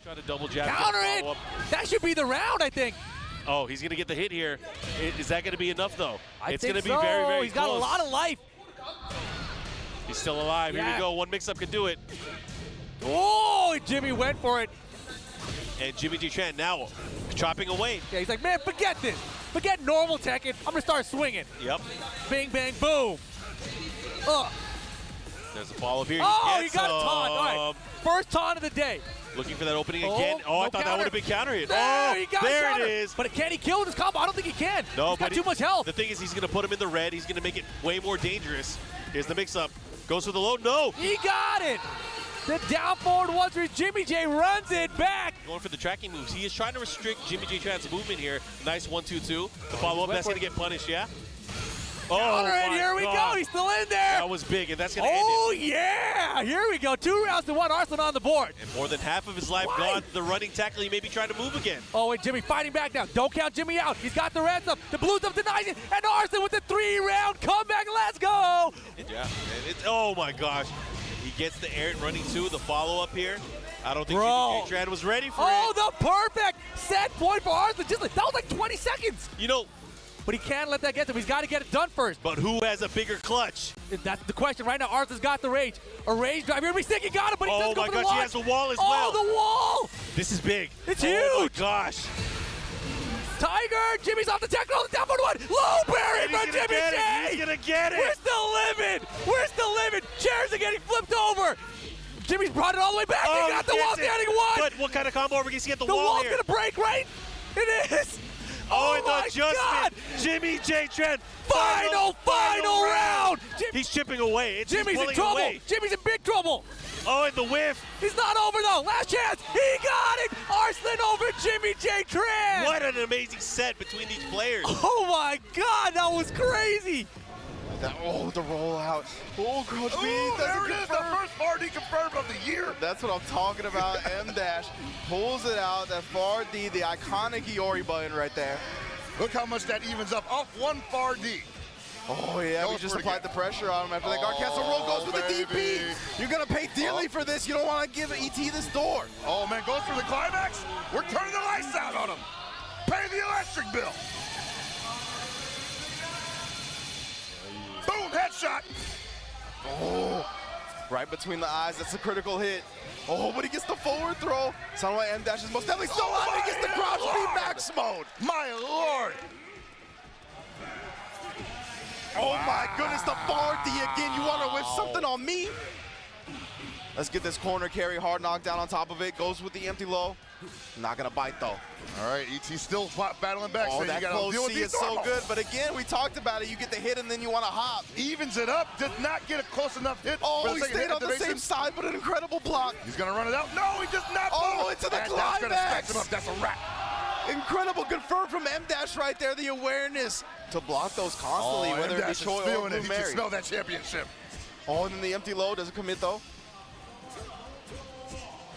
Trying to double jab. Counter it! That should be the round, I think. Oh, he's going to get the hit here. Is that going to be enough, though? It's going to be so. very, very He's got close. a lot of life. He's still alive. Yeah. Here we go. One mix-up can do it. Oh, Jimmy went for it. And Jimmy G Chan now chopping away. Yeah, he's like, man, forget this. Forget normal Tekken. I'm going to start swinging. Yep. Bing, bang, boom. There's a follow-up here. Oh, he got a taunt. All right. First taunt of the day. Looking for that opening again. Oh, no I thought that would have been counter hit. There, Oh, he got there counter. it is. But can he kill this combo? I don't think he can. No, he's got but too much health. The thing is, he's going to put him in the red. He's going to make it way more dangerous. Here's the mix-up. Goes for the low. No. He got it. The down forward once where Jimmy J runs it back. Going for the tracking moves. He is trying to restrict Jimmy J Chan's movement here. Nice 1-2-2. The follow-up, that's going to get punished, yeah? Oh, and here we go. He's still in there. That was big, and that's going to end it. Oh, yeah. Here we go. 2 rounds to 1. Arslan on the board. And more than half of his life gone. The running tackle, he may be trying to move again. Oh, and Jimmy fighting back now. Don't count Jimmy out. He's got the reds up. The blues up denies it. And Arslan with the 3-round comeback. Let's go. Yeah. And oh, my gosh. He gets the air running too. The follow-up here. I don't think Jimmy J Tran was ready for it. Oh, the perfect set point for Arslan. Just like, that was like 20 seconds. You know, but he can't let that get to him. He's got to get it done first. But who has a bigger clutch? That's the question right now. Arslan's got the rage. A rage drive. Here we stick. He got it, but he doesn't go for the wall. He has the wall as well. Oh, the wall. This is big. It's huge. Oh, my gosh. Tiger. Jimmy's off the tackle. The down forward one. Low berry from Jimmy J. He's going to get it. We're still living. We're still living. Chairs are getting flipped over. Jimmy's brought it all the way back. Oh, he got the wall standing one. But what kind of combo are we going to get the wall wall's here? going to break, right? It is. Oh, and my the adjustment. Jimmy J Tran. Final round. He's chipping away. Jimmy's in trouble. Away. Jimmy's in big trouble. Oh, and the whiff. He's not over, though. Last chance. He got it. Arslan over Jimmy J Tran. What an amazing set between these players. Oh, my God. That was crazy. The rollout. Oh, Crouch B. There it is, the first RD confirmed of the year. That's what I'm talking about. M-Dash pulls it out. That far D, the iconic Iori button right there. Look how much that evens up. Off one far D. Oh, yeah, we just applied the pressure on him after that guard cancel roll goes for the DP. You're going to pay dearly for this. You don't want to give ET this door. Oh, man, goes for the climax. We're turning the lights out on him. Pay the electric bill. Boom, headshot. Oh, right between the eyes. That's a critical hit. Oh, but he gets the forward throw. Sound like M-Dash is most definitely still alive. He gets the crouch B max mode. My Lord. Oh, my goodness, the forward D again. You want to whip something on me? Let's get this corner carry, hard knockdown on top of it. Goes with the empty low. Not going to bite, though. All right, ET still battling back. Oh, so that you close deal with C is so good. But again, we talked about it. You get the hit and then you want to hop. Evens it up. Did not get a close enough hit. Oh, he stayed on the same side, but an incredible block. He's going to run it out. No, he does not. Oh, into the climax. That's going to scratch him up. That's a wrap. Incredible confirmed from M-Dash right there. The awareness to block those constantly, whether it be Choi or Blue He Mary. can smell that championship. Oh, and then the empty low doesn't commit, though.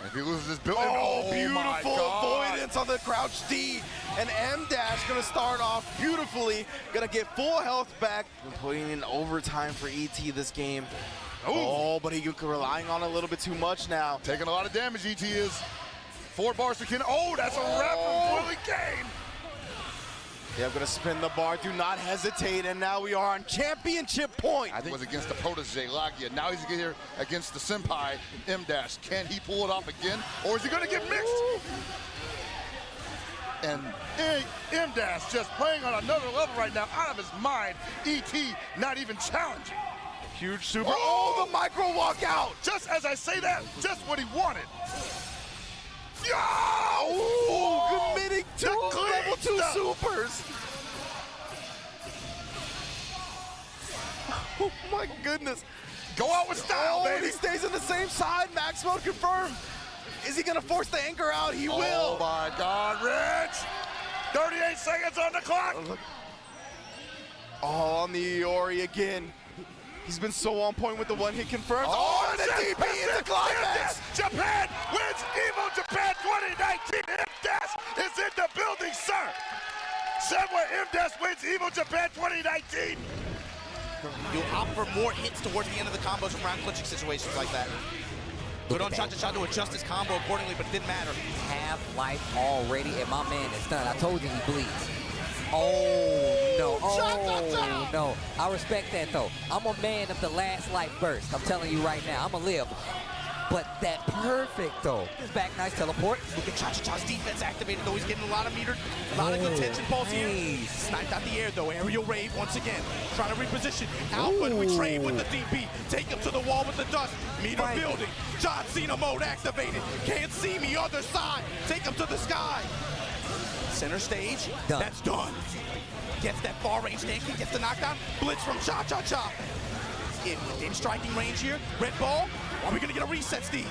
If he loses his build, oh, beautiful avoidance on the crouch D. And M-Dash gonna start off beautifully, gonna get full health back. Been putting in overtime for ET this game. Ooh. Oh, but he's relying on a little bit too much now. Taking a lot of damage, ET is. 4 bars to Ken. Oh, that's a wrap from Willie Kane. Yeah, I'm gonna spin the bar, do not hesitate, and now we are on championship point. I think it was against the protege, Lagia. Now he's here against the senpai, M-Dash. Can he pull it off again, or is he gonna get mixed? And M-Dash just playing on another level right now, out of his mind. ET not even challenging. Huge super, oh, the micro walkout. Just as I say that, just what he wanted. Oh, committing to level 2 supers. Oh my goodness. Go out with style, baby. He stays on the same side. Max mode confirmed. Is he gonna force the anchor out? He will. Oh my God, Rynge. 38 seconds on the clock. Oh, on the Iori again. He's been so on point with the one hit confirmed. Oh, and the DP is the climax. Japan wins Evo Japan 2019. M-Dash is in the building, sir. Somewhere M-Dash wins Evo Japan 2019. You'll opt for more hits towards the end of the combos from round clutching situations like that. Good on Cha-Cha-Cha to adjust his combo accordingly, but it didn't matter. Half life already, and my man is stunned. I told you he bleeds. Oh, no. Oh, no. I respect that, though. I'm a man of the last life burst. I'm telling you right now. I'm going to live. But that perfect, though. This back nice teleport. Look at Cha-Cha-Cha's defense activated, though. He's getting a lot of meter, a lot of good tension pulse here. Nice. Sniped out the air, though. Aerial rave once again. Trying to reposition. Alpha, and we trade with the DP. Take him to the wall with the dust. Meter building. John Cena mode activated. Can't see me, other side. Take him to the sky. Center stage. Done. That's done. Gets that far range stand kick, gets the knockdown. Blitz from Cha-Cha-Cha. Within striking range here. Red ball. Are we going to get a reset, Steve?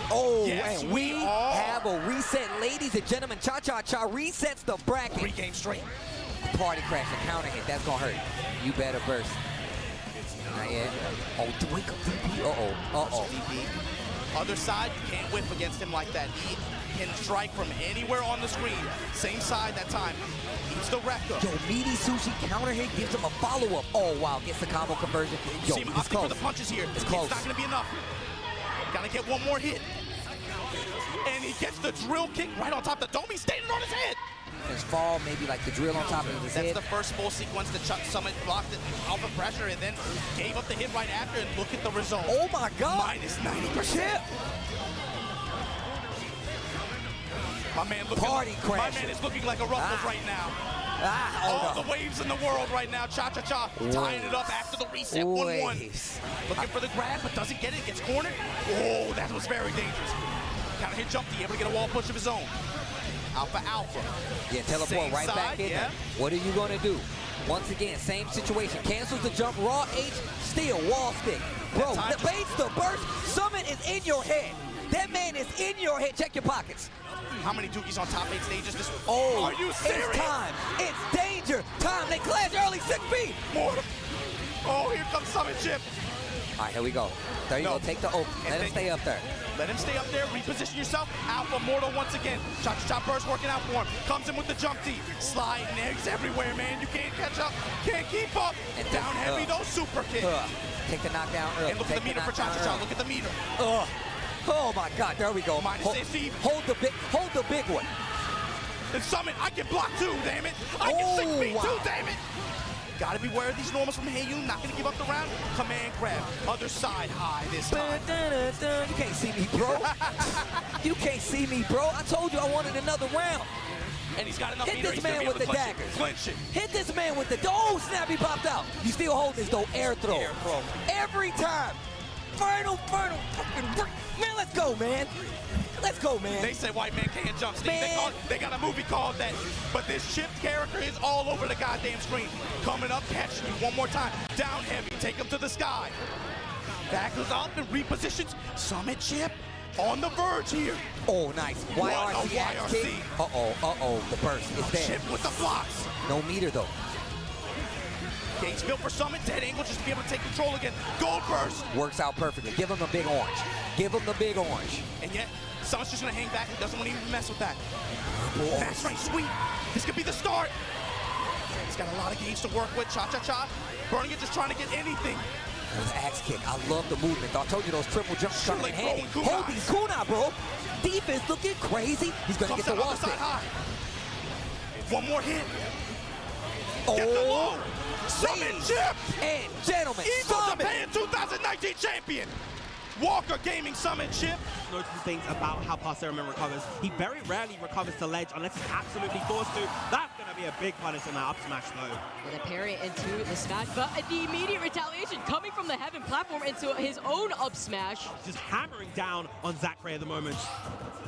Oh, yes, and we have a reset. Ladies and gentlemen, Cha-Cha-Cha resets the bracket. 3 games straight. Party crash, a counter hit. That's going to hurt. You better burst. Not yet. Oh, wake up, DP. Uh-oh. DP. Other side, you can't whiff against him like that. He can strike from anywhere on the screen. Same side that time. Eats the Rekka. Yo, meaty sushi counter hit gives him a follow-up. Oh, wow, gets the combo conversion. Yo, See him it's opting close. for the punches here. It's close. It's not going to be enough. Gotta get one more hit. And he gets the drill kick right on top of the dome. He's standing on his head. His fall, maybe like the drill on top of his head. That's the first full sequence that Chuck Summit blocked it, alpha pressure, and then gave up the hit right after, and look at the result. Oh my God. Minus 90%. My man looking Party my crasher. man is looking like a Ruffles right now. All the waves in the world right now. Cha-Cha-Cha tying it up after the reset. 1-1. Looking for the grab, but doesn't get it. Gets cornered. Oh, that was very dangerous. Counter hit jump D, able to get a wall push of his own. Alpha. Yeah, teleport Same right side, back in there. What are you going to do? Once again, same situation. Cancels the jump, raw H, steal, wall stick. Bro, the baits the burst. Summit is in your head. That man is in your head. Check your pockets. How many Dookies on top 8 stages this week? Oh, are you serious? It's time. It's danger time. They clash early 6B. More. Oh, here comes Summit Chip. All right, here we go. There you go. Take the open. Let him stay up there. Let him stay up there. Reposition yourself. Alpha Mortal once again. Cha-Cha-Cha burst working out for him. Comes in with the jump D. Sliding eggs everywhere, man. You can't catch up. Can't keep up. And down heavy, though. Super kick. Take the knockdown early. And look at the meter for Cha-Cha-Cha. Look at the meter. Oh my God, there we go. Hold the big one. And Summit, I can block too, damn it. I can 6 feet too, damn it. Gotta beware of these normals from Heyu. Not gonna give up the round. Command grab. Other side high this time. You can't see me, bro. You can't see me, bro. I told you I wanted another round. And he's got enough Hit meter. this man with the daggers. Clinch it. Hit this man with the... Oh, snap, he popped out. You still hold this, though. Air throw. Air throw. Every time. Final, fucking... Man, let's go, man. Let's go, man. They say white man can't jump, Steve. They got a movie called that. But this Chip character is all over the goddamn screen. Coming up, catching you one more time. Down heavy, take him to the sky. Back goes up and repositions. Summit Chip on the verge here. Oh, nice. YRC axe kick. Uh-oh. The burst is there. Chip with the blocks. No meter, though. Gates built for Summit. Dead angle just to be able to take control again. Gold burst. Works out perfectly. Give him the big orange. Give him the big orange. And yet, Summit's just going to hang back. He doesn't want to even mess with that. That's right, sweet. This could be the start. He's got a lot of gauge to work with. Cha-Cha-Cha. Burning it, just trying to get anything. This axe kick. I love the movement. I told you those triple jumps come in handy. Kunai. Hold these kunai, bro. Defense looking crazy. He's going to get the wall stick. One more hit. Get the low. Summit Chip. And gentlemen, Evo Japan 2019 champion. Walker Gaming Summit Chip. Noticeable things about how Passerman recovers. He very rarely recovers to ledge unless he's absolutely forced to. That's going to be a big punish in that up smash, though. With a parry into the smash, but the immediate retaliation coming from the Heaven platform into his own up smash. Just hammering down on Zachary at the moment.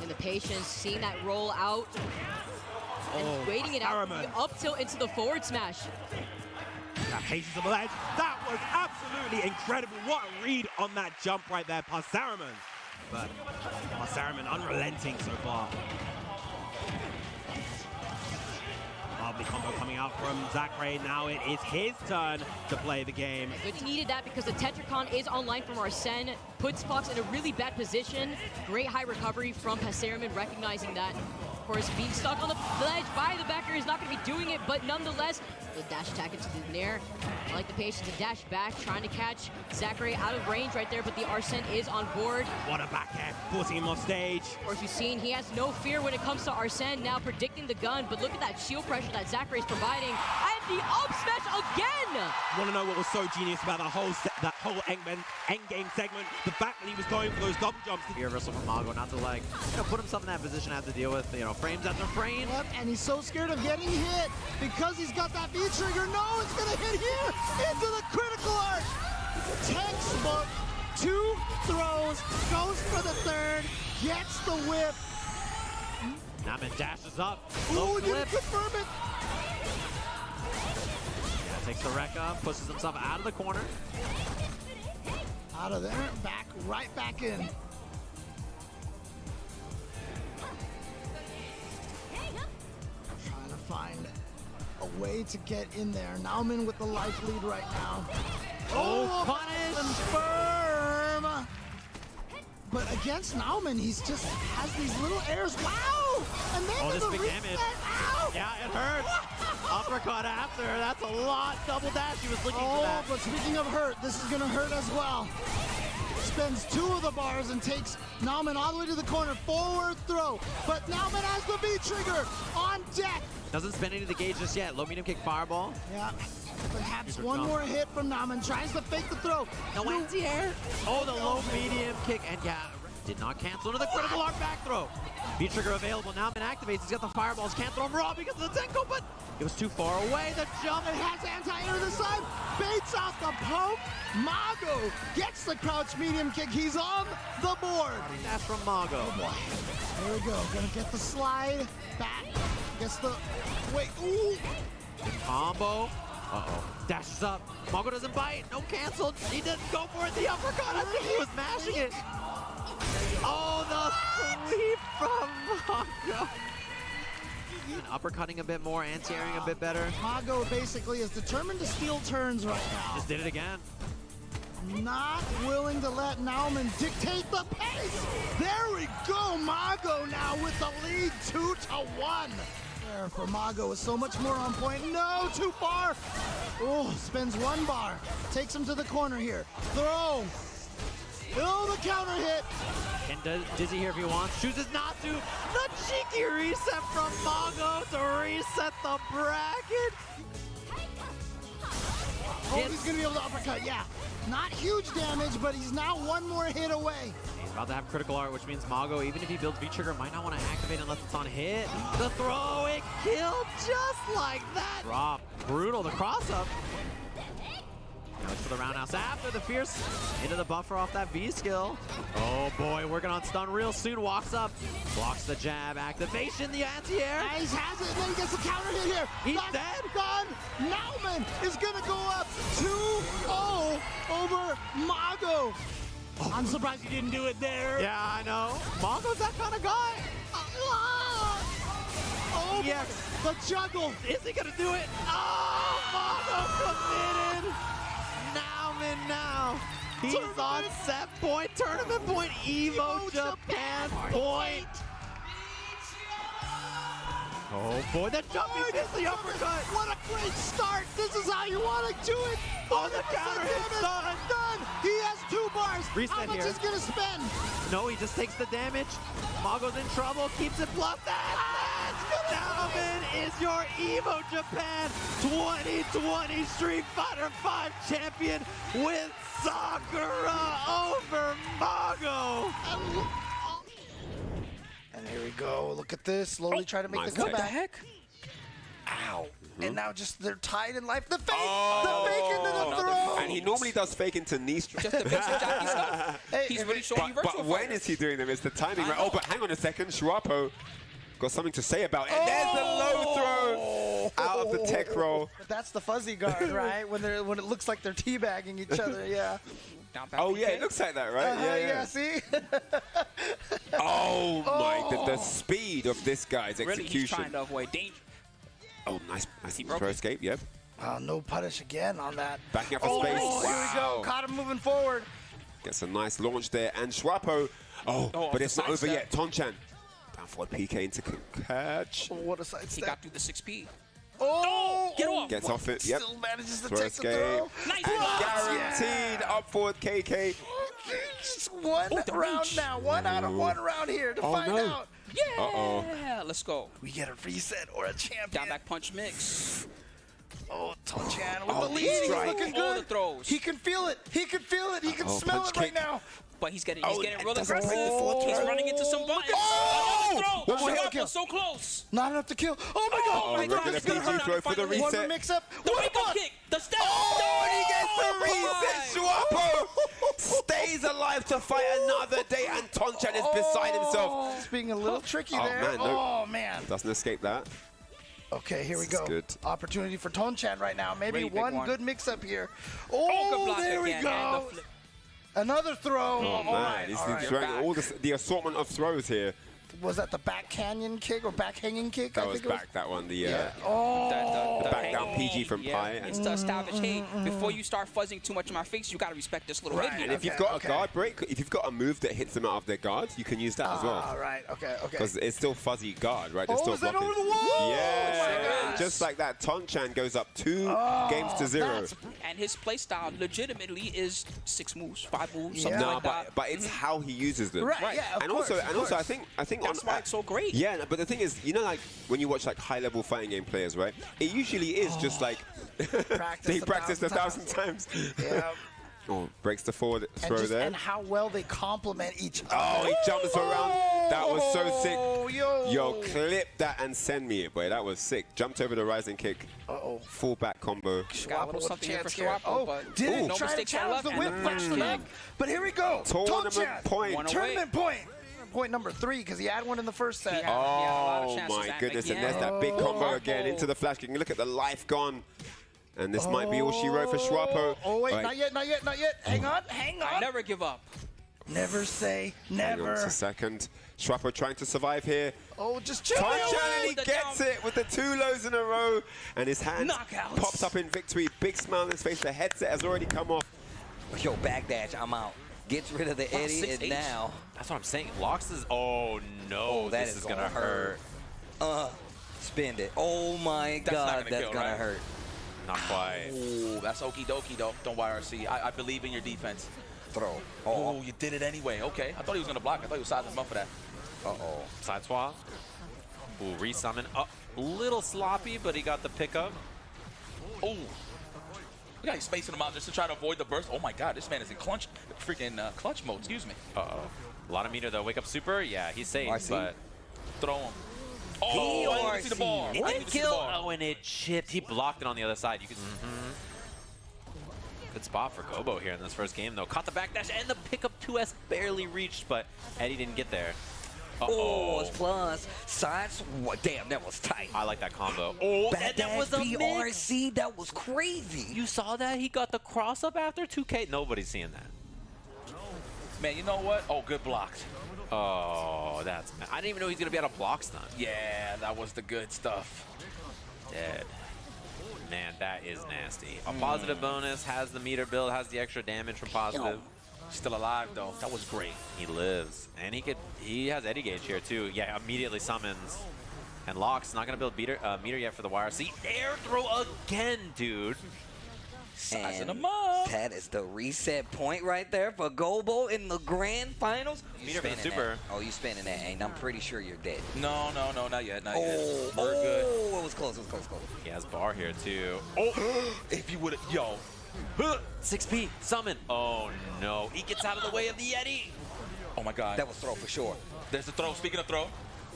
And the patience, seeing that roll out and waiting it out, up tilt into the forward smash. That patience on the ledge, that was absolutely incredible. What a read on that jump right there, Passerman. But Passerman unrelenting so far. Lovely combo coming out from Zachary. Now it is his turn to play the game. Good, needed that because the Tetracon is online from Arsene. Puts Fox in a really bad position. Great high recovery from Passerman, recognizing that. Of course, being stuck on the ledge by the backer is not going to be doing it, but nonetheless, The dash attack into the Nair. I like the patience to dash back, trying to catch Zachary out of range right there, but the Arsene is on board. What a back air, forcing him off stage. Of course, you've seen he has no fear when it comes to Arsene, now predicting the gun, but look at that shield pressure that Zachary is providing. And the up smash again! Want to know what was so genius about that whole endgame segment? The fact that he was going for those double jumps. Reversal from Mago, not to like, put himself in that position, have to deal with, frames after frame. Yep, and he's so scared of getting hit because he's got that V-trigger. No, it's gonna hit here into the critical arc. Textbook, 2 throws, goes for the third, gets the whip. Namen dashes up. Ooh, didn't confirm it. Yeah, takes the wreck up, pushes himself out of the corner. Out of there, right back in. Trying to find a way to get in there. Nauman with the life lead right now. Oh, punish! Confirm! But against Nauman, he's just has these little airs. Wow! And then Oh, this the big reset. damage. Ow! Yeah, it hurts. Uppercut after, that's a lot. Double dash, he was looking for Oh, that. but speaking of hurt, this is gonna hurt as well. Spends 2 of the bars and takes Nauman all the way to the corner. Forward throw, but Nauman has the V-trigger on deck. Doesn't spend any of the gauge just yet. Low medium kick fireball. Yeah, perhaps one more hit from Nauman. Tries to fake the throw. No anti-air. Oh, the low medium kick, and yeah, did not cancel into the critical arc back throw. V-trigger available, now man activates, he's got the fireballs, can't throw him raw because of the Tenko, but it was too far away, the jump. It has anti-air this time, baits off the poke. Mago gets the crouch medium kick, he's on the board. Dash from Mago. Oh boy, there we go, gonna get the slide, back, gets the, wait, ooh. Combo. Uh-oh. Dashes up. Mago doesn't bite. No canceled. He didn't go for it. The uppercut. I think he was mashing it. Oh, the sweep from Mago. And uppercutting a bit more, anti-airing a bit better. Mago basically is determined to steal turns right now. Just did it again. Not willing to let Nauman dictate the pace. There we go. Mago now with the lead 2-1. There for Mago is so much more on point. No, too far. Oh, spends 1 bar. Takes him to the corner here. Throw. Oh, the counter hit. Can Dizzy here if he wants. Chooses not to. The cheeky reset from Mago to reset the bracket. Oh, he's going to be able to uppercut, yeah. Not huge damage, but he's now 1 more hit away. He's about to have critical art, which means Mago, even if he builds V-trigger, might not want to activate unless it's on hit. The throw, it killed just like that. Drop, brutal, the cross-up. Now looks for the roundhouse after the fierce into the buffer off that V skill. Oh boy, working on stun real soon. Walks up, blocks the jab, activation, the anti-air. Nice, has it, and then he gets the counter hit here. He's dead. Done. Nauman is gonna go up 2-0 over Mago. Oh. I'm surprised he didn't do it there. Yeah, I know. Mago's that kind of guy. Oh, yes. The juggle. Is he gonna do it? Oh, Mago committed. Nauman now. He's on set point, tournament point, Evo Japan point. Oh boy, the jumping missed the uppercut. What a great start. This is how you want to do it. Oh, the counter hit's done. Done. He has 2 bars. Reset how much here. is going to spend? No, he just takes the damage. Mago's in trouble, keeps it plus that. Nauman is your Evo Japan 2020 Street Fighter 5 champion with Sakura over Mago. And here we go. Look at this. Slowly try to make the comeback. What the heck? Ow. And now just they're tied in life. The fake! The fake into the throw! And he normally does fake into knee strikes. Just the basic Jackie stuff. Hey, He's really showing you virtual But when is he doing them? It's the timing, right? Oh, but hang on a second. Schwapo got something to say about it. And there's the low throw out of the tech roll. But that's the fuzzy guard, right? when it looks like they're teabagging each other, yeah. Oh, yeah, it looks like that, right? Yeah, see? Oh, my, the speed of this guy's Really, he's execution. trying to avoid danger. Oh, nice He throw broke it. escape, yep. No punish again on that. Backing up for space. Here we go. Caught him moving forward. Gets a nice launch there. And Schwapo, but it's not over yet. Tonchan, down forward PK into catch. What a side He step. got through the 6P. Oh! Get off! Gets off it. Yep. Still manages to Throw take the escape. throw. Nice And block! guaranteed up forward KK. Just one round now. 1 out of 1 round here to find out. Yeah! Uh-oh. Let's go. We get a reset or a champion. Down back punch mix. Oh, Tonchan with Oh, the lead. He's strike. looking All good. the throws. He can feel it. He can feel it. He can smell punch it right kick. now. But he's getting Oh, real it doesn't aggressive. break the fourth He's throw. running into some buttons. Oh! Another throw. One more Sharp kill. was so close. Not enough to kill. Oh my God! Oh, my we're God, gonna it's gonna PG hurt. throw for the Finally. One more reset. mix up. The What wake about? up kick. The step. Oh, and he gets the my. reset. Schwapo stays alive to fight another day, and Tonchan is beside himself. It's being a little tricky Oh, there. man, no. Oh man. Doesn't escape that. Okay, here we This is go. good. Opportunity for Tonchan right now. Maybe Really big one one. good mix-up here. Oh, good Oh, block there we again. And go. the flip. Another throw. Oh, all man, right, he's all right. throwing all the assortment of throws here. Was that the back canyon kick or back hanging kick? That I was think it back, that one. The Yeah. Oh. the back down PG from Yeah, Pi. it's to establish, hey, before you start fuzzing too much in my face, you gotta respect this little head Right. here. And if you've Okay, got okay. a guard break, if you've got a move that hits them out of their guard, you can use that as All well. right. Okay. Okay. Because it's still fuzzy guard, right? They're Oh, still is that blocking. over the wall? Yeah. Oh, my And just like that, Tonchan goes up 2 games to 0. that's- And his playstyle legitimately is 6 moves, 5 moves, Yeah. something No, like that. but it's how he uses them. Right. Yeah. Of And course, also, of and also, I course. think That's on, why it's so great. Yeah, but the thing is, you know, like when you watch like high-level fighting game players, right? It usually is just like they practiced 1,000 times. Yeah. Oh, breaks the forward And, throw just, there. and how well they complement each other. Oh, he jumps around. That was so sick. Yo. Yo, clip that and send me it, boy. That was sick. Jumped over the rising kick. Uh-oh. Full back combo. Got a Schwappo little with a something here for chance here. Schwappo, Oh, but didn't no try to mistakes are challenge left. the And whip flash leg. But here we go. Tournament Tonchan. point. One away. Tournament point. Point number 3 because he had one in the first set. He had a lot of Oh chances my at goodness, making and there's it. that big combo Oh. again into the flash kick. Look at the life gone. And this might be all she wrote for Schwappo. Oh, wait, Right. not yet, not yet, not yet. Hang on, hang on. Never give up. Never say Hang on never. a second. Schwappo trying to survive here. Oh, just chill. Tonchan, and he the gets down. it with the 2 lows in a row. And his hand Knockouts. pops up in victory. Big smile on his face. The headset has already come off. Yo, backdash, I'm out. Gets rid of the Eddie, 6H. and now, That's what I'm saying. Locks is. Oh no, that this is is gonna gonna hurt. spend it. Oh my That's not God, gonna that's kill, gonna right? hurt. Not quite. Ooh, that's okie dokie though. Don't YRC. I believe in your defense. Throw. Oh, you did it anyway. Okay. I thought he was gonna block. I thought he was sizing him up for that. Uh-oh. Side swap. Ooh, resummon. A little sloppy, but he got the pickup. Oh. Look how he's spacing him out just to try to avoid the burst. Oh my God, this man is in clutch mode. Excuse me. Uh-oh. A lot of meter though. Wake up super. Yeah, he's safe, RC. but Throw him. Oh, I didn't even see the ball. I it didn't didn't even see the kill. ball. Oh, and it chipped. He blocked it on the other side. You could. Good spot for Gobo here in this first game, though. Caught the backdash and the pickup 2S barely reached, but Eddie didn't get there. Oh, it's plus. Sides. What? Damn, that was tight. I like that combo. Oh, that was a mix. BRC, that was crazy. You saw that? He got the cross up after 2K. Nobody's seeing that. Man, you know what? Oh, good blocks. Oh, that's. I didn't even know he was gonna be able to block stun. Yeah, that was the good stuff. Dead. Man, that is nasty. A positive bonus, has the meter build, has the extra damage from positive. Still alive though. That was great. He lives, and he has Eddie Gauge here too. Yeah, immediately summons. And Locks not gonna build meter yet for the YRC. Air throw again, dude. Sizing And him up. that is the reset point right there for Gobo in the grand finals. You Meter for the spinning super. that. Oh, you spinning that, and I'm pretty sure you're dead. No, not yet, not Oh, yet. We're good. oh, it was close, it was close, close. He has bar here too. If you would have, yo. 6P, summon. Oh no, he gets out of the way of the Yeti. Oh my God. That was throw for sure. There's the throw. Speaking of throw.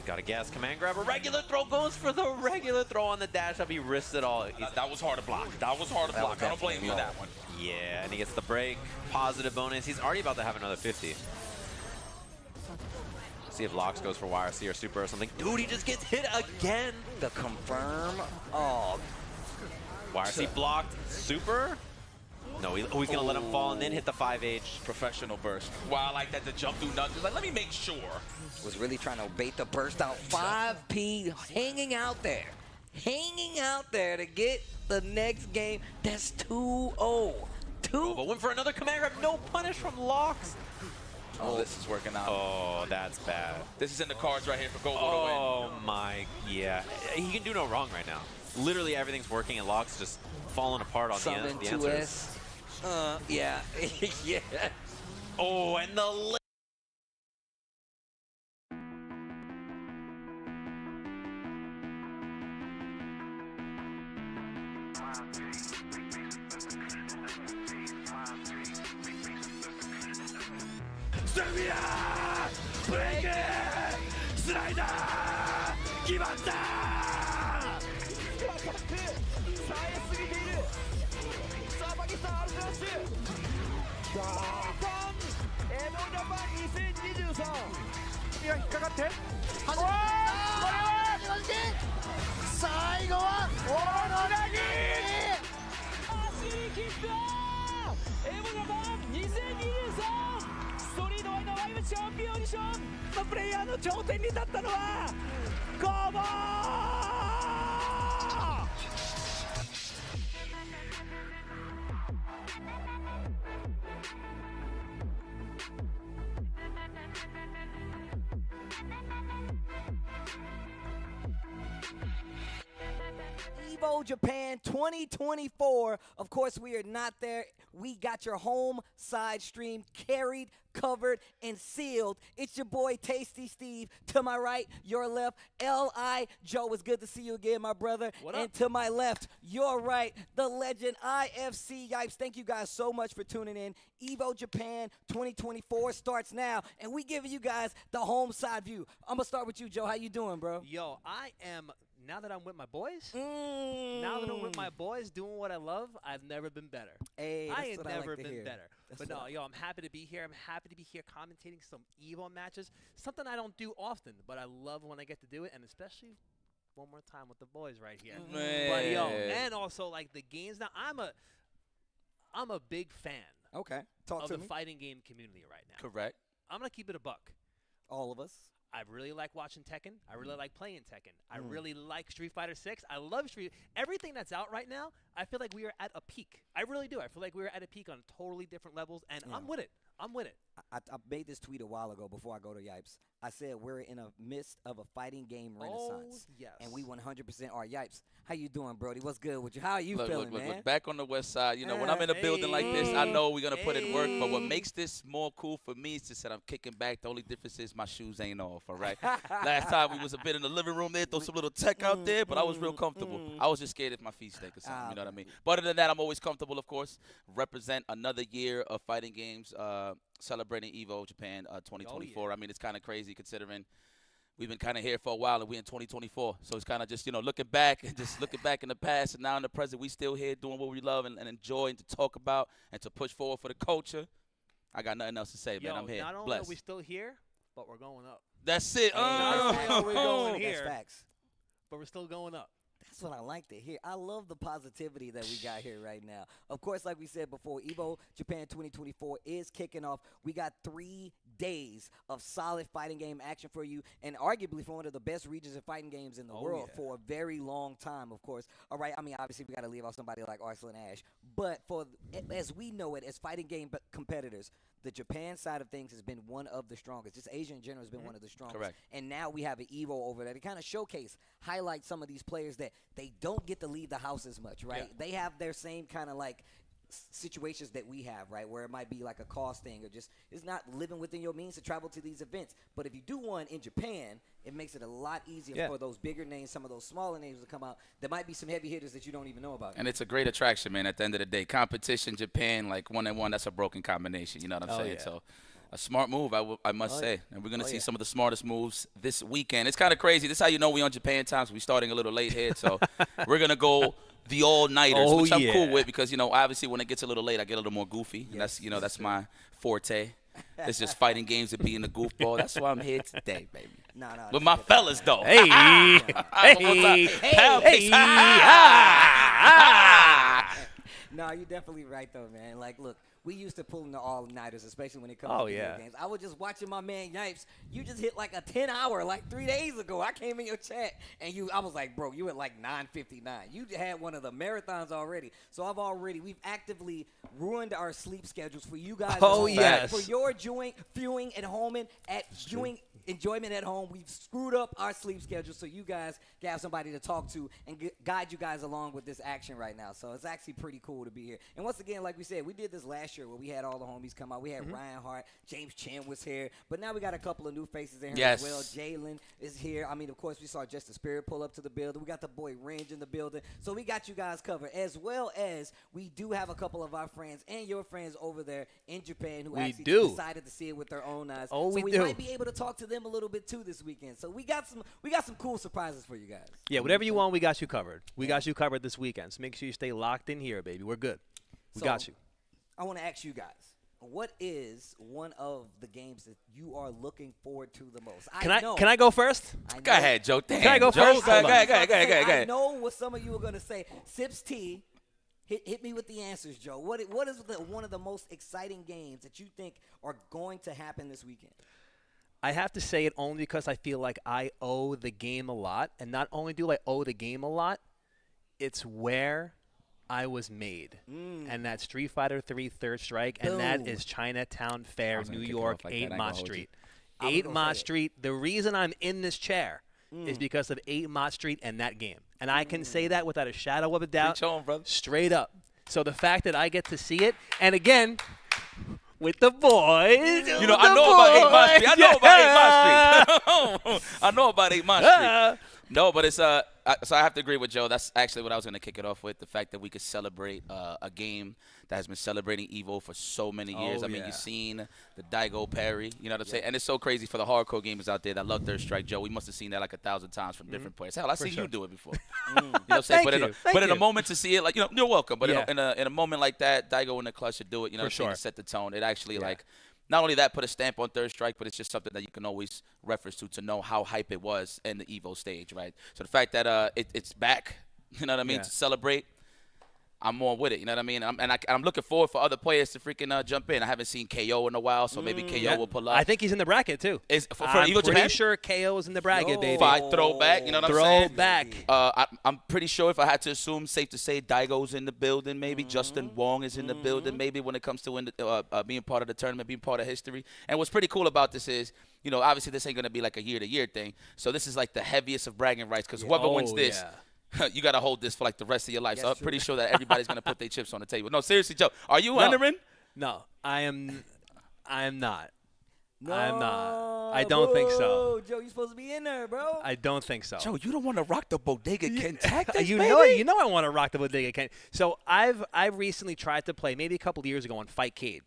Got a gas command grab. A regular throw goes for the regular throw on the dash up. He risks it all. That was hard to block. That was hard to block. I don't blame you on that one. Yeah, and he gets the break. Positive bonus. He's already about to have another 50. See if Locks goes for YRC or super or something. Dude, he just gets hit again. The confirm. Oh, YRC blocked. Super? No, he's going to let him fall and then hit the 5H. Professional burst. Wow, I like that to jump through nothing. Like, let me make sure. was really trying to bait the burst out. 5P hanging out there. Hanging out there to get the next game. That's 2-0. But went for another command grab. No punish from Locks. Oh, this is working out. Oh, that's bad. This is in the cards right here for Gobo to win. Oh my, yeah. He can do no wrong right now. literally everything's working and Locke's just falling apart on the answers. Yeah. Yeah. Oh, and the Evo Japan 2024. Of course, we are not there. We got your home side stream carried, covered, and sealed. It's your boy, Tasty Steve. To my right, your left, L.I. Joe. It's good to see you again, my brother. What up? And to my left, your right, the legend, IFC Yipes. Thank you guys so much for tuning in. Evo Japan 2024 starts now, and we giving you guys the home side view. I'm going to start with you, Joe. How you doing, bro? Yo, I am, now that I'm with my boys, doing what I love, I've never been better. Hey, I that's ain't what I never like to been hear. better. But no, yo, I'm happy to be here. I'm happy to be here commentating some Evo matches. Something I don't do often, but I love when I get to do it, and especially one more time with the boys right here. Man. But yo, and also like the games. Now I'm a big fan. Okay, talk of to the me. fighting game community right now. Correct. I'm gonna keep it a buck. All of us. I really like watching Tekken. I really like playing Tekken. I really like Street Fighter 6. I love everything that's out right now. I feel like we are at a peak. I really do. I feel like we're at a peak on totally different levels, and I'm with it. I'm with it. I made this tweet a while ago before I go to Yipes. I said we're in a midst of a fighting game renaissance. Oh, yes. And we 100% are. Yipes, how you doing, Brody? What's good with you? How are you feeling, man? Look, back on the west side, you know, when I'm in a building like this, I know we're going to put in work. But what makes this more cool for me is just that I'm kicking back. The only difference is my shoes ain't off, all right? Last time we was a bit in the living room there, throw some little tech out there, but I was real comfortable. I was just scared if my feet stink or something, you know what I mean? But other than that, I'm always comfortable, of course. Represent another year of fighting games, celebrating Evo Japan 2024. I mean, it's kind of crazy considering we've been kind of here for a while and we're in 2024. So it's kind of just, you know, looking back and just looking back in the past and now in the present, we still here doing what we love and enjoy and to talk about and to push forward for the culture. I got nothing else to say, man. I'm here. Not only Blessed. are we still here, but we're going up. That's it. Not only are we going here, That's facts. but we're still going up. That's what I like to hear. I love the positivity that we got here right now. Of course, like we said before, Evo Japan 2024 is kicking off. We got 3 days of solid fighting game action for you, and arguably for one of the best regions of fighting games in the world for a very long time, of course. All right, I mean, obviously, we got to leave off somebody like Arslan Ash. But as we know it, as fighting game competitors, the Japan side of things has been one of the strongest. Just Asia in general has been one of the strongest. Correct. And now we have an Evo over there to kind of showcase, highlight some of these players that they don't get to leave the house as much, right? They have their same kind of like situations that we have, right, where it might be like a cost thing or just it's not living within your means to travel to these events. But if you do one in Japan, it makes it a lot easier for those bigger names, some of those smaller names to come out. There might be some heavy hitters that you don't even know about. And it's a great attraction, man, at the end of the day. Competition, Japan, like 1-on-1, that's a broken combination. You know what I'm saying? So a smart move, I must say. And we're going to see some of the smartest moves this weekend. It's kind of crazy. This is how you know we on Japan time. So we're starting a little late here. So we're going to go the all-nighters, which I'm cool with because, you know, obviously when it gets a little late, I get a little more goofy. And that's, you know, that's my forte. It's just fighting games and being a goofball. That's why I'm here today, baby. With my fellas, though. Hey. Hey. No, No, you're definitely right though, man. Like, look, we used to pulling the all-nighters, especially when it comes Oh, to video yeah. games. I was just watching my man Yipes. You just hit like a 10-hour like 3 days ago. I came in your chat and I was like, bro, you at like 9:59. You had one of the marathons already. So we've actively ruined our sleep schedules for you guys. Oh, at home. yes. For your viewing at home and enjoyment at home, we've screwed up our sleep schedule so you guys can have somebody to talk to and guide you guys along with this action right now. So it's actually pretty cool to be here. And once again, like we said, we did this last year where we had all the homies come out. We had Ryan Hart, James Chen was here, but now we got a couple of new faces in here as well. Jaidlyn is here. I mean, of course, we saw JustASpirit pull up to the building. We got the boy Rynge in the building. So we got you guys covered, as well as we do have a couple of our friends and your friends over there in Japan who actually decided to see it with their own eyes. Oh, so we we might be able to talk to them a little bit too this weekend. So we got some cool surprises for you guys. Yeah, whatever you want, we got you covered. We got you covered this weekend. So make sure you stay locked in here, baby. We're good. We got you. I want to ask you guys, what is one of the games that you are looking forward to the most? Can I go first? Go ahead, Joe. Damn. Can I go first? Go ahead. I know what some of you are going to say. Sips T, hit me with the answers, Joe. What is one of the most exciting games that you think are going to happen this weekend? I have to say it only because I feel like I owe the game a lot. And not only do I owe the game a lot, it's where I was made. And that's Street Fighter 3 Third Strike, and that is Chinatown Fair, New York, 8 Mott Street. 8 Mott Street, the reason I'm in this chair is because of 8 Mott Street and that game. And I can say that without a shadow of a doubt, straight up. So the fact that I get to see it, and again, with the boys. You know, I know about 8 Mott Street. I know about 8 Mott Street. No, but it's so I have to agree with Joe. That's actually what I was going to kick it off with, the fact that we could celebrate a game that has been celebrating Evo for so many years. I mean, you've seen the Daigo parry, you know what I'm saying? And it's so crazy for the hardcore gamers out there that love Third Strike. Joe, we must have seen that like 1,000 times from different players. Hell, I see you do it before. You know what I'm saying? But in a moment to see it, like, you know, you're welcome. But in a moment like that, Daigo in the clutch should do it, you know what I'm saying, to set the tone. It actually, like, not only that, put a stamp on Third Strike, but it's just something that you can always reference to know how hype it was in the Evo stage, right? So the fact that it's back, you know what I mean, to celebrate, I'm more with it, you know what I mean? I'm looking forward for other players to freaking jump in. I haven't seen KO in a while, so maybe KO will pull up. I think he's in the bracket, too. For I'm Evo Japan? pretty sure KO is in the bracket, baby. Throwback, you know what I'm saying? Throwback. I'm pretty sure, if I had to assume, safe to say Daigo's in the building maybe. Justin Wong is in the building maybe when it comes to being part of the tournament, being part of history. And what's pretty cool about this is, you know, obviously this ain't going to be like a year-to-year thing. So this is like the heaviest of bragging rights, because whoever wins this, you got to hold this for like the rest of your life. So I'm pretty sure that everybody's going to put their chips on the table. No, seriously, Joe, are you entering? No, I am not. No, I'm not. I don't think so. Joe, you supposed to be in there, bro. I don't think so. Joe, you don't want to rock the Bodega Ken tactics, you baby? know I want to rock the Bodega Ken. So I've recently tried to play maybe a couple of years ago on Fightcade.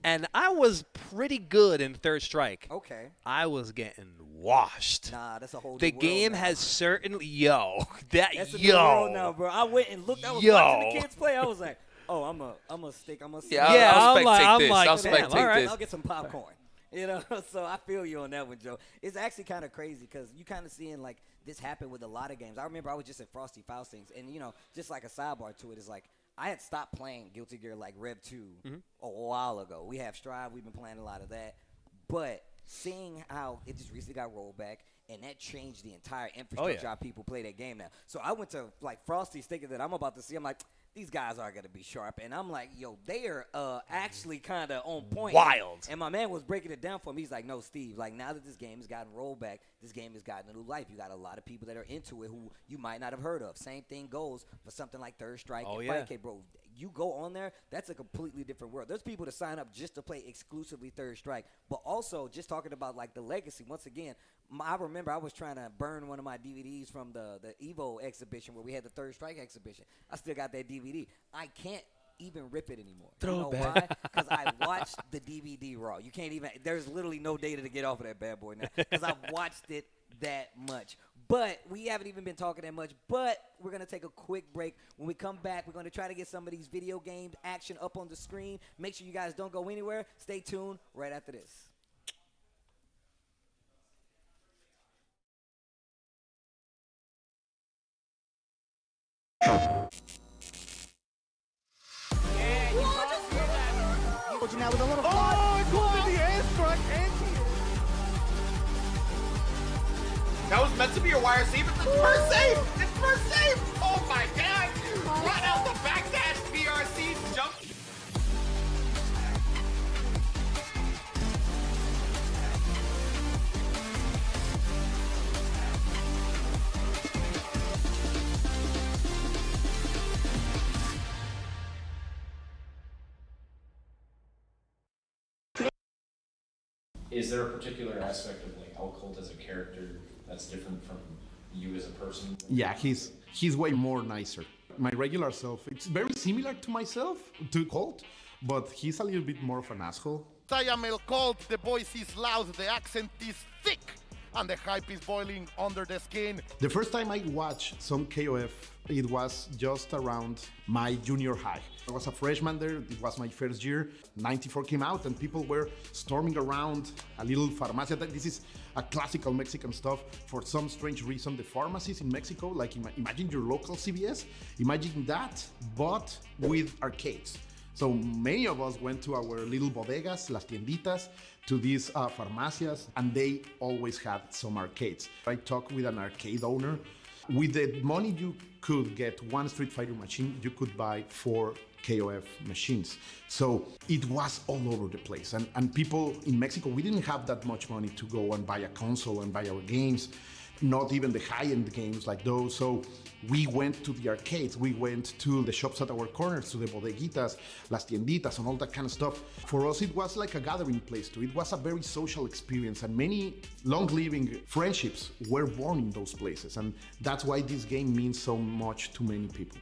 And I was pretty good in Third Strike. Okay. I was getting washed. Nah, that's a whole The new game world has certainly That's a new world now, bro. I went and looked. I was watching the kids play. I was like, oh, I'm a stick. I'm a stick. I'll I'll get some popcorn. You know, so I feel you on that one, Joe. It's actually kind of crazy because you kind of seeing like this happen with a lot of games. I remember I was just at Frosty Faustings, and you know, just like a sidebar to it is like, I had stopped playing Guilty Gear like Rev 2 a while ago. We have Strive. We've been playing a lot of that. But seeing how it just recently got rolled back, and that changed the entire infrastructure how people play that game now. So I went to like Frosty's thinking that I'm about to see. I'm like, these guys are going to be sharp. And I'm like, yo, they are actually kind of on point. Wild. And my man was breaking it down for me. He's like, no, Steve, like now that this game has gotten rolled back, this game has gotten a new life. You got a lot of people that are into it who you might not have heard of. Same thing goes for something like Third Strike and Fight, bro. You go on there, that's a completely different world. There's people that sign up just to play exclusively Third Strike. But also, just talking about like the legacy, once again, I remember I was trying to burn one of my DVDs from the Evo exhibition where we had the Third Strike exhibition. I still got that DVD. I can't even rip it anymore. You know why? Because I watched the DVD raw. You can't even, there's literally no data to get off of that bad boy now because I've watched it that much. But we haven't even been talking that much. But we're going to take a quick break. When we come back, we're going to try to get some of these video game action up on the screen. Make sure you guys don't go anywhere. Stay tuned right after this. Imagine that with a little Oh, it's going to the airstrike anti-air. That was meant to be a wire save, but it's first save! It's first save! Oh my god! Run out the backdash VRC jump. Is there a particular aspect of like Colt as a character that's different from you as a person? Yeah, he's way more nicer. My regular self, it's very similar to myself, to Colt, but he's a little bit more of an asshole. I am El Colt, the voice is loud, the accent is thick, and the hype is boiling under the skin. The first time I watched some KOF, it was just around my junior high. I was a freshman there, it was my first year. 94 came out and people were storming around a little farmacia. This is a classical Mexican stuff. For some strange reason, the pharmacies in Mexico, like imagine your local CVS, imagine that, but with arcades. So many of us went to our little bodegas, las tienditas, to these farmacias, and they always had some arcades. I talked with an arcade owner. With the money you could get one Street Fighter machine, you could buy 4 KOF machines. So it was all over the place. And people in Mexico, we didn't have that much money to go and buy a console and buy our games, not even the high-end games like those. So we went to the arcades, we went to the shops at our corners, to the bodeguitas, las tienditas, and all that kind of stuff. For us, it was like a gathering place too. It was a very social experience, and many long-living friendships were born in those places. And that's why this game means so much to many people.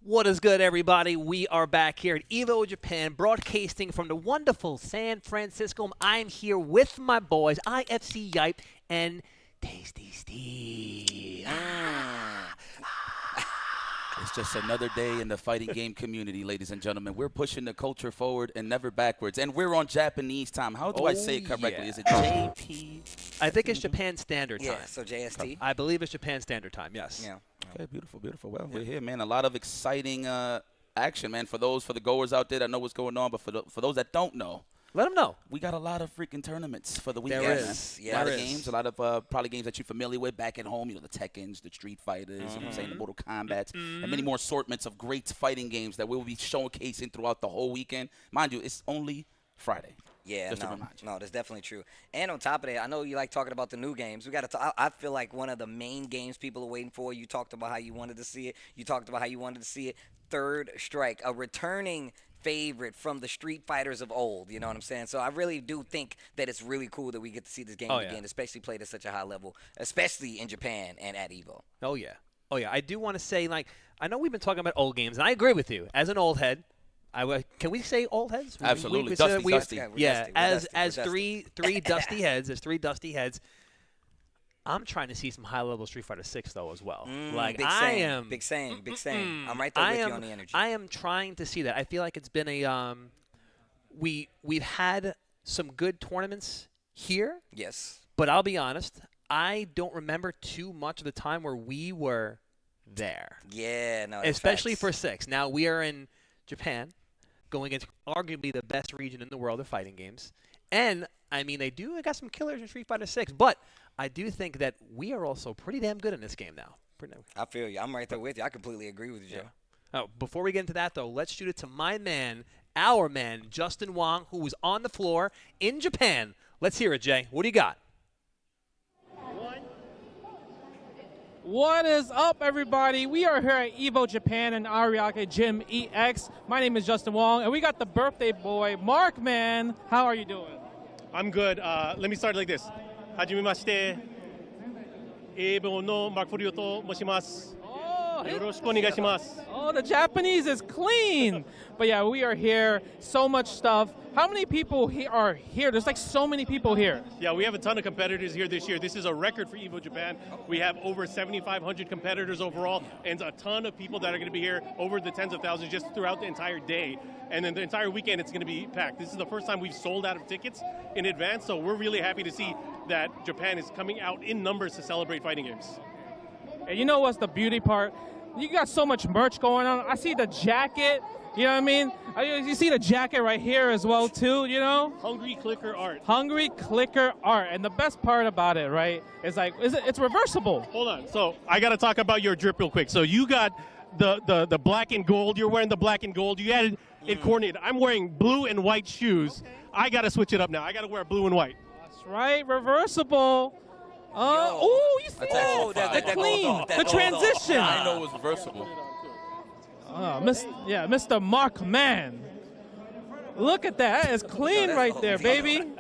What is good, everybody? We are back here at Evo Japan, broadcasting from the wonderful San Francisco. I'm here with my boys, IFC Yipe and Tasty Steve. It's just another day in the fighting game community, ladies and gentlemen. We're pushing the culture forward and never backwards. And we're on Japanese time. How do I say it correctly? Yeah. Is it JT? I think it's Japan Standard Time. Yeah, so JST. I believe it's Japan Standard Time, yes. Yeah. Okay, beautiful, beautiful. Well, we're here, man. A lot of exciting action, man. For the goers out there that know what's going on, but for those that don't know, let them know. We got a lot of freaking tournaments for the weekend. There is. Yeah, a lot of games, a lot of probably games that you're familiar with back at home. You know, the Tekkens, the Street Fighters, you know what I'm saying, the Mortal Kombats, and many more assortments of great fighting games that we'll be showcasing throughout the whole weekend. Mind you, it's only Friday. Yeah, Just to remind you. no, that's definitely true. And on top of that, I know you like talking about the new games. We got to. I feel like one of the main games people are waiting for. You talked about how you wanted to see it. You talked about how you wanted to see it. Third Strike, a returning favorite from the Street Fighters of old. You know what I'm saying? So I really do think that it's really cool that we get to see this game again, especially played at such a high level, especially in Japan and at Evo. Oh yeah, oh yeah. I do want to say, like, I know we've been talking about old games, and I agree with you. As an old head, can we say old heads? Absolutely, dusty. Yeah, as three dusty heads, I'm trying to see some high-level Street Fighter 6 though as well. Like big same. I'm right there with you on the energy. I am trying to see that. I feel like it's been a we've had some good tournaments here. Yes. But I'll be honest, I don't remember too much of the time where we were there. Yeah, no. Especially for 6. Now we are in Japan, going into arguably the best region in the world of fighting games. And I mean, they got some killers in Street Fighter 6, but I do think that we are also pretty damn good in this game now. I feel you. I'm right there with you. I completely agree with you, Joe. Oh, before we get into that, though, let's shoot it to my man, our man, Justin Wong, who was on the floor in Japan. Let's hear it, Jay. What do you got? What is up, everybody? We are here at Evo Japan and Ariake Gym EX. My name is Justin Wong, and we got the birthday boy, Mark, man. How are you doing? I'm good. Let me start like this. Hajimemashite. Evo no Mark Furio to moshimasu. Yoroshiku onegaishimasu. Oh, the Japanese is clean. But yeah, we are here. So much stuff. How many people are here? There's like so many people here. Yeah, we have a ton of competitors here this year. This is a record for Evo Japan. We have over 7,500 competitors overall, and a ton of people that are going to be here, over the tens of thousands, just throughout the entire day. And then the entire weekend, it's going to be packed. This is the first time we've sold out of tickets in advance, so we're really happy to see that Japan is coming out in numbers to celebrate fighting games. And you know what's the beauty part? You got so much merch going on. I see the jacket. You know what I mean? You see the jacket right here as well, too, you know? Hungry Clicker Art. Hungry Clicker Art. And the best part about it, right, is like, it's reversible. Hold on. So I got to talk about your drip real quick. So you got the black and gold. You're wearing the black and gold. You had it coordinated. I'm wearing blue and white shoes. I got to switch it up now. I got to wear blue and white. That's right. Reversible. Oh, you see the clean, the transition. I know it was reversible. Mr. Mark Man. Look at that. That is clean right there, baby.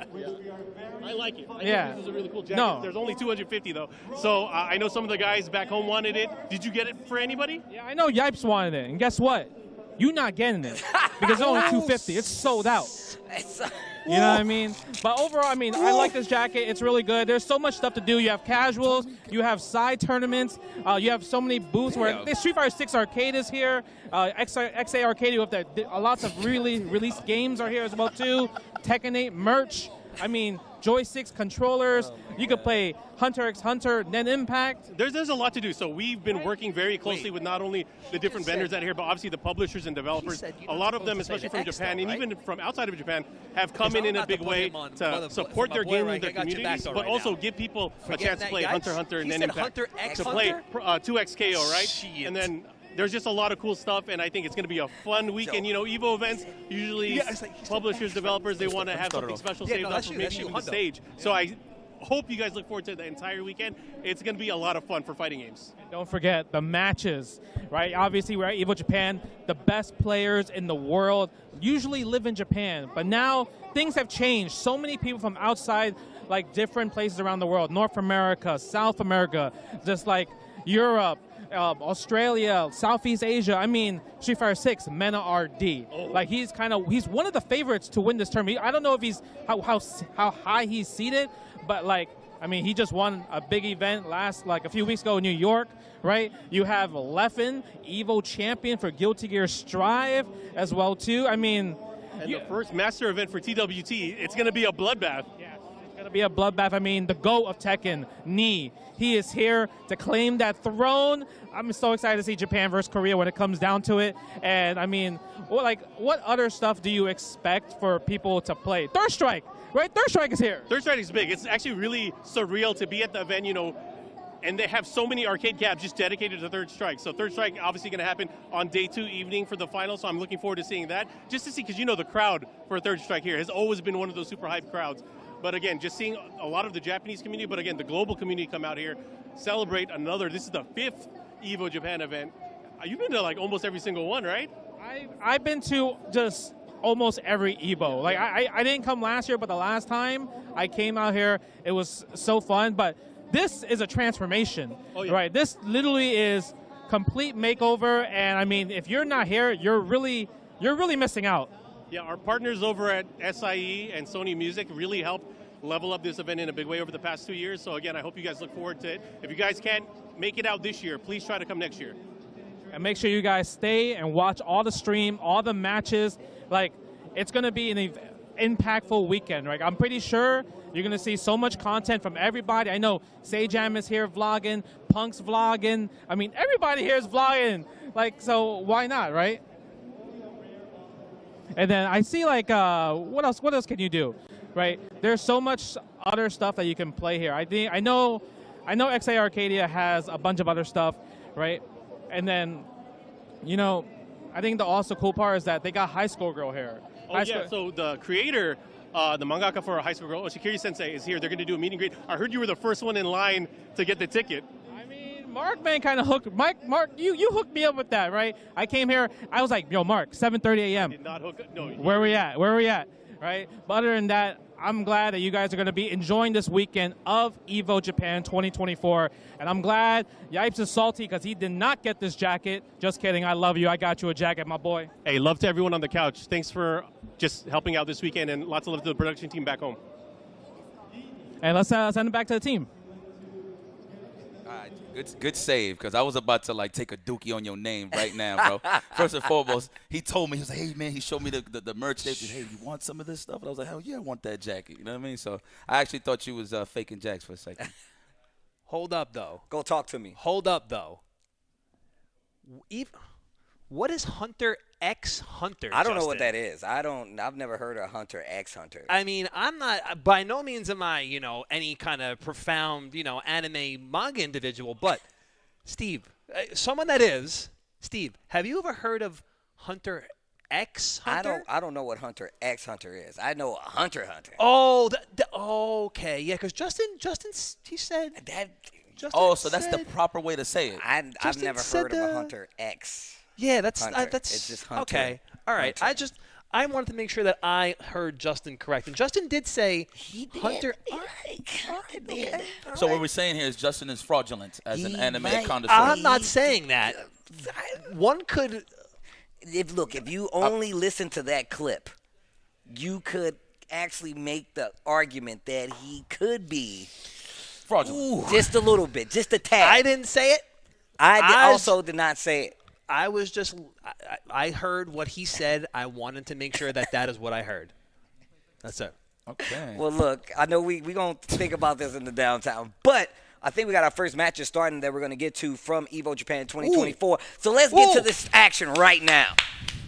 I like it. I think this is a really cool jacket. No. There's only 250 though. So I know some of the guys back home wanted it. Did you get it for anybody? Yeah, I know Yipes wanted it. And guess what? You're not getting it because it's only 250. It's sold out. You know what I mean? But overall, I mean, I like this jacket. It's really good. There's so much stuff to do. You have casuals. You have side tournaments. You have so many booths where the Street Fighter 6 Arcade is here. XA Arcade with lots of really released games are here as well, too. Tekken 8 merch. I mean, joysticks, controllers. You could play Hunter x Hunter, then Impact. There's a lot to do. So we've been working very closely with not only the different vendors out here, but obviously the publishers and developers. A lot of them, especially from Japan and even from outside of Japan, have come in a big way to support their game and their communities, but also give people a chance to play Hunter x Hunter and then Impact. To play 2X KO, right? And then there's just a lot of cool stuff, and I think it's going to be a fun weekend. You know, Evo events, usually publishers, developers, they want to have something special saved up for maybe even the stage. So I hope you guys look forward to the entire weekend. It's going to be a lot of fun for fighting games. Don't forget the matches, right? Obviously, we're at Evo Japan. The best players in the world usually live in Japan, but now things have changed. So many people from outside, like different places around the world, North America, South America, just like Europe, Australia, Southeast Asia. I mean, Street Fighter 6, Mena RD. Like he's one of the favorites to win this tournament. I don't know if he's how high he's seated, but like I mean, he just won a big event a few weeks ago in New York, right? You have Leffen, Evo champion for Guilty Gear Strive as well too. I mean, and the first master event for TWT, it's going to be a bloodbath. Yeah, it's going to be a bloodbath. I mean, the GOAT of Tekken, Ni, he is here to claim that throne. I'm so excited to see Japan versus Korea when it comes down to it. And I mean, what other stuff do you expect for people to play? Third Strike. Right, Third Strike is here. Third Strike is big. It's actually really surreal to be at the event, you know, and they have so many arcade cabs just dedicated to Third Strike. So Third Strike obviously going to happen on day 2 evening for the final, so I'm looking forward to seeing that. Just to see, because you know the crowd for Third Strike here has always been one of those super hyped crowds. But again, just seeing a lot of the Japanese community, but again, the global community come out here, celebrate this is the 5th Evo Japan event. You've been to like almost every single one, right? I've been to just almost every Evo. Like I didn't come last year, but the last time I came out here, it was so fun. But this is a transformation, right? This literally is complete makeover. And I mean, if you're not here, you're really missing out. Yeah, our partners over at SIE and Sony Music really helped level up this event in a big way over the past 2 years. So again, I hope you guys look forward to it. If you guys can't make it out this year, please try to come next year. And make sure you guys stay and watch all the stream, all the matches. Like, it's going to be an impactful weekend, right? I'm pretty sure you're going to see so much content from everybody. I know Sajam is here vlogging, Punk's vlogging. I mean, everybody here is vlogging. Like, so why not, right? And then I see, like, what else can you do, right? There's so much other stuff that you can play here. I know XA Arcadia has a bunch of other stuff, right? And then, you know, I think the also cool part is that they got High School Girl here. So the creator, the mangaka for High School Girl, Oshikiri Sensei, is here. They're going to do a meet and greet. I heard you were the first one in line to get the ticket. I mean, Mark, man, kind of hooked. Mark, you hooked me up with that, right? I came here, I was like, yo, Mark, 7:30 a.m. Did not hook up. No. Where we at? Right? But other than that, I'm glad that you guys are going to be enjoying this weekend of Evo Japan 2024. And I'm glad Yipes is salty because he did not get this jacket. Just kidding. I love you. I got you a jacket, my boy. Hey, love to everyone on the couch. Thanks for just helping out this weekend, and lots of love to the production team back home. And let's send it back to the team. All right, good save, because I was about to like take a dookie on your name right now, bro. First and foremost, he told me, he was like, hey, man, he showed me the merch. They said, hey, you want some of this stuff? And I was like, hell yeah, I want that jacket. You know what I mean? So I actually thought you was faking jacks for a second. Hold up, though. Go talk to me. Hold up, though. What is Hunter X Hunter? I don't know what that is. I've never heard of Hunter X Hunter. I mean, I'm not, by no means am I, you know, any kind of profound, you know, anime manga individual, but Steve, someone that is, Steve, have you ever heard of Hunter X Hunter? I don't know what Hunter X Hunter is. I know Hunter. Oh, okay, yeah, because Justin, he said that. Justin that's the proper way to say it. I've never heard of a Hunter X. Yeah, that's it's just Hunter. Okay. All right. Hunter. I wanted to make sure that I heard Justin correct, and Justin did say Hunter. So what we're saying here is Justin is fraudulent as an anime connoisseur. I'm not saying that. One could. If you only listen to that clip, you could actually make the argument that he could be fraudulent. Just a little bit, just a tad. I didn't say it. I also did not say it. I was just, I heard what he said. I wanted to make sure that is what I heard. That's it. Okay. Well, look, I know we going to think about this in the downtown, but I think we got our first matches starting that we're going to get to from Evo Japan 2024. So let's get to this action right now.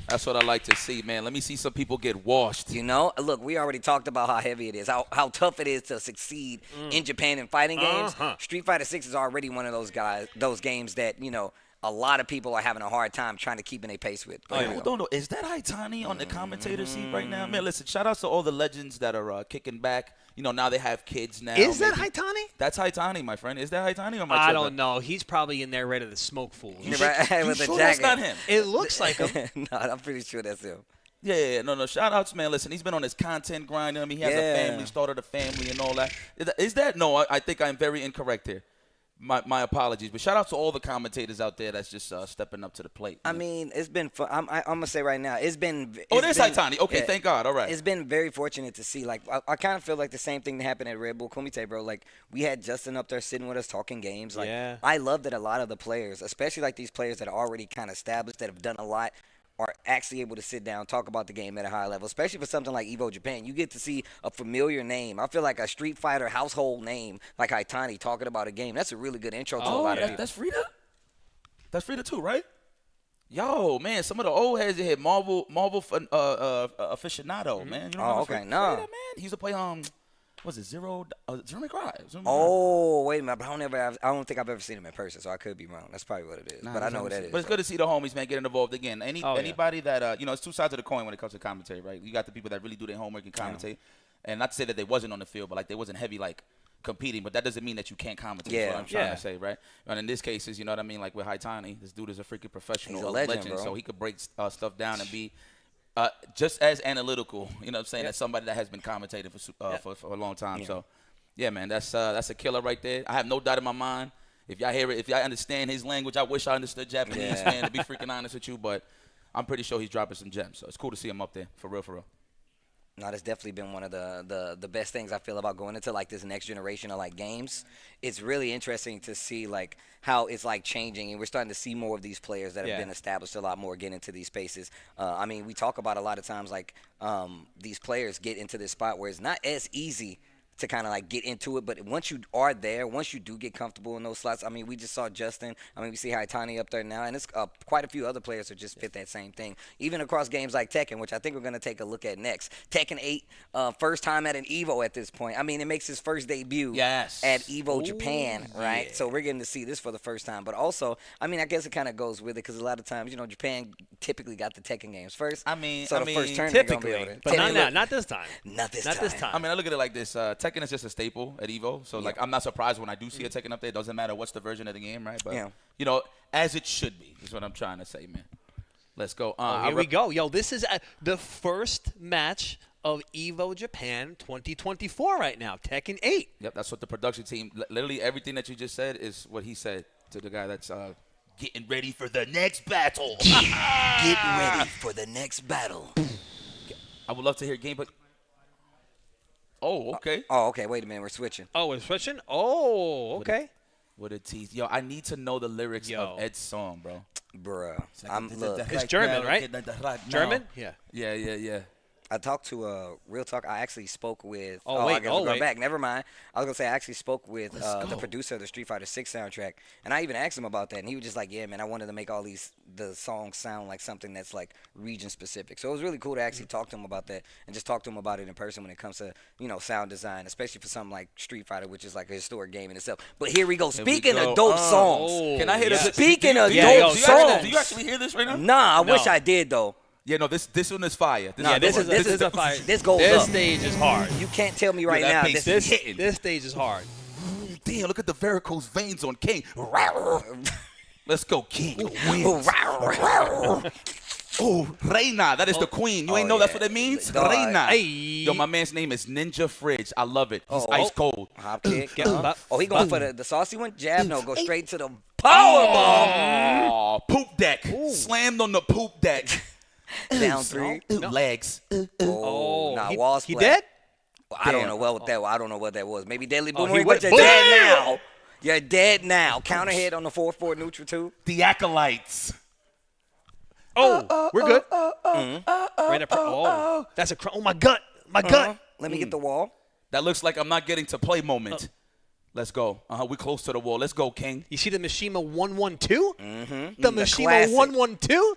That's what I like to see, man. Let me see some people get washed. You know, look, we already talked about how heavy it is, how tough it is to succeed in Japan in fighting games. Street Fighter 6 is already one of those games that, you know, a lot of people are having a hard time trying to keep in a pace with. Don't know. Is that Haitani on the commentator seat right now? Man, listen, shout out to all the legends that are kicking back. You know, now they have kids now. Is that Haitani? That's Haitani, my friend. Is that Haitani or my I don't know. He's probably in there ready to smoke fools. You sure that's not him? It looks like him. No, I'm pretty sure that's him. Yeah. No. Shout outs, man. Listen, he's been on his content grind. I mean, he has a family, started a family and all that. Is that? No, I think I'm very incorrect here. My apologies, but shout out to all the commentators out there that's just stepping up to the plate. I mean, it's been fun. I'm gonna say right now, it's been. Oh, there's Haitani. Okay, thank God. All right. It's been very fortunate to see. Like, I kind of feel like the same thing that happened at Red Bull Kumite, bro. Like, we had Justin up there sitting with us talking games. Like, I love that a lot of the players, especially like these players that are already kind of established, that have done a lot, are actually able to sit down, talk about the game at a high level, especially for something like Evo Japan. You get to see a familiar name. I feel like a Street Fighter household name like Haitani talking about a game. That's a really good intro to a lot of people. That's Frida? That's Frida too, right? Yo, man, some of the old heads that hit Marvel aficionado, man. You know okay, Frida, man? He used to play, was it Zero May Cry? Oh, wait a minute. But I don't think I've ever seen him in person, so I could be wrong. That's probably what it is. But I know what that is. But it's good to see the homies, man, getting involved again. Anybody that, it's two sides of the coin when it comes to commentary, right? You got the people that really do their homework and commentate. And not to say that they wasn't on the field, but like they wasn't heavy, like, competing. But that doesn't mean that you can't commentate. That's what I'm trying to say, right? And in this case, you know what I mean? Like with Haitani, this dude is a freaking professional. He's a legend, bro. So he could break stuff down and be just as analytical, you know what I'm saying, as somebody that has been commentating for a long time. So, yeah, man, that's a killer right there. I have no doubt in my mind. If y'all hear it, if y'all understand his language, I wish I understood Japanese, man, to be freaking honest with you. But I'm pretty sure he's dropping some gems. So it's cool to see him up there, for real, for real. No, that's definitely been one of the best things I feel about going into like this next generation of like games. It's really interesting to see like how it's like changing, and we're starting to see more of these players that have been established a lot more get into these spaces. I mean, we talk about a lot of times like these players get into this spot where it's not as easy to kind of like get into it, but once you are there, once you do get comfortable in those slots, I mean, we just saw Justin. I mean, we see Haitani up there now, and it's quite a few other players that just fit that same thing. Even across games like Tekken, which I think we're going to take a look at next. Tekken 8, first time at an Evo at this point. I mean, it makes his first debut at Evo Japan, right? So we're getting to see this for the first time. But also, I mean, I guess it kind of goes with it because a lot of times, you know, Japan typically got the Tekken games first. I mean, so the first tournament typically, but not now, not this time. Not this time. I mean, I look at it like this. Tekken is just a staple at Evo, so like I'm not surprised when I do see a Tekken up there. It doesn't matter what's the version of the game, right? But you know, as it should be is what I'm trying to say, man. Let's go. Here we go. Yo, this is the first match of Evo Japan 2024 right now. Tekken 8. Yep, that's what the production team. Literally everything that you just said is what he said to the guy that's getting ready for the next battle. Get ready for the next battle. I would love to hear gameplay. Oh, okay. Okay. Wait a minute. We're switching. Oh, we're switching? Oh, okay. What a tease. Yo, I need to know the lyrics of Ed's song, bro. Bruh. It's German, right? German? Yeah. Yeah. I talked to Real Talk. I actually spoke with. I gotta go back. Never mind. I was gonna say I actually spoke with the producer of the Street Fighter 6 soundtrack, and I even asked him about that, and he was just like, "Yeah, man, I wanted to make all the songs sound like something that's like region specific." So it was really cool to actually talk to him about that, and just talk to him about it in person when it comes to sound design, especially for something like Street Fighter, which is like a historic game in itself. But here we go. Speaking of dope songs, can I hear this? Speaking of dope songs, do you actually hear this right now? Nah, I wish I did though. Yeah, no, this one is fire. This is a fire. This goes This up. stage is hard. You can't tell me right now. This stage is hard. Damn, look at the varicose veins on King. Let's go, King. Oh, Reina, that is the queen. You ain't know that's what it means? Reina. Hey. Yo, my man's name is Ninja Fridge. I love it. He's ice cold. Hop kick. He going for the saucy one? Jab? No, go straight to the powerbomb. Oh, poop deck. Slammed on the poop deck. Down 3. Legs. Wall splat. He dead? I don't know what that was. Maybe deadly boomerang. You're But you're dead now. You're dead now. Counter hit on the 4-4 neutral 2. The Acolytes. Oh, we're good. Right up. That's oh my gut. My gut. Let me get the wall. That looks like I'm not getting to play moment. Let's go. We close to the wall. Let's go, King. You see the Mishima 112? Mm-hmm. The Mishima 112?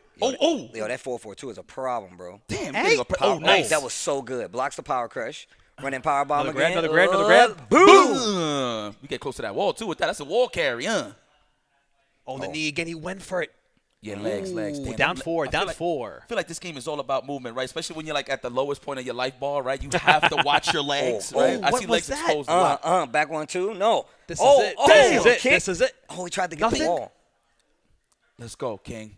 Yo, that 4-4-2 is a problem, bro. Damn. Hey. Nice. That was so good. Blocks the power crush. Running power bomb again. Another grab. Boom. We get close to that wall, too, with that. That's a wall carry, Oh, the knee again. He went for it. Yeah, legs. Damn, down 4. I feel like this game is all about movement, right? Especially when you're like at the lowest point of your life bar, right? You have to watch your legs, right? I see legs exposed a lot. Back 1-2. No. This is it. Oh, he tried to get the wall. Let's go, King.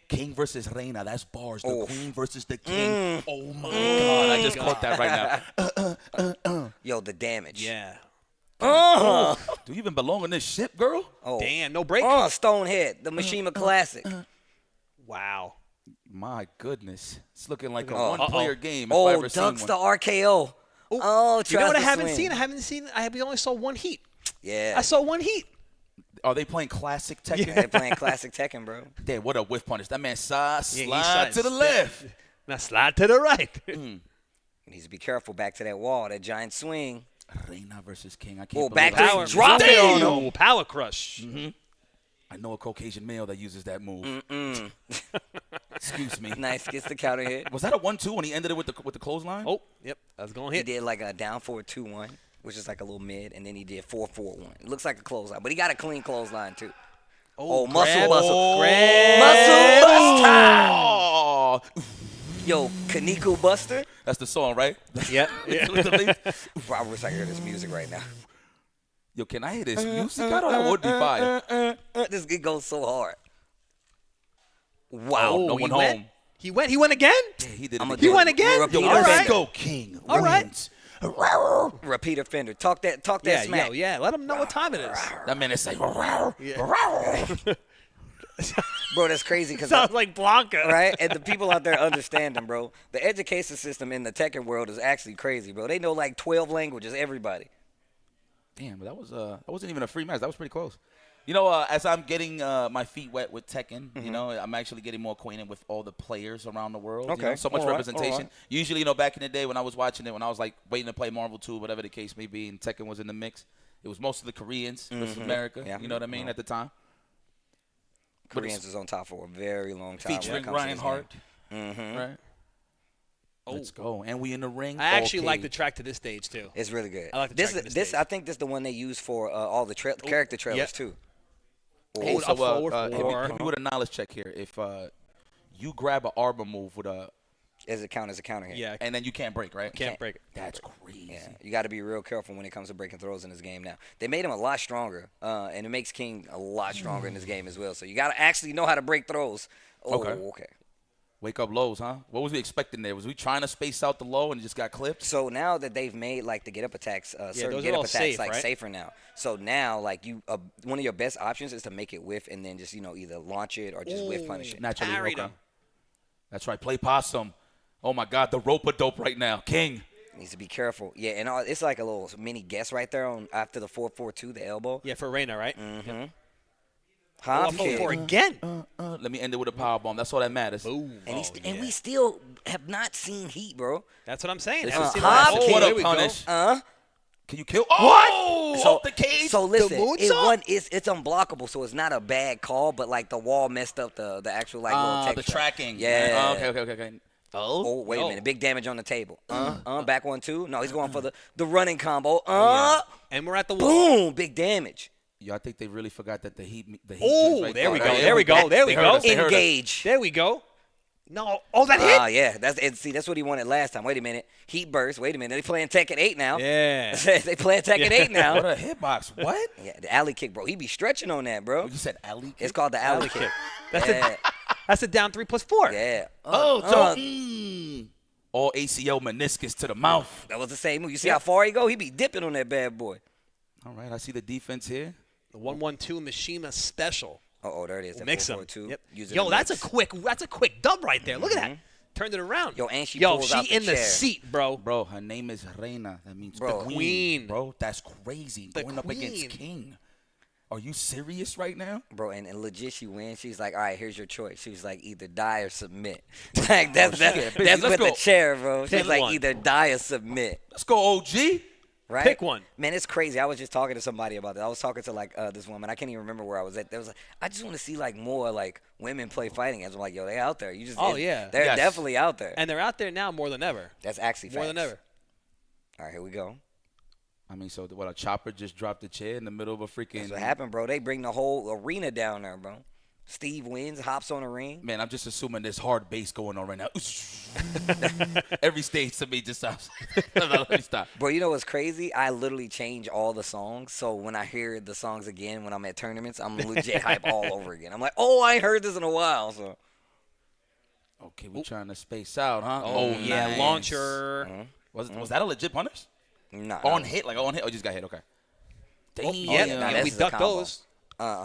King versus Reina. That's bars. The queen versus the king. Oh, my God. I just caught that right now. Yo, the damage. Yeah. Dude, Do you even belong on this ship, girl? Oh. Damn, no break. Oh, Stonehead, the Mishima Classic. Wow. My goodness. It's looking like a Oh. one-player game if I ever seen dunks one. the RKO. Oh, You know what I tries to haven't swing. seen? We only saw one heat. Yeah. I saw one heat. Are they playing classic Tekken? They're playing classic Tekken, bro. Damn, what a whiff punish. That man slide he to the left. Now slide to the right. Needs to be careful back to that wall, that giant swing. Reyna versus King. I can't Oh, believe back I- to drop it on him. Power crush. I know a Caucasian male that uses that move. Excuse me. Nice, gets the counter hit. Was that a 1-2 when he ended it with the clothesline? Oh, yep. I was going to He hit. did like a down forward 2-1, which is like a little mid, and then he did 4-4-1. It looks like a clothesline, but he got a clean clothesline too. Oh, muscle buster. Muscle buster. Yo, Kaneko Buster. That's the song, right? Yeah. Bro, I wish I could hear this music right now. Yo, can I hear this music? I don't know. That would be fire. This it goes so hard. Wow. No one home. He went again? Yeah, he did. He went again? Repeat All right. Let's go, King. All right. Repeat offender. Talk that Yeah, smack. yeah. Let him know what time it is. That man is like, Bro, that's crazy because Sounds like Blanca. right? And the people out there understand them, bro. The education system in the Tekken world is actually crazy, bro. They know like 12 languages, everybody. damn, but that wasn't even a free match. That was pretty close. You know, as I'm getting my feet wet with Tekken, you know, I'm actually getting more acquainted with all the players around the world. You Okay. know, so much All right, representation. all right. Usually, you know, back in the day when I was watching it, when I was like waiting to play Marvel 2, whatever the case may be, and Tekken was in the mix, it was most of the Koreans versus America. Yeah. You know what I mean? At the time. Koreans was on top for a very long time. Featuring Ryan Hart. Right? Let's go. And we in the ring. I actually Okay. like the track to this stage, too. It's really good. I like the this. track to This stage. I think this is the one they use for all the character trailers Yep. too. Hey, so forward hit four. me with a knowledge check here. If you grab an arbor move with a, Does it count as a counter hit? Yeah. and then you can't break, right? Can't break it. That's crazy. Yeah, you got to be real careful when it comes to breaking throws in this game now. They made him a lot stronger, and it makes King a lot stronger in this game as well. So you got to actually know how to break throws. Oh, okay. Wake up lows, huh? What was we expecting there? Was we trying to space out the low and it just got clipped? So now that they've made like the get up attacks, certain those get are up all attacks safe, like right? safer now. So now like you, one of your best options is to make it whiff and then just either launch it or just whiff punish it. Naturally, Parried okay. him. That's right. Play possum. Oh my God, the rope-a-dope right now, King. Needs to be careful. Yeah, and it's like a little mini guess right there on after the 4-4-2, the elbow. Yeah, for Reyna, right? Mm-hmm. Oh, for again. Let me end it with a power bomb. That's all that matters. Boom. And we still have not seen heat, bro. That's what I'm saying. This Haven't is seen classic. that. What there a we punish. go. Can you kill? Oh, So, off the cage. So listen, moonsault? it's unblockable, so it's not a bad call, but like the wall messed up the actual like little the texture. tracking. Yeah. Okay. Oh, wait a No. minute. Big damage on the table. Back 1-2. No, he's going for the running combo. And we're at the wall. Boom. Big damage. Yo, I think they really forgot that the heat. Oh, right there we go. Yeah, There we go. There we they go. heard us, they heard us. Engage. There we go. No. Oh, that hit. Yeah. That's what he wanted last time. Wait a minute. Heat burst. Wait a minute. They playing Tekken 8 now. Yeah. They playing Tekken 8 now. What a hitbox. What? Yeah, the alley kick, bro. He be stretching on that, bro. You said alley kick? It's called the alley kick. That's a down 3+4. Yeah. All ACL meniscus to the mouth. That was the same move. You see how far he go? He be dipping on that bad boy. All right, I see the defense here. The 1-1-2 Mishima special. Oh, there it is. We'll mix him. 4-4-2. Yep. Using Yo, the that's mix. a quick dub right there. Look at that. Turned it around. Yo, and she Yo, pulls she out the in the chair. seat, bro. Bro, her name is Reyna. That means Bro. the Queen. Bro, that's crazy. The Going up against queen. King. Are you serious right now? Bro, and legit, she wins. She's like, all right, here's your choice. She was like, either die or submit. Like, that's Let's with go. the chair, bro. She's Pick like, one. either die or submit. Let's go, OG. Right? Pick one. Man, it's crazy. I was just talking to somebody about that. I was talking to like this woman. I can't even remember where I was at. There was like, I just want to see like more like women play fighting games. I'm like, yo, they out there. You just Yeah. they're Yes. definitely out there. And they're out there now more than ever. That's actually More than facts. ever. All right, here we go. I mean, so what, a chopper just dropped the chair in the middle of a freaking... That's what happened, bro. They bring the whole arena down there, bro. Steve wins, hops on the ring. Man, I'm just assuming there's hard bass going on right now. Every stage to me just sounds... Let me stop. Bro, you know what's crazy? I literally change all the songs. So when I hear the songs again when I'm at tournaments, I'm legit hype all over again. I'm like, oh, I ain't heard this in a while. So Okay, we're trying to space out, huh? Oh, yeah, nice. launcher. Was that a legit punish? Nah. On hit? Like on hit? Oh, just got hit. Okay. Damn. Yeah, we ducked those.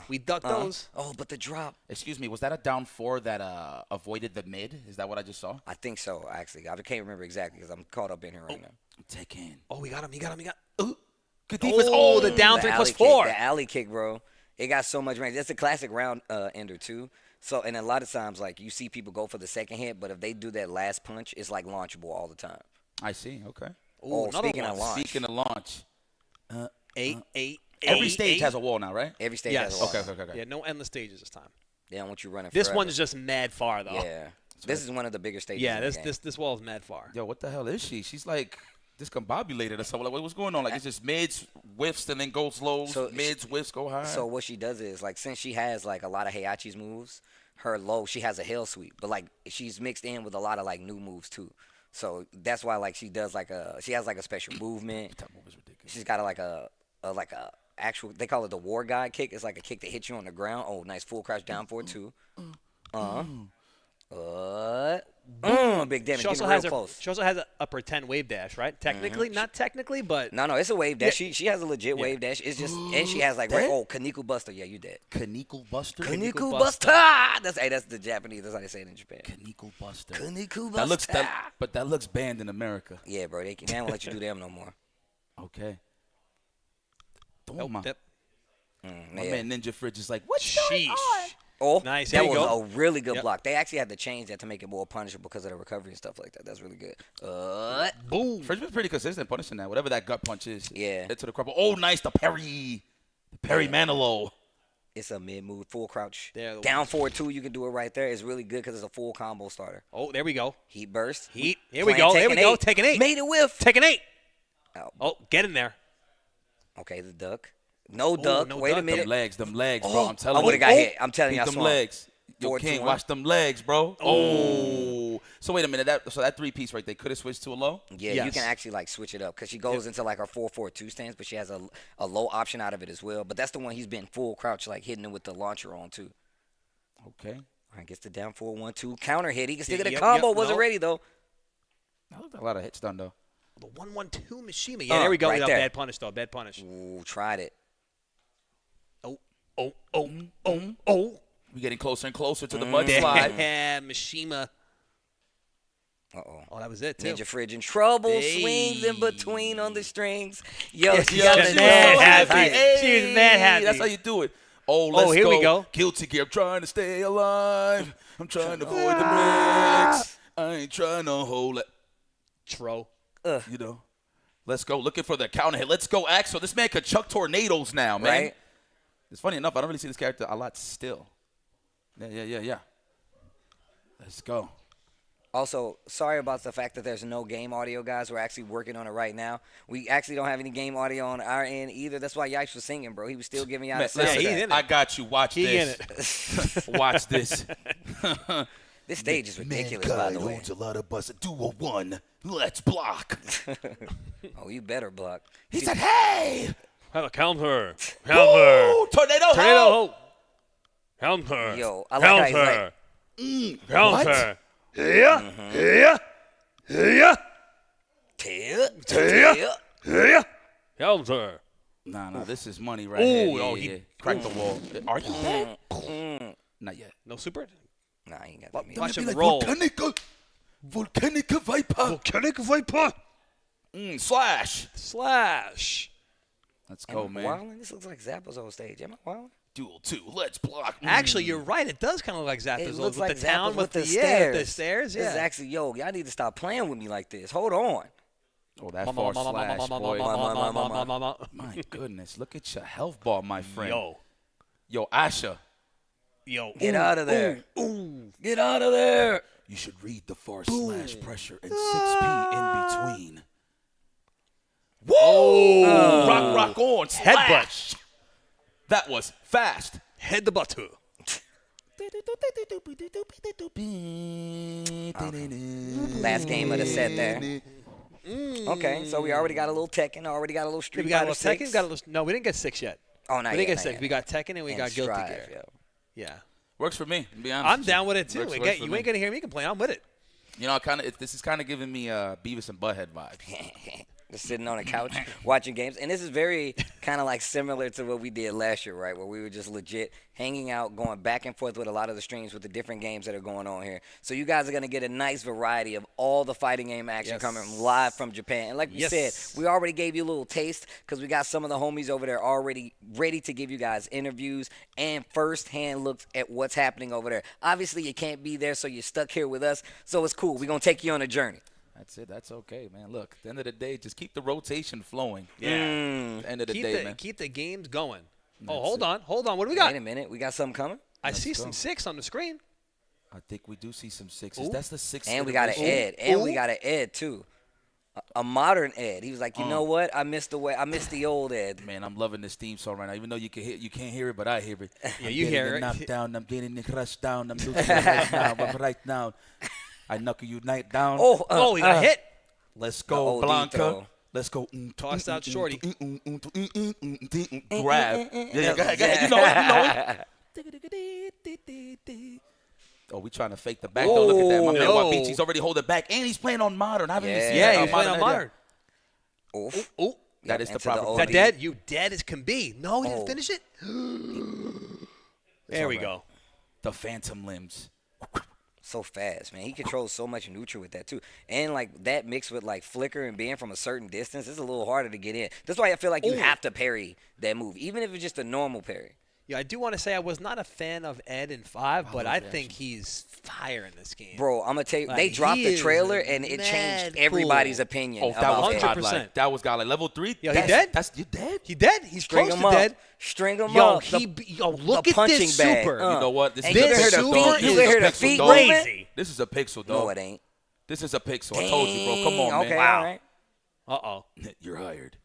We ducked those. Oh, but the drop. Excuse me, was that a down 4 that avoided the mid? Is that what I just saw? I think so, actually. I can't remember exactly because I'm caught up in here right now. Tekken. Oh, we got him. He got. Good defense. Oh, the down 3 plus 4. The alley kick, bro. It got so much range. That's a classic round ender, too. So, and a lot of times, like, you see people go for the second hit, but if they do that last punch, it's like launchable all the time. I see. Okay. Oh, speaking of launch. Speaking of launch. 8. Every stage has a wall now, right? Every stage has a wall. Okay. Yeah, no endless stages this time. They don't want you running This forever. one's just mad far, though. Yeah. This is one of the bigger stages. Yeah, in the game. this wall is mad far. Yo, what the hell is she? She's like discombobulated or something. Like, what's going on? Like, it's just mids, whiffs, and then goes lows. Mids, whiffs, go high. So what she does is, like, since she has, like, a lot of Heihachi's moves, her low, she has a hell sweep. But, like, she's mixed in with a lot of, like, new moves, too. So that's why, like, she does, like, she has, like, a special movement. That move is ridiculous. She's got, like, a actual, they call it the war guy kick. It's like a kick that hits you on the ground. Oh, nice full crouch down for 2. Big damage. She also has a pretend wave dash, right? Technically, not technically, but no, it's a wave dash. She has a legit wave dash. It's just, and she has like Kaneko Buster. Yeah, you dead. Kaneko Buster. Kaneko Buster. That's the Japanese. That's how they say it in Japan. Kaneko Buster. Kaneko Buster. But that looks banned in America. Yeah, bro. They don't let you do them no more. Okay. My man Ninja Fridge is like, what's going on? Oh, nice. That was a really good block. They actually had to change that to make it more punishable because of the recovery and stuff like that. That's really good. Boom. Fridge was pretty consistent punishing that. Whatever that gut punch is. Yeah. Hit to the crumple. Oh, nice. The parry. The parry Manilow. It's a mid-move, full crouch. There, down forward 2, you can do it right there. It's really good because it's a full combo starter. Oh, there we go. Heat burst. Heat. Here we go. There we go. Tekken 8. Made it whiff. Tekken 8. Oh, get in there. Okay, the duck. No duck. No Wait duck. a minute. Them legs, bro. I'm telling you. I would have got hit. I'm telling you, I them swung. legs. Yo, King, watch them legs, bro. Oh. So wait a minute. That 3-piece right there could have switched to a low? Yeah, you can actually like switch it up because she goes into like her 4-4-2 stance, but she has a low option out of it as well. But that's the one he's been full crouch, like hitting it with the launcher on too. Okay. All right, gets the down 4-1-2 counter hit. He can still get a combo. Wasn't ready though. That looked a lot of hits done though. The 1-1-2 Mishima. Yeah, there we go. Right there. Bad punish though. Bad punish. Ooh, tried it. Oh. We're getting closer and closer to the mudslide. Yeah, Mishima. Uh-oh. Oh, that was it, too. Ninja Fridge in trouble. Hey. Swings in between on the strings. Yo, she was mad happy. She was mad happy. That's how you do it. Oh, let's here we go. Guilty Gear. I'm trying to stay alive. I'm trying to avoid the mix. I ain't trying to hold it. Tro. You know. Let's go. Looking for the counter hit. Let's go, Axel. This man could chuck tornadoes now, man. Right? It's funny enough, I don't really see this character a lot still. Yeah. Let's go. Also, sorry about the fact that there's no game audio, guys. We're actually working on it right now. We actually don't have any game audio on our end either. That's why Yipes was singing, bro. He was still giving y'all a sound. Listen, I got you. Watch this. Watch this. This stage is ridiculous, by the way. Owns a lot of bus. Do a 1. Let's block. Oh, you better block. He said, hey. Have a counter. Woo! Tornado. Counter. Yo, I like how he's like, counter. Yeah. Counter. Nah, this is money right here. Yeah. Crack the wall. Are you dead? Not yet. No super? Nah, I ain't got that. Watch him roll. Volcanic Viper. Slash. Let's go, man. Wilding? This looks like Zappa's old stage. Am I wilding? Duel 2. Let's block. Actually, you're right. It does kind of look like Zappa's It old looks with like the town Zappa's with the stairs. the stairs. Yeah. This is actually, y'all need to stop playing with me like this. Hold on. Oh, that far slash, boy. My goodness. Look at your health bar, my friend. Yo, Asha. Get out of there. Get out of there. You should read the far slash pressure and 6P in between. Whoa! Rock on. Slash. Headbutt. That was fast. Head the butt to. Last game of the set there. Okay, so we already got a little Tekken, already got a little Street Fighter 6. No, we didn't get 6 yet. Oh, not we didn't yet, get 6. We got Tekken and we got Guilty Gear. Yeah. Works for me, to be honest. I'm down with it, too. Works You for ain't going to hear me complain. I'm with it. You know, this is kind of giving me Beavis and Butthead vibes. just sitting on a couch watching games. And this is very kind of like similar to what we did last year, right, where we were just legit hanging out, going back and forth with a lot of the streams with the different games that are going on here. So you guys are going to get a nice variety of all the fighting game action coming live from Japan. And like we said, we already gave you a little taste because we got some of the homies over there already ready to give you guys interviews and first-hand looks at what's happening over there. Obviously, you can't be there, so you're stuck here with us. So it's cool. We're going to take you on a journey. That's it. That's okay, man. Look, at the end of the day, just keep the rotation flowing. Yeah. At the end of the day, man. Keep the games going. That's hold on. What do we got? Wait a minute. We got something coming? I see some 6 on the screen. I think we do see some 6s. That's the 6th. And we got an Ed. And we got an Ed, too. A modern Ed. He was like, you know what? I missed the old Ed. Man, I'm loving this theme song right now. Even though you can't hear it, but I hear it. Yeah, you hear it. Knocked down. I'm getting crushed down. I'm losing right now. But right now, I knuckle you night down. Oh, he got hit. Let's go, Blanca. Let's go. Toss out Shorty. Grab. Yeah, go ahead. You know it. Oh, we trying to fake the back. Though. Look at that. My man Wabichi's already holding back. And he's playing on modern. I haven't even seen that. He's playing on modern. That is the proper. Is that dead? You dead as can be. No, he didn't finish it. There we go. The phantom limbs. So fast, man. He controls so much neutral with that, too. And, like, that mixed with, like, flicker and being from a certain distance, it's a little harder to get in. That's why I feel like you have to parry that move, even if it's just a normal parry. Yeah, I do want to say I was not a fan of Ed in 5, but I think he's fire in this game. Bro, I'm going to tell you, they dropped the trailer, and it changed everybody's opinion. Oh, that was 100%. That was godlike. Level 3? Yo, he dead? You dead? He dead? He's close to dead. String him up. Yo, look at this super. You know what? This is a pixel, dog. Crazy. This is a pixel, dog. No, it ain't. This is a pixel. I told you, bro. Come on, man. Wow. Right. Uh-oh. You're hired.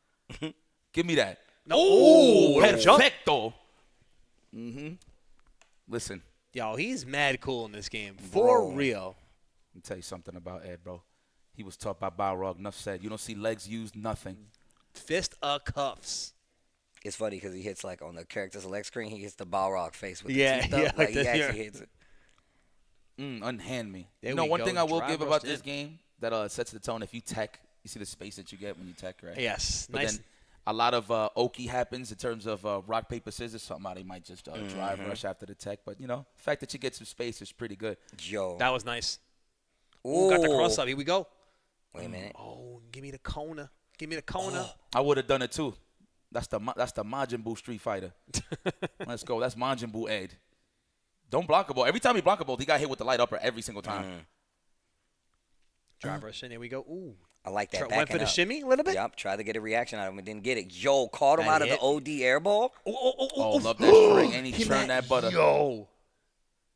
Give me that. No. Perfecto. Listen. Yo, he's mad cool in this game. For real. Let me tell you something about Ed, bro. He was taught by Balrog. Enough said. You don't see legs used, nothing. Fist of cuffs. It's funny because he hits, like, on the character select screen, he hits the Balrog face with the teeth up. Like, he actually hits it. Unhand me. There you know, we one go. thing I will Drive give rushed about in. this game that sets the tone, if you tech, you see the space that you get when you tech, right? Yes. But Nice. then a lot of okie happens in terms of rock, paper, scissors. Somebody might just drive rush after the tech. But, you know, the fact that you get some space is pretty good. Yo. That was nice. Ooh, got the cross up. Here we go. Wait a minute. Oh, give me the Kona. Give me the Kona. I would have done it, too. That's the Majin Buu Street Fighter. Let's go. That's Majin Buu Ed. Don't block a ball. Every time he block a ball, he got hit with the light upper every single time. Drive rush in. Here we go. Ooh. I like that. Went for the shimmy a little bit? Yep. Tried to get a reaction out of him and didn't get it. Yo, caught him out of the OD air ball. Oh, love that string. And he churned that butter. Yo.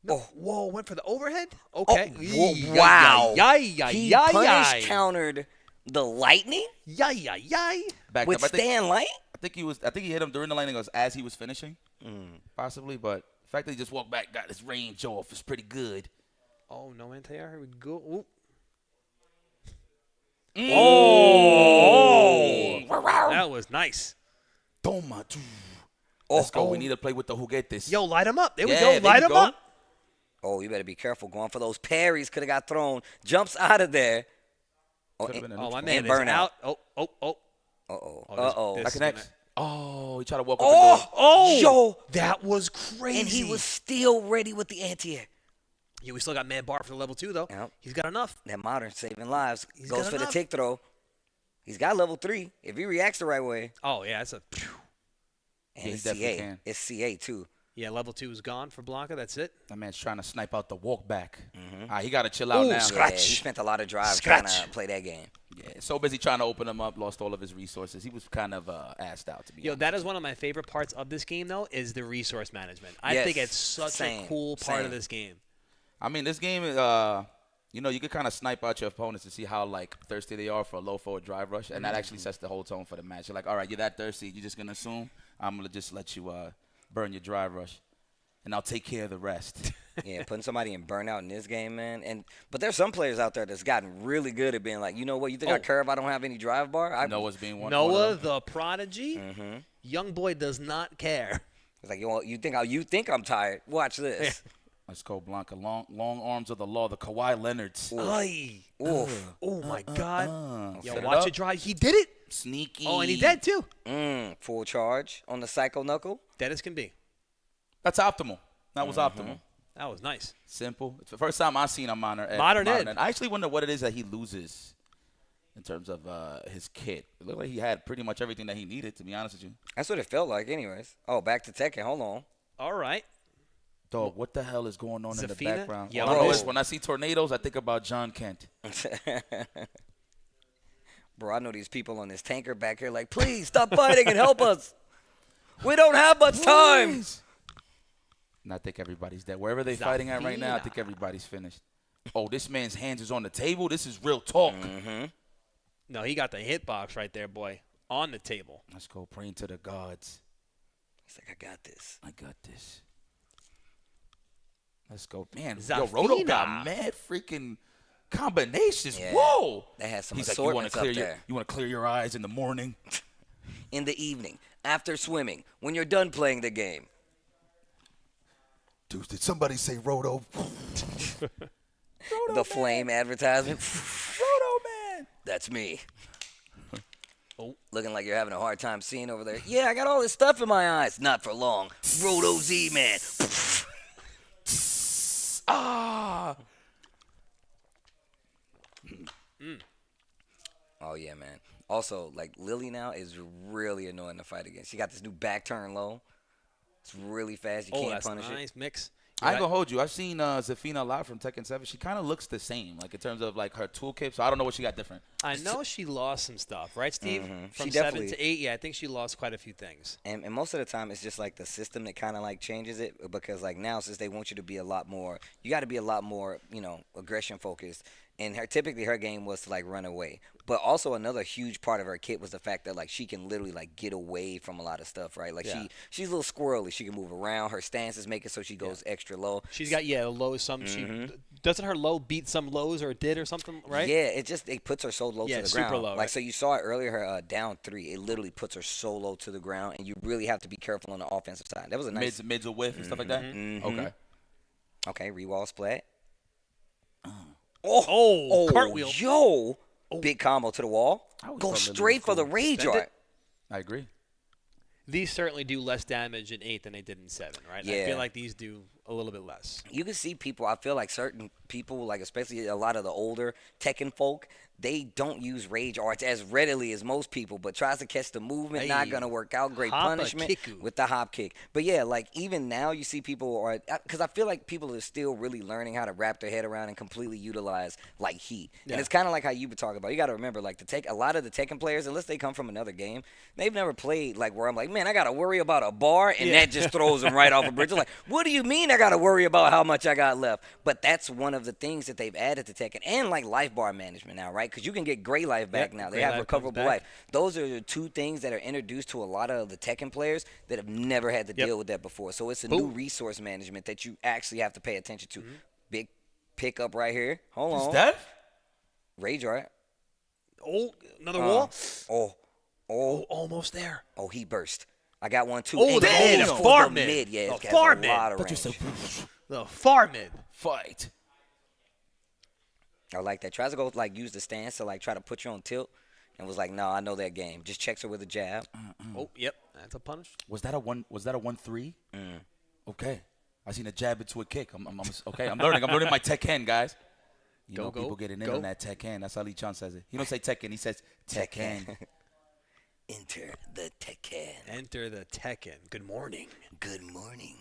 No. Whoa, went for the overhead? Okay. Wow. He punished countered the lightning? Back with up. Stan Light? I think he hit him during the lightning as he was finishing. Possibly, but the fact that he just walked back, got his range off is pretty good. Oh, no anti-air. Here we go. Ooh. That was nice. Toma. Let's go. We need to play with the juguetes. Yo, light him up. There we go. Light him up. Oh, you better be careful going for those parries. Could have got thrown. Jumps out of there. Oh, my man is out. That connects. Oh, he tried to walk up the door. Yo. That was crazy. And he was still ready with the anti-air. Yeah, we still got man bar for level 2, though. Yep. He's got enough. That modern saving lives. He's goes got for enough. the tick throw. He's got level 3. If he reacts the right way. Oh, yeah, it's a... And it's CA. It's CA, too. Yeah, level 2 is gone for Blanca. That's it. That man's trying to snipe out the walk back. He got to chill out now. Yeah, he spent a lot of drive trying to play that game. Yeah, so busy trying to open him up, lost all of his resources. He was kind of assed out, to be honest. That is one of my favorite parts of this game, though, is the resource management. I think it's such a cool part of this game. I mean, this game, you know, you can kind of snipe out your opponents to see how, like, thirsty they are for a low forward drive rush, and that actually sets the whole tone for the match. You're like, all right, you're that thirsty. You're just going to assume I'm going to just let you burn your drive rush, and I'll take care of the rest. Yeah, putting somebody in burnout in this game, man. But there's some players out there that's gotten really good at being like, you know what, you think I care if I don't have any drive bar? Noah's being one. Noah, the prodigy, young boy does not care. It's like, you think I'm tired? Watch this. Let's go, Blanca. Long arms of the law, the Kawhi Leonards. Oh, my God. Yo, watch it drive. He did it. Sneaky. Oh, and he dead too. Full charge on the Psycho Knuckle. Dead as can be. That's optimal. That was optimal. That was nice. Simple. It's the first time I've seen a Modern Ed. Modern Ed. I actually wonder what it is that he loses in terms of his kit. It looked like he had pretty much everything that he needed, to be honest with you. That's what it felt like anyways. Oh, back to Tekken. Hold on. All right. Dog, what the hell is going on in the Zafina? background? Yeah, All I know is when I see tornadoes, I think about John Kent. Bro, I know these people on this tanker back here like, please stop fighting and help us. We don't have much time. And I think everybody's dead. Wherever they're fighting at right now, I think everybody's finished. Oh, this man's hands is on the table. This is real talk. No, he got the hitbox right there, boy. On the table. Let's go praying to the gods. He's like, I got this. I got this. Let's go. Man, Zafina. yo, Roto got mad freaking combinations. Yeah. Whoa. They had some He's like, assortments up you there. want to clear your eyes in the morning? In the evening, after swimming, when you're done playing the game. Dude, did somebody say Roto? The flame advertisement. Roto, man. That's me. Looking like you're having a hard time seeing over there. Yeah, I got all this stuff in my eyes. Not for long. Roto Z-Man. Ah. Oh, yeah, man. Also, like, Lily now is really annoying to fight against. She got this new back turn low. It's really fast. You can't punish it. Nice mix. I ain't gonna hold you. I've seen Zafina a lot from Tekken 7. She kind of looks the same, like in terms of like her toolkit. So I don't know what she got different. I know she lost some stuff, right, Steve? From She 7 definitely- to 8, yeah, I think she lost quite a few things. And most of the time, it's just like the system that kind of like changes it because like now, since they want you to be a lot more, you got to be a lot more, aggression focused. And typically her game was to like run away. But also another huge part of her kit was the fact that like she can literally like get away from a lot of stuff, right? Like she's a little squirrely. She can move around. Her stances make it so she goes extra low. She's got a low some. She doesn't her low beat some lows or did or something, right? Yeah, it puts her so low to the super ground. low. Like Right? so you saw it earlier, her down 3. It literally puts her so low to the ground, and you really have to be careful on the offensive side. That was a nice mids or whiff and stuff like that. Okay. Okay, rewall splat. Cartwheel. Yo. Big combo to the wall. Go straight for the rage art. I agree. These certainly do less damage in 8 than they did in 7, right? I Yeah. feel like these do a little bit less. You can see people, I feel like certain people, like especially a lot of the older Tekken folk, they don't use rage arts as readily as most people, but tries to catch the movement, not going to work out. Great Hoppa punishment kicku. with the hop kick. But yeah, like even now you see people are, because I feel like people are still really learning how to wrap their head around and completely utilize like heat. And it's kind of like how you were talking about. You got to remember, like a lot of the Tekken players, unless they come from another game, they've never played like where I'm like, man, I got to worry about a bar, and that just throws them right off a bridge. They're like, what do you mean I got to worry about how much I got left? But that's one of the things that they've added to Tekken, and like life bar management now, right? Because you can get great life back now. They great have life recoverable comes back. life. Those are the two things that are introduced to a lot of the Tekken players that have never had to deal with that before. So it's a new resource management that you actually have to pay attention to. Big pickup right here. Hold on. Is that? Rage art. Oh, another wall? Oh, almost there. Oh, he burst. I got one too. Oh, And the mid, goes the for far the mid. Yeah, The it's got far a mid. lot of But you range. said the far mid. Fight. I like that. Tries to go like use the stance to like try to put you on tilt, and was like, no, I know that game. Just checks her with a jab. Oh, yep, that's a punish. Was that a 1-3? Okay. I seen a jab into a kick. I'm okay. I'm learning. I'm learning my Tekken, guys. You know, people getting in on that Tekken. That's how Lee Chan says it. He don't say Tekken. He says Tekken. Enter the Tekken. Enter the Tekken. Good morning. Good morning.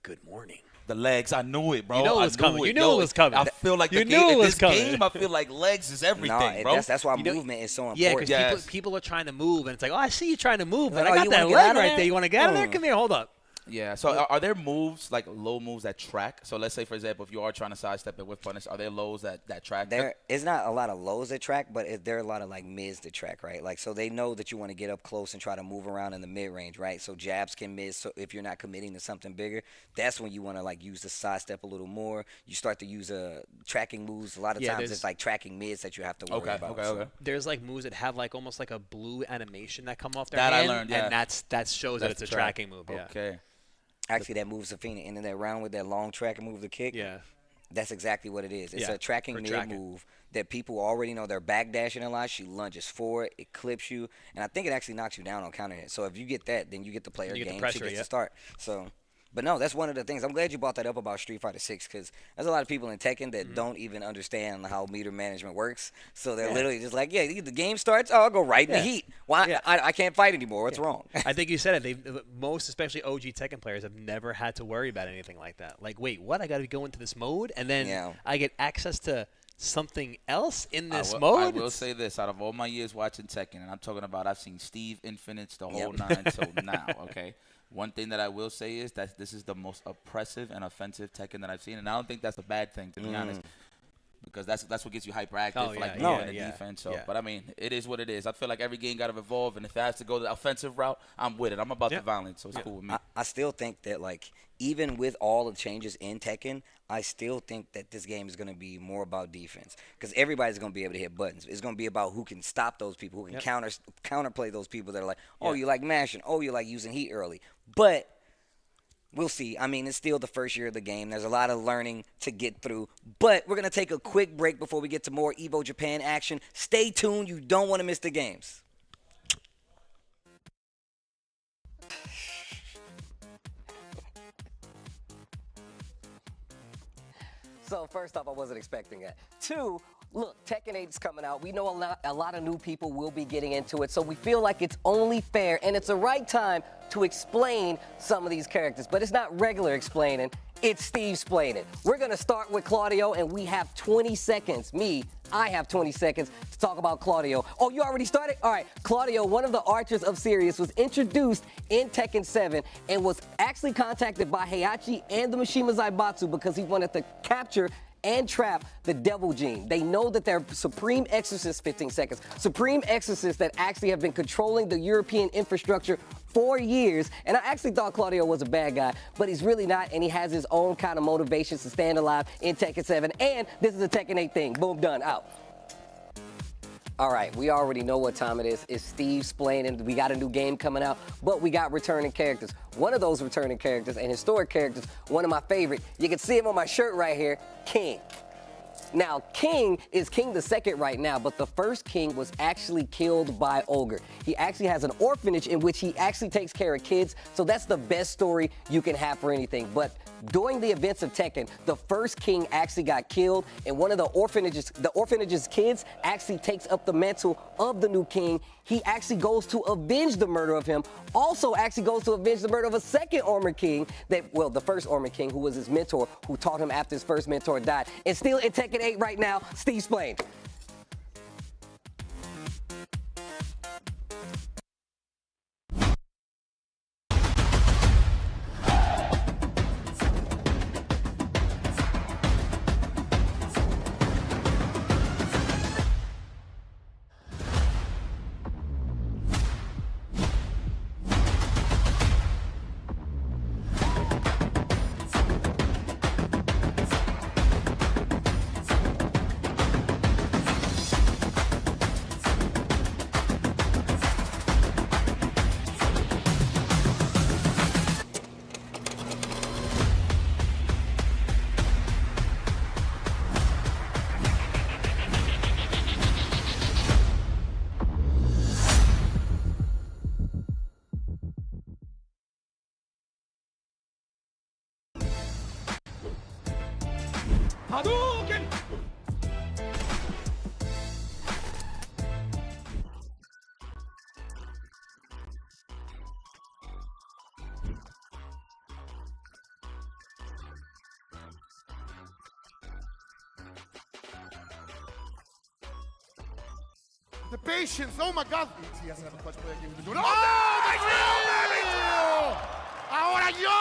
Good morning. The legs, I knew it, bro. You know it was coming. You knew it was coming. I feel like You the knew game, it in was this coming. game, I feel like legs is everything, bro. That's why movement is so Yeah, important. because people are trying to move, and it's like, oh, I see you trying to move, but Like, I got you that wanna get leg out of right there? there. You want to get out of there? Come here, hold up. Yeah, so are there moves, like low moves that track? So let's say, for example, if you are trying to sidestep it with punish, are there lows that track? There is not a lot of lows that track, but there are a lot of like mids that track, right? Like, so they know that you want to get up close and try to move around in the mid range, right? So jabs can miss. So if you're not committing to something bigger, that's when you want to like use the sidestep a little more. You start to use tracking moves. A lot of times it's like tracking mids that you have to worry about. So There's like moves that have like almost like a blue animation that come off their That I hand, learned, yeah. and that shows that it's a tracking move. Yeah. Okay. Actually, that moves Zafina into that round with that long track and move the kick. Yeah. That's exactly what it is. It's Yeah, a tracking for mid tracking. move that people already know. They're backdashing a lot. She lunges forward, it clips you, and I think it actually knocks you down on counter hit. So if you get that, then you get the player You get the game. pressure, She gets yeah. to start. So, but no, that's one of the things. I'm glad you brought that up about Street Fighter 6 because there's a lot of people in Tekken that don't even understand how meter management works. So they're Yeah. literally just like, yeah, the game starts, oh, I'll go right in the Yeah. heat. Why? Yeah. I can't fight anymore. What's wrong? I think you said it. Most, especially OG Tekken players, have never had to worry about anything like that. Like, wait, what? I got to go into this mode, and then I get access to something else in this mode? I will say this. Out of all my years watching Tekken, and I'm talking about I've seen Steve Infinites the whole nine till now, okay? One thing that I will say is that this is the most oppressive and offensive Tekken that I've seen, and I don't think that's a bad thing, to be honest. Because that's what gets you hyperactive for like the defense. So, but I mean, it is what it is. I feel like every game got to evolve, and if it has to go the offensive route, I'm with it. I'm about the violence, so it's cool with me. I still think that, like, even with all the changes in Tekken, I still think that this game is going to be more about defense because everybody's going to be able to hit buttons. It's going to be about who can stop those people, who can counterplay those people that are like, oh, you like mashing, oh, you like using heat early. But we'll see. I mean, it's still the first year of the game. There's a lot of learning to get through. But we're going to take a quick break before we get to more Evo Japan action. Stay tuned. You don't want to miss the games. So first off, I wasn't expecting that. 2, look, Tekken 8 is coming out. We know a lot of new people will be getting into it, so we feel like it's only fair and it's the right time to explain some of these characters. But it's not regular explaining, it's Steve explaining. We're gonna start with Claudio, and we have 20 seconds. I have 20 seconds to talk about Claudio. Oh, you already started? All right, Claudio, one of the archers of Sirius, was introduced in Tekken 7 and was actually contacted by Heihachi and the Mishima Zaibatsu because he wanted to capture and trap the Devil Gene. They know that they're Supreme Exorcists, 15 seconds, Supreme Exorcists that actually have been controlling the European infrastructure for years. And I actually thought Claudio was a bad guy, but he's really not, and he has his own kind of motivations to stand alive in Tekken 7. And this is a Tekken 8 thing. Boom, done, out. All right, we already know what time it is. It's Steve explaining. We got a new game coming out, but we got returning characters. One of those returning characters and historic characters, one of my favorite, you can see him on my shirt right here, King. Now, King is King the Second right now, but the first King was actually killed by Ogre. He actually has an orphanage in which he actually takes care of kids, so that's the best story you can have for anything. But during the events of Tekken, the first King actually got killed, and one of the orphanage's kids actually takes up the mantle of the new King. He actually goes to avenge the murder of him, also actually goes to avenge the murder of a second Armored King, the first Armored King, who was his mentor, who taught him after his first mentor died. And still in Tekken 8 right now, Steve explain. Hadouken! The patience, oh my God. He doesn't have a clutch play again. Oh, the Ahora yo!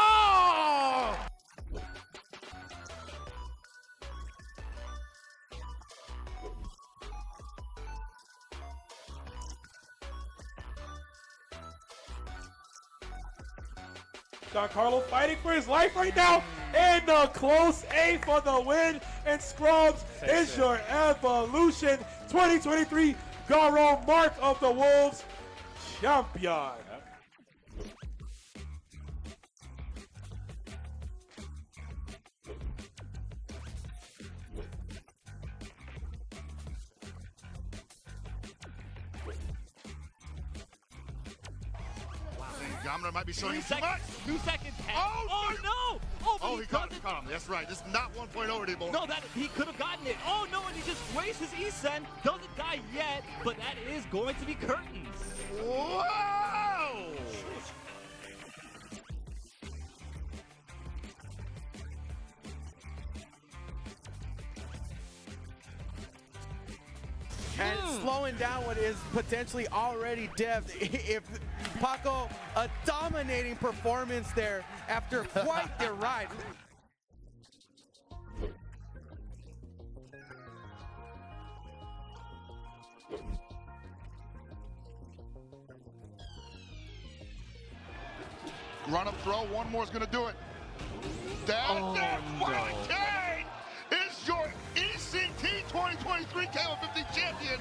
Giancarlo fighting for his life right now in the close A for the win. And Scrubs is your Evolution 2023 Garo Mark of the Wolves champion. Yamada might be showing him too 2 much. seconds. 2 seconds. Oh, no! Oh, he caught him. That's right. This is not 1 point over anymore. No, that he could have gotten it. Oh no, and he just wastes his E-Sen. Doesn't die yet, but that is going to be curtains. Whoa! And slowing down what is potentially already depth. If Paco, a dominating performance there after quite the ride. Run up throw, one more is gonna do it. That's Wang Kane is your ECT 2023 KOF 50 champion.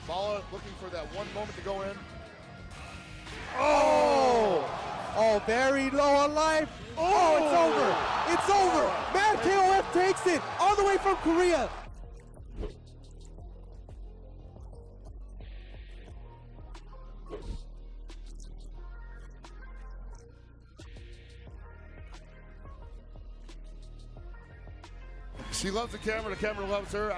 Follow, looking for that one moment to go in. Oh, very low on life. Oh, it's over. It's over. Mad KOF takes it all the way from Korea. She loves the camera loves her.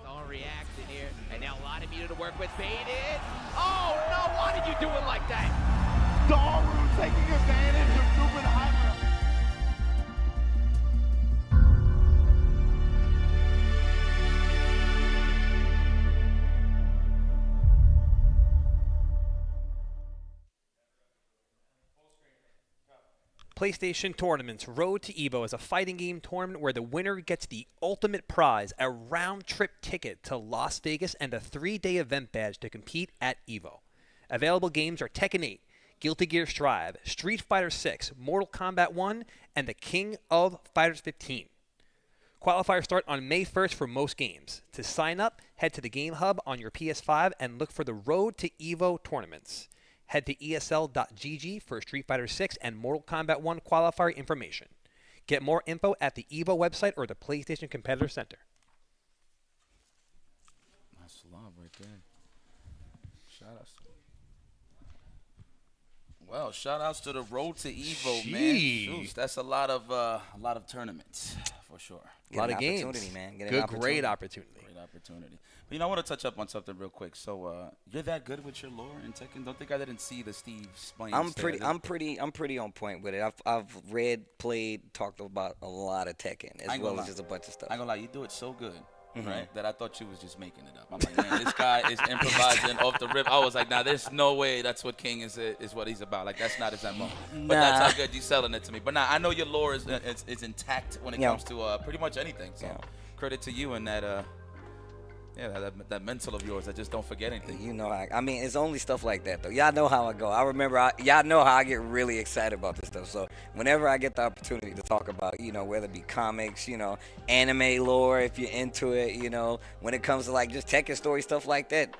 All reaction here, and now a lot of meter to work with. Baited. Oh no! Why did you do it like that? Daru taking advantage of moving high. PlayStation Tournaments Road to Evo is a fighting game tournament where the winner gets the ultimate prize, a round-trip ticket to Las Vegas and a 3-day event badge to compete at Evo. Available games are Tekken 8, Guilty Gear Strive, Street Fighter 6, Mortal Kombat 1, and the King of Fighters 15. Qualifiers start on May 1st for most games. To sign up, head to the Game Hub on your PS5 and look for the Road to Evo tournaments. Head to esl.gg for Street Fighter 6 and Mortal Kombat 1 qualifier information. Get more info at the Evo website or the PlayStation Competitor Center. Nice love right there. Shout out. Well, shout outs to the road to Evo, Jeez. man. Jeez, that's a lot of tournaments for sure. Get a lot an of games, opportunity, man. Get an Good, opportunity. great opportunity. Great opportunity. But you know, I want to touch up on something real quick. So, you're that good with your lore in Tekken? Don't think I didn't see the Steve explain. I'm pretty on point with it. I've read, played, talked about a lot of Tekken as well as just a bunch of stuff. I ain't gonna lie, you do it so good. Right, that I thought you was just making it up. I'm like, man, this guy is improvising off the rip. I was like, nah, there's no way that's what King is what he's about. Like, that's not his MO. But that's how good you selling it to me. But nah, I know your lore is intact when it comes to pretty much anything. So credit to you and that that mental of yours. I just don't forget anything. You know, I mean, it's only stuff like that, though. Y'all know how I go. I remember, y'all know how I get really excited about this stuff. So whenever I get the opportunity to talk about, you know, whether it be comics, you know, anime lore, if you're into it, you know, when it comes to, like, just Tekken story, stuff like that,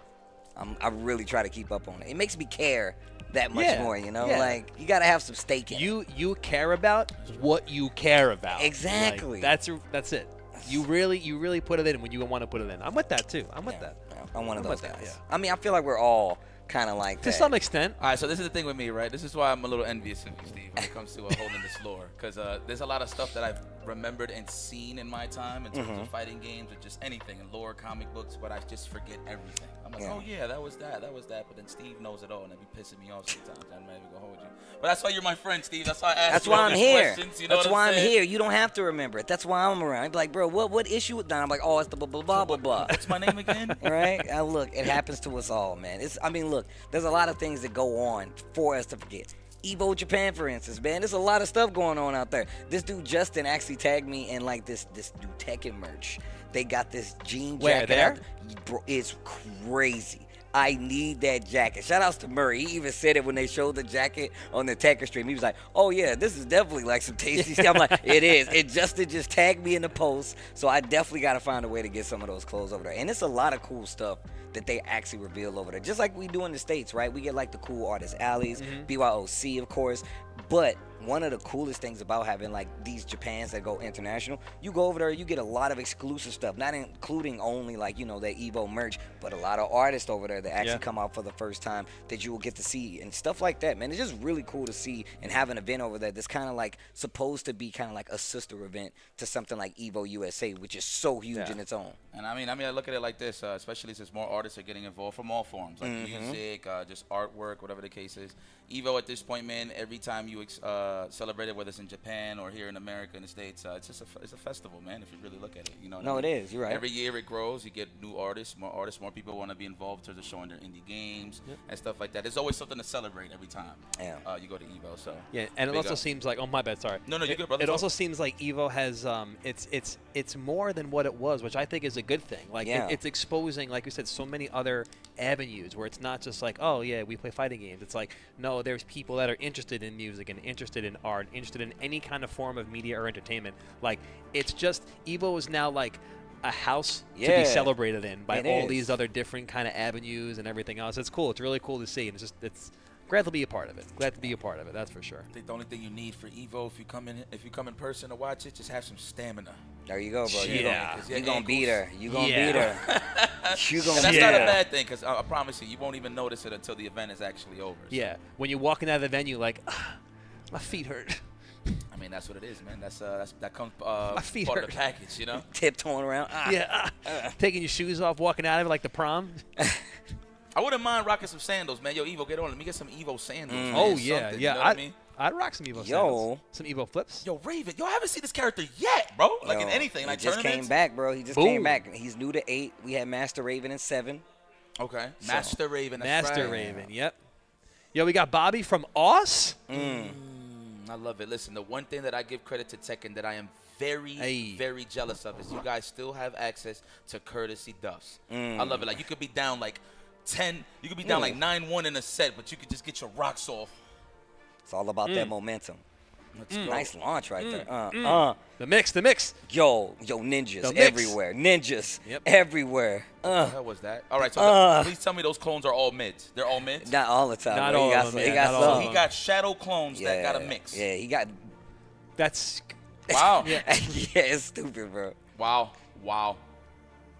I really try to keep up on it. It makes me care that much more, you know? Like, you got to have some stake in it. You care about what you care about. Exactly. Like, that's it. You really put it in when you want to put it in. I'm with that too. I'm with that. I'm one of those guys. Yeah. I mean, I feel like we're all kind of like that. To some extent. All right, so this is the thing with me, right? This is why I'm a little envious of you, Steve, when it comes to holding this lore. Because there's a lot of stuff that I've remembered and seen in my time in terms of fighting games or just anything, in lore, comic books, but I just forget everything. I'm like, oh, yeah, that was that. But then Steve knows it all, and it be pissing me off sometimes. I'm not even going to hold you. But that's why you're my friend, Steve. That's why I ask That's you why all I'm these here. questions. You know That's what why I'm saying? here. You don't have to remember it. That's why I'm around. I'd be like, bro, what issue with that? I'm like, oh, it's the blah, blah, blah, blah, blah. What's my name again? Right? Look, it happens to us all, man. I mean, look, there's a lot of things that go on for us to forget. Evo Japan, for instance, man, there's a lot of stuff going on out there. This dude Justin actually tagged me in like this new Tekken merch. They got this jean jacket. There? Bro, it's crazy. I need that jacket. Shout outs to Murray. He even said it when they showed the jacket on the Tekken stream. He was like, oh yeah, this is definitely like some tasty stuff. I'm like, it is. And Justin just tagged me in the post. So I definitely got to find a way to get some of those clothes over there. And it's a lot of cool stuff that they actually reveal over there. Just like we do in the States, right? We get like the cool artist alleys, BYOC, of course. But one of the coolest things about having like these Japans that go international, you go over there, you get a lot of exclusive stuff, not including only like, you know, the Evo merch, but a lot of artists over there that actually come out for the first time that you will get to see and stuff like that, man. It's just really cool to see and have an event over there that's kind of like supposed to be kind of like a sister event to something like Evo USA, which is so huge in its own. And I mean, I look at it like this, especially since more artists are getting involved from all forms, like music, just artwork, whatever the case is. Evo at this point, man, every time you celebrate it, whether it's in Japan or here in America, in the States, it's just a festival, man, if you really look at it. You know what I mean? It is. You're right. Every year it grows. You get new artists, more people want to be involved in terms of showing their indie games and stuff like that. There's always something to celebrate every time you go to Evo. So yeah, and it also seems like, oh my bad, sorry. No, you're good, brother. It also seems like Evo has it's more than what it was, which I think is a good thing. Like it's exposing, like you said, so many other avenues where it's not just like, oh yeah, we play fighting games. It's like, no, there's people that are interested in music and interested in art, interested in any kind of form of media or entertainment. Like, it's just, Evo is now like a house to be celebrated in by all these other different kind of avenues and everything else. It's cool. It's really cool to see, and it's glad to be a part of it. Glad to be a part of it. That's for sure. I think the only thing you need for Evo, if you come in person to watch it, just have some stamina. There you go, bro. Yeah. You're going to beat her. You're going to beat her. You're going to That's not a bad thing, because I promise you won't even notice it until the event is actually over. So. Yeah. When you're walking out of the venue, like, my feet hurt. I mean, that's what it is, man. That comes part of the package, you know? Tiptoeing around. Taking your shoes off, walking out of it like the prom. I wouldn't mind rocking some sandals, man. Yo, Evo, get on. Let me get some Evo sandals. Man. Oh, yeah. You know what I mean? I'd rock some Evo sandals. Some Evo flips. Yo, Raven. Yo, I haven't seen this character yet, bro. Like in anything. Like he just came back, bro. He just came back. He's new to 8. We had Master Raven in 7. Okay. Master Raven. Master Raven, yep. Yo, we got Bobby from Oz. I love it. Listen, the one thing that I give credit to Tekken that I am very jealous of is you guys still have access to courtesy duffs. I love it. Like, you could be down like 10, you could be down like 9-1 in a set, but you could just get your rocks off. It's all about that momentum. Nice launch right there. The mix. Yo, ninjas everywhere. Ninjas everywhere. What the hell was that? All right, so please tell me those clones are all mids. They're all mids? Not all the time. Not all of them. So he got shadow clones that got a mix. Yeah, he got... That's... Wow. Yeah, it's stupid, bro. Wow.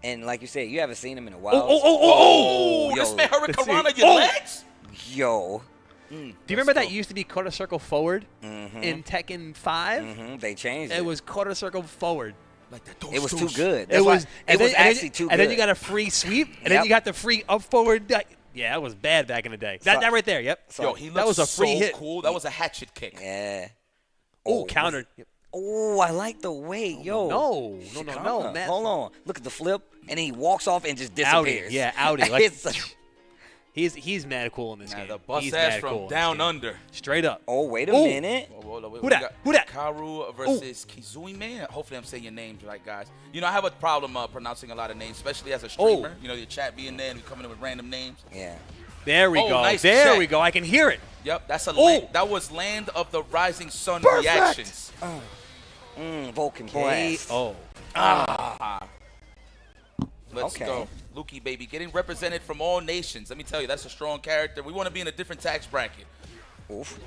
And like you said, you haven't seen him in a while. Oh! This man Hurricanrana your legs? Yo. Do you remember that used to be quarter circle forward in Tekken 5? They changed it. It was quarter circle forward. Like it was too good. It was actually too good. And then you got a free sweep, and then you got the free up forward. Yeah, that was bad back in the day. That right there, yep. Yo, he that was a free hit. Cool. That was a hatchet kick. Yeah. Oh, countered. Oh, I like the way, yo. No, man. Hold on. Look at the flip, and then he walks off and just disappears. Outie. Yeah, outie. Like, he's mad cool in this game. The bust he's ass mad from cool down under. Straight up. Oh, wait a minute. Who that? Who that? Karu versus Kizumi. Hopefully I'm saying your names right, guys. You know, I have a problem pronouncing a lot of names, especially as a streamer. You know, your chat being there and we coming in with random names. Yeah. There we go. Nice there check. we go. I can hear it. Yep, that's that was Land of the Rising Sun Perfect. reactions. Vulcan Blast. Let's go. Lukey, baby, getting represented from all nations. Let me tell you, that's a strong character. We want to be in a different tax bracket. Oof.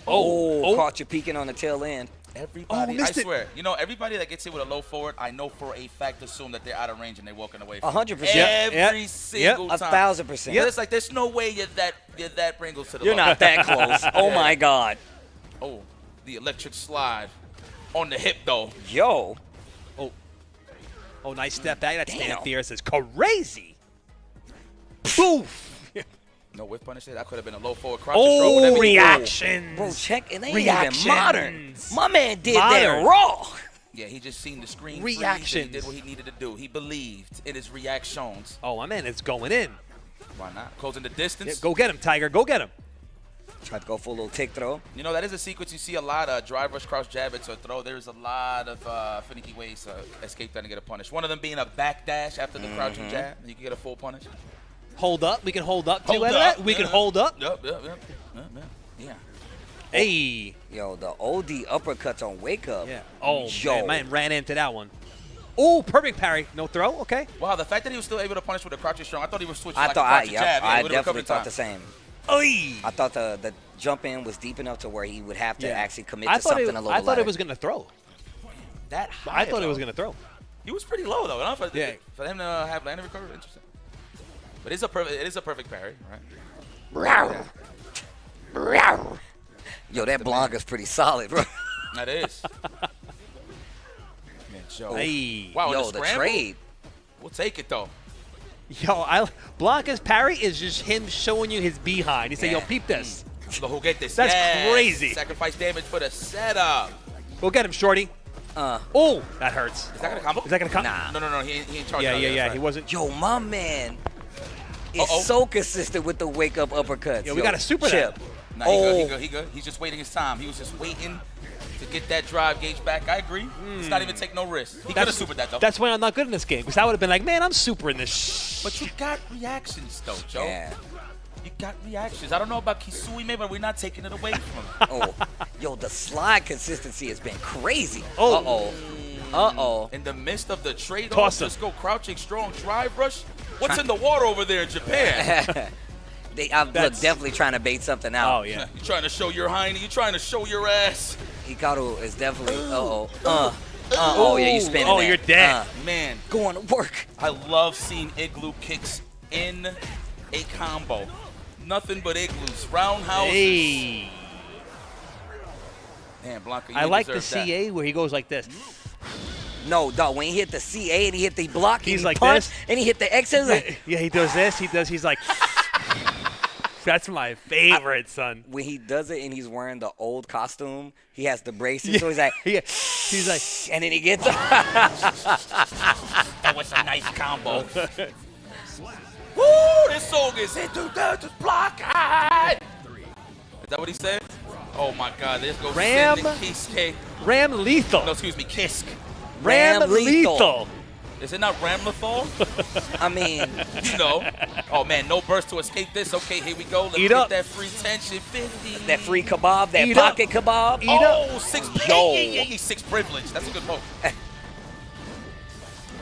Caught you peeking on the tail end. Everybody, I swear, you know, everybody that gets hit with a low forward, I know for a fact assume that they're out of range and they're walking away from 100%. Every single time. 1,000%. It's like there's no way you're that Pringles to the You're low. not that close. Oh my God. Oh, the electric slide on the hip though. Yo. Oh, nice step back. That stand fierce is crazy. Poof. No whiff punish there. That could have been a low forward crouch stroke. Oh, reactions. Bro, check. It ain't even modern. My man did that raw. Yeah, he just seen the screen. Reactions. He did what he needed to do. He believed in his reactions. Oh, my man, it's going in. Why not? Closing the distance. Yeah, go get him, Tiger. Go get him. Tried to go for a little tick throw. You know, that is a sequence you see a lot. Drive, rush, crouch, jab, it, or throw. There's a lot of finicky ways to escape that and get a punish. One of them being a back dash after the crouching jab. You can get a full punish. Hold up. We can hold up, too, out of that. We can hold up. Yep. Yeah. Hey. Yo, the OD uppercuts on Wake Up. Yeah. Oh, man ran into that one. Oh, perfect parry. No throw. Okay. Wow, the fact that he was still able to punish with a crouching strong, I thought he was switching I jab. definitely thought the same. Oy. I thought the jump in was deep enough to where he would have to actually commit to something a little I thought lighter. it was going to throw. That high, I thought it was going to throw. He was pretty low, though. For him to have landing recovery, interesting. But it is a perfect parry, right? Yo, that Blanca's pretty solid, bro. That is. Man, Joe. Hey. Wow, yo, the trade. We'll take it, though. Yo, Blanca's parry is just him showing you his behind. He said, yo, peep this. Lo juguetes. That's crazy. Sacrifice damage for the setup. Go get him, shorty. Oh, that hurts. Is that going to combo? Is that going to come? Nah. No. He ain't charged. Yeah. He wasn't. Yo, my man is so consistent with the wake up uppercuts. Yo, we got a super chip. Nah, he good. He's just waiting his time. He was just waiting to get that drive gauge back. I agree. He's not even take no risk. He could have supered that, though. That's why I'm not good in this game, because I would have been like, man, I'm super in this. But you got reactions, though, Joe. Yeah. You got reactions. I don't know about Kisui, but we're not taking it away from him. Yo, the slide consistency has been crazy. In the midst of the trade-off, just go crouching strong drive rush. What's in the water over there in Japan? I'm definitely trying to bait something out. Oh, yeah. You're trying to show your hiney. You're trying to show your ass. Hikaru is definitely, yeah, you spinning Oh, you're dead. Man. Going to work. I love seeing igloo kicks in a combo. Nothing but igloos. Roundhouses. Hey. Man, Blanca, you I like the deserve that. CA where he goes like this. No, dog, when he hit the CA and he hit the block, he's and like punch, this. and he hit the X, like, yeah, he does this. He's like, that's my favorite, son. When he does it and he's wearing the old costume, he has the braces, so he's like, he's like, and then he gets That was a nice combo. Woo, this song is hit to the block. Is that what he said? Oh my God, there's go Ram lethal. No, excuse me, Kisk. Ram lethal. Is it not Ram lethal? I mean, you know. Oh man, no burst to escape this. Okay, here we go. Let's Eat get up. that free tension. 50. that free kebab, that Eat pocket kebab. Eat up. 6 Yo. six privilege. That's a good poke.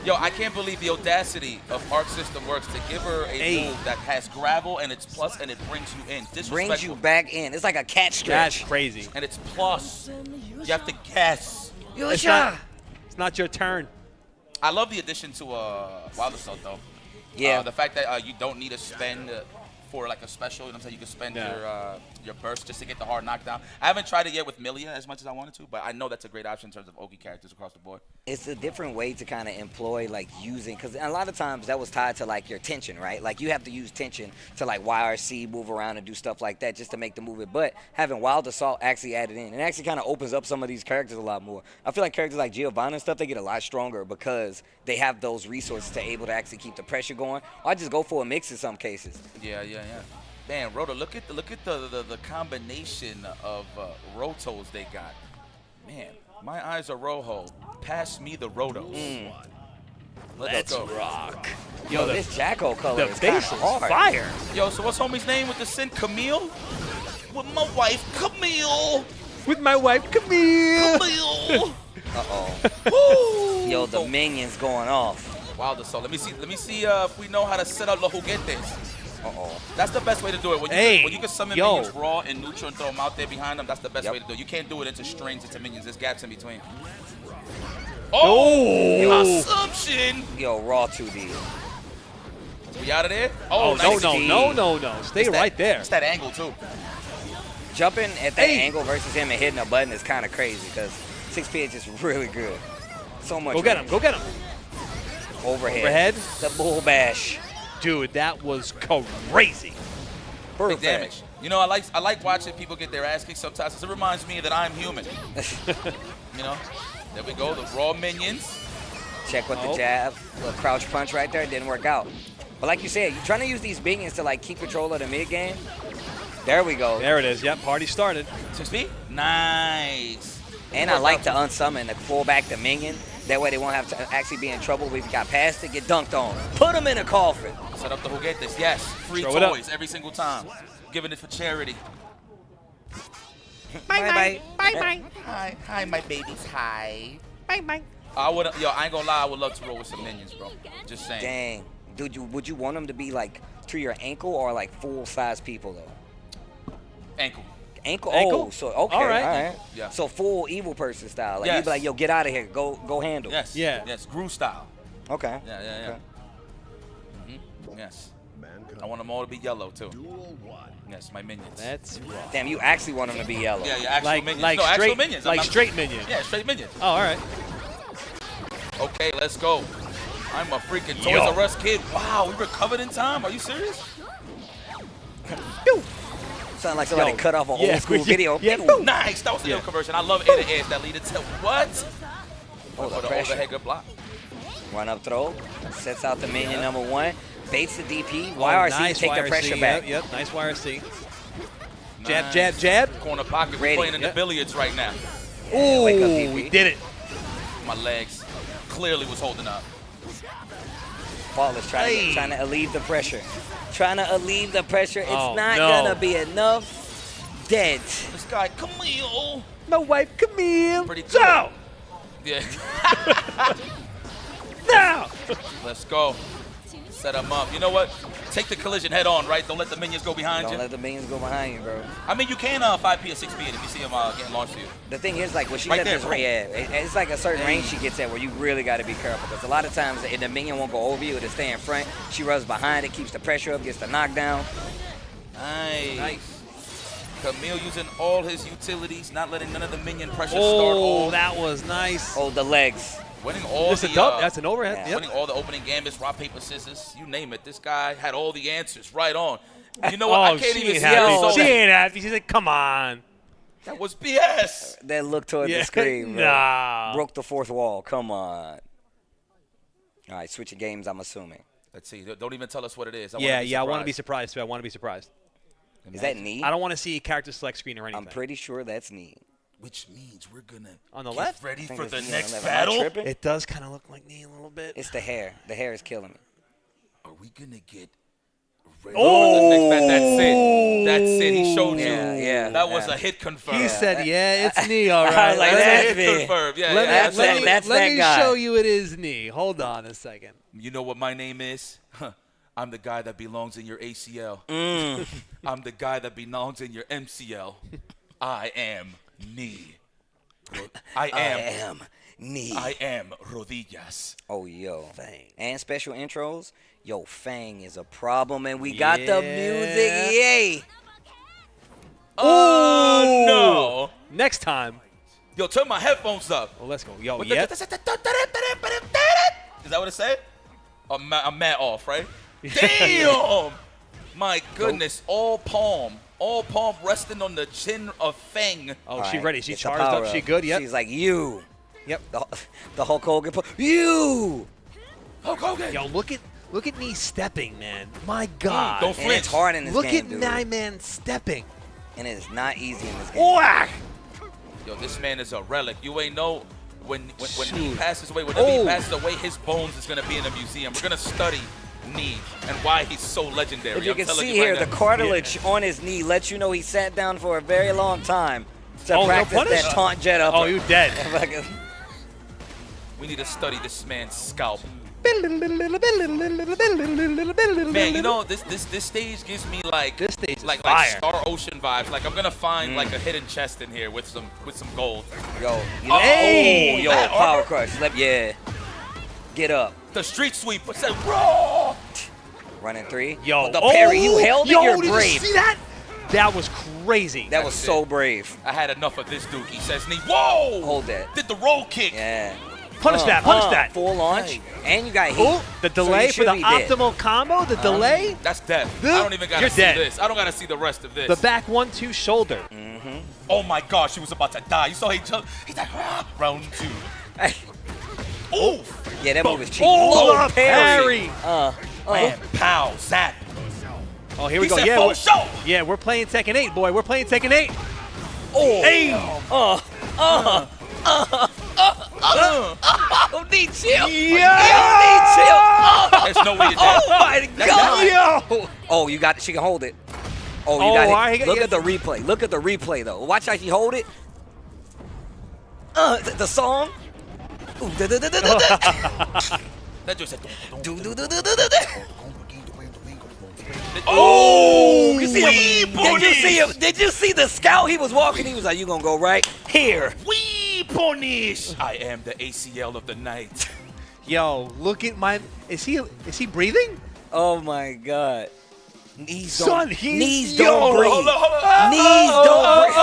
Yo, I can't believe the audacity of Arc System Works to give her a move that has gravel and it's plus and it brings you in. Brings you back in. It's like a cat stretch. That's crazy. And it's plus. You have to guess. It's not your turn. I love the addition to Wild Assault, though. Yeah. The fact that you don't need to spend for like a special. You know what I'm saying? You can spend your burst just to get the hard knockdown. I haven't tried it yet with Millia as much as I wanted to, but I know that's a great option in terms of Oki characters across the board. It's a different way to kind of employ like using, because a lot of times that was tied to like your tension, right? Like you have to use tension to like YRC, move around and do stuff like that just to make the movement. But having Wild Assault actually added in, it actually kind of opens up some of these characters a lot more. I feel like characters like Giovanna and stuff, they get a lot stronger because they have those resources to able to actually keep the pressure going. Or I just go for a mix in some cases. Yeah. Man, Roto, look at the combination of Rotos they got. Man, my eyes are Rojo. Pass me the Rotos. Let's go. Rock. Yo, this Jacko color is base is fire. Yo, so what's homie's name with the sin? Camille? With my wife, Camille. With my wife, Camille. Camille. Uh-oh. Yo, the minions going off. Wow, so let me see if we know how to set up los juguetes. Uh-oh. That's the best way to do it. When you can summon minions raw and neutral and throw them out there behind them, that's the best way to do it. You can't do it into strings, into minions. There's gaps in between. Oh! Assumption! Yo, raw 2D. We out of there? Oh, nice. No. Stay right there. It's that angle, too. Jumping at that angle versus him and hitting a button is kind of crazy because 6P is just really good. So much. Go get him. Overhead. The bull bash. Dude, that was crazy. Big damage. You know, I like watching people get their ass kicked sometimes because it reminds me that I'm human. You know? There we go, the raw minions. Check with the jab. Little crouch punch right there. Didn't work out. But like you said, you're trying to use these minions to like keep control of the mid game. There we go. There it is. Yep, party started. 6P? Nice. And I like to unsummon, to pull back the minion. That way they won't have to actually be in trouble if you got past it, get dunked on. Put them in a coffin. Set up the juguetes, yes. Free Throw toys every single time. Giving it for charity. Bye. Hi, my babies. Hi. Bye. I ain't gonna lie, I would love to roll with some minions, bro. Just saying. Dang. Dude, would you want them to be like to your ankle or like full-size people though? Ankle. Ankle? Oh, so okay, all right. Yeah. So full evil person style. Like you'd be like, yo, get out of here. Go handle. Yes. Yeah. Yes. Groove style. Okay. Yeah. Yes. I want them all to be yellow too. Yes, my minions. That's wrong. Damn, you actually want them to be yellow. Yeah, actual minions. Like no, straight actual minions. Like straight minions. Yeah, straight minions. Oh, all right. Okay, let's go. I'm a freaking Toys R Us kid. Wow, we recovered in time. Are you serious? Sound like somebody cut off an old school video. Yeah. Nice. That was a little conversion. I love air to edge that lead to what? Oh, for the overhead good block. Run up throw. Sets out the minion number one. Baits the DP. YRC nice take YRC, the pressure back. Yep, nice YRC. Nice. Jab. Corner pocket. We're playing in the billiards right now. Ooh, we did it. My legs clearly was holding up. Faultless trying to alleviate the pressure. It's not no. gonna be enough. Dead. This guy, Camille. My wife, Camille. Pretty good. So. Yeah. Now. Let's go. Set him up. You know what? Take the collision head on, right? Don't let the minions go behind you. Don't let the minions go behind you, bro. I mean, you can 5P or 6P if you see them getting launched to you. The thing is, like, when she Right gets there, this it's like a certain range she gets at where you really got to be careful. Because a lot of times, the minion won't go over you. It'll stay in front. She runs behind it, keeps the pressure up, gets the knockdown. Nice. Camille using all his utilities, not letting none of the minion pressure start. Oh, that was nice. Oh, the legs. Winning all that's an overhead. Yeah. Yep. Winning all the opening gambits, rock, paper, scissors, you name it. This guy had all the answers right on. You know what? I can't even see it. She ain't happy. She's like, come on. That was BS. That look toward the screen, bro. Nah. Broke the fourth wall. Come on. All right, switching games, I'm assuming. Let's see. Don't even tell us what it is. I want to be surprised, too. I want to be surprised. Is that knee? I don't want to see a character select screen or anything. I'm pretty sure that's knee. Which means we're going to on the get left? ready for the knee next on the battle. It does kind of look like knee a little bit. It's the hair. The hair is killing me. Are we going to get ready for the next battle? That's it. He showed you. Yeah. That was a hit confirmed. He said, yeah, it's knee, all right. Like, That's that's a hit me. confirmed. Yeah, Let me show you it is knee. Hold on a second. You know what my name is? I'm the guy that belongs in your ACL. I'm the guy that belongs in your MCL. I am knee. I am Knee. I am rodillas. Oh, yo. Fang. And special intros. Yo, Fang is a problem, and we got the music. Yay. Oh, no. Next time. Yo, turn my headphones up. Well, let's go. Yo, What yeah. Is that what it said? I'm mad off, right? Damn! My goodness, all palm resting on the chin of Fang. Oh, she ready. She charged up. She good. Yep. She's like, you. Yep. The Hulk Hogan. You. Hulk Hogan. Yo, look at me stepping, man. My God. Don't flinch. It's hard in this look game, at my man stepping. And it's not easy in this game. Whack! Yo, this man is a relic. You ain't know when he passes away, whenever he passes away, his bones is gonna be in a museum. We're gonna study knee and why he's so legendary. If you can see here, the cartilage on his knee lets you know he sat down for a very long time to practice that taunt jet up. Oh, you dead. We need to study this man's scalp. Man, you know, this stage gives me like like Star Ocean vibes. Like I'm gonna find like a hidden chest in here with some gold. Yo, yo, power crush. Yeah. Get up. The street sweep. What's that? Raw. Running 3. Yo, the parry. You held it. You're did brave. You see that? That was crazy. That was so brave. I had enough of this Dookie. Says knee. Whoa! Hold that. Did the roll kick. Yeah. Punish that. Punish that. Full launch. And you got heat. Ooh, the delay for the optimal combo. The delay. That's death. I don't even gotta see this. I don't gotta see the rest of this. The back 1-2 shoulder. Oh my gosh, she was about to die. You saw he jumped. He's like, round 2. Hey. Ooh. Yeah, that move is cheap. Oh, parry. Man, pow, zap. Oh, here we go. Yeah, we're playing Tekken 8, boy. We're playing Tekken 8. Oh. Hey. Don't need chill. Yeah. You don't need chill. There's no way to Oh my God. Yo. Oh, you got it. She can hold it. Oh, you got it. Look at the replay. Look at the replay, though. Watch how she hold it. The song. That just said. Oh! You see him? Did you see him? Did you see the scout? He was walking. He was like, "You gonna go right here?" We punish. I am the ACL of the night. Yo, look at my. Is he breathing? Oh my God. Knees Son, don't, he's knees don't breathe. Hold on. Knees don't breathe.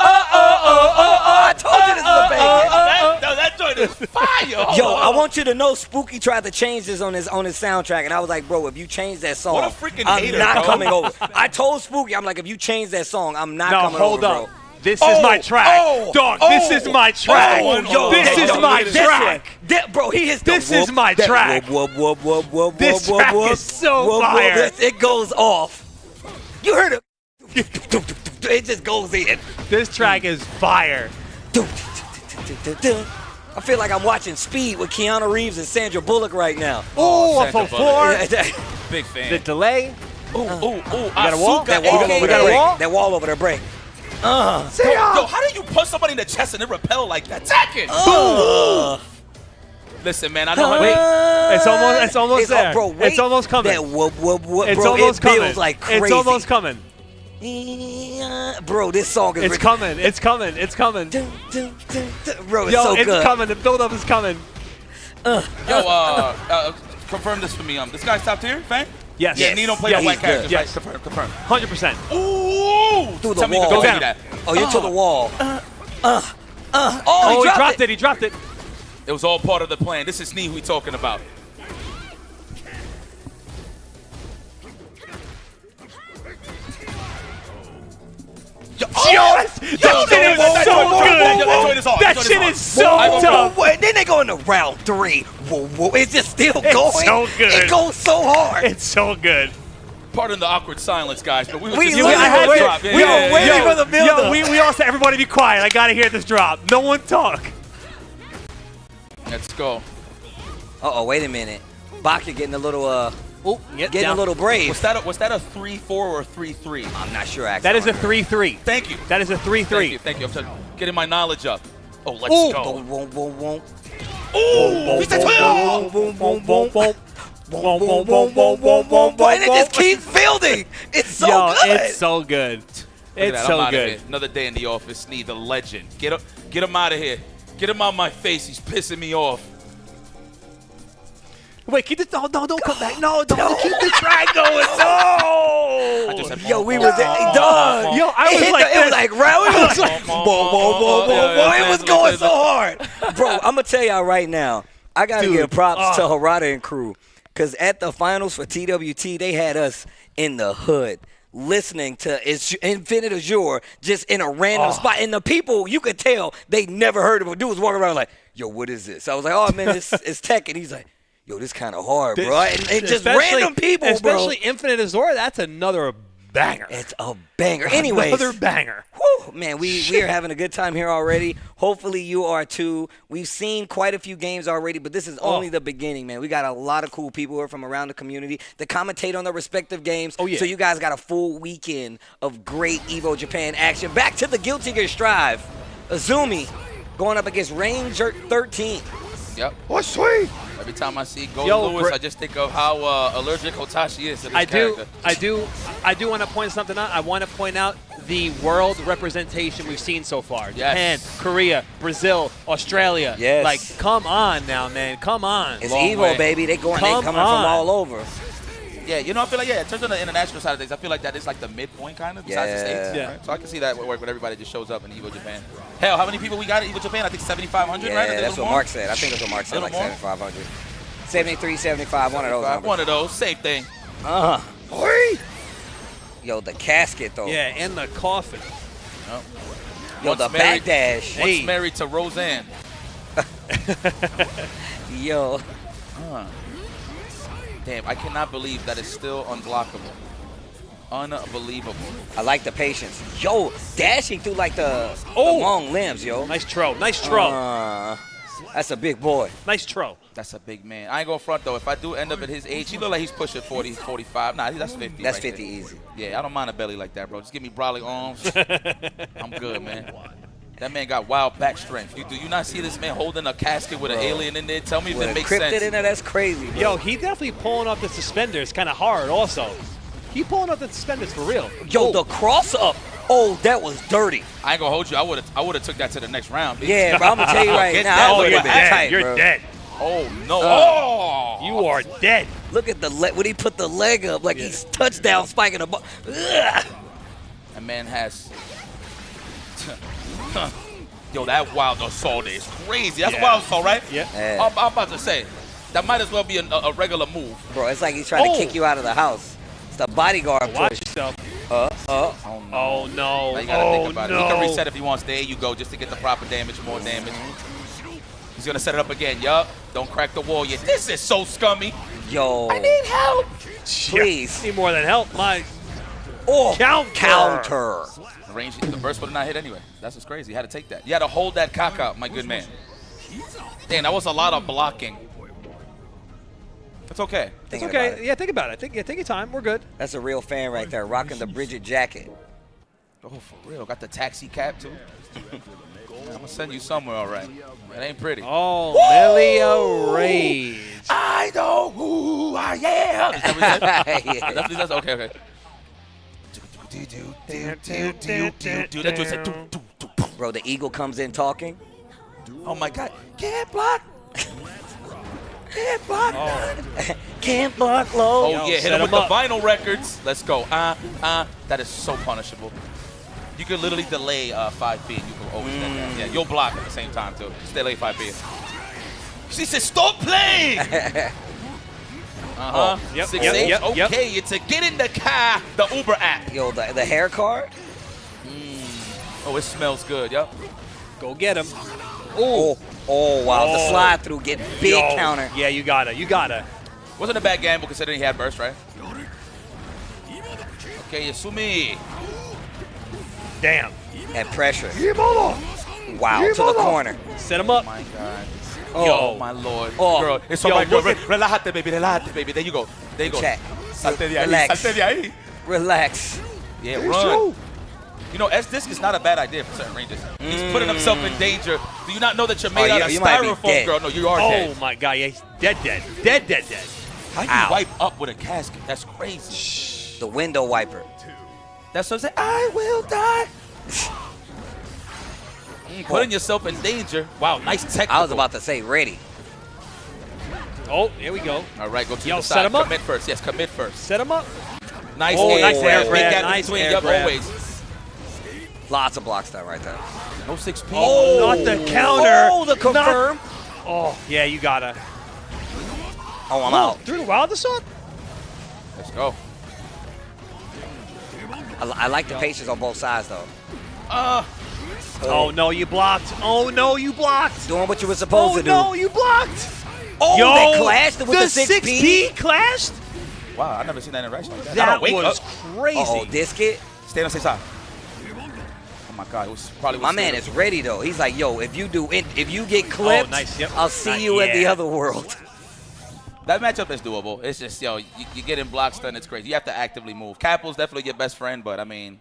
I told you this was a banger. That joint is fire. Yo, I want you to know Spooky tried to change this on his soundtrack, and I was like, bro, if you change that song, What a freaking I'm hater, not bro. coming over. I told Spooky, I'm like, if you change that song, I'm not coming over, bro. This is my track. Dog, this is my track. This is my track. Bro, he hits This is my track. This track is so fire. It goes off. You heard it. It just goes in. This track is fire. I feel like I'm watching Speed with Keanu Reeves and Sandra Bullock right now. Oh, a 4. Big fan. The delay. Ooh. We got a wall? We got a wall? That wall over there break. Yo, how do you punch somebody in the chest and it repel like that? Tekken! Listen, man, I know how. Wait, it's almost there. Bro, wait. It's almost coming. That whoop, whoop, whoop, It's bro, almost it coming. feels like crazy. It's almost coming. Bro, this song is It's coming. It's coming. It's coming. Bro, it's Yo, so it's good. coming. The build-up is coming. Yo, confirm this for me. This guy's top tier, Fang? Yes. Yeah, Nino played a wet character. Yes. Right? Confirm. 100%. Ooh! Through the Tell me wall. to go down. that. Oh, you're to the wall. Oh, he dropped it. He dropped it. It was all part of the plan. This is Nee we talking about. That shit is so tough. Then they go into round 3. Whoa, whoa. It's just still going. It's so good. It goes so hard. It's so good. Pardon the awkward silence, guys, but we were We just literally waiting for the drop. we were waiting for the build-up. We all said, everybody be quiet. I got to hear this drop. No one talk. Let's go. Uh-oh, wait a minute. Baka getting a little, getting down. a little brave. Was that a 3-4 or 3-3? I'm not sure, actually. That is a 3-3. Thank you. That is a 3-3. Thank you. I'm just getting my knowledge up. Oh, let's go. Boom, boom, boom. Ooh! He's a Boom, boom, boom, boom, boom. Boom, boom, boom, boom, boom, boom, boom. And it just keeps building. It's so good. It's so good. Look at It's that. so I'm outta good. here. Another day in the office. Nee, the legend. Get him out of here. Get him out my face. He's pissing me off. Wait, keep the don't come back. No, don't keep the track going. No. Yo, we was done. Yo, I was like, it was like round. It was like, it was going so hard, bro. I'm gonna tell y'all right now. I gotta give props to Harada and crew, cause at the finals for TWT, they had us in the hood listening to Infinite Azure just in a random spot, and the people you could tell they never heard of him. Dude was walking around like, yo, what is this? I was like, oh man, it's Tekken. He's like, yo, this kind of hard, bro. And just random people, bro. Especially Infinite Azure, that's another banger. It's a banger. Anyways. Another banger. Whew, man, we are having a good time here already. Hopefully you are too. We've seen quite a few games already, but this is only the beginning, man. We got a lot of cool people here from around the community that commentate on their respective games. Oh, yeah. So you guys got a full weekend of great Evo Japan action. Back to the Guilty Gear Strive. Azumi going up against Rynge 13. Yep. What's sweet? Every time I see Gold Lewis, I just think of how allergic Hotashi is to this character. I do want to point something out. I want to point out the world representation we've seen so far. Japan, Korea, Brazil, Australia. Yes. Like, come on now, man. Come on. It's Evo, baby. They coming from all over. Yeah, you know, I feel like, in terms of the international side of things, I feel like that is like the midpoint kind of, besides the States. Yeah. Right? So I can see that work when everybody just shows up in Evo Japan. Hell, how many people we got at Evo Japan? I think 7,500, right? Yeah, that's what Mark said. I think that's what Mark said, like 7,500. 73, 75, one of those numbers. One of those, same thing. Yo, the casket, though. Yeah, and the coffin. Yo, the backdash. Once married to Roseanne. Yo. Damn, I cannot believe that it's still unblockable. Unbelievable. I like the patience. Yo, dashing through like the long limbs, yo. Nice throw. Nice throw. That's a big boy. Nice throw. That's a big man. I ain't going front, though. If I do end up at his age, he look like he's pushing 40, 45. Nah, that's 50. That's right 50 there. easy. Yeah, I don't mind a belly like that, bro. Just give me brolic arms. I'm good, man. That man got wild back strength. Do you not see this man holding a casket with an alien in there? Tell me if it makes sense. In there, that's crazy, bro. Yo, he definitely pulling up the suspenders kind of hard also. He pulling up the suspenders for real. Yo, the cross up. Oh, that was dirty. I ain't gonna hold you. I would have took that to the next round. Bitch. Yeah, but I'm gonna tell you right now. You're dead. You're dead. Oh no! You are dead. Look at the when he put the leg up like he's touchdown spiking the ball. That man has. Yo, that wild assault is crazy. That's a wild assault, right? Yeah. I'm about to say that might as well be a regular move. Bro, it's like he's trying to kick you out of the house. It's the bodyguard push. Watch yourself. Oh no. Now you gotta think about it. He can reset if he wants. There you go, just to get the proper damage, more damage. He's gonna set it up again. Yup. Don't crack the wall yet. This is so scummy. Yo. I need help. Please. Need more than help. My counter. The range, the burst would have not hit anyway. That's what's crazy. You had to take that. You had to hold that cock out, my good man. Damn, that was a lot of blocking. It's okay. It's okay. Yeah, think about it. Take your time. We're good. That's a real fan right there, rocking the Bridget jacket. Oh, for real. Got the taxi cap, too. I'm going to send you somewhere, all right. It ain't pretty. Oh, Melia Rage. I know who I am. Definitely does. Okay. Bro, the eagle comes in talking. Oh, my God. Can't block. Can't block. Can't block low. Oh, yeah. Hit him with the vinyl records. Let's go. That is so punishable. You can literally delay 5 feet. You can always do that. Yeah, you'll block at the same time, too. Just delay 5 feet. She said, stop playing. Yep. 6H. Okay, it's a get in the car, the Uber app. Yo, the hair card. Oh, it smells good. Yep. Go get him. Oh, wow. The slide through, get big counter. Yeah, you gotta. Wasn't a bad gamble considering he had burst, right? Okay, Yasumi. Damn. And pressure. Wow, to the corner. Set him up. Oh, my God. Yo, my Lord. Oh. Girl, it's all right, girl. Relájate, baby. Relájate, baby. There you go. There you go. Check. Salte de ahí. Relax. Salte de ahí. Relax. Yeah, run. You know, S-Disc is not a bad idea for certain ranges. He's putting himself in danger. Do you not know that you're made out of styrofoam, girl? No, you are dead. Oh, my God. Yeah, he's dead. How do you wipe up with a casket? That's crazy. The window wiper. That's what I'm saying. I will die. Putting yourself in danger. Wow, nice technical. I was about to say ready. Oh, here we go. All right, go to Yo, the set side. him up. Commit first. Yes, commit first. Set him up. Nice Oh, air nice air grab. Big gap Nice between. air Yup, grab. always. Lots of blocks done right there. No 6P. Oh, not the counter. Oh, the confirm. Oh, yeah, you gotta. Oh, I'm out. Through the wild assault? Let's go. I like the patience on both sides, though. Oh, no, you blocked. Oh, no, you blocked. Doing what you were supposed to do. Oh, no, you blocked. Oh, Yo, they clashed with the 6P? clashed? Wow, I never seen that interaction like that. That I don't wake was up. crazy. Uh-oh, disc it. Stay on the same side. Oh my God, it was probably. My man is ready though. He's like, yo, if you get clipped, nice. Yep. I'll see you in the other world. That matchup is doable. It's just, yo, you get in block stun, it's crazy. You have to actively move. Capple's definitely your best friend, but I mean,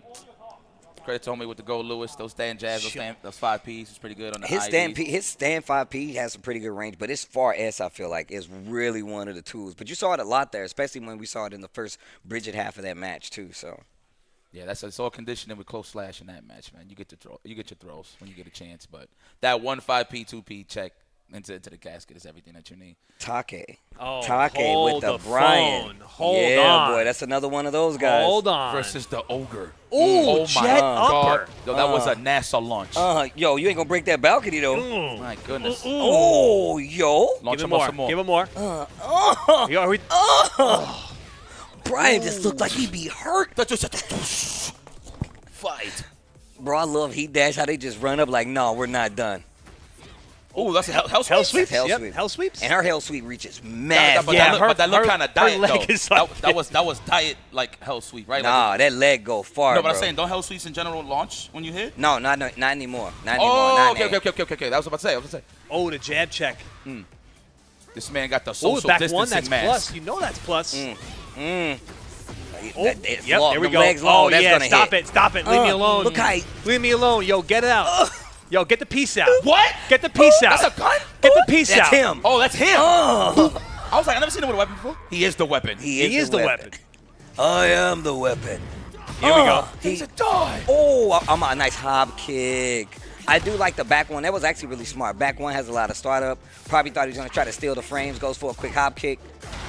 credit to homie with the gold Lewis, those stand jabs, those 5Ps is pretty good on the His IVs. stand 5P has some pretty good range, but his far S, I feel like, is really one of the tools. But you saw it a lot there, especially when we saw it in the first Bridget half of that match too. So. Yeah, it's all conditioning with close slash in that match, man. You get your throws when you get a chance, but that 1 5P 2P check into the casket is everything that you need. Take. Oh, Take hold with the the Brian. phone. Hold yeah, on. boy, that's another one of those guys. Hold on. Versus the ogre. Ooh, oh my jet God. upper. Yo, that was a NASA launch. Yo, you ain't gonna break that balcony though. My goodness. Oh, yo. Launch Give him him more. some more. Give him more. Yo, are we? Brian just looked like he'd be hurt. Fight. Bro, I love Heat Dash, how they just run up like, no, we're not done. Oh, that's a hell sweep. Hell Yep, sweep. hell sweeps. And her hell sweep reaches mad. But that look kind of diet, though. That was diet, like, hell sweep, right? Nah, like, that leg go far, no, but bro. I'm saying, don't hell sweeps in general launch when you hit? No, not anymore. Not Oh, anymore. okay. That was what I was about to say. Oh, the jab check. This man got the Oh, social back distancing one, that's mask. plus. You know that's plus. Oh, Yep, there we the go. legs long, Oh, that's yeah, gonna stop hit. it. Stop it. Leave me alone. Look how Leave me alone. Yo, get it out. Yo, get the piece out. What? Get the piece out. That's a gun? Get the piece That's out. him. Oh, that's him. I was like, I never seen him with a weapon before. He is the weapon. He is the weapon. I am the weapon. Here we go. He's a dog. Oh, I'm a nice hob kick. I do like the back one. That was actually really smart. Back one has a lot of startup. Probably thought he was going to try to steal the frames. Goes for a quick hob kick.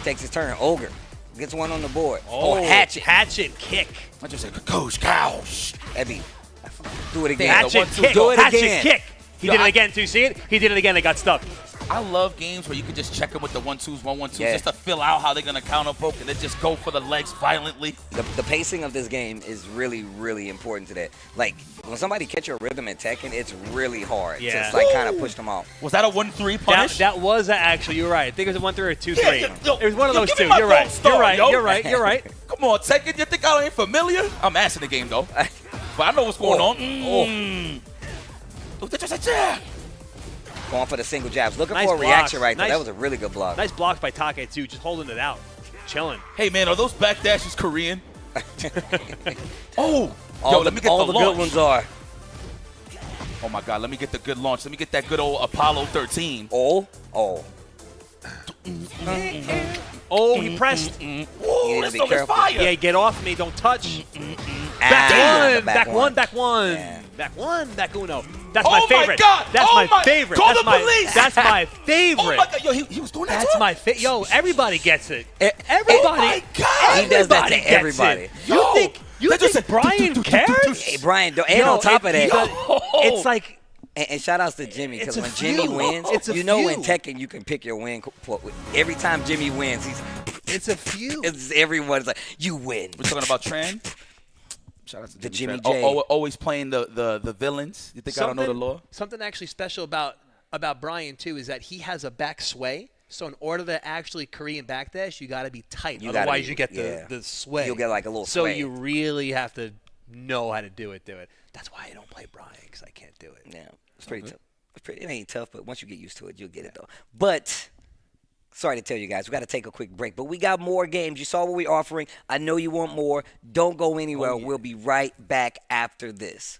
Takes his turn. Ogre. Gets one on the board. Oh, hatchet. Hatchet kick. I just said, coach, cows. That'd be. Do it again. Hatchet kick. Do it Hatchet again. kick. He did it again, too. See it? He did it again. They got stuck. I love games where you can just check them with the 1-2s, 1-1-2s, Yeah. just to fill out how they're going to counter poke and then just go for the legs violently. The pacing of this game is really, really important to that. Like, when somebody catch your rhythm in Tekken, it's really hard to Yeah. like kind of push them off. Was that a 1-3 punish? That was actually, you're right. I think it was a 1-3 or a 2-3. Yo, It was one of those give two. me my You're right. gold star, You're right. yo. You're right. You're right. Come on, Tekken, you think I ain't familiar? I'm assing the game, though. But I know what's going on. Going for the single jabs. Looking Nice for a block. reaction right there. Nice- That was a really good block. Nice blocks by Take, too. Just holding it out. Chilling. Hey, man, are those backdashes Korean? Oh! All Yo, the, let me get all the the launch. good ones are. Oh, my God, let me get the good launch. Let me get that good old Apollo 13. Oh. Oh, he pressed. Ooh, need this to be stuff is careful. fire. Yeah, get off me. Don't touch. Ah, Back one. Back one. Yeah. Back one. Back uno. That's Oh my my favorite. God. That's Oh my my- favorite. Call That's the my, police. That's my favorite. Oh, my God. Yo, he was doing that That's too? my favorite. Yo, everybody gets it. Oh Everybody. my God. He does that to gets everybody. it. Yo, You that just think said Brian cares? Hey, Brian, and Yo, on top of that, it's like and shout outs to Jimmy, because It's a when Jimmy feud. wins, It's a you know in feud. Tekken you can pick your win. Every time Jimmy wins, it's a feud. Everyone's like, you win. We're talking about Tran. Shout out to The Jimmy Jimmy Tran. J. Always playing the villains. You think I don't know the lore? Something actually special about Brian too is that he has a back sway. So in order to actually Korean backdash, you got to be tight. You gotta Otherwise, be- you get yeah. the sway. You'll get like a little So sway. you really have to know how to do it. That's why I don't play Brian, because I can't do it. Yeah, it's pretty tough. It ain't tough, but once you get used to it, you'll get it though. But sorry to tell you guys, we got to take a quick break. But we got more games. You saw what we're offering. I know you want more. Don't go anywhere. Oh, yeah. We'll be right back after this.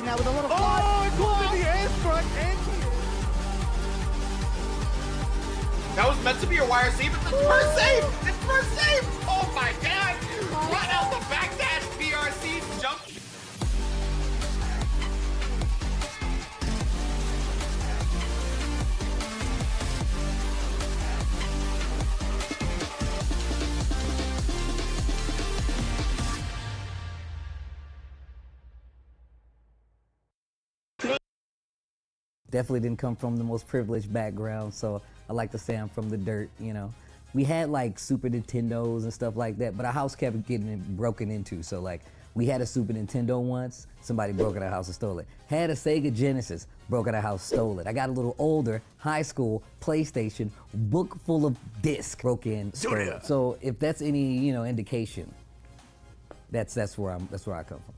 Now with a little oh, it goes in the air strike and That was meant to be a wire save. It's the first save. It's first save. Oh my god. Right out the backdash. BRC jump. Definitely didn't come from the most privileged background, so I like to say I'm from the dirt, you know. We had like Super Nintendos and stuff like that, but our house kept getting broken into, so like we had a Super Nintendo once, somebody broke in our house and stole it. Had a Sega Genesis, broke in our house, stole it. I got a little older, high school, PlayStation, book full of discs, broke in, stole it. So if that's any, you know, indication, that's where I come from.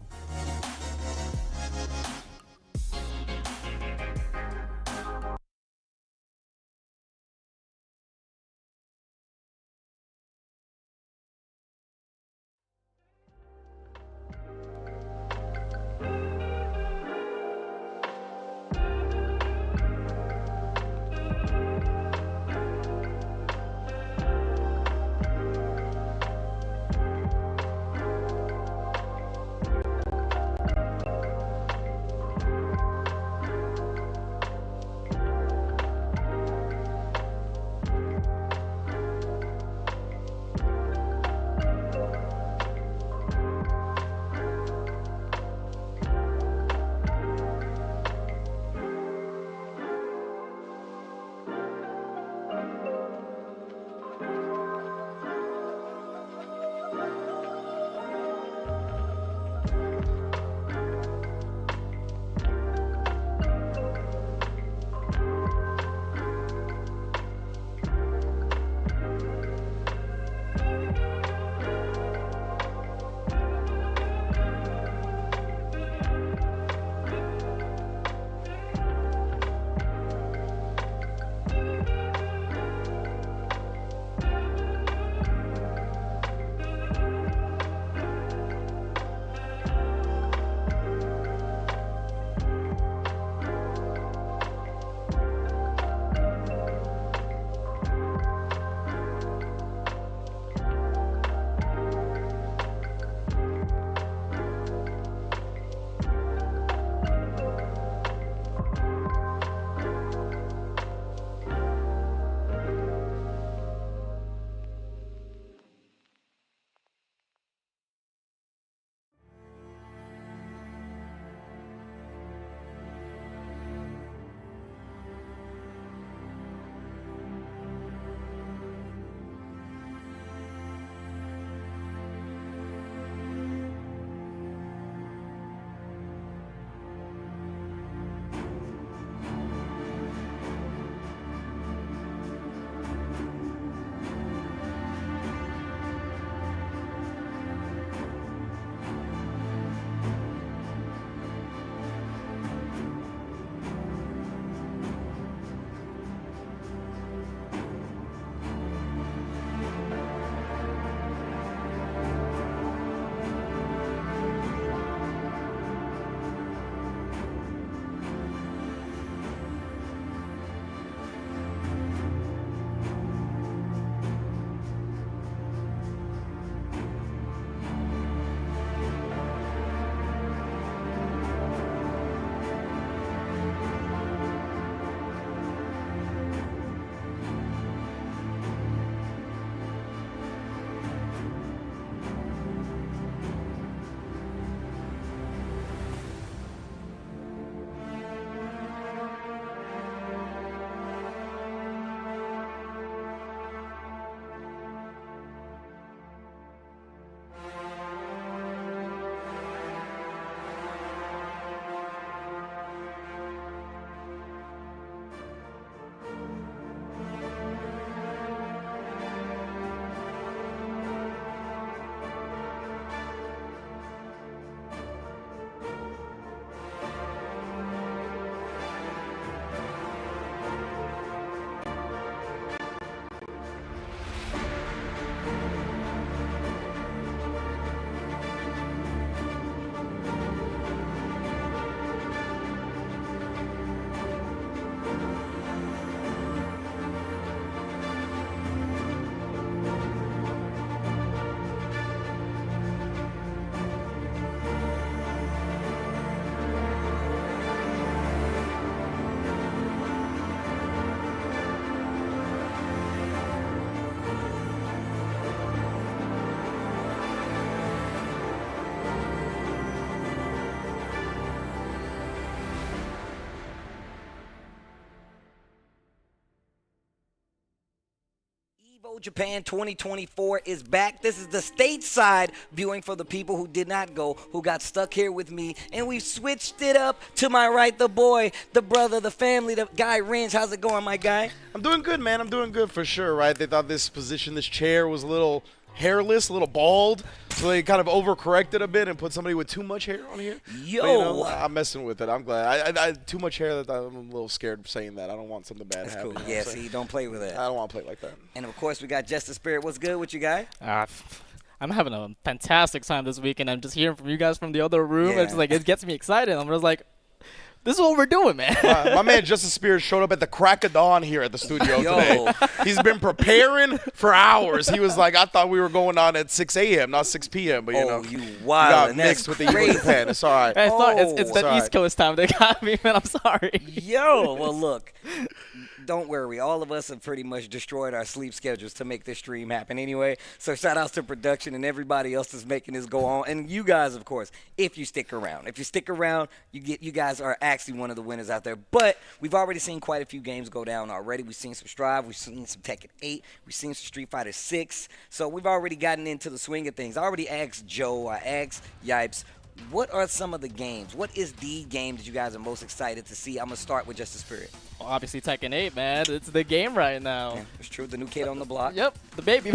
Evo Japan 2024 is back. This is the stateside viewing for the people who did not go, who got stuck here with me, and we've switched it up. To my right, the boy, the brother, the family, the guy, Rynge. How's it going, my guy? I'm doing good, man. I'm doing good for sure, right? They thought this position, this chair was a little hairless, a little bald, so they kind of overcorrected a bit and put somebody with too much hair on here. Yo! But, you know, I'm messing with it. I'm glad. I too much hair that I'm a little scared of saying that. I don't want something bad to happen. Cool. Yeah, see, don't play with it. I don't want to play like that. And, of course, we got JustASpirit. What's good with you, guy? I'm having a fantastic time this week, and I'm just hearing from you guys from the other room. Yeah. It's like, it gets me excited. I'm just like, this is what we're doing, man. My man JustASpirit showed up at the crack of dawn here at the studio today. He's been preparing for hours. He was like, I thought we were going on at 6 a.m., not 6 p.m. But, you know, you got mixed with the Evo Japan. It's all right. It's the East Coast time. They got me, man. I'm sorry. Yo, well, look. Don't worry. All of us have pretty much destroyed our sleep schedules to make this stream happen anyway. So shout outs to production and everybody else that's making this go on. And you guys, of course, if you stick around. If you stick around, you guys are actually one of the winners out there. But we've already seen quite a few games go down already. We've seen some Strive. We've seen some Tekken 8. We've seen some Street Fighter 6. So we've already gotten into the swing of things. I already asked Joe. I asked Yipes. What are some of the games? What is the game that you guys are most excited to see? I'm going to start with JustASpirit. Well, obviously, Tekken 8, man. It's the game right now. Yeah, it's true. The new kid on the block. Yep, the baby.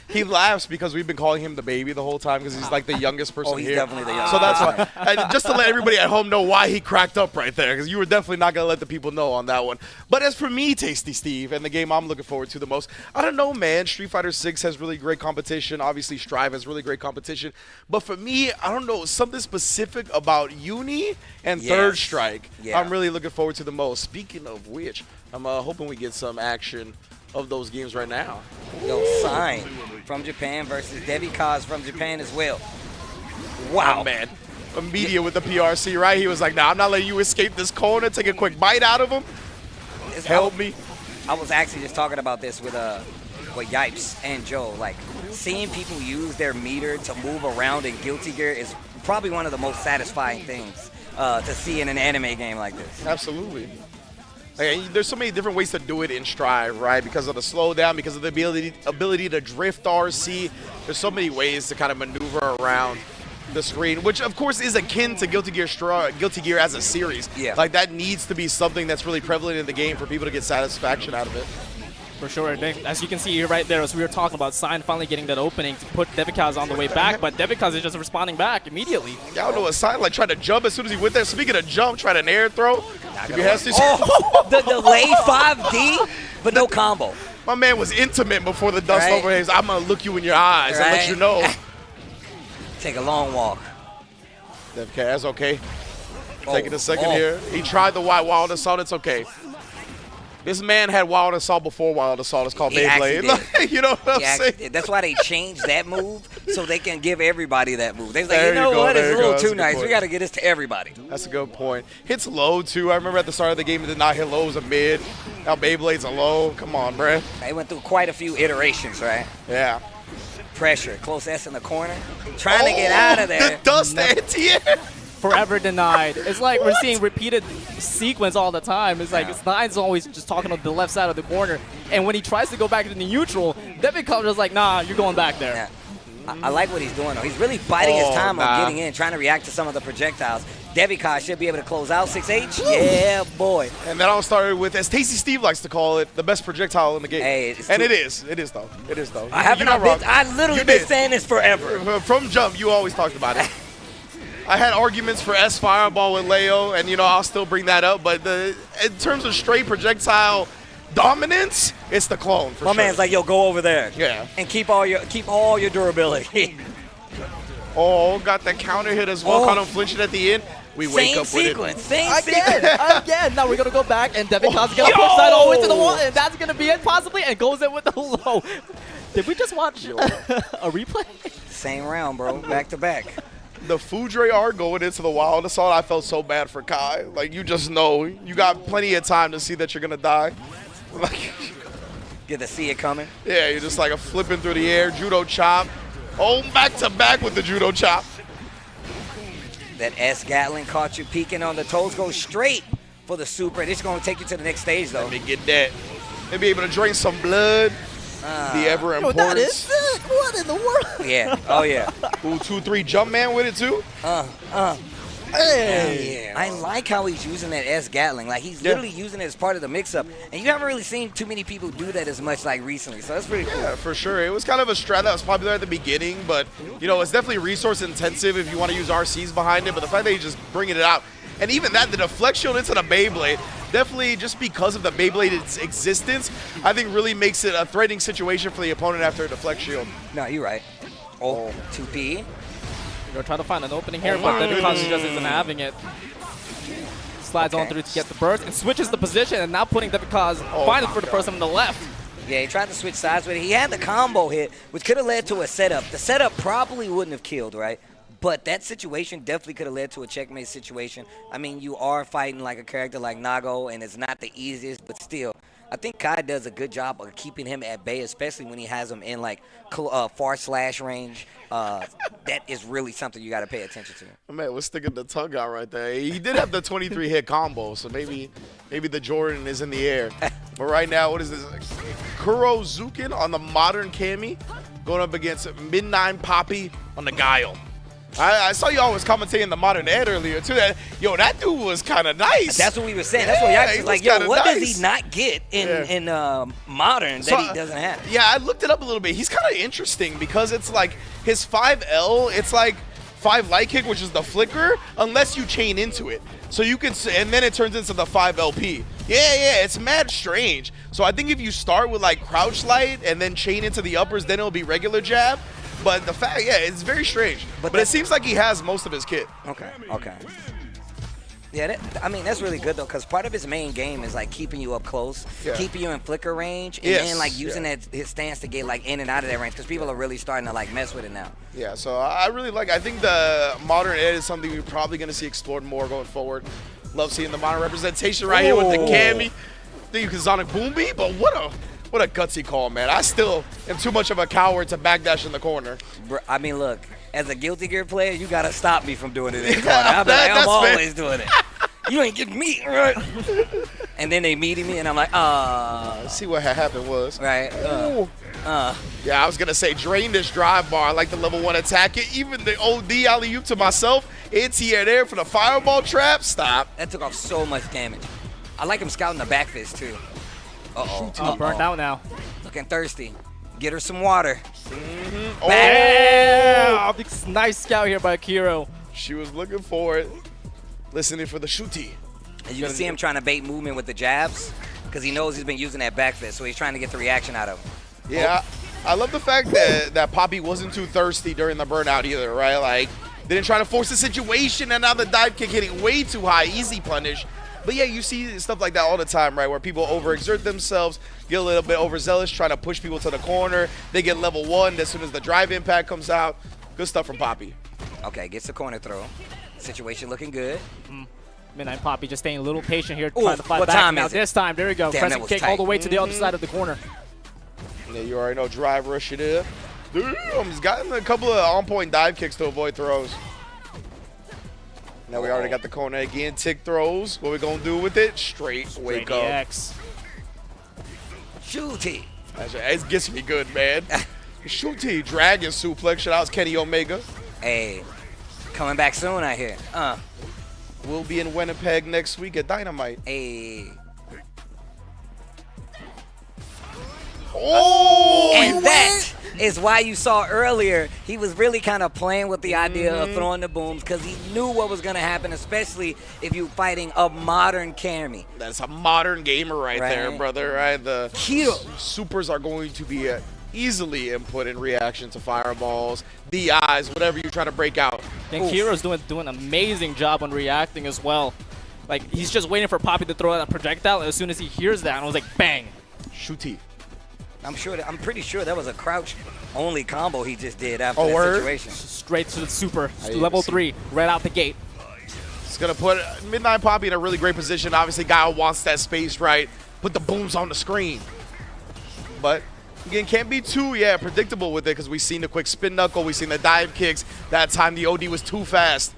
He laughs because we've been calling him the baby the whole time because he's like the youngest person he's here. Definitely the youngest. So that's why. And just to let everybody at home know why he cracked up right there, because you were definitely not going to let the people know on that one. But as for me, Tasty Steve, and the game I'm looking forward to the most, I don't know, man. Street Fighter 6 has really great competition. Obviously, Strive has really great competition. But for me, I don't know, something specific about Uni and Third Strike I'm really looking forward to the most. Speaking of which, I'm hoping we get some action of those games right now. Yo, Sign from Japan versus Debbie Kaz from Japan as well. Wow. Oh, man. Immediate with the PRC, right? He was like, nah, I'm not letting you escape this corner. Take a quick bite out of him. Help me. I was actually just talking about this with Yipes and Joe. Like, seeing people use their meter to move around in Guilty Gear is probably one of the most satisfying things to see in an anime game like this. Absolutely. Like, there's so many different ways to do it in Strive, right? Because of the slowdown, because of the ability to drift RC. There's so many ways to kind of maneuver around the screen, which of course is akin to Guilty Gear as a series. Yeah. Like, that needs to be something that's really prevalent in the game for people to get satisfaction out of it. For sure. As you can see here right there, as we were talking about, Sign finally getting that opening to put Devicaz on the way back, but Devicaz is just responding back immediately. Yeah, I don't know what Sign like tried to jump as soon as he went there. Speaking of jump, tried an air throw. The delay 5D, but no combo. My man was intimate before the dust over his. I'm going to look you in your eyes and let you know. Take a long walk. Devicaz, okay. Taking a second here. He tried the Wild Assault. It's okay. This man had Wild Assault before Wild Assault. It's called Beyblade. You know what I'm saying? That's why they changed that move, so they can give everybody that move. They're like, you know what? It's a little too nice. We got to get this to everybody. That's a good point. Hits low, too. I remember at the start of the game, it did not hit low. It was a mid. Now Beyblade's a low. Come on, bruh. They went through quite a few iterations, right? Yeah. Pressure. Close S in the corner. Trying to get out of there. The dust anti-air. Forever denied. It's like we're seeing repeated sequence all the time. It's like Nine's always just talking on the left side of the corner, and when he tries to go back to the neutral, Devicaz is like, nah, you're going back there. Yeah. I like what he's doing, though. He's really biding his time on getting in, trying to react to some of the projectiles. Devicaz should be able to close out 6H. Yeah, boy. And that all started with, as Tasty Steve likes to call it, the best projectile in the game. Hey, and it is. It is, though. It is, though. I literally been saying this forever. From jump, you always talked about it. I had arguments for S Fireball with Leo, and, you know, I'll still bring that up. But in terms of straight projectile dominance, it's the clone, for My man's like, yo, go over there. Yeah. And keep all your durability. Got that counter hit as well. Caught him flinching at the end. We wake up with it. Same sequence. Again. Now we're going to go back, and Devicaz is going to push that all the way to the wall, and that's going to be it, possibly, and goes in with the low. Did we just watch a replay? Same round, bro. Back to back. The Foudre are going into the Wild Assault. I felt so bad for Kai. Like, you just know. You got plenty of time to see that you're going to die. Like, Get to see it coming. Yeah, you're just like a flipping through the air. Judo chop. Back to back with the judo chop. That S Gatling caught you peeking on the toes. Go straight for the super. This is going to take you to the next stage, though. Let me get that. Maybe able to drain some blood. The ever important. That is sick. What in the world? Yeah. Oh, yeah. Ooh, 2-3 jump man with it, too. Hey. Yeah. I like how he's using that S Gatling. Like, he's literally using it as part of the mix-up. And you haven't really seen too many people do that as much, like, recently. So that's pretty cool. Yeah, for sure. It was kind of a strat that was popular at the beginning, but, you know, it's definitely resource-intensive if you want to use RCs behind it. But the fact that he's just bringing it out, and even that, the deflect shield into the Beyblade, definitely just because of the Beyblade's existence, I think really makes it a threatening situation for the opponent after a deflect shield. No, you're right. Oh, 2P. We're trying to find an opening here, but then because he just isn't having it. Slides on through to get the burst and switches the position, and now putting Devika's finally for the person on the left. Yeah, he tried to switch sides with it. He had the combo hit, which could have led to a setup. The setup probably wouldn't have killed, right? But that situation definitely could have led to a checkmate situation. I mean, you are fighting like a character like Nago, and it's not the easiest, but still. I think Kai does a good job of keeping him at bay, especially when he has him in like far slash range. That is really something you got to pay attention to. Man, we're sticking the tongue out right there. He did have the 23 hit combo, so maybe the Jordan is in the air. But right now, what is this? Kurozukin on the modern Cammy going up against Midnight Poppy on the Guile. I saw y'all was commentating the modern Ed earlier too. That dude was kind of nice. That's what we were saying. That's what y'all was like, yo, what does he not get in modern that he doesn't have? Yeah, I looked it up a little bit. He's kind of interesting because it's like his 5L, it's like 5 light kick, which is the flicker, unless you chain into it. So you can, and then it turns into the 5LP. Yeah, it's mad strange. So I think if you start with like crouch light and then chain into the uppers, then it'll be regular jab. But the fact, it's very strange. But it seems like he has most of his kit. Okay. Yeah, I mean, that's really good, though, because part of his main game is, like, keeping you up close, keeping you in flicker range, and then, like, using his stance to get, like, in and out of that range, because people are really starting to, like, mess with it now. Yeah, so I think the modern Ed is something we're probably going to see explored more going forward. Love seeing the modern representation right here with the Cammy. Think you can Sonic Boom Beat, but what a gutsy call, man. I still am too much of a coward to backdash in the corner. Bro, I mean, look, as a Guilty Gear player, you got to stop me from doing it in the corner. I'm always doing it. You ain't getting me, right? And then they meeting me, and I'm like, See what happened was. Right. Yeah, I was going to say, drain this drive bar. I like the level 1 attack. Even the OD alley-oop to myself. It's here there for the fireball trap. Stop. That took off so much damage. I like him scouting the back fist, too. Burnt out now. Looking thirsty. Get her some water. Nice scout here by Kiro. She was looking for it. Listening for the shooty. And you can see him trying to bait movement with the jabs because he knows he's been using that back fist, so he's trying to get the reaction out of him. Yeah, I love the fact that Poppy wasn't too thirsty during the burnout either, right? Like, didn't try to force the situation, and now the dive kick hitting way too high, easy punish. But yeah, you see stuff like that all the time, right? Where people overexert themselves, get a little bit overzealous, trying to push people to the corner. They get level 1 as soon as the drive impact comes out. Good stuff from Poppy. Okay, gets the corner throw. Situation looking good. Midnight Poppy just staying a little patient here, trying to fight back. Now this time, there we go. Crescent kick all the way to the other side of the corner. Yeah, you already know drive rush it is. Damn, he's gotten a couple of on-point dive kicks to avoid throws. Now we already got the corner again. Tick throws. What we gonna do with it? Straight wake up. X. Shooty. It gets me good, man. Shooty. Dragon suplex. Shout out to Kenny Omega. Hey, coming back soon, I hear. We'll be in Winnipeg next week at Dynamite. Hey. And that is why you saw earlier he was really kind of playing with the idea of throwing the booms because he knew what was going to happen, especially if you're fighting a modern Cammy. That's a modern gamer right there, brother. Right? The supers are going to be easily input in reaction to fireballs, DIs, whatever you try to break out. And Kiro's doing an amazing job on reacting as well. Like, he's just waiting for Poppy to throw out a projectile, and as soon as he hears that, I was like, bang. Shooty. I'm pretty sure that was a crouch-only combo he just did after that situation. Straight to the super, level 3, right out the gate. It's going to put Midnight Poppy in a really great position. Obviously, Guile wants that space, right? Put the booms on the screen. But, again, can't be too, predictable with it because we've seen the quick spin knuckle. We've seen the dive kicks. That time, the OD was too fast.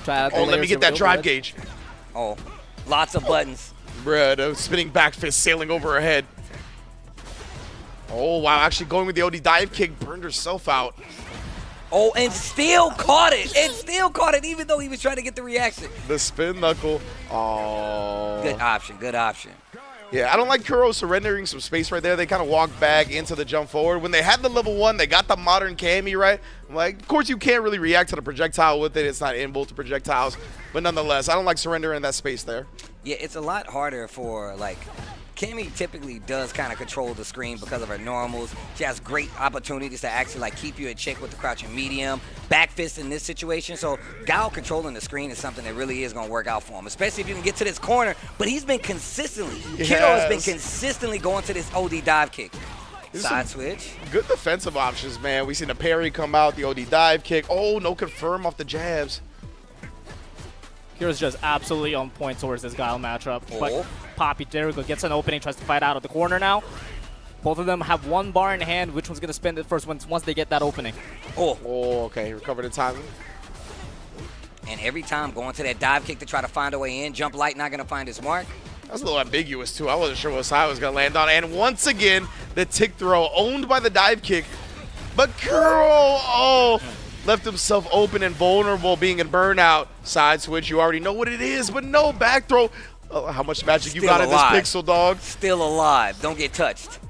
Let me get that drive gauge. Lots of buttons. Bruh, the spinning back fist sailing over her head. Oh, wow. Actually going with the OD dive kick. Burned herself out. Oh, and still caught it. And still caught it, even though he was trying to get the reaction. The spin knuckle. Oh. Good option. Good option. Yeah, I don't like Kuro surrendering some space right there. They kind of walked back into the jump forward. When they had the level 1, they got the modern Kami, right? Like, of course, you can't really react to the projectile with it. It's not inbuilt to projectiles. But nonetheless, I don't like surrendering that space there. Yeah, it's a lot harder for, like, Kami typically does kind of control the screen because of her normals. She has great opportunities to actually like keep you in check with the crouching medium, back fist in this situation. So Gao controlling the screen is something that really is going to work out for him, especially if you can get to this corner. But he's been consistently, Kiddo has been consistently going to this OD dive kick. Side switch. Good defensive options, man. We seen the parry come out, the OD dive kick. Oh, no confirm off the jabs. Here's just absolutely on point towards this Guile matchup. But Poppy, there we go, gets an opening, tries to fight out of the corner now. Both of them have one bar in hand. Which one's going to spend it first once they get that opening? Oh, okay. Recover the timing. And every time going to that dive kick to try to find a way in, jump light not going to find his mark. That's a little ambiguous, too. I wasn't sure what side I was going to land on. And once again, the tick throw owned by the dive kick. But Kuro, left himself open and vulnerable, being in burnout. Side switch, you already know what it is, but no back throw. Oh, how much magic you got in this pixel, dog? Still alive. Don't get touched.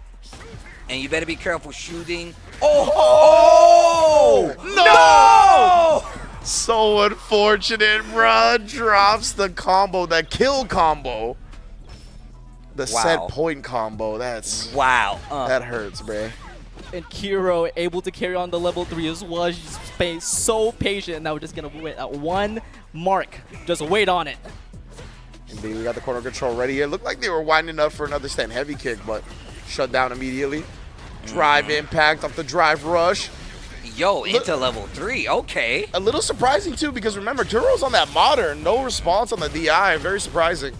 And you better be careful shooting. No! So unfortunate, bruh. Drops the combo, that kill combo. The set point combo. That's that hurts, bruh. And Kiro able to carry on the level 3 as well. She's been so patient. Now we're just going to wait at one mark. Just wait on it. Indeed, we got the corner control ready. It looked like they were winding up for another stand heavy kick, but shut down immediately. Drive impact off the drive rush. Yo, into level 3. Okay. A little surprising, too, because remember, Kuro's on that modern. No response on the DI. Very surprising.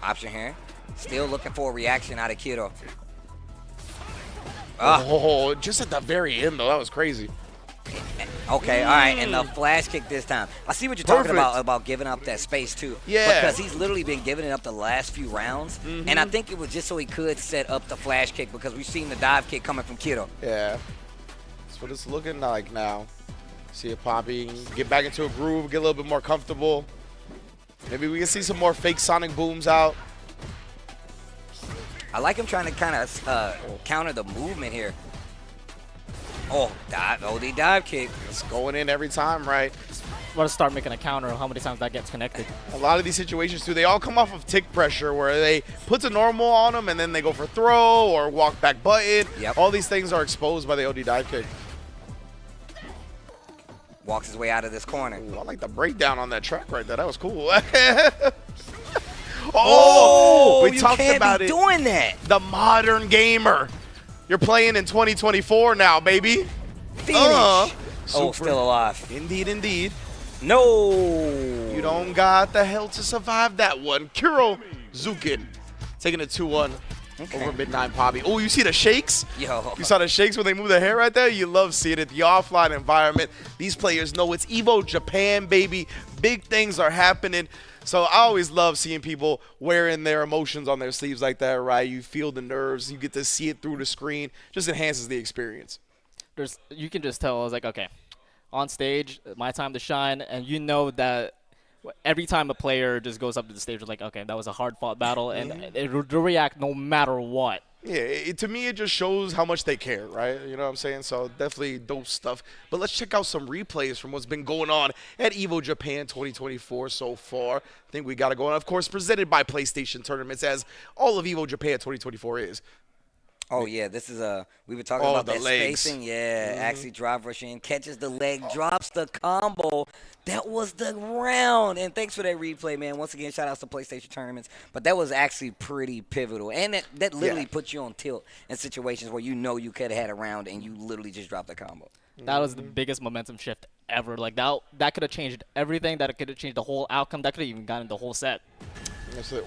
Option here. Still looking for a reaction out of Kiro. Oh, just at the very end, though. That was crazy. Okay, all right, and the flash kick this time. I see what you're talking about giving up that space, too. Yeah. Because he's literally been giving it up the last few rounds, and I think it was just so he could set up the flash kick because we've seen the dive kick coming from Kiro. Yeah. That's what it's looking like now. See it popping, get back into a groove, get a little bit more comfortable. Maybe we can see some more fake sonic booms out. I like him trying to kind of counter the movement here. Oh, OD dive kick. It's going in every time, right? Want to start making a counter of how many times that gets connected. A lot of these situations, too, they all come off of tick pressure where they put the normal on them and then they go for throw or walk back button. Yep. All these things are exposed by the OD dive kick. Walks his way out of this corner. Ooh, I like the breakdown on that track right there. That was cool. We talked about it. Doing that. The modern gamer. You're playing in 2024 now, baby. Finish. Still alive. Indeed, indeed. No. You don't got the hell to survive that one. Kuro Zukin taking a 2-1 over Midnight Poppy. Oh, you see the shakes? Yo. You saw the shakes when they move their hair right there? You love seeing it. The offline environment. These players know it's Evo Japan, baby. Big things are happening. So I always love seeing people wearing their emotions on their sleeves like that, right? You feel the nerves. You get to see it through the screen. Just enhances the experience. You can just tell, I was like, okay, on stage, my time to shine. And you know that every time a player just goes up to the stage, it's like, okay, that was a hard-fought battle, and it'll react no matter what. Yeah, to me, it just shows how much they care, right? You know what I'm saying? So definitely dope stuff. But let's check out some replays from what's been going on at Evo Japan 2024 so far. I think we got to go on. Of course, presented by PlayStation Tournaments, as all of Evo Japan 2024 is. Oh, yeah, this is we were talking about that spacing. Yeah, actually drive rush in, catches the leg, drops the combo. That was the round. And thanks for that replay, man. Once again, shout outs to PlayStation Tournaments. But that was actually pretty pivotal. And that literally puts you on tilt in situations where you know you could have had a round and you literally just dropped the combo. That was the biggest momentum shift ever. Like, that could have changed everything. That could have changed the whole outcome. That could have even gotten the whole set.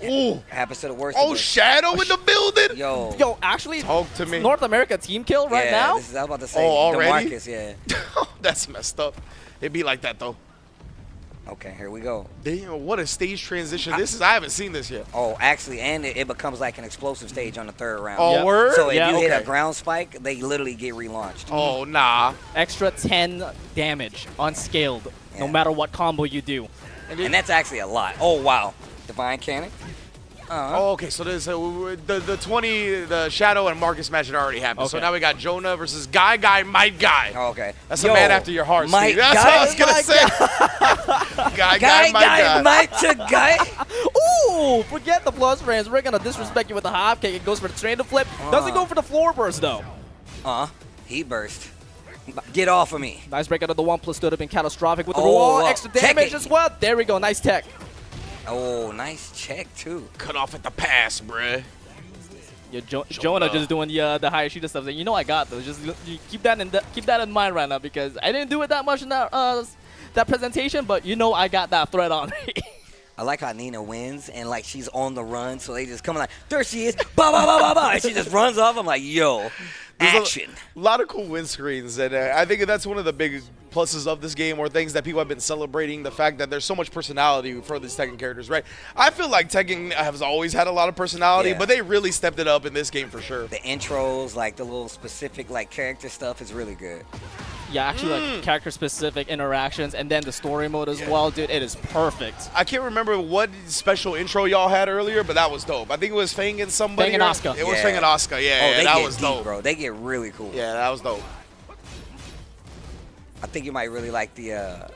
Ooh. Happens to the worst. Oh, Shadow in the building. Yo, actually, talk to me. North America team kill right now. This is, I was about to say, already? DeMarcus, That's messed up. It'd be like that, though. Okay, here we go. Damn, what a stage transition this is. I haven't seen this yet. Oh, actually, and it becomes like an explosive stage on the third round. Oh, word? So if you hit a ground spike, they literally get relaunched. Oh, nah. Extra 10 damage unscaled, no matter what combo you do. And that's actually a lot. Oh, wow. Divine Cannon. Oh, okay. So there's the Shadow and Marcus match had already happened. So Okay. now we got Jonah versus Might Guy. Oh, okay. That's a man after your heart, Might Steve. That's Guy, what I was gonna say. Might to Guy. Ooh, forget the plus frames. We're gonna disrespect you with the hop kick. It goes for the train to flip. Doesn't go for the floor burst though. Heat burst. Get off of me. Nice break out of the 1+ stood up in catastrophic with the Oh, wall. Extra check damage it. as well. There we go. Nice tech. Oh, nice check too. Cut off at the pass, bruh. Yeah, Jonah just doing the higher shooter stuff. Like, you know I got those. Just you keep that in mind right now because I didn't do it that much in that presentation, but you know I got that threat on me. I like how Nina wins and like she's on the run, so they just come like, there she is, ba ba ba ba ba, and she just runs off. I'm like, yo, action. A lot of cool win screens, and I think that's one of the big pluses of this game, or things that people have been celebrating, the fact that there's so much personality for these Tekken characters, right? I feel like Tekken has always had a lot of personality, but they really stepped it up in this game for sure. The intros, like the little specific like character stuff is really good. Yeah, actually like character-specific interactions, and then the story mode as well, dude. It is perfect. I can't remember what special intro y'all had earlier, but that was dope. I think it was Fang and somebody. Fang and Asuka. It was Fang and Asuka, yeah, they that get was deep, dope. bro. They get really cool. Yeah, that was dope. I think you might really like the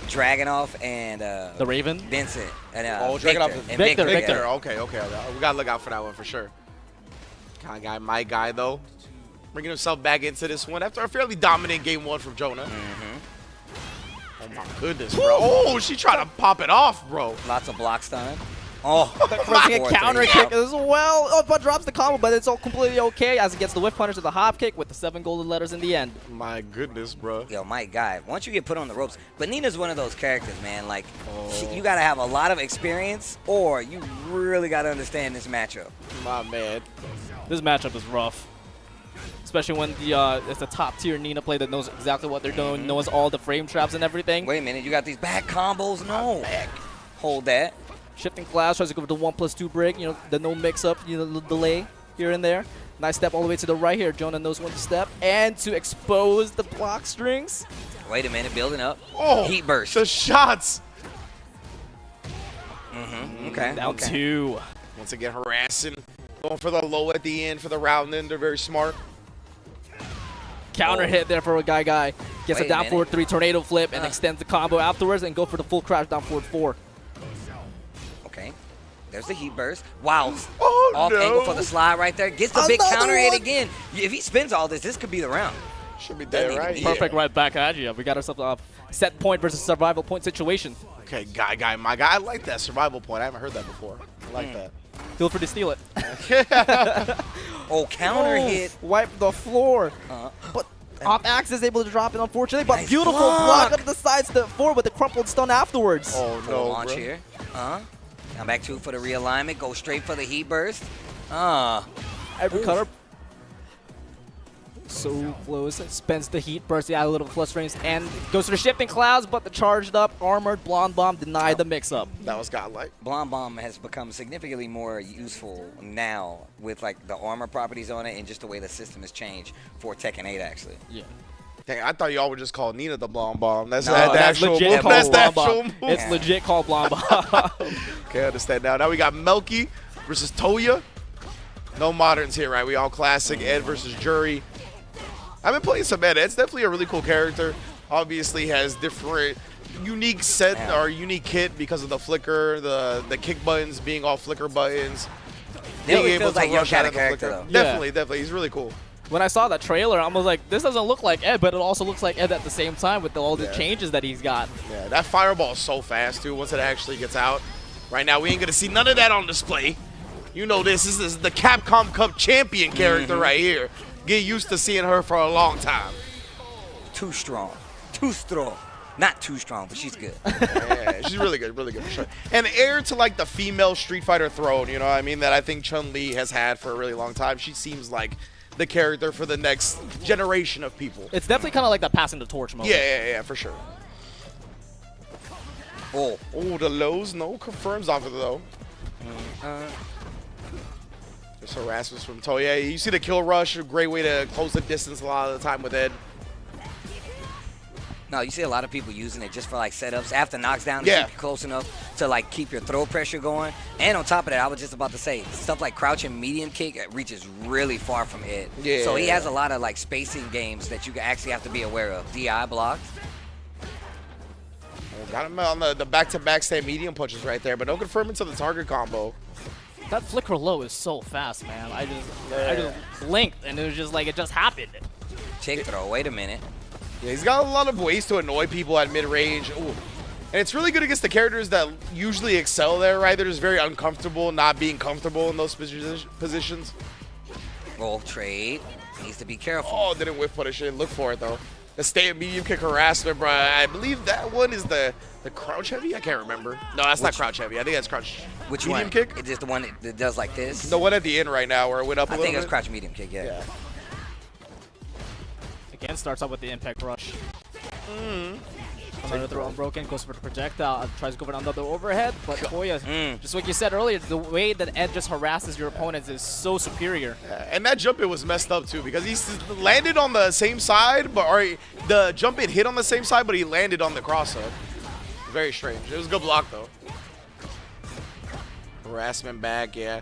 Dragunov and the Raven, Vincent, and Dragunov and Victor. Okay. We gotta look out for that one for sure. My guy though, bringing himself back into this one after a fairly dominant game one from Jonah. Oh my goodness, bro! Oh, she tried to pop it off, bro. Lots of blocks time. Oh, Pressing a counter kick as well. Oh, but drops the combo, but it's all completely okay as it gets the whiff punish to the hop kick with the 7 golden letters in the end. My goodness, bro. Yo, my guy. Once you get put on the ropes, but Nina's one of those characters, man. Like, you gotta have a lot of experience, or you really gotta understand this matchup. My man. This matchup is rough. Especially when it's a top tier Nina play that knows exactly what they're doing, knows all the frame traps and everything. Wait a minute, you got these back combos? No. Hold that. Shifting class, tries to go for the 1+2 break, you know, the no mix-up, you know, the delay here and there. Nice step all the way to the right here. Jonah knows when to step and to expose the block strings. Wait a minute, building up. Oh, heat burst. The shots. Okay. Down 2. Once again, harassing. Going for the low at the end for the round end. They're very smart. Counter hit there for a guy. Gets Wait a down a minute. forward 3 tornado flip and extends the combo afterwards and go for the full crash down forward 4. Okay. There's the heat burst. Wow. Oh, Off no. angle for the slide right there. Gets the big Another counter hit one. again. If he spins all this, this could be the round. Should be Doesn't dead, even right? need Perfect right back at you. We got ourselves a set point versus survival point situation. Okay, my guy. I like that survival point. I haven't heard that before. I like that. Feel free to steal it. Oh, counter hit. Wipe the floor. But off axis able to drop it, unfortunately. But Nice beautiful block. block up the side step forward with the crumpled stun afterwards. Oh, For the no, launch bro. here. Come back 2 for the realignment. Go straight for the heat burst. Every cutter. So close. Spends the heat burst, a little plus frames, and goes to the shifting clouds, but the charged up, armored Blonde Bomb denied the mix-up. That was godlike. Blonde Bomb has become significantly more useful now with like the armor properties on it and just the way the system has changed for Tekken 8 actually. Yeah. Dang, I thought y'all would just call Nina the Blonde Bomb. That's No, the that's actual legit move. called That's the Blonde actual Bomb. move. It's legit called Blonde Bomb. Okay, I understand now. Now we got Melky versus Toya. No moderns here, right? We all classic. Ed versus Jury. I've been playing some Ed. Ed's definitely a really cool character. Obviously has different unique set or unique kit because of the flicker, the kick buttons being all flicker buttons. It feels like your kind of character though. Definitely. He's really cool. When I saw that trailer, I was like, this doesn't look like Ed, but it also looks like Ed at the same time with all the changes that he's got. Yeah, that fireball is so fast, too, once it actually gets out. Right now, we ain't going to see none of that on display. You know this is the Capcom Cup champion character right here. Get used to seeing her for a long time. Too strong. Too strong. Not too strong, but she's good. Yeah, she's really good for sure. And heir to like the female Street Fighter throne, you know what I mean, that I think Chun-Li has had for a really long time. She seems like the character for the next generation of people. It's definitely kind of like that passing the torch moment. Yeah, for sure. Oh, the lows, no confirms off of it though. There's harassment from Toya. You see the kill rush, a great way to close the distance a lot of the time with Ed. No, you see a lot of people using it just for like setups after knocks down to Yeah. keep you close enough to like keep your throw pressure going. And on top of that, I was just about to say, stuff like crouch and medium kick reaches really far from Ed. Yeah. So he has a lot of like spacing games that you actually have to be aware of. DI blocks. Got him on the back-to-back stand medium punches right there, but no confirming to the target combo. That flicker low is so fast, man. I just blinked and it was just like it just happened. Chick throw. Wait a minute. Yeah, he's got a lot of ways to annoy people at mid-range. Ooh. And it's really good against the characters that usually excel there, right? They're just very uncomfortable not being comfortable in those positions. Roll trade. Needs to be careful. Oh, didn't whiff punish it. Look for it, though. The stay at medium kick harassment, bro. I believe that one is the crouch heavy? I can't remember. No, that's not crouch heavy. I think that's crouch Which medium one? kick. Is this the one that does like this? The one at the end right now where it went up a I little think bit. it's crouch medium kick, yeah. Again, starts out with the impact rush. Another throw unbroken, goes for the projectile, tries to go for another overhead, but Toya, just what you said earlier, the way that Ed just harasses your opponents is so superior. And that jump in was messed up too because he landed on the same side, but the jump in hit on the same side, but he landed on the cross up. Very strange. It was a good block though. Harassment back, yeah.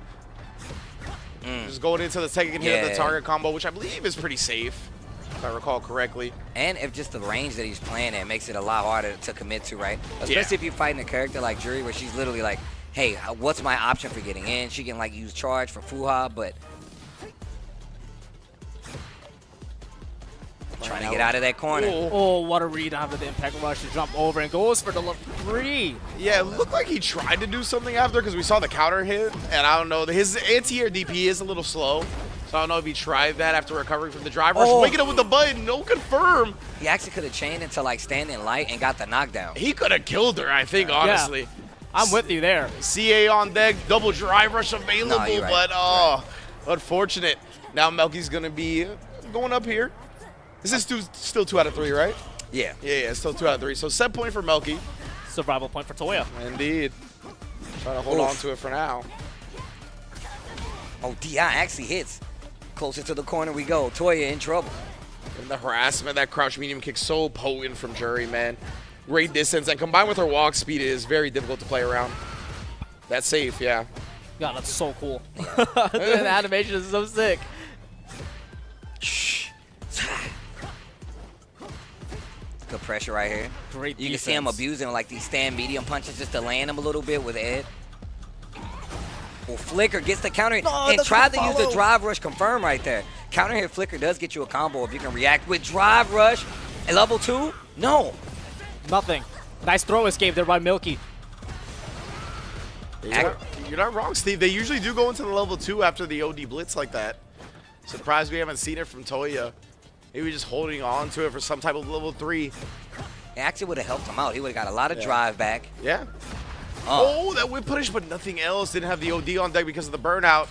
Just going into the second hit of the target combo, which I believe is pretty safe, if I recall correctly. And if just the range that he's playing at makes it a lot harder to commit to, right? Especially if you're fighting a character like Jury, where she's literally like, hey, what's my option for getting in? She can like use charge for Fuha, but trying to get out of that corner. Oh, what a read after the impact rush to jump over and goes for the level 3. Yeah, it looked like he tried to do something after because we saw the counter hit, and I don't know, his anti-air DP is a little slow. So I don't know if he tried that after recovering from the drive rush. Waking up with the button, no confirm. He actually could have chained into like standing light and got the knockdown. He could have killed her, I think, honestly. Yeah, I'm with you there. CA on deck, double drive rush available, but unfortunate. Now Melky's going to be going up here. This is still 2 out of 3, right? Yeah. Yeah, still 2 out of 3. So set point for Melky. Survival point for Toya. Indeed. Trying to hold on to it for now. Oh, DI actually hits. Closer to the corner we go. Toya in trouble. And the harassment, that crouch medium kick, so potent from Jury, man. Great distance, and combined with her walk speed, it is very difficult to play around. That's safe, yeah. God, that's so cool. The animation is so sick. Good pressure right here. Great You can see him abusing like these stand medium punches just to land him a little bit with Ed. Well, Flicker gets the counter and tried to use the drive rush confirm right there. Counter hit Flicker does get you a combo if you can react with drive rush at level 2. No. Nothing. Nice throw escape there by Milky. You're not wrong, Steve. They usually do go into the level 2 after the OD blitz like that. Surprised we haven't seen it from Toya. Maybe just holding on to it for some type of level 3. It actually would have helped him out. He would have got a lot of drive back. Yeah. Oh, that whip punish, but nothing else. Didn't have the OD on deck because of the burnout.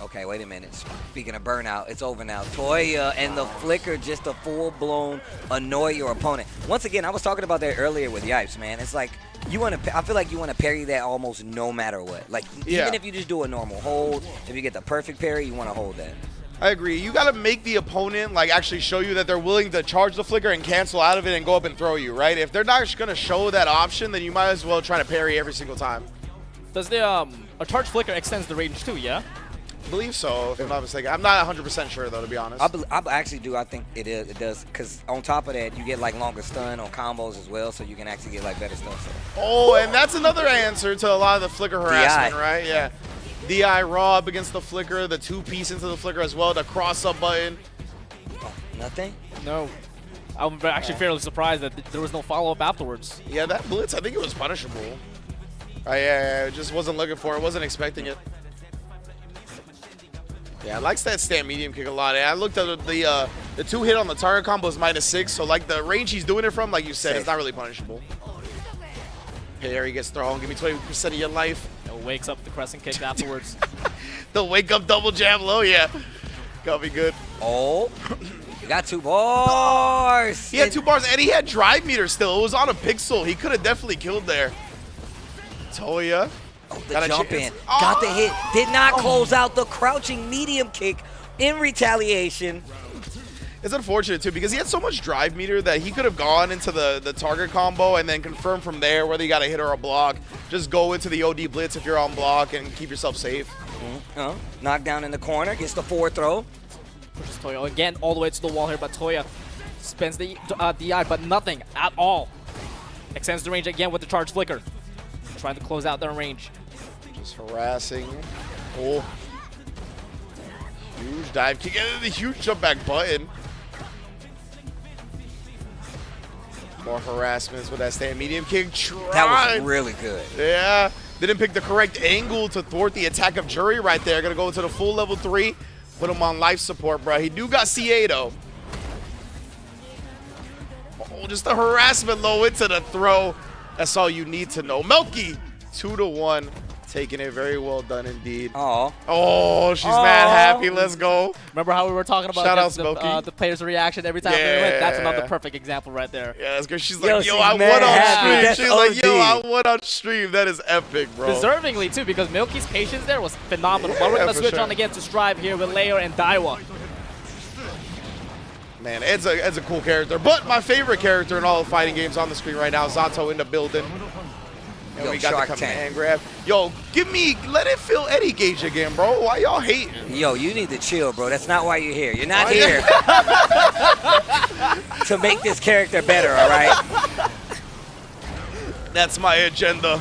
Okay, wait a minute. Speaking of burnout, it's over now. Toya and the Flicker just a full-blown annoy your opponent. Once again, I was talking about that earlier with Yipes, man. It's like you want to. I feel like you want to parry that almost no matter what. Like even if you just do a normal hold, if you get the perfect parry, you want to hold that. I agree. You got to make the opponent like actually show you that they're willing to charge the Flicker and cancel out of it and go up and throw you, right? If they're not going to show that option, then you might as well try to parry every single time. Does the a charge Flicker extends the range too, yeah? I believe so, if I'm not mistaken. I'm not 100% sure, though, to be honest. I actually do. I think it does, because on top of that, you get like longer stun on combos as well, so you can actually get like better stuff. So. Oh, and that's another answer to a lot of the Flicker harassment, right? Yeah. DI raw up against the Flicker, the 2-piece into the Flicker as well, the cross-up button. Oh, nothing? No. I'm actually fairly surprised that there was no follow-up afterwards. Yeah, that blitz, I think it was punishable. Yeah, just wasn't looking for it, wasn't expecting it. Yeah, I likes that stand medium kick a lot. I looked at the 2 hit on the target combo is -6, so like the range he's doing it from, like you said, it's not really punishable. Hey, there he gets thrown. Give me 20% of your life. And wakes up the crescent kick afterwards. The wake up double jab low, yeah. Got me good. Oh, you got 2 bars. He had 2 bars, and he had drive meter still. It was on a pixel. He could have definitely killed there. Toya. Oh, the jump in. Got the hit. Did not close out the crouching medium kick in retaliation. It's unfortunate, too, because he had so much drive meter that he could have gone into the target combo and then confirm from there whether you got a hit or a block. Just go into the OD blitz if you're on block and keep yourself safe. Knockdown in the corner. Gets the forward throw. Pushes Toya again all the way to the wall here, but Toya spends the DI, but nothing at all. Extends the range again with the charge flicker. Trying to close out their range. Just harassing. Oh. Huge dive kick and the huge jump back button. More harassments with that stand medium kick. That was really good. Yeah. Didn't pick the correct angle to thwart the attack of Jury right there. Gonna go into the full level 3. Put him on life support, bro. He do got CA though. Oh, just the harassment low into the throw. That's all you need to know. Melky, 2-1. Taking it very well done indeed. Oh, she's mad happy. Let's go. Remember how we were talking about the players' reaction every time we win? That's another perfect example right there. Yeah, that's good. She's like, yo, I won on stream. She's like, yo, I won on stream. That is epic, bro. Deservingly, too, because Milky's patience there was phenomenal. But we're going to switch on again to Strive here with Layer and Daiwa. Man, Ed's a cool character. But my favorite character in all the fighting games on the screen right now, Zato in the building. And we got the command grab. Yo, let it feel Eddie Gage again, bro. Why y'all hating? Yo, you need to chill, bro. That's not why you're here. You're not here to make this character better, all right? That's my agenda.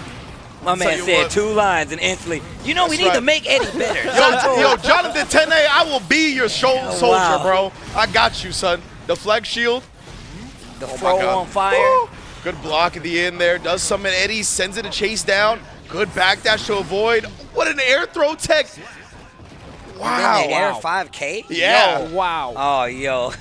My man said 2 lines and instantly, we need to make Eddie better. Yo, Jonathan Tene, I will be your soldier, bro. I got you, son. The flag shield. The throw on fire. Woo. Good block at the end there. Does summon Eddie, sends it a chase down. Good backdash to avoid. What an air throw tech. Wow. And then the air 5K? Yeah. Yo, wow. Oh, yo.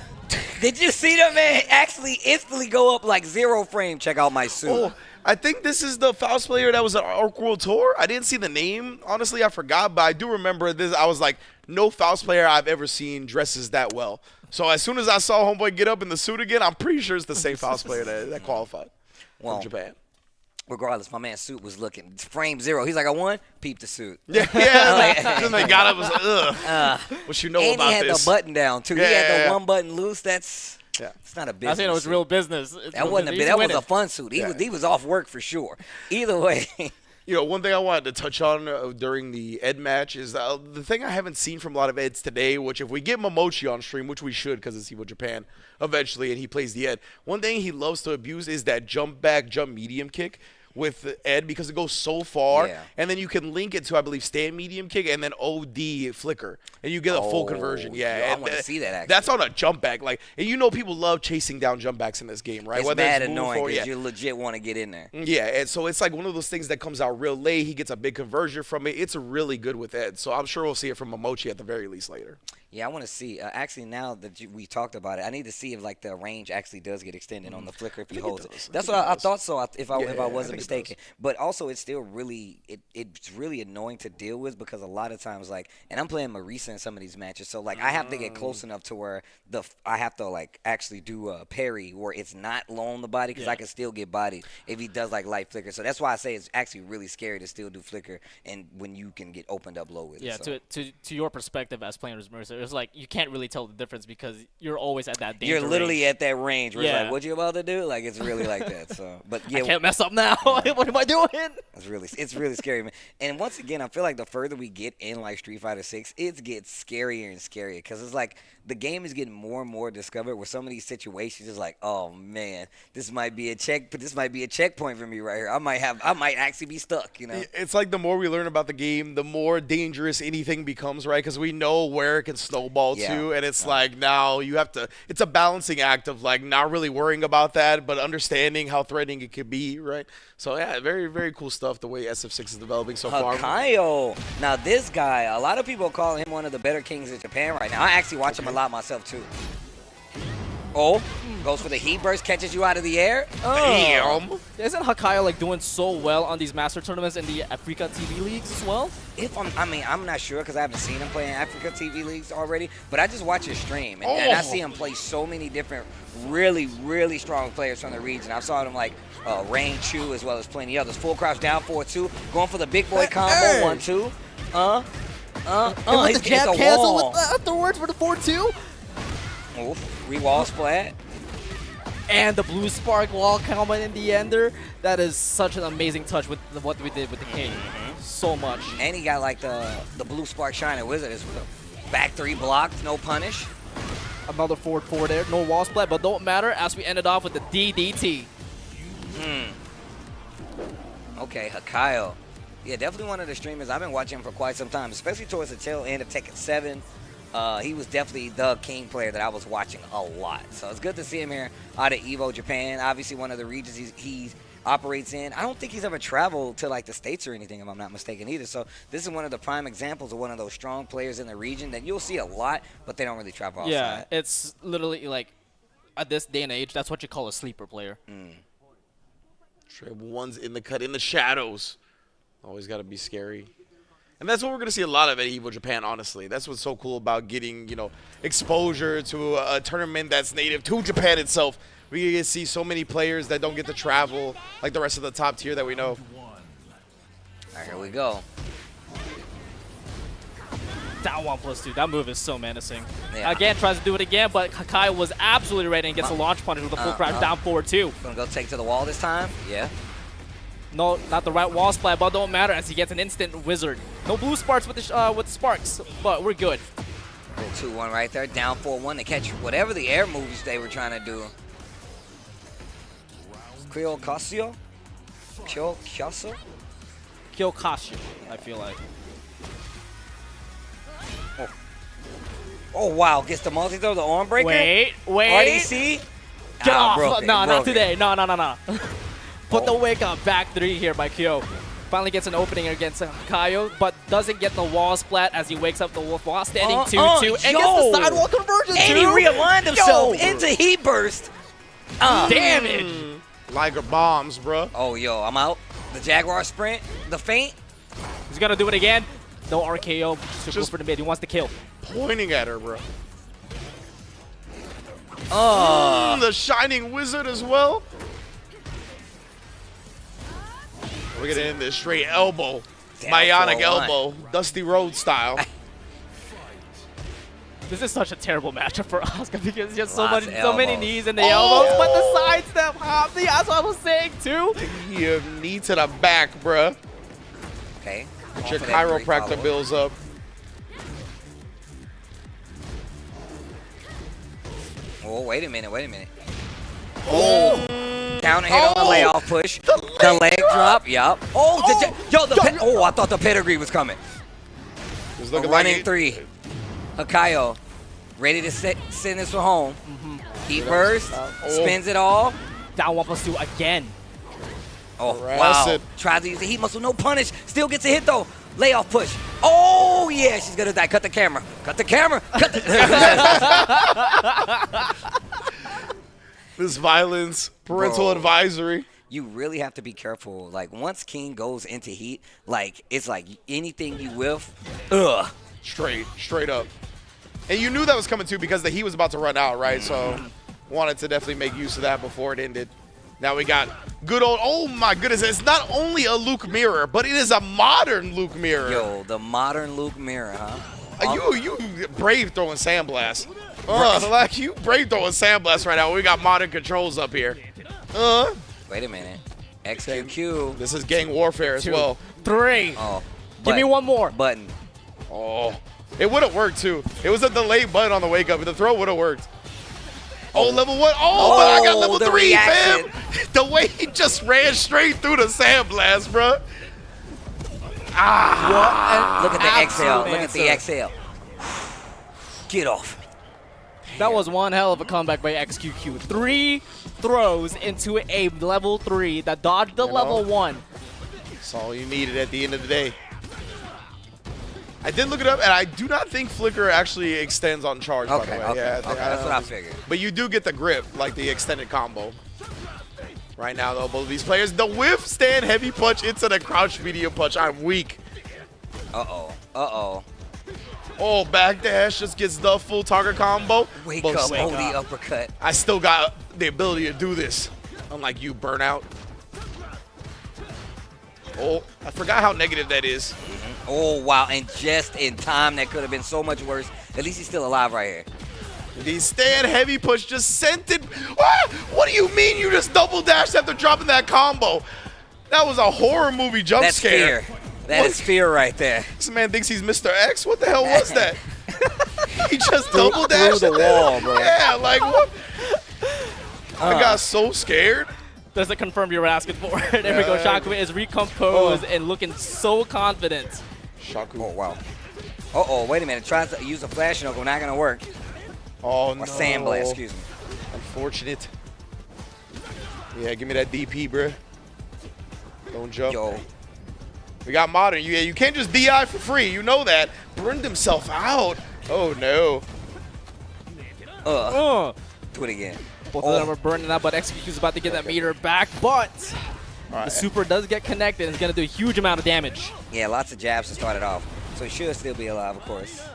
Did you see that man actually instantly go up like 0 frame? Check out my suit. Oh, I think this is the Faust player that was at Arc World Tour. I didn't see the name. Honestly, I forgot, but I do remember this. I was like, no Faust player I've ever seen dresses that well. So as soon as I saw Homeboy get up in the suit again, I'm pretty sure it's the same Faust player that qualified from Japan. Regardless, my man's suit was looking frame 0. He's like, I won. Peep the suit. Yeah. Then they got up. Was like, ugh. What you know and about this? And he had the button down too. Yeah. He had the 1 button loose. It's not a business. I think it was real business. That wasn't that was a fun suit. He was off work for sure. Either way. One thing I wanted to touch on during the Ed match is the thing I haven't seen from a lot of Eds today, which if we get Momochi on stream, which we should because it's Evo Japan eventually, and he plays the Ed, one thing he loves to abuse is that jump back, jump medium kick with Ed because it goes so far, and then you can link it to, I believe, stand medium kick and then OD flicker, and you get a full conversion. I want to see that, actually. That's on a jump back. And people love chasing down jump backs in this game, right? It's Whether mad it's annoying because you legit want to get in there. Yeah, and so it's like one of those things that comes out real late. He gets a big conversion from it. It's really good with Ed, so I'm sure we'll see it from Momochi at the very least later. Yeah, I want to see. Actually, now that we talked about it, I need to see if the range actually does get extended on the flicker if he holds it. That's what I thought. So if I wasn't mistaken, but also it's still really it's really annoying to deal with because a lot of times and I'm playing Marisa in some of these matches, so I have to get close enough to where I have to actually do a parry where it's not low on the body because I can still get bodied if he does light flicker. So that's why I say it's actually really scary to still do flicker and when you can get opened up low with it. Yeah, so. to your perspective as playing as Marisa, it's you can't really tell the difference because you're always at that danger You're literally range. at that range where it's what you about to do? It's really like that. So, but yeah, I can't mess up now. What am I doing? It's really scary, man. And once again, I feel like the further we get in Street Fighter 6, it gets scarier and scarier because it's the game is getting more and more discovered where some of these situations is oh man, this might be a checkpoint for me right here. I might actually be stuck, It's the more we learn about the game, the more dangerous anything becomes, right? Because we know where it can snowball to, and it's now you have to, it's a balancing act of not really worrying about that, but understanding how threatening it could be, right? So yeah, very, very cool stuff the way SF6 is developing so far. Hakayo. Now this guy, a lot of people call him one of the better kings of Japan right now. I actually watch him a lot myself too. Oh, goes for the heat burst, catches you out of the air. Damn. Isn't Hakayo doing so well on these master tournaments in the Africa TV leagues as well? I'm not sure because I haven't seen him play in Africa TV leagues already, but I just watch his stream and I see him play so many different really, really strong players from the region. I saw him Rynge, as well as plenty others. Full crouch down 4-2. Going for the big boy combo. 1-2. And with the jab cancel with afterwards for the 4-2. Oof. Re-wall splat. And the blue spark wall combo in the ender. That is such an amazing touch with what we did with the king. So much. And he got like the blue spark shining wizard as well. Back 3 blocked, no punish. Another forward 4 there. No wall splat, but don't matter as we ended off with the DDT. Okay, Hakayo. Yeah, definitely one of the streamers. I've been watching him for quite some time, especially towards the tail end of Tekken 7. He was definitely the king player that I was watching a lot. So it's good to see him here out of Evo Japan. Obviously one of the regions he operates in. I don't think he's ever traveled to like the States or anything, if I'm not mistaken either. So this is one of the prime examples of one of those strong players in the region that you'll see a lot, but they don't really travel outside. Yeah, it's literally like at this day and age, that's what you call a sleeper player. Triple one's in the cut, in the shadows. Always got to be scary. And that's what we're going to see a lot of at Evo Japan, honestly. That's what's so cool about getting, you know, exposure to a tournament that's native to Japan itself. We get to see so many players that don't get to travel like the rest of the top tier that we know. All right, here we go. Down 1+2. That move is so menacing. Yeah. Again, tries to do it again, but Hakayo was absolutely ready and gets a launch punish with a full crouch down 4-2. Gonna go take to the wall this time? Yeah. No, not the right wall splat, but don't matter as he gets an instant wizard. No blue sparks with the sparks, but we're good. 2-1 right there, down 4-1 to catch whatever the air moves they were trying to do. Kyokasio? Kyokasio, I feel like. Oh, wow, gets the multi-throw, the arm breaker? Wait. RDC? Get off. Broke No, it. not today. No. Put the wake up, back 3 here by Kyo. Finally gets an opening against Hakayo, but doesn't get the wall splat as he wakes up the wolf while standing 2-2 and gets the sidewall conversion and too. He realigned himself into heat burst. Damage. Liger bombs, bro. Oh, yo, I'm out. The Jaguar sprint, the feint. He's going to do it again. No RKO, just go for the mid. He wants to kill. Pointing at her, bro. The Shining Wizard as well. We're going to end this straight elbow. Bionic elbow. Dusty Road style. This is such a terrible matchup for Asuka because just so Lots many knees in the elbows, but the sidestep hop, that's what I was saying too. You have knee to the back, bruh. Okay. Get your chiropractor bills up. Oh, wait a minute. Oh. Down and hit on the layoff push. The leg drop. Yup. Oh, I thought the pedigree was coming. Running 3. Hakayo, ready to send this one home. Heat burst, spins it all. Down 1+2 again. Oh, wow. Tries to use the heat muscle, no punish. Still gets a hit though. Layoff push. Oh, yeah, she's gonna die. Cut the camera. This violence, parental advisory. You really have to be careful. Like, once King goes into heat, like, it's like anything you whiff, Straight up. And you knew that was coming too because the heat was about to run out, right? So wanted to definitely make use of that before it ended. Now we got good old, oh my goodness, it's not only a Luke mirror, but it is a modern Luke mirror. Yo, the modern Luke mirror, huh? You brave throwing sandblast. Like you brave throwing sandblast right now. We got modern controls up here. Wait a minute. XQQ. This is gang warfare as 2, well. 3. Oh, Give me one more. Button. Oh, it would have worked too. It was a delayed button on the wake up, but the throw would have worked. Oh, level 1. Oh, but I got level 3, fam. The way he just ran straight through the sandblast, bro. Look at the exhale. Look at the exhale. Get off. That was one hell of a comeback by XQQ. 3 throws into a level 3 that dodged the level 1. That's all you needed at the end of the day. I did look it up, and I do not think Flicker actually extends on charge, by the way. That's what I figured. But you do get the grip, like the extended combo. Right now, though, both of these players, the whiff stand heavy punch into the crouch medium punch. I'm weak. Oh, backdash just gets the full target combo. Wake up, hold the uppercut. I still got the ability to do this. Unlike you, Burnout. Oh, I forgot how negative that is. Oh, wow. And just in time, that could have been so much worse. At least he's still alive right here. The stand heavy push just sent it. Ah, what do you mean you just double dashed after dropping that combo? That was a horror movie jump scare. Fear. That is fear right there. This man thinks he's Mr. X. What the hell was that? He just double dashed through the wall, bro. Yeah, like what? I got so scared. There's a confirm you were asking for. There we go. Shaku is recomposed and looking so confident. Shaku. Oh, wow. Uh-oh, wait a minute. Tries to use a flash knuckle. Not going to work. Oh, no. Or sandblast, excuse me. Unfortunate. Yeah, give me that DP, bro. Don't jump. Yo. We got Modern. You can't just DI for free. You know that. Burned himself out. Oh, no. Do it again. Both of them are burning out, but Execute's about to get that meter back, but the super does get connected and it's going to do a huge amount of damage. Yeah, lots of jabs to start it off. So he should still be alive, of course.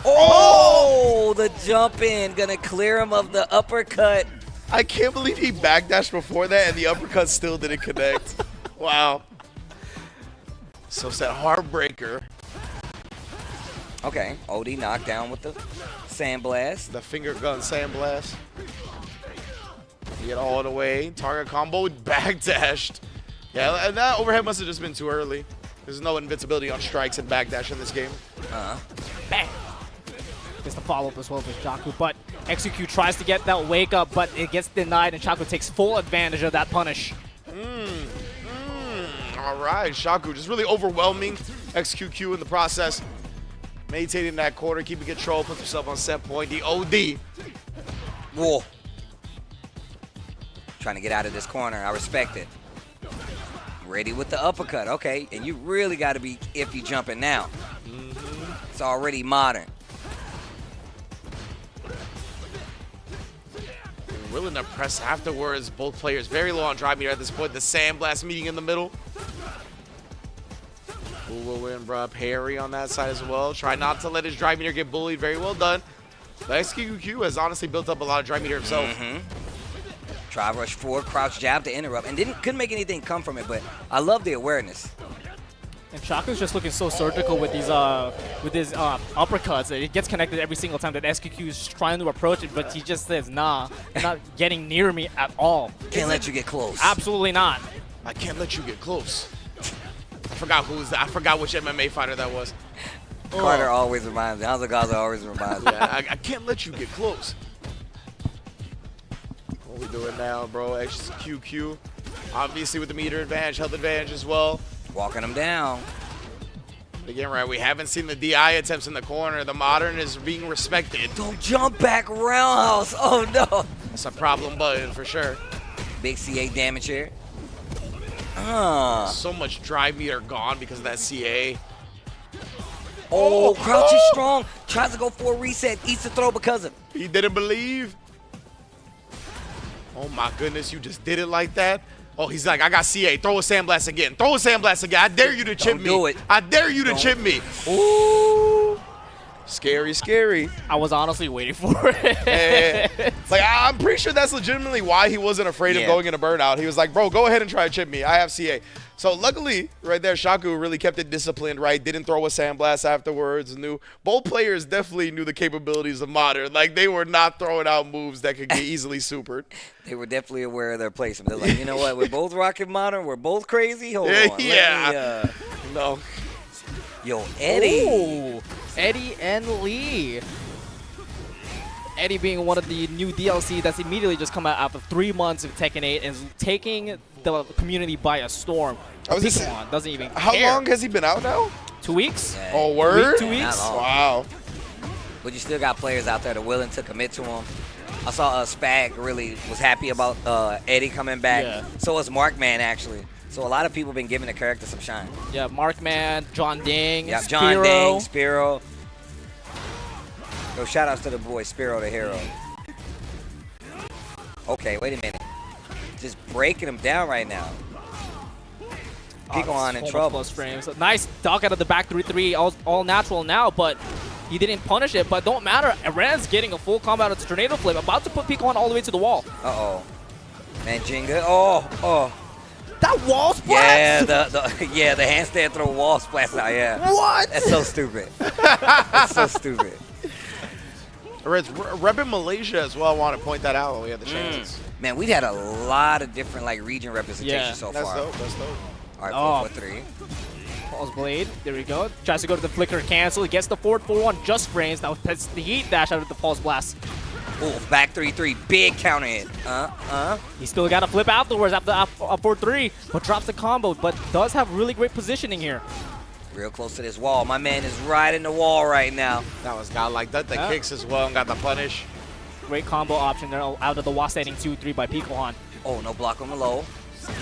Oh, the jump in. Going to clear him of the uppercut. I can't believe he backdashed before that and the uppercut still didn't connect. Wow. So it's that Heartbreaker. Okay, OD knocked down with the sandblast. The finger gun sandblast. Get all the way. Target combo backdashed. Yeah, and that overhead must have just been too early. There's no invincibility on strikes and backdash in this game. Bang. Gets the follow-up as well with Shaku, but Execute tries to get that wake up, but it gets denied, and Shaku takes full advantage of that punish. All right, Shaku just really overwhelming Execute Q in the process. Maintaining that corner, keeping control, puts himself on set point. The OD. Whoa. Trying to get out of this corner. I respect it. Ready with the uppercut. Okay, and you really got to be iffy jumping now. It's already Modern. Willing to press afterwards. Both players very low on drive meter at this point. The sandblast meeting in the middle. Who will win, bro? Parry on that side as well. Try not to let his drive meter get bullied. Very well done. But XQQ has honestly built up a lot of drive meter himself. Try rush forward, crouch jab to interrupt, and couldn't make anything come from it. But I love the awareness. And Shaku's just looking so surgical with these uppercuts. It gets connected every single time that SQQ is trying to approach it, but he just says, nah, you're not getting near me at all. Can't let you get close. Absolutely not. I can't let you get close. I forgot who's that. I forgot which MMA fighter that was. Carter always reminds me. Hanzo Gaza always reminds me. Yeah, I can't let you get close. What we doing now, bro? XQQ. Obviously with the meter advantage, health advantage as well. Walking him down. Again, right, we haven't seen the DI attempts in the corner. The Modern is being respected. Don't jump back roundhouse. Oh, no. That's a problem button for sure. Big CA damage here. So much drive meter gone because of that CA. Oh, crouch is strong. Tries to go for a reset. Eats the throw because of it. He didn't believe. Oh, my goodness. You just did it like that? Oh, he's like, I got CA. Throw a sandblast again. Throw a sandblast again. I dare you to chip me. Do it. I dare you to chip me. Ooh. Scary, scary. I was honestly waiting for it. Like, I'm pretty sure that's legitimately why he wasn't afraid of going into burnout. He was like, bro, go ahead and try to chip me. I have CA. So luckily, right there, Shaku really kept it disciplined, right? Didn't throw a sandblast afterwards. Both players definitely knew the capabilities of Modern. Like, they were not throwing out moves that could get easily supered. They were definitely aware of their placement. They're like, you know what? We're both rocking Modern. We're both crazy. Hold on. Yeah. No. Yo, Eddie. Ooh. Eddie and Lee. Eddie being one of the new DLC that's immediately just come out after 3 months of Tekken 8 and is taking the community by a storm. Pokemon doesn't even care. How long has he been out now? 2 weeks. Yeah. Oh, word? 2 weeks. Wow. But you still got players out there that are willing to commit to him. I saw Spag really was happy about Eddie coming back. Yeah. So was Markman, actually. So a lot of people been giving the character some shine. Yeah, Markman, John Ding, Yeah, Spiro. John Ding, Spiro. Yo, shout outs to the boy, Spiro the hero. Okay, wait a minute. Just breaking him down right now. Pico on in trouble. Plus frames. Nice duck out of the back 3-3, all natural now, but he didn't punish it. But don't matter. Aran's getting a full combo out of the tornado flip, about to put Pico on all the way to the wall. Uh-oh. Man, Jinga. Oh. That wall splash? Yeah, the handstand throw wall splash out, yeah. What? That's so stupid. That's so stupid. Red's repping Malaysia as well. I want to point that out when we had the chance. Man, we've had a lot of different like region representation so that's far. Dope. That's dope. All right, Oh. 4-4-3. Pulse Blade. There we go. Tries to go to the flicker cancel. He gets the forward 4-1. Just frames. Now puts the heat dash out of the Pulse Blast. Ooh, back 3-3. Big counter hit. He still got to flip afterwards after up 4-3, but drops the combo, but does have really great positioning here. Real close to this wall. My man is right in the wall right now. That was got like that. The kicks as well and got the punish. Great combo option there out of the Wastating 2-3 by Picohan. Oh, no block on the low.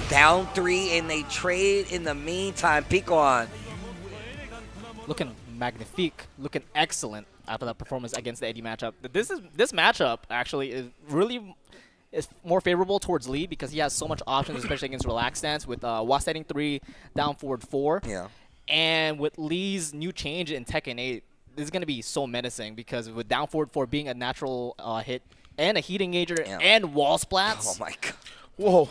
Down 3, and they trade in the meantime. Picohan. Looking magnifique, looking excellent after that performance against the Eddie matchup. This matchup actually is more favorable towards Lee because he has so much options, especially against relaxed stance with Wastating 3, down forward 4. Yeah. And with Lee's new change in Tekken 8, this is going to be so menacing because with down forward 4 being a natural hit and a heat engager and wall splats. Oh my god. Whoa.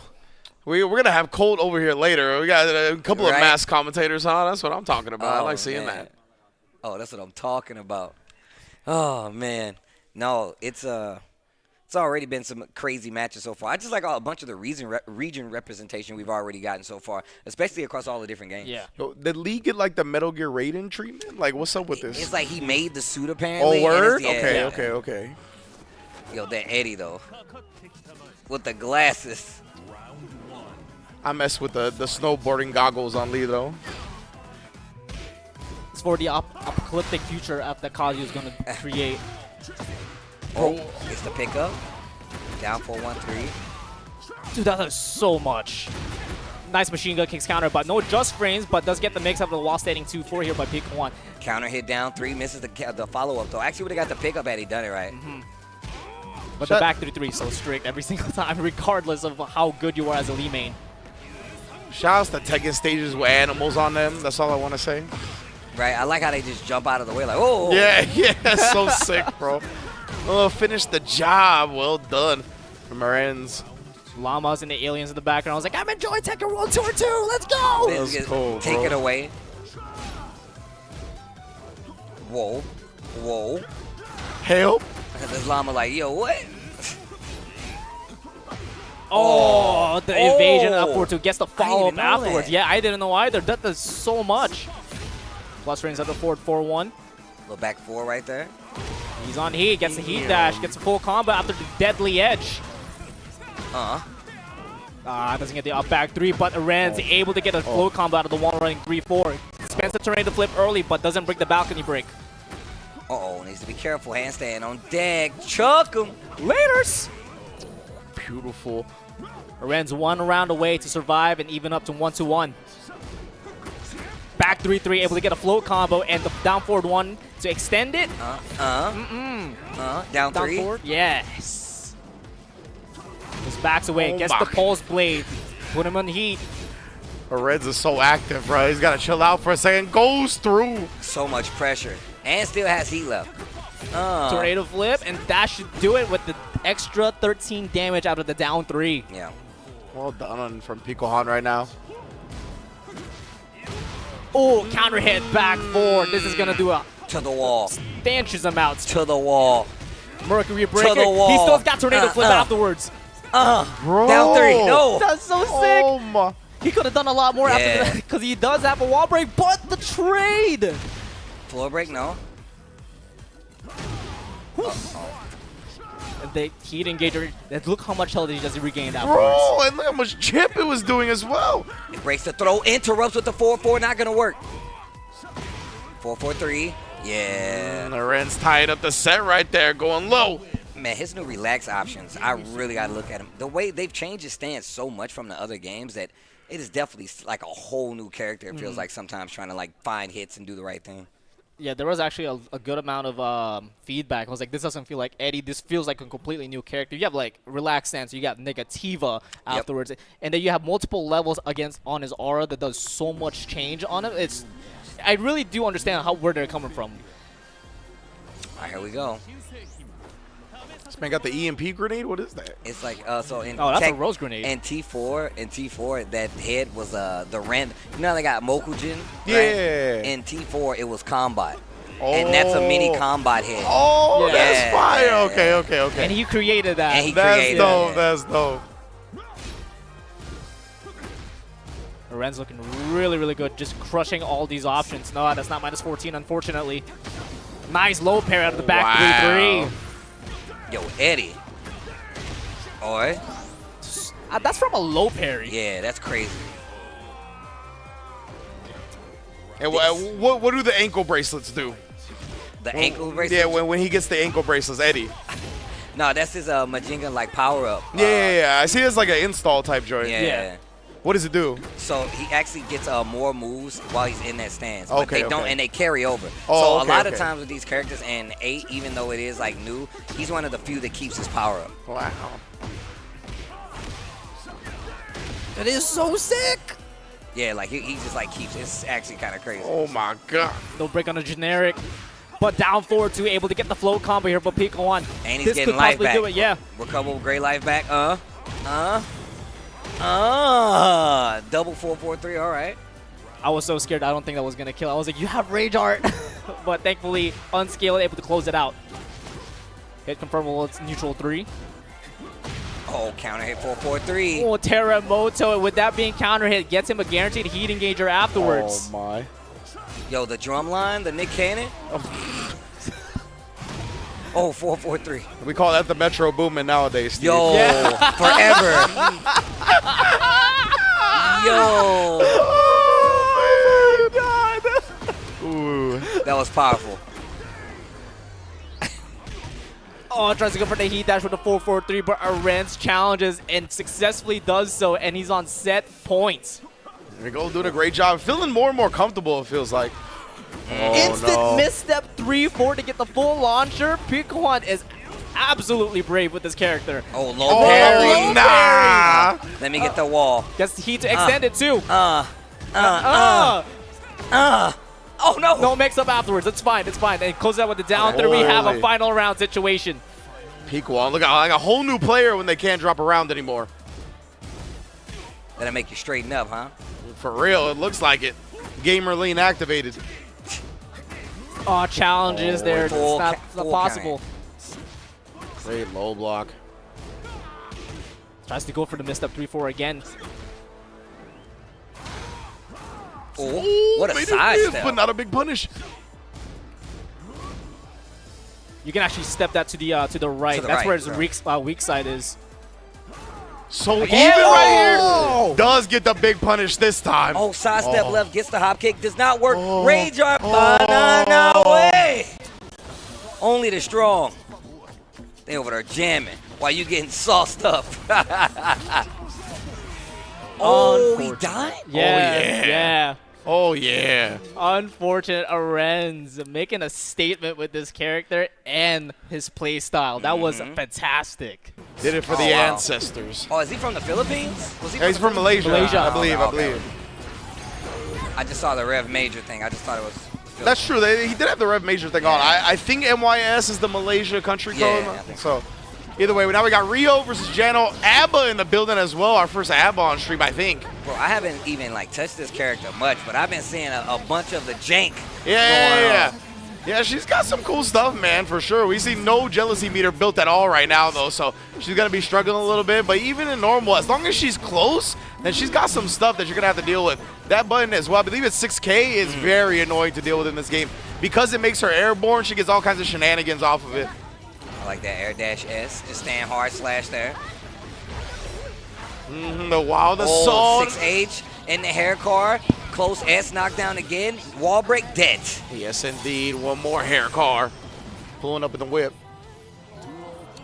We're going to have Colt over here later. We got a couple of mass commentators on. That's what I'm talking about. I like seeing that. Oh, that's what I'm talking about. Oh, man. No, it's already been some crazy matches so far. I just like a bunch of the region representation we've already gotten so far, especially across all the different games. Yeah. Yo, did Lee get like the Metal Gear Raiden treatment? Like, what's up with this? It's like he made the suit apparently. Oh, word? Yeah, Okay. Yo, that Eddie, though. With the glasses. I messed with the snowboarding goggles on Lee, though. It's for the apocalyptic future that Kazuya is going to create. Oh, it's the pickup. Down 4-1-3. Dude, that does so much. Nice machine gun kicks counter, but no just frames, but does get the mix up of the wall standing 2-4 here by Picohan. Counter hit down 3, misses the follow-up, though. Actually would have got the pickup had he done it right. But the back 3-3 is so strict every single time, regardless of how good you are as a Lee main. Shout out to Tekken stages with animals on them. That's all I want to say. Right, I like how they just jump out of the way like, oh. Yeah, so sick, bro. Oh, finish the job. Well done from our ends. Llamas and the aliens in the background. I was like, I'm enjoying Tekken World Tour 2. Let's go. That's cool, Take bro. it away. Whoa. Help. This llama like, yo, what? Oh, the evasion upward to gets the follow-up know afterwards. that. Yeah, I didn't know either. That does so much. Plus range at the forward 4-1. Little back 4 right there. He's on heat, gets the heat dash, gets a full combo after the deadly edge. Doesn't get the up back 3, but Aran's able to get a flow combo out of the wall running 3-4. Spends the terrain to flip early, but doesn't break the balcony break. Needs to be careful. Handstand on deck. Chuck him. Laters. Beautiful. Aran's 1 round away to survive and even up to 1-1. Back 3-3, able to get a float combo and the down forward 1 to extend it. Down 3. Forward. Yes. Just backs away, gets the pulse blade, put him on heat. Reds is so active, bro. He's got to chill out for a second. Goes through. So much pressure. And still has heat left. Tornado flip, and that should do it with the extra 13 damage out of the down 3. Yeah. Well done from Picohan right now. Oh, counter hit back 4. This is going to do a to the wall. Substantious amounts. To the wall. Mercury breaker. To the wall. He still got tornado flip afterwards. Bro. Down 3. No. That's so sick. Oh my. He could have done a lot more after that because he does have a wall break, but the trade. Floor break, no. The heat engager, look how much health he just regained afterwards. Bro, and look how much chip it was doing as well. It breaks the throw, interrupts with the 4-4, not going to work. 4-4-3. Yeah. Lorenz tying up the set right there, going low. Man, his new relax options, I really got to look at him. The way they've changed his stance so much from the other games that it is definitely like a whole new character. It feels like sometimes trying to like find hits and do the right thing. Yeah, there was actually a good amount of feedback. I was like, this doesn't feel like Eddie. This feels like a completely new character. You have like relaxed stance. You got Negativa afterwards. And then you have multiple levels on his aura that does so much change on him. I really do understand where they're coming from. All right, here we go. This man got the EMP grenade? What is that? It's like, so in Oh, that's a rose grenade. And T4, that head was the Ren. You know how they got Mokujin? Yeah. Right? In T4, it was Combat. And that's a mini Combat head. Oh, that's fire. Yeah. Okay. And he created that. And he That's created dope. it. That's dope. Ren's looking really, really good, just crushing all these options. No, that's not -14, unfortunately. Nice low pair out of the back Wow. 3-3. Yo, Eddie. Oi. That's from a low parry. Yeah, that's crazy. And what do the ankle bracelets do? The ankle bracelets? Yeah, when he gets the ankle bracelets, Eddie. No, that's his Majinga like power up. Yeah. I see it's like an install type joint. Yeah. What does it do? So he actually gets more moves while he's in that stance. But Okay, they don't, okay. and they carry over. Oh, so okay, a lot of okay. times with these characters, and 8, even though it is like new, he's one of the few that keeps his power up. Wow. That is so sick. Yeah, like he just like keeps. It's actually kind of crazy. Oh my god. No break on a generic. But down forward 2, able to get the float combo here, but Pico on. And he's this getting could life possibly back. do it, yeah. Recoverable great life back. Double 4-4-3. All right. I was so scared. I don't think that was going to kill. I was like, you have Rage Art. But thankfully, unscaled, able to close it out. Hit confirmable. It's neutral 3. Oh, counter hit 4-4-3. Oh, Terremoto. With that being counter hit, gets him a guaranteed heat engager afterwards. Oh my. Yo, the drum line, the Nick Cannon. Oh, 4-4-3. We call that the Metro Boomin nowadays, Steve. Yo, forever. Yo. Oh my god. Ooh. That was powerful. Oh, tries to go for the heat dash with the 4-4-3, but Arendz challenges and successfully does so, and he's on set points. There we go, doing a great job. Feeling more and more comfortable, it feels like. Oh, Instant misstep 3-4 to get the full launcher. Pikuan is absolutely brave with this character. Oh, low parry. Nah. Let me get the wall. Gets the heat to extend it too. Oh, no. No mix-up afterwards. It's fine. It's fine. And close out with the down 3. We have a final round situation. Pequan, look like a whole new player when they can't drop around anymore. That'll make you straighten up, huh? For real, it looks like it. Gamer lean activated. Oh, challenges there. It's not possible. Great low block. Tries to go for the misstep 3-4 again. Oh, what a side step. But not a big punish. You can actually step that to the right. To the That's right, where his right. weak side is. So even right here does get the big punish this time. Oh, side step left, gets the hop kick, does not work. Rage Art, banana way. Only the strong. They over there jamming while you getting sauced up. Oh, he died? Yeah. Oh, yeah. Unfortunate Arendz making a statement with this character and his play style. That was fantastic. Did it for the ancestors. Oh, is he from the Philippines? Was he He's from Malaysia, I believe. I just saw the Rev Major thing. I just thought it was... That's true. He did have the Rev Major thing on. I think MYS is the Malaysia country code. So either way, now we got Rio versus Jano. Abba in the building as well. Our first Abba on stream, I think. Bro, I haven't even like touched this character much, but I've been seeing a bunch of the jank. Yeah, she's got some cool stuff, man, for sure. We see no jealousy meter built at all right now, though, so she's going to be struggling a little bit. But even in normal, as long as she's close, then she's got some stuff that you're going to have to deal with. That button as well, I believe it's 6K, is very annoying to deal with in this game. Because it makes her airborne, she gets all kinds of shenanigans off of it. I like that air dash S. Just stand hard slash there. The wild assault. 6H in the hair car. Close S knockdown again. Wall break dead. Yes, indeed. One more hair car. Pulling up in the whip.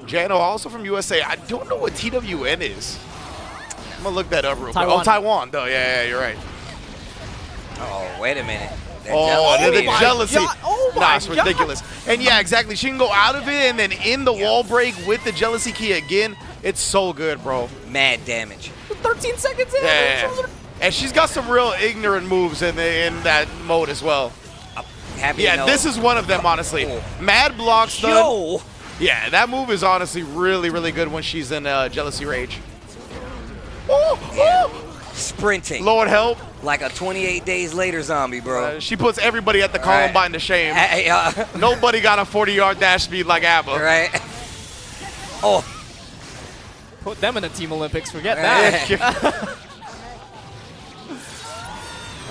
Jano, also from USA. I don't know what TWN is. I'm going to look that up real quick. Oh, Taiwan. Though. Yeah, you're right. Oh, wait a minute. The jealousy. Nah, it's ridiculous. And yeah, exactly. She can go out of it and then in the wall break with the jealousy key again. It's so good, bro. Mad damage. 13 seconds in. Yeah. And she's got some real ignorant moves in that mode as well. Happy this is one of them, honestly. Mad block stun. Yeah, that move is honestly really, really good when she's in Jealousy Rage. Oh, Sprinting. Lord help. Like a 28 days later zombie, bro. She puts everybody at the Columbine to shame. Nobody got a 40-yard dash speed like ABBA. Right. Oh. Put them in the Team Olympics. Forget that.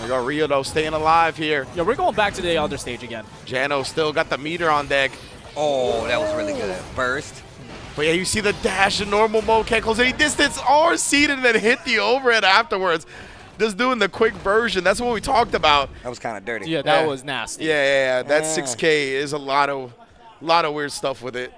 We got Rio though staying alive here. Yeah, we're going back to the other stage again. Jano still got the meter on deck. Oh, that was really good. Burst. But yeah, you see the dash in normal mode, can't close any distance, R-seed and then hit the overhead afterwards. Just doing the quick version. That's what we talked about. That was kind of dirty. Yeah, that was nasty. Yeah. That 6K is a lot of weird stuff with it.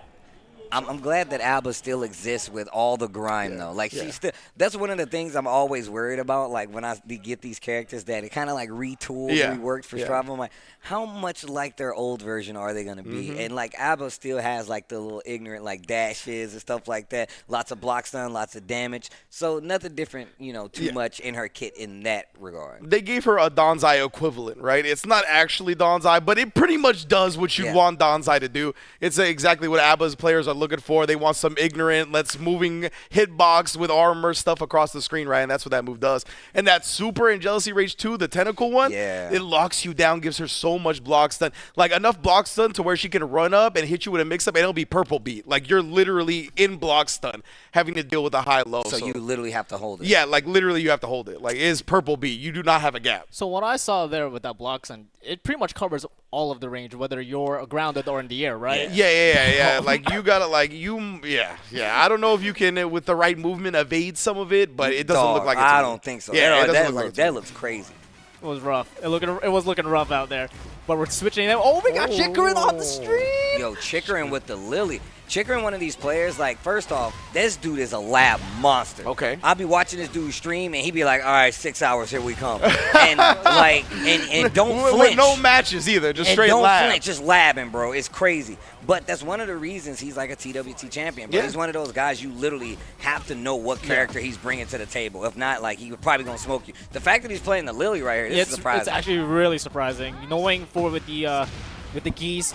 I'm glad that ABBA still exists with all the grime, though. Like, she's still. That's one of the things I'm always worried about. Like, when I get these characters that it kind of like retooled, reworked for Strava. I'm like, how much like their old version are they gonna be? And like ABBA still has like the little ignorant like dashes and stuff like that. Lots of block stun, lots of damage. So nothing different, too much in her kit in that regard. They gave her a Donzai equivalent, right? It's not actually Donzai, but it pretty much does what you want Donzai to do. It's exactly what ABBA's players are looking for. They want some ignorant, let's moving hitbox with armor stuff across the screen, right? And that's what that move does. And that super in Jealousy Rage 2, the tentacle one, it locks you down, gives her so much block stun. Like enough block stun to where she can run up and hit you with a mix-up and it'll be purple beat. Like you're literally in block stun having to deal with a high-low. So you literally have to hold it. Yeah, like literally you have to hold it. Like it is purple beat. You do not have a gap. So what I saw there with that block stun, it pretty much covers all of the range, whether you're grounded or in the air, right? Yeah. Like you gotta I don't know if you can with the right movement evade some of it, but it doesn't look like it's I don't think so. Yeah, that looks crazy. It was rough. It was looking rough out there. But we're switching them. Oh, we got Chikarin on the stream. Yo, Chikarin with the Lily. Chikarin, one of these players, like, first off, this dude is a lab monster. Okay. I'll be watching this dude stream, and he'd be like, all right, 6 hours, here we come. And, like, and don't flinch. With no matches either, just and straight don't lab. Flinch, just labbing, bro. It's crazy. But that's one of the reasons he's like a TWT champion. But he's one of those guys you literally have to know what character he's bringing to the table. If not, like, he's probably going to smoke you. The fact that he's playing the Lily right here, this is surprising. It's actually really surprising. Knowing with the Geese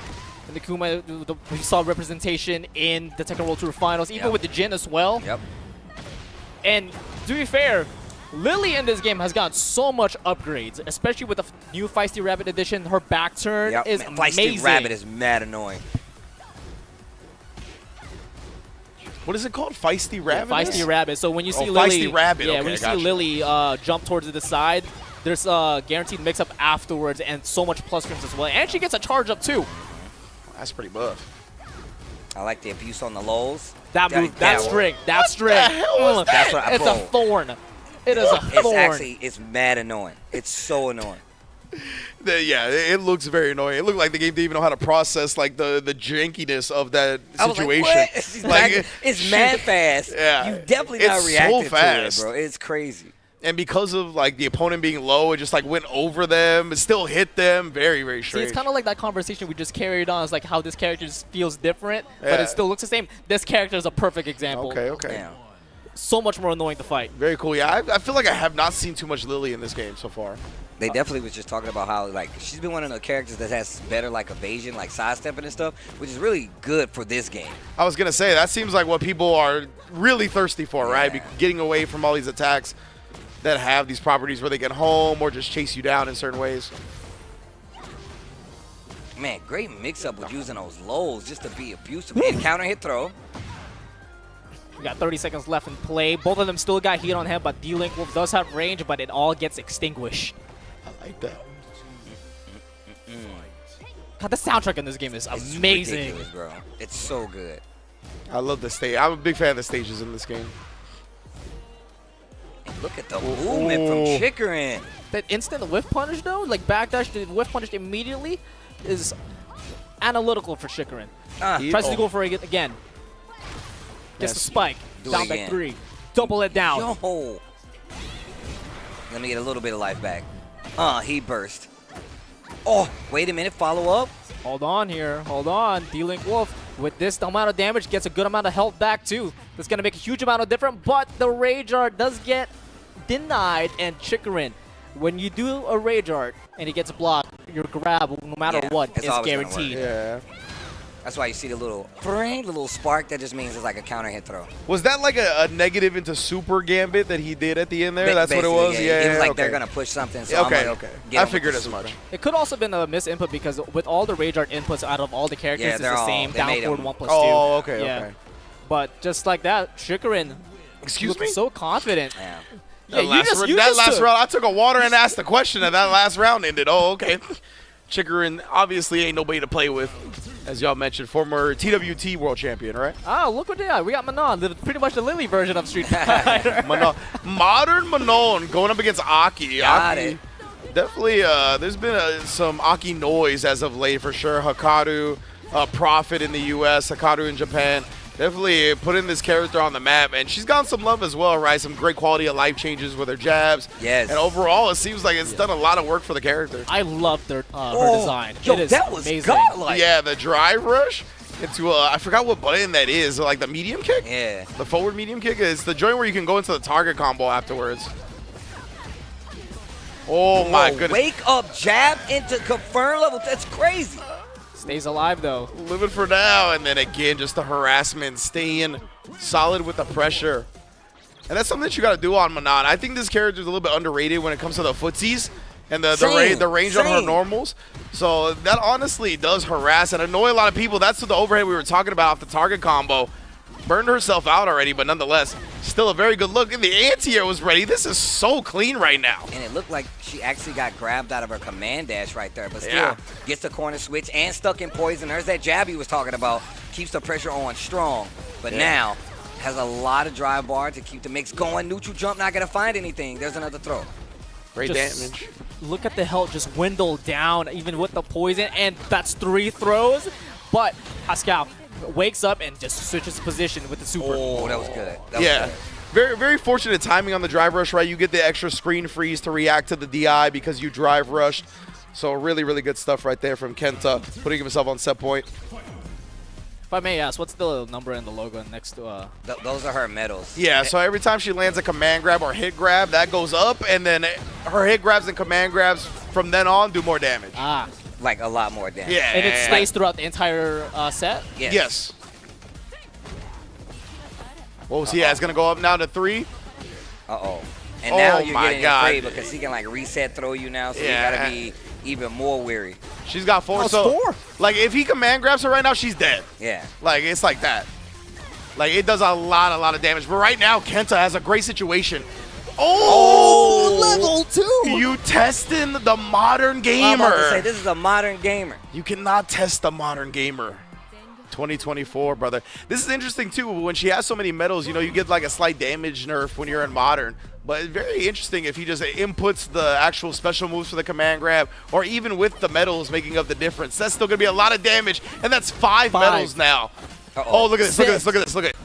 and the Kuma, we saw representation in the Tekken World Tour Finals, even with the Jin as well. Yep. And to be fair, Lily in this game has gotten so much upgrades, especially with the new Feisty Rabbit edition. Her back turn is amazing. Feisty Rabbit is mad annoying. What is it called? Feisty Rabbit? Yeah, Feisty Rabbit. So when you see Lily, Feisty Rabbit. when you see Lily jump towards the side, there's a guaranteed mix-up afterwards and so much plus frames as well. And she gets a charge up too. That's pretty buff. I like the abuse on the lows. That move, that string. That's what it's a thorn. It is a thorn. It's mad annoying. It's so annoying. Yeah, it looks very annoying. It looked like the game didn't even know how to process like the jankiness of that situation. Like, it's mad fast. Yeah, you definitely not reacting so fast. to it, bro. It's crazy. And because of like the opponent being low, it just like went over them. It still hit them. Very, very strange. See, it's kind of like that conversation we just carried on. It's like how this character just feels different, but it still looks the same. This character is a perfect example. Okay. Yeah. So much more annoying to fight. Very cool. Yeah, I feel like I have not seen too much Lily in this game so far. They definitely was just talking about how, like, she's been one of the characters that has better, like, evasion, like, sidestepping and stuff, which is really good for this game. I was going to say, that seems like what people are really thirsty for, right? Getting away from all these attacks that have these properties where they get home or just chase you down in certain ways. Man, great mix-up with using those lows just to be abusive. And counter hit throw. We got 30 seconds left in play. Both of them still got heat on him, but D-Link Wolf does have range, but it all gets extinguished. I like that. God, the soundtrack in this game is amazing. It's ridiculous, bro. It's so good. I love the stage. I'm a big fan of the stages in this game. And look at the movement from Chikarin. That instant whiff punish, though, like backdash to whiff punish immediately, is analytical for Chikarin. Tries to go for it again. Gets the spike. Down by 3. Double it down. Yo. Let me get a little bit of life back. He burst. Oh, wait a minute. Follow up. Hold on here. Hold on. D-Link Wolf, with this amount of damage, gets a good amount of health back, too. That's going to make a huge amount of difference, but the Rage Art does get denied, and Chikarin, when you do a Rage Art and it gets blocked, your grab, no matter what, is guaranteed. Yeah. That's why you see the little spark. That just means it's like a counter hit throw. Was that like a negative into super gambit that he did at the end there? That's what it was? Yeah, it was like okay. they're going to push something. So Okay, I'm like, I figured as much. It could also have been a misinput because with all the Rage Art inputs out of all the characters, it's the same down forward 1+2. Oh, okay, yeah. okay. But just like that, Shikarin looked so confident. Yeah. That last round, I took a water and asked the question, and that last round ended. Oh, okay. Chikarin obviously ain't nobody to play with, as y'all mentioned. Former TWT world champion, right? Oh, look what they got. We got Manon, pretty much the Lily version of Street Fighter. Modern Manon going up against Aki. Got it. Definitely, there's been some Aki noise as of late for sure. Hikaru, Prophet in the U.S., Hikaru in Japan. Definitely putting this character on the map, and she's gotten some love as well, right? Some great quality of life changes with her jabs. Yes. And overall, it seems like it's done a lot of work for the character. I love her design. Yo, it is that was amazing. godlike. Yeah, the drive rush into I forgot what button that is, like the medium kick? Yeah. The forward medium kick is the joint where you can go into the target combo afterwards. Oh my goodness. Wake up jab into confirm level. That's crazy. Stays alive though. Living for now, and then again, just the harassment, staying solid with the pressure. And that's something that you got to do on Manon. I think this character is a little bit underrated when it comes to the footsies and the range on her normals. So that honestly does harass and annoy a lot of people. That's what the overhead we were talking about off the target combo. Burned herself out already, but nonetheless, still a very good look. And the anti-air was ready. This is so clean right now. And it looked like she actually got grabbed out of her command dash right there, but still gets the corner switch and stuck in poison. There's that jab he was talking about. Keeps the pressure on strong, but now has a lot of drive bar to keep the mix going. Neutral jump, not going to find anything. There's another throw. Great damage. Look at the health just dwindle down, even with the poison, and that's 3 throws. But Pascal wakes up and just switches position with the super. Oh, that was good. Very, very fortunate timing on the drive rush, right? You get the extra screen freeze to react to the DI because you drive rushed. So really, really good stuff right there from Kenta, putting himself on set point. If I may ask, what's the number and the logo next to those are her medals. Yeah, so every time she lands a command grab or hit grab, that goes up, and then her hit grabs and command grabs from then on do more damage. Ah. Like a lot more damage. Yeah. And it stays throughout the entire set? Yes. What was he at? It's going to go up now to 3. Uh-oh. And now you're getting afraid because he can like reset throw you now, so you got to be even more weary. She's got 4. So, like, if he command grabs her right now, she's dead. Yeah. Like, it's like that. Like, it does a lot of damage. But right now, Kenta has a great situation. Oh, level 2. You testing the modern gamer. I'm about to say, this is a modern gamer. You cannot test the modern gamer. 2024, brother. This is interesting, too. When she has so many medals, you know, you get like a slight damage nerf when you're in modern. But it's very interesting if he just inputs the actual special moves for the command grab, or even with the medals making up the difference. That's still going to be a lot of damage, and that's 5 medals now. Oh, look at this, look at this, look at this, look at it.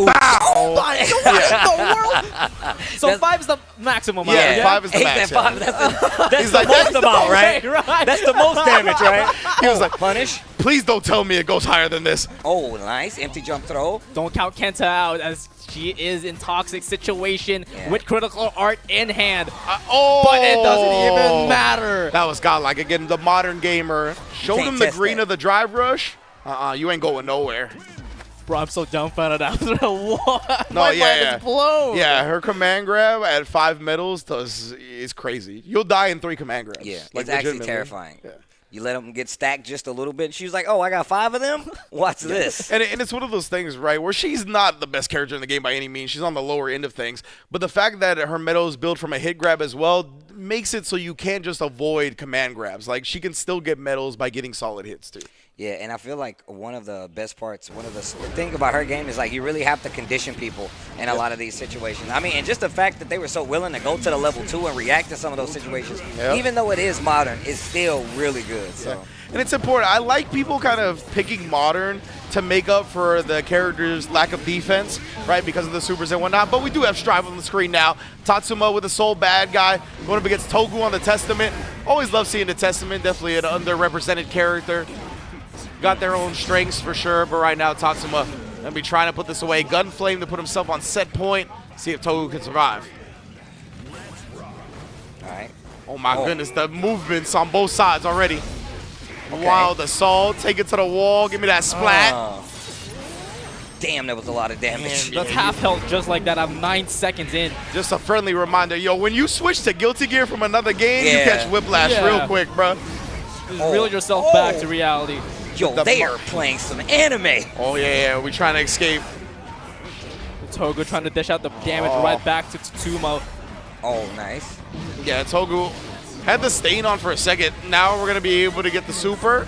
Oh my God, So 5 is the maximum. Yeah, 5 is the max. That's the most amount, right? That's the most damage, right? He was like, punish. Please don't tell me it goes higher than this. Oh, nice. Empty jump throw. Don't count Kenta out as she is in toxic situation with critical art in hand. But it doesn't even matter. That was godlike. Again, the modern gamer. Showed him the green of the drive rush. You ain't going nowhere. Bro, I'm so dumbfounded after what? No, My mind is blown. Yeah, her command grab at 5 medals is crazy. You'll die in 3 command grabs. Yeah, like, it's actually terrifying. Yeah. You let them get stacked just a little bit. She was like, oh, I got 5 of them? Watch this. And it's one of those things, right, where she's not the best character in the game by any means. She's on the lower end of things. But the fact that her medals build from a hit grab as well makes it so you can't just avoid command grabs. Like, she can still get medals by getting solid hits, too. Yeah, and I feel like one of the best parts, the thing about her game is like you really have to condition people in a lot of these situations. I mean, and just the fact that they were so willing to go to the level 2 and react to some of those situations, even though it is modern, it's still really good. So. Yeah. And it's important. I like people kind of picking modern to make up for the character's lack of defense, right, because of the supers and whatnot. But we do have Strive on the screen now. Tatsuma with the sole bad guy going up against Togu on the Testament. Always love seeing the Testament. Definitely an underrepresented character. Got their own strengths for sure, but right now Tatsuma going to be trying to put this away. Gunflame to put himself on set point. See if Togu can survive. All right. Oh my goodness, the movements on both sides already. Wild assault. Take it to the wall. Give me that splat. Damn, that was a lot of damage. That's half health just like that. I'm 9 seconds in. Just a friendly reminder. Yo, when you switch to Guilty Gear from another game, you catch whiplash real quick, bro. Just reel yourself back to reality. Yo, they are playing some anime. Oh, yeah. We're trying to escape. Togu trying to dish out the damage right back to Tsumo. Oh, nice. Yeah, Togu had the stain on for a second. Now we're going to be able to get the super.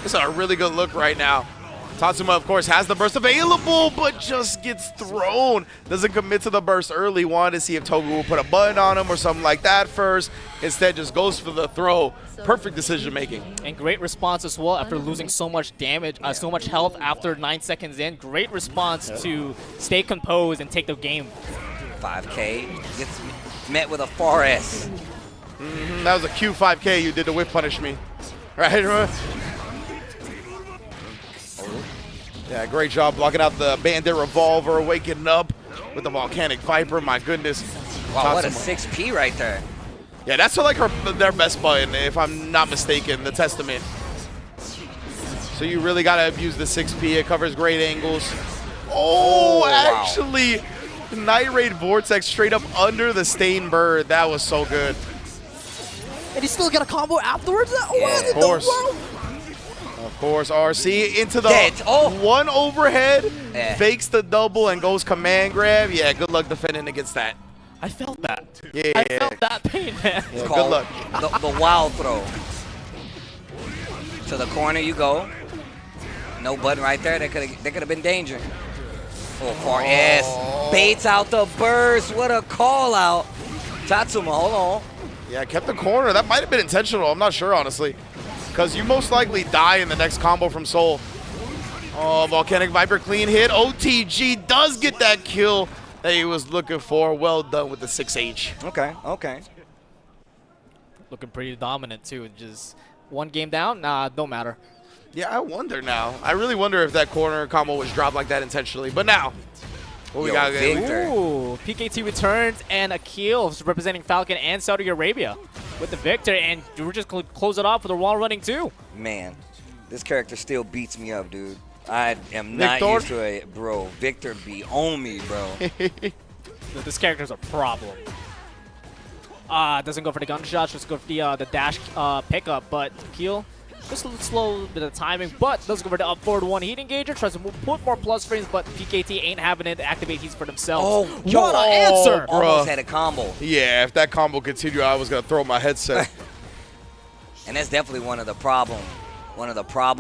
It's a really good look right now. Tatsuma, of course, has the burst available, but just gets thrown. Doesn't commit to the burst early. Wanted to see if Togu will put a button on him or something like that first. Instead, just goes for the throw. Perfect decision making. And great response as well after losing so much damage, so much health after 9 seconds in. Great response to stay composed and take the game. 5K gets met with a 4S. That was a Q5K you did to whip punish me. Right? Yeah, great job blocking out the Bandit Revolver, waking up with the Volcanic Viper. My goodness. Wow, what a 6P right there. Yeah, that's like their best button, if I'm not mistaken, the Testament. So you really got to abuse the 6P. It covers great angles. Oh, actually, Night Raid Vortex straight up under the Stain Bird. That was so good. And he still got a combo afterwards? Of course. Of course, RC into the one overhead, fakes the double and goes command grab. Yeah, good luck defending against that. I felt that. Yeah. I felt that pain, man. Yeah, good luck. The wild throw. To the corner you go. No button right there. That could have been danger. Full 4S. Baits out the burst. What a call out. Tatsuma, hold on. Yeah, kept the corner. That might have been intentional. I'm not sure, honestly. Because you most likely die in the next combo from Soul. Oh, Volcanic Viper clean hit. OTG does get that kill that he was looking for. Well done with the 6H. Okay. Looking pretty dominant, too. Just one game down? Nah, don't matter. Yeah, I wonder now. I really wonder if that corner combo was dropped like that intentionally. But now, what we got? Ooh, PKT returns and a kill representing Falcon and Saudi Arabia with the victor, and we're just close it off with a wall running too. Man, this character still beats me up, dude. I am not used to it, bro. Victor be on me, bro. This character's a problem. Doesn't go for the gunshots, just go for the dash pickup, but kill. Just a slow bit of timing, but does go for the up forward one heat engager. Tries to put more plus frames, but PKT ain't having it to activate heats for themselves. Oh, what an answer! Almost had a combo. Yeah, if that combo continued, I was gonna throw my headset. And that's definitely one of the problem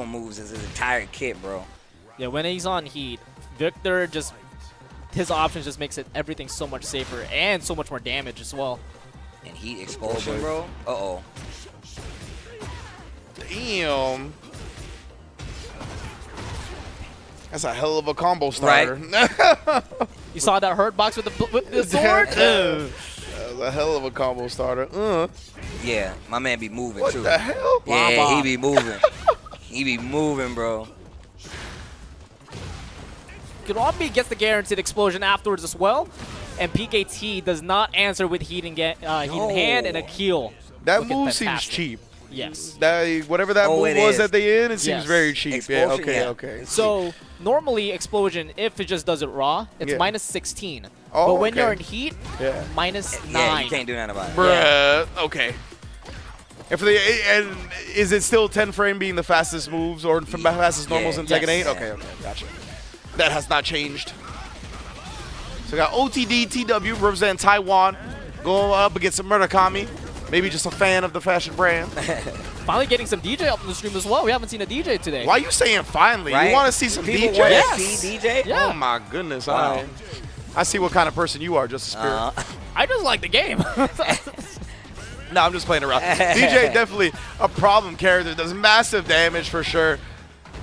moves is his entire kit, bro. Yeah, when he's on heat, Victor just his options just makes it everything so much safer and so much more damage as well. And heat explosion, bro. Uh-oh. Damn. That's a hell of a combo starter. Right. You saw that hurt box with the sword? That was a hell of a combo starter. Yeah, my man be moving too. What the hell? Yeah, he be moving. He be moving, bro. Kuromi gets the guaranteed explosion afterwards as well, and PKT does not answer with heat in hand and a kill. That move seems cheap. Yes. Whatever that move was at the end, it seems very cheap. Explosion, Okay. So normally explosion, if it just does it raw, it's minus 16. Oh, but when you're in heat, minus 9. Yeah, you can't do nothing about it. Bruh, okay. And is it still 10 frame being the fastest moves or fastest normals in Tekken 8? Okay, gotcha. That has not changed. So we got OTD, TW, representing Taiwan, going up against Murakami. Maybe just a fan of the fashion brand. Finally getting some DJ up in the stream as well. We haven't seen a DJ today. Why are you saying finally? Right? You want to see some People DJ? want to see DJ? Yeah. Oh my goodness. Wow. I see what kind of person you are, JustASpirit. I just like the game. No, I'm just playing around. DJ definitely a problem character. Does massive damage for sure.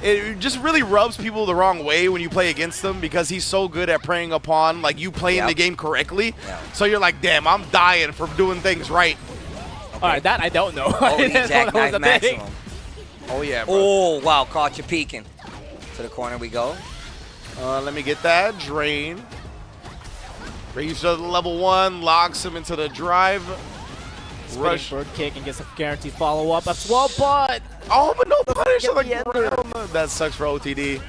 It just really rubs people the wrong way when you play against him because he's so good at preying upon like you playing the game correctly. So you're like, damn, I'm dying for doing things right. All right, that I don't know. Oh, jackknife maximum. Oh, yeah, bro. Oh, wow, caught you peeking. To the corner we go. Let me get that. Drain. Brings to the level 1, locks him into the drive. Rush. Bird kick and gets a guaranteed follow-up as well, but... Oh, but no punish Get on the the ender. ground. That sucks for OTD.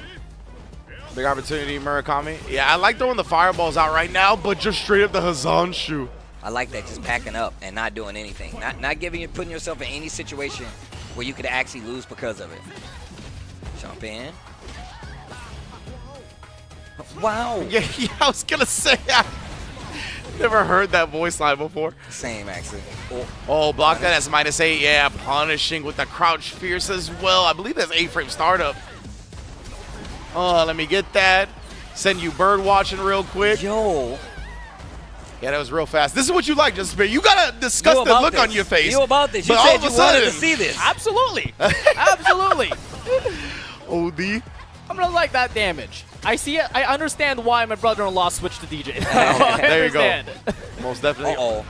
Big opportunity, Murakami. Yeah, I like throwing the fireballs out right now, but just straight up the Hazanshu. I like that, just packing up and not doing anything. Not putting yourself in any situation where you could actually lose because of it. Jump in. Wow. Yeah, I was going to say, I never heard that voice line before. Same, actually. Oh, block that as -8. Yeah, punishing with the crouch fierce as well. I believe that's 8-frame startup. Oh, let me get that. Send you bird watching real quick. Yo. Yeah, that was real fast. This is what you like, JustASpirit. You got a disgusted look on your face. You about this. You but said you wanted to see this. Absolutely. Absolutely. OD. I'm going to like that damage. I see it. I understand why my brother-in-law switched to DJ. There you go. understand. Most definitely. Uh-oh.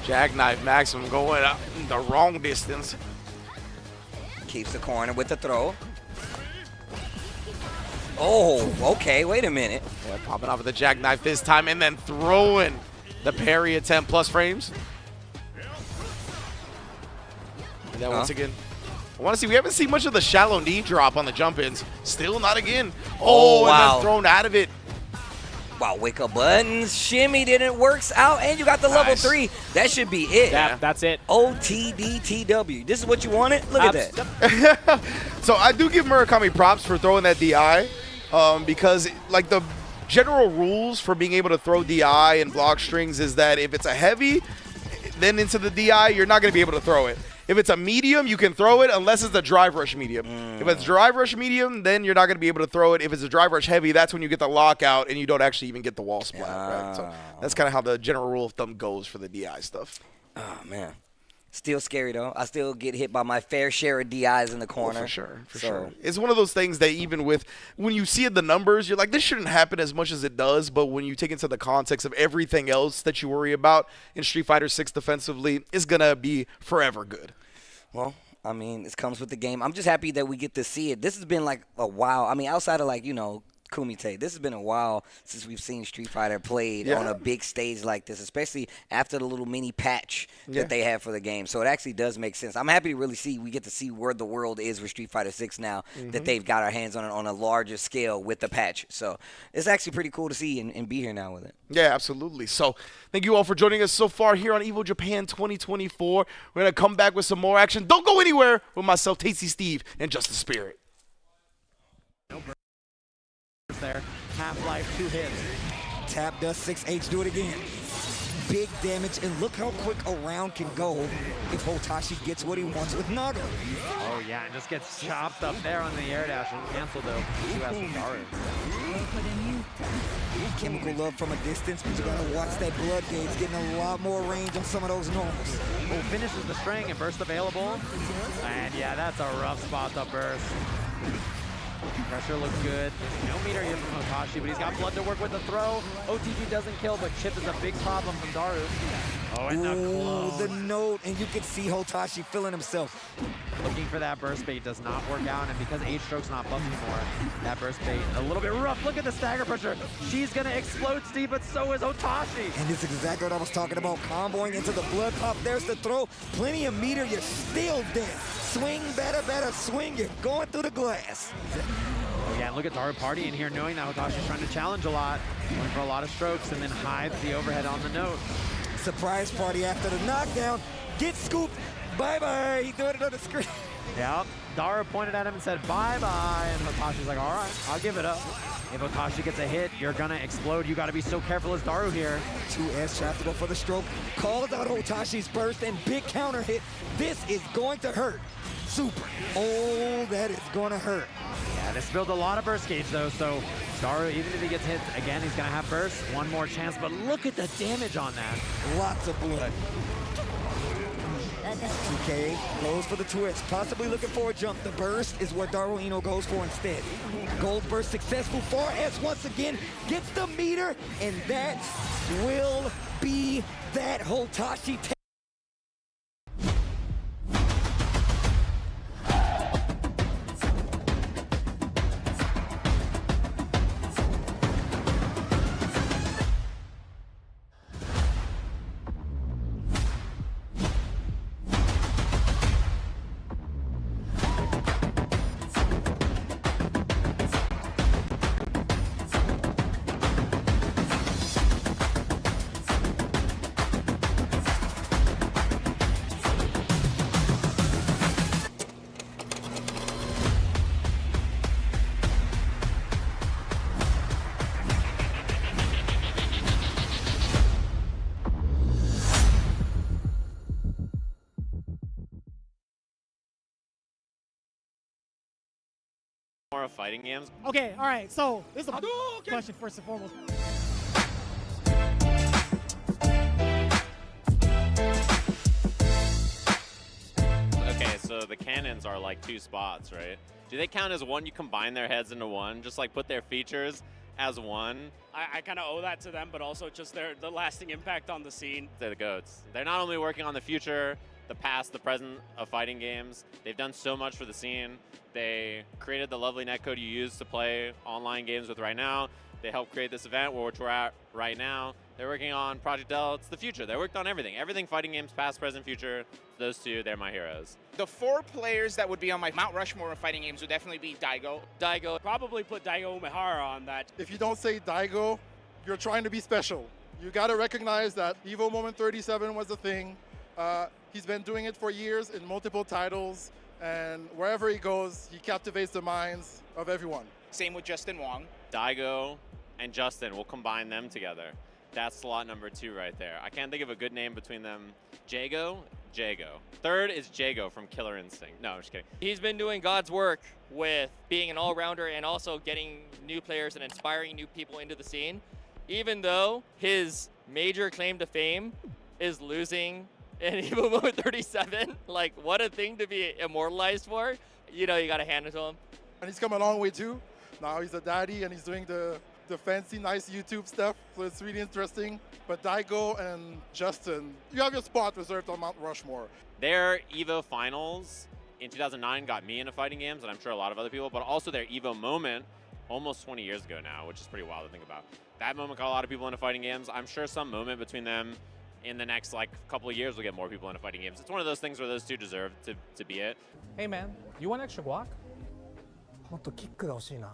Jackknife Maximum going up the wrong distance. Keeps the corner with the throw. Oh, okay. Wait a minute. Yeah, popping off of the jackknife this time and then throwing the parry attempt plus frames. And then once again, I want to see. We haven't seen much of the shallow knee drop on the jump-ins. Still not again. Oh, wow. And then thrown out of it. Wow, wake up buttons. Shimmy didn't works out, and you got the level 3. That should be it. That's it. OTDTW. This is what you wanted? Look at that. So I do give Murakami props for throwing that DI because like the general rules for being able to throw DI and block strings is that if it's a heavy, then into the DI, you're not going to be able to throw it. If it's a medium, you can throw it unless it's a drive rush medium. If it's drive rush medium, then you're not going to be able to throw it. If it's a drive rush heavy, that's when you get the lockout and you don't actually even get the wall splat. Right? So that's kind of how the general rule of thumb goes for the DI stuff. Oh, man. Still scary, though. I still get hit by my fair share of DIs in the corner. Oh, for sure, for sure. It's one of those things that even with, when you see the numbers, you're like, this shouldn't happen as much as it does, but when you take into the context of everything else that you worry about in Street Fighter 6 defensively, it's going to be forever good. Well, I mean, it comes with the game. I'm just happy that we get to see it. This has been like a while. I mean, outside of like, you know, Kumite, this has been a while since we've seen Street Fighter played on a big stage like this, especially after the little mini patch that they have for the game. So it actually does make sense. I'm happy to really see we get to see where the world is with Street Fighter 6 now that they've got our hands on a larger scale with the patch. So it's actually pretty cool to see and be here now with it. Yeah, absolutely. So thank you all for joining us so far here on Evo Japan 2024. We're going to come back with some more action. Don't go anywhere with myself, Tasty Steve, and JustASpirit. There. Half-life, 2 hits. Tap does 6H, do it again. Big damage, and look how quick a round can go if Hotashi gets what he wants with Naga. Oh yeah, and just gets chopped up there on the air dash and canceled though. 2S Daru. Chemical love from a distance, but you gotta watch that blood gauge, getting a lot more range on some of those normals. Oh, finishes the string and burst available. And yeah, that's a rough spot to burst. Pressure looks good. No meter here from Hotashi, but he's got blood to work with the throw. OTG doesn't kill, but chip is a big problem from Daru. Oh, and the note, and you can see Hotashi feeling himself. Looking for that burst bait does not work out, and because H-Stroke's not buffed anymore, that burst bait a little bit rough. Look at the stagger pressure. She's gonna explode, Steve, but so is Hotashi. And this is exactly what I was talking about, comboing into the blood pop. There's the throw. Plenty of meter, you're still dead. Swing better, swing. You're going through the glass. Oh yeah, and look at Daru Party in here knowing that Hotashi's trying to challenge a lot. Going for a lot of strokes and then hides the overhead on the note. Surprise Party after the knockdown. Get scooped. Bye-bye. He doing it on the screen. Yeah, Daru pointed at him and said bye-bye, and Hotashi's like, all right, I'll give it up. If Hotashi gets a hit, you're gonna explode. You gotta be so careful as Daru here. 2S tries to go for the stroke. Calls out Hotashi's burst and big counter hit. This is going to hurt. Super. Oh, that is gonna hurt. Yeah, this builds a lot of burst gauge though, so Daru, even if he gets hit again, he's gonna have burst. One more chance, but look at the damage on that. Lots of blood. 2K goes for the 2S, possibly looking for a jump. The burst is what Daru Ino goes for instead. Gold burst successful. 4S once again gets the meter, and that will be that. Hotashi of fighting games. Okay, all right. So this is a question first and foremost. Okay, so the cannons are like 2 spots, right? Do they count as one? You combine their heads into one, just like put their features as one? I kind of owe that to them, but also just the lasting impact on the scene. They're the GOATs. They're not only working on the future, the past, the present of fighting games. They've done so much for the scene. They created the lovely netcode you use to play online games with right now. They helped create this event, which we're at right now. They're working on Project L. It's the future. They worked on everything. Everything fighting games, past, present, future. Those two, they're my heroes. The 4 players that would be on my Mount Rushmore of fighting games would definitely be Daigo. Daigo. Probably put Daigo Umehara on that. If you don't say Daigo, you're trying to be special. You got to recognize that Evo Moment 37 was a thing. He's been doing it for years in multiple titles, and wherever he goes, he captivates the minds of everyone. Same with Justin Wong. Daigo and Justin, we'll combine them together. That's slot number 2 right there. I can't think of a good name between them. Jago? Jago. Third is Jago from Killer Instinct. No, I'm just kidding. He's been doing God's work with being an all-rounder and also getting new players and inspiring new people into the scene. Even though his major claim to fame is losing in Evo Mode 37, like what a thing to be immortalized for. You know, you got to hand it to him. And he's come a long way too. Now he's a daddy and he's doing the fancy, nice YouTube stuff, so it's really interesting. But Daigo and Justin, you have your spot reserved on Mount Rushmore. Their Evo Finals in 2009 got me into fighting games, and I'm sure a lot of other people, but also their Evo moment almost 20 years ago now, which is pretty wild to think about. That moment got a lot of people into fighting games. I'm sure some moment between them in the next like couple of years will get more people into fighting games. It's one of those things where those two deserve to be it. Hey man, you want extra guac? もっとキックが欲しいな。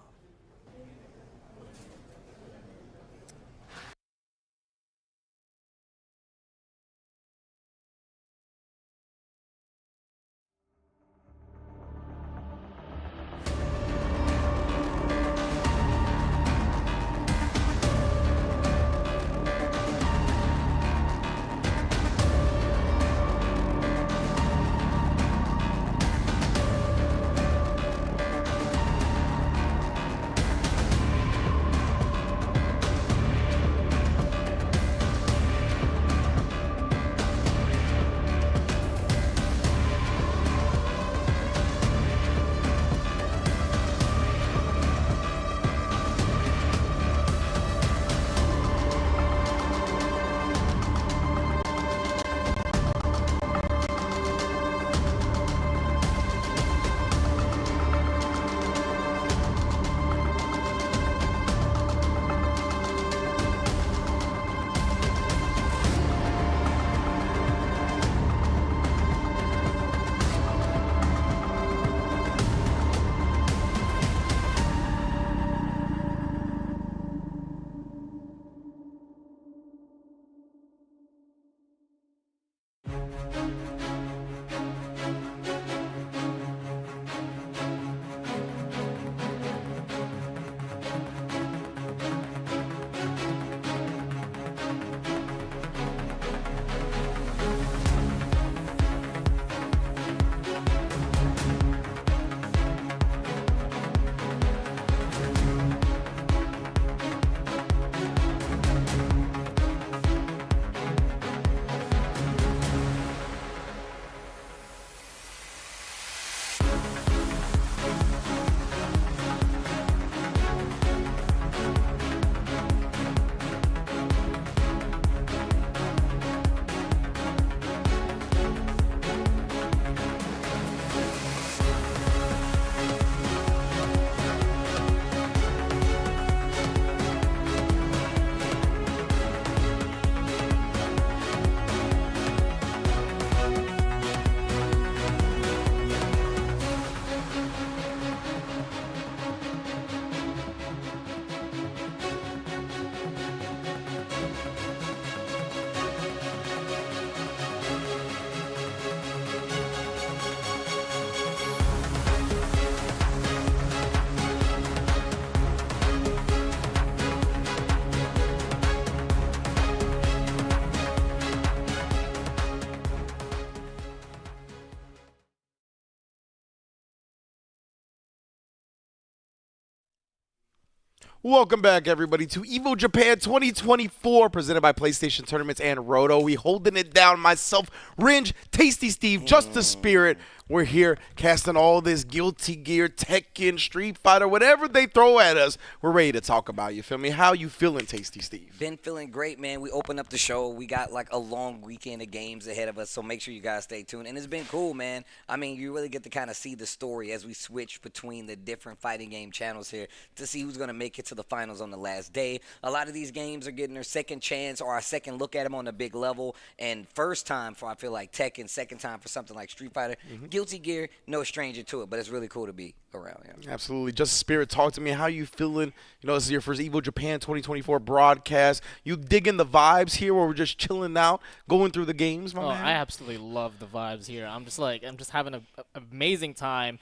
Welcome back, everybody, to Evo Japan 2024, presented by PlayStation Tournaments and Roto. We holding it down, myself, Rynge, Tasty Steve, JustASpirit. We're here casting all this Guilty Gear, Tekken, Street Fighter, whatever they throw at us. We're ready to talk about, you feel me? How you feeling, Tasty Steve? Been feeling great, man. We opened up the show. We got like a long weekend of games ahead of us, so make sure you guys stay tuned. And it's been cool, man. I mean, you really get to kind of see the story as we switch between the different fighting game channels here to see who's going to make it to the finals on the last day. A lot of these games are getting their second chance or a second look at them on a big level. And first time for, I feel like, Tekken, second time for something like Street Fighter. Guilty Gear, no stranger to it, but it's really cool to be around. Yeah. Absolutely. JustASpirit, talk to me. How you feeling? You know, this is your first Evo Japan 2024 broadcast. You digging the vibes here where we're just chilling out, going through the games, my man? I absolutely love the vibes here. I'm just having an amazing time.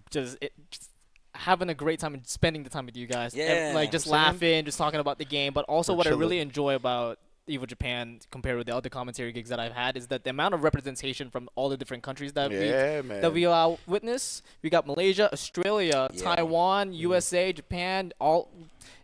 Just having a great time and spending the time with you guys. Yeah. Like just laughing, just talking about the game. But also what I really chilling. enjoy about Evo Japan compared with the other commentary gigs that I've had is that the amount of representation from all the different countries that we witness. We got Malaysia, Australia, Taiwan, USA, Japan.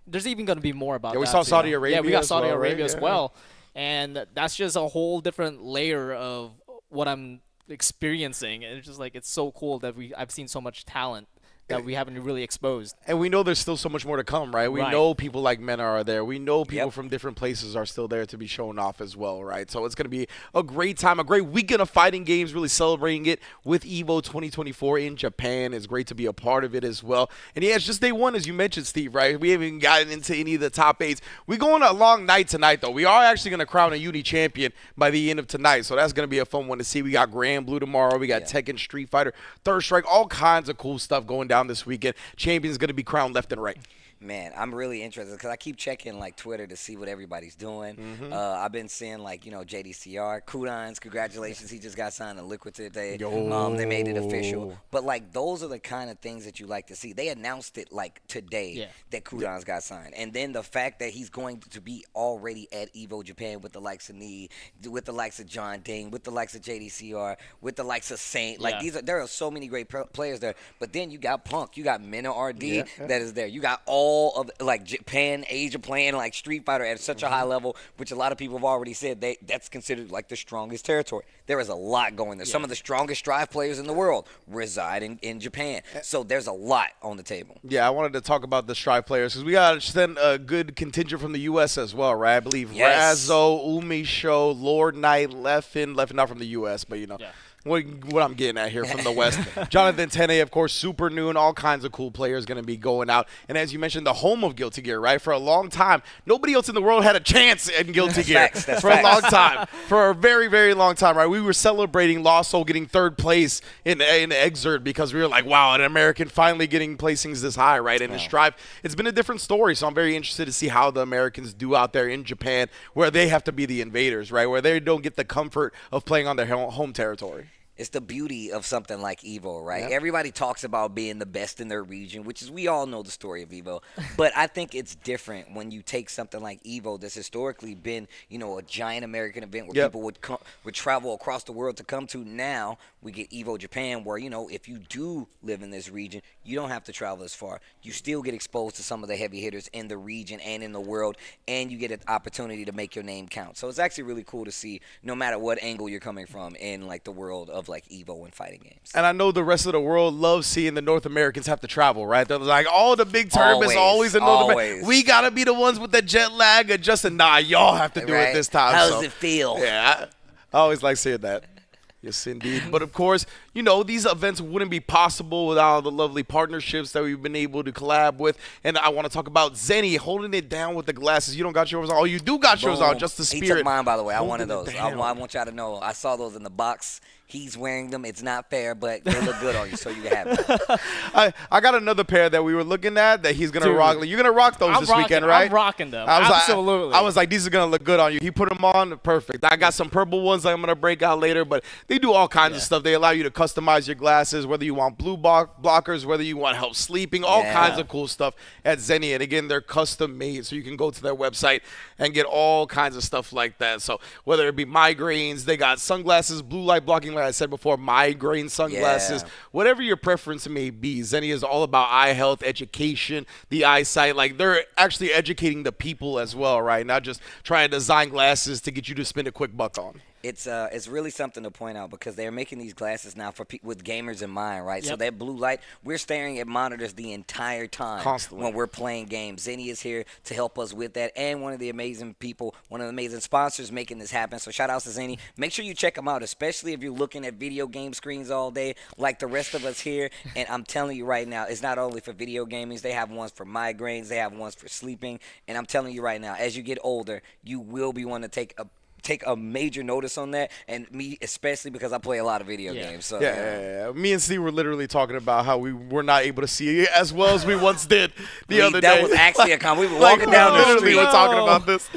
There's even going to be more about that. We saw Saudi Arabia. Yeah, we got as Saudi well, Arabia right? as well. And that's just a whole different layer of what I'm experiencing. And it's just like it's so cool that I've seen so much talent that we haven't really exposed. And we know there's still so much more to come, right? We know people like Mena are there. We know people from different places are still there to be shown off as well, right? So it's going to be a great time, a great weekend of fighting games, really celebrating it with Evo 2024 in Japan. It's great to be a part of it as well. And yeah, it's just day one, as you mentioned, Steve, right? We haven't even gotten into any of the top 8s. We're going a long night tonight, though. We are actually going to crown a Uni champion by the end of tonight, so that's going to be a fun one to see. We got Grand Blue tomorrow. We got Tekken, Street Fighter, Third Strike, all kinds of cool stuff going down this weekend. Champion's going to be crowned left and right. Man, I'm really interested because I keep checking like Twitter to see what everybody's doing. I've been seeing like, you know, JDCR, Kudans, congratulations. He just got signed to Liquid today. They made it official. But like those are the kind of things that you like to see. They announced it like today that Kudans got signed. And then the fact that he's going to be already at Evo Japan with the likes of Nee, with the likes of John Ding, with the likes of JDCR, with the likes of Saint. Like there are so many great players there. But then you got Punk, you got Mena RD that is there. You got all of like Japan, Asia playing like Street Fighter at such a high level, which a lot of people have already said that's considered like the strongest territory. There is a lot going there. Some of the strongest Strive players in the world reside in Japan. So there's a lot on the table. Yeah, I wanted to talk about the Strive players because we got to send a good contingent from the U.S. as well, right? I believe Razzo, Umisho, Lord Knight, Leffen not from the U.S., but you know. What I'm getting at here from the West. Jonathan Tene, of course, Super Noon, all kinds of cool players going to be going out. And as you mentioned, the home of Guilty Gear, right? For a long time, nobody else in the world had a chance in Guilty Gear for a long time. For a very, very long time, right? We were celebrating Lost Soul getting third place in Exert because we were like, wow, an American finally getting placings this high, right? And in Strive, it's been a different story. So I'm very interested to see how the Americans do out there in Japan where they have to be the invaders, right? Where they don't get the comfort of playing on their home territory. It's the beauty of something like Evo, right? Everybody talks about being the best in their region, which is, we all know the story of Evo. But I think it's different when you take something like Evo that's historically been, you know, a giant American event where people would travel across the world to come to. Now we get Evo Japan where, you know, if you do live in this region, you don't have to travel as far. You still get exposed to some of the heavy hitters in the region and in the world, and you get an opportunity to make your name count. So it's actually really cool to see no matter what angle you're coming from in like the world of like Evo and fighting games. And I know the rest of the world loves seeing the North Americans have to travel, right? They're like, all the big tournaments always in North America. We got to be the ones with the jet lag adjusting. Nah, y'all have to do it this time. How does it feel? Yeah, I always like seeing that. Yes, indeed. But, of course, you know, these events wouldn't be possible without the lovely partnerships that we've been able to collab with. And I want to talk about Zenny holding it down with the glasses. You don't got yours on. Oh, you do got yours on. JustASpirit. He took mine, by the way. I wanted those. I want y'all to know. I saw those in the box. He's wearing them. It's not fair, but they look good on you, so you can have them. I got another pair that we were looking at that he's going to rock. You're going to rock those this weekend, right? I'm rocking them. Absolutely. I was like, these are going to look good on you. He put them on. Perfect. I got some purple ones that I'm going to break out later, but they do all kinds of stuff. They allow you to customize customize your glasses, whether you want blue blockers, whether you want help sleeping, all kinds of cool stuff at Zenny. And again, they're custom made, so you can go to their website and get all kinds of stuff like that. So whether it be migraines, they got sunglasses, blue light blocking, like I said before, migraine sunglasses, whatever your preference may be. Zenny is all about eye health, education, the eyesight. Like, they're actually educating the people as well, right? Not just trying to design glasses to get you to spend a quick buck on. It's really something to point out because they're making these glasses now for with gamers in mind, right? So that blue light, we're staring at monitors the entire time when we're playing games. Zenny is here to help us with that, and one of the amazing people, one of the amazing sponsors making this happen. So shout out to Zenny. Make sure you check them out, especially if you're looking at video game screens all day like the rest of us here. And I'm telling you right now, it's not only for video gaming. They have ones for migraines. They have ones for sleeping. And I'm telling you right now, as you get older, you will be wanting to take a major notice on that, and me especially because I play a lot of video games. So me and Steve were literally talking about how we were not able to see it as well as we once did the other day. That was actually a comment. We were walking down the street. We were talking about this.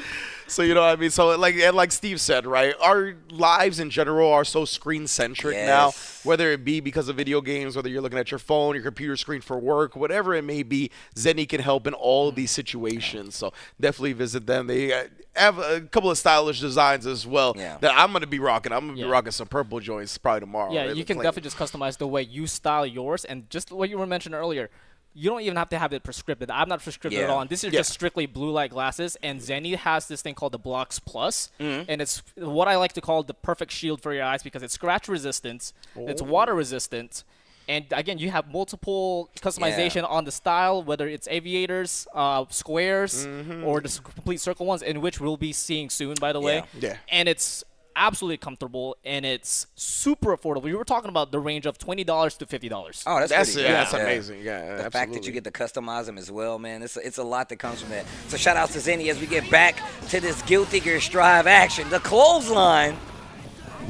So, you know what I mean? So, like Steve said, right, our lives in general are so screen-centric now, whether it be because of video games, whether you're looking at your phone, your computer screen for work, whatever it may be, Zenny can help in all of these situations. So, definitely visit them. They have a couple of stylish designs as well that I'm going to be rocking. I'm going to be rocking some purple joints probably tomorrow. Yeah, you can definitely just customize the way you style yours. And just what you were mentioning earlier, you don't even have to have it prescripted. I'm not prescripted at all. And this is just strictly blue light glasses. And Zenny has this thing called the Blocks Plus. And it's what I like to call the perfect shield for your eyes because it's scratch resistant, it's water resistant. And again, you have multiple customization on the style, whether it's aviators, squares, or the complete circle ones, in which we'll be seeing soon, by the way. And it's absolutely comfortable, and it's super affordable. We were talking about the range of $20 to $50. Oh, that's amazing. The fact that you get to customize them as well, man, it's a lot that comes from that. So shout out to Zenny as we get back to this Guilty Gear Strive action. The clothesline.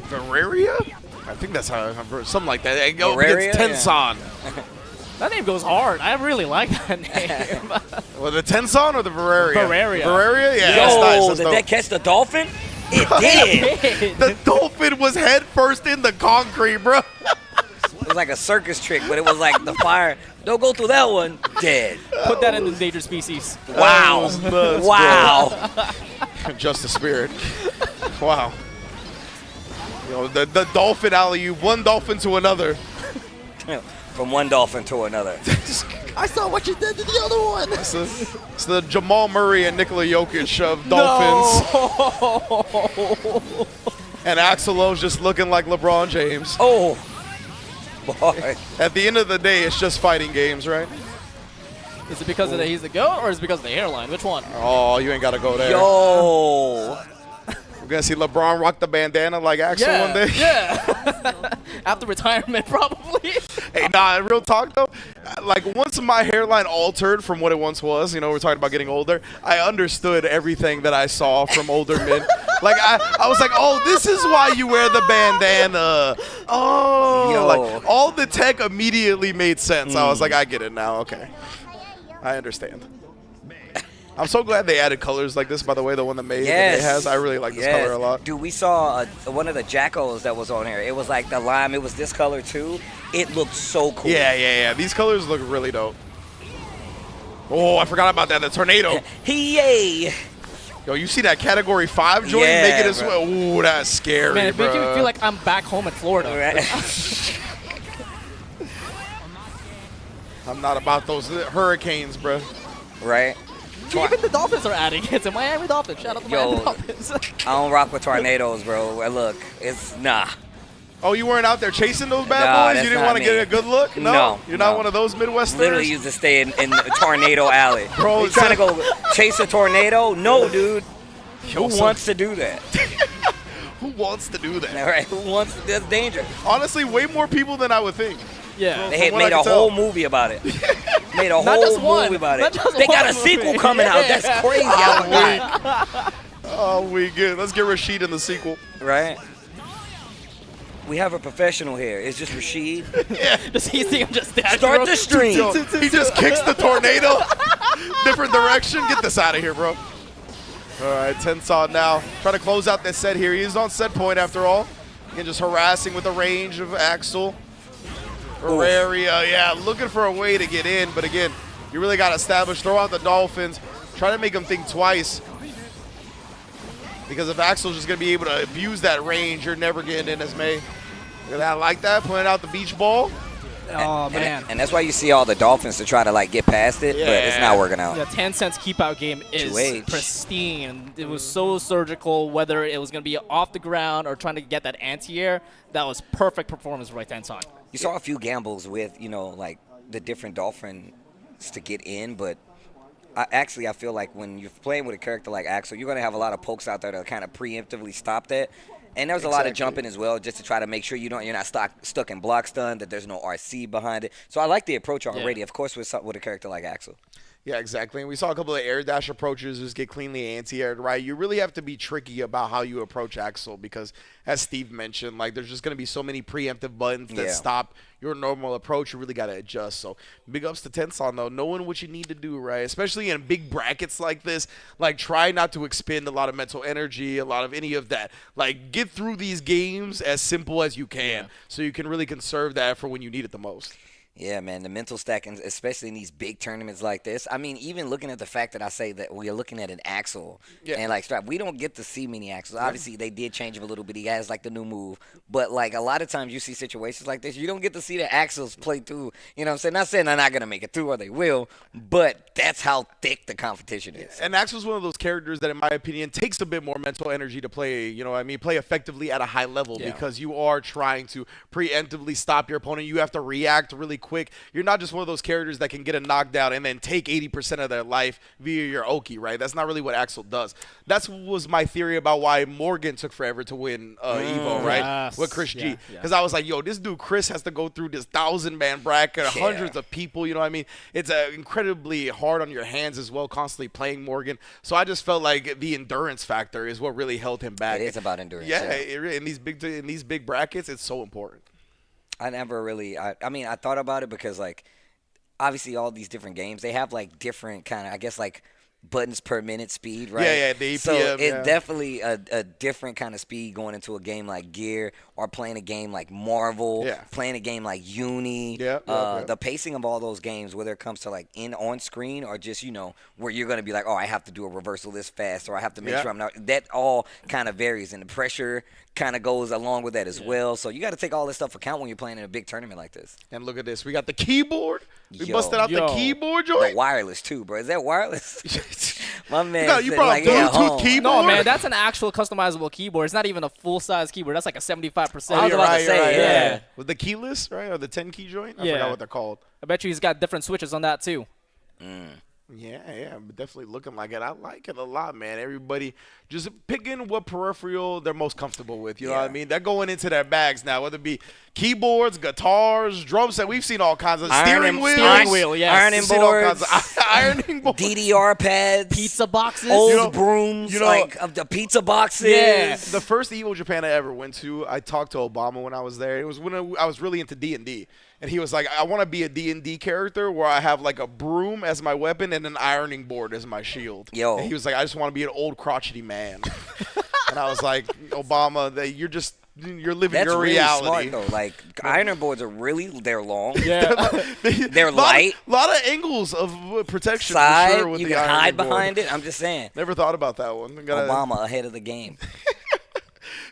Veraria? I think that's how something like that. It's Tenson. That name goes hard. I really like that name. Well, the Tenson or the Veraria? Veraria. Veraria? Yeah, Yo, that's nice. Did that catch the dolphin? It did. The dolphin was head first in the concrete, bro. It was like a circus trick, but it was like the fire. Don't go through that one. Dead. Put that in the endangered species. Wow. Nuts, wow. JustASpirit. Wow. You know, the dolphin alley-oop, one dolphin to another. From one dolphin to another. I saw what you did to the other one. It's the Jamal Murray and Nikola Jokic of dolphins. No. And Axel O's just looking like LeBron James. Oh, boy. At the end of the day, it's just fighting games, right? Is it because he's the GOAT, or is it because of the hairline? Which one? Oh, you ain't got to go there. Yo. We're going to see LeBron rock the bandana like Axel one day. Yeah. After retirement, probably. Hey, nah, real talk, though. Like, once my hairline altered from what it once was, you know, we're talking about getting older, I understood everything that I saw from older men. Like, I was like, oh, this is why you wear the bandana. Oh. Like, all the tech immediately made sense. I was like, I get it now. Okay. I understand. I'm so glad they added colors like this, by the way, the one that May has. I really like this color a lot. Dude, we saw one of the Jackos that was on here. It was like the lime. It was this color, too. It looked so cool. Yeah. These colors look really dope. Oh, I forgot about that. The tornado. Yay. Yo, you see that Category 5 joint? Make it as well. Ooh, that's scary, man, it makes me feel like I'm back home in Florida. Right. I'm not about those hurricanes, bro. Right. Even the Dolphins are adding it. It's a Miami Dolphins. Shout out to Miami Dolphins. I don't rock with tornadoes, bro. Look, it's nah. Oh, you weren't out there chasing those bad boys? You didn't want to get a good look? No. You're not one of those Midwesterners? Literally used to stay in the tornado alley. Bro, you trying to go chase a tornado? No, dude. Who wants to do that? Who wants to do that? All right, who wants to? That's dangerous. Honestly, way more people than I would think. Yeah. They had made a whole movie about it. Made a whole movie about it. They got a sequel coming out. That's crazy. Oh, we good. Let's get Rashid in the sequel. Right. We have a professional here. It's just Rashid. Does he see him just start the stream? He just kicks the tornado. Different direction. Get this out of here, bro. All right, Tenson now. Trying to close out this set here. He's on set point after all. Again, just harassing with the range of Axel. Auraria, yeah, looking for a way to get in, but again, you really got to establish, throw out the Dolphins, try to make them think twice. Because if Axel's just going to be able to abuse that range, you're never getting in as May. Look at that, like that, pulling out the beach ball. Oh, man. And that's why you see all the Dolphins to try to, like, get past it, but it's not working out. The Tencent's keep-out game is pristine. It was so surgical, whether it was going to be off the ground or trying to get that anti-air. That was perfect performance right Tencent. You saw a few gambles with, you know, like, the different Dolphins to get in, but I feel like when you're playing with a character like Axel, you're going to have a lot of pokes out there to kind of preemptively stop that. And there was a lot of jumping as well, just to try to make sure you're not stuck in block stun, that there's no RC behind it. So I like the approach already, of course, with a character like Axel. Yeah, exactly. And we saw a couple of air dash approaches just get cleanly anti-aired, right? You really have to be tricky about how you approach Axel because, as Steve mentioned, like there's just going to be so many preemptive buttons that stop your normal approach. You really got to adjust. So big ups to Tencent, though, knowing what you need to do, right? Especially in big brackets like this. Like, try not to expend a lot of mental energy, a lot of any of that. Like, get through these games as simple as you can so you can really conserve that for when you need it the most. Yeah, man, the mental stacking, especially in these big tournaments like this. I mean, even looking at the fact that I say that we are looking at an Axel and like Strap, we don't get to see many Axels. Obviously, they did change him a little bit. He has like the new move, but like a lot of times you see situations like this, you don't get to see the Axels play through. You know what I'm saying? Not saying they're not gonna make it through or they will, but that's how thick the competition is. And Axel's one of those characters that, in my opinion, takes a bit more mental energy to play. You know what I mean? Play effectively at a high level because you are trying to preemptively stop your opponent. You have to react really quick. You're not just one of those characters that can get a knockdown and then take 80% of their life via your Oki, right? That's not really what Axel does. That was my theory about why Morgan took forever to win Evo, right? With Chris G. Because I was like, yo, this dude Chris has to go through this 1,000-man bracket, hundreds of people, you know what I mean? It's incredibly hard on your hands as well, constantly playing Morgan. So I just felt like the endurance factor is what really held him back. It is about endurance. Yeah, in these big brackets, it's so important. I never really, I mean, I thought about it because, like, obviously all these different games, they have, like, different kind of, I guess, like, buttons per minute speed, right? Yeah, the EPM, so it's definitely a different kind of speed going into a game like Gear or playing a game like Marvel, playing a game like Uni. The pacing of all those games, whether it comes to, like, on screen or just, you know, where you're going to be like, oh, I have to do a reversal this fast or I have to make sure I'm not, that all kind of varies, and the pressure kind of goes along with that as well. So you got to take all this stuff account when you're playing in a big tournament like this. And look at this. We got the keyboard. We busted out the keyboard joint. The wireless, too, bro. Is that wireless? My man you brought a Bluetooth keyboard? No, man, that's an actual customizable keyboard. It's not even a full-size keyboard. That's like a 75%. I was about to say, With the keyless, right? Or the 10-key joint? I forgot what they're called. I bet you he's got different switches on that, too. Yeah, but definitely looking like it. I like it a lot, man. Everybody just picking what peripheral they're most comfortable with. You know what I mean? They're going into their bags now, whether it be keyboards, guitars, drum set. We've seen all kinds of steering wheels. Ironing boards. Ironing boards. DDR pads. Pizza boxes. Old brooms, like of the pizza boxes. Yeah. The first Evo Japan I ever went to, I talked to Obama when I was there. It was when I was really into D&D. And he was like, I want to be a D&D character where I have like a broom as my weapon and an ironing board as my shield. And he was like, I just want to be an old crotchety man. And I was like, Obama, you're living your reality. That's really smart, though. Like, ironing boards are they're long. They're light. A lot of angles of protection Side, for sure with you the can hide board. behind it. I'm just saying. Never thought about that one. Obama ahead of the game.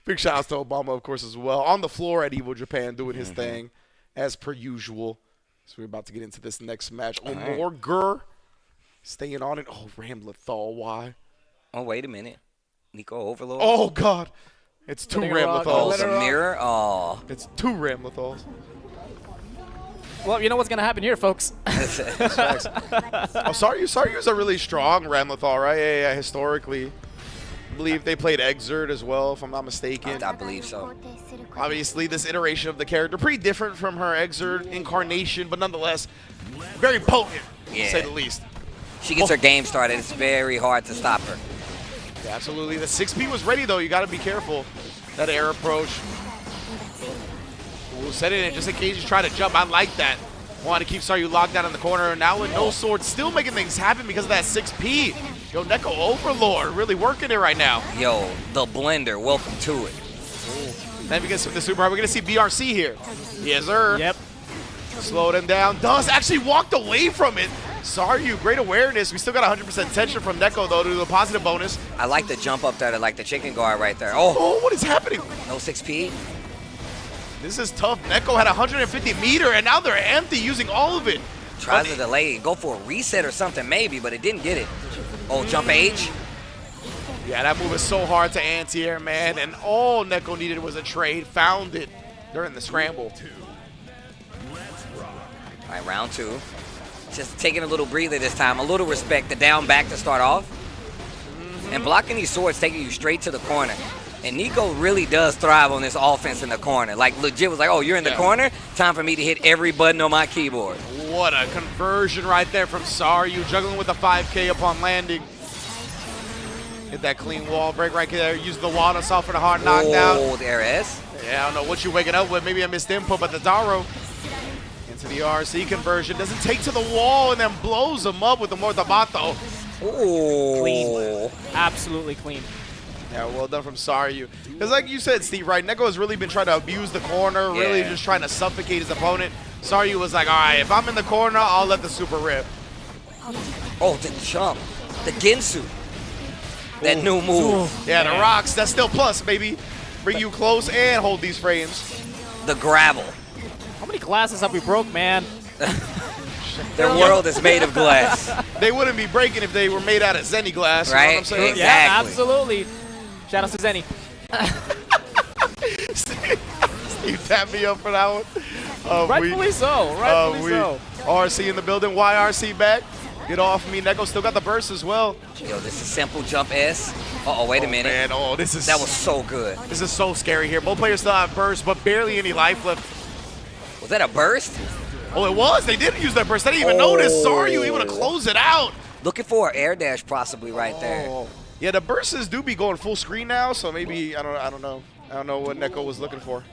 Big shout outs to Obama, of course, as well. On the floor at Evo Japan doing his thing. As per usual. So we're about to get into this next match. Morger staying on it. Oh, Ramlethal, why? Oh, wait a minute. Nico Overload. Oh, God. It's two Ramlethals. Oh, the mirror? Oh. It's two Ramlethals. Well, you know what's going to happen here, folks. That's facts. Saryu's a really strong Ramlethal, right? Yeah, historically. I believe they played Exert as well, if I'm not mistaken. I believe so. Obviously, this iteration of the character, pretty different from her Exert incarnation, but nonetheless, very potent, to say the least. She gets her game started. It's very hard to stop her. Yeah, absolutely. The 6P was ready, though. You got to be careful. That air approach. Ooh, set it in just in case he's trying to jump. I like that. Want to keep Saryu locked down in the corner. Now with no sword, still making things happen because of that 6P. Yo, Neko Overlord really working it right now. Yo, the blender. Welcome to it. Then we get the super hard. We're going to see BRC here. Yes, sir. Yep. Slowed him down. Does actually walked away from it. Saryu, great awareness. We still got 100% tension from Neko, though, to the positive bonus. I like the jump up there, like the chicken guard right there. Oh, what is happening? No 6P. This is tough. Neko had 150 meter, and now they're empty, using all of it. Tries to delay, go for a reset or something maybe, but it didn't get it. Oh, jump H. Yeah, that move is so hard to anti-air, man, and all Neko needed was a trade. Found it during the scramble. All right, round 2. Just taking a little breather this time, a little respect, the down back to start off. And blocking these swords taking you straight to the corner. And Nico really does thrive on this offense in the corner. Like, legit was like, oh, you're in the corner? Time for me to hit every button on my keyboard. What a conversion right there from Saryu, juggling with a 5K upon landing. Hit that clean wall break right there. Use the wall to soften a hard knockdown. Oh, there is. Yeah, I don't know what you're waking up with. Maybe a missed input, but the Daro into the RC conversion. Doesn't take to the wall and then blows him up with the Mortabato. Oh. Clean. Absolutely clean. Yeah, well done from Saryu. Because like you said, Steve, right, Neko has really been trying to abuse the corner, really just trying to suffocate his opponent. Saryu was like, all right, if I'm in the corner, I'll let the super rip. Oh, the jump. The Ginsu. That new move. Yeah, the rocks, that's still plus, baby. Bring you close and hold these frames. The gravel. How many glasses have we broke, man? Their world is made of glass. They wouldn't be breaking if they were made out of Zenny glass. Right? You know what I'm saying? Exactly. Yeah, absolutely. Shout out to Zenny. Steve tapped me up for that one. Rightfully so. Rightfully so. RC in the building. YRC back. Get off me. Neko still got the burst as well. Yo, this is simple jump S. Uh-oh, wait a minute. Man, this is... That was so good. This is so scary here. Both players still have burst, but barely any life left. Was that a burst? Oh, it was. They did use that burst. I didn't even notice. Sorry, you able to close it out. Looking for an air dash possibly right there. Yeah, the bursts do be going full screen now, so maybe, I don't know. I don't know what Neko was looking for.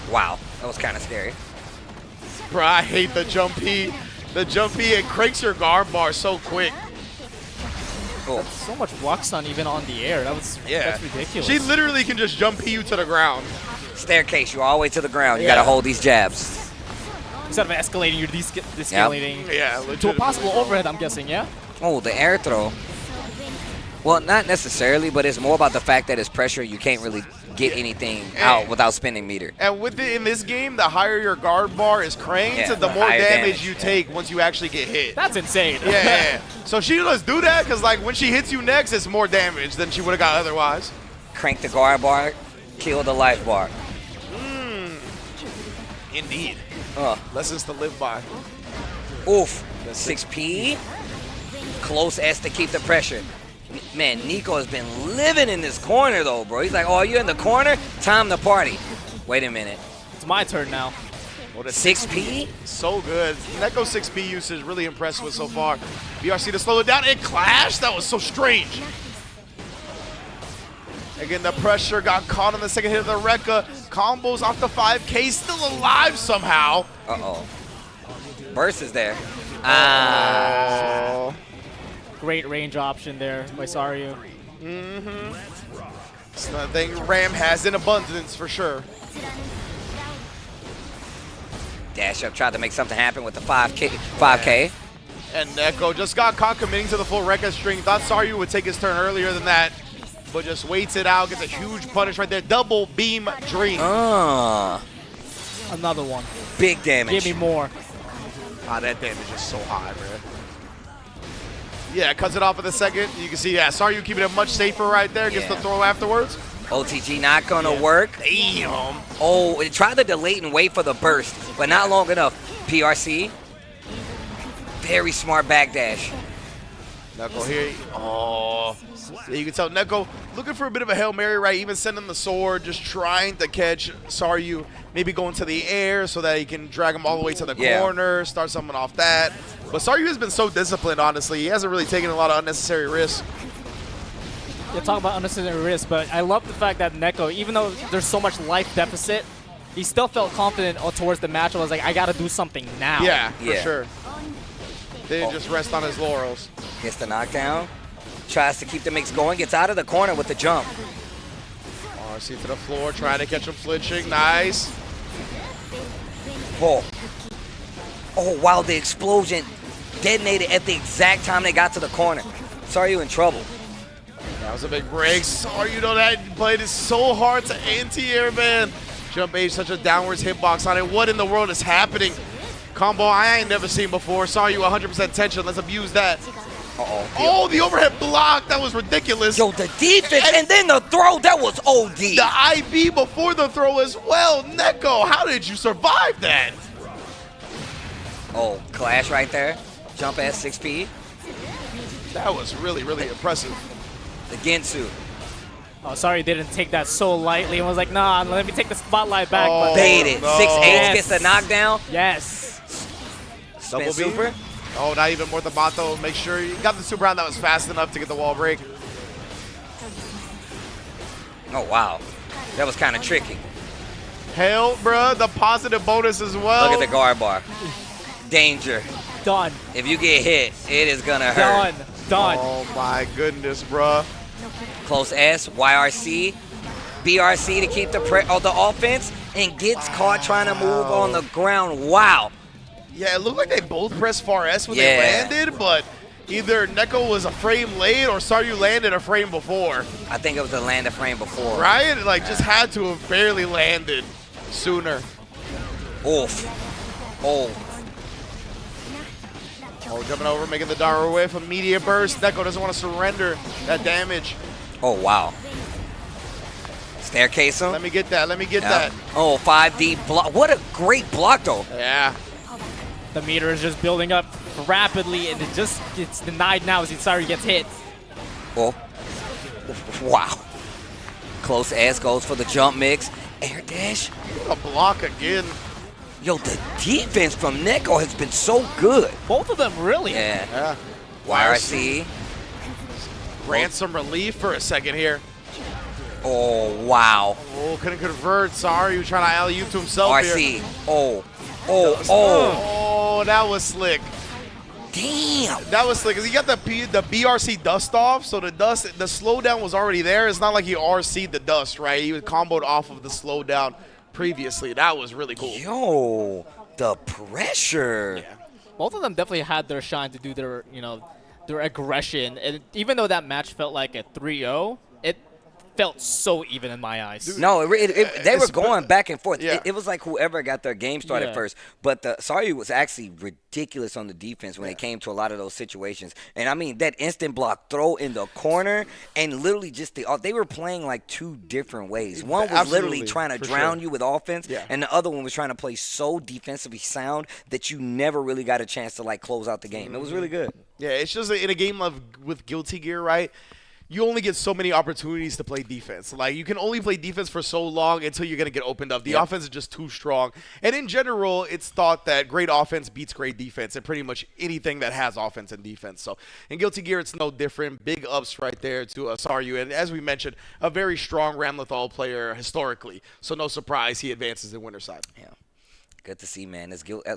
Wow, that was kind of scary. Bro, I hate the jumpy. The jumpy, it cranks your guard bar so quick. That's so much flux on even on the air. That's ridiculous. She literally can just jump you to the ground. Staircase, you're all the way to the ground. You got to hold these jabs. Instead of escalating, you're descalating to a possible overhead, I'm guessing, yeah? Oh, the air throw. Well, not necessarily, but it's more about the fact that it's pressure. You can't really get anything out without spinning meter. And with in this game, the higher your guard bar is cranked, the more damage you take once you actually get hit. That's insane. Yeah. So she does do that because, like, when she hits you next, it's more damage than she would have got otherwise. Crank the guard bar, kill the life bar. Indeed. Lessons to live by. Oof. 6P. Close S to keep the pressure. Man, Nico has been living in this corner, though, bro. He's like, oh, you're in the corner? Time to party. Wait a minute. It's my turn now. Well, 6P? So good. Neko 6P usage really impressed with so far. BRC to slow it down. It clashed. That was so strange. Again, the pressure got caught on the second hit of the Rekka. Combos off the 5K, still alive somehow. Uh-oh. Burst is there. Great range option there by Saryu. It's nothing Ram has in abundance for sure. Dash up, tried to make something happen with the 5K. And Neko just got caught committing to the full Rekka string. Thought Saryu would take his turn earlier than that, but just waits it out, gets a huge punish right there. Double beam dream. Another one. Big damage. Give me more. That damage is so high, man. Yeah, cuts it off in the second. You can see, Saryu keeping it much safer right there. Gets the throw afterwards. OTG not going to work. Damn. Oh, it tried to delay and wait for the burst, but not long enough. PRC. Very smart backdash. Neko here. Oh. Yeah, you can tell Neko looking for a bit of a Hail Mary, right? Even sending the sword, just trying to catch Saryu, maybe going to the air so that he can drag him all the way to the corner, start something off that. But Saryu has been so disciplined, honestly. He hasn't really taken a lot of unnecessary risks. Yeah, talk about unnecessary risks, but I love the fact that Neko, even though there's so much life deficit, he still felt confident towards the match. I was like, I got to do something now. Yeah, for sure. Didn't just rest on his laurels. Gets the knockdown. Tries to keep the mix going. Gets out of the corner with the jump. RC to the floor, trying to catch him flinching. Nice. Oh. Oh, wow, the explosion detonated at the exact time they got to the corner. Sorry, you in trouble. That was a big break. Sorry, you know that played it so hard to anti-air, man. Jump H, such a downwards hitbox on it. What in the world is happening? Combo I ain't never seen before. Sorry, you 100% tension. Let's abuse that. Uh-oh. Oh, the overhead block. That was ridiculous. Yo, the defense and then the throw. That was OD. The IB before the throw as well. Neko, how did you survive that? Oh, clash right there. Jump at 6P. That was really, really impressive. The Gensu. Oh, sorry, didn't take that so lightly and was like, nah, let me take the spotlight back. Oh, baited. No. 6H gets the knockdown. Yes. Double Spin super. Oh, not even more the Bato. Make sure you got the super round that was fast enough to get the wall break. Oh, wow. That was kind of tricky. Hell, bruh, the positive bonus as well. Look at the guard bar. Danger. Done. If you get hit, it is going to hurt. Done. Oh, my goodness, bruh. Close S, YRC, BRC to keep the offense, and gets caught trying to move on the ground. Wow. Yeah, it looked like they both pressed far S when they landed, but either Neko was a frame late or Saryu landed a frame before. I think it was a land a frame before. Right? Like, just had to have barely landed sooner. Oof. Oh. Oh, jumping over, making the Dara away from immediate burst. Neko doesn't want to surrender that damage. Oh, wow. Staircase him. Let me get that. Let me get that. Oh, 5D block. What a great block, though. Yeah. The meter is just building up rapidly, and it just gets denied now as Itzaru gets hit. Oh. Wow. Close S goes for the jump mix. Air dash. A block again. Yo, the defense from Neko has been so good. Both of them, really. Yeah. YRC. Ransom relief for a second here. Oh, wow. Oh, couldn't convert. Sorry, he was trying to alley-oop to himself RC. here. Oh, that was slick. Damn. That was slick, because he got the BRC dust off, so the slowdown was already there. It's not like he RC'd the dust, right? He was comboed off of the slowdown previously. That was really cool. Yo, the pressure. Yeah. Both of them definitely had their shine to do their, their aggression. And even though that match felt like a 3-0, it felt so even in my eyes. No, they were going back and forth. Yeah. It was like whoever got their game started first. But the Saryu was actually ridiculous on the defense when it came to a lot of those situations. And I mean, that instant block throw in the corner and literally just they were playing like two different ways. One was literally trying to drown you with offense, and the other one was trying to play so defensively sound that you never really got a chance to like close out the game. It was really good. Yeah, it's just in a game with Guilty Gear, right? You only get so many opportunities to play defense. Like, you can only play defense for so long until you're going to get opened up. The offense is just too strong. And in general, it's thought that great offense beats great defense in pretty much anything that has offense and defense. So in Guilty Gear, it's no different. Big ups right there to Saryu. And as we mentioned, a very strong Ramlethal player historically. So no surprise he advances in winner's side. Yeah. Good to see, man.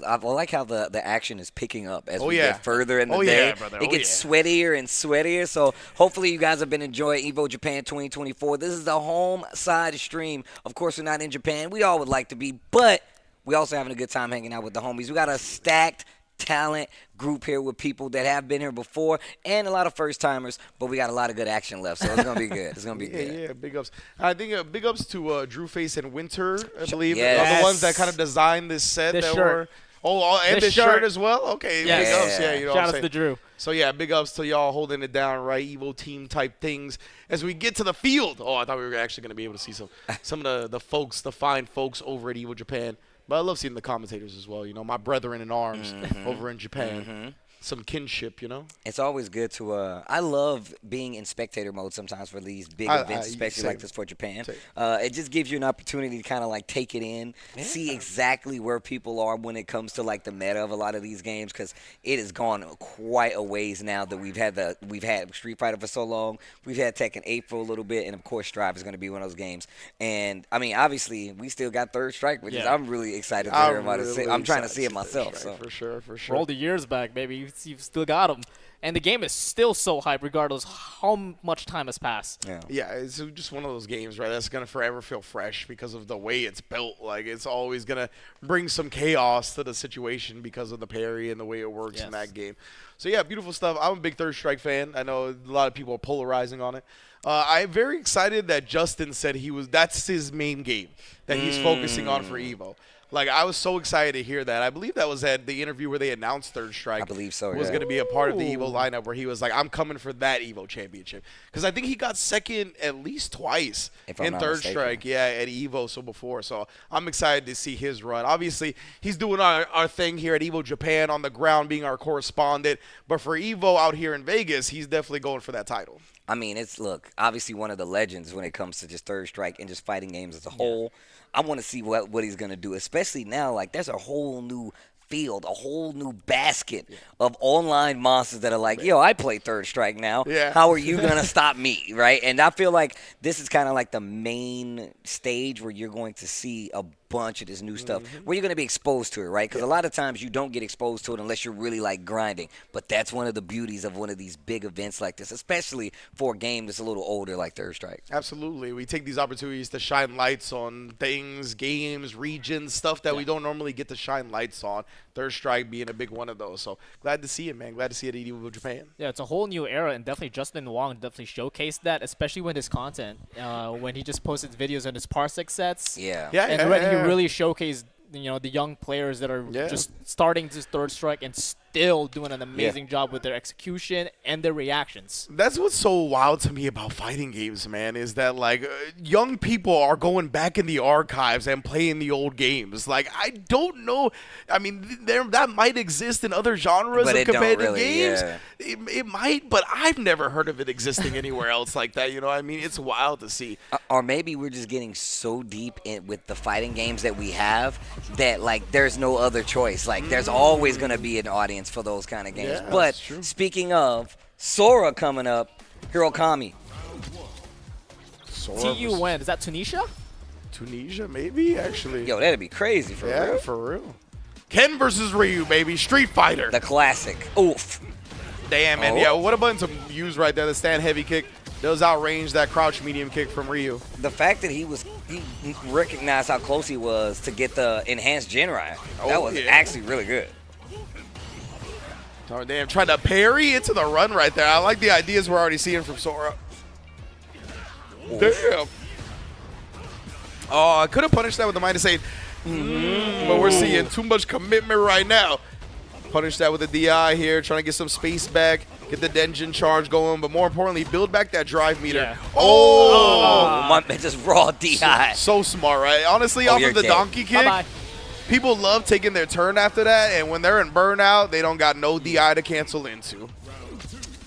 I like how the action is picking up as we get further in the day. Yeah, brother. It gets sweatier and sweatier. So hopefully you guys have been enjoying Evo Japan 2024. This is the home side stream. Of course, we're not in Japan. We all would like to be, but we also having a good time hanging out with the homies. We got a stacked talent group here with people that have been here before and a lot of first timers, but we got a lot of good action left, so it's gonna be good. It's gonna be good. Yeah, big ups. I think big ups to Drew Face and Winter, I believe, Yes. are the ones that kind of designed this set. This that shirt. And this shirt as well. Okay, Yes. big ups. Yeah, you know what I'm Shout out saying. to Drew. So yeah, big ups to y'all holding it down, right? Evo team type things. As we get to the field, I thought we were actually gonna be able to see some of the folks, the fine folks over at Evo Japan. But I love seeing the commentators as well. You know, my brethren in arms over in Japan. Some kinship, you know? It's always good to I love being in spectator mode sometimes for these big events, especially like this for Japan. It just gives you an opportunity to kind of like take it in, see exactly where people are when it comes to like the meta of a lot of these games, because it has gone quite a ways now that we've had Street Fighter for so long, we've had Tekken 8 for a little bit, and of course Strive is going to be one of those games. And I mean, obviously we still got Third Strike, which is I'm really excited to hear about it. I'm trying to see it myself. So. For sure. Roll the years back, baby. You've still got them. And the game is still so hype regardless how much time has passed. Yeah, it's just one of those games, right, that's going to forever feel fresh because of the way it's built. Like, it's always going to bring some chaos to the situation because of the parry and the way it works in that game. So, yeah, beautiful stuff. I'm a big Third Strike fan. I know a lot of people are polarizing on it. I'm very excited that Justin said that's his main game that he's focusing on for Evo. Like, I was so excited to hear that. I believe that was at the interview where they announced Third Strike. I believe so, was going to be a part of the Evo lineup where he was like, I'm coming for that Evo championship. Because I think he got second at least twice in Third Strike, at Evo before. So I'm excited to see his run. Obviously, he's doing our thing here at Evo Japan on the ground, being our correspondent. But for Evo out here in Vegas, he's definitely going for that title. I mean, look, obviously one of the legends when it comes to just Third Strike and just fighting games as a whole. I want to see what he's going to do, especially now. Like, there's a whole new field, a whole new basket of online monsters that are like, yo, I play Third Strike now. How are you going to stop me, right? And I feel like this is kind of like the main stage where you're going to see a bunch of this new stuff where you're going to be exposed to it, right? Because a lot of times you don't get exposed to it unless you're really like grinding. But that's one of the beauties of one of these big events like this, especially for a game that's a little older like Third Strike. Absolutely. We take these opportunities to shine lights on things, games, regions, stuff that we don't normally get to shine lights on. Third Strike being a big one of those. So glad to see it, man. Glad to see it at Evo Japan. Yeah, it's a whole new era, and definitely Justin Wong definitely showcased that, especially with his content. When he just posted videos on his Parsec sets. He really showcased, the young players that are just starting this Third Strike and still doing an amazing job with their execution and their reactions. That's what's so wild to me about fighting games, man, is that, like, young people are going back in the archives and playing the old games. Like, I don't know. I mean, that might exist in other genres of competitive games. It might, but I've never heard of it existing anywhere else like that. You know what I mean? It's wild to see. Or maybe we're just getting so deep in with the fighting games that we have that, like, there's no other choice. Like, there's always going to be an audience for those kind of games. But speaking of Sora coming up, Hirokami. TU when? Is that Tunisia? Tunisia, maybe, actually. Yo, that'd be crazy for real. Yeah, for real. Ken versus Ryu, baby. Street Fighter. The classic. Oof. Damn, man. Yeah, what a button to use right there. The stand heavy kick does outrange that crouch medium kick from Ryu. The fact that he recognized how close he was to get the enhanced Genrai. That was actually really good. Oh, damn. Trying to parry into the run right there. I like the ideas we're already seeing from Sora. Damn. Oh, I could have punished that with the -8. But we're seeing too much commitment right now. Punish that with a DI here, trying to get some space back, get the Denjin charge going, but more importantly, build back that drive meter. Oh, my man, just raw DI. So smart, right? Honestly, off of the donkey kick, people love taking their turn after that, and when they're in burnout, they don't got no DI to cancel into.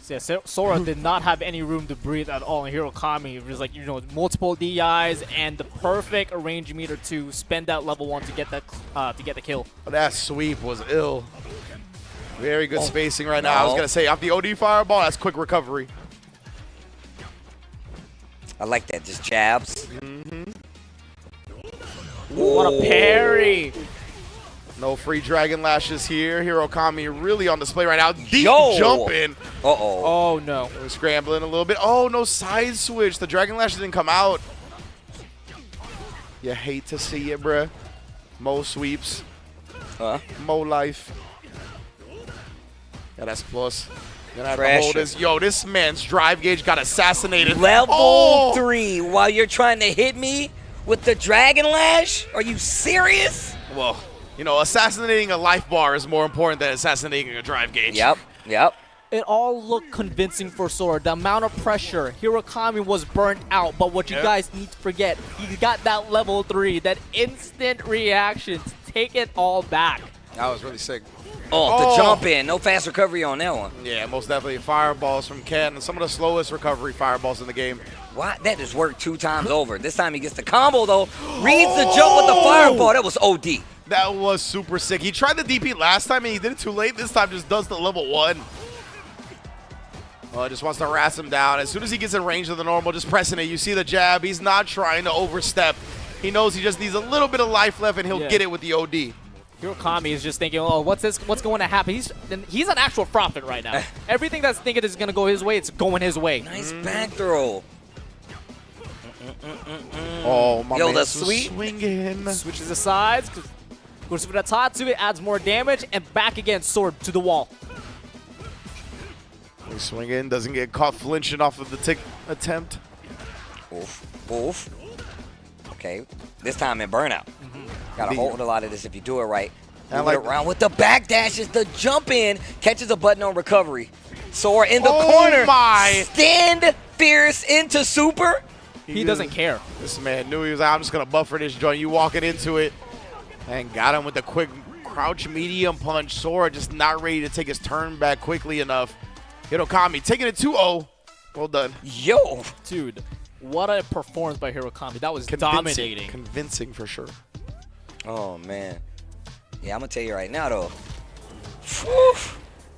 Yeah, Sora did not have any room to breathe at all in Hirokami. It was like, multiple DIs and the perfect range meter to spend that level 1 to get that the kill. But that sweep was ill. Very good spacing right now. I was going to say, off the OD fireball, that's quick recovery. I like that, just jabs. What a parry. No free Dragon Lashes here. Hirokami really on display right now. Deep jumping. Oh, no. We're scrambling a little bit. Oh, no side switch. The Dragon Lashes didn't come out. You hate to see it, bruh. Mo sweeps. Mo life. Yeah, that's plus. Gonna have to hold this. Yo, this man's drive gauge got assassinated. Level 3 while you're trying to hit me with the Dragon Lash? Are you serious? Well, assassinating a life bar is more important than assassinating a drive gauge. Yep. It all looked convincing for Sora. The amount of pressure. Hirokami was burnt out, but what you guys need to forget, he got that level 3, that instant reaction to take it all back. That was really sick. The jump in. No fast recovery on that one. Yeah, most definitely. Fireballs from Ken, and some of the slowest recovery fireballs in the game. What? That just worked 2 times over. This time he gets the combo, though. Reads the jump with the fireball. That was OD. That was super sick. He tried the DP last time, and he did it too late. This time just does the level 1. Just wants to harass him down. As soon as he gets in range of the normal, just pressing it. You see the jab. He's not trying to overstep. He knows he just needs a little bit of life left, and he'll get it with the OD. Hirokami is just thinking, oh, what's going to happen? He's an actual prophet right now. Everything that's thinking is going to go his way, it's going his way. Nice back throw. Oh, my Yo, man. the sweep. Swinging. Switches the sides. Goes for the Tatsu. It adds more damage. And back again, sword to the wall. He's swinging. Doesn't get caught flinching off of the tick attempt. Oof. Okay. This time in burnout. Gotta hold a lot of this if you do it right. Move it around with the back dashes, the jump in, catches a button on recovery. Sora in the corner. Stand fierce into super. He doesn't care. This man knew he was like, I'm just going to buffer this joint. You walking into it. And got him with the quick crouch medium punch. Sora just not ready to take his turn back quickly enough. Hirokami taking it 2-0. Well done. Yo. Dude, what a performance by Hirokami. That was dominating. Convincing for sure. Oh, man. Yeah, I'm going to tell you right now, though. Whew.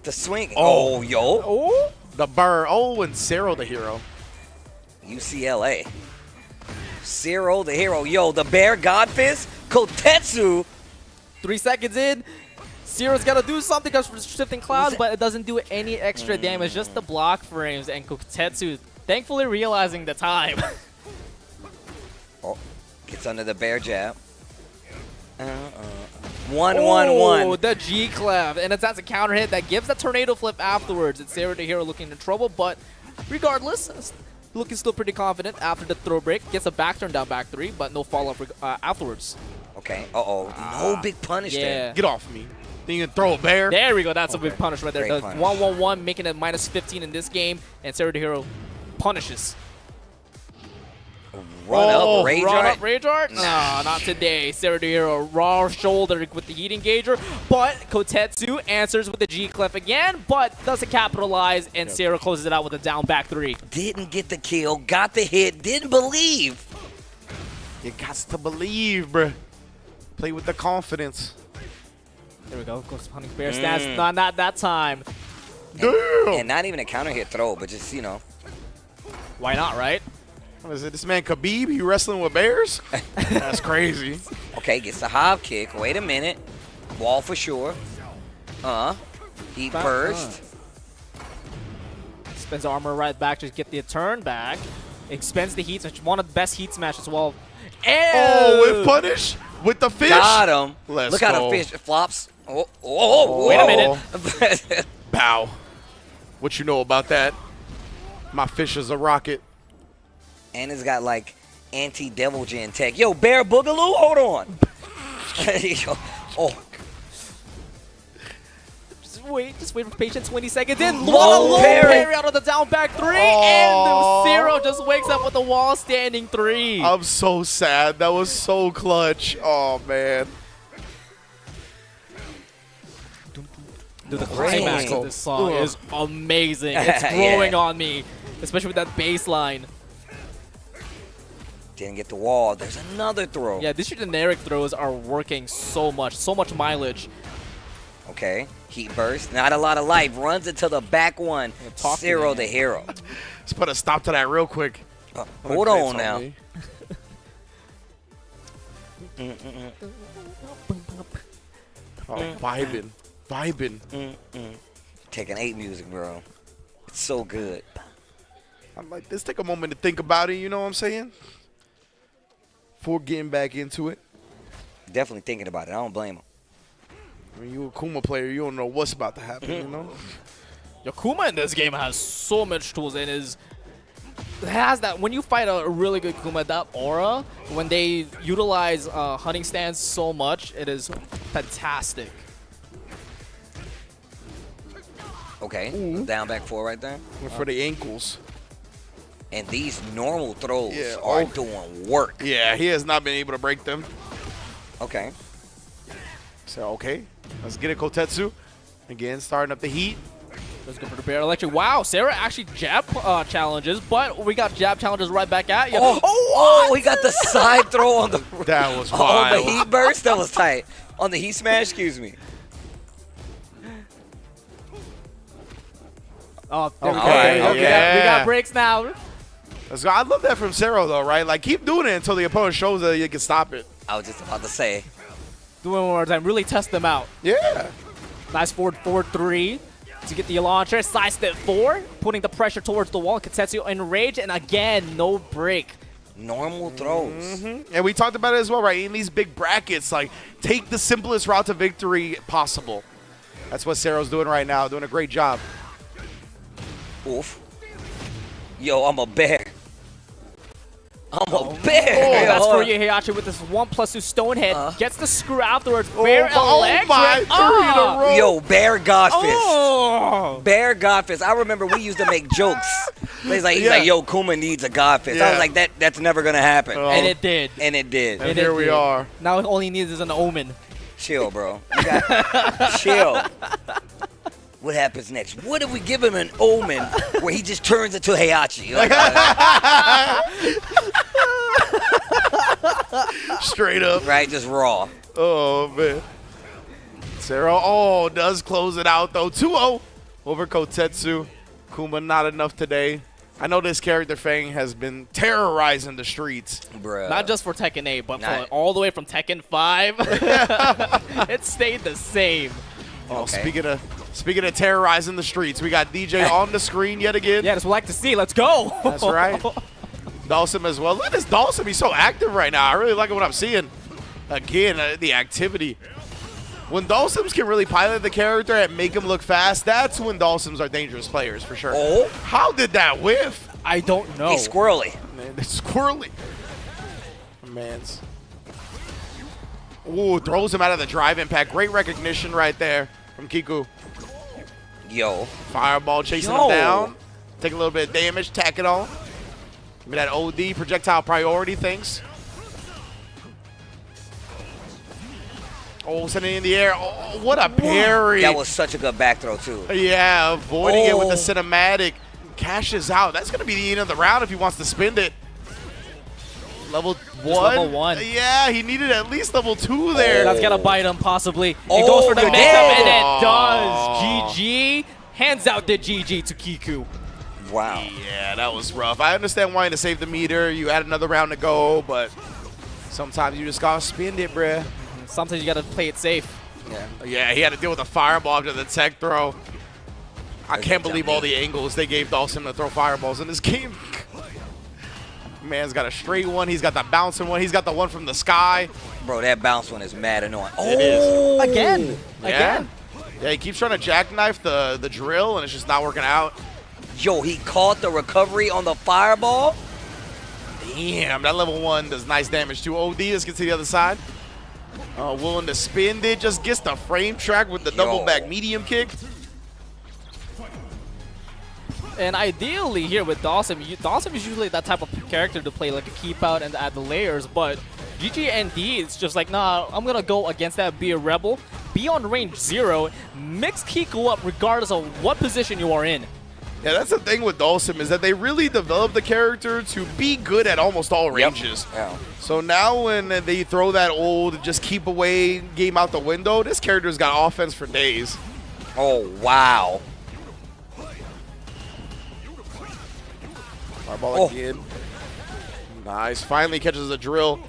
The swing. Oh, yo. Oh. The burn. Oh, and Cero the hero. UCLA. Cero the hero. Yo, the bear godfist. Kotetsu. 3 seconds in. Cero's got to do something because for shifting clouds, but it doesn't do any extra damage. Just the block frames. And Kotetsu thankfully realizing the time. Oh, gets under the bear jab. 1-1-1. Oh, the G-Clef. And that's a counter hit that gives the tornado flip afterwards. It's Cero the hero looking in trouble, but regardless, looking still pretty confident after the throw break. Gets a back turn down back 3, but no follow-up afterwards. Okay. No big punish there. Get off me. Then you can throw a bear. There we go. That's a big punish right there. Great The punish. 1-1-1, making it minus 15 in this game, and Cero the hero punishes. Run up Rage Run Art? up Rage Art? No, not today. Cero the hero raw shoulder with the heat engager, but Kotetsu answers with the G-Clef again, but doesn't capitalize, and Cero closes it out with a down back 3. Didn't get the kill, got the hit, didn't believe. You got to believe, bruh. Play with the confidence. There we go. Goes hunting bear stance. Not that time. And not even a counter hit throw, but just, you know. Why not, right? What is it? This man Khabib, he wrestling with bears? That's crazy. Okay, gets the hop kick. Wait a minute. Wall for sure. Heat burst. Spends armor right back, just get the turn back. Expends the heat, one of the best heat smash as well. Oh, with punish? With the fish? Got him. Let's Look go. how the fish flops. Oh, wait a minute. Bow. What you know about that? My fish is a rocket. And it's got like anti-devil gen tech. Yo, Bear Boogaloo, hold on. Just wait for patient 20 seconds in. Low parry out of the down back 3, and Cero just wakes up with the wall standing 3. I'm so sad. That was so clutch. Oh, man. Dude, the climax of this song is amazing. It's growing on me, especially with that bass line. Didn't get the wall. There's another throw. Yeah, these generic throws are working so much mileage. Okay, heat burst. Not a lot of life. Runs into the back one. Cero the hero. Let's put a stop to that real quick. Hold on now. Oh, vibing. Tekken 8 music, bro. It's so good. I'm like, let's take a moment to think about it, you know what I'm saying? Before getting back into it. Definitely thinking about it. I don't blame him. When you're a Kuma player, you don't know what's about to happen, you know? Yo, Kuma in this game has so much tools and has that, when you fight a really good Kuma, that aura, when they utilize hunting stance so much, it is fantastic. Okay, down back 4 right there. Went for the ankles. And these normal throws are doing work. Yeah, he has not been able to break them. Okay. So, okay, let's get it, Kotetsu. Again, starting up the heat. Let's go for the bear electric. Wow, Sarah actually jab challenges, but we got jab challenges right back at you. Oh, he got the side throw on the... That was wild. On the heat burst? That was tight. On the heat smash, excuse me. Oh, okay. We got breaks now. Let's go. I love that from Cero, though, right? Like, keep doing it until the opponent shows that you can stop it. I was just about to say. Do it one more time. Really test them out. Yeah. Nice forward 4-3 to get the launcher. Side step 4, putting the pressure towards the wall. Katetsu enraged, and again, no break. Normal throws. And we talked about it as well, right? In these big brackets, like, take the simplest route to victory possible. That's what Celes doing right now, doing a great job. Oof. Yo, I'm a bear. I'm a bear. That's for you, Heihachi, with this 1+2 Stonehead. Gets the screw afterwards. Bear electric. 3 in a row. Yo, Bear Godfist. Bear Godfist. I remember we used to make jokes. He's like, yo, Kuma needs a Godfist. I was like, that's never going to happen. And it did. And it did. And here we are. Now all he needs is an Omen. Chill, bro. You got chill. What happens next? What if we give him an Omen where he just turns into Heihachi? Like, straight up. Right, just raw. Oh, man. Celes, does close it out, though. 2-0 over Kotetsu. Kuma not enough today. I know this character, Fang, has been terrorizing the streets. Bruh. Not just for Tekken 8, but for all the way from Tekken 5. It stayed the same. Oh, speaking of terrorizing the streets, we got DJ on the screen yet again. Yeah, that's what I like to see. Let's go. That's right. Dawson as well. Look at this Dawson. He's so active right now. I really like what I'm seeing. Again, the activity. When Dawsons can really pilot the character and make him look fast, that's when Dawsons are dangerous players for sure. Oh. How did that whiff? I don't know. He's squirrely. Man, it's squirrely. Man's. Ooh, throws him out of the drive impact. Great recognition right there from Kiku. Yo. Fireball chasing him down. Take a little bit of damage, tack it on. Give me that OD projectile priority things. Oh, sending it in the air. Oh, what a parry. That was such a good back throw, too. Yeah, avoiding it with the cinematic. Cashes out. That's going to be the end of the round if he wants to spend it. Level 1. Level 1. Yeah, he needed at least level 2 there. That's going to bite him, possibly. It goes for the makeup, and it does. GG. Hands out the GG to Kiku. Wow. Yeah, that was rough. I understand wanting to save the meter. You had another round to go, but sometimes you just got to spend it, bruh. Sometimes you got to play it safe. Yeah, he had to deal with a fireball after the tech throw. I can't believe all the angles they gave Dawson to throw fireballs in this game. Man's got a straight one. He's got the bouncing one. He's got the one from the sky. Bro, that bounce one is mad annoying. It is. Again. Yeah, he keeps trying to jackknife the drill, and it's just not working out. Yo, he caught the recovery on the fireball. Damn, that level 1 does nice damage too. OD, let's get to the other side. Willing to spin it, just gets the frame track with the double back medium kick. And ideally here with Dawson, Dawson is usually that type of character to play like a keep out and add the layers, but GGND is just like, nah, I'm gonna go against that, be a rebel, be on range 0, mix Kiku up regardless of what position you are in. Yeah, that's the thing with Dawson, is that they really developed the character to be good at almost all ranges. Yeah. So now when they throw that old just keep away game out the window, this character's got offense for days. Oh, wow. Fireball again. Nice. Finally catches a drill.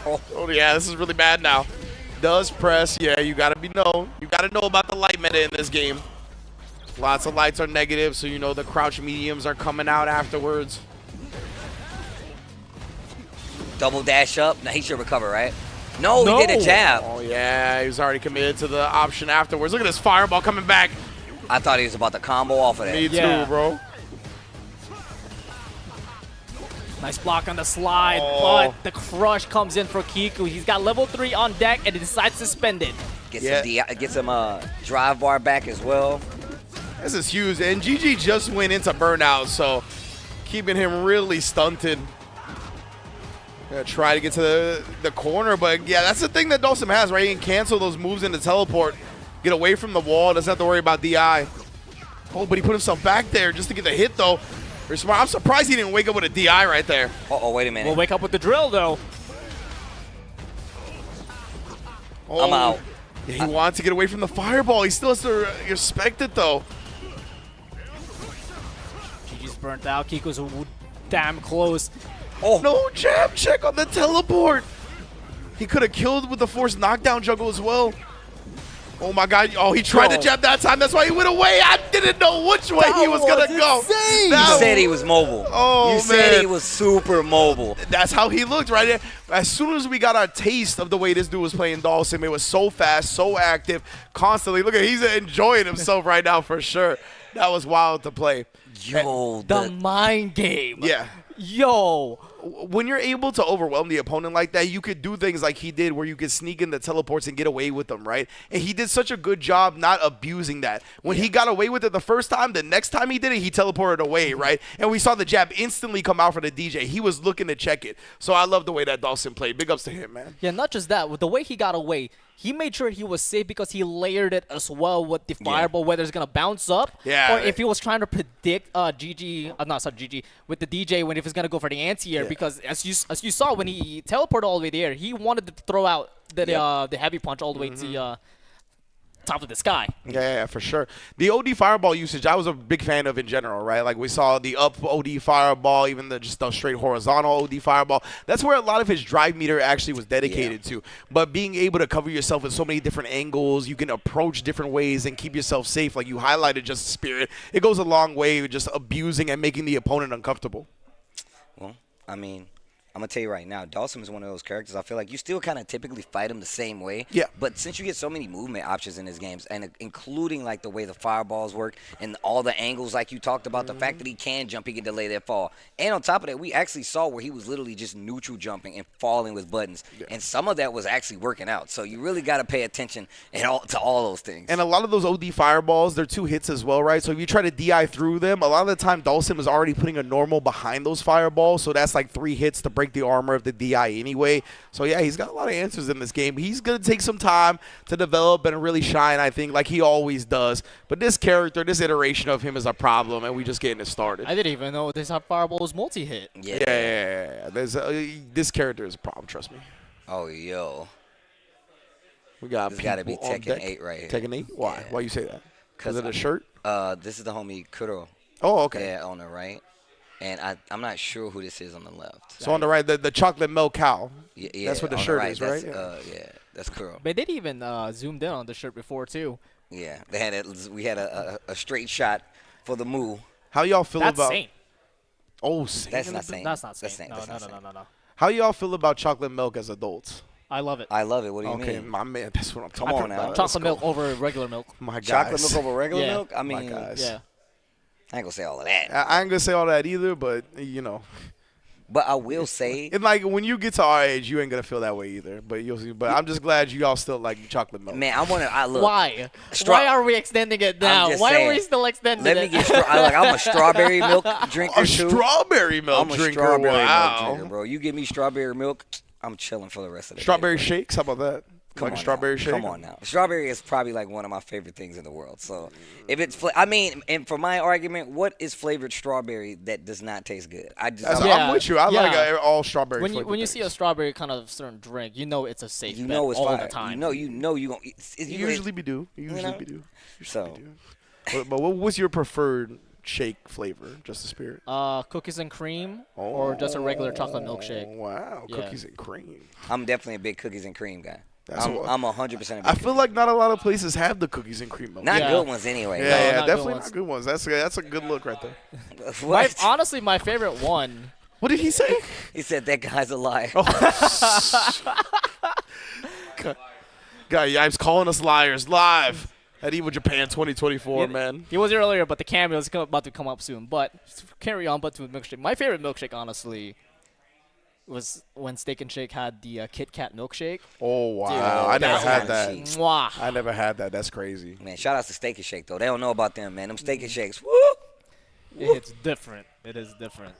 Oh, yeah, this is really bad now. Does press. Yeah, you got to be known. You got to know about the light meta in this game. Lots of lights are negative, so you know the crouch mediums are coming out afterwards. Double dash up. Now he should recover, right? No, he did a jab. Oh, yeah, he was already committed to the option afterwards. Look at this fireball coming back. I thought he was about to combo off of that. Me too, bro. Nice block on the slide, but the crush comes in for Kiku. He's got level 3 on deck, and he decides to spend it. Gets some drive bar back as well. This is huge, and GG just went into burnout, so keeping him really stunted. Gonna try to get to the corner, but yeah, that's the thing that Dawson has, right? He can cancel those moves into teleport, get away from the wall, doesn't have to worry about DI. Oh, but he put himself back there just to get the hit, though. Very smart. I'm surprised he didn't wake up with a DI right there. Uh-oh, wait a minute. We'll wake up with the drill, though. Oh, I'm out. Yeah, he wants to get away from the fireball. He still has to respect it, though. GG's burnt out. Kiku's damn close. Oh, no jab check on the teleport. He could have killed with the forced knockdown juggle as well. Oh my God! Oh, he tried to jab that time. That's why he went away. I didn't know which way he was gonna go. You said he was mobile. Oh, you man. said he was super mobile. That's how he looked right there. As soon as we got our taste of the way this dude was playing Dawson, it was so fast, so active, constantly. Look at, he's enjoying himself right now for sure. That was wild to play. Yo, the mind game. Yeah. Yo. When you're able to overwhelm the opponent like that, you could do things like he did where you could sneak in the teleports and get away with them, right? And he did such a good job not abusing that. When he got away with it the first time, the next time he did it, he teleported away, right? And we saw the jab instantly come out for the DJ. He was looking to check it. So I love the way that Dawson played. Big ups to him, man. Yeah, not just that. With the way he got away, he made sure he was safe because he layered it as well with the fireball, whether it's going to bounce up or if he was trying to predict with the DJ when if he's going to go for the anti-air because as you saw when he teleported all the way there, he wanted to throw out the heavy punch all the way to top of the sky. Yeah, for sure. The OD fireball usage, I was a big fan of in general, right? Like we saw the up OD fireball, even just the straight horizontal OD fireball. That's where a lot of his drive meter actually was dedicated to. But being able to cover yourself in so many different angles, you can approach different ways and keep yourself safe. Like you highlighted JustASpirit. It goes a long way with just abusing and making the opponent uncomfortable. Well, I mean, I'm going to tell you right now, Dawson is one of those characters I feel like you still kind of typically fight him the same way. Yeah. But since you get so many movement options in his games, and including like the way the fireballs work and all the angles like you talked about, the fact that he can jump, he can delay that fall. And on top of that, we actually saw where he was literally just neutral jumping and falling with buttons. Yeah. And some of that was actually working out. So you really got to pay attention to all those things. And a lot of those OD fireballs, they're 2 hits as well, right? So if you try to DI through them, a lot of the time Dawson was already putting a normal behind those fireballs. So that's like 3 hits to break the armor of the DI anyway. So yeah, he's got a lot of answers in this game. He's going to take some time to develop and really shine, I think, like he always does. But this character, this iteration of him is a problem, and we just getting it started. I didn't even know this fireball was multi-hit. Yeah. This character is a problem, trust me. Oh, yo. We got this got to be Tekken 8 right here. Tekken 8? Why? Yeah. Why you say that? Because of the shirt? This is the homie Kuro. Oh, okay. Yeah, on the right. And I'm not sure who this is on the left. So on the right, the chocolate milk cow. Yeah, that's what the shirt is, right? Yeah, that's Kuro. They did even zoomed in on the shirt before too. Yeah, we had a straight shot for the move. How y'all feel about? Saint. Oh, Saint. That's not Saint. That's not Saint. That's No. How y'all feel about chocolate milk as adults? I love it. I love it. What do you mean? Okay, my man, that's what I'm talking about. Come on now. Chocolate milk over regular milk. My guys. Chocolate milk over regular milk? I mean, yeah. I ain't gonna say all of that. I ain't gonna say all that either, but you know. But I will say, and like when you get to our age, you ain't gonna feel that way either. But you'll see. But I'm just glad you all still like chocolate milk. Man, I look. Why? Why are we extending it now? Why are we still extending it? Let me get. I'm a strawberry milk drinker too. Strawberry milk drinker. I'm a strawberry wow. milk drinker, bro. You give me strawberry milk, I'm chilling for the rest of the strawberry day. Shakes. How about that? Come like on strawberry now. shake? Come on now. Strawberry is probably like one of my favorite things in the world. So if it's, I mean, and for my argument, what is flavored strawberry that does not taste good? I'm with you. I like all strawberry. When you see a strawberry kind of certain drink, you know it's a safe bet it's all fire. the time. You know you gonna. You usually be do. So, but what's your preferred shake flavor? JustASpirit. Cookies and cream, or just a regular chocolate milkshake. Wow, cookies and cream. I'm definitely a big cookies and cream guy. I'm 100%. I feel like not a lot of places have the cookies and cream milk. Not good ones anyway. Yeah, definitely not good ones. That's a good look right there. Honestly, my favorite one. What did he say? He said that guy's a liar. Guy Yipes calling us liars live at Evo Japan 2024, man. He was here earlier, but the cameo is about to come up soon. But carry on, but to milkshake. My favorite milkshake, honestly, was when Steak and Shake had the Kit Kat milkshake. Oh, wow. Dude, I never had that. Mwah. I never had that. That's crazy. Man, shout out to Steak and Shake, though. They don't know about them, man. Them Steak and Shakes, woo! It's different. It is different.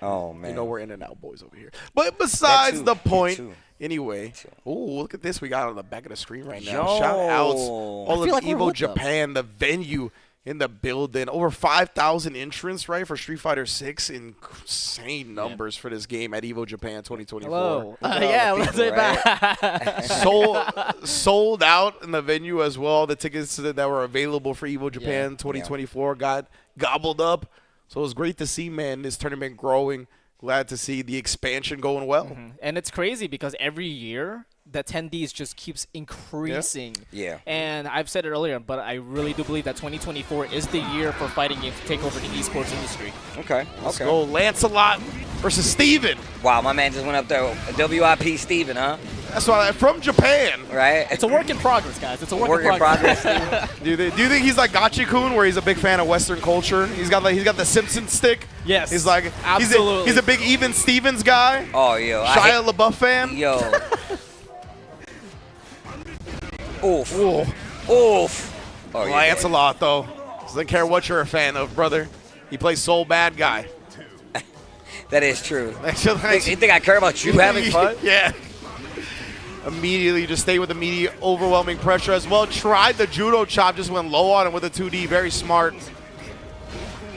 Oh, man. You know we're in and out boys over here. But besides the point, anyway. Oh, look at this. We got on the back of the screen right now. Shout outs all of Evo Japan, the venue in the building. Over 5,000 entrants, right, for Street Fighter 6. Insane numbers for this game at Evo Japan 2024. Hello. Let's say that. Sold out in the venue as well. The tickets that were available for Evo Japan 2024 got gobbled up. So it was great to see, man, this tournament growing glad to see the expansion going well. And it's crazy because every year the attendees just keeps increasing. Yeah. And I've said it earlier, but I really do believe that 2024 is the year for fighting games to take over the esports industry. Okay. Let's go Lancelot versus Steven. Wow, my man just went up there. WIP Steven, huh? That's why from Japan. Right. It's a work in progress, guys. It's a work in progress. do you think he's like Gachikun, where he's a big fan of Western culture? He's got the Simpsons stick. Yes. He's like absolutely. He's a big Even Stevens guy. Oh, yo. Shia LaBeouf fan. Yo. Oof. Ooh. Oof. Oh, Lancelot, though. Doesn't care what you're a fan of, brother. He plays soul bad guy. That is true. You think I care about you having fun? Yeah. Immediately just stay with immediate overwhelming pressure as well. Tried the judo chop, just went low on him with a 2D. Very smart.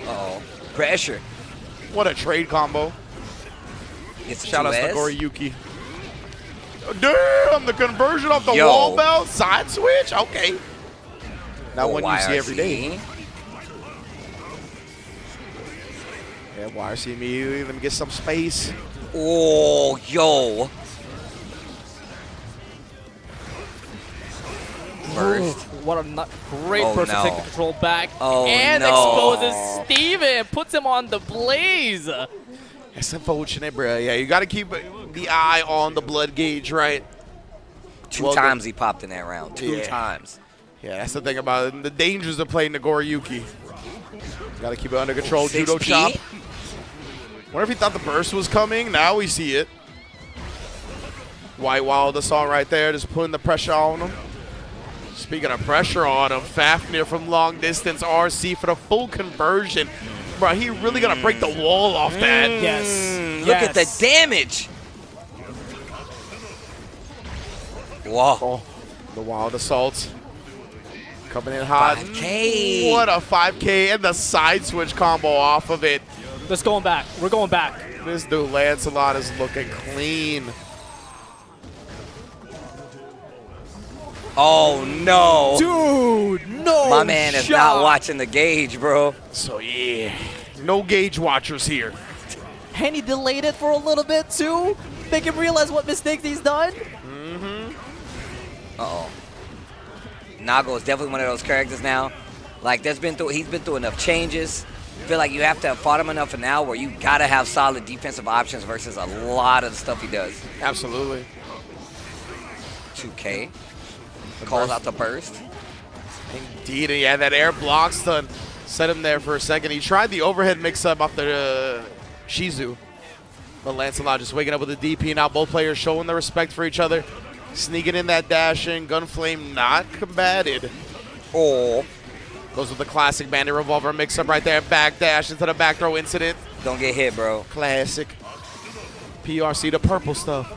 Uh-oh. Pressure. What a trade combo. Shout out to Goriyuki. Damn, the conversion off the wall belt. Side switch? Okay. Not one you see every day. Yeah, YRC immediately. Let me get some space. Oh, yo. Burst. What a great burst to take the control back. And exposes Steven. Puts him on the blaze. That's unfortunate, bro. Yeah, you got to keep the eye on the blood gauge, right? Two times he popped in that round. Two times. Yeah, that's the thing about it. The dangers of playing Nagoriyuki. Got to keep it under control. Judo chop. Wonder if he thought the burst was coming. Now we see it. White Wild assault right there, just putting the pressure on him. Speaking of pressure on him, Fafnir from long distance, RC for the full conversion. Bro, he really gonna break the wall off that. Yes. Look at the damage. Whoa. Oh, the wild assaults. Coming in hot. 5K. What a 5K and the side switch combo off of it. Let's going back. We're going back. This dude, Lancelot, is looking clean. Oh, no. Dude, no. My man is not watching the gauge, bro. So, yeah. No gauge watchers here. And he delayed it for a little bit, too. Make him realize what mistakes he's done. Uh-oh. Nago is definitely one of those characters now. Like, he's been through enough changes. I feel like you have to have fought him enough for now where you got to have solid defensive options versus a lot of the stuff he does. Absolutely. 2K. Calls out the burst. Indeed, and yeah, that air block stun set him there for a second. He tried the overhead mix-up off the Shizu. But Lancelot just waking up with a DP. Now both players showing the respect for each other. Sneaking in that dash in. Gunflame not combated. Oh. Goes with the classic Bandit Revolver mix-up right there. Back dash into the back throw incident. Don't get hit, bro. Classic. PRC, the purple stuff.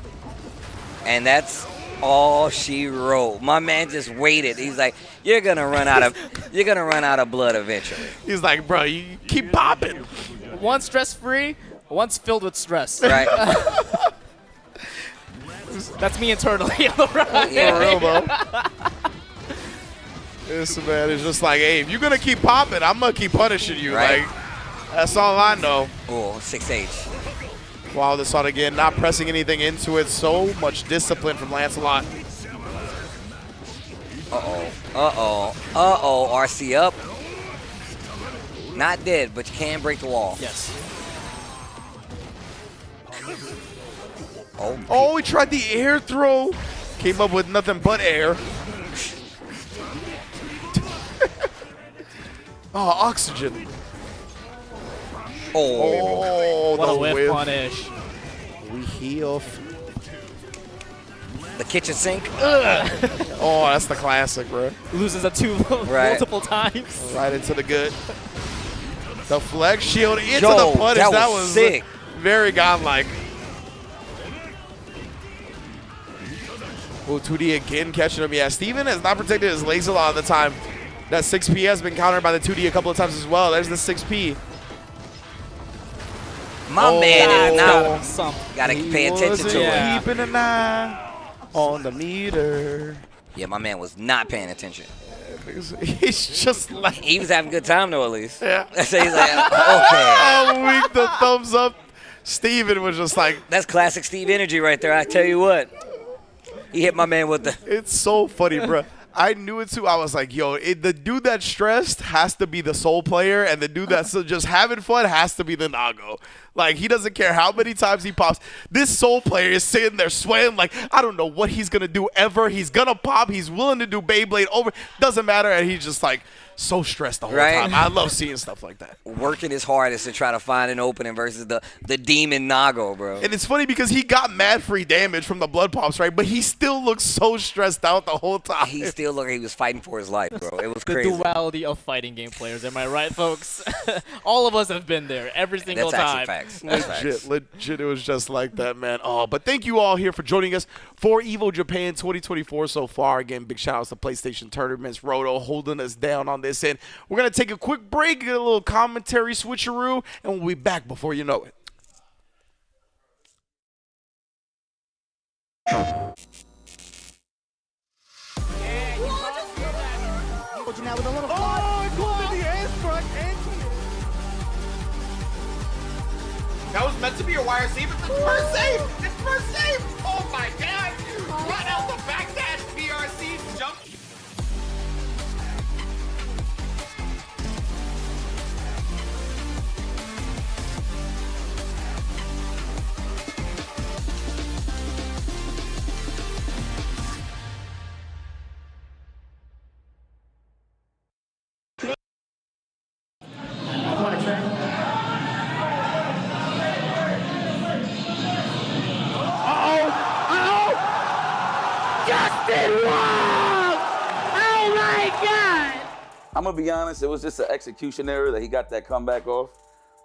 And that's all she wrote. My man just waited. He's like, you're gonna run out of blood eventually. He's like, bro, you keep popping. One's stress-free, one's filled with stress. Right. That's me internally. Yeah, for real, bro. This man is just like, hey, if you're gonna keep popping, I'm gonna keep punishing you. Right. Like, that's all I know. Oh, 6H. Wow, this one again, not pressing anything into it. So much discipline from Lancelot. Uh-oh. Uh-oh. Uh-oh. RC up. Not dead, but you can break the wall. Yes. Oh, he tried the air throw. Came up with nothing but air. Oh, oxygen. Oh, what the a whiff punish. We heal. The kitchen sink. Oh, that's the classic, bro. Loses a two multiple times. Right into the good. The flex shield into Yo, the punish. that was sick. Very godlike. Oh, 2D again catching him. Yeah, Steven has not protected his legs a lot of the time. That 6P has been countered by the 2D a couple of times as well. There's the 6P. My man is now. Gotta pay attention to it. Keeping an eye on the meter. Yeah, my man was not paying attention. He's just like. He was having a good time though, at least. Yeah. So he's like, okay. Weak the thumbs up Steven was just like. That's classic Steve energy right there. I tell you what. He hit my man with the. It's so funny, bro. I knew it too. I was like, yo, the dude that's stressed has to be the soul player, and the dude that's just having fun has to be the Nago. Like, he doesn't care how many times he pops. This soul player is sitting there sweating like, I don't know what he's going to do ever. He's going to pop. He's willing to do Beyblade over. Doesn't matter. And he's just like so stressed the whole time. I love seeing stuff like that. Working his hardest to try to find an opening versus the demon Nago, bro. And it's funny because he got mad free damage from the blood pops, right? But he still looks so stressed out the whole time. He still looked like he was fighting for his life, bro. It was crazy. The duality of fighting game players. Am I right, folks? All of us have been there every single time. That's Legit, it was just like that, man. Oh, but thank you all here for joining us for Evo Japan 2024 so far. Again, big shout outs to PlayStation Tournaments, Roto holding us down on this end. We're going to take a quick break, get a little commentary switcheroo, and we'll be back before you know it. That was meant to be a wire save. It's the first save. It's first save. Oh my God! Run out the backdash. VRC jump. I'm gonna be honest, it was just an execution error that he got that comeback off.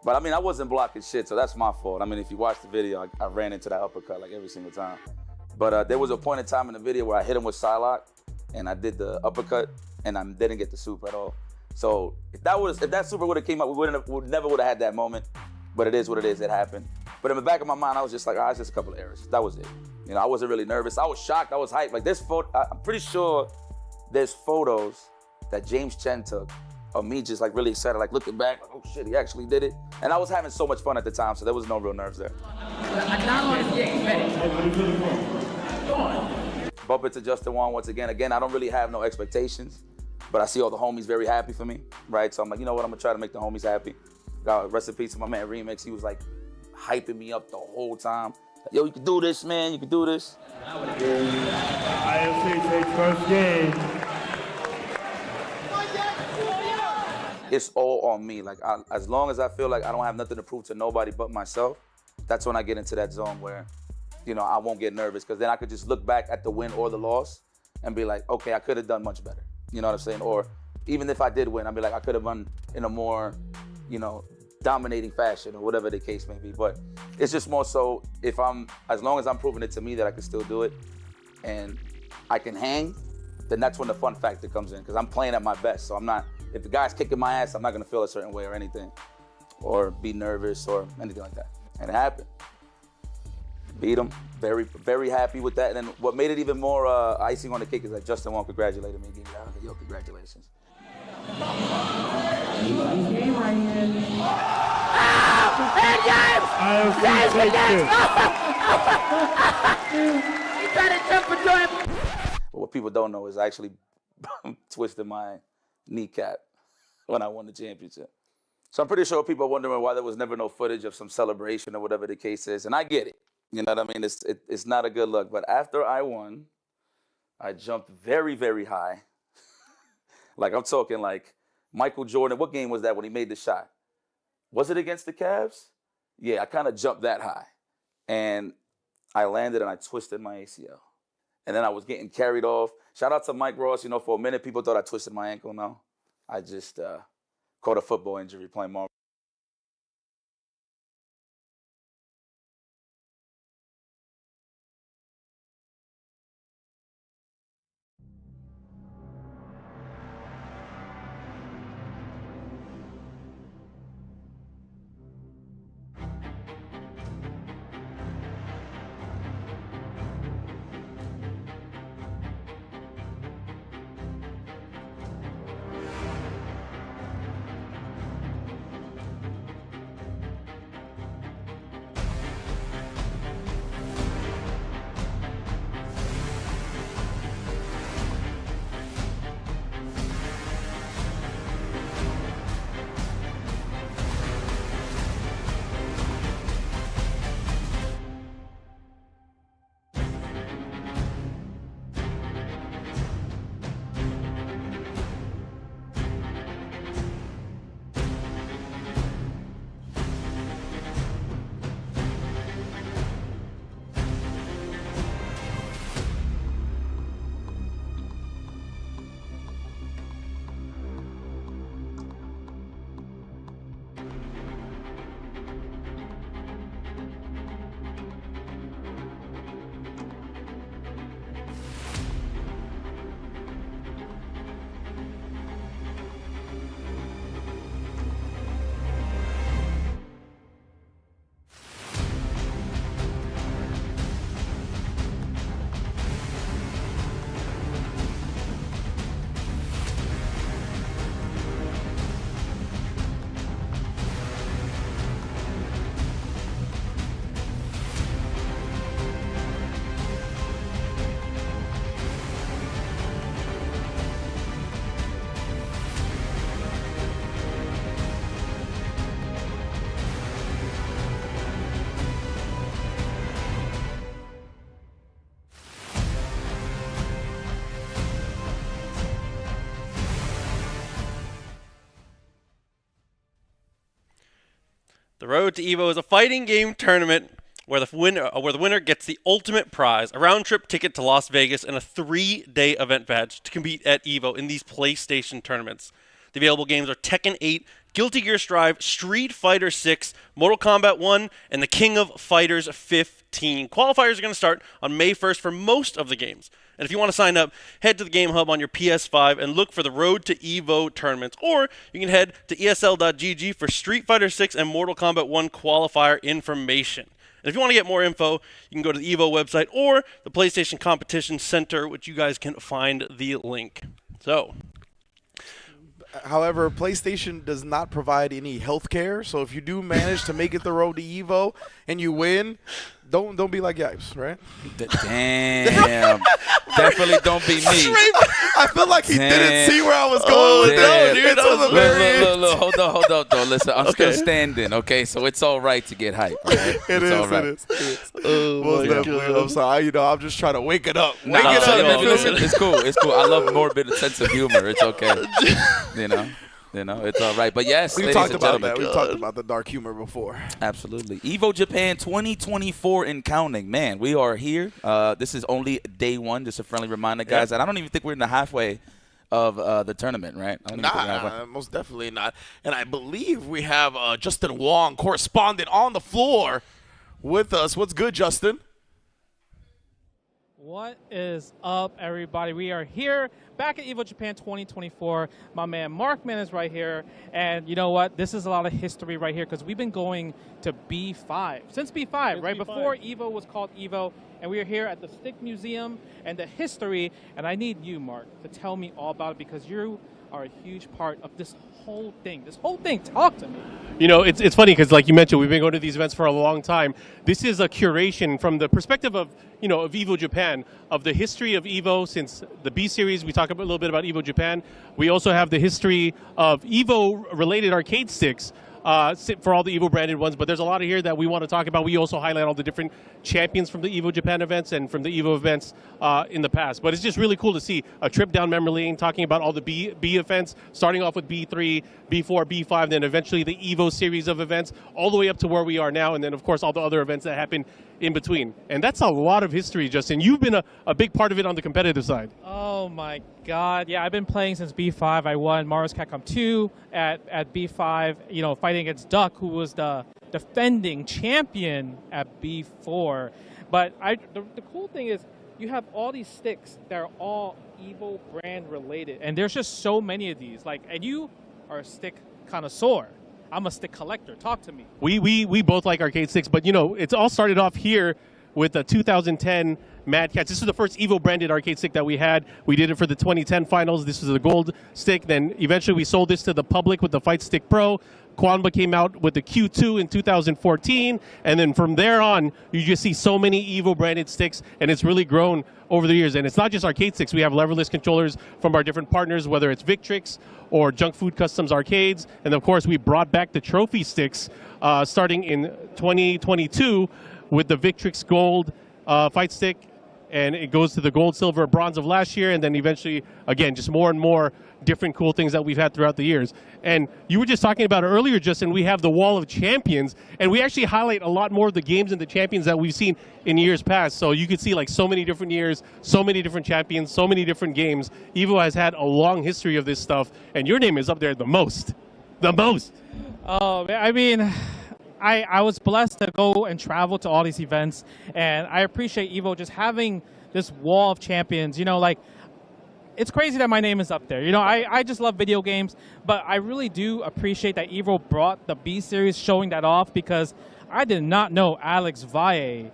But I mean, I wasn't blocking shit, so that's my fault. I mean, if you watch the video, I ran into that uppercut like every single time. But there was a point in time in the video where I hit him with Psylocke, and I did the uppercut, and I didn't get the super at all. So if that super would have came out, we never would have had that moment. But it is what it is. It happened. But in the back of my mind, I was just like, it's just a couple of errors. That was it. You know, I wasn't really nervous. I was shocked. I was hyped. Like this photo, I'm pretty sure there's photos that James Chen took of me just like really excited, like looking back, like, oh shit, he actually did it. And I was having so much fun at the time, so there was no real nerves there. Bump into Justin Wong once again. Again, I don't really have no expectations, but I see all the homies very happy for me, right? So I'm like, you know what, I'm gonna try to make the homies happy. Got rest in peace to my man Remix. He was like hyping me up the whole time. Like, yo, you can do this, man, you can do this. IFC takes first game. It's all on me. Like, as long as I feel like I don't have nothing to prove to nobody but myself, that's when I get into that zone where, you know, I won't get nervous, because then I could just look back at the win or the loss and be like, okay, I could have done much better. You know what I'm saying? Or even if I did win, I'd be like, I could have won in a more, you know, dominating fashion or whatever the case may be. But it's just more so as long as I'm proving it to me that I can still do it and I can hang, then that's when the fun factor comes in, because I'm playing at my best. So I'm not, if the guy's kicking my ass, I'm not gonna feel a certain way or anything, or be nervous or anything like that. And it happened. Beat him, very, very happy with that. And then what made it even more icing on the cake is that Justin Wong congratulated me. Gave me that. Yo, congratulations. But what people don't know is I actually twisted my kneecap when I won the championship. So I'm pretty sure people are wondering why there was never no footage of some celebration or whatever the case is. And I get it. You know what I mean? It's not a good look. But after I won, I jumped very, very high. Like, I'm talking like Michael Jordan. What game was that when he made the shot? Was it against the Cavs? Yeah, I kind of jumped that high. And I landed and I twisted my ACL. And then I was getting carried off. Shout out to Mike Ross. You know, for a minute, people thought I twisted my ankle. No, I just caught a football injury playing Marvel. The Road to Evo is a fighting game tournament where the winner gets the ultimate prize, a round-trip ticket to Las Vegas and a 3-day event badge to compete at Evo in these PlayStation tournaments. The available games are Tekken 8, Guilty Gear Strive, Street Fighter 6, Mortal Kombat 1, and the King of Fighters 15. Qualifiers are going to start on May 1st for most of the games. And if you want to sign up, head to the Game Hub on your PS5 and look for the Road to Evo tournaments. Or you can head to ESL.gg for Street Fighter 6 and Mortal Kombat 1 qualifier information. And if you want to get more info, you can go to the Evo website or the PlayStation Competition Center, which you guys can find the link. So, however, PlayStation does not provide any health care, so if you do manage to make it the Road to Evo and you win, don't be like Yipes, right? Damn. Definitely don't be me. I feel like he didn't see where I was going with that. Dude, look, hold on, though. Listen, I'm still standing, okay? So it's all right to get hype. Right? It is. Most definitely. I'm sorry. I'm just trying to wake it up. Wake it up. Listen, it's cool. I love morbid sense of humor. It's okay. You know, it's all right. But yes, we've talked about that. We've talked about the dark humor before. Absolutely. Evo Japan 2024 and counting. Man, we are here. This is only day one. Just a friendly reminder, guys. And I don't even think we're in the halfway of the tournament, right? Nah, most definitely not. And I believe we have Justin Wong, correspondent, on the floor with us. What's good, Justin? What is up, everybody? We are here back at Evo Japan 2024. My man Markman is right here. And you know what? This is a lot of history right here because we've been going to B5. Since B5, right? Before Evo was called Evo. And we are here at the Stick Museum and the history. And I need you, Mark, to tell me all about it because you are a huge part of this whole thing. Talk to me. You know, it's funny because, like you mentioned, we've been going to these events for a long time. This is a curation from the perspective of, of Evo Japan, of the history of Evo since the B Series. We talk a little bit about Evo Japan. We also have the history of Evo-related arcade sticks for all the Evo branded ones, but there's a lot of here that we want to talk about. We also highlight all the different champions from the Evo Japan events and from the Evo events in the past. But it's just really cool to see a trip down memory lane, talking about all the B events, starting off with B3, B4, B5, then eventually the Evo series of events, all the way up to where we are now, and then of course all the other events that happen in between. And that's a lot of history, Justin. You've been a big part of it on the competitive side. Oh my God. Yeah, I've been playing since B5. I won Mario's Capcom 2 at B5, fighting against Duck, who was the defending champion at B4. But the cool thing is you have all these sticks that are all Evo brand related. And there's just so many of these. And you are a stick connoisseur. I'm a stick collector. Talk to me. We both like arcade sticks, but it's all started off here with the 2010 Mad Cats. This is the first Evo branded arcade stick that we had. We did it for the 2010 finals. This is a gold stick. Then eventually we sold this to the public with the Fight Stick Pro. Kwanba came out with the Q2 in 2014, and then from there on, you just see so many Evo branded sticks, and it's really grown over the years. And it's not just arcade sticks. We have leverless controllers from our different partners, whether it's Victrix or Junk Food Customs Arcades, and of course, we brought back the trophy sticks starting in 2022 with the Victrix Gold Fight Stick, and it goes to the gold, silver, bronze of last year, and then eventually, again, just more and more different cool things that we've had throughout the years. And you were just talking about it earlier, Justin, we have the Wall of Champions, and we actually highlight a lot more of the games and the champions that we've seen in years past. So you can see so many different years, so many different champions, so many different games. Evo has had a long history of this stuff, and your name is up there the most. The most. Oh, I mean, I was blessed to go and travel to all these events, and I appreciate Evo just having this wall of champions. It's crazy that my name is up there. I just love video games, but I really do appreciate that Evo brought the B Series, showing that off, because I did not know Alex Valle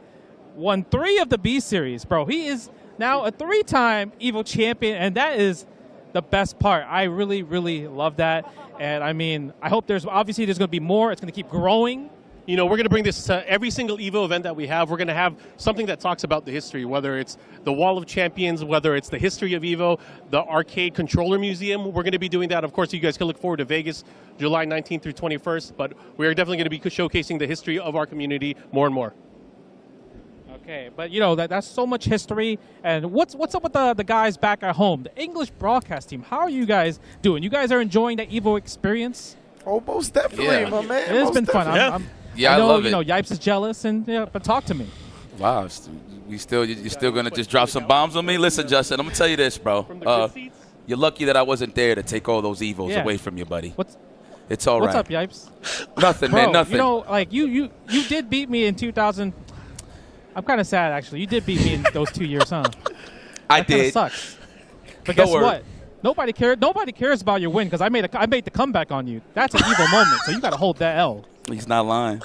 won 3 of the B Series, bro. He is now a 3-time Evo champion, and that is the best part. I really, really love that. And I mean, I hope there's going to be more. It's going to keep growing. We're going to bring this to every single Evo event that we have. We're going to have something that talks about the history, whether it's the Wall of Champions, whether it's the history of Evo, the Arcade Controller Museum. We're going to be doing that. Of course, you guys can look forward to Vegas, July 19th through 21st. But we're definitely going to be showcasing the history of our community more and more. Okay, but that's so much history. And what's up with the guys back at home, the English broadcast team? How are you guys doing? You guys are enjoying the Evo experience? Oh, most definitely, my man. It's been fun. Yeah, I know, love you it. know, Yipes is jealous, and yeah, but talk to me. Wow, you're still gonna just drop some bombs on me? Listen, Justin, I'm gonna tell you this, bro. You're lucky that I wasn't there to take all those Evos away from you, buddy. It's all right. What's up, Yipes? Nothing, Bro, man. Nothing. You know, like you did beat me in 2000. I'm kind of sad, actually. You did beat me in those 2 years, huh? I that kinda did. Sucks. But Don't guess worry. what? Nobody cared. Nobody cares about your win because I made the comeback on you. That's an Evo moment, so you got to hold that L. He's not lying.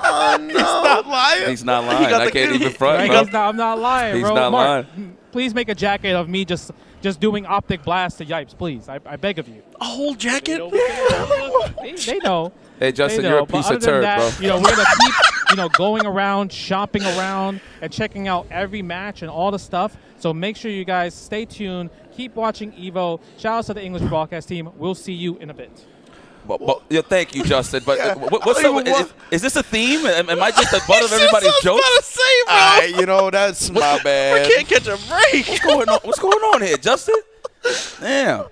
Oh, no. He's not lying. He's not lying. I can't even front, Right, bro. I'm not lying, He's bro. not Mark, lying. please make a jacket of me just doing optic blast to Yipes, please. I beg of you. A whole jacket? They know. Hey, Justin, They you're a know, but piece other of than turd, that, bro. You know, we're gonna keep, you know, going around, shopping around, and checking out every match and all the stuff. So make sure you guys stay tuned. Keep watching Evo. Shout out to the English broadcast team. We'll see you in a bit. Yeah, thank you, Justin. But what's up? Is this a theme? Am I just the butt of everybody's jokes? You know, that's my bad. I can't catch a break. What's going on here, Justin? Damn.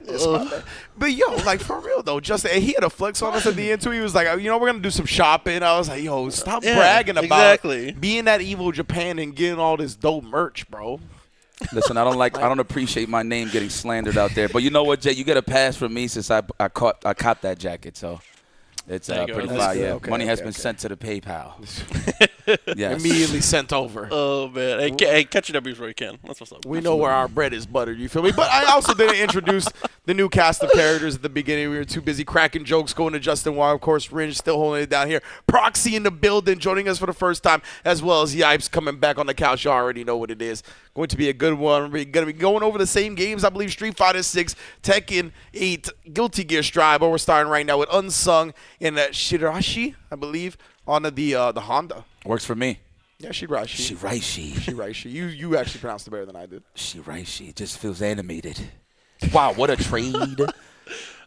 But yo, like for real though, Justin, and he had a flex on us at the end too. He was like, you know, we're gonna do some shopping. I was like, yo, stop bragging about being at Evo Japan and getting all this dope merch, bro. Listen, I don't appreciate my name getting slandered out there. But you know what, Jay? You get a pass from me since I caught that jacket. So it's pretty fire. Yeah, Okay, money has been sent to the PayPal. Yes. Immediately sent over. Oh man, hey, catch your W's where you can. That's what's up. We know where our bread is buttered, you feel me? But I also didn't introduce the new cast of characters at the beginning. We were too busy cracking jokes, going to Justin Wong. Of course, Rynge still holding it down here. Proxy in the building, joining us for the first time, as well as Yipes coming back on the couch. You already know what it is. Going to be a good one. We're going to be going over the same games, I believe, Street Fighter 6, Tekken 8, Guilty Gear Strive, but we're starting right now with Unsung and Shirashi, I believe, on the Honda. Works for me. Yeah, Shirashi. Shirashi. You actually pronounced it better than I did. Shirashi. It just feels animated. Wow, what a trade. I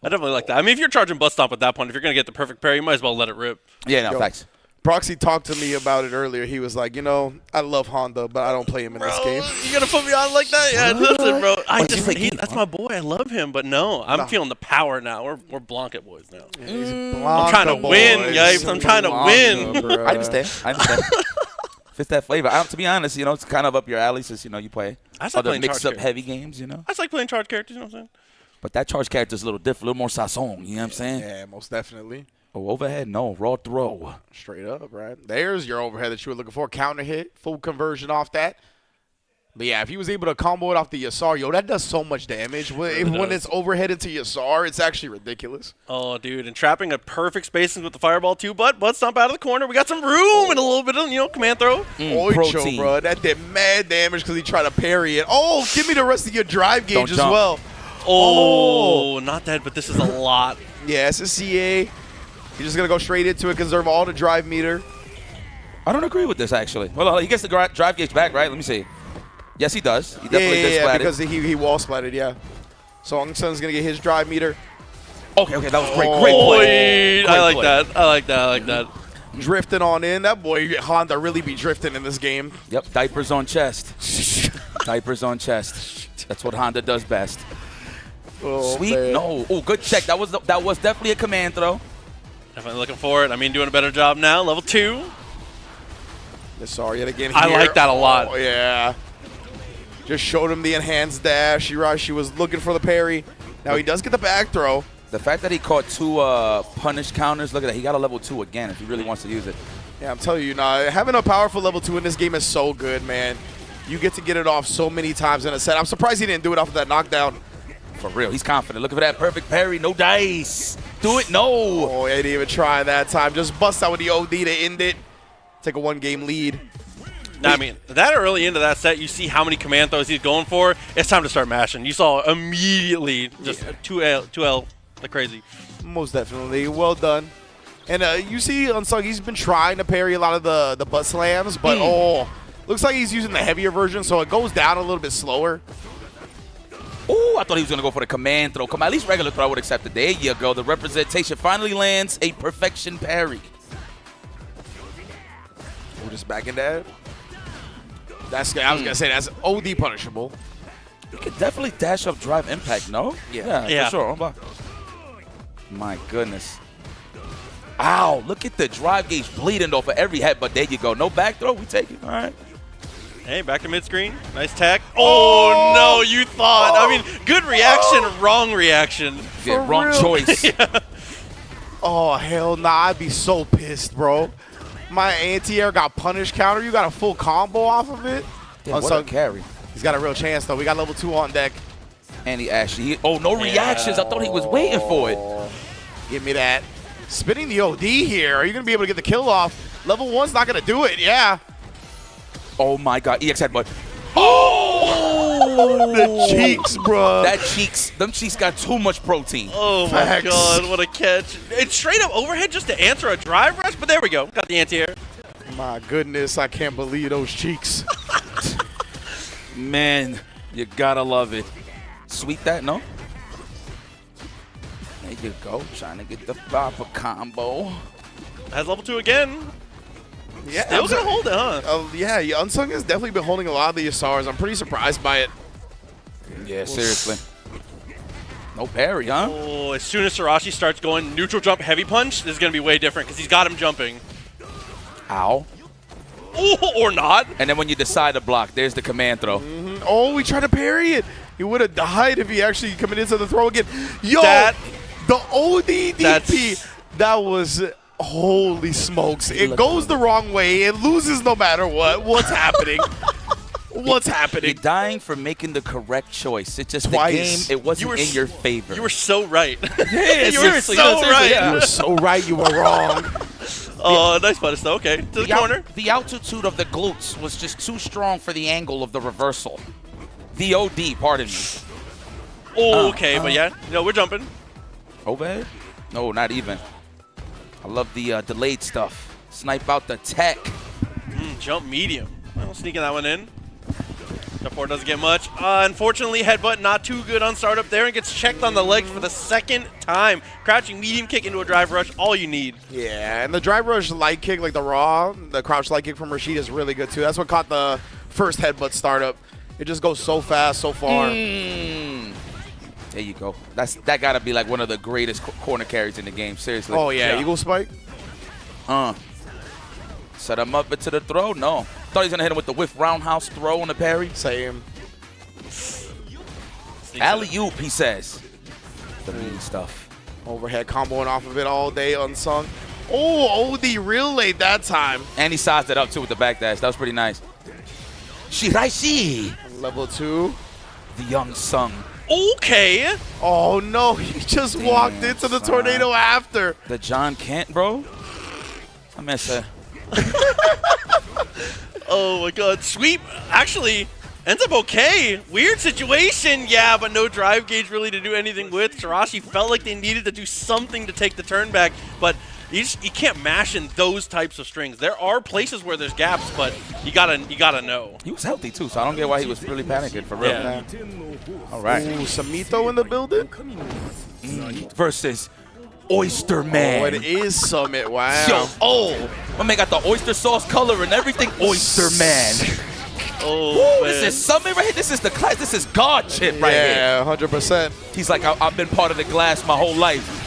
definitely like that. I mean, if you're charging butt stomp at that point, if you're going to get the perfect parry, you might as well let it rip. Yeah, no, facts. Proxy talked to me about it earlier. He was like, you know, I love Honda, but I don't play him in this game. You gonna put me on like that? Yeah, listen, bro. That's my boy. I love him, but no, I'm feeling the power now. We're Blanket boys now. I'm trying to win, Yipes. I'm trying to win. I understand. If it's that flavor, to be honest, you know, it's kind of up your alley since, you know, you play other mix-up heavy games, you know. I just like playing charged characters, you know what I'm saying? But that charged character is a little different, a little more sazon, you know what I'm saying? Yeah, most definitely. Oh, overhead? No, raw throw. Straight up, right? There's your overhead that you were looking for. Counter hit, full conversion off that. But yeah, if he was able to combo it off the Yasar, yo, that does so much damage. When it's overhead into Yasar, it's actually ridiculous. Oh, dude, and trapping a perfect spacing with the fireball too, but stomp out of the corner. We got some room and a little bit of, you know, command throw. Oicho, bro, that did mad damage because he tried to parry it. Oh, give me the rest of your drive gauge as well. Oh, not dead, but this is a lot. Yeah, it's a CA. He's just going to go straight into it, conserve all the drive meter. I don't agree with this, actually. Well, he gets the drive gauge back, right? Let me see. Yes, he does. He definitely did splat because he wall splatted, yeah. So Angsung's going to get his drive meter. Okay, that was great. Great play. I like that. Drifting on in. That boy, Honda, really be drifting in this game. Yep, diapers on chest. Diapers on chest. That's what Honda does best. Oh, Sweet. man. No. Oh, good check. That was definitely a command throw. Definitely looking for it. I mean, doing a better job now. Level 2. Sorry, yet again I here. like that a lot. Oh, yeah. Just showed him the enhanced dash. Shirashi was looking for the parry. Now he does get the back throw. The fact that he caught 2 punish counters, look at that. He got a level 2 again if he really wants to use it. Yeah, I'm telling you, now having a powerful level 2 in this game is so good, man. You get to get it off so many times in a set. I'm surprised he didn't do it off of that knockdown. For real, he's confident. Look at that perfect parry. No dice. Do it. No. Oh, he didn't even try that time. Just bust out with the OD to end it. Take a 1-game lead. Now, I mean, that early into that set, you see how many command throws he's going for. It's time to start mashing. You saw immediately just 2L like crazy. Most definitely. Well done. And you see Unsung, he's been trying to parry a lot of the butt slams, but looks like he's using the heavier version, so it goes down a little bit slower. Oh, I thought he was going to go for the command throw. Come on, at least regular throw I would accept it. There you go. The representation finally lands a perfection parry. We're just backing that. I was going to say, that's OD punishable. You could definitely dash up drive impact, no? Yeah. For sure. My goodness. Ow, look at the drive gauge bleeding off of every headbutt. There you go. No back throw. We take it. All right. Hey, back to mid-screen. Nice tech. Oh, no, you thought. I mean, good reaction, wrong reaction. Yeah, wrong choice. Yeah. Oh, hell nah. I'd be so pissed, bro. My anti-air got punish counter. You got a full combo off of it. Damn, what a carry. He's got a real chance, though. We got level 2 on deck. And he actually, no reactions. I thought he was waiting for it. Give me that. Spinning the OD here. Are you going to be able to get the kill off? Level 1's not going to do it. Yeah. Oh, my God. EX headbutt. Oh! The cheeks, bro. Them cheeks got too much protein. Oh, my God. What a catch. It's straight up overhead just to answer a drive rush, but there we go. Got the anti-air. My goodness. I can't believe those cheeks. Man, you got to love it. Sweep that, no? There you go. Trying to get the proper combo. Has level 2 again. Yeah, Still gonna hold it, huh? Yeah, Unsung has definitely been holding a lot of the Asars. I'm pretty surprised by it. Yeah, seriously. No parry, huh? Oh, as soon as Sarashi starts going neutral jump heavy punch, this is gonna be way different because he's got him jumping. Ow. Oh, or not. And then when you decide to block, there's the command throw. Oh, we tried to parry it. He would have died if he actually committed to the throw again. Yo, the ODDP, that was... Holy smokes. It goes the wrong way. It loses no matter what. What's happening? What's happening? You're dying for making the correct choice. It's just Twice. the game, it wasn't in your favor. You were so right. Yeah, you were so right. Yeah. You were so right. You were wrong. Oh, nice punish though. Okay, to the corner. The altitude of the glutes was just too strong for the angle of the reversal. The OD, pardon me. Oh, okay, but yeah. No, we're jumping. Overhead? No, not even. I love the delayed stuff. Snipe out the tech. Jump medium. Well, sneaking that one in. F4 doesn't get much. Unfortunately, headbutt not too good on startup there and gets checked on the legs for the second time. Crouching medium kick into a drive rush, all you need. Yeah, and the drive rush light kick, like the raw, the crouch light kick from Rashid is really good too. That's what caught the first headbutt startup. It just goes so fast, so far. There you go. That got to be like one of the greatest corner carries in the game. Seriously. Oh, yeah. Eagle spike? Set him up into the throw? No. Thought he was going to hit him with the whiff roundhouse throw on the parry. Same. Alley-oop, he says. The mean stuff. Overhead comboing off of it all day, Unsung. Oh, OD real late that time. And he sized it up, too, with the backdash. That was pretty nice. Shiraishi. Level 2. The Unsung. Okay. Oh, no. He just walked into the tornado after. The John Kent, bro. I miss her. Oh, my God. Sweep actually ends up okay. Weird situation. Yeah, but no drive gauge really to do anything with. Sarashi felt like they needed to do something to take the turn back, but you can't mash in those types of strings. There are places where there's gaps, but you gotta know. He was healthy too, so I don't get why he was really panicking for real. Yeah. All right. Ooh, Samito in the building. Versus Oyster Man. Oh, it is Summit. Wow. Yo, my man got the oyster sauce color and everything. Oyster Man. Oh, this is Summit right here. This is the class. This is God shit right here. Yeah, 100%. He's like, I've been part of the glass my whole life.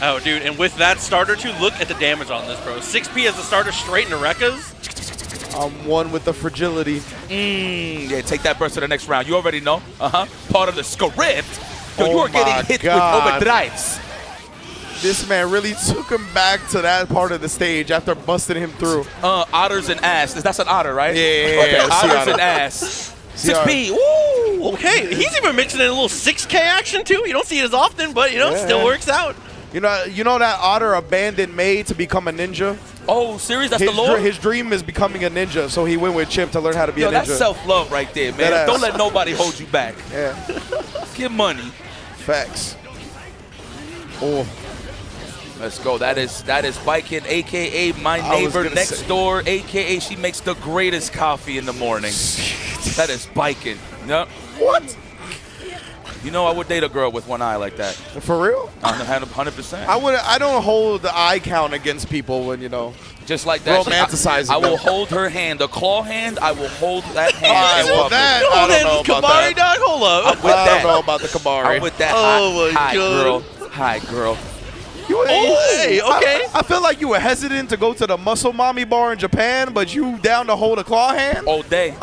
Oh, dude, and with that starter too, look at the damage on this, bro. 6P as the starter straight into Rekkas. I'm one with the fragility. Yeah, take that burst to the next round. You already know. Part of the script. Yo, you are getting hit with overdrives. This man really took him back to that part of the stage after busting him through. Otters and ass. That's an otter, right? Yeah. Okay, otters and ass. 6P. Woo! Okay, he's even mixing in a little 6K action too. You don't see it as often, but it still works out. You know that otter abandoned May to become a ninja? Oh, serious? That's the lore? His dream is becoming a ninja, so he went with Chip to learn how to be a ninja. That's self-love right there, man. Don't let nobody hold you back. Yeah. Get money. Facts. Oh. Let's go. That is Bikin, a.k.a. my neighbor next door, a.k.a. she makes the greatest coffee in the morning. That is Bikin. Yep. What? You know I would date a girl with one eye like that. For real? 100%. I don't hold the eye count against people when, just like that. Romanticizing I will hold her hand. The claw hand, I will hold that hand. I don't know about Kamari, dog, hold up. I'm with that. I don't know about the Kamari. I'm with that. Oh, my Hi, God. girl. Hi, girl. Hey, okay. I feel like you were hesitant to go to the Muscle Mommy bar in Japan, but you down to hold a claw hand? All day.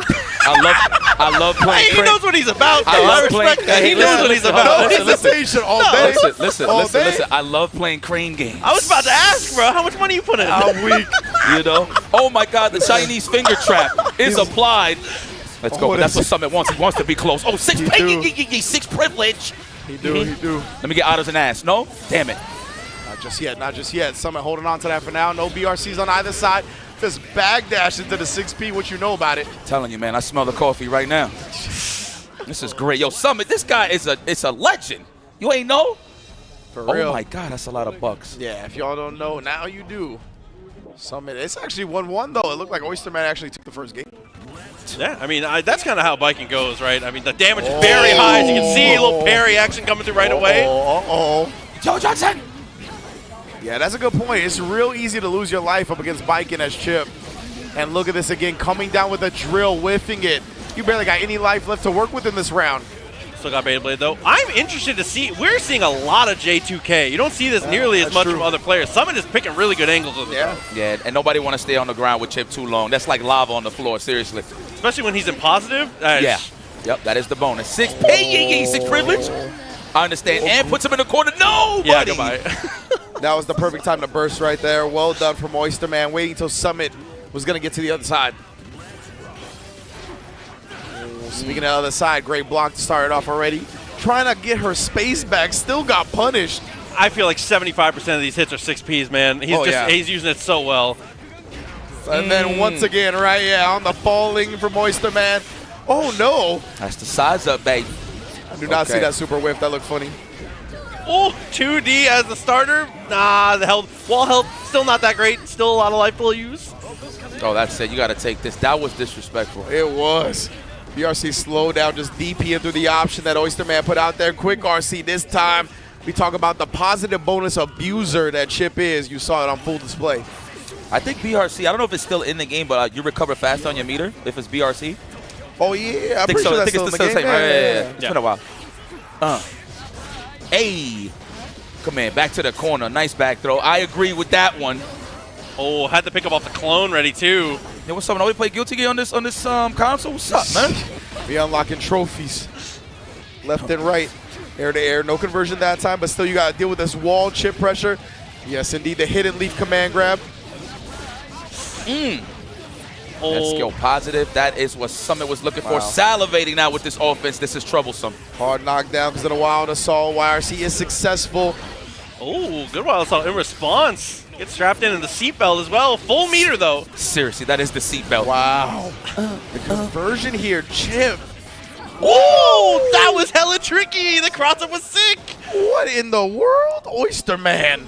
I love playing. Hey, he knows what he's about, though. I I respect that. He knows what he's No about. hesitation all day. Listen. I love playing crane games. I was about to ask, bro, how much money you put in? I'm weak. You know? Oh my God, the Chinese finger trap is applied. Let's go. But that's what Summit wants. He wants to be close. Oh, six privilege. He do. Let me get out as an ass. No? Damn it. Not just yet. Summit holding on to that for now. No BRCs on either side. Just bagdash into the 6P. What you know about it? Telling you, man, I smell the coffee right now. This is great. Yo, Summit, this guy is a legend. You ain't know? For real. Oh my God, that's a lot of bucks. Yeah, if y'all don't know, now you do. Summit, it's actually 1-1 though. It looked like Oysterman actually took the first game. Yeah, I mean, that's kind of how biking goes, right? I mean, the damage is very high, as you can see. A little parry action coming through right away. Joe Johnson! Yeah, that's a good point. It's real easy to lose your life up against biking as Chip. And look at this again, coming down with a drill, whiffing it. You barely got any life left to work with in this round. Still got Beta Blade, though. I'm interested to see. We're seeing a lot of J2K. You don't see this nearly as much from other players. Summit is picking really good angles with it. Yeah, and nobody want to stay on the ground with Chip too long. That's like lava on the floor, seriously. Especially when he's in positive. Yeah. Yep, that is the bonus. 6 privilege. I understand. And puts him in the corner. No, yeah, buddy. goodbye. That was the perfect time to burst right there. Well done from Oysterman, waiting until Summit was going to get to the other side. Speaking of the other side, great block to start it off already. Trying to get her space back, still got punished. I feel like 75% of these hits are 6Ps, man. He's using it so well. And then once again, on the falling from Oysterman. Oh, no. That's the size up, baby. I do not see that super whiff. That looked funny. Oh, 2D as the starter. Nah, the wall health still not that great. Still a lot of life to use. Oh, that's it. You got to take this. That was disrespectful. It was. BRC slowed down, just DPing through the option that Oysterman put out there. Quick RC this time. We talk about the positive bonus abuser that Chip is. You saw it on full display. I think BRC, I don't know if it's still in the game, but you recover fast on your meter if it's BRC. Oh, yeah. I think so. It's still the same. Yeah. It's been a while. Hey. Come in. Back to the corner. Nice back throw. I agree with that one. Oh, had to pick up off the clone ready, too. Yo, what's up? Now we play Guilty Gear on this console? What's up, man? We unlocking trophies. Left and right. Air to air. No conversion that time, but still you got to deal with this wall chip pressure. Yes, indeed. The hidden leaf command grab. That's skill positive. That is what Summit was looking for. Salivating now with this offense. This is troublesome. Hard knockdown because of the wild assault. YRC is successful. Oh, good wild assault in response. Gets strapped in the seatbelt as well. Full meter, though. Seriously, that is the seatbelt. Wow. The conversion here, Chip. Oh, that was hella tricky. The cross-up was sick. What in the world? Oysterman.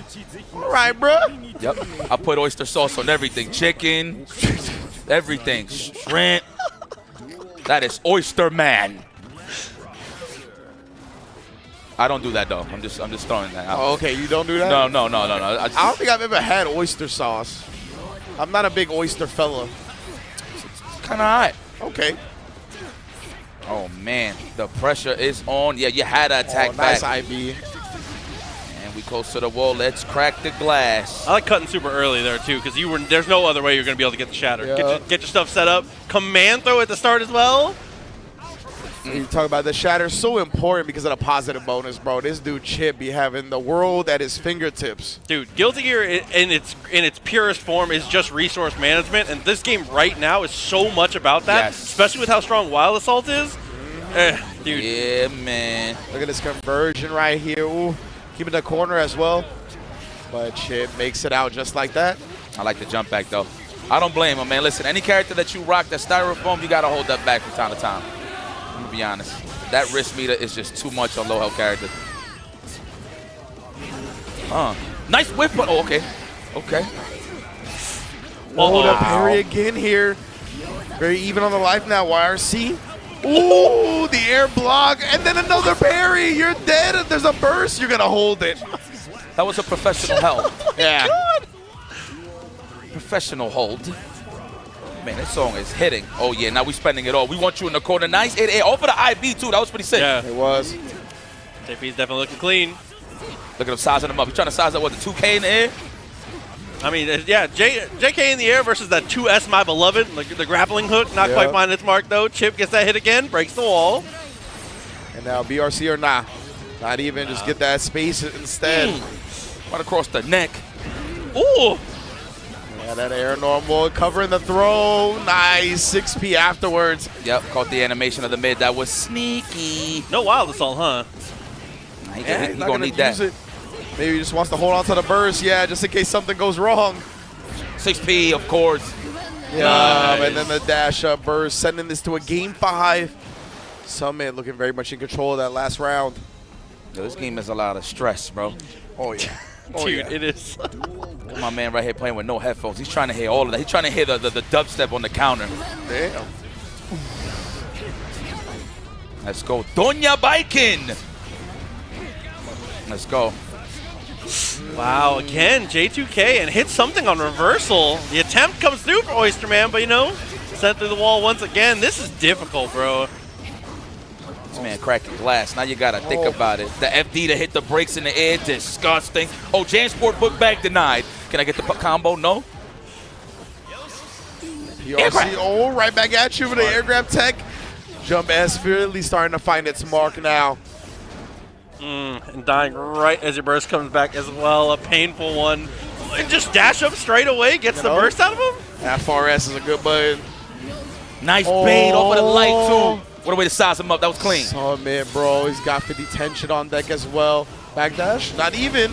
All right, bro. Yep. I put oyster sauce on everything. Chicken, everything. Shrimp. That is Oysterman. I don't do that though. I'm just throwing that out. Oh, okay, you don't do that? No. I don't think I've ever had oyster sauce. I'm not a big oyster fella. It's kind of hot. Okay. Oh man, the pressure is on. Yeah, you had to attack back. Nice IB. And we close to the wall. Let's crack the glass. I like cutting super early there too, because there's no other way you're gonna be able to get the shatter. Yep. Get your stuff set up. Command throw at the start as well. You talk about the shatter, so important because of the positive bonus, bro. This dude Chip be having the world at his fingertips. Dude, Guilty Gear in its purest form is just resource management, and this game right now is so much about that, especially with how strong Wild Assault is. Dude. Yeah, man. Look at this conversion right here. Ooh, keeping the corner as well. But Chip makes it out just like that. I like the jump back, though. I don't blame him, man. Listen, any character that you rock, that styrofoam, you got to hold that back from time to time. I'm gonna be honest. That risk meter is just too much on low health characters. Nice whip. Oh, okay. Okay. Oh, the parry again here. Very even on the life now, YRC. Ooh, the air block, and then another parry. You're dead. If there's a burst, you're gonna hold it. That was a professional hold. Yeah. God. Professional hold. Man, this song is hitting. Oh, yeah, now we spending it all. We want you in the corner. Nice 8-8. Over the IB, too. That was pretty sick. Yeah, it was. JP's definitely looking clean. Look at him sizing him up. He's trying to size up, what, the 2K in the air? I mean, yeah, JK in the air versus that 2S My Beloved, like the grappling hook, not quite finding its mark though. Chip gets that hit again, breaks the wall. And now BRC or nah. Not even, just get that space instead. Right across the neck. Ooh! Yeah, that air normal, covering the throw. Nice, 6P afterwards. Yep, caught the animation of the mid. That was sneaky. No wild assault, huh? He He's not gonna need that. use it. Maybe he just wants to hold on to the burst, yeah, just in case something goes wrong. 6P, of course. Yeah, Nice. and then the dash up burst, sending this to a game 5. Summit looking very much in control of that last round. Yo, this game is a lot of stress, bro. Oh, yeah. Oh, Dude, yeah. it is. My man right here playing with no headphones. He's trying to hear all of that. He's trying to hear the dubstep on the counter. Damn. Let's go. Doña Bikin. Let's go. Wow, again, J2K and hits something on reversal. The attempt comes through for Oysterman, but you know, sent through the wall once again. This is difficult, bro. This man cracking glass. Now you got to think about it. The FD to hit the brakes in the air, disgusting. Oh, Jansport book bag denied. Can I get the combo? No. PRC, oh, right back at you with the air grab tech. JustASpirit at least starting to find its mark now. And dying right as your burst comes back as well. A painful one. And just dash up straight away, gets the burst out of him. FRS is a good button. Nice bait off of the light, too. What a way to size him up. That was clean. Summit, bro. He's got 50 tension on deck as well. Backdash, not even.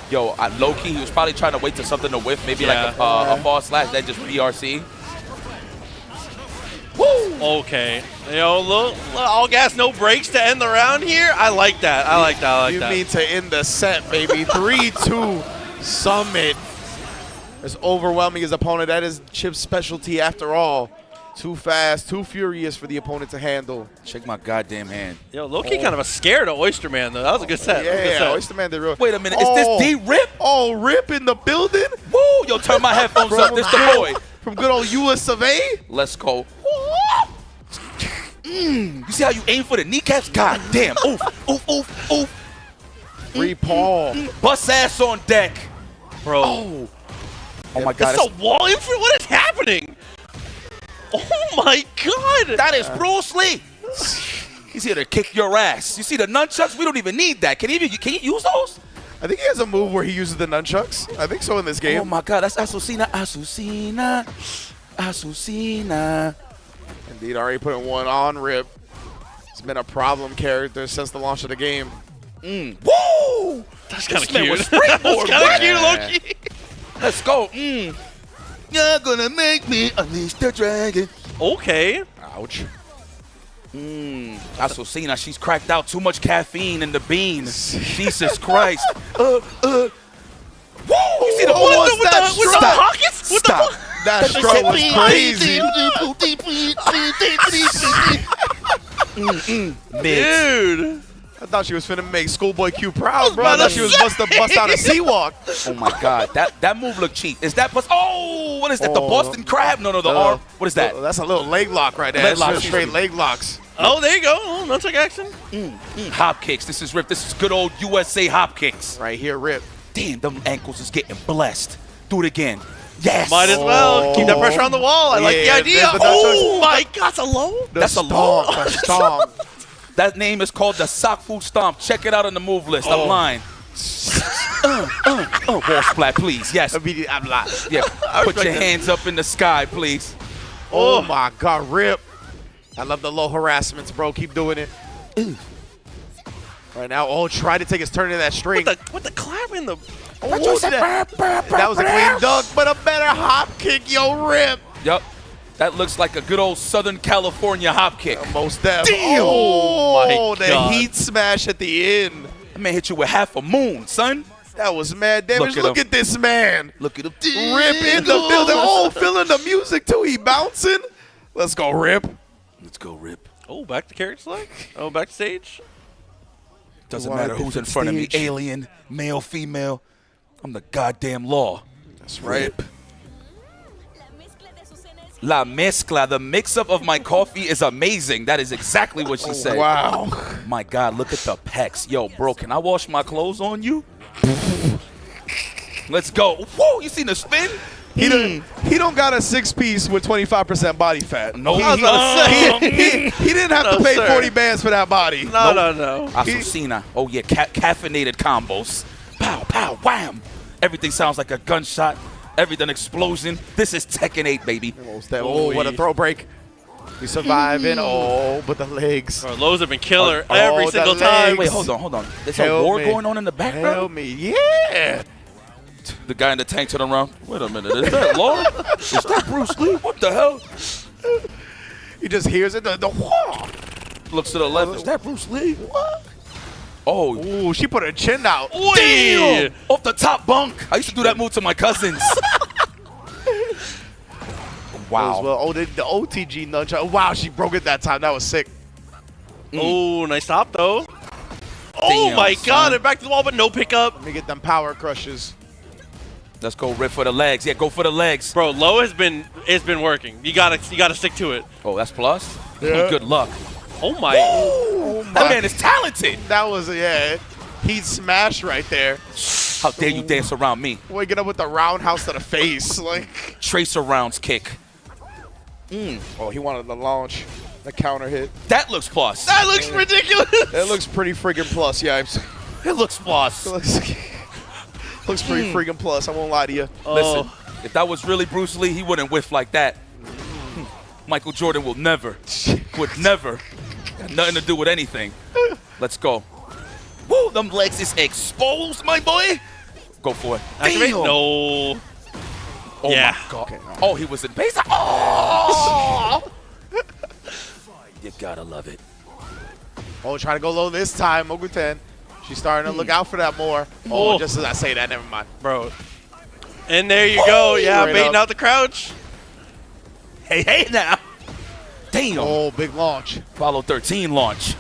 Yo, low-key, he was probably trying to wait till something to whiff. Maybe like a fall slash. That just BRC. Woo! Okay. Yo, look, all gas, no brakes to end the round here. I like that. I like that. I like you that. mean to end the set, baby. 3-2 Summit. As overwhelming his opponent. That is Chip's specialty after all. Too fast, too furious for the opponent to handle. Shake my goddamn hand. Yo, low-key kind of a scare to Oysterman, though. That was a good set. Yeah, Oysterman did real. Wait a minute. Is this D-Rip? Oh, Rip in the building? Woo! Yo, turn my headphones up. This the boy. From good old US of A? Let's go. You see how you aim for the kneecaps? God damn. Oof, oof, oof, oof. Free Paul. Bust ass on deck. Bro. Oh my God. It's a wall infinite? What is happening? Oh my God. That is Bruce Lee. He's here to kick your ass. You see the nunchucks? We don't even need that. Can you use those? I think he has a move where he uses the nunchucks. I think so in this game. Oh my God, that's Azucena, Azucena, Azucena. Indeed, already putting one on Rip. It's been a problem character since the launch of the game. Woo! That's kind of This man cute. was springboard, That's kind of boy. cute, low-key. Let's go. You're gonna make me unleash the dragon. Okay. Ouch. Azucena, she's cracked out. Too much caffeine in the beans. Jesus Christ. Woo! You see the With the pockets? With Stop. That stroke was crazy. Dude. I thought she was finna make Schoolboy Q proud, bro. I thought she was bust out a C-walk. Oh my God, that move looked cheap. Is that what is that? The Boston Crab? No, the arm. What is that? That's a little leg lock right there. Leg lock, That's straight leg locks. Oh, there you go. Oh, nunchuck action. Hop kicks. This is Rip. This is good old USA hop kicks. Right here, Rip. Damn, them ankles is getting blessed. Do it again. Yes. Might as well. Keep that pressure on the wall. I like the idea. Oh my God, that's a low? That's a low. The stomp. That name is called the Sock Food Stomp. Check it out on the move list. I'm lying. Wall splat, please. Yes. I'm lying. Yeah. Put your hands up in the sky, please. Oh my God, Rip. I love the low harassments, bro. Keep doing it. Right now, try to take his turn in that string. With the clap in the... Oh, that was a clean dunk, but a better hop kick, yo, Rip. Yup. That looks like a good old Southern California hop kick. Most deaf. Damn. Oh, my the God. heat smash at the end. That man hit you with half a moon, son. That was mad damage. Look at this man. Look at him. Rip in the building. Oh, feeling the music too. He bouncing. Let's go, Rip. Let's go, Rip. Oh, back to character select. Oh, back to stage. Doesn't matter who's in front of me. Alien, male, female. I'm the goddamn law. That's right. La mezcla, the mix-up of my coffee is amazing. That is exactly what she said. Wow. My God, look at the pecs. Yo, bro, can I wash my clothes on you? Let's go. Whoa, you seen the spin? He don't got a 6-piece with 25% body fat. No, he didn't have to pay 40 bands for that body. No. Azucena. Oh, yeah, caffeinated combos. Pow, pow, wham. Everything sounds like a gunshot. Everything explosion. This is Tekken 8, baby. Oh, what a throw break. We surviving. Oh, but the legs. Bro, lows have been killer every single time. Wait, hold on. There's a war going on in the background? Help me. Yeah. The guy in the tank turned around. Wait a minute. Is that Law? Is that Bruce Lee? What the hell? He just hears it. Looks to the left. Is that Bruce Lee? What? Oh. Ooh, she put her chin out. Damn! Off the top bunk. I used to do that move to my cousins. Wow. Well, oh, the OTG nunchuck. Wow, she broke it that time. That was sick. Oh, nice stop, though. Oh, Damn, my God. son. And back to the wall, but no pickup. Let me get them power crushes. Let's go rip for the legs. Yeah, go for the legs. Bro, low has been working. You gotta stick to it. Oh, that's plus? Yeah. Good luck. Oh, my. Oh, my. That man is talented. That was, yeah. He smashed right there. How dare you dance around me? Waking up with the roundhouse to the face. Like Tracer rounds kick. Oh, he wanted the launch. The counter hit. That looks plus. That looks ridiculous. It looks pretty friggin' plus, Yipes. It looks plus. Looks pretty friggin' plus. I won't lie to you. Listen, if that was really Bruce Lee, he wouldn't whiff like that. Michael Jordan would never. Got nothing to do with anything. Let's go. Woo, them legs is exposed, my boy. Go for it. Activate? Damn. No. Oh, Yeah. my God. Oh, he was in base. Oh! You gotta love it. Oh, trying to go low this time, Moguten. She's starting to look out for that more. Oh, just as I say that, never mind. Bro. And there you go. Yeah, Straight baiting up. out the crouch. Hey now. Damn. Oh, big launch. Follow 13 launch.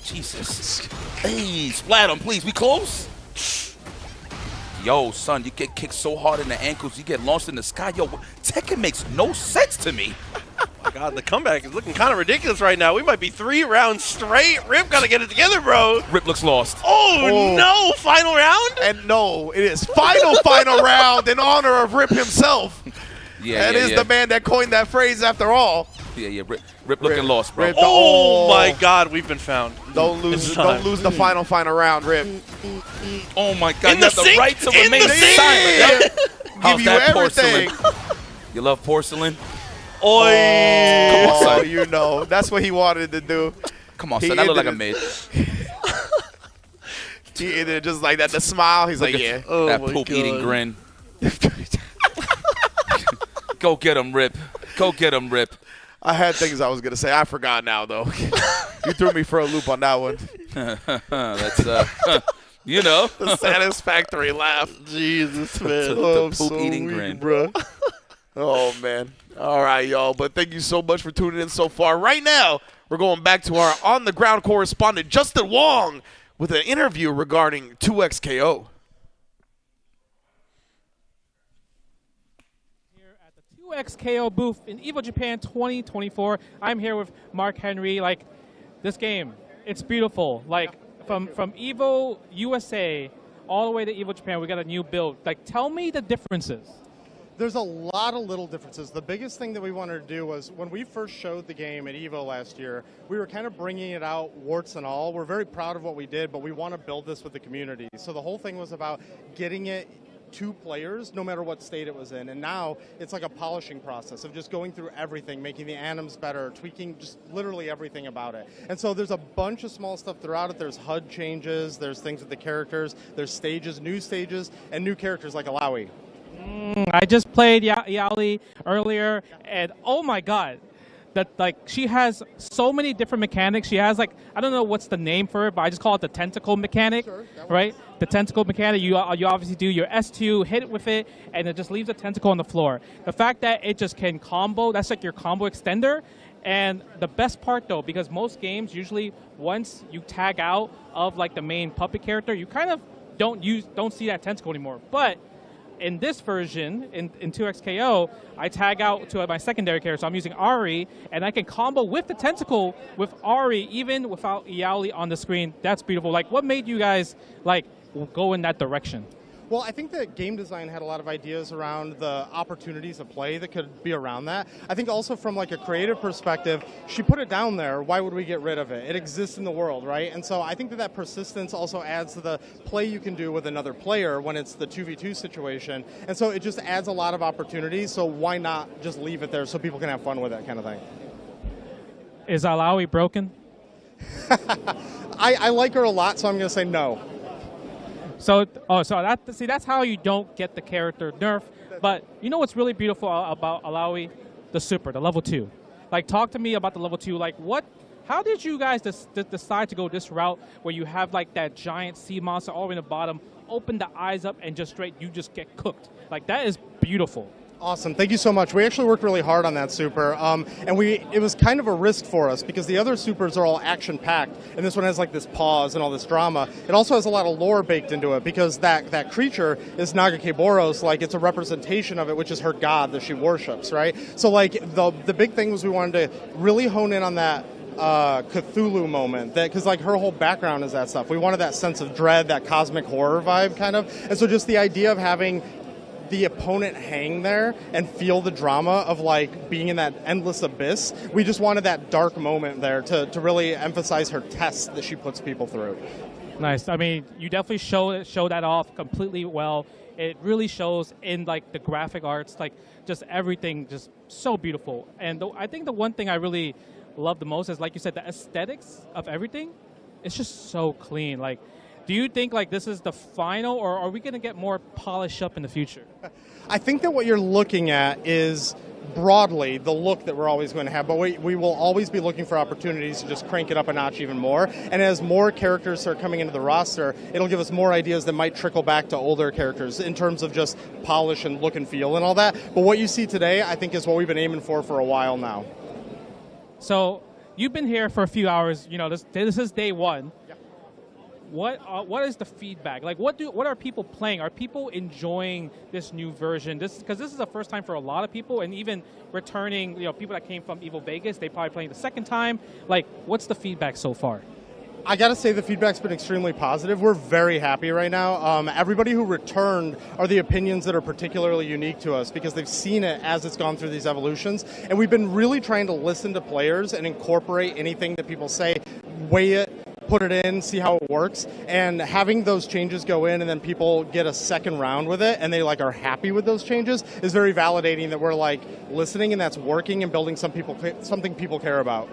Jesus. Hey, splat him, please. We close? Yo, son, you get kicked so hard in the ankles, you get launched in the sky. Yo, Tekken makes no sense to me. My God, the comeback is looking kind of ridiculous right now. We might be 3 rounds straight. Rip got to get it together, bro. Rip looks lost. Oh, no. Final round? And no, it is final round in honor of Rip himself. Yeah, That is the man that coined that phrase after all. Yeah. Rip looking lost, bro. Rip, Oh, my God, we've been found. Don't lose the final round, Rip. Oh, my God. In You the have the sink? right to In remain the sink? silent. Yep. How's Give you that everything. porcelain? You love porcelain? Oi. Come on, son. You know, that's what he wanted to do. Come on, He son. That look like a ended mid. He ended it just like that. The smile, he's like, yeah. That poop-eating grin. Go get him, Rip. Go get him, Rip. I had things I was going to say. I forgot now, though. You threw me for a loop on that one. That's, you know. The satisfactory laugh. Jesus, man. The poop-eating grin. Bro. Oh, man. All right, y'all. But thank you so much for tuning in so far. Right now, we're going back to our on-the-ground correspondent, Justin Wong, with an interview regarding 2XKO. XKO booth in Evo Japan 2024. I'm here with Mark Henry. Like, this game, it's beautiful. Like, from Evo USA all the way to Evo Japan, we got a new build. Like, tell me the differences. There's a lot of little differences. The biggest thing that we wanted to do was when we first showed the game at Evo last year, we were kind of bringing it out warts and all. We're very proud of what we did, but we want to build this with the community. So the whole thing was about getting it to players, no matter what state it was in. And now it's like a polishing process of just going through everything, making the anims better, tweaking just literally everything about it. And so there's a bunch of small stuff throughout it. There's HUD changes, there's things with the characters, there's stages, and new characters like Alawi. I just played Yali earlier, and oh my God, that like she has so many different mechanics. She has like, I don't know what's the name for it, but I just call it the tentacle mechanic, right? The tentacle mechanic. You obviously do your S2, hit it with it, and it just leaves a tentacle on the floor. The fact that it just can combo, that's like your combo extender. And the best part though, because most games usually once you tag out of like the main puppet character, you kind of don't see that tentacle anymore. But in this version, in 2XKO, I tag out to my secondary character, so I'm using Ari, and I can combo with the tentacle with Ari, even without Yaoli on the screen. That's beautiful. Like, what made you guys, like, go in that direction? Well, I think that game design had a lot of ideas around the opportunities of play that could be around that. I think also from like a creative perspective, she put it down there. Why would we get rid of it? It exists in the world, right? And so I think that persistence also adds to the play you can do with another player when it's the 2v2 situation. And so it just adds a lot of opportunities. So why not just leave it there so people can have fun with it, kind of thing. Is Alawi broken? I like her a lot, so I'm going to say no. So that's how you don't get the character nerf. But you know what's really beautiful about Alawi? The super, the level 2. Like, talk to me about the level 2. Like, how did you guys decide to go this route where you have like that giant sea monster all the way in the bottom, open the eyes up, and you just get cooked? Like, that is beautiful. Awesome. Thank you so much. We actually worked really hard on that super, and it was kind of a risk for us because the other supers are all action-packed, and this one has like this pause and all this drama. It also has a lot of lore baked into it because that creature is Nagakeboros, like it's a representation of it, which is her god that she worships, right? So like the big thing was we wanted to really hone in on that Cthulhu moment, because like her whole background is that stuff. We wanted that sense of dread, that cosmic horror vibe kind of, and so just the idea of having the opponent hang there and feel the drama of like being in that endless abyss. We just wanted that dark moment there to really emphasize her test that she puts people through. Nice. I mean, you definitely show that off completely well. It really shows in like the graphic arts, like just everything, just so beautiful. And I think the one thing I really love the most is, like you said, the aesthetics of everything. It's just so clean. Like, do you think like this is the final, or are we going to get more polished up in the future? I think that what you're looking at is broadly the look that we're always going to have, but we will always be looking for opportunities to just crank it up a notch even more. And as more characters start coming into the roster, it'll give us more ideas that might trickle back to older characters in terms of just polish and look and feel and all that. But what you see today, I think, is what we've been aiming for a while now. So you've been here for a few hours. You know, this is day one. What is the feedback? Like, what are people playing? Are people enjoying this new version? Because this is the first time for a lot of people, and even returning, people that came from Evo Vegas, they probably playing the second time. Like, what's the feedback so far? I got to say the feedback's been extremely positive. We're very happy right now. Everybody who returned are the opinions that are particularly unique to us because they've seen it as it's gone through these evolutions. And we've been really trying to listen to players and incorporate anything that people say, weigh it, put it in, see how it works, and having those changes go in and then people get a second round with it and they like are happy with those changes is very validating that we're like listening and that's working and building something people care about.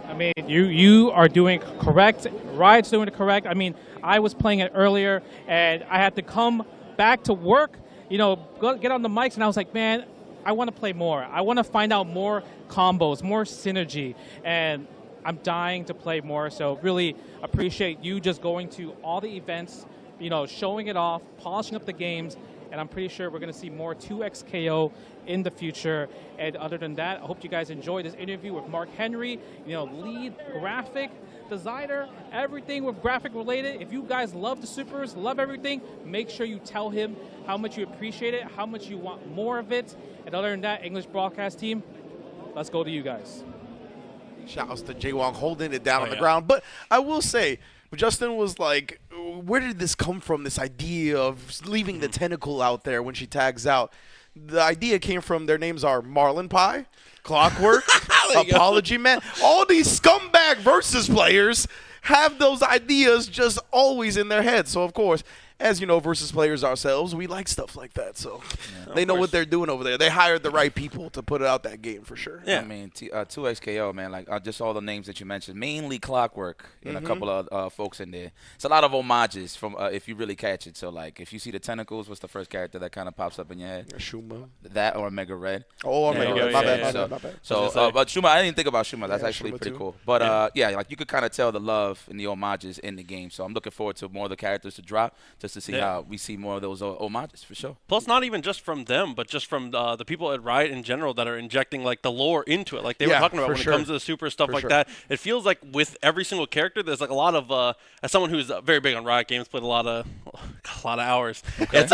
I mean, you are doing correct. Riot's doing it correct. I mean, I was playing it earlier and I had to come back to work, get on the mics, and I was like, man, I want to play more. I want to find out more combos, more synergy, and I'm dying to play more, so really appreciate you just going to all the events, showing it off, polishing up the games, and I'm pretty sure we're going to see more 2XKO in the future. And other than that, I hope you guys enjoyed this interview with Mark Henry, lead graphic designer, everything with graphic related. If you guys love the supers, love everything, make sure you tell him how much you appreciate it, how much you want more of it. And other than that, English broadcast team, let's go to you guys. Shout-outs to Jay Wong holding it down on the ground. But I will say, Justin was like, where did this come from, this idea of leaving the tentacle out there when she tags out? The idea came from their names are Marlin Pie, Clockwork, Apology Man. All these scumbag versus players have those ideas just always in their heads. So, of course, as you know, versus players ourselves, we like stuff like that. So they know what they're doing over there. They hired the right people to put out that game for sure. Yeah, I mean, 2XKO, man, like just all the names that you mentioned, mainly Clockwork and a couple of folks in there. It's a lot of homages from if you really catch it. So, like, if you see the tentacles, what's the first character that kind of pops up in your head? Shuma. That or Mega Red. Oh, Mega Red. My bad. But Shuma, I didn't think about Shuma. That's actually Shuma pretty too. cool. But, like, you could kind of tell the love and the homages in the game. So I'm looking forward to more of the characters to drop just to see how we see more of those homages for sure. Plus, not even just from them, but just from the people at Riot in general that are injecting like the lore into it. Like they were talking about when it comes to the super stuff like that. It feels like with every single character, there's like a lot of, as someone who's very big on Riot games, played a lot of A lot of hours. It's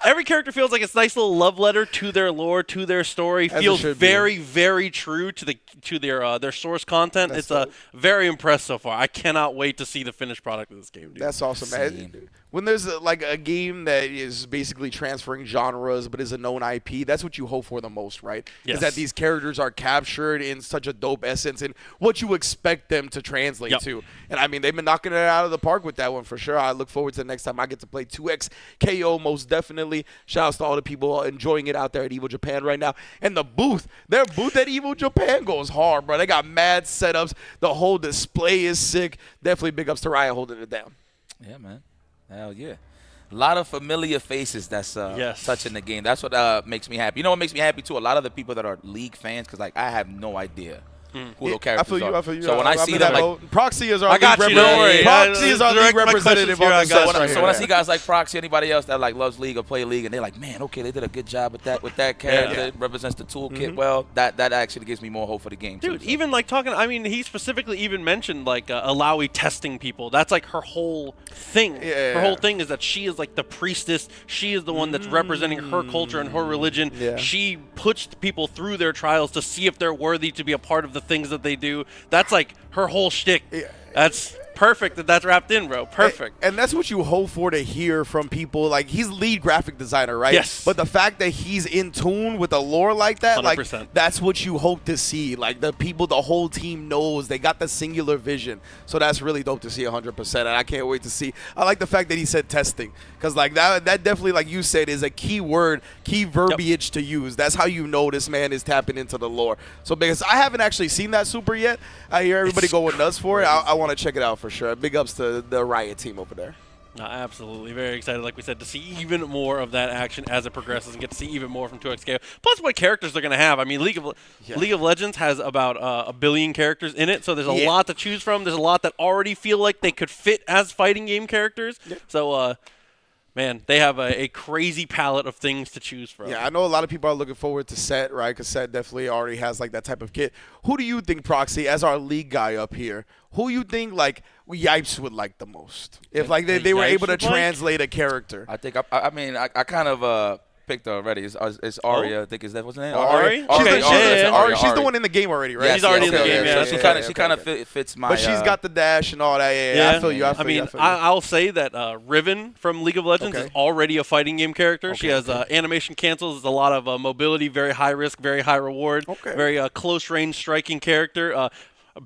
every character feels like it's a nice little love letter to their lore, to their story. Feels very, very true to their source content. It's very impressed so far. I cannot wait to see the finished product of this game, dude. That's awesome, man. When there's like a game that is basically transferring genres but is a known IP, that's what you hope for the most, right? Yes. Is that these characters are captured in such a dope essence and what you expect them to translate to. And I mean, they've been knocking it out of the park with that one for sure. I look forward to the next time I get to play 2X KO, most definitely. Shout outs to all the people enjoying it out there at Evo Japan right now. And the booth, their booth at Evo Japan goes hard, bro. They got mad setups. The whole display is sick. Definitely big ups to Riot holding it down. Yeah, man. Hell yeah. A lot of familiar faces that's touching the game. That's what makes me happy. You know what makes me happy, too? A lot of the people that are League fans, because, like, I have no idea who the characters are. I feel you. So when I see them, like, Proxy is our league representative. Proxy is our league representative on this. So when I see guys like Proxy, anybody else that like loves League or play League, and they're like, man, okay, they did a good job with that character. It represents the toolkit well. That actually gives me more hope for the game. Dude, too, even like talking, I mean, he specifically even mentioned like Alawi testing people. That's like her whole thing. Her whole thing is that she is like the priestess. She is the one that's representing her culture and her religion. She puts people through their trials to see if they're worthy to be a part of the things that they do. That's like her whole shtick. That's perfect that's wrapped in, bro. Perfect. And that's what you hope for to hear from people. Like, he's lead graphic designer, right? Yes. But the fact that he's in tune with the lore like that, 100%. like, that's what you hope to see. Like, the people, the whole team knows. They got the singular vision. So that's really dope to see 100%. And I can't wait to see. I like the fact that he said testing. Because, like, that definitely, like you said, is a key word, key verbiage to use. That's how you know this man is tapping into the lore. So, because I haven't actually seen that super yet. I hear everybody going nuts for it. I want to check it out for sure. Big ups to the Riot team over there. Absolutely. Very excited, like we said, to see even more of that action as it progresses and get to see even more from 2XKO. Plus, what characters they're going to have. I mean, League of Legends has about a billion characters in it, so there's a lot to choose from. There's a lot that already feel like they could fit as fighting game characters. So, man, they have a crazy palette of things to choose from. Yeah, I know a lot of people are looking forward to Set, right? Because Set definitely already has, like, that type of kit. Who do you think, Proxy, as our league guy up here, who you think, like, Yipes would like the most? If, like, they were able to translate a character. I think, I mean, I kind of picked already. It's Arya. I think is that what's her name? Ari? She's the one in the game already, right? Yes, she's already in the game. Yeah, so she kind of fits my. But she's got the dash and all that. Yeah, I feel you. I mean, I'll say that Riven from League of Legends is already a fighting game character. She has animation cancels, a lot of mobility, very high risk, very high reward, very close range striking character.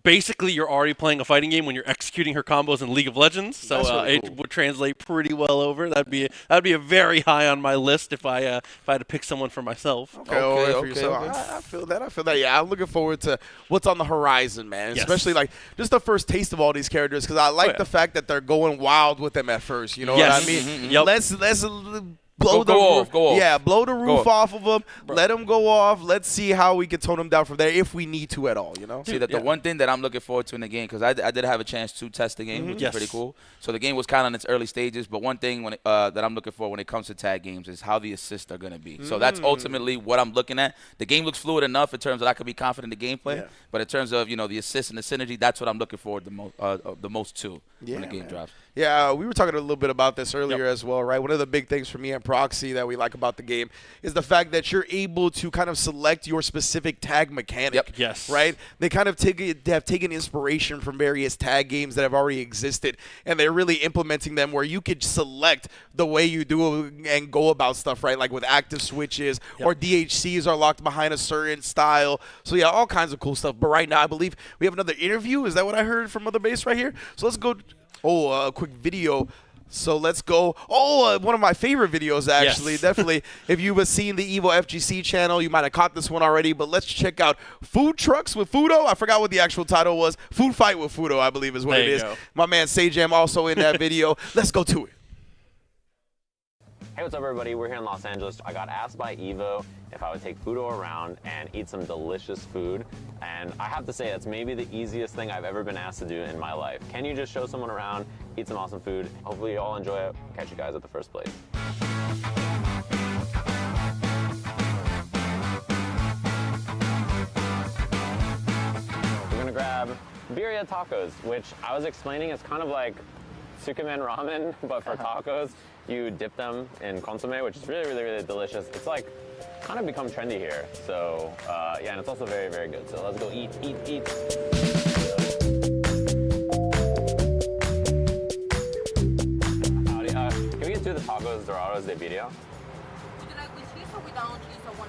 Basically, you're already playing a fighting game when you're executing her combos in League of Legends, so really cool. It would translate pretty well over. That'd be a very high on my list if I had to pick someone for myself. Okay. I feel that. Yeah, I'm looking forward to what's on the horizon, man. Especially like just the first taste of all these characters, because I like the fact that they're going wild with them at first. You know what I mean? Let's blow the roof. Go off. Yeah, blow the roof off of them. Let them go off. Let's see how we can tone them down from there if we need to at all, you know? See, the one thing that I'm looking forward to in the game, because I did have a chance to test the game, which is pretty cool. So the game was kind of in its early stages, but one thing that I'm looking for when it comes to tag games is how the assists are going to be. So that's ultimately what I'm looking at. The game looks fluid enough in terms of I can be confident in the gameplay, but in terms of, the assists and the synergy, that's what I'm looking for the most too when the game drops. Yeah, we were talking a little bit about this earlier as well, right? One of the big things for me and Proxy that we like about the game is the fact that you're able to kind of select your specific tag mechanic. Right? They kind of have taken inspiration from various tag games that have already existed, and they're really implementing them where you could select the way you do and go about stuff, right? Like with active switches or DHCs are locked behind a certain style. So, yeah, all kinds of cool stuff. But right now, I believe we have another interview. Is that what I heard from Mother Base right here? So let's go. A quick video. So let's go. One of my favorite videos, actually. Definitely. If you've seen the Evo FGC channel, you might have caught this one already. But let's check out Food Trucks with Fudo. I forgot what the actual title was. Food Fight with Fudo, I believe is what it is. My man Sajam also in that video. Let's go to it. Hey, what's up, everybody? We're here in Los Angeles. I got asked by Evo if I would take Fudo around and eat some delicious food. And I have to say, that's maybe the easiest thing I've ever been asked to do in my life. Can you just show someone around, eat some awesome food? Hopefully you all enjoy it. Catch you guys at the first place. We're gonna grab birria tacos, which I was explaining is kind of like Sukemen ramen, but for tacos, you dip them in consomme, which is really, really, really delicious. It's like kind of become trendy here. So yeah, and it's also very, very good. So let's go eat, eat, eat. Howdy, can we get two of the tacos Dorados de video? Would you like with cheese or without cheese or one?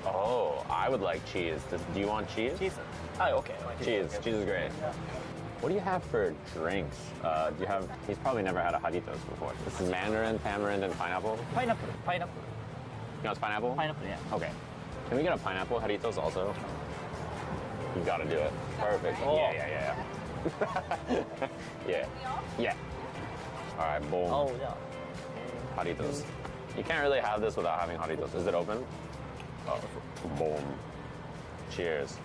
Oh, I would like cheese. Do you want cheese? Cheese. Oh, okay. Cheese. Cheese is great. Yeah. What do you have for drinks? Do you have? He's probably never had a Jarritos before. This is mandarin, tamarind, and pineapple. Pineapple. Pineapple. You know it's pineapple? Pineapple, yeah. Okay. Can we get a pineapple Jarritos also? You gotta do it. Perfect. Oh. Yeah. Yeah. Yeah. All right, boom. Oh, yeah. Jarritos. You can't really have this without having Jarritos. Is it open? Oh, boom. Cheers.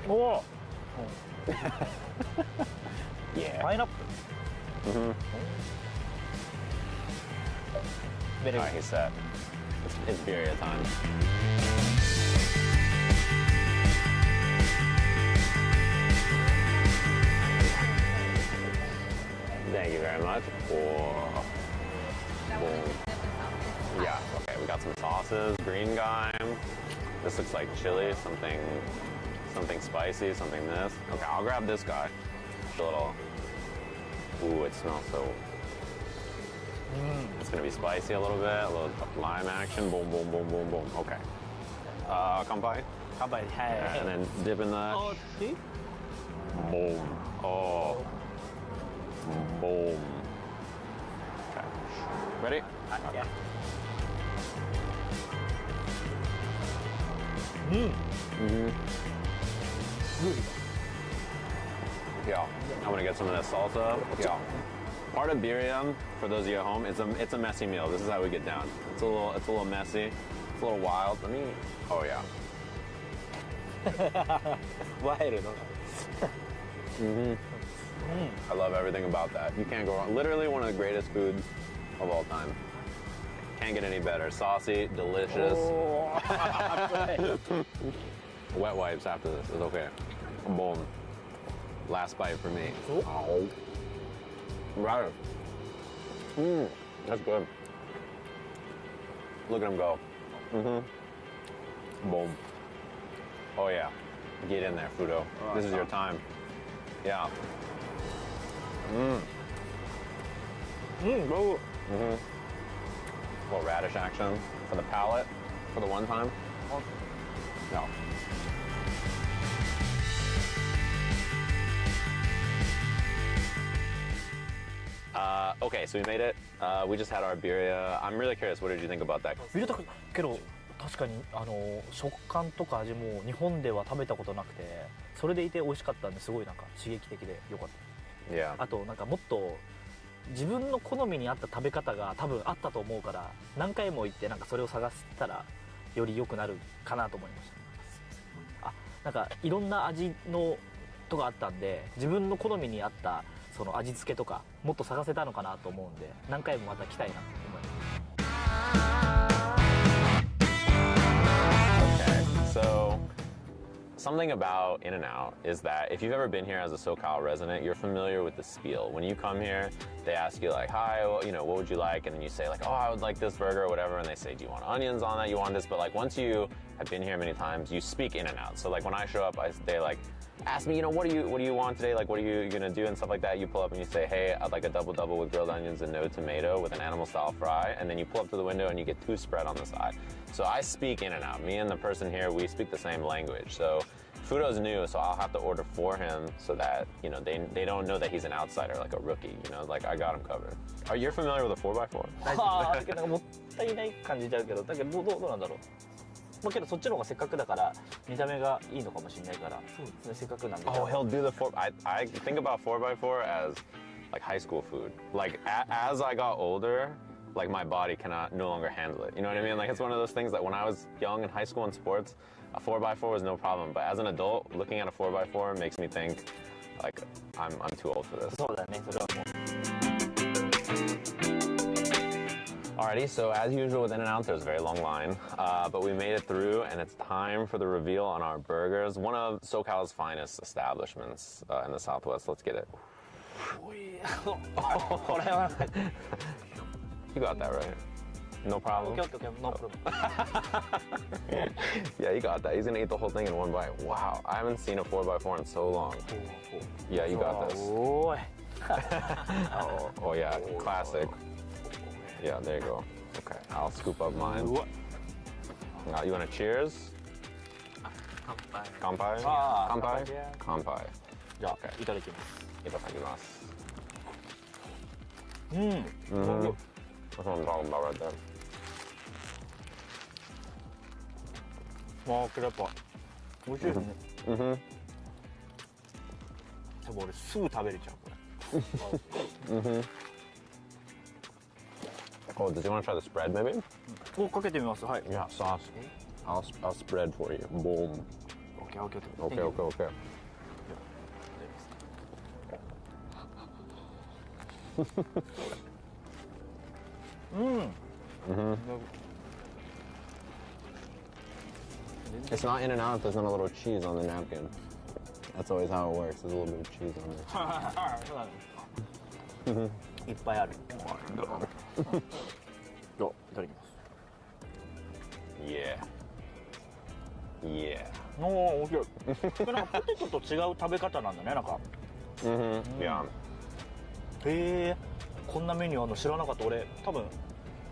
Oh. Yeah. Pineapple. Mm-hmm. All right, he's set. It's Birria time. Thank you very much. Oh. Boom. Yeah, okay, we got some sauces, green guy. This looks like chili, something spicy, something this. Okay, I'll grab this guy. A little, ooh, it smells so. It's gonna be spicy a little bit, a little lime action. Boom, boom, boom, boom, boom. Okay. Kanpai. Kanpai. Yeah, and then dip in that. Oh, see? Boom. Oh. Boom. Okay. Ready? Yeah. Mm-hmm. Yeah. I'm gonna get some of that salsa. Yeah. Part of birria, for those of you at home, it's a messy meal. This is how we get down. It's a little messy. It's a little wild. Let me. Oh yeah. Wild. Mm-hmm. I love everything about that. You can't go wrong. Literally one of the greatest foods of all time. Can't get any better. Saucy, delicious. Oh. Wet wipes after this. It's okay. Boom. Last bite for me. Oh. Right. That's good. Look at him go. Mm-hmm. Boom. Oh yeah. Get in there, Fudo. This is your time. Yeah. Little radish action for the palate for the one time. No. Okay, so we made it. We just had our birria. I'm really curious, what did you think about that? けど確かに食感とか味も日本では食べたことなくて、それでいて美味しかったんですごいなんか刺激的で良かった。Yeah. あとなんかもっと自分の好みに合った食べ方が多分あったと思うから、何回も行ってなんかそれを探したらより良くなるかなと思いました。あ、なんかいろんな味のとかあったんで、自分の好みに合ったその味付けとかもっと探せたのかなと思うんで、何回もまた来たいなと思います。Okay, so something about In-N-Out is that if you've ever been here as a SoCal resident, you're familiar with the spiel. When you come here, they ask you like, hi, well, you know, what would you like? And then you say like, oh, I would like this burger or whatever. And they say, do you want onions on that? You want this? But like once you have been here many times, you speak In-N-Out. So like when I show up, they like ask me, you know, what do you want today? Like, what are you gonna do and stuff like that? You pull up and you say, hey, I'd like a double with grilled onions and no tomato with an animal style fry. And then you pull up to the window and you get 2 spread on the side. So I speak In-N-Out. Me and the person here, we speak the same language. So Fudo's new, so I'll have to order for him so that, you know, they don't know that he's an outsider, like a rookie, you know, like I got him covered. Are you familiar with a 4x4? だけどもったいない感じちゃうけど、だけどどうなんだろう。まあけどそっちの方がせっかくだから見た目がいいのかもしれないから、そうですね、せっかくなんで。Oh, he'll do the 4. I think about 4x4 as like high school food. Like as I got older, like my body no longer handle it. You know what I mean? Like it's one of those things that when I was young in high school in sports, a 4x4 was no problem. But as an adult, looking at a 4x4 makes me think like I'm too old for this. そうだね、それはもう。Alrighty, so as usual with In-N-Out, there's a very long line, but we made it through, and it's time for the reveal on our burgers. One of SoCal's finest establishments in the Southwest. Let's get it. You got that right. No problem. Okay, no problem. Yeah, you got that. He's gonna eat the whole thing in one bite. Wow, I haven't seen a 4x4 in so long. Yeah, you got this. Oh yeah, classic. Yeah, there you go. Okay, I'll scoop up mine. You want to cheers? Kanpai. Kanpai? Kanpai. Okay. Itadakimasu. That's what I'm talking about right there. ああ、これやっぱ美味しいですね。多分俺すぐ食べれちゃうこれ。Oh, did you want to try the spread maybe? お、かけてみます。はい。 Yeah, sauce. I'll spread for you. Boom. Okay. Okay. It's not in and out if there's not a little cheese on the napkin. That's always how it works. There's a little bit of cheese on there. いっぱいある。お、いただきます。 Yeah. おお、面白い。これなんかポテトと違う食べ方なんだね、なんか。Yeah. へえ、こんなメニューあるの知らなかった。俺多分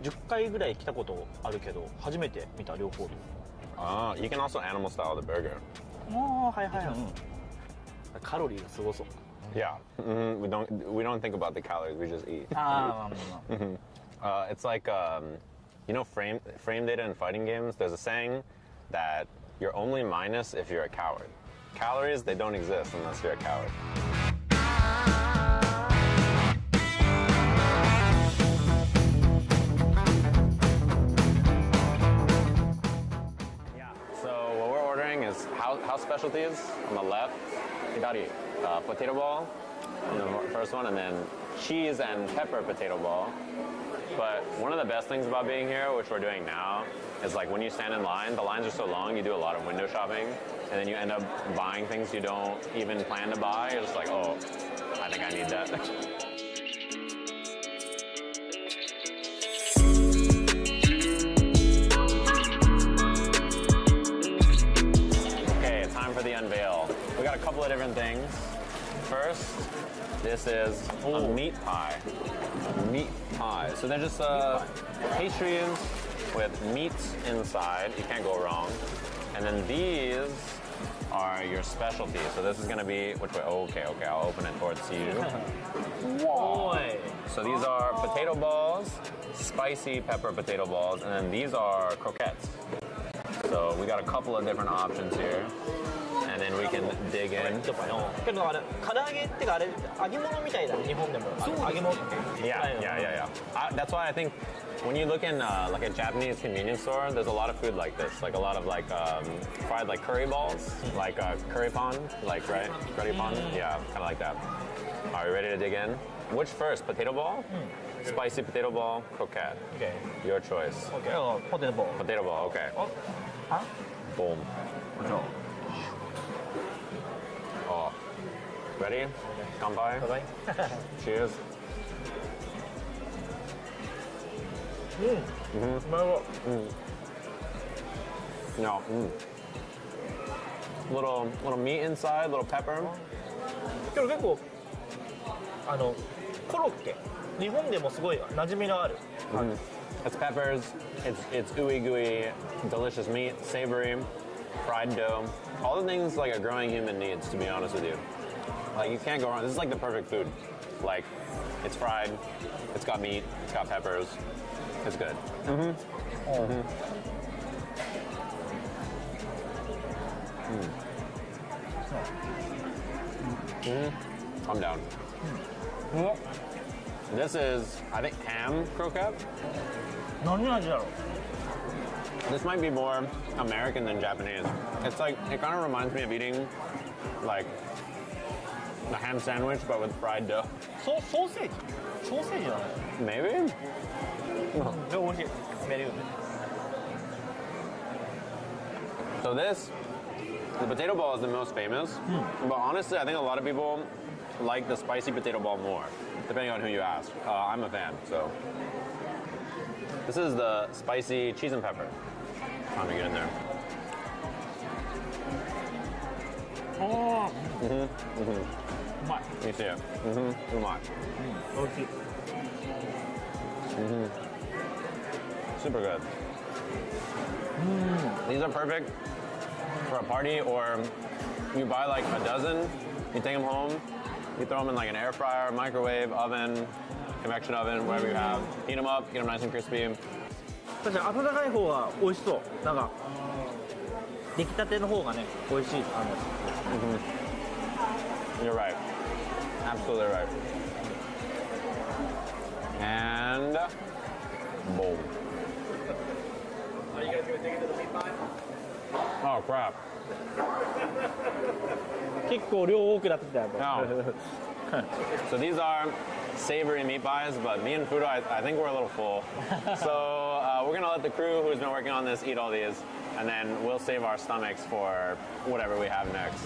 10回ぐらい来たことあるけど初めて見た両方で。Ah, you can also animal style the burger. ああ、はいはいはい。カロリーがすごそう。 Yeah. We don't think about the calories. We just eat. It's like you know frame data in fighting games. There's a saying that you're only minus if you're a coward. Calories, they don't exist unless you're a coward. So what we're ordering is house specialties on the left. Hidari, potato ball on the first one, and then cheese and pepper potato ball. But one of the best things about being here, which we're doing now, is like when you stand in line, the lines are so long, you do a lot of window shopping, and then you end up buying things you don't even plan to buy. You're just like, oh, I think I need that. Okay, time for the unveil. We got a couple of different things. First, this is a meat pie. Meat pie. So they're just pastries with meat inside. You can't go wrong. And then these are your specialties. So this is going to be, which way? Okay, I'll open it towards you. Whoa! So these are potato balls, spicy pepper potato balls, and then these are croquettes. So we got a couple of different options here. And then we can dig in. Yeah. That's why I think when you look in like a Japanese convenience store, there's a lot of food like this, like a lot of like fried like curry balls, like curry pan, like right, curry pan. Yeah, kind of like that. Are you ready to dig in? Which first, potato ball, spicy potato ball, croquette? Okay. Your choice. Okay. Potato ball. Potato ball. Okay. Boom. Oh. Ready? Kanpai. Cheers. No. Little meat inside, little pepper. けど結構コロッケ日本でもすごい馴染みのある。It's peppers. It's ooey gooey, delicious meat, savory, fried dough. All the things like a growing human needs, to be honest with you. Like you can't go wrong. This is like the perfect food. Like it's fried, it's got meat, it's got peppers. It's good. I'm down. This is, I think, ham croquette. This might be more American than Japanese. It's like, it kind of reminds me of eating like a ham sandwich but with fried dough. Sausage? Sausage? Maybe? So the potato ball is the most famous, but honestly, I think a lot of people like the spicy potato ball more, depending on who you ask. I'm a fan, so. This is the spicy cheese and pepper. Trying to get in there. You see it. Super good. These are perfect for a party, or you buy like a dozen, you take them home, you throw them in like an air fryer, microwave, oven, convection oven, whatever you have. Heat them up, get them nice and crispy. 確かに温かい方が美味しそう。なんか出来たての方がね美味しい。You're right. Absolutely right. And boom. Are you guys gonna dig into the meat pie? Oh crap. 結構量多くなってきたよ。So these are savory meat pies, but me and Fudo, I think we're a little full. So we're gonna let the crew who's been working on this eat all these, and then we'll save our stomachs for whatever we have next.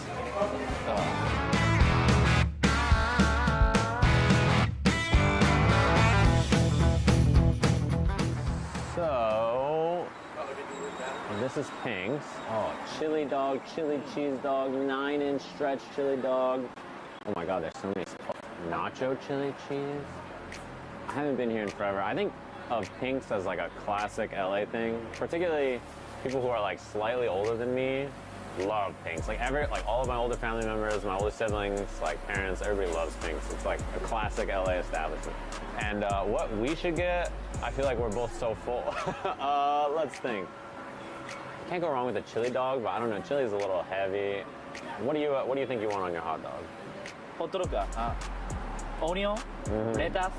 So this is Pink's. Oh, chili dog, chili cheese dog, 9-inch stretch chili dog. Oh my God, there's so many stuff. Nacho chili cheese. I haven't been here in forever. I think of Pink's as like a classic LA thing. Particularly people who are like slightly older than me love Pink's. Like all of my older family members, my older siblings, like parents, everybody loves Pink's. It's like a classic LA establishment. And what we should get, I feel like we're both so full. Let's think. Can't go wrong with a chili dog, but I don't know. Chili's a little heavy. What do you think you want on your hot dog? ホットドッグはオニオン、レタス、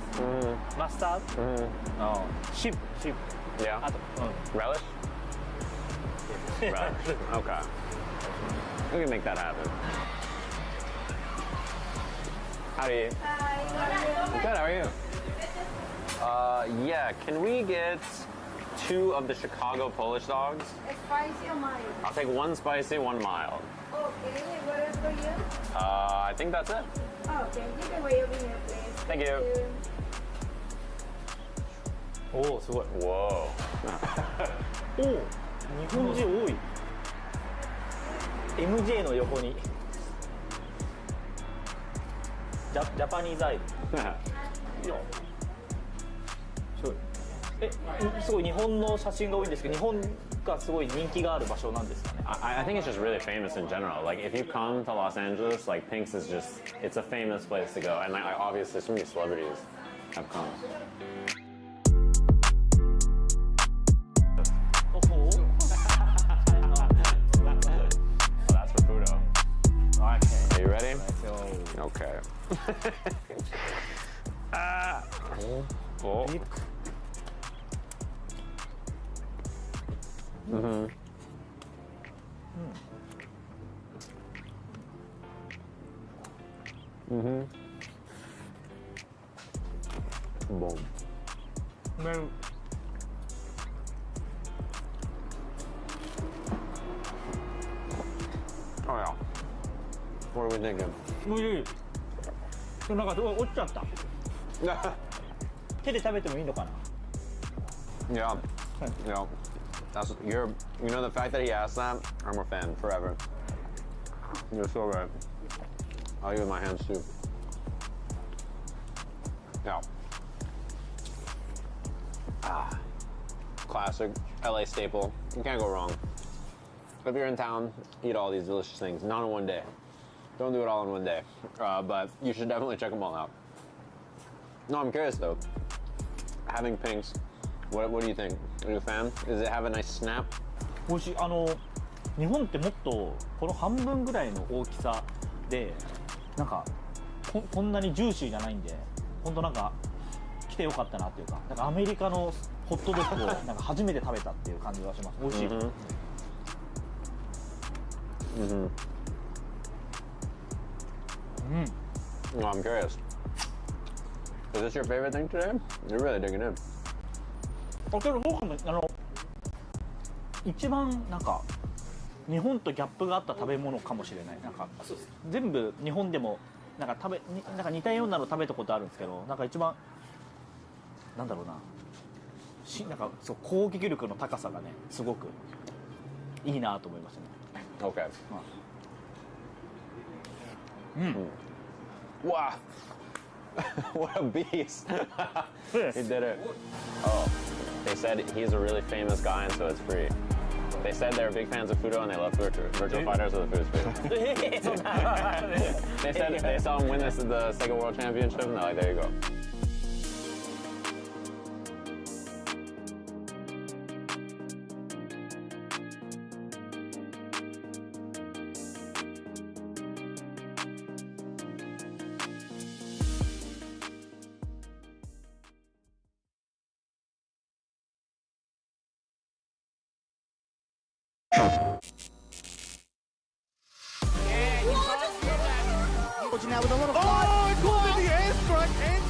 マスタード、シブ。Yeah. あと、Relish? Relish. Okay. We can make that happen. Howdy. Good, how are you? Yeah, can we get 2 of the Chicago Polish dogs? Spicy or mild? I'll take 1 spicy, 1 mild. Okay, what else for you? I think that's it. Okay, you can wait over here, please. Thank you. おお、すごい。Whoa. おお、日本人多い。MJ の横にジャパニーズアイド。いや、すごい。すごい日本の写真が多いんですけど、日本がすごい人気がある場所なんですかね。I think it's just really famous in general. Like if you come to Los Angeles, like Pink's is just, it's a famous place to go. And like obviously so many celebrities have come. That's for Fudo. Okay. Are you ready? Okay. Oh. Mm-hmm. Mm-hmm. Boom. No. Oh yeah. What are we thinking? なんかすごい落ちちゃった。手で食べてもいいのかな? Yeah. Yeah. You know, the fact that he asked that, I'm a fan forever. You're so right. I'll use my hands too. Yeah. Classic LA staple. You can't go wrong. If you're in town, eat all these delicious things. Not in one day. Don't do it all in one day. But you should definitely check them all out. No, I'm curious though. Having Pink's, what do you think? Are you a fan? Does it have a nice snap? 美味しい。日本ってもっとこの半分ぐらいの大きさで、なんかこんなにジューシーじゃないんで、本当なんか来てよかったなっていうか、なんかアメリカのホットドッグをなんか初めて食べたっていう感じがします。美味しい。Mm-hmm. Well, I'm curious. Is this your favorite thing today? You're really digging in. けどそうかも。一番なんか日本とギャップがあった食べ物かもしれない。なんか全部日本でもなんかなんか似たようなの食べたことあるんですけど、なんか一番なんだろうな、なんかそう攻撃力の高さがねすごくいいなと思いましたね。Okay. Wow. What a beast. He did it. Oh, they said he's a really famous guy and so it's free. They said they're big fans of Fudo and they love virtual fighters, so the food's free. They said they saw him win the Sega World Championship and they're like, there you go. Now with a little it's going in the airstrike and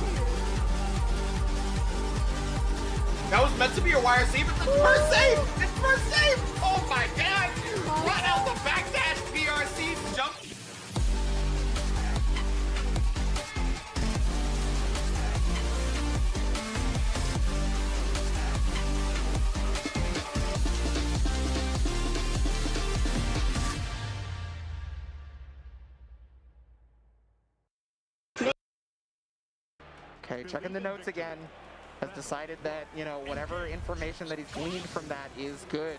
that was meant to be a wire save. It's the first save! It's first save! Oh my god! Right out the backdash, BRC jump. Okay, checking the notes again. Has decided that, you know, whatever information that he's gleaned from that is good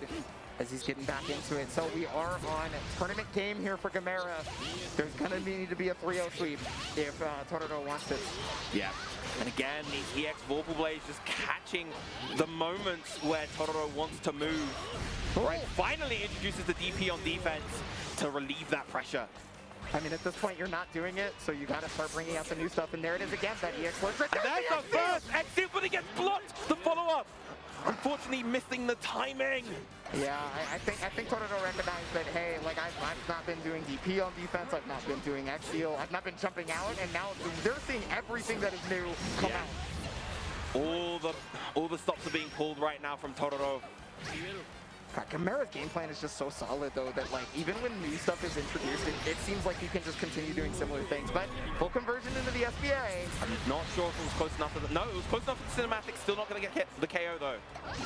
as he's getting back into it. So we are on tournament game here for Gamera. There's going to need to be a 3-0 sweep if Totoro wants it. Yeah. And again, these EX Vorpal Blades just catching the moments where Totoro wants to move. Right, finally introduces the DP on defense to relieve that pressure. I mean, at this point, you're not doing it, so you got to start bringing out the new stuff. And there it is again, that EX Lord. And that's the first exit, but it gets blocked. The follow-up, unfortunately, missing the timing. Yeah, I think Totoro recognized that, hey, like, I've not been doing DP on defense, I've not been doing X Seal, I've not been jumping out, and now they're seeing everything that is new come out. All the stops are being pulled right now from Totoro. Gamera's game plan is just so solid, though, that, like, even when new stuff is introduced, it seems like you can just continue doing similar things. But full conversion into the SBA. I'm not sure if it was close enough. No, it was close enough for the cinematic. Still not going to get the KO, though.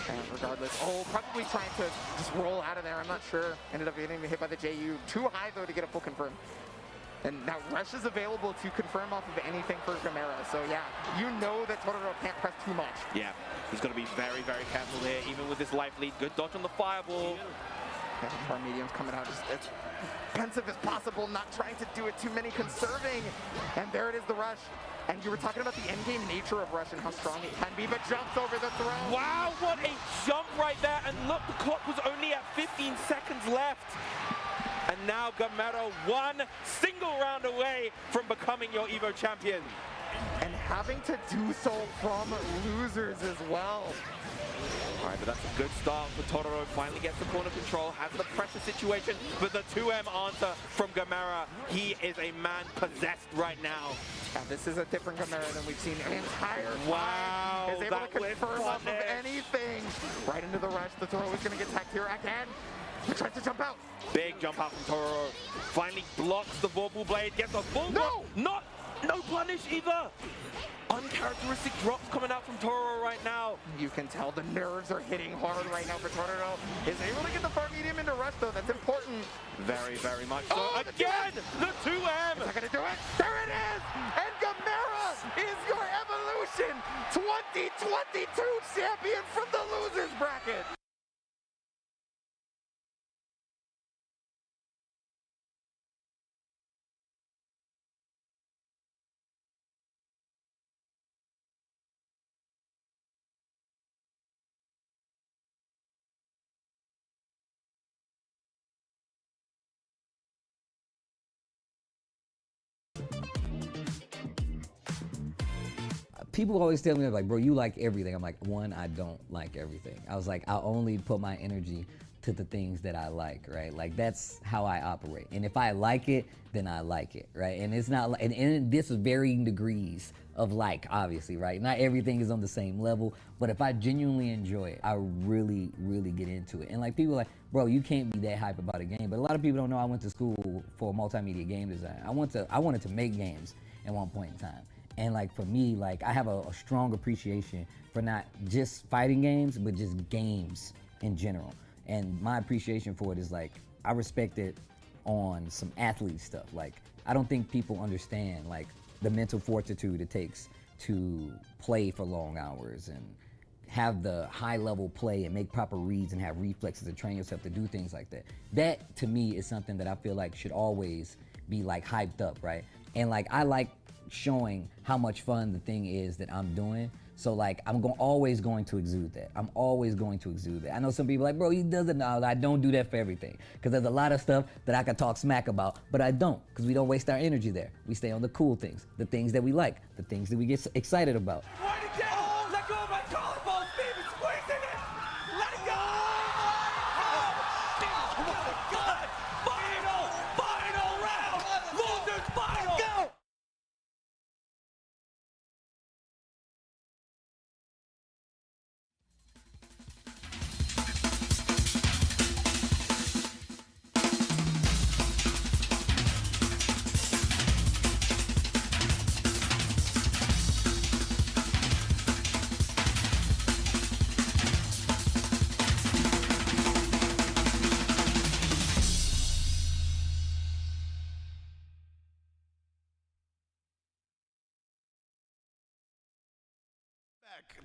And regardless, probably trying to just roll out of there. I'm not sure. Ended up getting hit by the JU. Too high, though, to get a full confirm. And now Rush is available to confirm off of anything for Gamera. So yeah, you know that Totoro can't press too much. Yeah, he's got to be very, very careful here, even with this life lead. Good dodge on the fireball. Yeah, the far medium's coming out just as pensive as possible, not trying to do it too many, conserving. And there it is, the Rush. And you were talking about the endgame nature of Rush and how strong it can be, but jumps over the throw. Wow, what a jump right there. And look, the clock was only at 15 seconds left. And now Gamera one single round away from becoming your Evo champion. And having to do so from losers as well. All right, but that's a good start for Totoro. Finally gets the corner control, has the pressure situation, but the 2M answer from Gamera. He is a man possessed right now. Yeah, this is a different Gamera than we've seen an entire time. Wow, is able to confirm off of anything. Right into the Rush. The throw is going to get tagged here again. He tries to jump out. Big jump out from Totoro. Finally blocks the Vorpal Blade, gets a full block. No punish either. Uncharacteristic drops coming out from Totoro right now. You can tell the nerves are hitting hard right now for Totoro. Is able to get the far medium into Rush, though. That's important. Very, very much so. Again, the 2M. Is that going to do it? There it is. And Gamera is your Evolution 2022 champion from the losers bracket. People always tell me, like, bro, you like everything. I'm like, one, I don't like everything. I was like, I only put my energy to the things that I like, right? Like that's how I operate. And if I like it, then I like it, right? And it's not, and this is varying degrees of like, obviously, right? Not everything is on the same level, but if I genuinely enjoy it, I really, really get into it. And like people are like, bro, you can't be that hype about a game. But a lot of people don't know I went to school for multimedia game design. I wanted to make games at one point in time. And like for me, like I have a strong appreciation for not just fighting games, but just games in general. And my appreciation for it is like, I respect it on some athlete stuff. Like, I don't think people understand like the mental fortitude it takes to play for long hours and have the high level play and make proper reads and have reflexes and train yourself to do things like that. That to me is something that I feel like should always be like hyped up, right? And like, I like showing how much fun the thing is that I'm doing. So like, I'm always going to exude that. I'm always going to exude that. I know some people are like, bro, he doesn't know. I don't do that for everything. Because there's a lot of stuff that I can talk smack about, but I don't, because we don't waste our energy there. We stay on the cool things, the things that we like, the things that we get excited about. Let go of my collarbone, Steven, squeezing it! Let it go! Oh my God! Final round! Losers final! Go!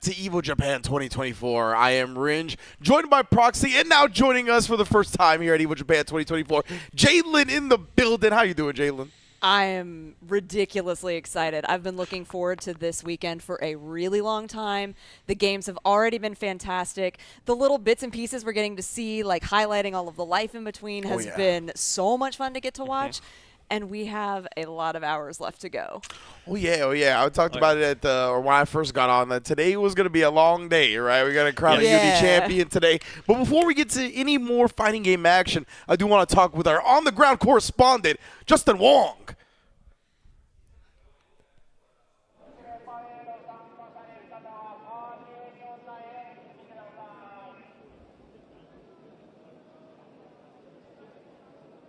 To Evo Japan 2024. I am Rynge, joined by Proxy, and now joining us for the first time here at Evo Japan 2024, Jaidlyn in the building. How you doing, Jaidlyn? I am ridiculously excited. I've been looking forward to this weekend for a really long time. The games have already been fantastic. The little bits and pieces we're getting to see, like highlighting all of the life in between, has been so much fun to get to watch. And we have a lot of hours left to go. Oh yeah. I talked about it or when I first got on that today was going to be a long day, right? We got to crown a Uni champion today. But before we get to any more fighting game action, I do want to talk with our on-the-ground correspondent, Justin Wong.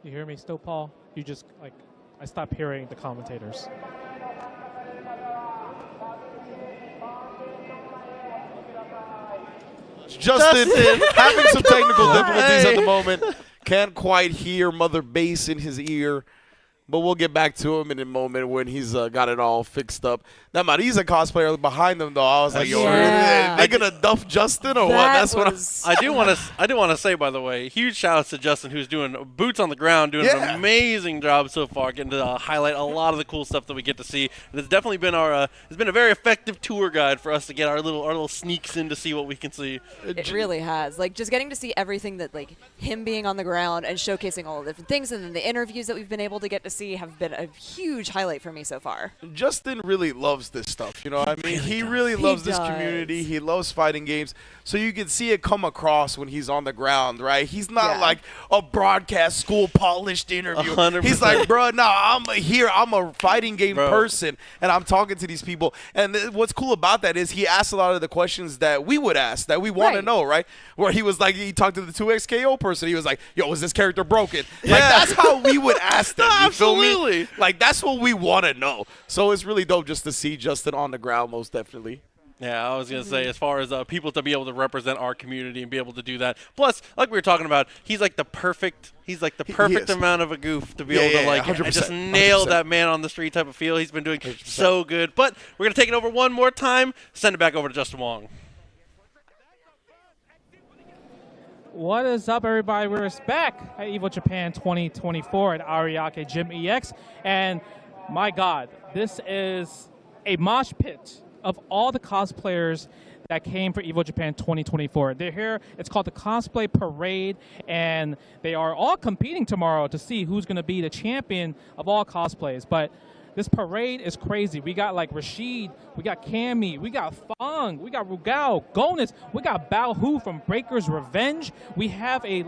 You hear me still, Paul? You just, like, I stopped hearing the commentators. Justin having some technical difficulties at the moment. Can't quite hear Mother Bass in his ear. But we'll get back to him in a moment when he's got it all fixed up. That Marisa cosplayer behind them, though, I was like, yo, are they gonna duff Justin or what? That's what I do want to say, by the way, huge shout outs to Justin, who's doing boots on the ground, doing an amazing job so far, getting to highlight a lot of the cool stuff that we get to see. And it's definitely been it's been a very effective tour guide for us to get our little sneaks in to see what we can see. It really has. Like, just getting to see everything that, like, him being on the ground and showcasing all the different things, and then the interviews that we've been able to get to see have been a huge highlight for me so far. Justin really loves this stuff, you know what I mean? He really loves this community. He loves fighting games. So you can see it come across when he's on the ground, right? He's not like a broadcast school polished interview. 100%. He's like, bro, no, I'm a fighting game person, and I'm talking to these people. And what's cool about that is he asked a lot of the questions that we would ask, that we want to know, right? Where he was like, he talked to the 2XKO person. He was like, yo, is this character broken? Like, that's how we would ask them. You feel me? Like, that's what we want to know. So it's really dope just to see Justin on the ground, most definitely. Yeah, I was going to say, as far as people to be able to represent our community and be able to do that. Plus, like we were talking about, he's like the perfect amount of a goof to be able to like just nail that man on the street type of feel. He's been doing so good. But we're going to take it over one more time, send it back over to Justin Wong. What is up, everybody? We're back at Evo Japan 2024 at Ariake Gym EX. And my God, this is a mosh pit of all the cosplayers that came for Evo Japan 2024. They're here. It's called the Cosplay Parade, and they are all competing tomorrow to see who's going to be the champion of all cosplays. But This parade is crazy. We got like Rashid, we got Cammy, we got Fong, we got Rugal, Gonus, we got Bao Hu from Breaker's Revenge. We have a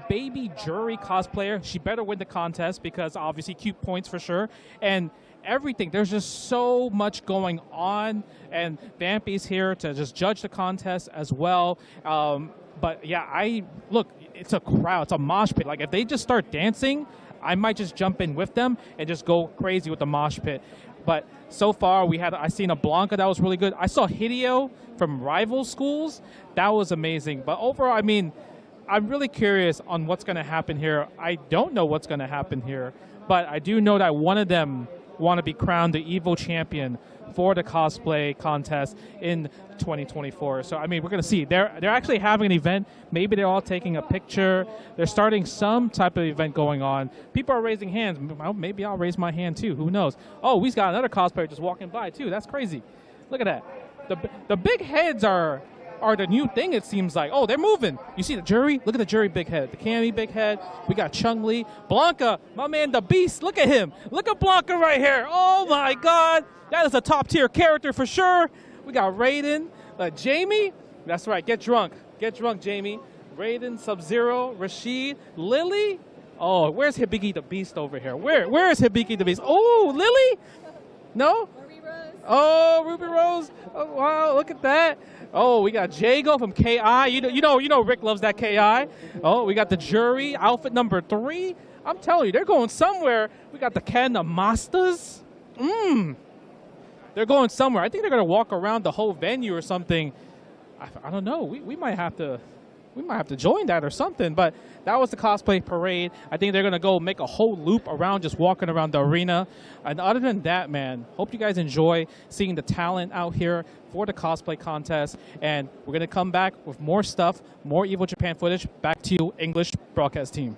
baby jury cosplayer. She better win the contest because obviously cute points for sure. And everything. There's just so much going on, and Vampy's here to just judge the contest as well. But yeah, look, it's a crowd, it's a mosh pit. Like if they just start dancing, I might just jump in with them and just go crazy with the mosh pit. But so far, I seen a Blanca that was really good. I saw Hideo from rival schools. That was amazing. But overall, I mean, I'm really curious on what's going to happen here. I don't know what's going to happen here, but I do know that one of them want to be crowned the Evo champion for the cosplay contest in 2024. So, I mean, we're going to see. They're actually having an event. Maybe they're all taking a picture. They're starting some type of event going on. People are raising hands. Maybe I'll raise my hand, too. Who knows? Oh, we've got another cosplayer just walking by, too. That's crazy. Look at that. The big heads are the new thing, it seems like. Oh, they're moving. You see the jury? Look at the jury big head. The Cammy big head. We got Chung Li. Blanca, my man, the Beast. Look at him. Look at Blanca right here. Oh, my God. That is a top-tier character for sure. We got Raiden. Jamie. That's right. Get drunk. Get drunk, Jamie. Raiden, Sub-Zero, Rashid, Lily. Oh, where's Hibiki the Beast over here? Where is Hibiki the Beast? Oh, Lily? No? Ruby Rose. Oh, Ruby Rose. Oh, wow, look at that. Oh, we got Jago from KI. You know Rick loves that KI. Oh, we got the jury, outfit number 3. I'm telling you, they're going somewhere. We got the Canna Masters. They're going somewhere. I think they're going to walk around the whole venue or something. I don't know. We might have to join that or something. But that was the cosplay parade. I think they're going to go make a whole loop around, just walking around the arena. And other than that, man, hope you guys enjoy seeing the talent out here for the cosplay contest. And we're going to come back with more stuff, more Evo Japan footage. Back to you, English broadcast team.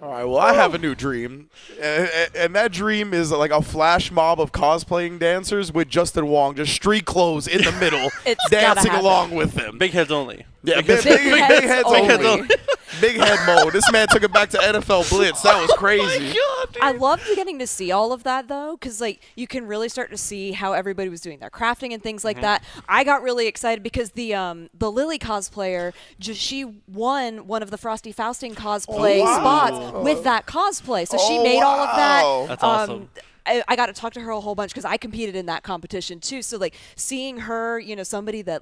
All right, well, I have a new dream, and that dream is like a flash mob of cosplaying dancers with Justin Wong, just street clothes in the middle, dancing along with them. Big heads only. Yeah, big heads only. Big head mode. This man took it back to NFL Blitz. That was crazy. Oh I loved getting to see all of that, though, because you can really start to see how everybody was doing their crafting and things like that. I got really excited because the Lily cosplayer, she won one of the Frosty Fausting cosplay spots with that cosplay. So she made all of that. That's awesome. I got to talk to her a whole bunch because I competed in that competition too. So seeing her, somebody that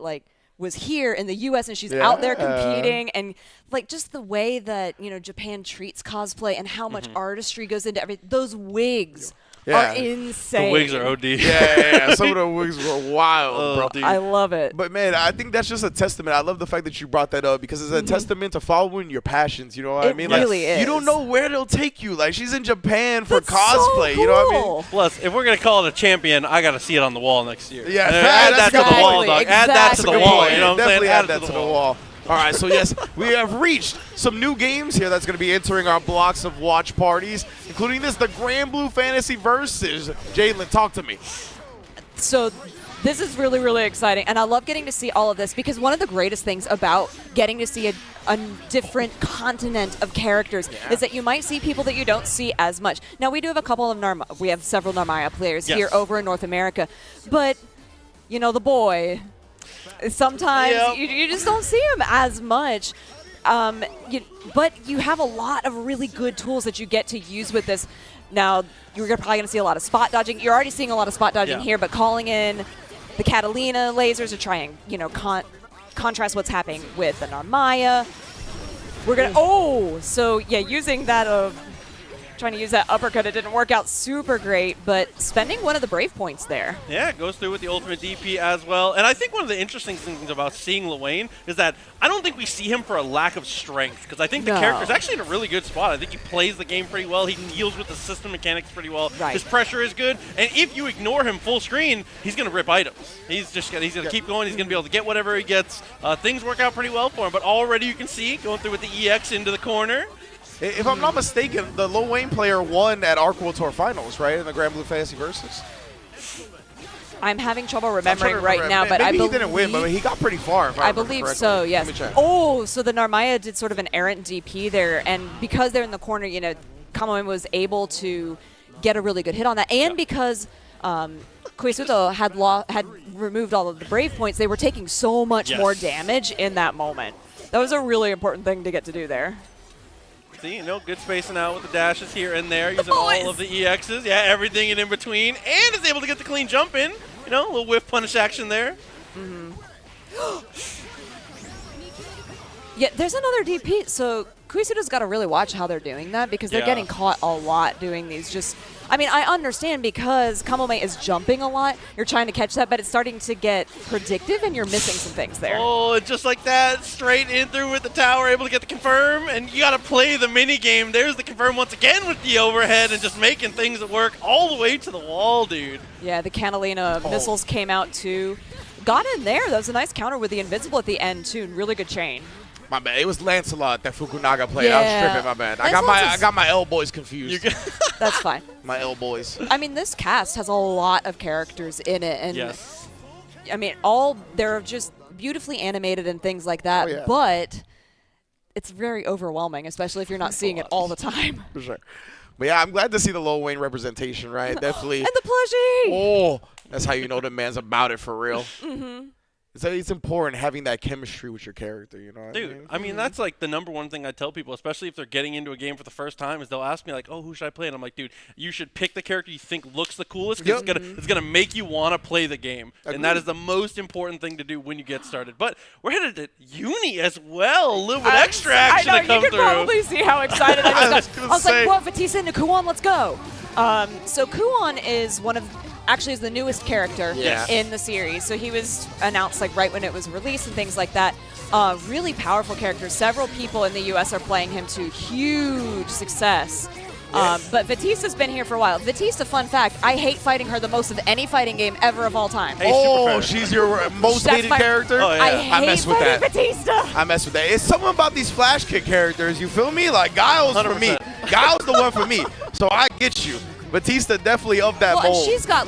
was here in the U.S. and she's out there competing, and just the way that Japan treats cosplay and how much artistry goes into everything. Those wigs are insane. The wigs are OD. Yeah. Some of the wigs were wild, bro. I love it. But man, I think that's just a testament. I love the fact that you brought that up because it's a testament to following your passions. You know what I mean? It really is. You don't know where they'll take you. She's in Japan for cosplay. So cool. You know what I mean? Plus, if we're gonna call it a champion, I gotta see it on the wall next year. Yeah, add that to the wall, dog. Add that to the wall. You know what I'm saying? Definitely add that to the wall. All right, so yes, we have reached some new games here that's going to be entering our blocks of watch parties, including the Grand Blue Fantasy Versus. Jaidlyn, talk to me. So this is really, really exciting, and I love getting to see all of this because one of the greatest things about getting to see a different continent of characters is that you might see people that you don't see as much. Now, we do have a couple of we have several Narmaya players here over in North America, but, the boy... Sometimes you just don't see him as much, but you have a lot of really good tools that you get to use with this. Now, you're probably going to see a lot of spot dodging. You're already seeing a lot of spot dodging here, but calling in the Catalina lasers to try and contrast what's happening with the Narmaya. We're going to using that trying to use that uppercut, it didn't work out super great, but spending one of the Brave points there. Yeah, it goes through with the ultimate DP as well. And I think one of the interesting things about seeing Luane is that I don't think we see him for a lack of strength, because I think the character's actually in a really good spot. I think he plays the game pretty well. He deals with the system mechanics pretty well. His pressure is good. And if you ignore him full screen, he's going to rip items. He's going to keep going. He's going to be able to get whatever he gets. Things work out pretty well for him. But already you can see going through with the EX into the corner. If I'm not mistaken, the Lil Wayne player won at Arc World Tour Finals, right, in the Grand Blue Fantasy Versus? I'm having trouble remembering right now, but maybe I believe he didn't win, but he got pretty far. I believe so, yes. Oh, so the Narmaya did sort of an errant DP there, and because they're in the corner, Kamoen was able to get a really good hit on that. And because Koisuto had removed all of the Brave points, they were taking so much more damage in that moment. That was a really important thing to get to do there. See, good spacing out with the dashes here and there, using all of the EXs. Yeah, everything in between, and is able to get the clean jump in. A little whiff punish action there. Yeah, there's another DP. So Koisuto's got to really watch how they're doing that because they're getting caught a lot doing these. I understand because Kamome is jumping a lot. You're trying to catch that, but it's starting to get predictive, and you're missing some things there. Oh, just like that, straight in through with the tower, able to get the confirm, and you got to play the mini game. There's the confirm once again with the overhead and just making things work all the way to the wall, dude. Yeah, the Catalina missiles came out too. Got in there. That was a nice counter with the invincible at the end too. Really good chain. My bad. It was Lancelot that Fukunaga played. I was tripping. My bad. I got my L boys confused. That's fine. My L boys. This cast has a lot of characters in it, and they're just beautifully animated and things like that. But it's very overwhelming, especially if you're not seeing it all the time. For sure. But yeah, I'm glad to see the Lil Wayne representation, right? Definitely. And the plushie. Oh, that's how you know the man's about it for real. Mm-hmm. So it's important having that chemistry with your character, Dude, that's like the number one thing I tell people, especially if they're getting into a game for the first time, is they'll ask me like, "Oh, who should I play?" And I'm like, "Dude, you should pick the character you think looks the coolest because it's gonna make you want to play the game." And that is the most important thing to do when you get started. But we're headed to Uni as well. A little bit extra action to come through. You can probably see how excited I was. I was like, "Whoa, Batista into Kuon, let's go!" So Kuon is is the newest character in the series. So he was announced right when it was released and things like that. Really powerful character. Several people in the US are playing him to huge success. But Batista's been here for a while. Batista, fun fact, I hate fighting her the most of any fighting game ever of all time. She's your most hated character? I hate fighting Batista. I mess with that. It's something about these flash kick characters, you feel me? Like Guile's 100%. For me. Guile's the one for me. So I get you. Batista definitely of that mold. And she's got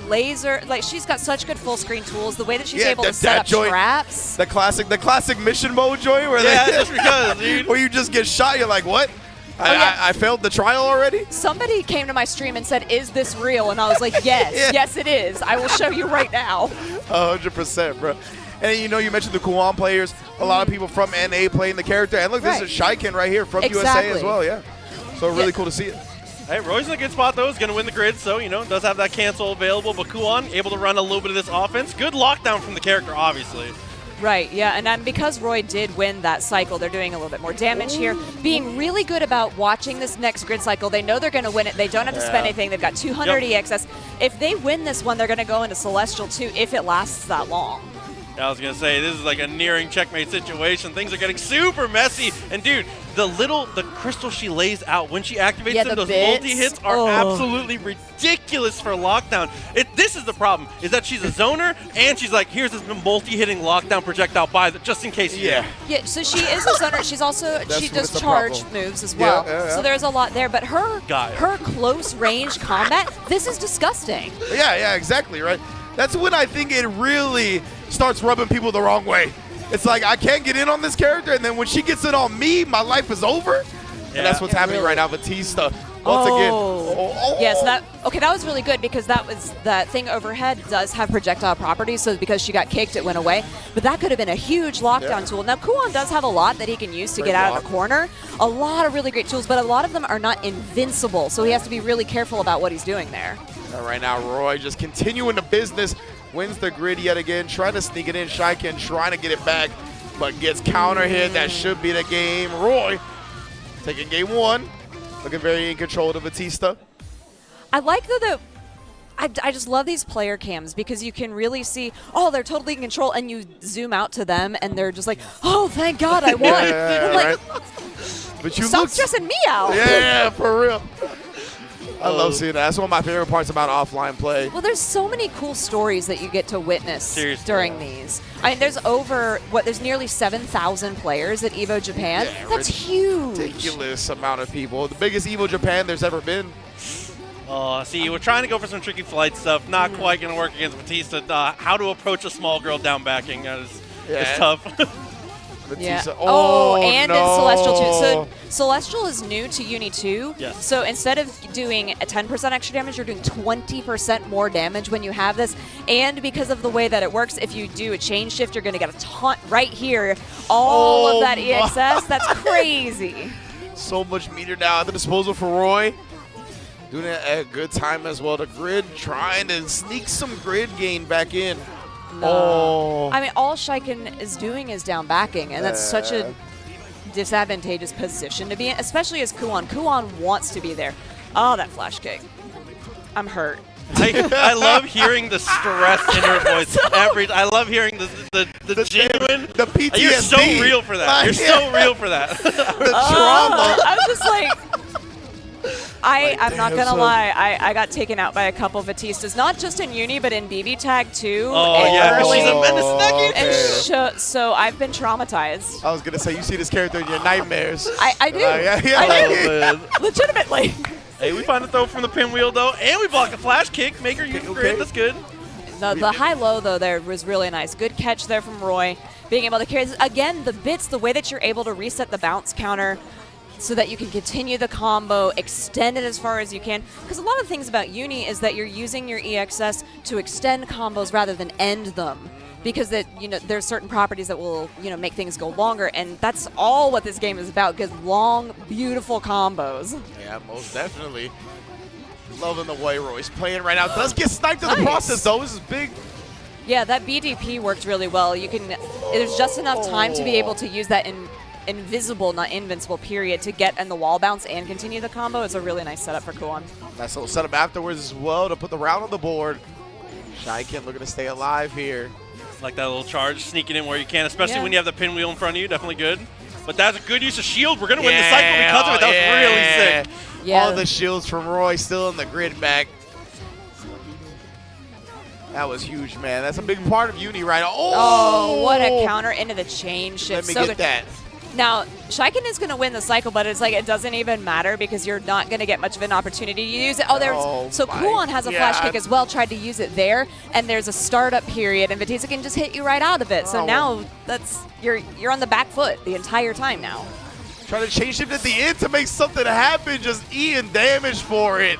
she's got such good full screen tools. The way that she's able to set up traps. The classic mission mode joint where just because, dude. Where you just get shot, you're like, what? I failed the trial already? Somebody came to my stream and said, "Is this real?" And I was like, yes, yes it is. I will show you right now. 100%, bro. And you mentioned the Kuon players. A lot of people from NA playing the character. And look, this is Shiken right here from USA as well, So really cool to see it. Hey, Roy's in a good spot, though. He's going to win the grid, so, does have that cancel available. But Kuon able to run a little bit of this offense. Good lockdown from the character, obviously. Right, yeah, and because Roy did win that cycle, they're doing a little bit more damage here. Being really good about watching this next grid cycle. They know they're going to win it. They don't have to spend anything. They've got 200 EXS. If they win this one, they're going to go into Celestial, too, if it lasts that long. I was going to say, this is like a nearing checkmate situation. Things are getting super messy. And, dude, the crystal she lays out when she activates them, those multi-hits are absolutely ridiculous for lockdown. This is the problem, is that she's a zoner, and she's like, here's this multi-hitting lockdown projectile just in case. Yeah, so she is a zoner. She's also, she does charge moves as well. So there's a lot there. But her close range combat, this is disgusting. Yeah, exactly, right? That's when I think it really starts rubbing people the wrong way. It's like, I can't get in on this character, and then when she gets in on me, my life is over. And that's what's happening right now. Batista, once again. Yes, that was really good because that thing overhead does have projectile properties, so because she got kicked, it went away. But that could have been a huge lockdown tool. Now, Kuon does have a lot that he can use to get out of the corner. A lot of really great tools, but a lot of them are not invincible, so he has to be really careful about what he's doing there. Right now, Roy just continuing the business, wins the grid yet again, trying to sneak it in. Shiken trying to get it back, but gets counter hit. That should be the game. Roy taking game one, looking very in control of Batista. I like that. I just love these player cams because you can really see, they're totally in control, and you zoom out to them, and they're just like, oh, thank God I won. But you stop stressing me out. Yeah, for real. I love seeing that. That's one of my favorite parts about offline play. Well, there's so many cool stories that you get to witness during these. There's nearly 7,000 players at Evo Japan. That's huge. Ridiculous amount of people. The biggest Evo Japan there's ever been. See, we're trying to go for some tricky flight stuff. Not quite going to work against Batista. How to approach a small girl down backing is tough. Yeah. Batista. Oh, and no. in Celestial too. So Celestial is new to Uni 2. Yes. So instead of doing a 10% extra damage, you're doing 20% more damage when you have this. And because of the way that it works, if you do a chain shift, you're going to get a ton right here. All of that EXS. That's crazy. So much meter now at the disposal for Roy. Doing it at a good time as well. The grid trying to sneak some grid gain back in. No. Oh. I mean, all Shiken is doing is down backing, and that's such a disadvantageous position to be in, especially as Kuon. Kuon wants to be there. Oh, that flash kick. I'm hurt. I love hearing the stress in her voice. I love hearing the genuine. The PTSD. You're so real for that. You're so real for that. The trauma. I'm just like, I'm not going to lie. I got taken out by a couple Batistas, not just in Uni, but in BB Tag too. Oh, yeah. Early. She's a menace Tekken. And so I've been traumatized. I was going to say, you see this character in your nightmares. I do. Yeah. I do. Legitimately. Hey, we find a throw from the pinwheel, though, and we block a flash kick. Make her use grid. That's good. The high-low, though, there was really nice. Good catch there from Roy. Being able to carry this. Again, the bits, the way that you're able to reset the bounce counter so that you can continue the combo, extend it as far as you can. Because a lot of things about Uni is that you're using your EXS to extend combos rather than end them. Because there's certain properties that will make things go longer, and that's all what this game is about. Good long, beautiful combos. Yeah, most definitely. Loving the way Roy's playing right now. Does get sniped in the process though. This is big. Yeah, that BDP worked really well. There's just enough time to be able to use that invisible, not invincible period to get in the wall bounce and continue the combo. It's a really nice setup for Kuon. Nice little setup afterwards as well to put the round on the board. Shiken looking to stay alive here. Like that little charge sneaking in where you can, especially when you have the pinwheel in front of you. Definitely good. But that's a good use of shield. We're going to win the cycle because of it. That was really sick. Yeah. All the shields from Roy still in the grid back. That was huge, man. That's a big part of Uni right now. Oh, what a counter into the chain shift. Let me get that. Now, Shiken is going to win the cycle, but it's like it doesn't even matter because you're not going to get much of an opportunity to use it. So Kuon has a flash kick as well, tried to use it there, and there's a startup period, and Batista can just hit you right out of it. So now you're on the back foot the entire time now. Trying to chain shift at the end to make something happen, just eating damage for it.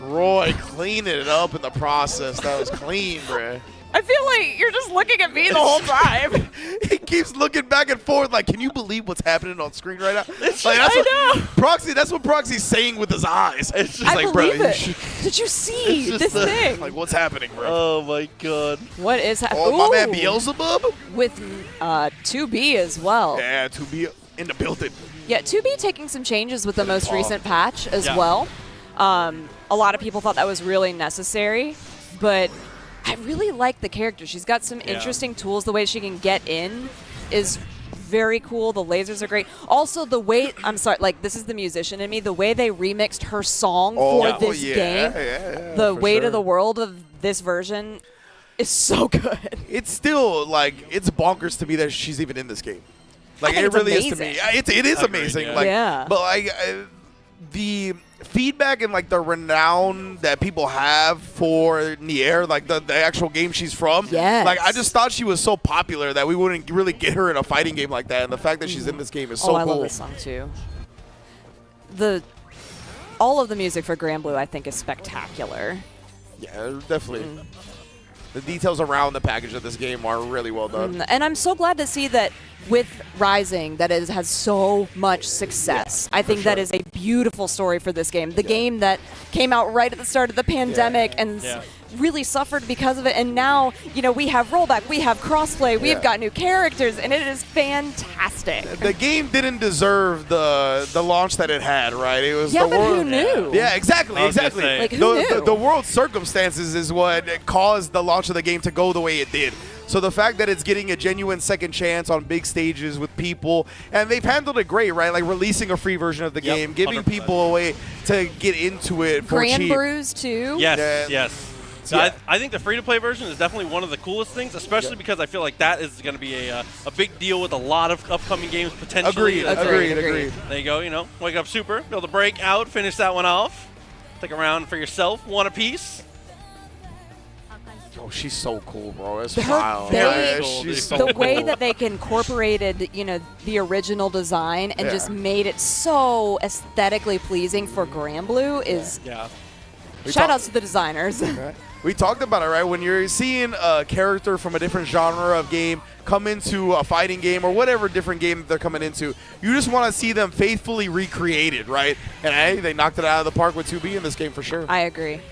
Roy cleaning it up in the process. That was clean, bruh. I feel like you're just looking at me the whole time. He keeps looking back and forth like, can you believe what's happening on screen right now? I know. Proxy, that's what Proxy's saying with his eyes. It's just I believe it. Did you see this thing? Like, what's happening, bro? Oh, my God. What is happening? Oh, my man Beelzebub? With 2B as well. Yeah, 2B in the building. Yeah, 2B taking some changes with the most recent patch as well. A lot of people thought that was really necessary, but I really like the character. She's got some interesting tools. The way she can get in is very cool. The lasers are great. Also, the way, I'm sorry, like, this is the musician in me, the way they remixed her song for this game, the Weight of the World of this version is so good. It's still, like, it's bonkers to me that she's even in this game. Like, it really is to me. It is amazing. Yeah. Like, but, like, the feedback and like the renown that people have for Nier, like the actual game she's from. Yes. Like I just thought she was so popular that we wouldn't really get her in a fighting game like that. And the fact that she's in this game is so cool. I love this song too. All of the music for Grand Blue I think is spectacular. Yeah, definitely. The details around the package of this game are really well done. And I'm so glad to see that with Rising that it has so much success. I think that is a beautiful story for this game. The game that came out right at the start of the pandemic and really suffered because of it. And now, we have rollback, we have crossplay, we've got new characters, and it is fantastic. The game didn't deserve the launch that it had, right? It was but the world. who knew? Yeah, exactly. Like, who knew? The world circumstances is what caused the launch of the game to go the way it did. So the fact that it's getting a genuine second chance on big stages with people, and they've handled it great, right? Like releasing a free version of the game, giving 100%. People a way to get into it for Grand cheap. Brews too. Yes. So I think the free-to-play version is definitely one of the coolest things, especially because I feel like that is going to be a big deal with a lot of upcoming games potentially. Agreed. There you go. Wake up super, be able to break out, finish that one off. Take a round for yourself, one apiece. Oh, she's so cool, bro. That Her smile. face, She's so the cool. way that they incorporated, you know, the original design and Yeah. just made it so aesthetically pleasing for Granblue is. We Shout talk- outs to the designers. We talked about it, right? When you're seeing a character from a different genre of game come into a fighting game or whatever different game that they're coming into, you just want to see them faithfully recreated, right? And hey, they knocked it out of the park with 2B in this game for sure. I agree. There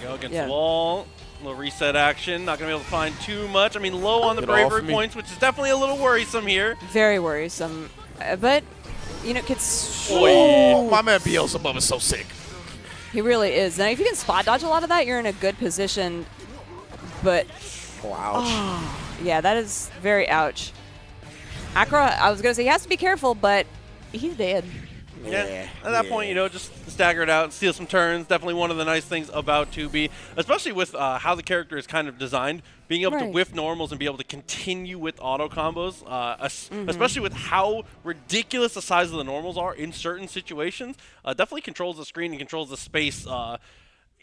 you go against Yeah. the wall. Little reset action. Not going to be able to find too much. I mean, low on the Get off bravery me. points, which is definitely a little worrisome here. Very worrisome. But, you know, kids. Oh, my man Beelzebub is so sick. He really is. Now, if you can spot dodge a lot of that, you're in a good position. But. Ouch. Yeah, that is very ouch. Akra, I was going to say he has to be careful, but he's dead. Yeah. At that point, you know, just stagger it out and steal some turns. Definitely one of the nice things about 2B, especially with how the character is kind of designed. Being able to Right. whiff normals and be able to continue with auto combos, especially with how ridiculous the size of the normals are in certain situations, definitely controls the screen and controls the space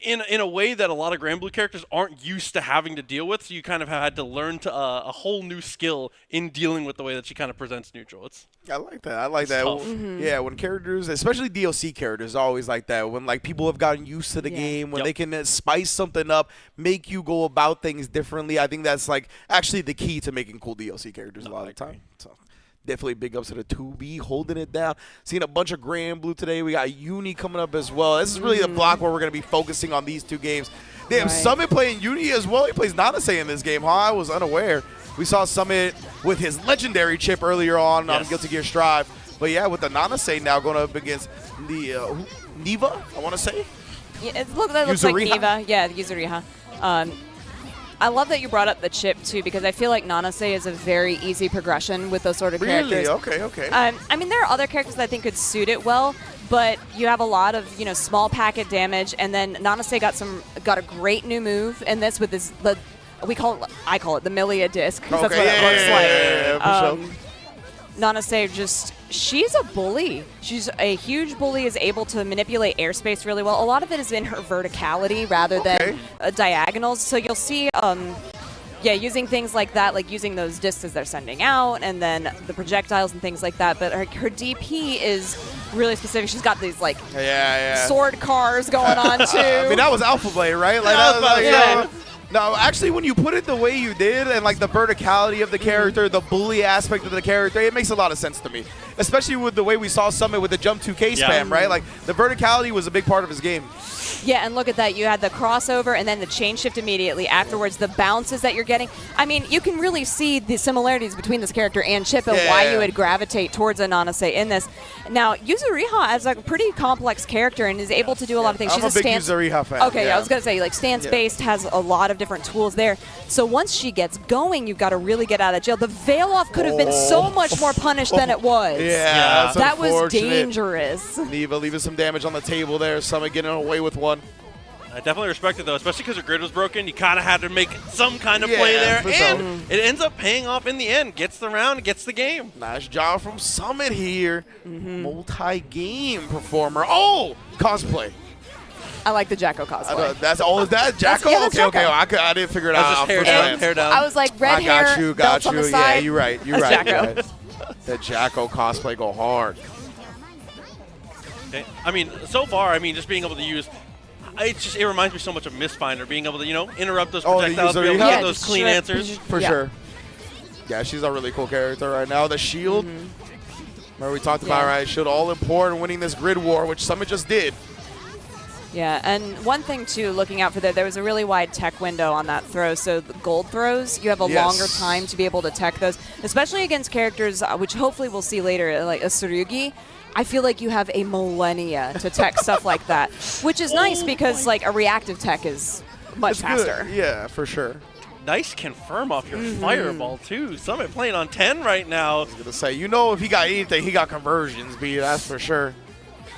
in a way that a lot of Granblue characters aren't used to having to deal with. So you kind of have had to learn to a whole new skill in dealing with the way that she kind of presents neutral. I like that. I like that. tough. Yeah, when characters, especially DLC characters, always like that. When like people have gotten used to the game, when they can spice something up, make you go about things differently. I think that's like actually the key to making cool DLC characters a lot of the time. So definitely big ups to the 2B holding it down. Seeing a bunch of Granblue today. We got Uni coming up as well. This is really the block where we're going to be focusing on these two games. Damn, Summit playing Uni as well. He plays Nanase in this game, huh? I was unaware. We saw Summit with his legendary chip earlier on Guilty Gear Strive. But yeah, with the Nanase now going up against the Neva, I want to say. Yeah, that looks like Yuzuriha? Neva. Yeah, Yuzuriha. I love that you brought up the chip, too, because I feel like Nanase is a very easy progression with those sort of Really? characters. Okay. I mean, there are other characters that I think could suit it well, but you have a lot of, you know, small packet damage, and then Nanase got a great new move, and this with this, I call it the Milia disc, because that's what it looks like. Yeah, for sure. Nanase she's a bully. She's a huge bully, is able to manipulate airspace really well. A lot of it is in her verticality rather than diagonals. So you'll see, using things like that, like using those discs as they're sending out, and then the projectiles and things like that. But her DP is really specific. She's got these sword cars going on too. I mean, that was Alpha Blade, right? Like, that was like, no, actually, when you put it the way you did, and like the verticality of the character, the bully aspect of the character, it makes a lot of sense to me. Especially with the way we saw Summit with the jump 2K spam, right? Like the verticality was a big part of his game. Yeah, and look at that. You had the crossover and then the chain shift immediately afterwards, the bounces that you're getting. I mean, you can really see the similarities between this character and Chip and why you would gravitate towards a Nanase in this. Now, Yuzuriha is a pretty complex character and is able to do a lot of things. I'm She's a big Yuzuriha fan. Okay, I was going to say, like, stance-based has a lot of different tools there. So once she gets going, you've got to really get out of jail. The veil-off could have been so much more punished than it was. Yeah, that was unfortunate. dangerous. Neva leaving some damage on the table there. Summit getting away with one. I definitely respect it, though, especially because her grid was broken. You kind of had to make some kind of play there, and it ends up paying off in the end. Gets the round, gets the game. Nice job from Summit here. Multi-game performer. Oh, cosplay. I like the Jacko cosplay. That's all of that? Jacko? Yeah, that's okay. Jacko. I didn't figure it That's out. just hair down. I was like, red I got hair, you, belts on the Yeah, side. you're right. That's Jacko. The Jacko cosplay go hard. Okay. I mean, so far, just being able to use, it reminds me so much of Mistfinder, being able to, interrupt those projectiles, be able to get those clean answers. For sure. Yeah, she's a really cool character right now. The shield, where we talked about, right, shield all important, winning this grid war, which Summit just did. Yeah, and one thing, too, looking out for there was a really wide tech window on that throw. So the gold throws, you have a longer time to be able to tech those, especially against characters, which hopefully we'll see later, like a Tsurugi. I feel like you have a millennia to tech stuff like that, which is nice because, like, a reactive tech is much faster. Good. Yeah, for sure. Nice confirm off your fireball, too. Summit playing on 10 right now. I was going to say, if he got anything, he got conversions, B, that's for sure.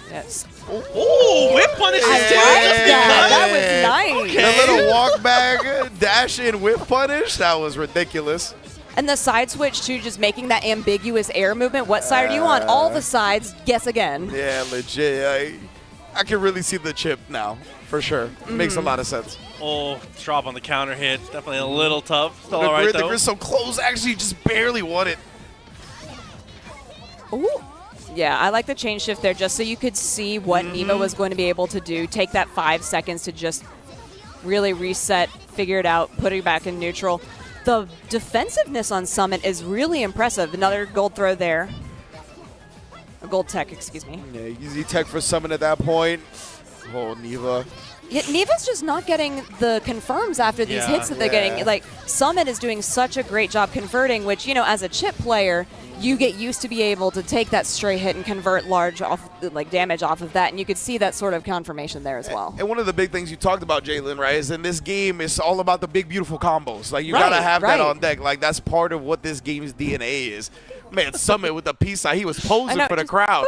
Yes. Oh, whip punish too. That was nice. Okay. The little walk back, dash in whip punish, that was ridiculous. And the side switch, too, just making that ambiguous air movement. What side are you on? All the sides, guess again. Yeah, legit. I can really see the chip now, for sure. Makes a lot of sense. Oh, drop on the counter hit. Definitely a little tough. Still all right, though. The grid so close, actually just barely won it. Ooh. Yeah, I like the chain shift there just so you could see what Evo was going to be able to do. Take that 5 seconds to just really reset, figure it out, put it back in neutral. The defensiveness on Summit is really impressive. Another gold throw there. A gold tech, excuse me. Yeah, easy tech for Summit at that point. Oh, Neva. Yeah, Neva's just not getting the confirms after these hits that they're getting. Like, Summit is doing such a great job converting, which, you know, as a chip player, you get used to be able to take that stray hit and convert large off, like, damage off of that, and you could see that sort of confirmation there as well. And one of the big things you talked about, Jaidlyn, right, is in this game, it's all about the big, beautiful combos. Like, you got to have that on deck. Like, that's part of what this game's DNA is. Man, Summit with the peace sign, he was posing for the crowd.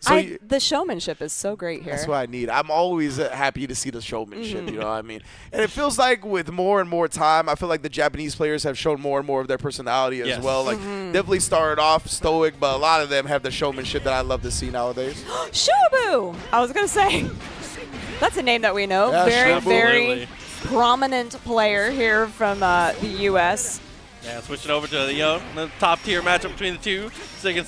So the showmanship is so great here. That's what I need. I'm always happy to see the showmanship, you know what I mean? And it feels like with more and more time, I feel like the Japanese players have shown more and more of their personality as well. Like, definitely started off stoic, but a lot of them have the showmanship that I love to see nowadays. Shuabu! I was going to say, that's a name that we know. Yeah, very prominent player here from the U.S. Yeah, switching over to the top tier matchup between the two. Sig and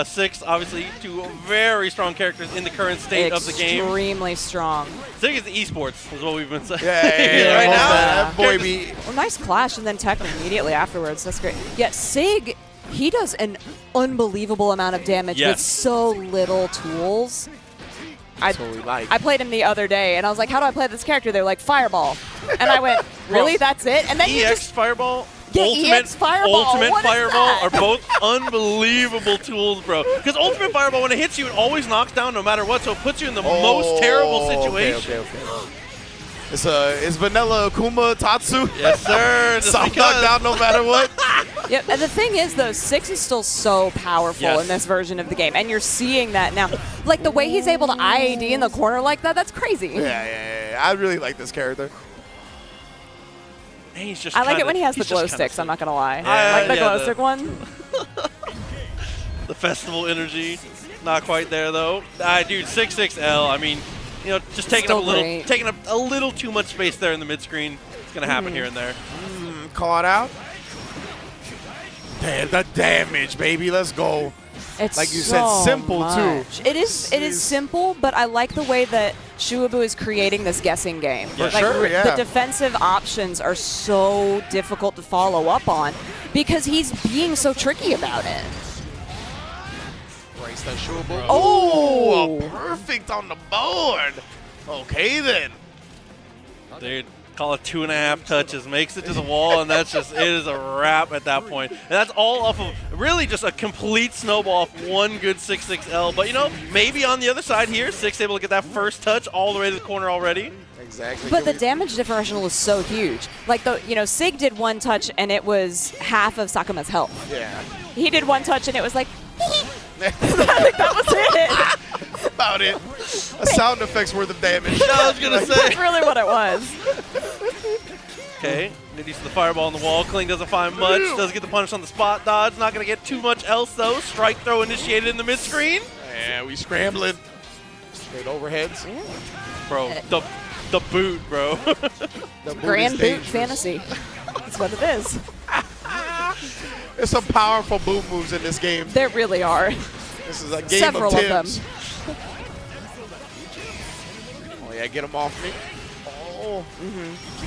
Six, obviously, two very strong characters in the current state of the game. Extremely strong. Sig is the esports, is what we've been saying. Right now. Boy, well, nice clash and then Tekken immediately afterwards. That's great. Yeah, Sig, he does an unbelievable amount of damage with so little tools. I played him the other day, and I was like, how do I play this character? They're like, Fireball. And I went, really? That's it? And then EX Fireball? Yeah, Ultimate Fireball are both unbelievable tools, bro. Because Ultimate Fireball, when it hits you, it always knocks down no matter what, so it puts you in the most terrible situation. Okay. It's Vanilla Akuma Tatsu. Yes, sir. Soft knockdown no matter what. Yep, and the thing is, though, Six is still so powerful in this version of the game, and you're seeing that now. Like, the way he's able to IAD in the corner like that, that's crazy. Yeah. I really like this character. He's just I like it when he has the glow sticks, I'm not going to lie. Yeah, I like the glow stick one. The festival energy, not quite there, though. Dude, 6-6L, I mean, just taking up a little too much space there in the mid-screen. It's going to happen here and there. Caught out. Man, the damage, baby. Let's go. It's like you said, simple too. It is simple, but I like the way that Shuabu is creating this guessing game. The defensive options are so difficult to follow up on because he's being so tricky about it. Brace that Shuabu. Oh, perfect on the board. Okay then. Dude. Call it 2.5 touches, makes it to the wall, and it is a wrap at that point. And that's all off of really just a complete snowball off one good 6-6L. But, maybe on the other side here, Six able to get that first touch all the way to the corner already. Exactly. But the damage differential is so huge. Like, Sig did one touch, and it was half of Sakuma's health. Yeah. He did one touch, and it was like, that was it. About it. A sound effect's worth of damage. I was going to say. That's really what it was. Okay, Nitty's the fireball on the wall. Kling doesn't find much. Does get the punish on the spot dodge. Not going to get too much else, though. Strike throw initiated in the mid-screen. Yeah, we scrambling. Straight overheads. Bro, the boot, bro. The boot Grand boot fantasy. That's what it is. There's some powerful boot moves in this game. There really are. This is a game Several of Tims. them. Oh, yeah, get him off me. Oh.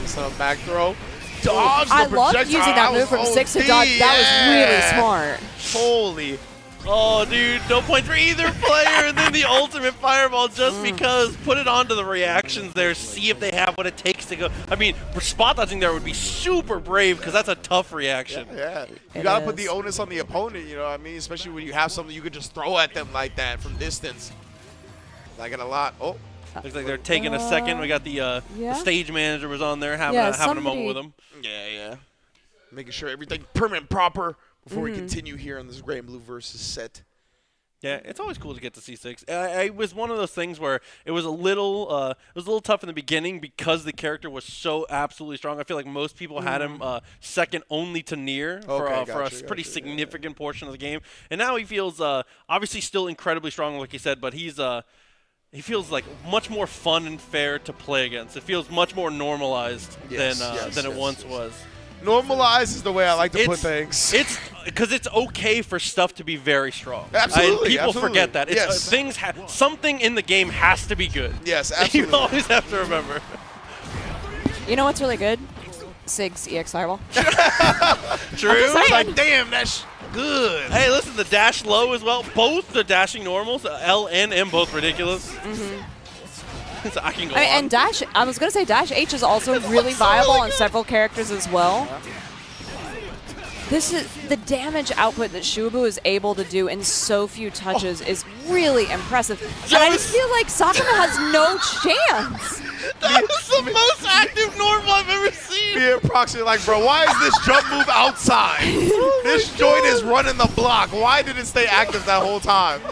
Some back throw. Dodge the I love projectile. using that move from Six to dodge. That was really smart. Holy. Oh, dude, no points for either player, and then the ultimate fireball just because. Put it onto the reactions there, see if they have what it takes to go. I mean, spot dodging there would be super brave because that's a tough reaction. Yeah. You got to put the onus on the opponent, you know what I mean? Especially when you have something you could just throw at them like that from distance. Like it a lot. Oh. Looks like they're taking a second. We got the stage manager was on there having a moment with them. Yeah. Making sure everything prim and proper before we continue here on this gray and blue versus set. Yeah, it's always cool to get to C6. It was one of those things where it was a little tough in the beginning because the character was so absolutely strong. I feel like most people had him second only to Nier for a pretty significant portion of the game. And now he feels obviously still incredibly strong, like you said, but he's he feels like much more fun and fair to play against. It feels much more normalized than it once was. Normalized is the way I like to put things. It's because it's okay for stuff to be very strong. Absolutely, People absolutely. forget that. It's, Yes. something in the game has to be good. Yes, absolutely. You always have to remember. You know what's really good? Sig's EX Fireball. True. It's like, damn, that's good. Hey, listen, the dash low as well. Both the dashing normals, L and M, both ridiculous. So I can go on. And Dash, I was going to say Dash H is also really viable on several characters as well. This is the damage output that Shubu is able to do in so few touches is really impressive. And I just feel like Sakuma has no chance. That was the most active normal I've ever seen. Me and Proxy are like, bro, why is this jump move outside? This joint is running the block. Why did it stay active that whole time?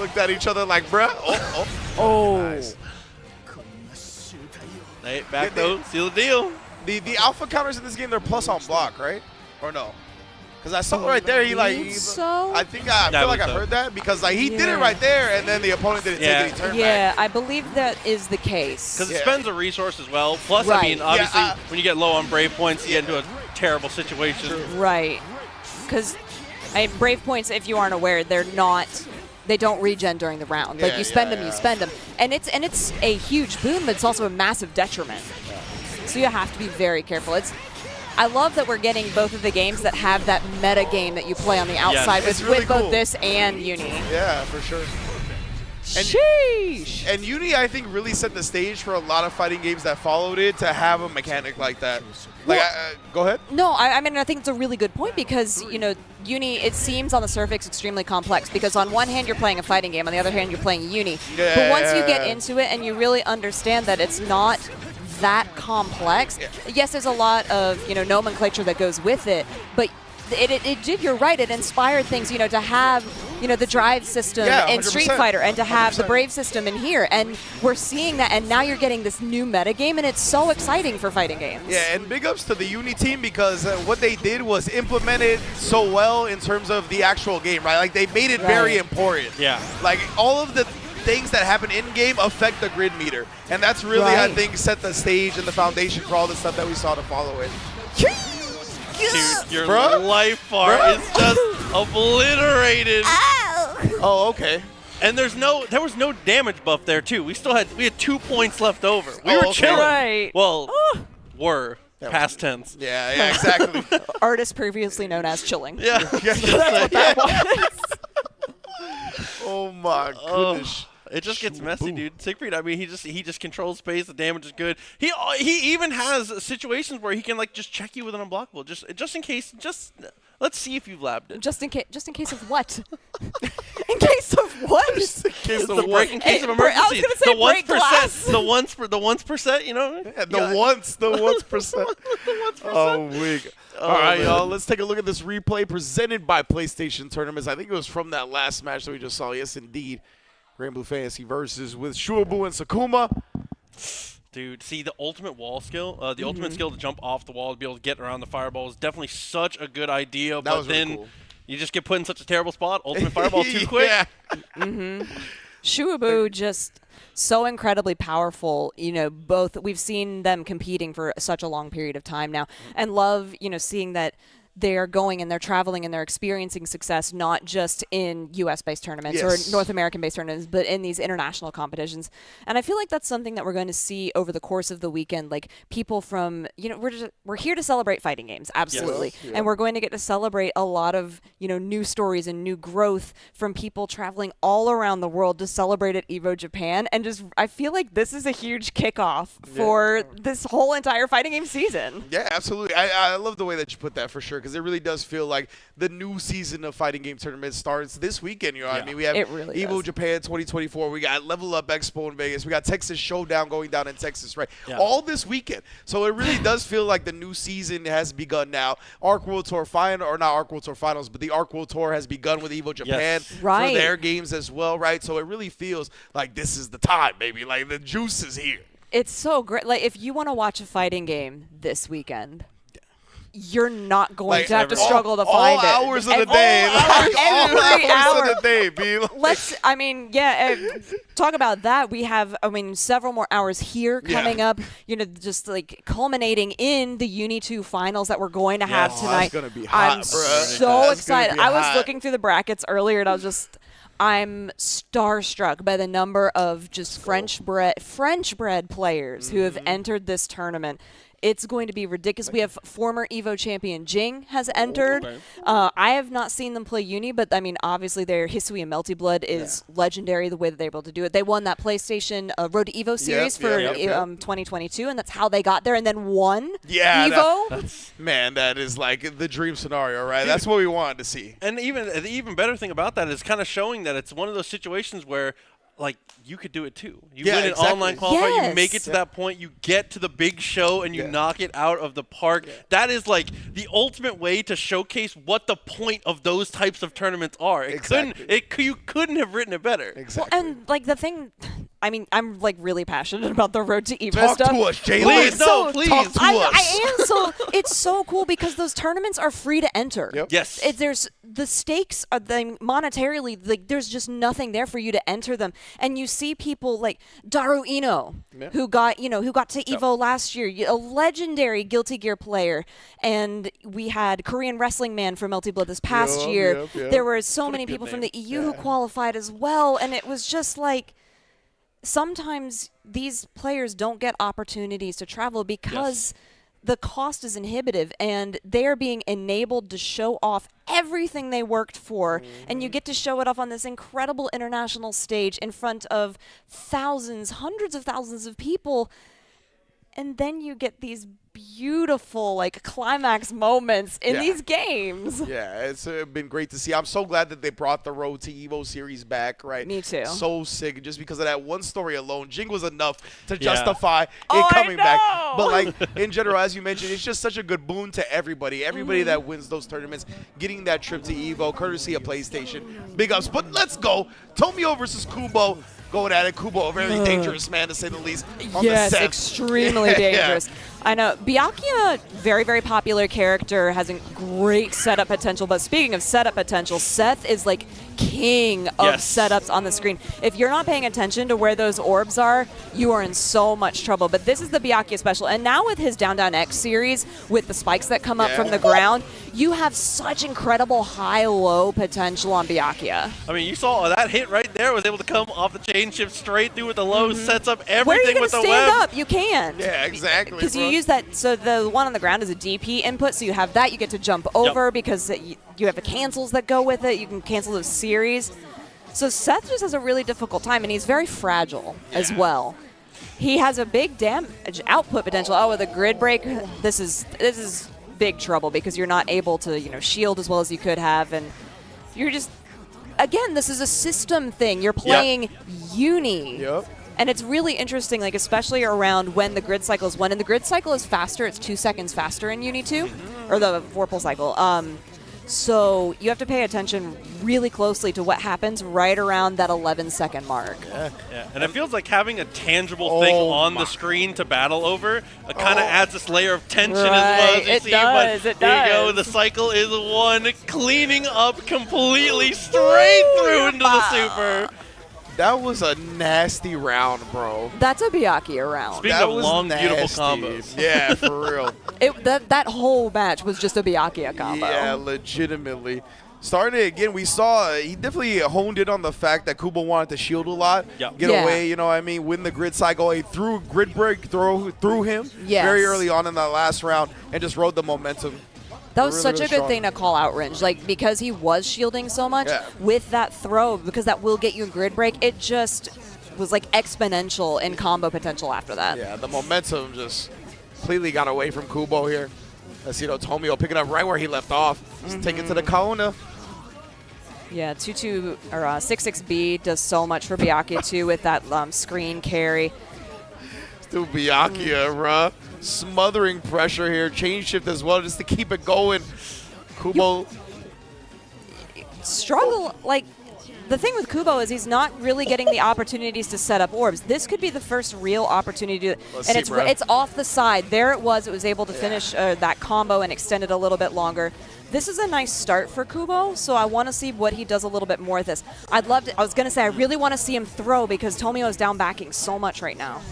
Looked at each other like, bruh. Oh. Nice. Hey, back though, seal the deal. The alpha counters in this game, they're plus on block, right? Or no? Because I saw right there, he like, so? I think I feel like I heard that because like he did it right there, and then the opponent didn't take it. He turned back. I believe that is the case. Because it spends a resource as well. Plus, I mean, obviously, when you get low on Brave points, you get into a terrible situation. Right. Because Brave points, if you aren't aware, they don't regen during the round. Like you spend them, you spend them. And it's a huge boon, but it's also a massive detriment. So you have to be very careful. I love that we're getting both of the games that have that meta game that you play on the outside with both this and Uni. Yeah, for sure. Sheesh. And Uni, I think, really set the stage for a lot of fighting games that followed it to have a mechanic like that. Like, go ahead. No, I mean, I think it's a really good point because, you know, Uni, it seems on the surface extremely complex because on one hand you're playing a fighting game, on the other hand you're playing Uni. But once you get into it and you really understand that it's not that complex, yes, there's a lot of, you know, nomenclature that goes with it, but it did, you're right, it inspired things, you know, to have, you know, the drive system in Street Fighter and to have the Brave system in here. And we're seeing that, and now you're getting this new meta game, and it's so exciting for fighting games. Yeah, and big ups to the Uni team because what they did was implement it so well in terms of the actual game, right? Like, they made it very important. Yeah. Like, all of the things that happen in-game affect the grid meter. And that's really, I think, set the stage and the foundation for all the stuff that we saw to follow it. Dude, your life bar is just obliterated. Oh, okay. And there was no damage buff there too. We had 2 points left over. We were chilling. Right. Well, were past tense. Yeah, exactly. Artist previously known as chilling. Yeah. That's what that was. Oh my goodness. It just gets messy, dude. Siegfried, I mean, he just controls space. The damage is good. He even has situations where he can like just check you with an unblockable, just in case. Just let's see if you've labbed it. Just in case of what? In case of what? Just in case of what? In case of emergency. I was gonna say break glass. The 1%, you know. Yeah, the 1%. The 1%. Oh, weak. All right, y'all. Let's take a look at this replay presented by PlayStation Tournaments. I think it was from that last match that we just saw. Yes, indeed. Grand Blue Fantasy versus with Shuabu and Sakuma. Dude, see the ultimate wall skill, the ultimate skill to jump off the wall to be able to get around the fireball is definitely such a good idea. That but was really then cool. You just get put in such a terrible spot. Ultimate fireball too quick. Shuabu just so incredibly powerful. You know, both we've seen them competing for such a long period of time now, and love, you know, seeing that they're going and they're traveling and they're experiencing success not just in US-based tournaments or North American-based tournaments, but in these international competitions. And I feel like that's something that we're going to see over the course of the weekend. Like people from, you know, we're here to celebrate fighting games, absolutely. Yes. And we're going to get to celebrate a lot of, you know, new stories and new growth from people traveling all around the world to celebrate at Evo Japan. And just, I feel like this is a huge kickoff for this whole entire fighting game season. Yeah, absolutely. I love the way that you put that for sure. Because it really does feel like the new season of fighting game tournaments starts this weekend. You know what I mean? We have Evo Japan 2024. We got Level Up Expo in Vegas. We got Texas Showdown going down in Texas, right? Yeah. All this weekend. So it really does feel like the new season has begun now. Arc World Tour Final, or not Arc World Tour Finals, but the Arc World Tour has begun with Evo Japan for their games as well, right? So it really feels like this is the time, baby. Like the juice is here. It's so great. Like if you want to watch a fighting game this weekend, you're not going Like, to have to all- struggle to all find it. hours of the day. Like, all Every hours hour. of the day, B. Talk about that. We have, several more hours here coming Yeah. up, just like culminating in the Uni 2 finals that we're going to have Yes. tonight. That's gonna be hot, I'm bruh. so That's excited. gonna be I was hot. looking through the brackets earlier and I'm starstruck by the number of just French bred players who have entered this tournament. It's going to be ridiculous. We have former Evo champion Jing has entered. okay. I have not seen them play Uni, but obviously their Hisui and Melty Blood is legendary. The way that they're able to do it, they won that PlayStation Road to Evo series for 2022, and that's how they got there, and then won Evo. Man, that is like the dream scenario, right? That's what we wanted to see. And the even better thing about that is kind of showing that it's one of those situations where, like, you could do it too. You win an online qualifier, you make it to that point, you get to the big show, and you knock it out of the park. That is like the ultimate way to showcase what the point of those types of tournaments are. You couldn't have written it better. Exactly. And like the thing, I'm like really passionate about the Road to Evo Talk stuff. to us, Jaidlyn. Please, please. Talk to us. I am so. It's so cool because those tournaments are free to enter. Yep. Yes. There's the stakes are monetarily, like, there's just nothing there for you to enter them, and you see people like Daru Ino, who got to Evo last year, a legendary Guilty Gear player, and we had Korean Wrestling Man from Melty Blood this past year. There were so many people from the EU who qualified as well, and it was just like, sometimes these players don't get opportunities to travel because the cost is inhibitive, and they're being enabled to show off everything they worked for, and you get to show it off on this incredible international stage in front of thousands, hundreds of thousands of people, and then you get these beautiful like climax moments in these games. Yeah, it's been great to see. I'm so glad that they brought the Road to Evo series back, right? Me too. So sick, just because of that one story alone. Jing was enough to justify it coming back. But like in general, as you mentioned, it's just such a good boon to everybody. Everybody that wins those tournaments, getting that trip to Evo, courtesy of PlayStation. Big ups. But let's go. Tomio versus Kubo. Going at it. Kubo, a very dangerous man, to say the least. Yes, extremely dangerous. I know. Byakuya, very, very popular character, has a great setup potential. But speaking of setup potential, Seth is like king of setups on the screen. If you're not paying attention to where those orbs are, you are in so much trouble. But this is the Byakuya special. And now with his Down Down X series, with the spikes that come up from the ground, you have such incredible high-low potential on Byakuya. I mean, you saw that hit right there was able to come off the chain shift straight through with the low, sets up everything with the web. Where are you going to stand up? You can't. Yeah, exactly. Because you use that, so the one on the ground is a DP input, so you have that. You get to jump over because you have the cancels that go with it. You can cancel those series. So Seth just has a really difficult time, and he's very fragile as well. He has a big damage output potential. Oh, with a grid break, this is big trouble because you're not able to shield as well as you could have, and you're just, again, this is a system thing. You're playing Uni. And it's really interesting, like especially around when the grid cycle is when the grid cycle is faster, it's 2 seconds faster in Uni 2, or the 4-pull cycle. So you have to pay attention really closely to what happens right around that 11-second mark. And it feels like having a tangible thing on the screen to battle over kind of adds this layer of tension as well. As you It see. does, But it here you go. does. The cycle is one, cleaning up completely straight through into the super. That was a nasty round, bro. That's a Byakuya round. Speaking of long, beautiful combos. Yeah, for real. That whole match was just a Byakuya combo. Yeah, legitimately. Starting it again, we saw he definitely honed in on the fact that Kubo wanted to shield a lot, get away, you know what I mean, win the grid cycle. He threw grid break through him very early on in that last round and just rode the momentum. That was such a good thing to call out Rynge, like because he was shielding so much with that throw, because that will get you a grid break. It just was like exponential in combo potential after that. Yeah, the momentum just completely got away from Kubo here. Let's see, Tomio picking up right where he left off. Just take it to the Kaona. Yeah, 2-2 or 6-6B does so much for Byakuya too with that screen carry. Still Byakuya, bruh. Smothering pressure here. Chain shift as well just to keep it going. Kubo. Struggle, like, the thing with Kubo is he's not really getting the opportunities to set up orbs. This could be the first real opportunity to do it. And it's off the side. There it was able to finish that combo and extend it a little bit longer. This is a nice start for Kubo, so I want to see what he does a little bit more with this. I was going to say, I really want to see him throw because Tomio is down backing so much right now.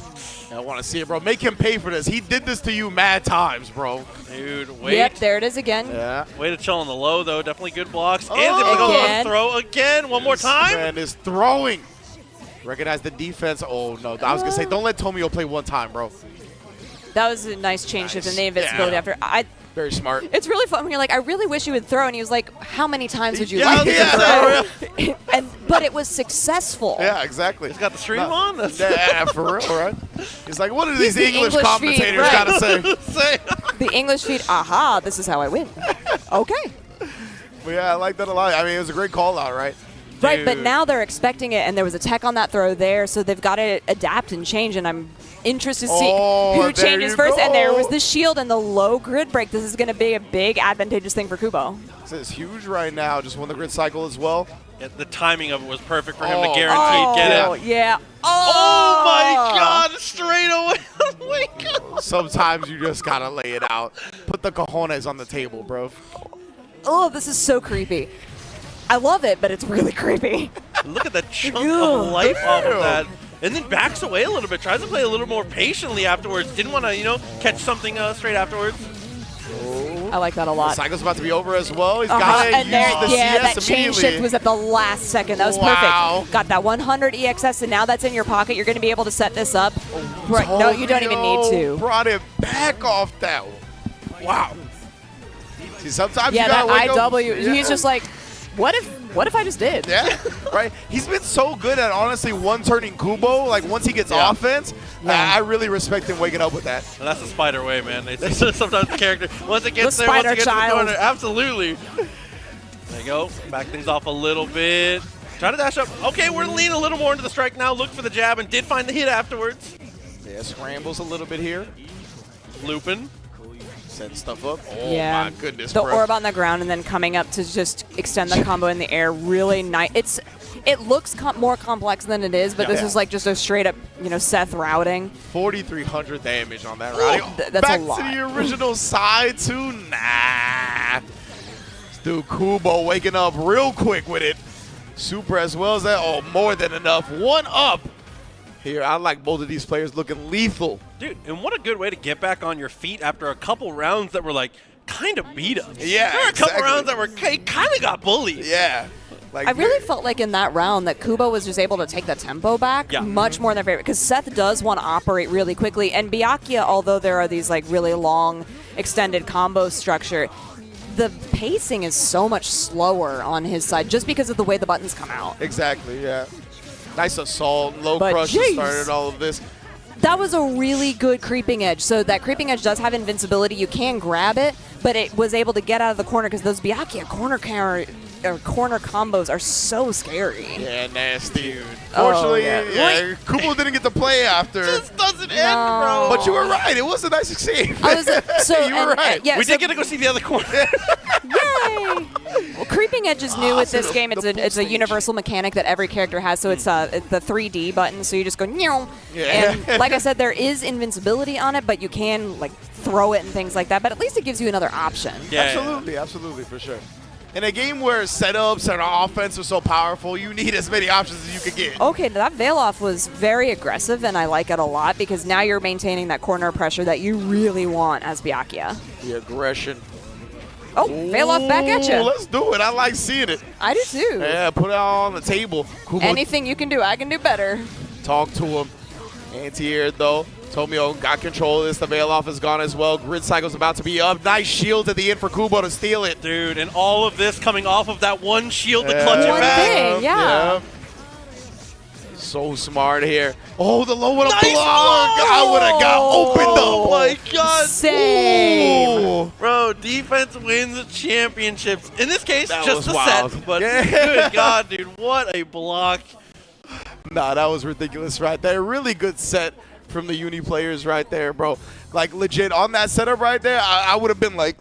I want to see it, bro. Make him pay for this. He did this to you mad times, bro. Dude, wait. Yep, there it is again. Yeah. Way to chill on the low, though. Definitely good blocks. And able to go on throw again. One more time. Man is throwing. Recognize the defense. Oh, no. I was going to say, don't let Tomio play one time, bro. That was a nice change shift and the invincibility after. Very smart. It's really fun when you're like, I really wish you would throw, and he was like, how many times would you like me to throw? But it was successful. Yeah, exactly. He's got the stream on? Yeah, for real, right? He's like, what do these English commentators got to say? The English feed, aha, this is how I win. Okay. But yeah, I like that a lot. I mean, it was a great call out, right? Right, but now they're expecting it, and there was a tech on that throw there, so they've got to adapt and change, and I'm interested to see who changes first. And there was the shield and the low grid break. This is going to be a big advantageous thing for Kubo. This is huge right now. Just won the grid cycle as well. Yeah, the timing of it was perfect for him to guarantee get it. Yeah. Oh my God, straight away. Oh my God. Sometimes you just got to lay it out. Put the cojones on the table, bro. Oh, this is so creepy. I love it, but it's really creepy. Look at that chunk of life off of that. And then backs away a little bit, tries to play a little more patiently afterwards. Didn't want to, catch something straight afterwards. I like that a lot. The cycle's about to be over as well. He's got to use the CS that chain shift was at the last second. That was perfect. Got that 100 EXS, and now that's in your pocket. You're going to be able to set this up. Right. No, you don't even need to. Brought it back off that one. Wow. See, sometimes you that gotta IW, he's just like, what if I just did? Yeah, right. He's been so good at honestly one-turning Kubo. Like once he gets offense, I really respect him waking up with that. And that's the spider way, man. It's sometimes the character once it gets the there, once it gets child. to the corner, absolutely. There you go. Back things off a little bit. Try to dash up. Okay, we're leaning a little more into the strike now. Look for the jab and did find the hit afterwards. Yeah, scrambles a little bit here. Looping. Setting stuff up. Oh yeah. my goodness, the bro. orb on the ground and then coming up to just extend the combo in the air. Really nice. It looks more complex than it is, but this is like just a straight up, Seth routing. 4,300 damage on that routing. That's Back a lot. to the original side too. Nah. This dude Kubo waking up real quick with it. Super as well as that. Oh, more than enough. One up. Here, I like both of these players looking lethal. Dude, and what a good way to get back on your feet after a couple rounds that were like kind of beat up. Yeah, there were a couple rounds that were kind of got bullied. Yeah. Like, I really felt like in that round that Kubo was just able to take the tempo back much more than their favorite, because Seth does want to operate really quickly, and Byakuya, although there are these like really long extended combo structure, the pacing is so much slower on his side just because of the way the buttons come out. Exactly, yeah. Nice assault, low But crush jeez. started all of this. That was a really good creeping edge. So that creeping edge does have invincibility. You can grab it, but it was able to get out of the corner because those Byakuya corner combos are so scary. Yeah, nasty. Fortunately, Kubo didn't get to play after. Just doesn't end, bro. But you were right. It was a nice escape. You were right. We did get to go see the other corner. Yay! Well, creeping edge is new with this game. It's a universal mechanic that every character has. So it's the 3D button. So you just go meow. Yeah. And like I said, there is invincibility on it, but you can like throw it and things like that. But at least it gives you another option. Absolutely, absolutely, for sure. In a game where setups and offense are so powerful, you need as many options as you can get. Okay, that veil-off was very aggressive, and I like it a lot because now you're maintaining that corner pressure that you really want as Byakuya. The aggression. Oh, veil-off back at you. Let's do it. I like seeing it. I do too. Yeah, put it on the table. Kubo, anything you can do, I can do better. talk to him. Anti-air, though. Tomio got control of this. The veil-off is gone as well. Grid cycle's about to be up. Nice shield at the end for Kubo to steal it. Dude, and all of this coming off of that one shield to clutch it back. Thing, yeah. So smart here. Oh, the low one Nice block. I would have got opened up. Oh my God. Same. Ooh. Bro, defense wins championships. In this case, That just was a wild. set. But Yeah. good God, dude, what a block. Nah, that was ridiculous right there. Really good set from the Uni players right there, bro. Like, legit, on that setup right there, I would have been like,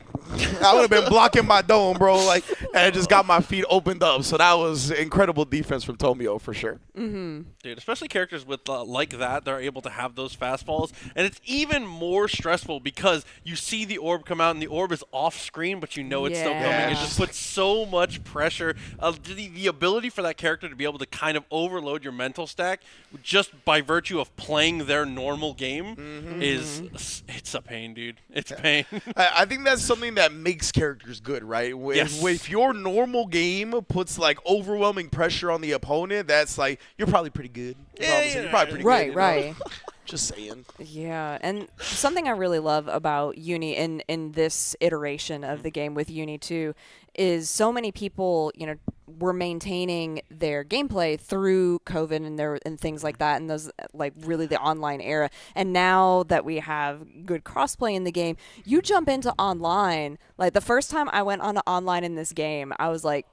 I would have been blocking my dome, bro, like, and just got my feet opened up. So that was incredible defense from Tomio for sure. Mm-hmm. Dude, especially characters with like that, they're able to have those fast falls, and it's even more stressful because you see the orb come out and the orb is off screen, but you know it's still coming. It just puts so much pressure. The ability for that character to be able to kind of overload your mental stack just by virtue of playing their normal game it's a pain, dude. It's pain. I think that's something that makes characters good, right? If your normal game puts like overwhelming pressure on the opponent, that's like you're probably pretty good. You're probably pretty good. Right. Just saying. Yeah, and something I really love about Uni in this iteration of the game with Uni 2 is so many people, were maintaining their gameplay through COVID and things like that, and those like really the online era. And now that we have good crossplay in the game, you jump into online. Like the first time I went on online in this game, I was like,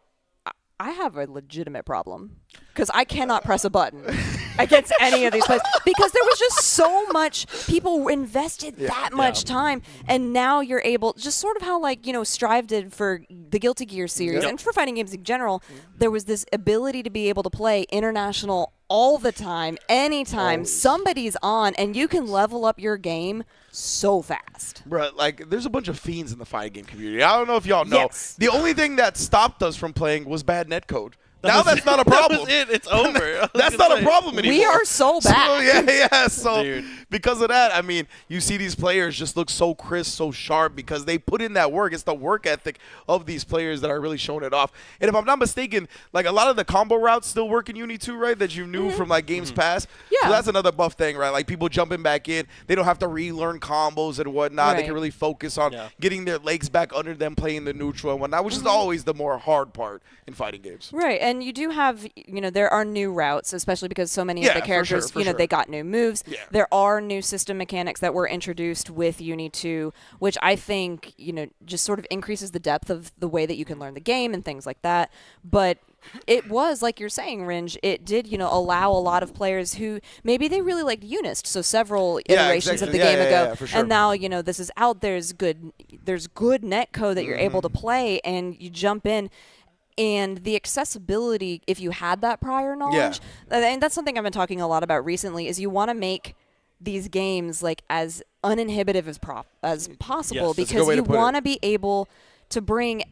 I have a legitimate problem because I cannot press a button against any of these players because there was just so much people invested that much time, and now you're able, just sort of how like Strive did for the Guilty Gear series and for fighting games in general. There was this ability to be able to play international all the time, anytime somebody's on, and you can level up your game so fast. Bro, like, there's a bunch of fiends in the fighting game community. I don't know if y'all know. Yes. The only thing that stopped us from playing was bad netcode. Now that's not a problem. That was it. It's over. That's not a problem anymore. We are so bad. So because of that, I mean, you see these players just look so crisp, so sharp because they put in that work. It's the work ethic of these players that are really showing it off. And if I'm not mistaken, like a lot of the combo routes still work in Uni 2, right? That you knew from like games past. Yeah. So that's another buff thing, right? Like people jumping back in. They don't have to relearn combos and whatnot. They can really focus on getting their legs back under them, playing the neutral and whatnot, which is always the more hard part in fighting games. Right, and you do have, there are new routes, especially because so many of the characters, they got new moves. Yeah. There are new system mechanics that were introduced with Uni 2, which I think, just sort of increases the depth of the way that you can learn the game and things like that. But it was, like you're saying, Rynge, it did, allow a lot of players who maybe they really liked Unist, so several iterations of the game ago. For sure. And now, this is out, there's good netcode that you're able to play, and you jump in. And the accessibility, if you had that prior knowledge, and that's something I've been talking a lot about recently, is you want to make these games like as uninhibitive as possible, because you want to be able to bring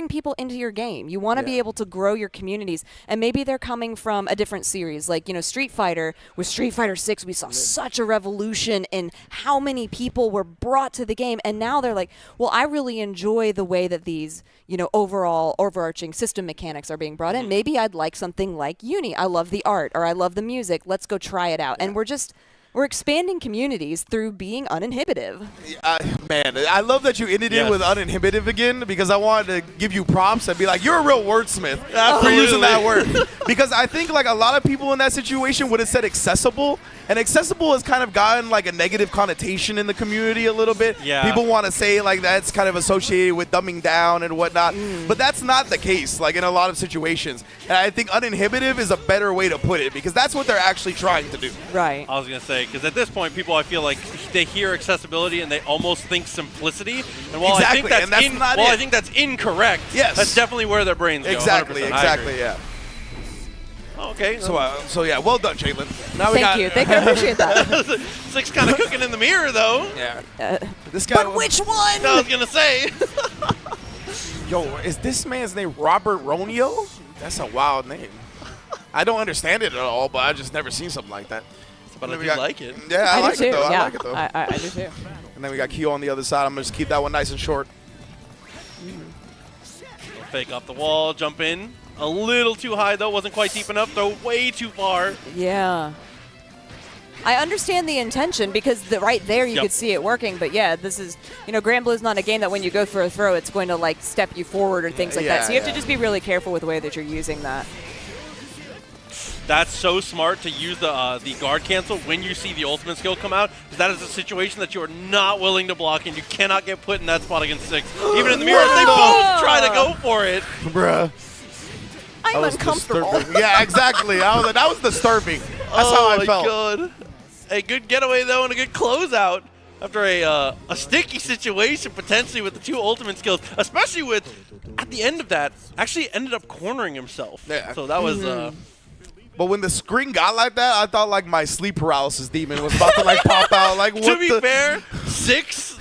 people into your game. You want to be able to grow your communities, and maybe they're coming from a different series, like Street Fighter. With Street Fighter 6, we saw such a revolution in how many people were brought to the game, and now they're like, well, I really enjoy the way that these overarching system mechanics are being brought in. Maybe I'd like something like Uni. I love the art, or I love the music. Let's go try it out. And we're expanding communities through being uninhibitive. Man, I love that you ended it with uninhibitive again, because I wanted to give you props and be like, you're a real wordsmith for using that word. Because I think like a lot of people in that situation would have said accessible, and accessible has kind of gotten like a negative connotation in the community a little bit. Yeah. People want to say like that's kind of associated with dumbing down and whatnot, but that's not the case like in a lot of situations. And I think uninhibitive is a better way to put it, because that's what they're actually trying to do. Right. I was going to say, because at this point, people, I feel like they hear accessibility and they almost think simplicity. And while I think I think that's incorrect, that's definitely where their brains go. Exactly, yeah. Okay. So yeah, well done, Jaidlyn. Thank you. I appreciate that. Six kind of cooking in the mirror, though. Yeah. This guy. But which one? I was gonna say. Yo, is this man's name Robert Ronio? That's a wild name. I don't understand it at all, but I've just never seen something like that. But I do like it. Yeah, I like it though. Yeah. I like it though. I do too. And then we got Kyo on the other side. I'm gonna just keep that one nice and short. Fake off the wall, jump in. A little too high, though. Wasn't quite deep enough, though. Way too far. Yeah. I understand the intention, because right there you could see it working. But, yeah, this is, Grand Blue's not a game that when you go for a throw, it's going to, like, step you forward or things like that. So you have to just be really careful with the way that you're using that. That's so smart to use the guard cancel when you see the ultimate skill come out, because that is a situation that you are not willing to block, and you cannot get put in that spot against Six. Even in the mirror, they both try to go for it. Bruh. I'm uncomfortable. Yeah, exactly. That was disturbing. That's how I felt. Oh, my God. A good getaway, though, and a good closeout After a sticky situation, potentially, with the 2 ultimate skills, especially with, at the end of that, actually ended up cornering himself. Yeah. So that was... But when the screen got like that, I thought like my sleep paralysis demon was about to like pop out. Like, what to be fair, 6...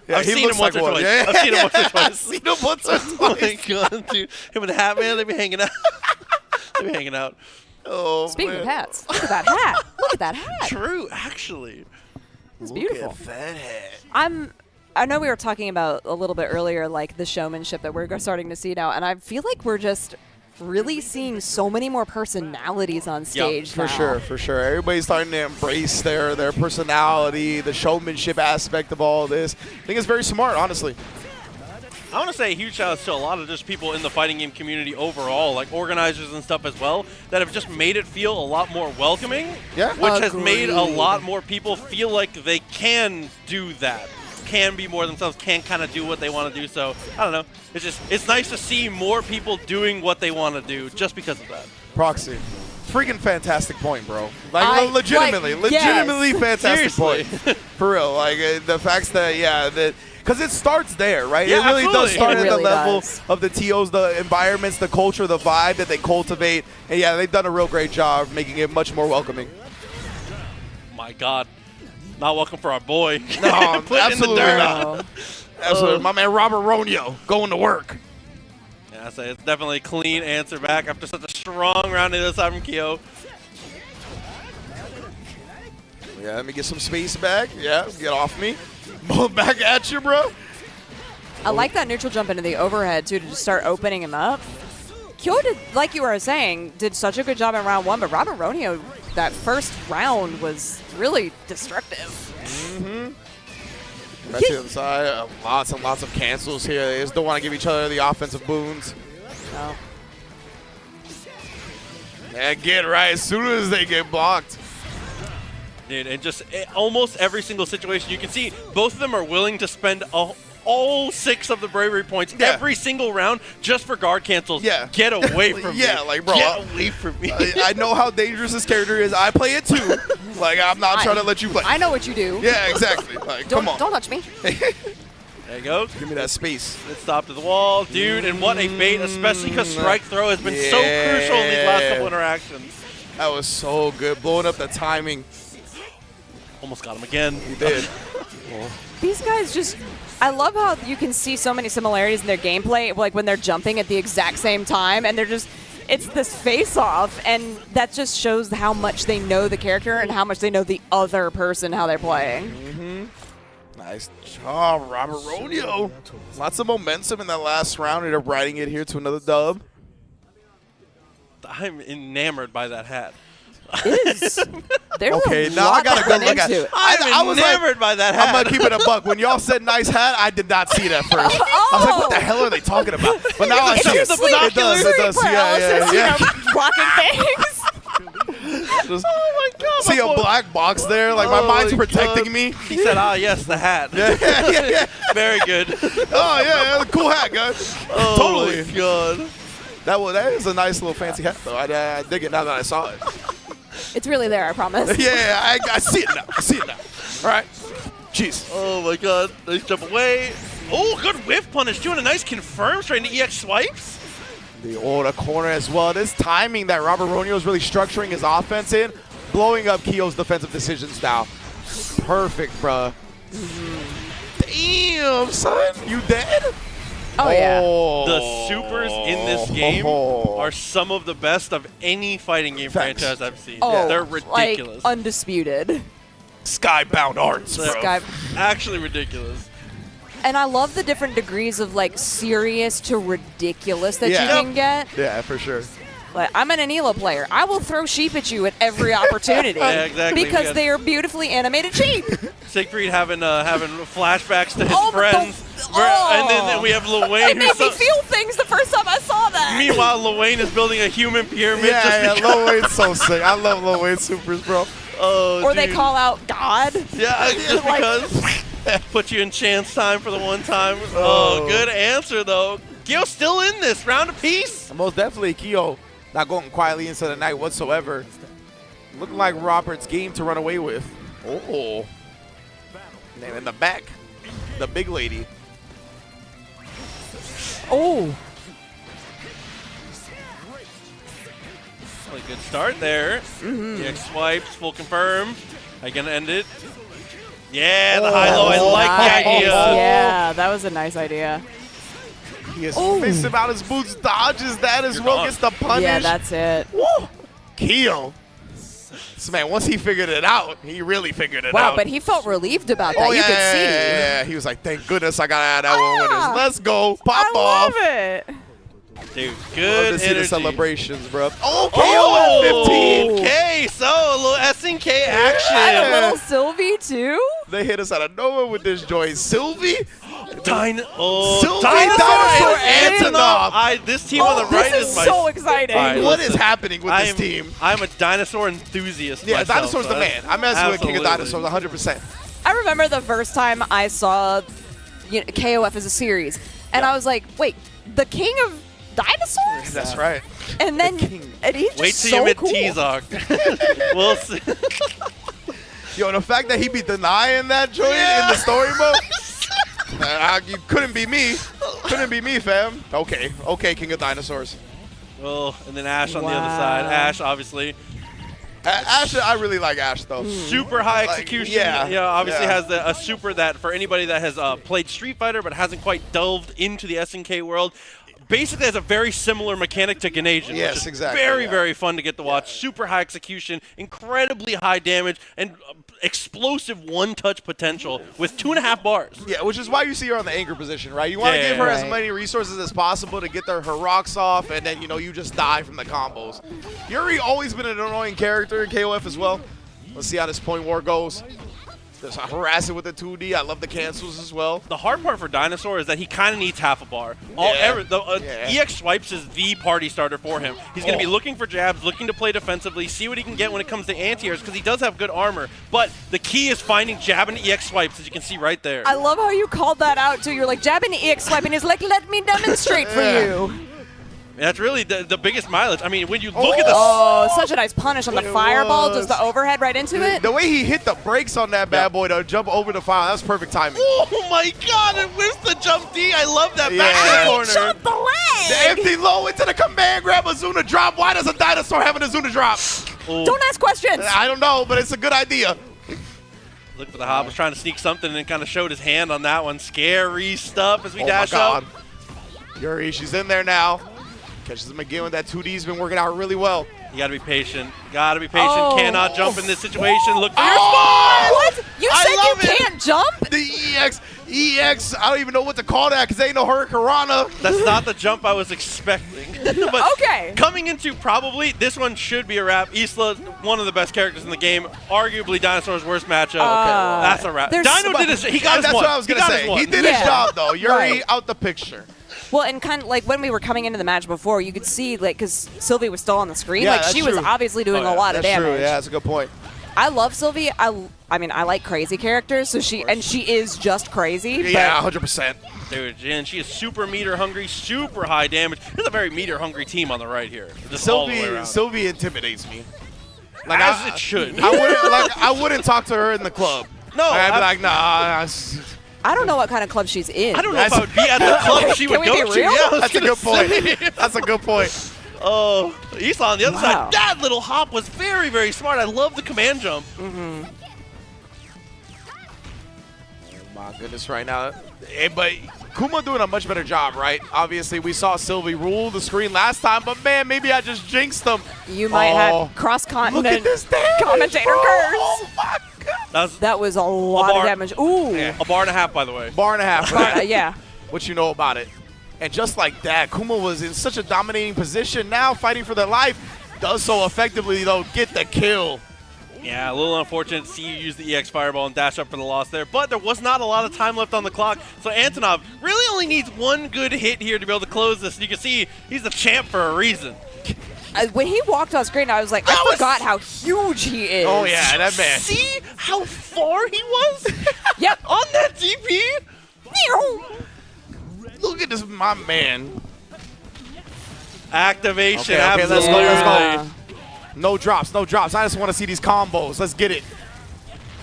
Yeah, I've seen him once or twice. Yeah, I've seen him once or twice. I've seen him once or twice. Oh my god, dude. Him and the hat, man, they be hanging out. They be hanging out. Oh, Speaking man. of hats, look at that hat. Look at that hat. True, actually. It's beautiful. Look at that hat. I know we were talking about a little bit earlier, like the showmanship that we're starting to see now, and I feel like we're just really seeing so many more personalities on stage for now. sure, for sure. Everybody's starting to embrace their personality, the showmanship aspect of all this. I think it's very smart, honestly. I want to say a huge shout out to a lot of just people in the fighting game community overall, like organizers and stuff as well, that have just made it feel a lot more welcoming. Yeah. Which has made a lot more people feel like they can do that, can be more themselves, can kind of do what they want to do. So, I don't know. It's nice to see more people doing what they want to do just because of that. Proxy. Freaking fantastic point, bro. Like, legitimately fantastic Seriously. point. For real. Like, the facts that, because it starts there, right? Yeah, it really absolutely. does start It at really the level does. of the TOs, the environments, the culture, the vibe that they cultivate. And yeah, they've done a real great job making it much more welcoming. My God. Not welcome for our boy. No, Put in the absolutely dirt. not. Absolutely. My man Robert Ronio going to work. Yeah, I say it's definitely a clean answer back after such a strong round the other side from Kyo. Yeah, let me get some space back. Yeah, get off me. Back at you, bro. I like that neutral jump into the overhead, too, to just start opening him up. Kyo did, like you were saying, did such a good job in round 1, but Robert Ronio, that first round was really destructive. Right to the other side. Lots and lots of cancels here. They just don't want to give each other the offensive boons. No. And get right as soon as they get blocked. Dude, and just almost every single situation, you can see both of them are willing to spend all 6 of the bravery points every single round just for guard cancels. Yeah. Get away from me. Yeah, like, bro. Get away from me. I know how dangerous this character is. I play it too. Like, I'm not trying to let you play. I know what you do. Yeah, exactly. Like, Don't, come on. don't touch me. There you go. Give me that space. Let's stop to the wall. Dude, and what a bait, especially because strike throw has been so crucial in these last couple interactions. That was so good. Blowing up the timing. Almost got him again. He did. These guys just, I love how you can see so many similarities in their gameplay, like when they're jumping at the exact same time, and they're just, it's this face-off, and that just shows how much they know the character and how much they know the other person, how they're playing. Nice job, Robert Ronio. Lots of momentum in that last round. Ended up riding it here to another dub. I'm enamored by that hat. It is. There's Okay, a now I lot gotta that go went look at into it. it. I was enamored by that hat. I'm gonna keep it a buck. When y'all said nice hat, I did not see it at first. I was like, what the hell are they talking about? But now I see it. It does. It does. Yeah. Blocking things. Just Oh my God. see a black box there. Like, my mind's protecting me. He said, yes, the hat. Yeah. Very good. Oh, yeah, cool hat, guys. Oh Totally. my God. That is a nice little fancy hat, though. I dig it now that I saw it. It's really there, I promise. Yeah, I see it now. I see it now. All right. Jeez. Oh my God. Nice jump away. Oh, good whiff punish. Doing a nice confirm straight into EX swipes. The Oda corner as well. This timing that Robert Ronio is really structuring his offense in, blowing up Kyo's defensive decisions now. Perfect, bruh. Damn, son. You dead? Oh, yeah. The supers in this game are some of the best of any fighting game franchise I've seen. Oh, they're ridiculous. Like, undisputed. Skybound arts, bro. Actually ridiculous. And I love the different degrees of, like, serious to ridiculous that you Yeah. can get. Yeah, for sure. Like, I'm an Anila player. I will throw sheep at you at every opportunity. Yeah, exactly. Because they are beautifully animated sheep. Siegfried having flashbacks to his Oh, friends. And then we have Lil It Wayne. made me feel things the first time I saw that. Meanwhile, Lil Wayne is building a human pyramid. Yeah, just Lil Wayne's so sick. I love Lil Wayne supers, bro. Oh, or they dude. call out God. Yeah, just Like- because. Put you in chance time for the one time. Oh, good answer, though. Kyo's still in this. Round apiece. Most definitely, Kyo not going quietly into the night whatsoever. Looking like Robert's game to run away with. Oh. And in the back, the big lady. Oh. Really good start there. EX swipes, full confirm. Are you going to end it? Yeah, the high-low. I like the idea. Yeah, that was a nice idea. He is missing out his boots, dodges that as well, gets the punish. Yeah, that's it. Woo! Keo. This man, once he figured it out, he really figured it out. Wow, but he felt relieved about that. You could see. Yeah, he was like, thank goodness I got out of that one winners. Let's go. Pop I off. love it. Dude, Love good to see energy. the celebrations, bro. Oh, KO at 15. Okay, so a little SNK action. And a little Sylvie, too? They hit us out of nowhere with this joint. Sylvie? Dinosaur Antonov. This team on the right is my so exciting. Right, what is happening with this team? I'm a dinosaur enthusiast. Yeah, myself, Dinosaur's the man. I'm messing with King of Absolutely. Dinosaurs 100%. I remember the first time I saw KOF as a series, and I was like, wait, the king of dinosaurs? That's right. And then and he's just Wait till so you meet cool. T-Zog. We'll see. Yo, the fact that he be denying that joint in the story mode, you couldn't be me. Couldn't be me, fam. Okay, King of Dinosaurs. Well, and then Ash on the other side. Ash, obviously. Ash, I really like Ash, though. Super high execution. Yeah. You know, obviously has a super that for anybody that has played Street Fighter but hasn't quite delved into the SNK world, basically has a very similar mechanic to Ganasian. Yes, which is exactly, Very, yeah. very fun to get to watch. Super high execution, incredibly high damage, and explosive one-touch potential with 2.5 bars. Yeah, which is why you see her on the anchor position, right? You want to Yeah, give her as right. many resources as possible to get her rocks off, and then, you just die from the combos. Yuri always been an annoying character in KOF as well. Let's see how this point war goes. Just harass it with the 2D. I love the cancels as well. The hard part for Dinosaur is that he kind of needs half a bar. EX Swipes is the party starter for him. He's going to be looking for jabs, looking to play defensively, see what he can get when it comes to anti-airs, because he does have good armor. But the key is finding jab and EX Swipes, as you can see right there. I love how you called that out, too. You're like, jabbing the EX swipe, and he's like, let me demonstrate for you. That's really the biggest mileage. I mean, when you look at the... Oh, such a nice punish on the fireball. Just the overhead right into it. The way he hit the brakes on that bad boy to jump over the fire, that was perfect timing. Oh my god, and where's the jump D? I love that back corner. Jump the leg! The empty low into the command grab, Azuna drop. Why does a Dinosaur have an Azuna drop? Don't ask questions. I don't know, but it's a good idea. Look for the hop. Was trying to sneak something and kind of showed his hand on that one. Scary stuff as we dash up. Yuri, she's in there now. Catches him again with that 2D's been working out really well. You gotta be patient. Gotta be patient. Cannot jump in this situation. Look for your spawn! What? You said you can't jump? The EX, I don't even know what to call that because they ain't no Hurricanrana. That's not the jump I was expecting. But okay. Coming into probably, this one should be a wrap. Isla, one of the best characters in the game. Arguably Dinosaur's worst matchup. That's a wrap. Dino did his, he got his one. That's what I was going to say. He did his job, though. Yuri out the picture. Well, and kind of like when we were coming into the match before, you could see, like, because Sylvie was still on the screen, Yeah, like, that's she was true. obviously doing a lot of That's damage. true. Yeah, that's a good point. I love Sylvie. I mean, I like crazy characters, so she is just crazy. Yeah, but 100%. Dude, Jen, she is super meter hungry, super high damage. There's a very meter hungry team on the right here. Just all the way around. Sylvie intimidates me. Like as it should. I wouldn't talk to her in the club. No, I'd be like, nah. I don't know what kind of club she's in. I don't know if I would be at the club she would Can we go be to. real? Yeah, I was That's a gonna good point. say. That's a good point. Oh, Esau on the other Wow. side. That little hop was very, very smart. I love the command jump. Mm-hmm. Oh my goodness, right now. But Kuma doing a much better job, right? Obviously, we saw Sylvie rule the screen last time, but man, maybe I just jinxed them. You might have cross-continent commentator curse. my God. That was a lot of damage. Ooh. Yeah, a bar and a half, by the way. Bar and a half. for that. Yeah. What you know about it. And just like that, Kuma was in such a dominating position now, fighting for their life. Does so effectively, though, get the kill. Yeah, a little unfortunate to see you use the EX Fireball and dash up for the loss there, but there was not a lot of time left on the clock, so Antonov really only needs one good hit here to be able to close this, and you can see he's the champ for a reason. When he walked on screen, I was like, I forgot how huge he is. Oh, yeah, that man. See how far he was? Yep. On that DP? Look at this, my man. Activation, Okay, absolutely. let's go. No drops, no drops. I just want to see these combos. Let's get it.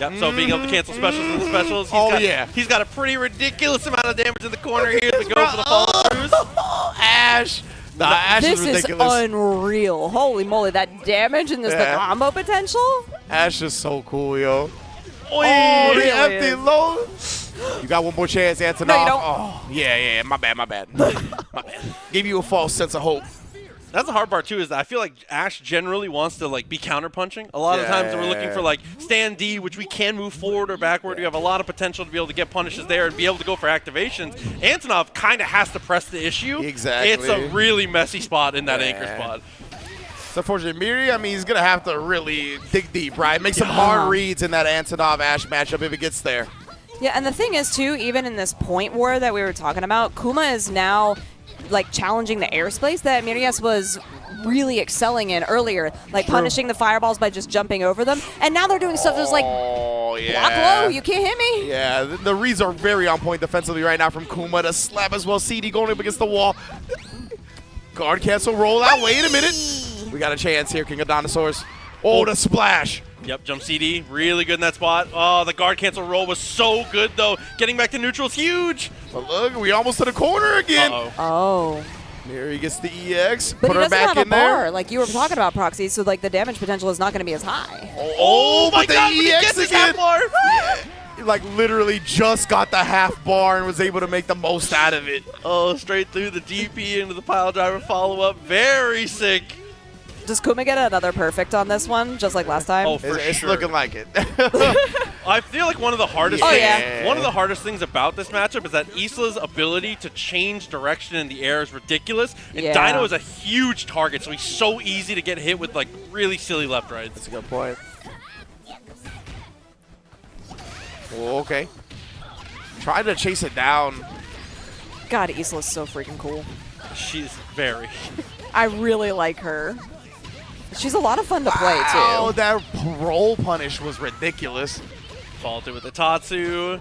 Yep, so being able to cancel specials and specials. He's got a pretty ridiculous amount of damage in the corner here to go for the follow-throughs. Ash. Nah, Ash This is is ridiculous. unreal. Holy moly, that damage and the combo potential? Ash is so cool, yo. Oh, the really empty is. low. You got one more chance, Antonov. No, you don't. Oh, yeah, my bad. My bad. Gave you a false sense of hope. That's the hard part too, is that I feel like Ash generally wants to like be counter-punching. A lot of times we're looking for like stand D, which we can move forward or backward. You have a lot of potential to be able to get punishes there and be able to go for activations. Antonov kind of has to press the issue. Exactly. It's a really messy spot in that anchor spot. It's unfortunate. Miri, I mean, he's going to have to really dig deep, right? Make some hard reads in that Antonov-Ash matchup if it gets there. Yeah, and the thing is, too, even in this point war that we were talking about, Kuma is now like challenging the airspace that Mirias was really excelling in earlier, like punishing the fireballs by just jumping over them. And now they're doing stuff that's like, block low, you can't hit me. Yeah, the reads are very on point defensively right now from Kuma. The slap as well. CD going up against the wall. Guard cancel, roll out. Wait a minute. We got a chance here, King of Dinosaurs. Oh, the splash. Yep, jump CD, really good in that spot. Oh, the guard cancel roll was so good, though. Getting back to neutral is huge. But look, we almost to the corner again. Oh. Miri gets the EX. But Put he her doesn't back have a in there. bar, like you were talking about, Proxy, so like the damage potential is not going to be as high. Oh, my but the God, when he EX gets his again. half bar. He, like literally just got the half bar and was able to make the most out of it. Oh, straight through the DP into the pile driver follow-up. Very sick. Does Kuma get another perfect on this one, just like last time? Oh, for It's sure. looking like it. I feel like one of the hardest one of the hardest things about this matchup is that Isla's ability to change direction in the air is ridiculous. And Dino is a huge target, so he's so easy to get hit with like really silly left rights. That's a good point. Oh, okay. Trying to chase it down. God, Isla's so freaking cool. She's very. I really like her. She's a lot of fun to play, too. Oh, that roll punish was ridiculous. Faulted with the Tatsu.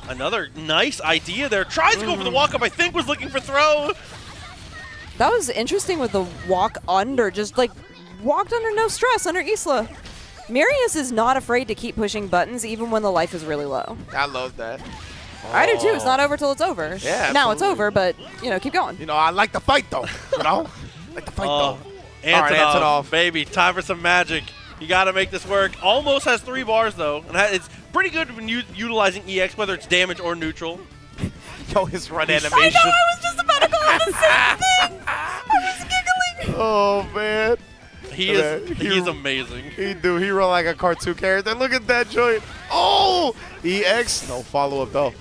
Another nice idea there. Tries to go for the walk-up. I think was looking for throw. That was interesting with the walk under. Just, like, walked under no stress under Isla. Mirius is not afraid to keep pushing buttons even when the life is really low. I love that. I do, too. It's not over till it's over. Yeah, now it's absolutely. over, but, you know, keep going. You know, I like the fight, though. You know? Like the fight, though. Antonov, All right, Antonov. baby, time for some magic. You got to make this work. Almost has 3 bars, though. And it's pretty good when utilizing EX, whether it's damage or neutral. Yo, his run animation. I know, I was just about to call the same thing. I was giggling. Oh, man. He's amazing. He run like a cartoon character. Look at that joint. Oh, EX. No follow-up, though.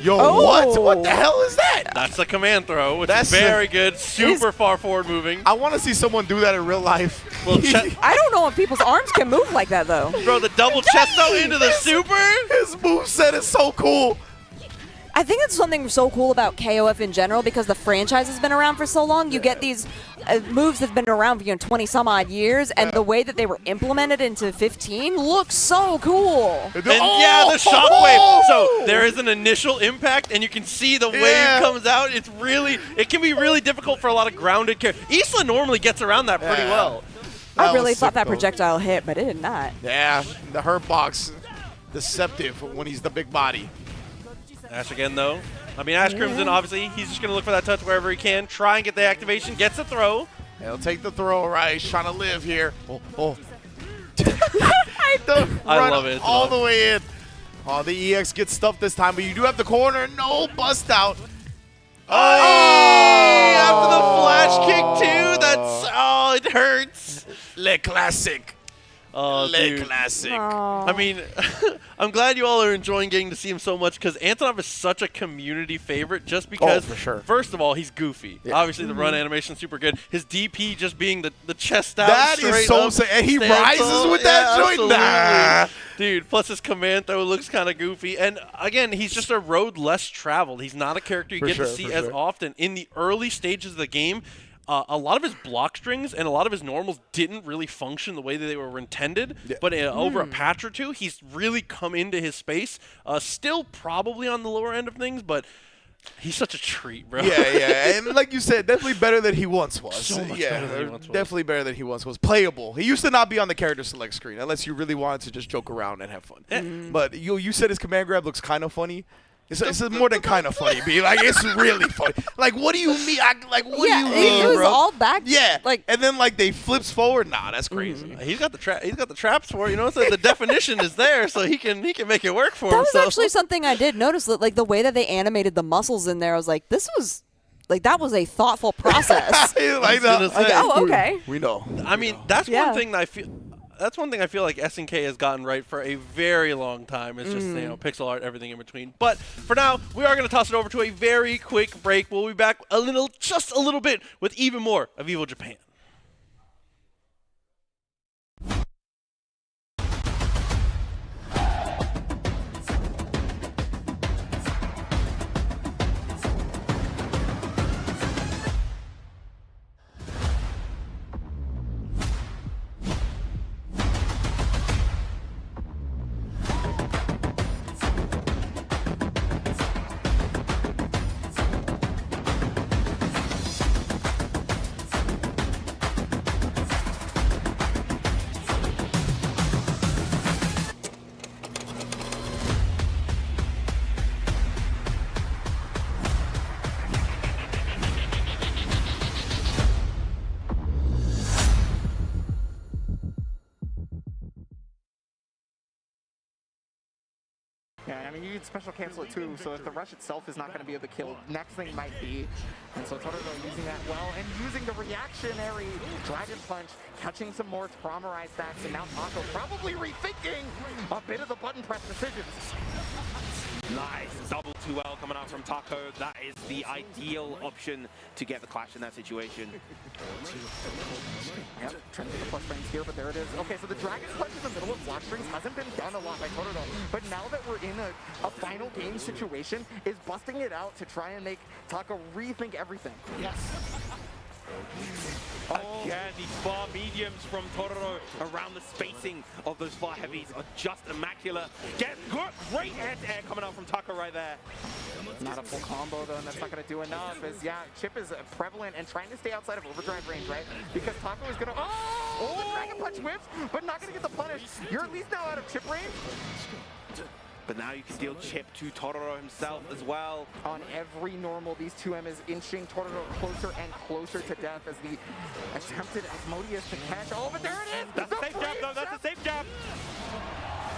Yo, what the hell is that? That's a command throw, which That's is very good. Super far forward moving. I want to see someone do that in real life. I don't know if people's arms can move like that, though. Bro, the double chest though into the super. His moveset is so cool. I think it's something so cool about KOF in general because the franchise has been around for so long. You get these moves that have been around for 20 some odd years, and the way that they were implemented into 15 looks so cool. And yeah, the shockwave. So there is an initial impact, and you can see the wave comes out. It can be really difficult for a lot of grounded characters. Isla normally gets around that pretty well. I really thought that projectile hit, but it did not. Yeah, the hurt box, deceptive when he's the big body. Ash again, though. I mean, Ash Crimson, obviously, he's just going to look for that touch wherever he can. Try and get the activation. Gets the throw. He'll take the throw, right? He's trying to live here. Oh. I love it. All the way in. Oh, the EX gets stuffed this time, but you do have the corner. No bust out. Oh! After the flash kick, too. It hurts. Le classic. Oh, dude. Classic. I mean, I'm glad you all are enjoying getting to see him so much because Antonov is such a community favorite just because, for sure. First of all, he's goofy. Yeah. Obviously, the run animation super good. His DP just being the chest out. That is so sick. And he rises with that joint. Nah. Dude, plus his command throw looks kind of goofy. And again, he's just a road less traveled. He's not a character you get to see as often. In the early stages of the game, a lot of his block strings and a lot of his normals didn't really function the way that they were intended. Yeah. But over a patch or two, he's really come into his space. Still probably on the lower end of things, but He's such a treat, bro. Yeah, and like you said, definitely better than he once was. So much better than he once was. Definitely better than he once was. Playable. He used to not be on the character select screen unless you really wanted to just joke around and have fun. But you said his command grab looks kind of funny. It's more than kind of funny, B. Like, it's really funny. Like, what do you mean? What do you mean, it was bro? all back. Yeah, like, and then like they flips forward. Nah, that's crazy. He's got the traps for it, you know. So the definition is there, so he can make it work for that himself. was actually something I did notice. That, like the way that they animated the muscles in there, I was like, this was. Like, that was a thoughtful process. Oh, okay. We know. I mean, that's one thing that I feel. That's one thing I feel like SNK has gotten right for a very long time. It's just, pixel art, everything in between. But for now, we are going to toss it over to a very quick break. We'll be back just a little bit with even more of Evo Japan. Yeah, I mean, you need special cancel it too, so if the rush itself is not going to be able to kill, next thing might be. And so Totoro using that well, and using the reactionary Dragon Punch, catching some more Traumarized stacks, and now Taco probably rethinking a bit of the button press decisions. Nice. Double 2L coming out from Taco. That is the ideal option to get the clash in that situation. Yep, trying to get the plus frames here, but there it is. Okay, so the Dragon Punch in the middle of block strings hasn't been done a lot by Totoro, but now that we're in a final game situation, is busting it out to try and make Taco rethink everything. Yes. Again, these far mediums from Totoro around the spacing of those far heavies are just immaculate. Get good, great air-to-air coming out from Taco right there. Not a full combo though, and that's not going to do enough. As Chip is prevalent and trying to stay outside of overdrive range, right? Because Taco is going to the Dragon Punch whips, but not going to get the punish. You're at least now out of chip range. But now you can deal chip to Totoro himself as well. On every normal, these 2M is inching Totoro closer and closer to death as the attempted Asmodeus to catch. Oh, but there it is! That's a safe jab, though. That's a safe jab.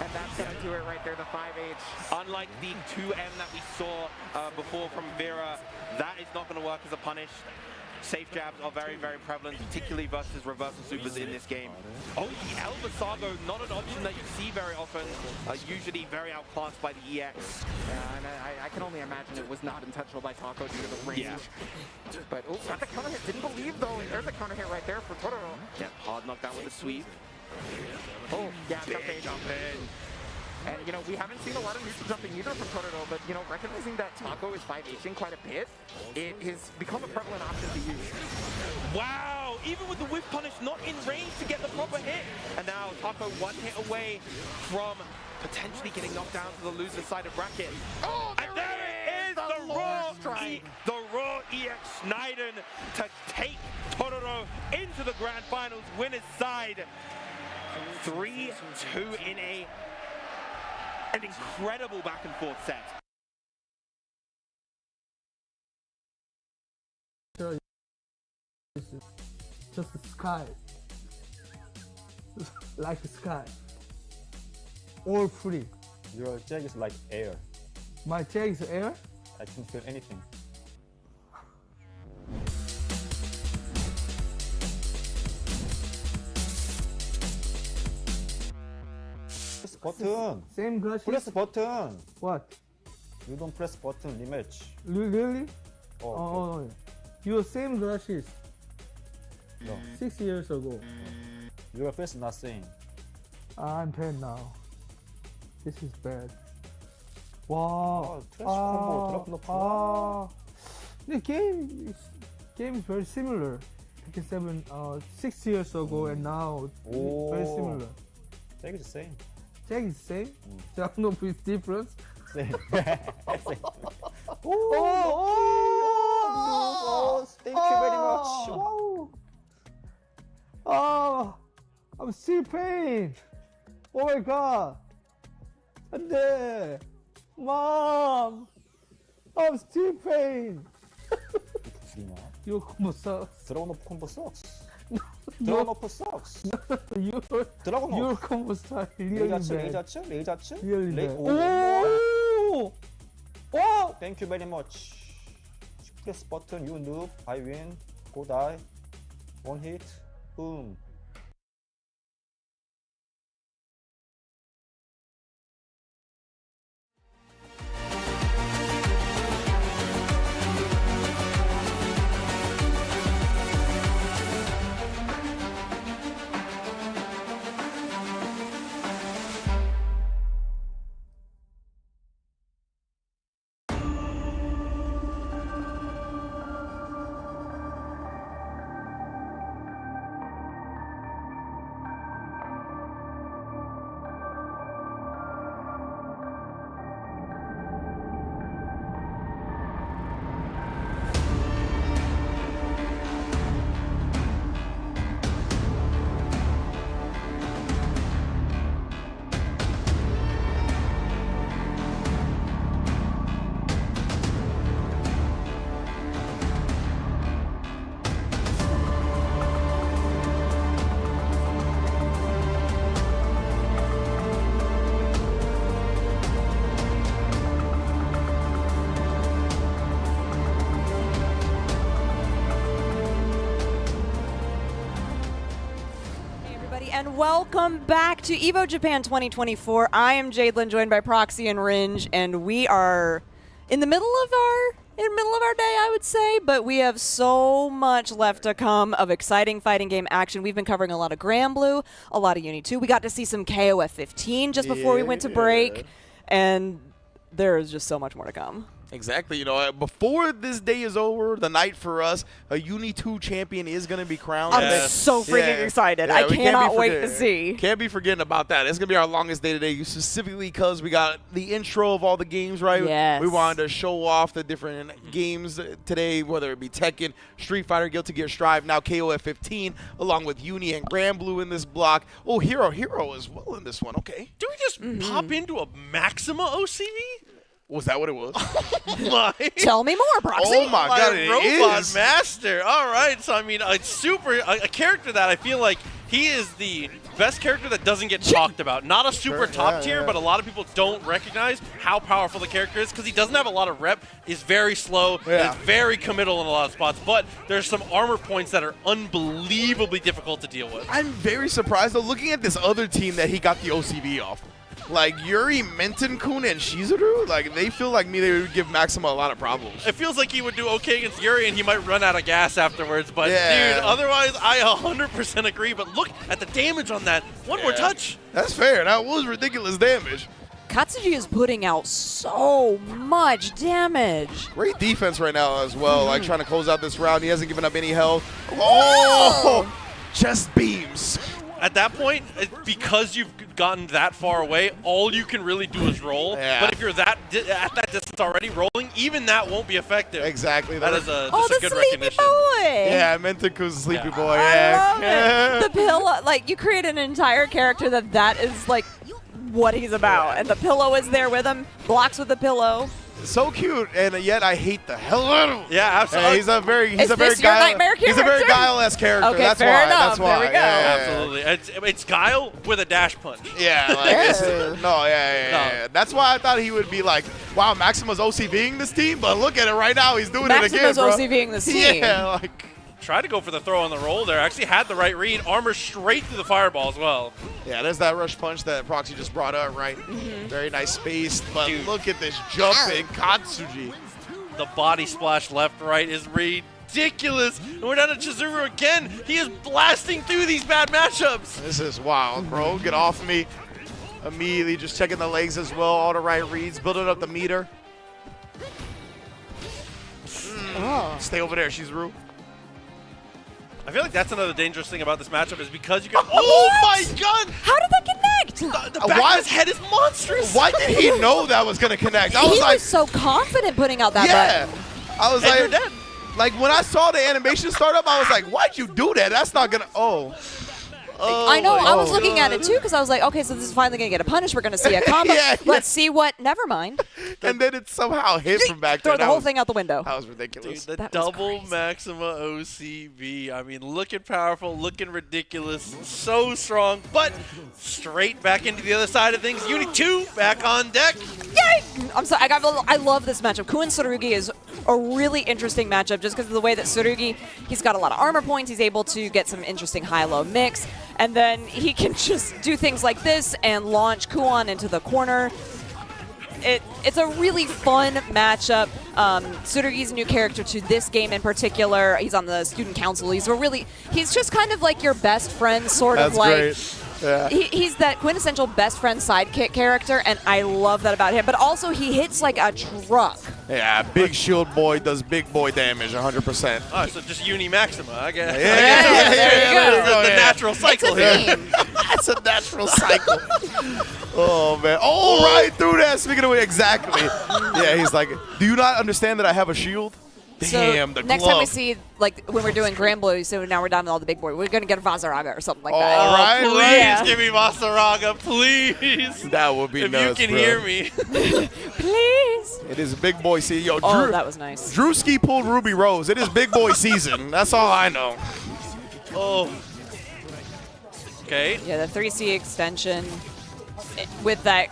And that's going to do it right there, the 5H. Unlike the 2M that we saw before from Vera, that is not going to work as a punish. Safe jabs are very, very prevalent, particularly versus reversal supers in this game. Oh, the El Basago, not an option that you see very often, usually very outclassed by the EX. Yeah, and I can only imagine it was not intentional by Taco due to the range. Yeah. But, got the counter hit, didn't believe though, and there's a counter hit right there for Totoro. Yeah, hard knockdown with the sweep. Oh, yeah, big jump in. And, we haven't seen a lot of neutral jumping either from Totoro, but, recognizing that Taco is 5Hing quite a bit, it has become a prevalent option to use. Wow! Even with the whip punish not in range to get the proper hit. And now Taco one hit away from potentially getting knocked down to the loser side of bracket. Oh, and there it is! The raw EX Schneiden to take Totoro into the grand finals winner's side. 3-2 in an incredible back and forth set. Just the sky. Like the sky. All free. Your jag is like air. My jag is air? I can't feel anything. Press button. Same glasses? Press button. What? You don't press button rematch. Really? Oh, okay. Your same glasses. No. 6 years ago. Your face not same. I'm bad now. This is bad. Wow. The game is very similar. Tekken 7 6 years ago and now very similar. Jag is the same. Jag is the same? There are no difference? Same. Oh, thank you very much. Wow. Oh, I'm still pain. Oh my god. 안돼. Mom. I'm still pain. Your combo sucks. Dragon of combo sucks. No. Dragon of sucks. Your combo sucks really bad. 레이자츠. Really bad. Oh! Oh! Thank you very much. Press button, you noob. I win. Go die. One hit. Boom. And welcome back to Evo Japan 2024. I am Jaidlyn, joined by Proxy and Rynge, and we are in the middle of our day, I would say, but we have so much left to come of exciting fighting game action. We've been covering a lot of Granblue, a lot of Uni 2. We got to see some KOF 15 just before we went to break, and there is just so much more to come. Exactly. You know, before this day is over, the night for us, a Uni 2 champion is going to be crowned. I'm so freaking excited. I cannot wait to see. Can't be forgetting about that. It's going to be our longest day today, specifically because we got the intro of all the games, right? Yes. We wanted to show off the different games today, whether it be Tekken, Street Fighter, Guilty Gear Strive, now KOF 15, along with Uni and Granblue in this block. Oh, Hero as well in this one. Okay. Do we just pop into a Maxima OCV? Was that what it was? Tell me more, Proxy. Oh my God, it Robot is. Master. All right, so I mean, it's a character that I feel like he is the best character that doesn't get talked about. Not a super top tier, but a lot of people don't recognize how powerful the character is because he doesn't have a lot of rep, is very slow, is very committal in a lot of spots, but there's some armor points that are unbelievably difficult to deal with. I'm very surprised, though, looking at this other team that he got the OCV off. Like Yuri, Menten-kun, and Shizuru, like they feel like me, they would give Maxima a lot of problems. It feels like he would do okay against Yuri and he might run out of gas afterwards, but Yeah. dude, otherwise I 100% agree, but look at the damage on that. One more touch. That's fair. That was ridiculous damage. Katsuji is putting out so much damage. Great defense right now as well, like trying to close out this round. He hasn't given up any health. Oh, just beams. At that point, because you've gotten that far away, all you can really do is roll. Yeah. But if you're at that distance already, rolling, even that won't be effective. Exactly. That is just a good sleepy recognition. boy. Yeah, Menten-kun's a sleepy boy. I love Yeah. it. The pillow, like you create an entire character that is like what he's about, and the pillow is there with him, blocks with the pillow. So cute, and yet I hate the hell out of him. Yeah, absolutely. He's a very Is this your nightmare He's a very character? guileless character. Okay, that's fair why. enough. That's why. There we go. Yeah. Absolutely. It's Guile with a dash punch. Yeah, like yeah. That's why I thought he would be like, wow, Maxima's OCVing this team, but look at it right now, he's doing it again, Maxima's bro. OCVing this team. Yeah, like. Tried to go for the throw on the roll there. Actually had the right read. Armor straight through the fireball as well. Yeah, there's that rush punch that Proxy just brought up, right? Very nice space, but look at this jumping Katsuji. The body splash left, right is ridiculous. And we're down to Chizuru again. He is blasting through these bad matchups. This is wild, bro. Get off me. Immediately just checking the legs as well. All the right reads, building up the meter. Stay over there, Shizuru. I feel like that's another dangerous thing about this matchup is because you can. Oh my god! How did that connect? The back of his head is monstrous. Why did he know that was gonna connect? I was He like, was so confident putting out that yeah. button. I was And like, you're dead. like when I saw the animation start up, I was like, why'd you do that? That's not gonna. Oh. I know. I was Oh. looking at it too because I was like, okay, so this is finally gonna get a punish. We're gonna see a combo. Yeah, Let's see what. Never mind. And then it somehow hit from back there. Throw the whole thing out the window. That was ridiculous. Dude, the That was double Maxima OCB. I mean, looking powerful, looking ridiculous, so strong, but straight back into the other side of things. Uni 2 back on deck. Yay! I'm sorry. I love this matchup. Ku and Tsurugi is a really interesting matchup just because of the way that Tsurugi, he's got a lot of armor points. He's able to get some interesting high-low mix. And then he can just do things like this and launch Kuon into the corner. It's a really fun matchup. Tsurugi's a new character to this game in particular. He's on the student council. He's just kind of like your best friend, sort of like. Great. Yeah. He's that quintessential best friend sidekick character, and I love that about him. But also, he hits like a truck. Yeah, big shield boy does big boy damage, 100%. Oh, so just Uni Maxima, I guess. Yeah, there you go. The natural cycle here. That's a natural cycle. Oh, man. Oh, right through that. Speaking of it, exactly. Yeah, he's like, do you not understand that I have a shield? Damn, the next glove. time we see, like, when we're doing Grand Blue, so now we're down to all the big boys, we're going to get a Vazaraga or something like that. All right, Please right. give me Masaraga, please. That would be if nuts, you can bro. hear me. Please. It is big boy season. Yo, Oh, Drew, that was nice. Drewski pulled Ruby Rose. It is big boy season. That's all I know. Oh. Okay. Yeah, the 3C extension with that.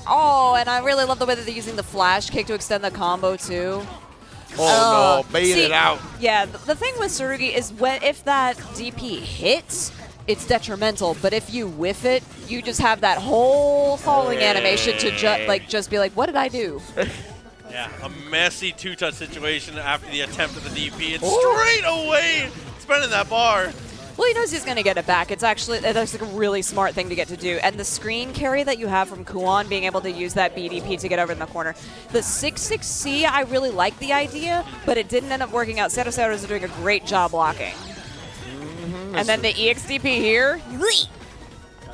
Oh, and I really love the way that they're using the flash kick to extend the combo, too. Oh, no. Bait See, it out. Yeah, the thing with Tsurugi is if that DP hits, it's detrimental. But if you whiff it, you just have that whole falling animation to just be like, what did I do? Yeah, a messy two-touch situation after the attempt at the DP. And straight away, spinning that bar. Well, he knows he's going to get it back. That's like a really smart thing to get to do. And the screen carry that you have from Kuon, being able to use that BDP to get over in the corner. The 6-6C, I really like the idea, but it didn't end up working out. Ceres is doing a great job blocking. And then the EXDP here.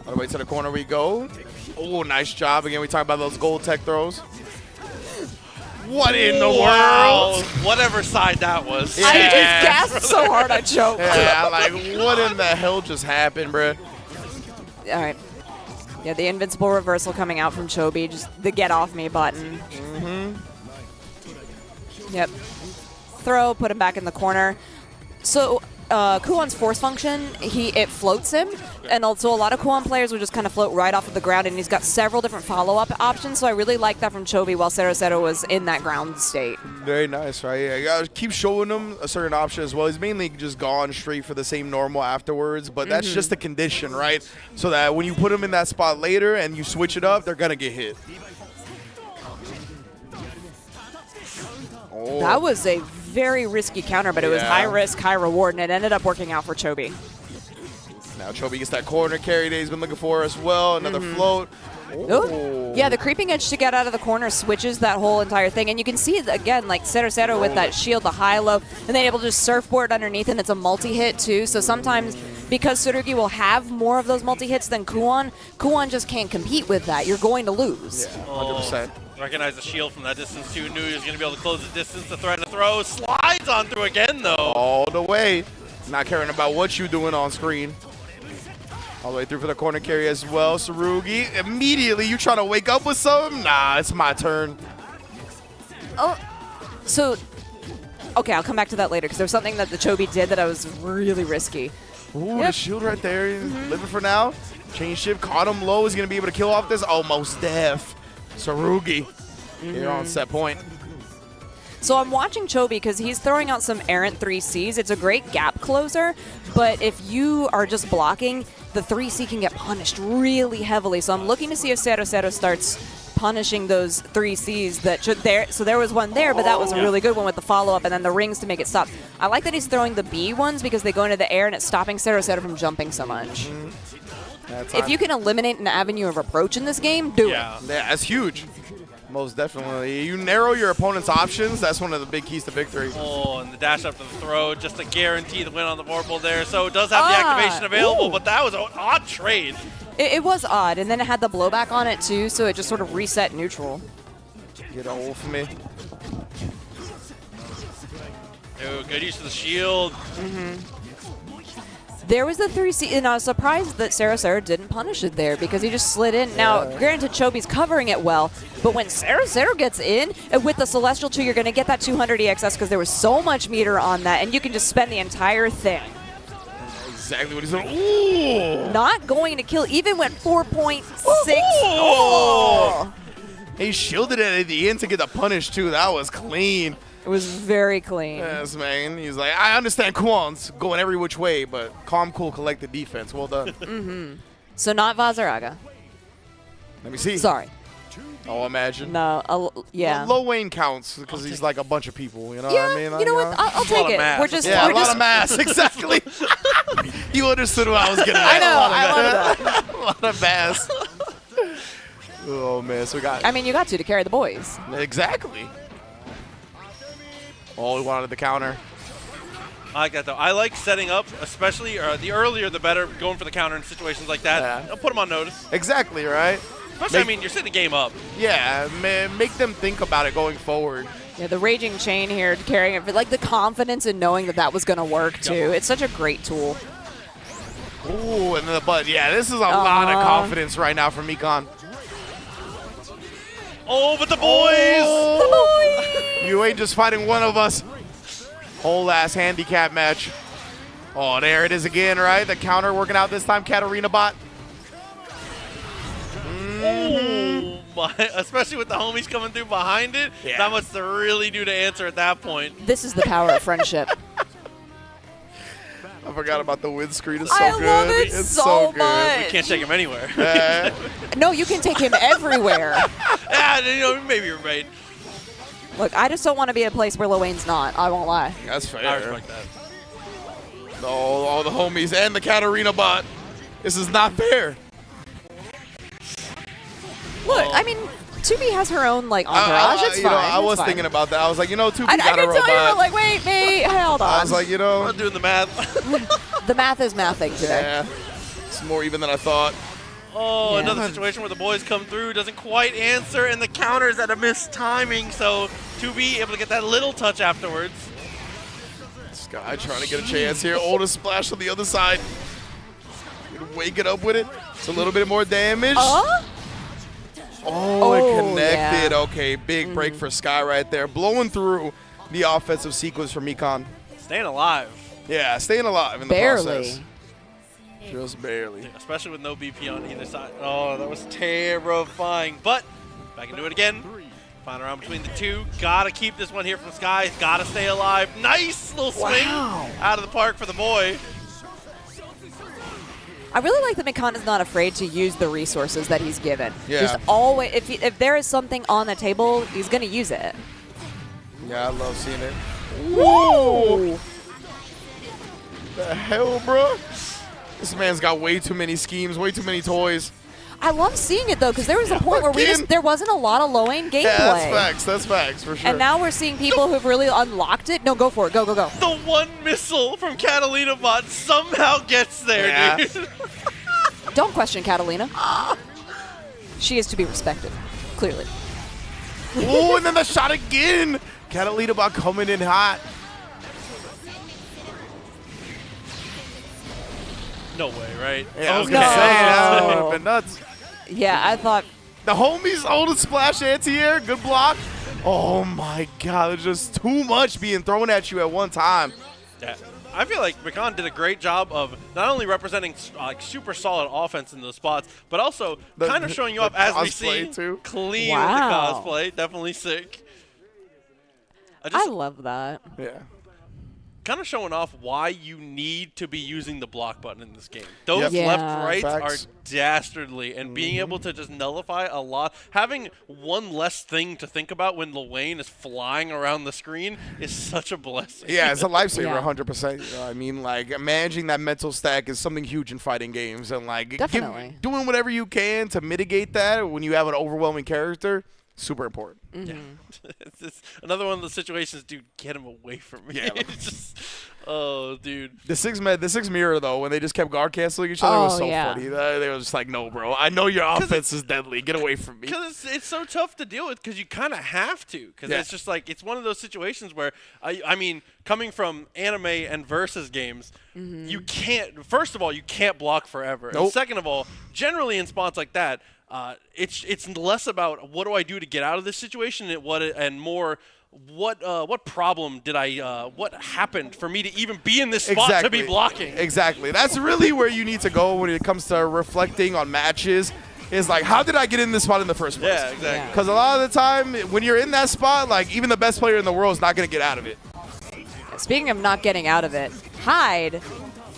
All the way to the corner we go. Oh, nice job. Again, we talk about those gold tech throws. What in the world? Whatever side that was. Yeah. I just gasped so hard I choked. Yeah, like, what in the hell just happened, bruh? All right. Yeah, the invincible reversal coming out from Chobi, just the get off me button. Yep. Throw, put him back in the corner. So Kuon's force function, it floats him, and also a lot of Kuon players will just kind of float right off of the ground, and he's got several different follow-up options, so I really like that from Chobi while Ceres was in that ground state. Very nice, right? Yeah, you gotta keep showing him a certain option as well. He's mainly just gone straight for the same normal afterwards, but that's just the condition, right? So that when you put him in that spot later and you switch it up, they're gonna get hit. Oh. That was a very risky counter, but it was Yeah. high risk, high reward, and it ended up working out for Chobi. Now Chobi gets that corner carry that he's been looking for as well. Another float. Oh. Yeah, the creeping edge to get out of the corner switches that whole entire thing. And you can see it again, like Ceres with that shield, the high-low, and then able to just surfboard underneath, and it's a multi-hit too. So sometimes, because Tsurugi will have more of those multi-hits than Kuon just can't compete with that. You're going to lose. Yeah, 100%. Recognize the shield from that distance too. Knew he was going to be able to close the distance. The threat to throw slides on through again though. All the way. Not caring about what you're doing on screen. All the way through for the corner carry as well. Tsurugi, immediately you trying to wake up with something? Nah, it's my turn. Oh, so, okay, I'll come back to that later because there was something that the Chobi did that I was really risky. Ooh, the shield right there. Living for now. Chain shift, caught him low. Is going to be able to kill off this. Almost deaf. Tsurugi here on set point. So I'm watching Chobi because he's throwing out some errant 3Cs. It's a great gap closer, but if you are just blocking, the 3C can get punished really heavily. So I'm looking to see if Ceres starts punishing those 3Cs that should there. So there was one there, but that was a really good one with the follow-up and then the rings to make it stop. I like that he's throwing the B ones because they go into the air and it's stopping Ceres from jumping so much. That's If you can eliminate an avenue of approach in this game, do it. Yeah, that's huge. Most definitely. You narrow your opponent's options. That's one of the big keys to victory. Oh, and the dash up to the throw just to guarantee the win on the vorpal there. So it does have the activation available, but that was an odd trade. It was odd, and then it had the blowback on it too, so it just sort of reset neutral. Get a hold for me. Ooh, good use of the shield. There was the 3C, and I was surprised that Celes didn't punish it there because he just slid in. Now, granted, Chobi's covering it well, but when Celes gets in, with the Celestial 2, you're going to get that 200 EXS because there was so much meter on that, and you can just spend the entire thing. Exactly what he's doing. Ooh! Not going to kill, even went 4.6. Oh! He shielded it at the end to get the punish, too. That was clean. It was very clean. Yes, man. He's like, I understand Kwon's going every which way, but calm, cool, collected defense. Well done. So not Vazaraga. Let me see. Sorry. Oh, imagine. No, yeah. Low Wayne counts because he's like a bunch of people. You know what I mean? You know what? I'll take it. We're just a lot of mass. Exactly. You understood what I was getting at. I know. I love that. A lot of mass. Oh man, so we got. I mean, you got to carry the boys. Exactly. Oh, we wanted the counter. I like that though. I like setting up, especially the earlier the better, going for the counter in situations like that. Yeah. I'll put them on notice. Exactly, right? Especially, I mean, you're setting the game up. Yeah, man, make them think about it going forward. Yeah, the Raging Chain here, carrying it, like the confidence in knowing that that was going to work too. It's such a great tool. Ooh, and the butt. Yeah, this is a lot of confidence right now from Mekon. Oh, but the boys! Oh. The boys! You ain't just fighting one of us. Whole ass handicap match. Oh, there it is again, right? The counter working out this time, Katarina bot. Oh my! Especially with the homies coming through behind it. Yeah. Not much to really do to answer at that point. This is the power of friendship. I forgot about the windscreen. It's so I good. love it It's so good. much. We can't take him anywhere. No, you can take him everywhere. Yeah, you know, maybe you're right. Look, I just don't want to be a place where Lil Wayne's not. I won't lie. That's fair. I respect that. All the homies and the Katarina bot. This is not fair. Look, I mean, 2B has her own like entourage. It's fine. I was It's fine. thining about that. I was like, 2B I got a could robot. tell you were like, wait, hold on. I was like, I'm not doing the math. The math is mathing today. Yeah, it's more even than I thought. Oh, another situation where the boys come through, doesn't quite answer, and the counter's at a missed timing, so 2B able to get that little touch afterwards. Sky trying to get a chance here. Oldest splash on the other side. Wake it up with it. It's a little bit more damage. Oh, it connected. Yeah. Okay, big break for Sky right there. Blowing through the offensive sequence for Mekon. Staying alive. Yeah, staying alive in the process. Just barely. Especially with no BP on either side. Oh, that was terrifying. But back into it again. Find around between the two. Gotta keep this one here from Sky. Gotta stay alive. Nice little swing out of the park for the boy. I really like that Mekon is not afraid to use the resources that he's given. Yeah. Just always, if there is something on the table, he's going to use it. Yeah, I love seeing it. Whoa! The hell, bro? This man's got way too many schemes, way too many toys. I love seeing it though, because there was a point where there wasn't a lot of low-end gameplay. Yeah, that's facts, for sure. And now we're seeing people who've really unlocked it. No, go for it. Go. The one missile from Catalina bot somehow gets there, dude. Don't question Catalina. She is to be respected, clearly. Oh, and then the shot again. Catalina bot coming in hot. No way, right? Yeah, I was going to say, that would have been nuts. Yeah, I thought. The homies hold a splash anti-air. Good block. Oh, my God. There's just too much being thrown at you at one time. Yeah. I feel like Mekon did a great job of not only representing like super solid offense in those spots, but also kind of showing you up as we see too. Clean with the cosplay. Definitely sick. I love that. Yeah. Kind of showing off why you need to be using the block button in this game. Those left rights are dastardly, and being able to just nullify a lot, having one less thing to think about when Lil Wayne is flying around the screen is such a blessing. Yeah, it's a lifesaver, 100%. You know what I mean, like managing that mental stack is something huge in fighting games, and like definitely doing whatever you can to mitigate that when you have an overwhelming character. Super important. Yeah. It's just another one of the situations, dude, get him away from me. Yeah. It's just, oh, dude. The six mirror though, when they just kept guard canceling each other was so funny. They was just like, no, bro, I know your offense is deadly. Get away from me. Because it's so tough to deal with because you kind of have to. Because it's just like, it's one of those situations where, I mean, coming from anime and versus games, you can't, first of all, you can't block forever. Nope. And second of all, generally in spots like that, it's less about what do I do to get out of this situation and more what problem did what happened for me to even be in this spot to be blocking. Exactly. That's really where you need to go when it comes to reflecting on matches. Is like, how did I get in this spot in the first place? Yeah, exactly. Because a lot of the time, when you're in that spot, like even the best player in the world is not going to get out of it. Speaking of not getting out of it, Hyde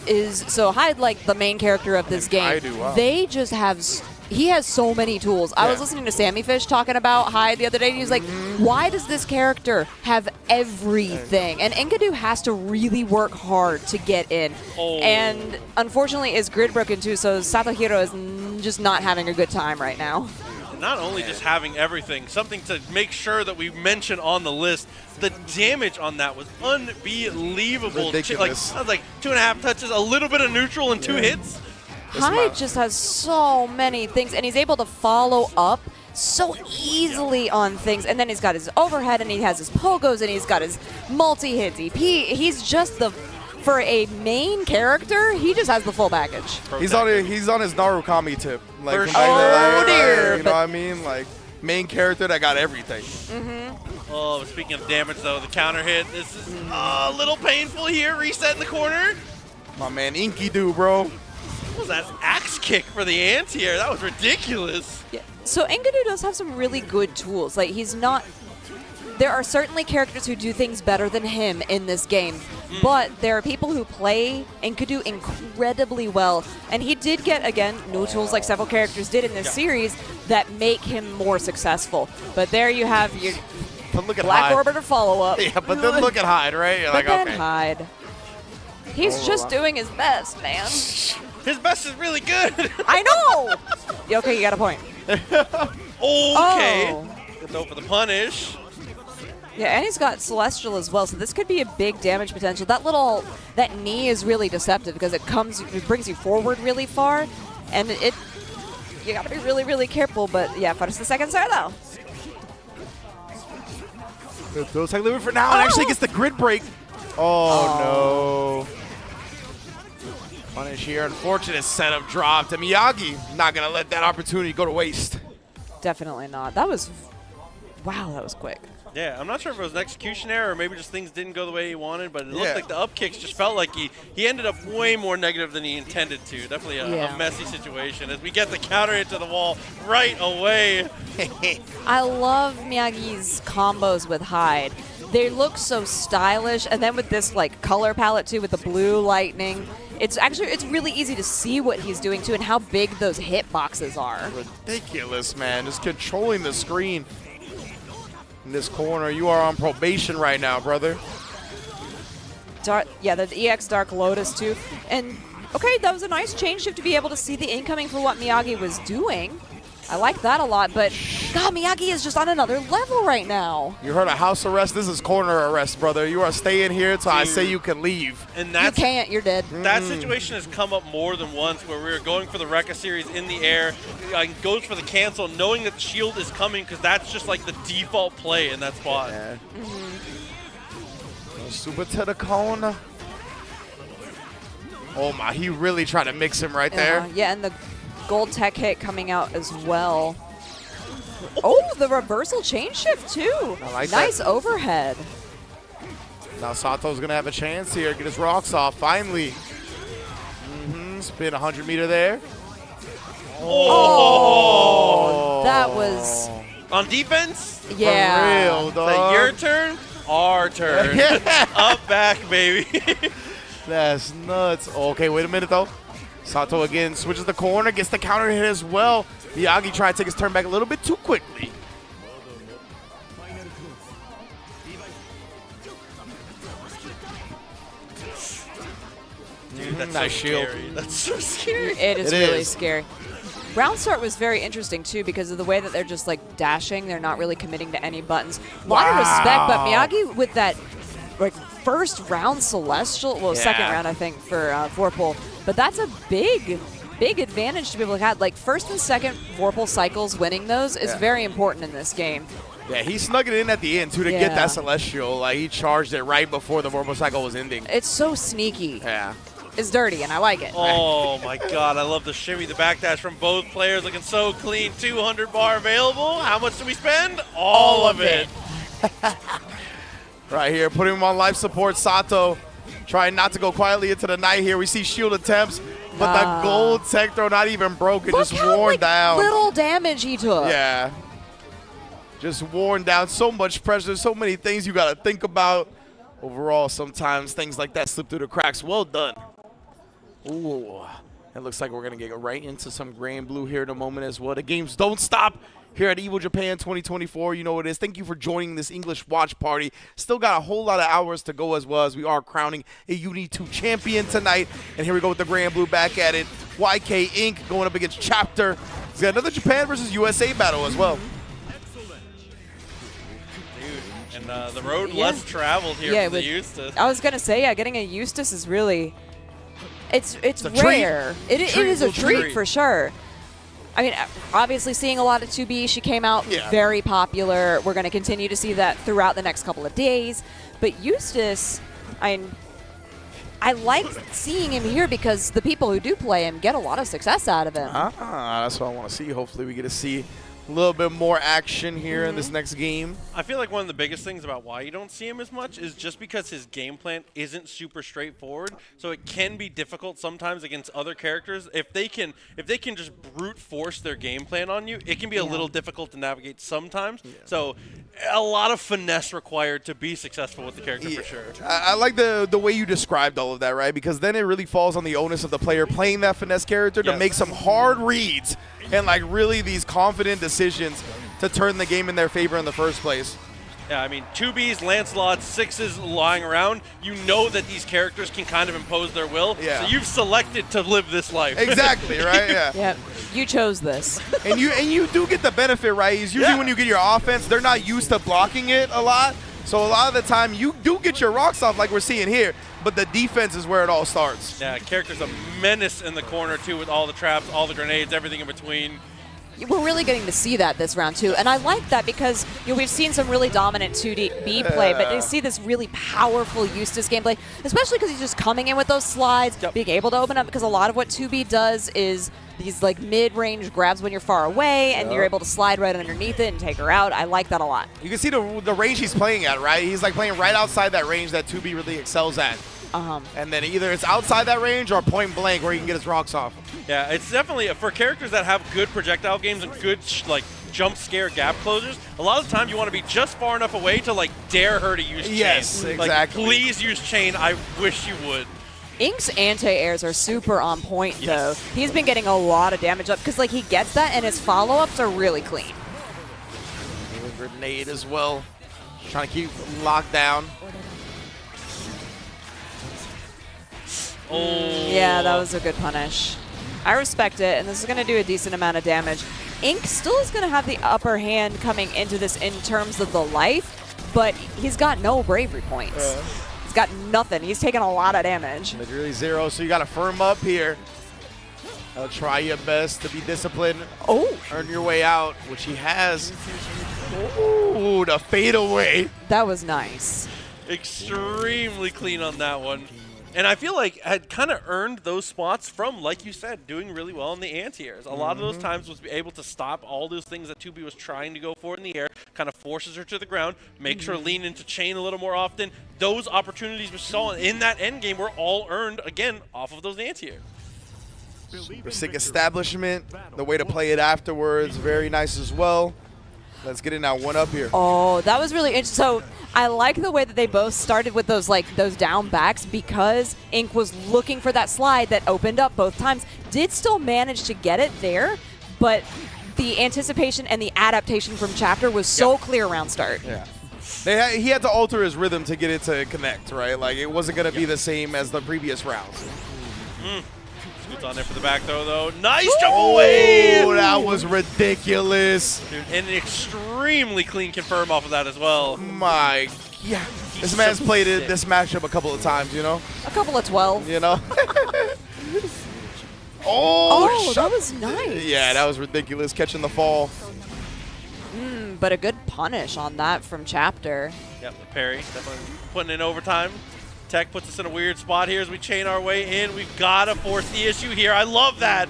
Hyde, like the main character of this game. I do. Wow. They just have. He has so many tools. I was listening to Sammy Fish talking about Hyde the other day, and he was like, why does this character have everything? And Enkidu has to really work hard to get in. And unfortunately, is grid broken too, so Satohiro is just not having a good time right now. Not only just having everything, something to make sure that we mention on the list, the damage on that was unbelievable. Ridiculous. I was like 2.5 touches, a little bit of neutral, and 2 hits. Hyde just has so many things, and he's able to follow up so easily on things. And then he's got his overhead, and he has his pogos, and he's got his multi-hits EP. He's just for a main character, he just has the full package. He's on his Narukami tip. Like, dear. You know what I mean? Like, main character that got everything. Oh, speaking of damage, though, the counter hit. This is a little painful here. Reset in the corner. My man, Enkidu, bro. What was that axe kick for the anti-air? That was ridiculous. Yeah. So Enkidu does have some really good tools. Like, he's not... There are certainly characters who do things better than him in this game, but there are people who play Enkidu incredibly well. And he did get, again, new tools like several characters did in this series that make him more successful. But there you have your Black Orbiter follow-up. Yeah, but then look at Hyde, right? You're but like, then okay. Hyde. He's just doing his best, man. His best is really good. I know. Yeah, okay, you got a point. Okay. Good though for the punish. Yeah, and he's got Celestial as well, so this could be a big damage potential. That knee is really deceptive because it brings you forward really far, and you got to be really, really careful. But yeah, first the second sir though. Goes like living for now and actually gets the grid break. Oh no. Punish here, unfortunate setup dropped. And Miyagi not gonna let that opportunity go to waste. Definitely not. That was quick. Yeah, I'm not sure if it was an execution error or maybe just things didn't go the way he wanted, but it looked like the up kicks just felt like he ended up way more negative than he intended to. Definitely a messy situation as we get the counter hit to the wall right away. I love Miyagi's combos with Hyde. They look so stylish, and then with this like color palette too, with the blue lightning, it's really easy to see what he's doing too and how big those hitboxes are. Ridiculous, man. Just controlling the screen. In this corner, you are on probation right now, brother. The EX Dark Lotus too. And okay, that was a nice chain shift to be able to see the incoming for what Miyagi was doing. I like that a lot, but God, Miyagi is just on another level right now. You heard a house arrest? This is corner arrest, brother. You are staying here till I say you can leave. And you can't, you're dead. That situation has come up more than once where we were going for the Rekka series in the air, goes for the cancel, knowing that the shield is coming because that's just like the default play in that spot. Yeah. Super to the corner. Oh my, he really tried to mix him right there. Yeah, and the gold tech hit coming out as well. Oh, the reversal chain shift too. I like nice that. Overhead. Now Sato's gonna have a chance here, get his rocks off finally. Spin 100 meter there. Oh, that was on defense. Yeah, for real, dog. So your turn, our turn. Up back, baby. That's nuts. Okay, wait a minute though. Sato again switches the corner, gets the counter hit as well. Miyagi tried to take his turn back a little bit too quickly. Dude, that's nice so shield. scary. That's so scary. It is really scary. Round start was very interesting too because of the way that they're just like dashing. They're not really committing to any buttons. A lot of respect, but Miyagi with that like first round Celestial, well, second round I think for Vorpal, but that's a big advantage to be able to have. Like first and second Vorpal cycles, winning those is very important in this game. Yeah, he snuck it in at the end too to get that Celestial. Like he charged it right before the Vorpal cycle was ending. It's so sneaky. Yeah. It's dirty, and I like it. Oh my God, I love the shimmy, the backdash from both players, looking so clean. 200 bar available. How much do we spend? All of it. Right here, putting him on life support. Sato trying not to go quietly into the night here. We see shield attempts, but the gold tech throw not even broken, just worn down. Little damage he took. Yeah. Just worn down. So much pressure, so many things you got to think about. Overall, sometimes things like that slip through the cracks. Well done. Ooh, it looks like we're going to get right into some gray and blue here in a moment as well. The games don't stop here at Evo Japan 2024. You know what it is. Thank you for joining this English watch party. Still got a whole lot of hours to go as well as we are crowning a Uni 2 champion tonight. And here we go with the gray and blue back at it. YK Inc. going up against Chapter. He's got another Japan versus USA battle as well. And the road less traveled here for the Eustace. I was going to say, getting a Eustace is really... It's a rare. It is a treat treat for sure. I mean, obviously seeing a lot of 2B. She came out very popular. We're going to continue to see that throughout the next couple of days. But Eustace, I like seeing him here because the people who do play him get a lot of success out of him. That's what I want to see. Hopefully we get to see a little bit more action here in this next game. I feel like one of the biggest things about why you don't see him as much is just because his game plan isn't super straightforward. So it can be difficult sometimes against other characters. If they can just brute force their game plan on you, it can be a little difficult to navigate sometimes. So a lot of finesse required to be successful with the character for sure. I like the way you described all of that, right? Because then it really falls on the onus of the player playing that finesse character to make some hard reads and like really these confident decisions to turn the game in their favor in the first place. Yeah, I mean, 2Bs, Lancelots, 6s lying around, you know that these characters can kind of impose their will. So you've selected to live this life. Exactly, right? Yeah. Yeah, you chose this. And you do get the benefit, right? Is usually when you get your offense, they're not used to blocking it a lot. So a lot of the time, you do get your rocks off like we're seeing here, but the defense is where it all starts. Yeah, character's a menace in the corner, too, with all the traps, all the grenades, everything in between. We're really getting to see that this round, too. And I like that because we've seen some really dominant 2B play, but to see this really powerful Eustace gameplay, especially because he's just coming in with those slides, being able to open up, because a lot of what 2B does is these like mid-range grabs when you're far away, and you're able to slide right underneath it and take her out. I like that a lot. You can see the range he's playing at, right? He's like playing right outside that range that 2B really excels at. And then either it's outside that range or point blank where he can get his rocks off. Yeah, it's definitely, for characters that have good projectile games and good like jump scare gap closers, a lot of the time you want to be just far enough away to like dare her to use chain. Yes, exactly. Like, please use chain. I wish you would. Ink's anti-airs are super on point, though. He's been getting a lot of damage up because like he gets that and his follow-ups are really clean. Grenade as well. Trying to keep locked down. Yeah, that was a good punish. I respect it, and this is going to do a decent amount of damage. Ink still is going to have the upper hand coming into this in terms of the life, but he's got no bravery points. He's got nothing. He's taking a lot of damage. Literally zero, so you got to firm up here. I'll try your best to be disciplined. Earn your way out, which he has. Ooh, the fadeaway. That was nice. Extremely clean on that one. And I feel like had kind of earned those spots from, like you said, doing really well in the anti-airs. A lot of those times was able to stop all those things that 2B was trying to go for in the air, kind of forces her to the ground, makes her lean into chain a little more often. Those opportunities we saw in that end game were all earned, again, off of those anti-airs. Super sick establishment. The way to play it afterwards, very nice as well. Let's get it now. One up here. Oh, that was really interesting. So I like the way that they both started with those those down backs because Ink was looking for that slide that opened up both times. Did still manage to get it there, but the anticipation and the adaptation from Chapter was so clear around start. Yeah. He had to alter his rhythm to get it to connect, right? Like it wasn't going to be the same as the previous rounds. Scoots on there for the back throw, though. Nice jump away! Oh, that was ridiculous. Dude, and an extremely clean confirm off of that as well. My, yeah. This man's played this matchup a couple of times, you know? A couple of 12. You know? Oh, that was nice. Yeah, that was ridiculous, catching the fall. But a good punish on that from Chapter. Yep, the parry, definitely putting in overtime. Tech puts us in a weird spot here as we chain our way in. We've got to force the issue here. I love that.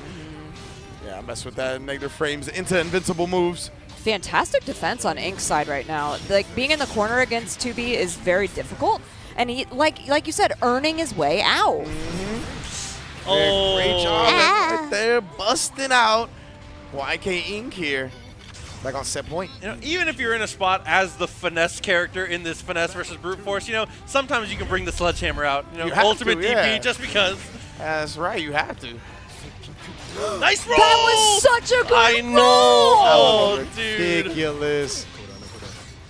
Yeah, mess with that negative frames into invincible moves. Fantastic defense on Ink's side right now. Like, being in the corner against 2B is very difficult. And he, like you said, earning his way out. Oh, great job right there, busting out. YK Ink here, back on set point. You know, even if you're in a spot as the finesse character in this finesse versus brute force, you know, sometimes you can bring the sledgehammer out. You know, You have ultimate to, DP yeah. just because. That's right, you have to. Nice roll! That was such a good I know. roll! Oh, dude. Ridiculous.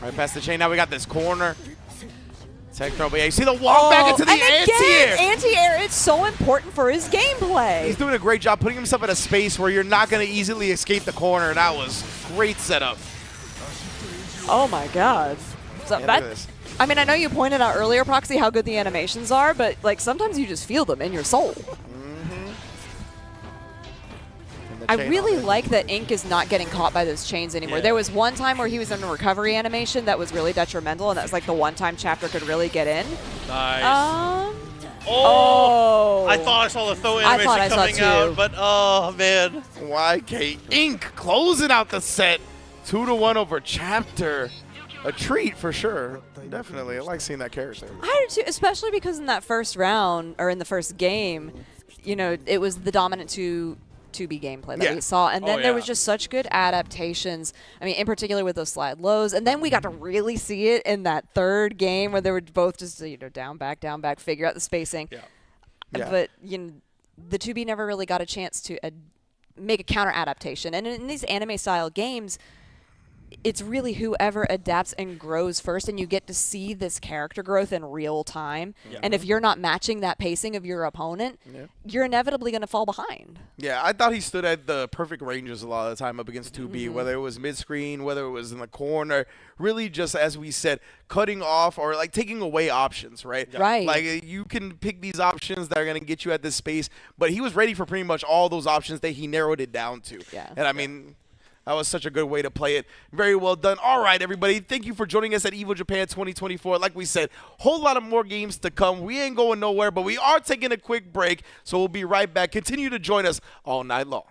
Right past the chain. Now we got this corner. Tech throw, but yeah, you see the walk back into the and anti-air. again, anti-air, it's so important for his gameplay. He's doing a great job putting himself in a space where you're not going to easily escape the corner. That was great setup. Oh my God. So Yeah, that, look at this. I mean, I know you pointed out earlier, Proxy, how good the animations are, but like sometimes you just feel them in your soul. I really like that Ink is not getting caught by those chains anymore. Yeah. There was one time where he was in a recovery animation that was really detrimental, and that was like the one time Chapter could really get in. Nice. Oh! I thought I saw the throw I thought animation I saw coming too. out, but oh, man. YK Ink closing out the set. 2-1 over Chapter. A treat for sure. Definitely. I like seeing that character. I do too, especially because in that first round, or in the first game, you know, it was the dominant 2B gameplay that Yeah. we saw, and then Oh, there yeah. was just such good adaptations. I mean, in particular with those slide lows, and then we got to really see it in that third game where they were both just, you know, down, back, figure out the spacing. Yeah. But, you know, the 2B never really got a chance to make a counter adaptation, and in these anime style games, it's really whoever adapts and grows first, and you get to see this character growth in real time. Yeah. And if you're not matching that pacing of your opponent, Yeah. you're inevitably going to fall behind. Yeah, I thought he stood at the perfect ranges a lot of the time up against 2B, Mm-hmm. whether it was mid-screen, whether it was in the corner, really just, as we said, cutting off or like taking away options, right? Right. Like you can pick these options that are going to get you at this space, but he was ready for pretty much all those options that he narrowed it down to. Yeah. And I mean, that was such a good way to play it. Very well done. All right, everybody. Thank you for joining us at Evo Japan 2024. Like we said, whole lot of more games to come. We ain't going nowhere, but we are taking a quick break, so we'll be right back. Continue to join us all night long.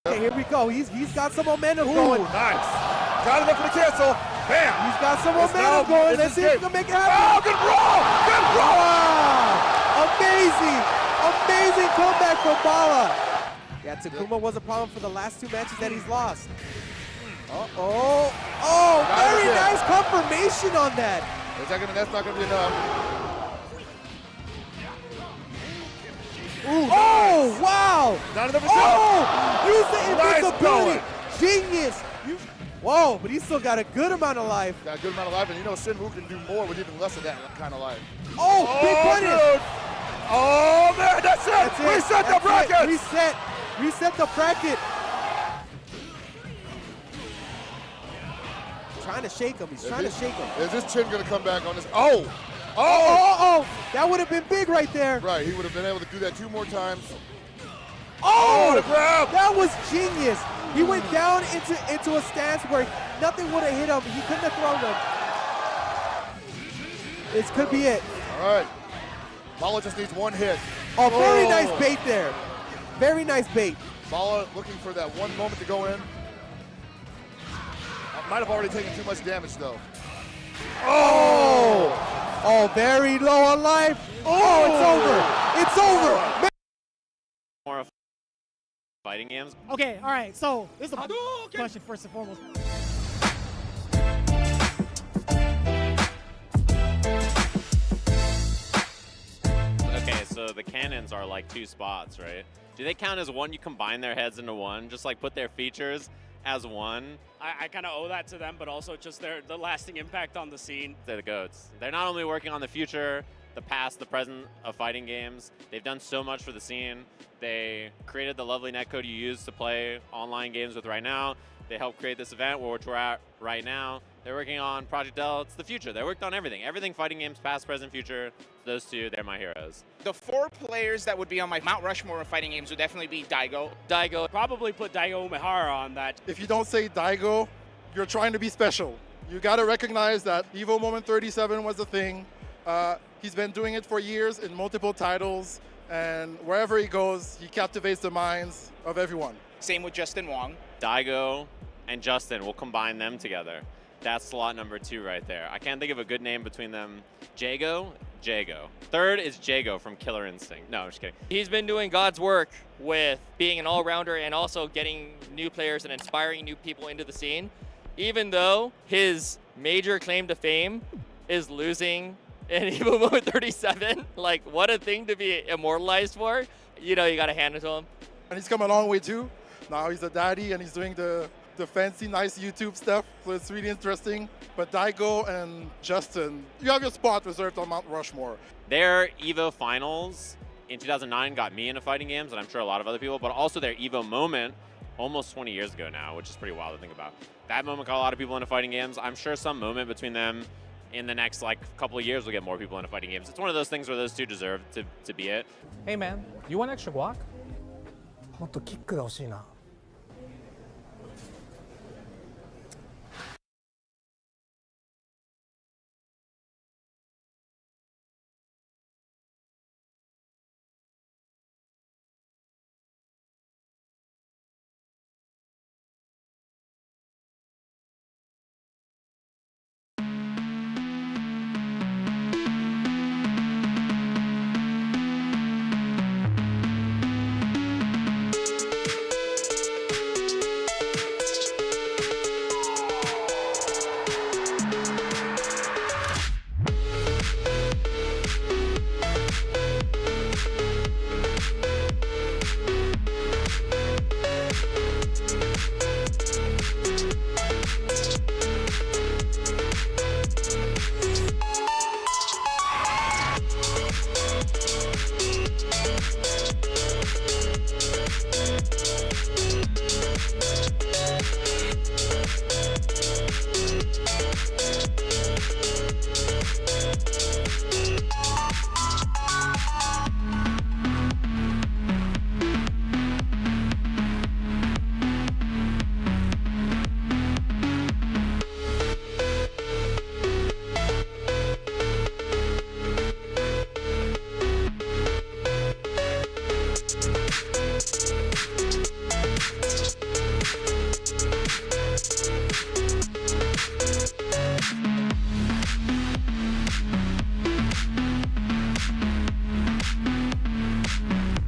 Okay, here we go. He's got some momentum going. Nice. Got enough for the cancel. Bam. He's got some It's momentum now- going. it's Let's see his if he game. can make it happen. Oh, good roll. Good roll. Wow. Amazing. Amazing comeback from Bala. Yeah, Takuma was a problem for the last two matches that he's lost. Uh-oh. Oh, very nice confirmation on that. That's not gonna be enough. Ooh, oh, wow. Not enough. Oh, use the Nice invincibility. going. Genius. Whoa, but he's still got a good amount of life. Got a good amount of life, and you know Shinwoo can do more with even less of that kind of life. Oh, big punish. Dude. Oh, man, that's it. That's it. Reset the That's bracket. it. Reset the bracket. Trying to shake him. He's trying to shake him. Is this chin going to come back on this? Oh. Oh. That would have been big right there. Right, he would have been able to do that 2 more times. Oh, the grab. That was genius. He went down into a stance where nothing would have hit him. He couldn't have thrown him. This could be it. All right. Bala just needs one hit. Oh, very nice bait there. Very nice bait. Bala looking for that one moment to go in. Might have already taken too much damage, though. Oh! Oh, very low on life. Oh, it's over. It's over. More of fighting games. Okay, all right. So this is a question first and foremost. Okay, so the cannons are like 2 spots, right? Do they count as one? You combine their heads into one, just like put their features as one? I kind of owe that to them, but also just the lasting impact on the scene. They're the GOATs. They're not only working on the future, the past, the present of fighting games. They've done so much for the scene. They created the lovely netcode you use to play online games with right now. They helped create this event, which we're at right now. They're working on Project L. It's the future. They worked on everything. Everything fighting games, past, present, future. Those two, they're my heroes. The 4 players that would be on my Mount Rushmore of fighting games would definitely be Daigo. Daigo. Probably put Daigo Umehara on that. If you don't say Daigo, you're trying to be special. You got to recognize that Evo Moment 37 was a thing. He's been doing it for years in multiple titles, and wherever he goes, he captivates the minds of everyone. Same with Justin Wong. Daigo and Justin, we'll combine them together. That's slot number 2 right there. I can't think of a good name between them. Jago. Third is Jago from Killer Instinct. No, I'm just kidding. He's been doing God's work with being an all-rounder and also getting new players and inspiring new people into the scene. Even though his major claim to fame is losing in Evo Moment 37, like what a thing to be immortalized for. You know, you got to hand it to him. And he's come a long way too. Now he's a daddy and he's doing the fancy, nice YouTube stuff, so it's really interesting. But Daigo and Justin, you have your spot reserved on Mount Rushmore. Their Evo Finals in 2009 got me into fighting games, and I'm sure a lot of other people, but also their Evo moment almost 20 years ago now, which is pretty wild to think about. That moment got a lot of people into fighting games. I'm sure some moment between them in the next couple of years will get more people into fighting games. It's one of those things where those two deserve to be it. Hey man, you want extra guac? もっとキックが欲しいな。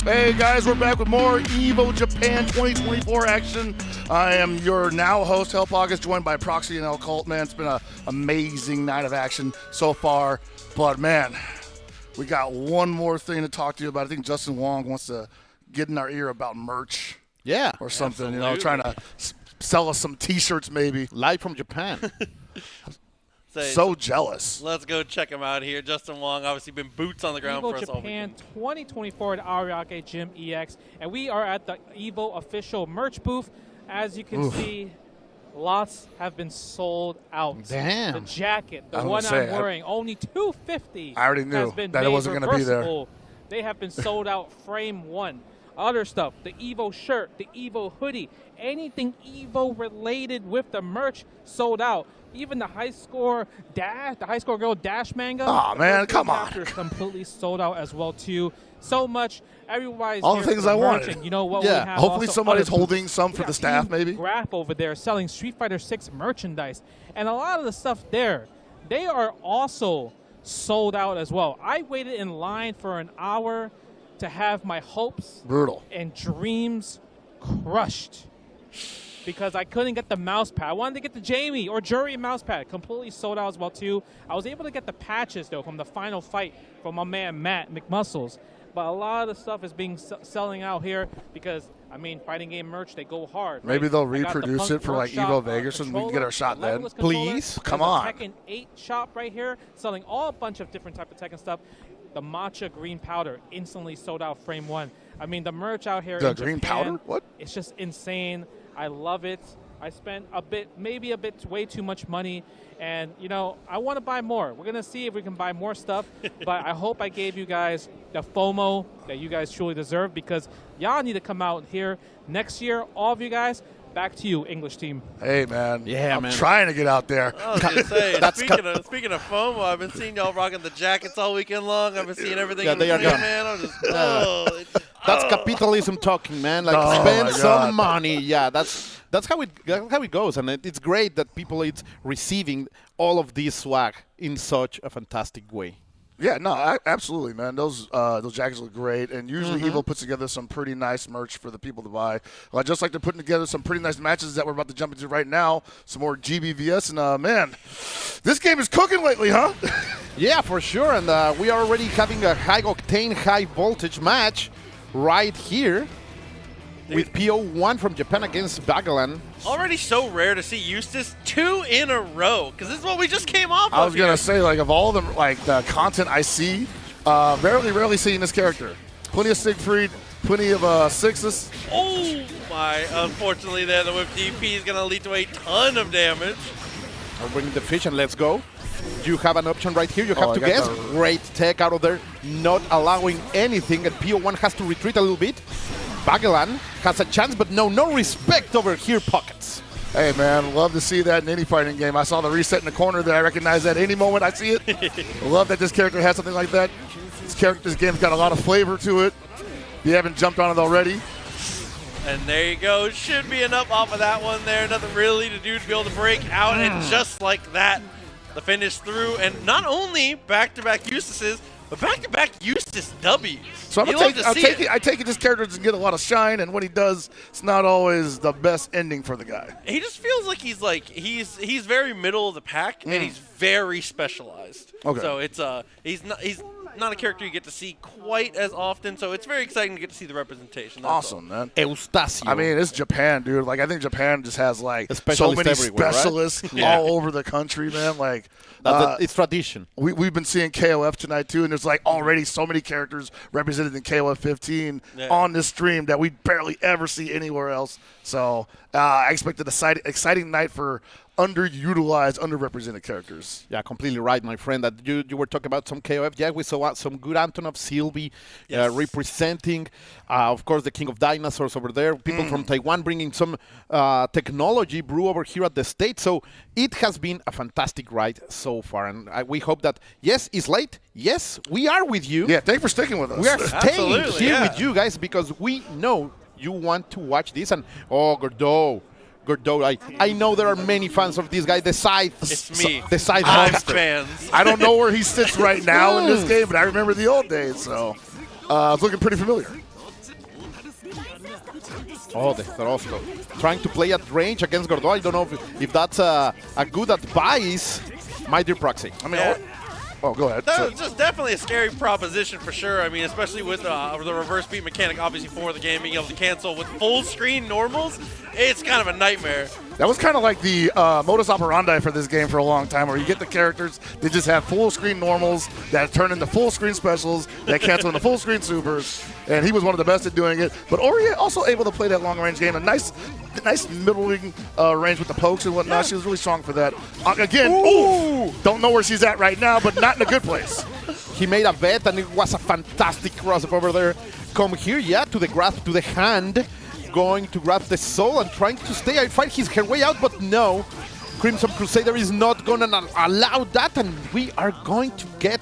Hey guys, we're back with more Evo Japan 2024 action. I am your now host, HellPockets, joined by Proxy and Colt. Man, it's been an amazing night of action so far. But man, we got one more thing to talk to you about. I think Justin Wong wants to get in our ear about merch. Yeah. Or something, absolutely. you know, trying to sell us some t-shirts maybe. Live from Japan. So jealous. Let's go check him out here. Justin Wong, obviously been boots on the ground Evo for us all Japan weekend. 2024 at Ariake Gym EX, and we are at the Evo official merch booth. As you can see, lots have been sold out. Damn. The jacket, the I was one gonna say, I'm wearing, only $250. I already knew has been that it made wasn't gonna be there. reversible. They have been sold out frame one. other stuff, the Evo shirt, the Evo hoodie, anything Evo related with the merch sold out. Even the high score girl dash manga. Oh man, come on! Completely sold out as well too. So much. Everybody's all here the things for I merch, wanted. and you know what? Yeah. We have Hopefully also somebody's other holding booths. some We for got the staff, Team maybe. Graph over there selling Street Fighter 6 merchandise, and a lot of the stuff there, they are also sold out as well. I waited in line for an hour to have my hopes and dreams crushed because I couldn't get the mouse pad. I wanted to get the Jamie or Jury mouse pad. Completely sold out as well too. I was able to get the patches though from the final fight from my man Matt McMuscles. But a lot of the stuff is being selling out here because, I mean, fighting game merch, they go hard. Maybe right? they'll I got the reproduce Punk it for like Workshop, Evo Vegas and we can get our shot then. legless controller. Please, come There's on. a Tekken 8 shop right here selling all a bunch of different type of Tekken stuff. The matcha green powder instantly sold out frame 1. I mean, the merch out here The in green Japan, powder? What? It's just insane. I love it. I spent maybe a bit way too much money. And, you know, I want to buy more. We're going to see if we can buy more stuff. But I hope I gave you guys the FOMO that you guys truly deserve because y'all need to come out here next year. All of you guys, back to you, English team. Hey, man. Yeah, I'm man. trying to get out there. I was gonna say, speaking of FOMO, I've been seeing y'all rocking the jackets all weekend long. I've been seeing everything. Yeah, in they the are scene, gone. man. I'm just, That's capitalism talking, man. Like Oh, spend my some God. money. Yeah, that's how it goes, and it's great that people is receiving all of this swag in such a fantastic way. Yeah, no, absolutely, man. Those jackets look great, and usually Evo puts together some pretty nice merch for the people to buy. Just like they're putting together some pretty nice matches that we're about to jump into right now. Some more GBVS, and man, this game is cooking lately, huh? Yeah, for sure, and we are already having a high-octane, high-voltage match right here with PO1 from Japan against Bagalan. already so rare to see Eustace 2 in a row because this is what we just came off I of was going here. to say, like, of all the content I see, rarely seeing this character. Plenty of Siegfried, plenty of Sixes. Oh my, unfortunately there, the whip DP is going to lead to a ton of damage. I'll bring the fish and let's go. You have an option right here. You have I to got guess. the- Great tech out of there, not allowing anything, and PO1 has to retreat a little bit. Bagalan has a chance, but no respect over here, Pockets. Hey, man, love to see that in any fighting game. I saw the reset in the corner there. I recognize that any moment I see it. Love that this character has something like that. This game's got a lot of flavor to it. If you haven't jumped on it already. And there you go. Should be enough off of that one there. Nothing really to do to be able to break out. And just like that, the finish through. And not only back-to-back Eustaces, but back-to-back Eustace W's. So I'm You gonna love take, to I see take it. it. I take it this character doesn't get a lot of shine, and when he does, it's not always the best ending for the guy. He just feels like he's very middle of the pack, and he's very specialized. Okay. So it's he's not a character you get to see quite as often. So it's very exciting to get to see the representation. That's Awesome, man. Eustacio. I mean, it's Japan, dude. Like, I think Japan just has like so specialist many everywhere, right? specialists Yeah. all over the country, man. Like, It's tradition. We've been seeing KOF tonight too, and there's like already so many characters represented in KOF 15 on this stream that we barely ever see anywhere else. So I expect an exciting night for underutilized, underrepresented characters. Yeah, completely right, my friend. That you were talking about some KOF. Yeah, we saw some good Antonov, Sylvie representing, of course, the King of Dinosaurs over there. People from Taiwan bringing some technology brew over here at the States. So it has been a fantastic ride so far. And we hope that, yes, it's late. Yes, we are with you. Yeah, thanks for sticking with us. We are staying Absolutely, here yeah. with you guys because we know you want to watch this. And, Gordo, I know there are many fans of this guy, the Scythe. It's me. The Scythe I'm monster. fans. I don't know where he sits right now in this game, but I remember the old days, so it's looking pretty familiar. Oh, the Throsco. Trying to play at range against Gordo. I don't know if that's a good advice, my dear Proxy. I mean, go ahead. That's just definitely a scary proposition for sure. I mean, especially with the reverse beat mechanic, obviously for the game, being able to cancel with full screen normals, it's kind of a nightmare. That was kind of like the modus operandi for this game for a long time, where you get the characters that just have full screen normals that turn into full screen specials that cancel into full screen supers, and he was one of the best at doing it. But Ori also able to play that long range game, a nice middling range with the pokes and whatnot. She was really strong for that. Again, don't know where she's at right now, but not in a good place. He made a bet, and it was a fantastic crossover over there. come here, yeah, to the grasp, to the hand, going to grab the soul and trying to stay and fight her way out, but no. Crimson Crusader is not going to allow that, and we are going to get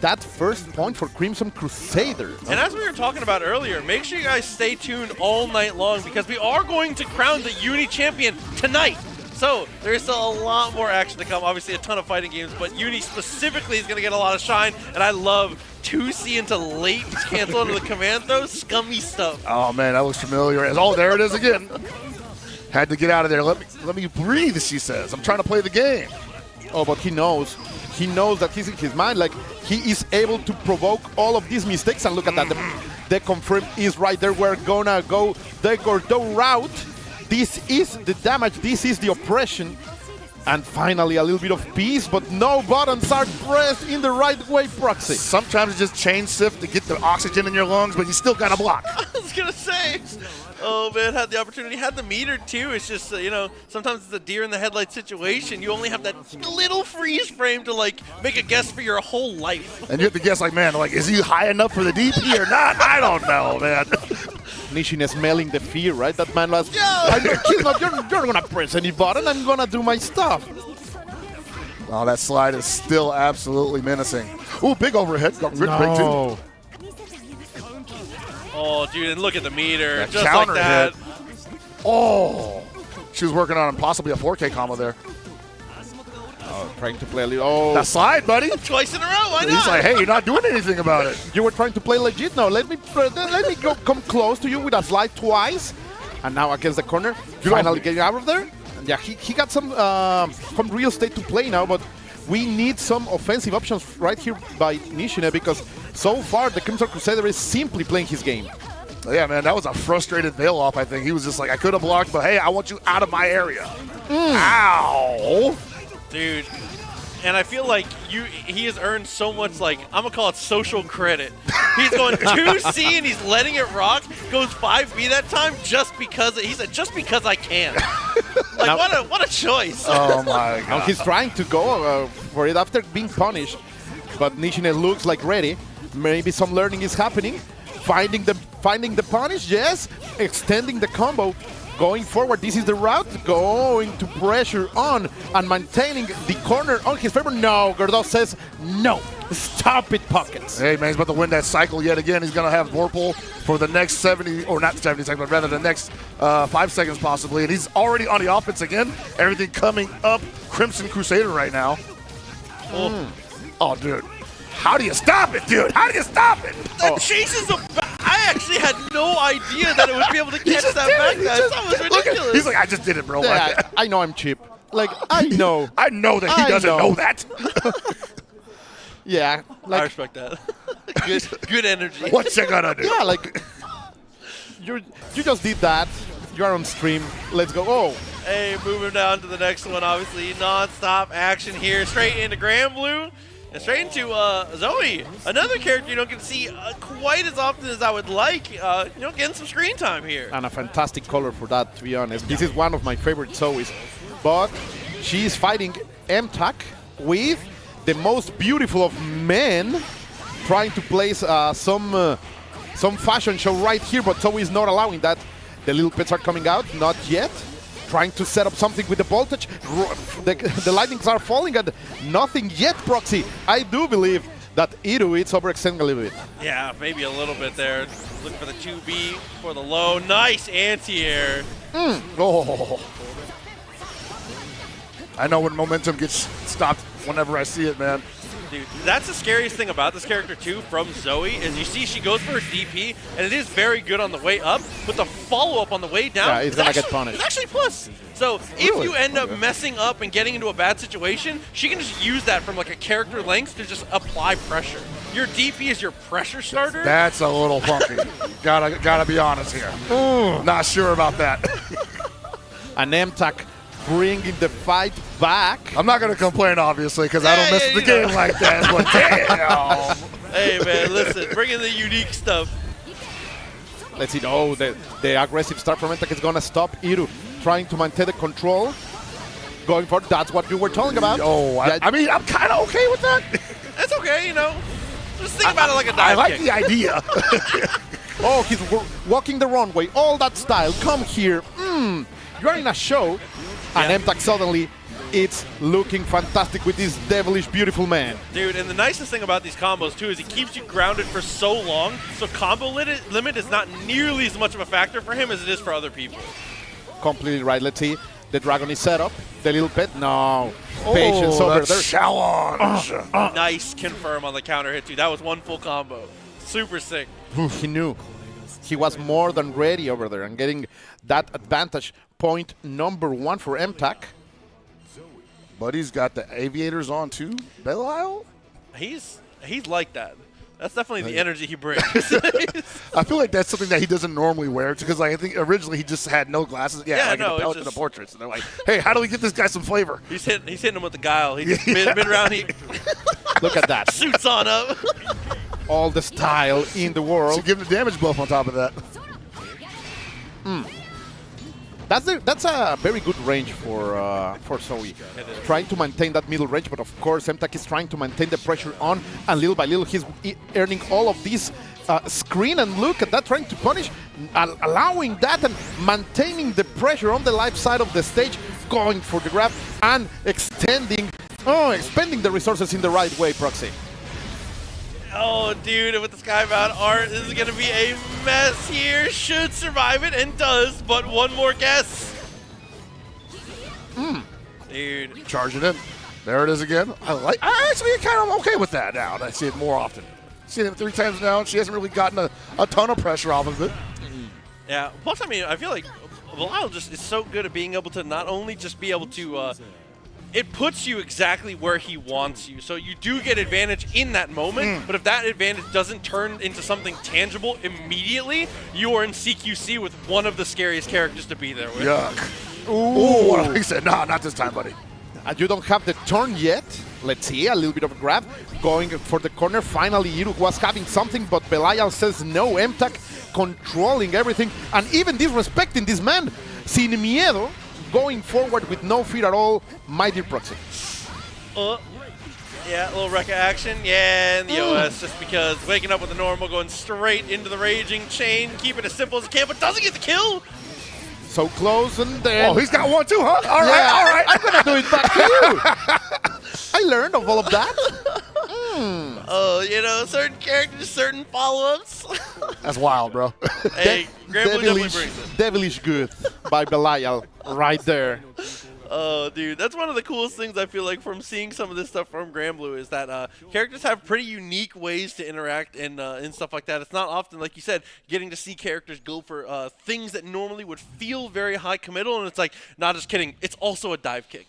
that first point for Crimson Crusader. And as we were talking about earlier, make sure you guys stay tuned all night long because we are going to crown the Uni champion tonight. So there's still a lot more action to come. Obviously a ton of fighting games, but Uni specifically is going to get a lot of shine. And I love 2C into late cancel into the command throw. Scummy stuff. Oh man, that looks familiar. Oh, there it is again. Had to get out of there. Let me breathe, she says. I'm trying to play the game. Oh, but he knows. He knows that he's in his mind. Like, he is able to provoke all of these mistakes. And look at that. The confirm is right there. We're gonna go the Gordo route. This is the damage. This is the oppression. And finally, a little bit of peace, but no buttons are pressed in the right way, Proxy. Sometimes you just chain sift to get the oxygen in your lungs, but you still got to block. I was going to say, oh man, had the opportunity, had the meter too. It's just, you know, sometimes it's a deer in the headlight situation. You only have that little freeze frame to like make a guess for your whole life. And you have to guess like, man, like, is he high enough for the DP or not? I don't know, man. Nishin is smelling the fear, right? That man was, you're going to press any button, I'm going to do my stuff. Oh, that slide is still absolutely menacing. Ooh, big overhead. Got good break too. Oh, dude, and look at the meter. That just counter like that. hit. Oh, she was working on possibly a 4K combo there. Oh, trying to play a little. Oh, that slide, buddy. Twice in a row. Why not? He's like, hey, you're not doing anything about it. You were trying to play legit. No, let me come close to you with a slide twice, and now against the corner, finally getting out of there. And yeah, he got some real estate to play now, but we need some offensive options right here by Nishine because so far the Crimson Crusader is simply playing his game. Yeah, man, that was a frustrated veil off. I think he was just like, I could have blocked, but hey, I want you out of my area. Ow. Dude, and I feel like he has earned so much, like, I'm going to call it social credit. He's going 2C and he's letting it rock, goes 5B that time just because, he said, just because I can. Like, now, what a choice. Oh, my God. Now he's trying to go for it after being punished, but Nishine looks like ready. Maybe some learning is happening. Finding the punish, yes. Extending the combo. Going forward, this is the route, going to pressure on and maintaining the corner on his favor. No, Gordo says no. Stop it, Pockets. Hey, man, he's about to win that cycle yet again. He's going to have Vorpal for the next 70, or not 70 seconds, but rather the next 5 seconds possibly. And he's already on the offense again. Everything coming up Crimson Crusader right now. Oh, dude. How do you stop it, dude? How do you stop it? That chases him back. I actually had no idea that it would be able to catch that back. That was ridiculous. He's like, I just did it, bro. Yeah, I know I'm cheap. Like, I know. I know that he doesn't know that. Yeah. Like, I respect that. good energy. What you gonna do? Yeah, like, you just did that. You're on stream. Let's go. Oh. Hey, moving down to the next one. Obviously, non-stop action here. Straight into Grand Blue. And straight into Zoe, another character you don't get to see quite as often as I would like. Getting some screen time here. And a fantastic color for that, to be honest. This is one of my favorite Zoes. But she's fighting MTAC with the most beautiful of men, trying to place some fashion show right here, but Zoe is not allowing that. The little pets are coming out, not yet. Trying to set up something with the voltage. The lightnings are falling and nothing yet, Proxy. I do believe that Iru is overextending a little bit. Yeah, maybe a little bit there. Looking for the 2B for the low. Nice anti-air. Oh. I know when momentum gets stopped whenever I see it, man. Dude, that's the scariest thing about this character too from Zoe is you see she goes for her DP and it is very good on the way up, but the follow-up on the way down it's gonna get punished. It's actually plus. So if you end up messing up and getting into a bad situation, she can just use that from like a character length to just apply pressure. Your DP is your pressure starter. That's a little funky. gotta be honest here. Not sure about that. An MTAC bringing the fight back. I'm not going to complain, obviously, because I don't mess with the game like that. But damn. Hey, man, listen, bring in the unique stuff. Let's see. Oh, the aggressive start from MTAC is going to stop Iru trying to maintain the control. Going for it. That's what you were talking about. Oh, I mean, I'm kind of okay with that. That's okay, Just think about it like a dive I like kick. the idea. Oh, he's walking the runway. All that style. Come here. You're in a show. And MTAC suddenly, it's looking fantastic with this devilish, beautiful man. Dude, and the nicest thing about these combos, too, is he keeps you grounded for so long, so combo limit is not nearly as much of a factor for him as it is for other people. Completely right. Let's see. The dragon is set up. The little pet. No. Patience over there. Challenge. Nice confirm on the counter hit, too. That was one full combo. Super sick. He knew. He was more than ready over there and getting that advantage. Point number 1 for MTAC. But he's got the aviators on too. Belial? He's like that. That's definitely the energy he brings. I feel like that's something that he doesn't normally wear because like, I think originally he just had no glasses. Yeah, like no, in the portraits. And they're like, hey, how do we get this guy some flavor? He's hitting him with the guile. He's been around. Look at that. Suits on up. All the style in the world. So give him the damage buff on top of that. That's a very good range for Zoe. Trying to maintain that middle range, but of course MTAC is trying to maintain the pressure on, and little by little he's earning all of this screen, and look at that, trying to punish, allowing that and maintaining the pressure on the life side of the stage, going for the grab and expending the resources in the right way, Proxy. Oh, dude, with the Skybound art, this is going to be a mess here. Should survive it, and does, but one more guess. Dude. Charge it in. There it is again. I actually kind of okay with that now. I see it more often. Seen it 3 times now, and she hasn't really gotten a ton of pressure off of it. Yeah, plus, I mean, I feel like Belial just is so good at being able to not only just be able to it puts you exactly where he wants you. So you do get advantage in that moment, but if that advantage doesn't turn into something tangible immediately, you are in CQC with one of the scariest characters to be there with. Yuck. Ooh. He said, nah, not this time, buddy. You don't have the turn yet. Let's see, a little bit of a grab. Going for the corner. Finally, Iru was having something, but Belial says no. MTAC controlling everything and even disrespecting this man. Sin miedo. Going forward with no fear at all, my dear Proxy. Yeah, a little Rekka action. Yeah, and the OS, just because waking up with the normal, going straight into the raging chain, keep it as simple as it can, but doesn't get the kill. So close, and then... Oh, he's got one too, huh? All right. I'm going to do it back to you. I learned of all of that. Oh, you know, certain characters, certain follow-ups. That's wild, bro. Hey, Granblue definitely brings it. Devilish good by Belial right there. Oh, dude, that's one of the coolest things I feel like from seeing some of this stuff from Granblue is that characters have pretty unique ways to interact and stuff like that. It's not often, like you said, getting to see characters go for things that normally would feel very high committal, and it's like, not just kidding, it's also a dive kick.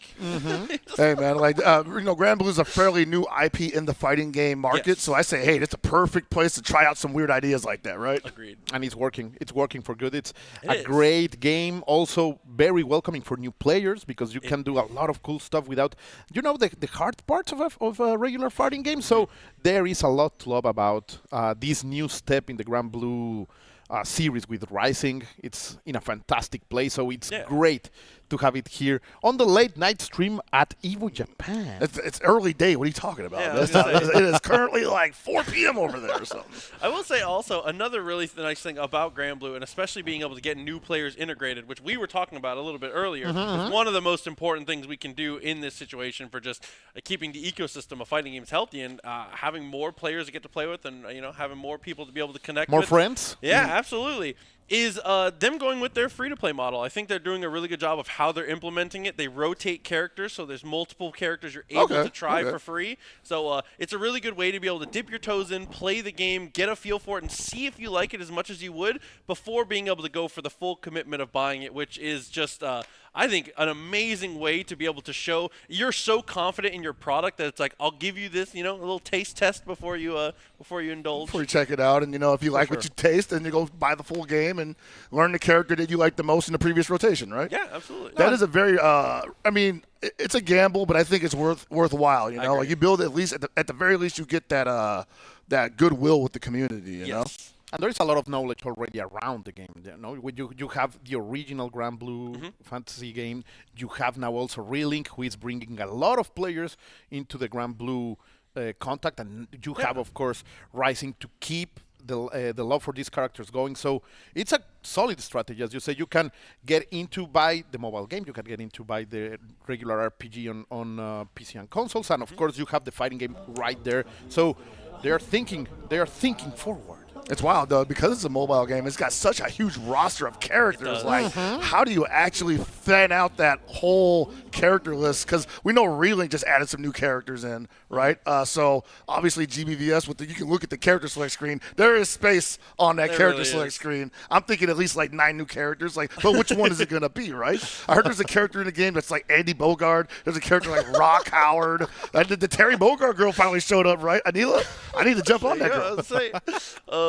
Hey, man, like, Granblue is a fairly new IP in the fighting game market, so I say, hey, it's a perfect place to try out some weird ideas like that, right? Agreed. And it's working. It's working for good. It's a great game, also very welcoming for new players because you can do a lot of cool stuff without, the hard parts of a regular fighting game. So there is a lot to love about this new step in the Granblue series with Rising. It's in a fantastic place, so it's great to have it here on the late night stream at Evo Japan. It's early day. What are you talking about? Yeah, it is currently like 4 p.m. over there or something. I will say also another really nice thing about Granblue, and especially being able to get new players integrated, which we were talking about a little bit earlier, is one of the most important things we can do in this situation for just keeping the ecosystem of fighting games healthy and having more players to get to play with, and having more people to be able to connect with. More friends? Yeah, absolutely. Is them going with their free-to-play model. I think they're doing a really good job of how they're implementing it. They rotate characters, so there's multiple characters you're able to try for free. So it's a really good way to be able to dip your toes in, play the game, get a feel for it, and see if you like it as much as you would before being able to go for the full commitment of buying it, which is just, I think, an amazing way to be able to show you're so confident in your product that it's like, I'll give you this, a little taste test before you indulge. Before you check it out, and if you like what you taste, then you go buy the full game and learn the character that you liked the most in the previous rotation, right? Yeah, absolutely. That is a very, it's a gamble, but I think it's worthwhile. Like you build at least at the very least you get that goodwill with the community. You know. And there is a lot of knowledge already around the game. You have the original Granblue fantasy game. You have now also Rynge, who is bringing a lot of players into the Granblue contact, and you have, of course, Rising to keep the love for these characters going. So it's a solid strategy, as you say. You can get into by the mobile game, you can get into by the regular RPG on PC and consoles, and of course you have the fighting game right there. So they are thinking forward. It's wild though, because it's a mobile game. It's got such a huge roster of characters. Like, how do you actually fan out that whole character list? Because we know Rynge just added some new characters in, right? So obviously GBVRS, you can look at the character select screen. There is space on that character select screen. I'm thinking at least like 9 new characters. Like, but which one is it gonna be, right? I heard there's a character in the game that's like Andy Bogard. There's a character like Rock Howard. The Terry Bogard girl finally showed up, right? Anila, I need to jump on that girl.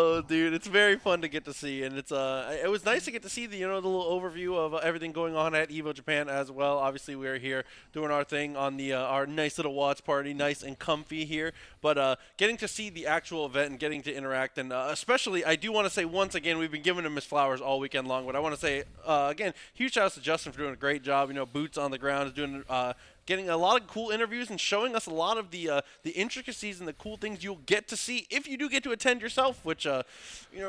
Oh, dude, it's very fun to get to see, and it was nice to get to see the the little overview of everything going on at Evo Japan as well. Obviously, we are here doing our thing on the our nice little watch party, nice and comfy here. But getting to see the actual event and getting to interact, and especially, I do want to say once again, we've been giving him his flowers all weekend long. But I want to say again, huge shout out to Justin for doing a great job. Boots on the ground is doing. Getting a lot of cool interviews and showing us a lot of the intricacies and the cool things you'll get to see if you do get to attend yourself. Which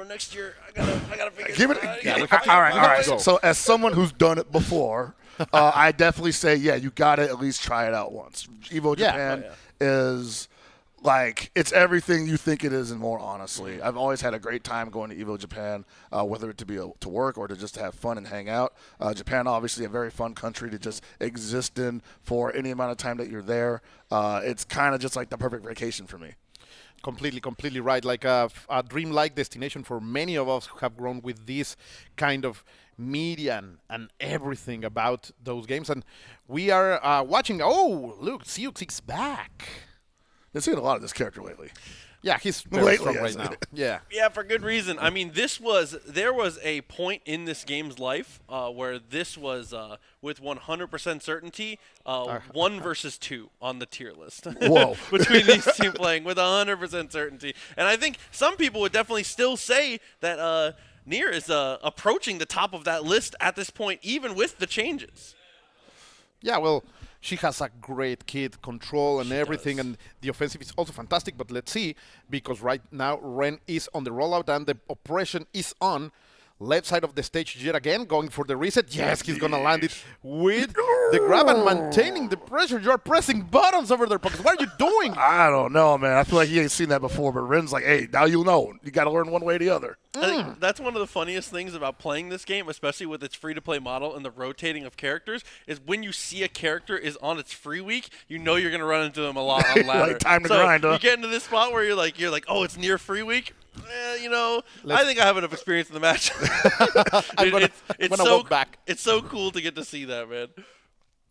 next year I gotta figure it out. All right. So as someone who's done it before, I definitely say you gotta at least try it out once. Evo Japan is. Like, it's everything you think it is and more, honestly. I've always had a great time going to Evo Japan, whether it to be to work or to just have fun and hang out. Japan, obviously, a very fun country to just exist in for any amount of time that you're there. It's kind of just like the perfect vacation for me. Completely right. Like a dream-like destination for many of us who have grown with this kind of media and everything about those games. And we are watching. Oh, look, Celes back. Been seeing a lot of this character lately. Yeah, he's very strong right now. Yeah, for good reason. I mean, there was a point in this game's life where this was with 100% certainty 1 versus 2 on the tier list. Whoa! Between these two playing with 100% certainty, and I think some people would definitely still say that Nier is approaching the top of that list at this point, even with the changes. Yeah, well. She has a great kid control and everything, and the offensive is also fantastic. But let's see, because right now Rynge is on the rollout and the oppression is on. Left side of the stage yet again, going for the reset. Yes, he's going to land it with the grab and maintaining the pressure. You're pressing buttons over there, Pockets. What are you doing? I don't know, man. I feel like he ain't seen that before, but Rynge's like, hey, now you'll know. You got to learn one way or the other. I think that's one of the funniest things about playing this game, especially with its free-to-play model and the rotating of characters, is when you see a character is on its free week, you know you're going to run into them a lot on ladder. Like time to grind, huh? You get into this spot where you're like, oh, it's near free week. I think I have enough experience in the match. It's so cool to get to see that, man.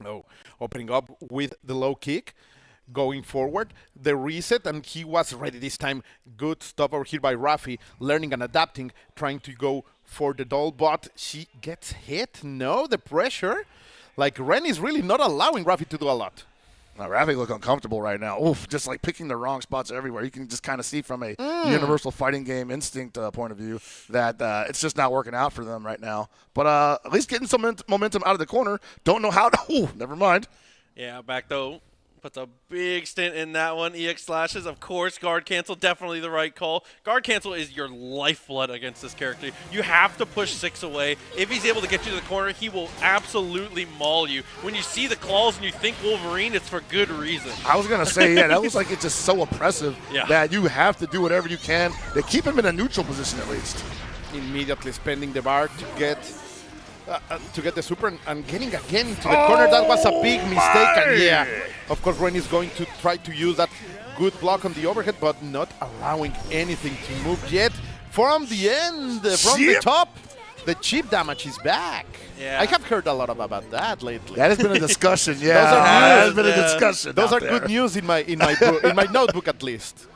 Oh, opening up with the low kick, going forward, the reset, and he was ready this time. Good stop over here by Rafi, learning and adapting, trying to go for the doll, but she gets hit. No, the pressure. Like, Rynge is really not allowing Rafi to do a lot. Now, Rafi look uncomfortable right now. Oof, just like picking the wrong spots everywhere. You can just kind of see from a universal fighting game instinct point of view that it's just not working out for them right now. But at least getting some momentum out of the corner. Don't know how to. Ooh, never mind. Yeah, back though. Puts a big stint in that one. EX slashes, of course. Guard cancel, definitely the right call. Guard cancel is your lifeblood against this character. You have to push 6 away. If he's able to get you to the corner, he will absolutely maul you. When you see the claws and you think Wolverine, it's for good reason. I was going to say, that looks like it's just so oppressive that you have to do whatever you can to keep him in a neutral position at least. Immediately spending the bar to get the super and getting again into the corner. That was a big mistake. And of course, Rynge is going to try to use that good block on the overhead, but not allowing anything to move yet. From the end, from the top, the chip damage is back. Yeah. I have heard a lot about that lately. That has been a discussion. That has been a discussion. Those are good news in my notebook at least.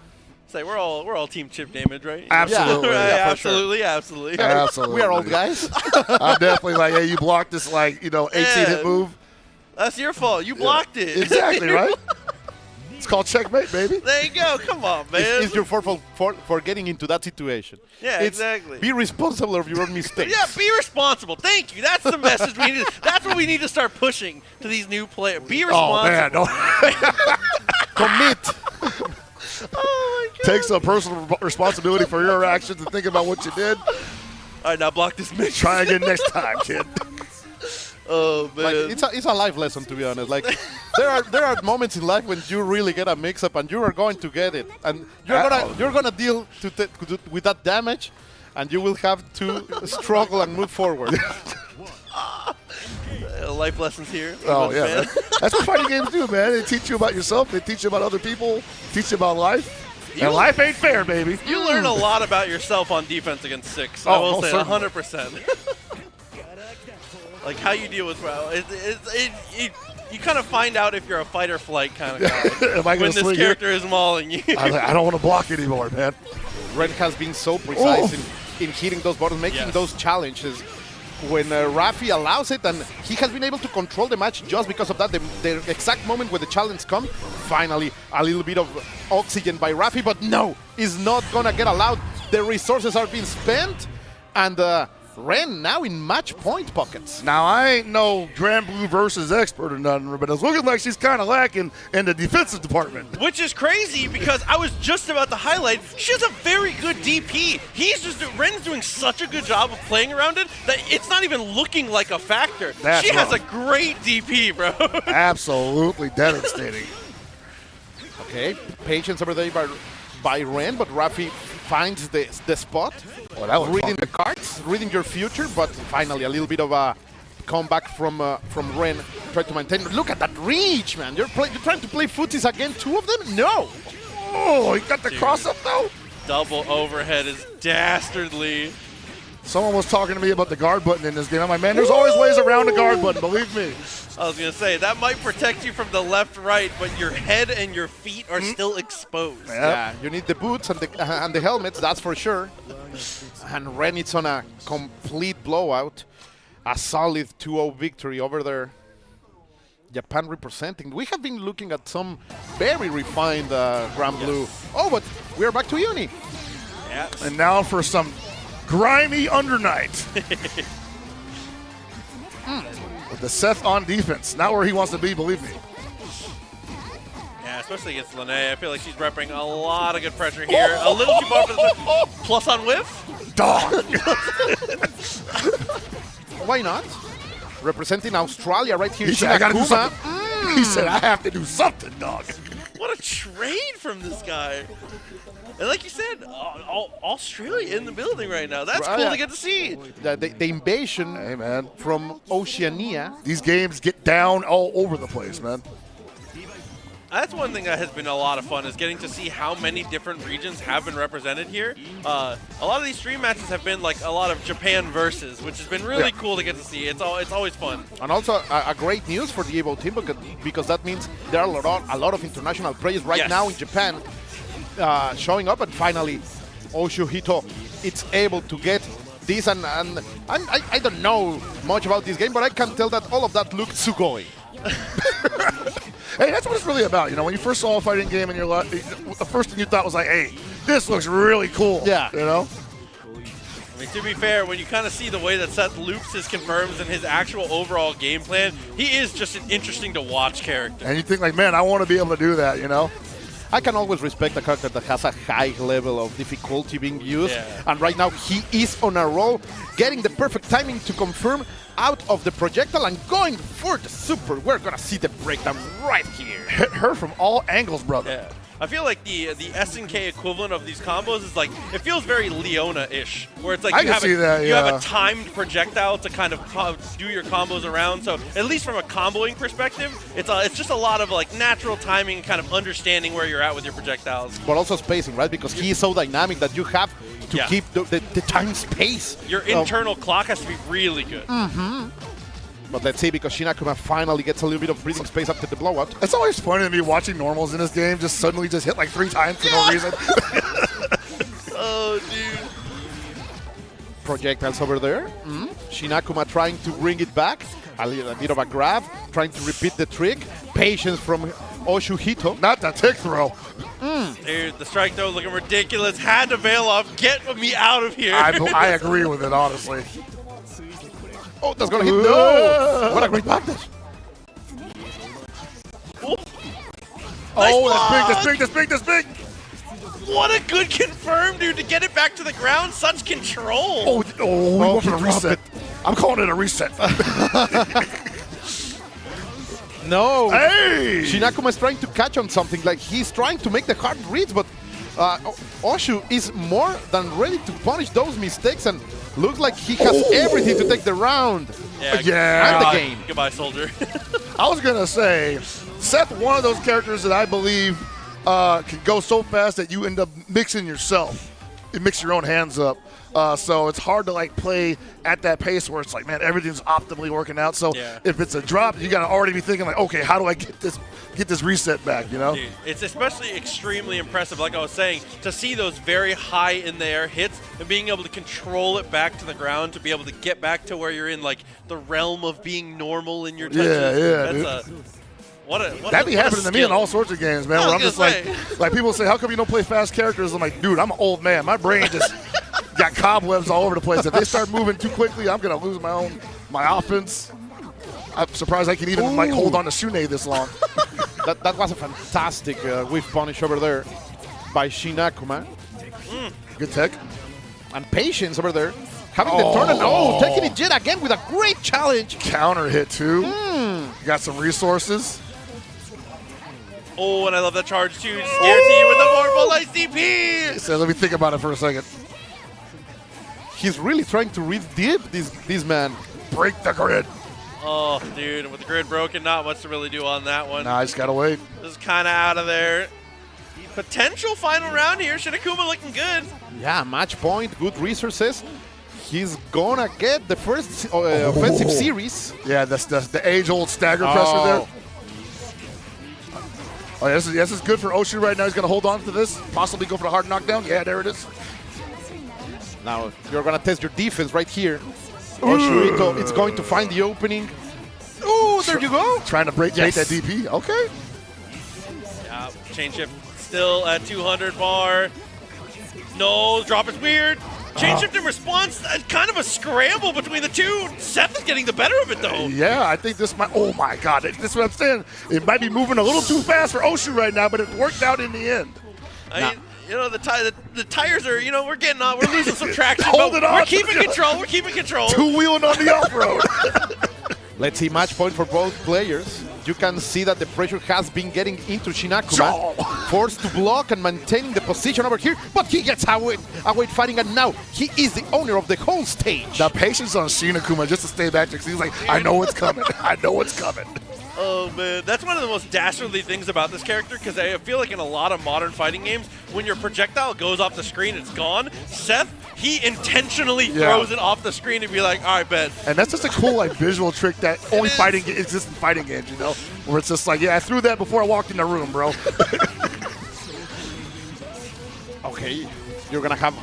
Say we're all team chip damage, right? Absolutely, Absolutely. We are old guys. I'm definitely like, hey, you blocked this 18-hit move. That's your fault. You blocked it. Exactly, right? It's called checkmate, baby. There you go. Come on, man. It's your fault for getting into that situation. Yeah, exactly. Be responsible of your own mistakes. Yeah, be responsible. Thank you. That's the message we need. That's what we need to start pushing to these new players. Be responsible. Oh, man. Commit. Oh, my take some personal responsibility for your actions and think about what you did. All right, now block this mix. Try again next time, kid. Oh man, like, it's a life lesson, to be honest. Like there are moments in life when you really get a mix-up and you are going to get it, and you're gonna deal with that damage, and you will have to struggle and move forward. Life lessons here. Oh yeah, man. That's what fighting games do, man. They teach you about yourself. They teach you about other people. Teach you about life. And life ain't fair, baby. You learn a lot about yourself on defense against 6. Oh, I will say certainly. 100%. Like how you deal with you kind of find out if you're a fight or flight kind of guy when this character is mauling you. I don't want to block anymore, man. Rynge has been so precise in hitting those buttons, making those challenges. When Rafi allows it, and he has been able to control the match just because of that. The exact moment where the challenge comes, finally a little bit of oxygen by Rafi, but no, it's not gonna get allowed. The resources are being spent, and Rynge now in match point pockets. Now, I ain't no Grand Blue versus expert or nothing, but it's looking like she's kind of lacking in the defensive department. Which is crazy because I was just about to highlight, she has a very good DP. Rynge's doing such a good job of playing around it that it's not even looking like a factor. That's she has right. a great DP, bro. Absolutely devastating. Okay, patience over there by Rynge, but Rafi finds the spot. Oh, that was reading the cards, reading your future, but finally a little bit of a comeback from Rynge. Try to maintain. Look at that reach, man. You're trying to play footies again, 2 of them? No. Oh, he got the cross up though. Double overhead is dastardly. Someone was talking to me about the guard button in this game. I'm like, man, there's always ways around the guard button, believe me. I was going to say, that might protect you from the left-right, but your head and your feet are still exposed. Yeah, you need the boots and the helmets, that's for sure. And Rynge is on a complete blowout. A solid 2-0 victory over there. Japan representing. We have been looking at some very refined Grand Blue. Oh, but we're back to Uni. Yeah. And now for some grimy Undernight. With the Seth on defense. Not where he wants to be, believe me. Yeah, especially against Lene. I feel like she's repping a lot of good pressure here. A little too far for the plus on whiff. Dog. Why not? Representing Australia right here. He said, I gotta do something. Mm. He said, I have to do something, dog. What a trade from this guy. And like you said, Australia in the building right now. That's cool to get to see. The invasion from Oceania. These games get down all over the place, man. That's one thing that has been a lot of fun, is getting to see how many different regions have been represented here. A lot of these stream matches have been like a lot of Japan versus, which has been really cool to get to see. It's always fun. And also a great news for the Evo team, because that means there are a lot of international players right now in Japan showing up, and finally Oshuhito it's able to get this, and I don't know much about this game, but I can tell that all of that looked sugoi. Hey, that's what it's really about. You know, when you first saw a fighting game in your life, the first thing you thought was like, hey, this looks really cool. Yeah. You know? I mean, to be fair, when you kind of see the way that Seth loops his confirms and his actual overall game plan, he is just an interesting to watch character. And you think like, man, I want to be able to do that, you know? I can always respect a character that has a high level of difficulty being used. And right now he is on a roll, getting the perfect timing to confirm out of the projectile and going for the super. We're going to see the breakdown right here. Hit her from all angles, brother. Yeah. I feel like the SNK equivalent of these combos is like, it feels very Leona-ish, where it's like you have a timed projectile to kind of do your combos around. So at least from a comboing perspective, it's just a lot of like natural timing and kind of understanding where you're at with your projectiles. But also spacing, right? Because he is so dynamic that you have to keep the time space. Your internal clock has to be really good. But let's see, because Shinakuma finally gets a little bit of breathing space after the blowout. It's always funny to me watching normals in this game just suddenly just hit like 3 times for no reason. Oh, dude. Projectiles over there. Shinakuma trying to bring it back. A bit of a grab, trying to repeat the trick. Patience from Oshuhito. Not the tick throw. Dude, the strike throw looking ridiculous. Had to bail off. Get me out of here. I agree with it, honestly. Oh, that's going to hit. No! What a great backdash. Oh, that's big, that's big, that's big, that's big. What a good confirm, dude, to get it back to the ground. Such control. We went for a reset. I'm calling it a reset. No. Hey! Shinakuma is trying to catch on something. Like, he's trying to make the hard reads, but Oshu is more than ready to punish those mistakes, and looks like he has everything to take the round. Yeah. And the game. Goodbye, soldier. I was going to say, Seth, one of those characters that I believe can go so fast that you end up mixing yourself. You mix your own hands up. So it's hard to like play at that pace where it's like, man, everything's optimally working out. So if it's a drop, you gotta already be thinking like, okay, how do I get this reset back? You know, dude, it's especially extremely impressive, like I was saying, to see those very high in the air hits and being able to control it back to the ground to be able to get back to where you're in like the realm of being normal in your touches. That's that be happening to me in all sorts of games, man. Where I'm just like people say, how come you don't play fast characters? I'm like, dude, I'm an old man. My brain just got cobwebs all over the place. If they start moving too quickly, I'm gonna lose my offense. I'm surprised I can even like hold on to Shune this long. that was a fantastic whiff punish over there by Shinakuma. Good tech. And patience over there. Having the turn and taking it yet again with a great challenge. Counter hit too. Got some resources. Oh, and I love that charge too. Scared to you with the more full ICP. So let me think about it for a second. He's really trying to read deep, this man. Break the grid. Oh, dude, with the grid broken, not much to really do on that one. Nah, I just gotta wait. Just kind of out of there. Potential final round here. Shinakuma looking good. Yeah, match point, good resources. He's gonna get the first offensive series. Yeah, that's the age-old stagger pressure there. Oh, yeah, this is good for Oshu right now. He's gonna hold on to this, possibly go for the hard knockdown. Yeah, there it is. Now you're gonna test your defense right here. Oshu it's going to find the opening. Oh, there you go. Trying to bait that DP. Okay. Yeah, chain shift still at 200 bar. No, drop is weird. Chain shift in response, kind of a scramble between the two. Seth is getting the better of it, though. Yeah, I think this might, oh my God, this is what I'm saying. It might be moving a little too fast for Oshu right now, but it worked out in the end. I mean, you know, the tires are, you know, we're getting on, we're losing some traction. Hold it on. We're keeping control, we're keeping control. Two-wheeling on the off-road. Let's see match point for both players. You can see that the pressure has been getting into Shinakuma, forced to block and maintaining the position over here, but he gets away fighting, and now he is the owner of the whole stage. The patience on Shinakuma just to stay back, he's like, I know what's coming. I know what's coming. Oh, man. That's one of the most dastardly things about this character, because I feel like in a lot of modern fighting games, when your projectile goes off the screen, it's gone. Seth, he intentionally throws it off the screen and be like, all right, bet. And that's just a cool like visual trick that only exists in fighting games, you know? Where it's just like, yeah, I threw that before I walked in the room, bro. Okay, you're gonna have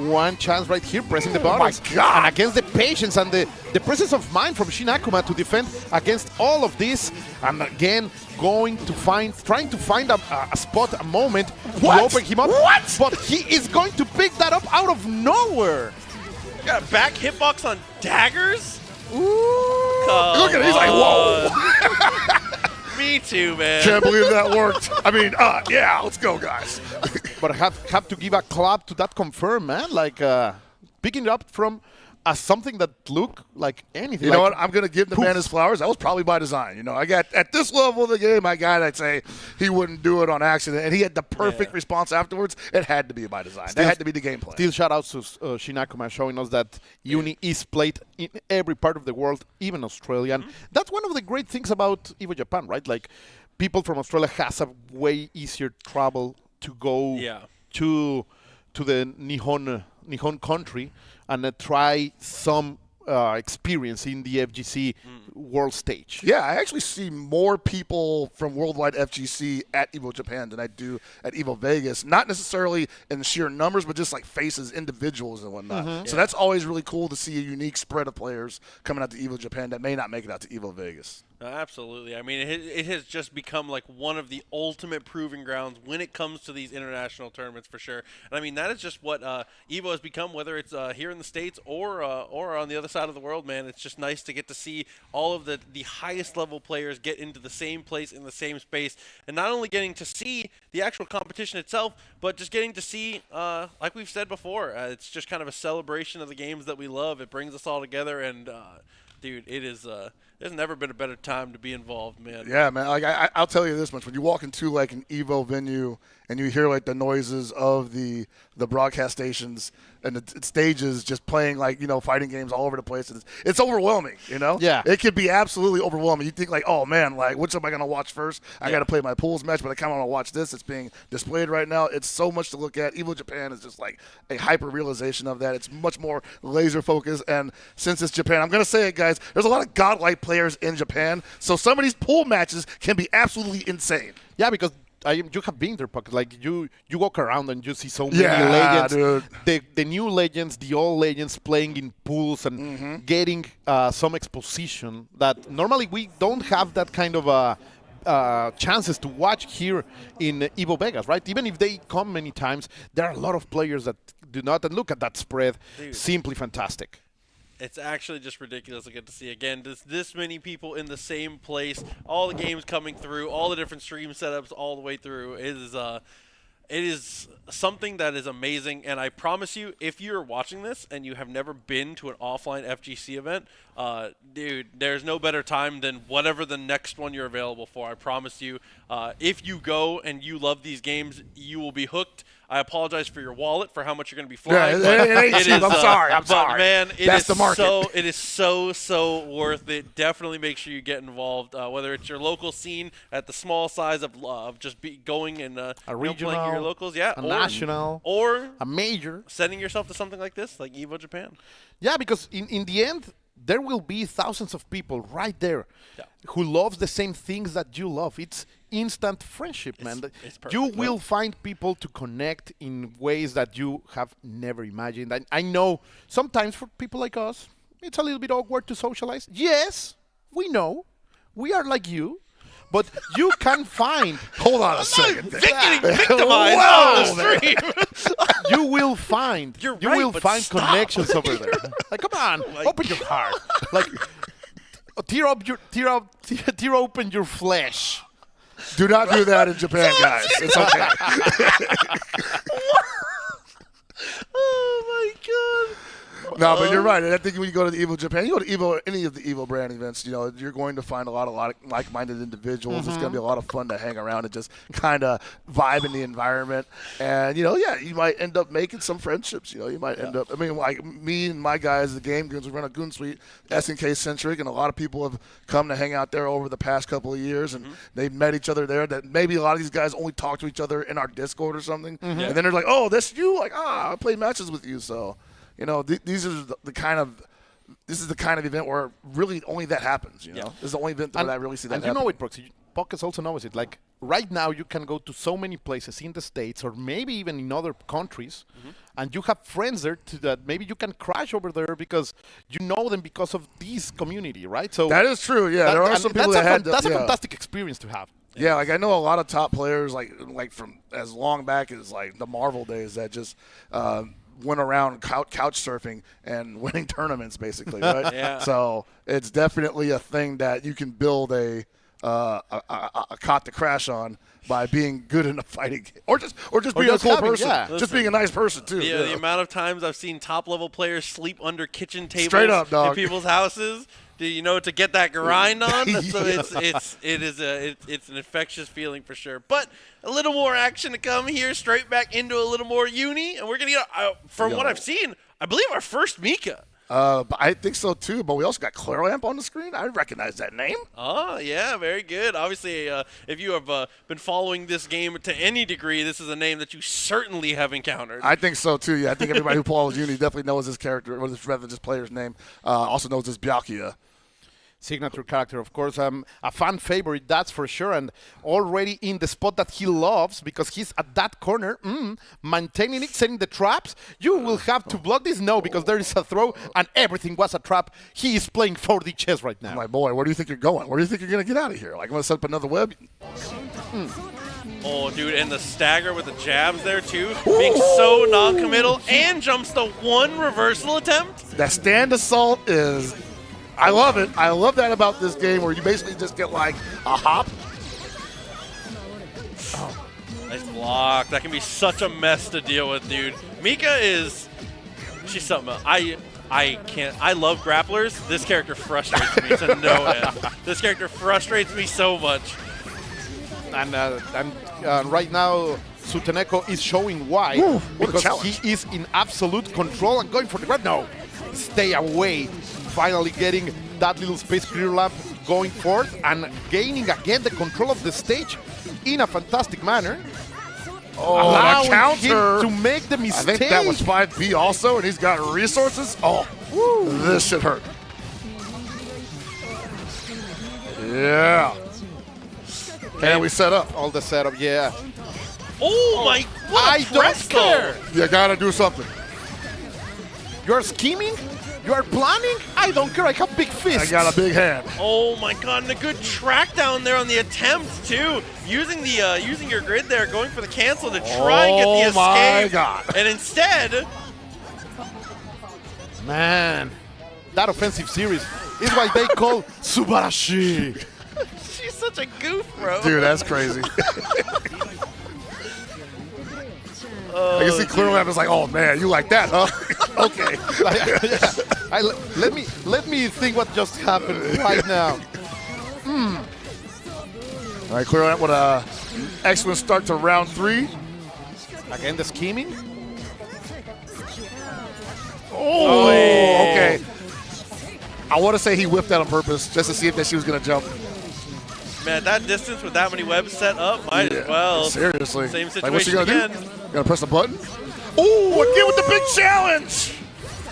one chance right here, pressing the button. buttons. Oh my God! And against the patience and the presence of mind from Shinakuma to defend against all of this, and again trying to find a spot, a moment to open him up. What? But he is going to pick that up out of nowhere. Got a back hitbox on daggers? Ooh! Look at it, he's like, whoa! Me too, man. Can't believe that worked. I mean, yeah, let's go, guys. But I have to give a clap to that confirm, man. Like picking it up from something that looked like anything. You know what? I'm gonna give the man his flowers. That was probably by design. You know, I got at this level of the game, I'd say he wouldn't do it on accident, and he had the perfect response afterwards. It had to be by design. That had to be the game plan. Still, shout outs to Shinakuma showing us that Uni is played in every part of the world, even Australia. And that's one of the great things about Evo Japan, right? Like people from Australia has a way easier travel to go to the Nihon country and try some experience in the FGC world stage. Yeah, I actually see more people from worldwide FGC at Evo Japan than I do at Evo Vegas. Not necessarily in sheer numbers, but just like faces, individuals and whatnot. So that's always really cool to see a unique spread of players coming out to Evo Japan that may not make it out to Evo Vegas. Absolutely. I mean, it has just become like one of the ultimate proving grounds when it comes to these international tournaments for sure. And I mean, that is just what Evo has become, whether it's here in the States or on the other side of the world, man. It's just nice to get to see all all of the highest level players get into the same place in the same space, and not only getting to see the actual competition itself, but just getting to see, like we've said before, it's just kind of a celebration of the games that we love. It brings us all together, and dude, it is. There's never been a better time to be involved, man. Yeah, man. Like I'll tell you this much: when you walk into like an Evo venue and you hear like the noises of the broadcast stations and the stages just playing like fighting games all over the place, it's overwhelming. Yeah. It could be absolutely overwhelming. You think like, oh man, like which am I gonna watch first? I got to play my pools match, but I kind of want to watch this. It's being displayed right now. It's so much to look at. Evo Japan is just like a hyper realization of that. It's much more laser focused, and since it's Japan, I'm gonna say it, guys. There's a lot of godlike players in Japan, so some of these pool matches can be absolutely insane. Yeah, because you have been there, Puck. Like you walk around and you see so many legends. Dude. The new legends, the old legends playing in pools and getting some exposition that normally we don't have that kind of chances to watch here in Evo Vegas, right? Even if they come many times, there are a lot of players that do not. And look at that spread, simply fantastic. It's actually just ridiculous to get to see again this many people in the same place, all the games coming through, all the different stream setups all the way through. It is something that is amazing, and I promise you, if you're watching this and you have never been to an offline FGC event, dude, there's no better time than whatever the next one you're available for. I promise you, if you go and you love these games, you will be hooked. I apologize for your wallet for how much you're going to be flying. I'm sorry. But man, That's the market. It is so worth it. Definitely make sure you get involved, whether it's your local scene at the small size of just going and a regional, playing your locals, a national, or a major. Sending yourself to something like this, like Evo Japan. Yeah, because in the end, there will be thousands of people right there who loves the same things that you love. It's instant friendship, man. It's perfect. You will find people to connect in ways that you have never imagined. I know sometimes for people like us, it's a little bit awkward to socialize. Yes, we know. We are like you. But you can find. Hold on a second. Getting victimized on the stream. You will find. You're you right, will but find stop. connections over there. Like, come on, open your heart. Like, tear open your flesh. Do not do that in Japan, guys. It's okay. Oh my god. No, but you're right. And I think when you go to the Evo Japan, you go to Evo, any of the Evo brand events, you're going to find a lot of like-minded individuals. It's going to be a lot of fun to hang around and just kind of vibe in the environment. And, you might end up making some friendships. You might end up, like me and my guys, the Game Goons, we run a Goon Suite, SNK-centric, and a lot of people have come to hang out there over the past couple of years, and they've met each other there. That maybe a lot of these guys only talk to each other in our Discord or something. And then they're like, oh, that's you? Like, I play matches with you, so... these are this is the kind of event where really only that happens. This is the only event that I really see that. And happen. you know it, Proxy. Pockets also knows it. Like right now, you can go to so many places in the States or maybe even in other countries, and you have friends there that maybe you can crash over there because you know them because of this community, right? So that is true. Yeah, there are some people that's a fantastic experience to have. Yeah, like I know a lot of top players, like from as long back as like the Marvel days, that just went around couch surfing and winning tournaments, basically, right? Yeah. So it's definitely a thing that you can build a cot to crash on by being good in a fighting game, or just being a cool person, just being a nice person too. Yeah, the amount of times I've seen top level players sleep under kitchen tables Straight up, dog. in people's houses. To get that grind on. So it's an infectious feeling for sure. But a little more action to come here. Straight back into a little more Uni, and we're gonna get from what I've seen, I believe our first Mika. I think so too, but we also got Clairlamp on the screen. I recognize that name. Oh, yeah, very good. Obviously, if you have been following this game to any degree, this is a name that you certainly have encountered. I think so too, yeah. I think everybody who follows Uni definitely knows this character, or rather this player's name, also knows this Byakuya. Signature character, of course, a fan favorite, that's for sure, and already in the spot that he loves because he's at that corner, maintaining it, setting the traps. You will have to block this, because there is a throw, and everything was a trap. He is playing 4D chess right now. My boy, where do you think you're going? Where do you think you're going to get out of here? Like, I'm going to set up another web? Oh, dude, and the stagger with the jabs there, too, being so non-committal, and jumps the one reversal attempt. That stand assault is I love it. I love that about this game where you basically just get like a hop. Oh, nice block. That can be such a mess to deal with, dude. Mika she's something else. I love grapplers. This character frustrates me to no end. This character frustrates me so much. And right now, Suteneko is showing why. Ooh, because he is in absolute control and going for the grab. No, stay away. Finally getting that little space clear lamp going forth and gaining again the control of the stage in a fantastic manner. Oh, allowing counter him to make the mistake. I think that was 5B also, and he's got resources. Oh, this should hurt. Yeah. And we set up. All the setup, yeah. Oh my, what I don't care. You gotta do something. You're scheming? You are planning? I don't care. I have big fists. I got a big hand. Oh my god, and a good track down there on the attempt too. Using your grid there, going for the cancel to try and get the escape. Oh my god. And instead, man, that offensive series is what they call Subarashi. She's such a goof, bro. Dude, that's crazy. I can see Clearlamp is like, oh man, you like that, huh? Okay. Let me think what just happened right now. All right, Clearlamp with a excellent start to round 3. Again, the scheming. Oh, okay. I want to say he whipped that on purpose just to see if she was going to jump. man, that distance with that many webs set up, might as well. Seriously. Same situation like, what's he gonna again. do? Gonna press the button? Ooh, again with the big challenge!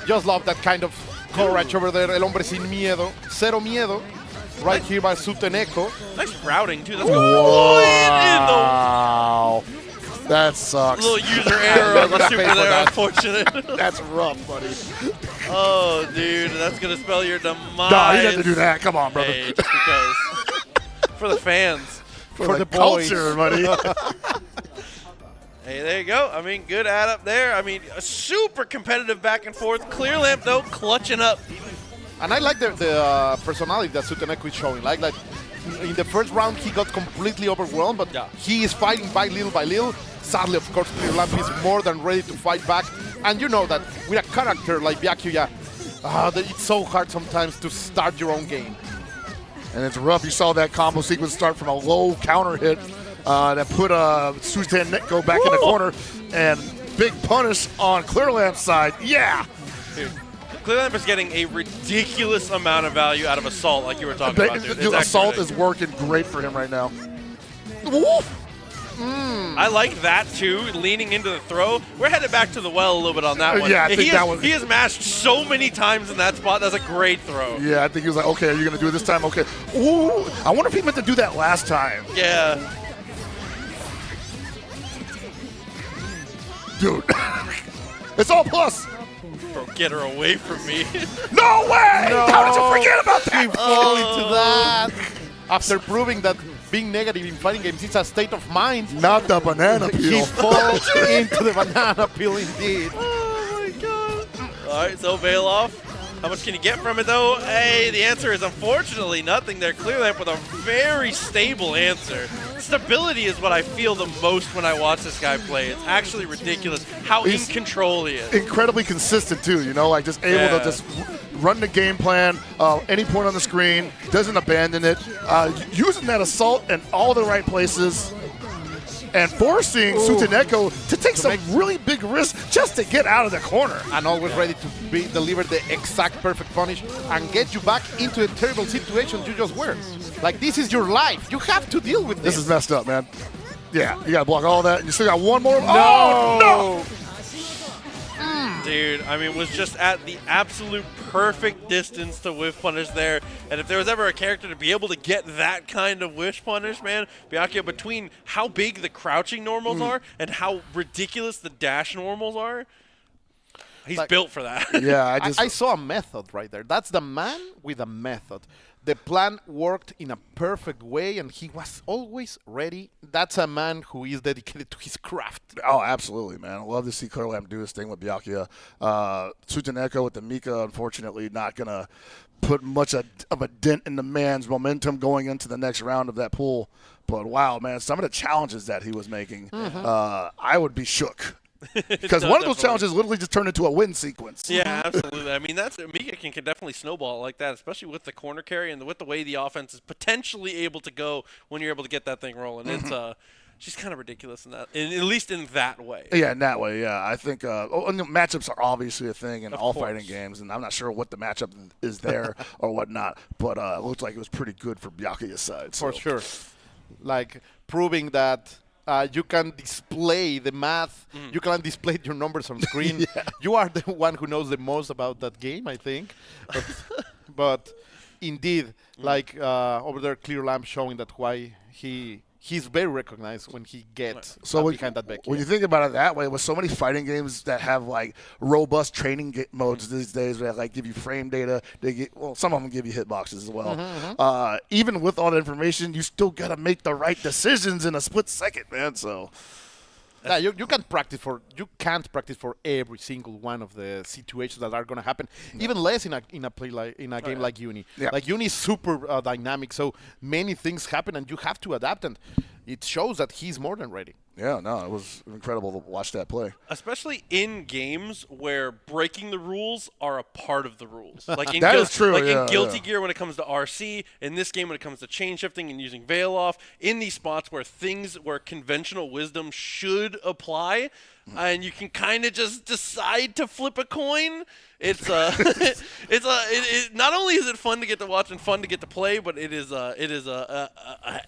Just love that kind of courage over there. El hombre sin miedo. Cero miedo. Right here by Suteneko. Nice routing, too. Let's go. Wow. That sucks. A little user error on the super there, unfortunate. That's rough, buddy. Oh, dude, that's going to spell your demise. Nah, you have to do that. Come on, brother. Hey, just because. For the fans. For the culture, buddy. Hey, there you go. I mean, good add up there. I mean, a super competitive back and forth. Clear Lamp, though, clutching up. And I like the personality that Suteneko is showing. Like in the first round, he got completely overwhelmed, but he is fighting by little. Sadly, of course, Clear Lamp is more than ready to fight back. And you know that with a character like Byakuya, it's so hard sometimes to start your own game. And it's rough. You saw that combo sequence start from a low counter hit that put Suteneko back in the corner. And big punish on Clear Lamp's side. Yeah! Dude. Clear Lamp is getting a ridiculous amount of value out of Assault, like you were talking about, dude. Assault is working great for him right now. Woof. I like that, too, leaning into the throw. We're headed back to the well a little bit on that one. Yeah, I think that was... He has mashed so many times in that spot. That's a great throw. Yeah, I think he was like, okay, are you going to do it this time? Okay. Ooh, I wonder if he meant to do that last time. Yeah. Dude. It's all plus. Bro, get her away from me. No way! No. How did you forget about that? Keep falling to that. After proving that being negative in fighting games is a state of mind. Not the banana peel. He falls into the banana peel indeed. Oh my god. All right, so Veil off. How much can you get from it though? Hey, the answer is unfortunately nothing there. Clear Lamp with a very stable answer. Stability is what I feel the most when I watch this guy play. It's actually ridiculous how in control he is. Incredibly consistent too, you know, like just able to just run the game plan, any point on the screen, doesn't abandon it, using that assault in all the right places, and forcing Suteneko to take some really big risks just to get out of the corner. And always ready to deliver the exact perfect punish and get you back into the terrible situation you just were. Like, this is your life. You have to deal with this. This is messed up, man. Yeah, you gotta block all that. You still got one more. No! Oh, no! Dude, I mean, was just at the absolute perfect distance to whiff punish there. And if there was ever a character to be able to get that kind of whiff punish, man, Byakuya, between how big the crouching normals are and how ridiculous the dash normals are, he's built for that. Yeah, I saw a method right there. That's the man with a method. The plan worked in a perfect way, and he was always ready. That's a man who is dedicated to his craft. Oh, absolutely, man. I love to see Clear Lamp do his thing with Byakuya. Suteneko with the Mika, unfortunately, not going to put much of a dent in the man's momentum going into the next round of that pool. But wow, man, some of the challenges that he was making, I would be shook. Because one of those challenges literally just turned into a win sequence. Yeah, absolutely. I mean, Mika can definitely snowball like that, especially with the corner carry and with the way the offense is potentially able to go when you're able to get that thing rolling. It's she's kind of ridiculous in that, at least in that way. Yeah, in that way, yeah. I think and the matchups are obviously a thing in all fighting games, and I'm not sure what the matchup is there or whatnot, but it looked like it was pretty good for Byakuya's side. For sure. Like, proving that you can display the math, you can display your numbers on screen. You are the one who knows the most about that game, I think. But indeed, like over there, Clear Lamp showing that why he's very recognized when he gets behind that back. When you think about it that way, with so many fighting games that have like robust training modes these days, that like give you frame data, some of them give you hitboxes as well. Even with all the information, you still gotta make the right decisions in a split second, man. So. Yeah, you can't practice for every single one of the situations that are going to happen. Even less in a game like Uni. Like Uni is super dynamic, so many things happen, and you have to adapt. And it shows that he's more than ready. Yeah, no, it was incredible to watch that play. Especially in games where breaking the rules are a part of the rules. Like in that is true. Like in Guilty Gear when it comes to RC, in this game when it comes to chain shifting and using veil off, in these spots where conventional wisdom should apply, and you can kind of just decide to flip a coin. It's not only is it fun to get to watch and fun to get to play, but it is a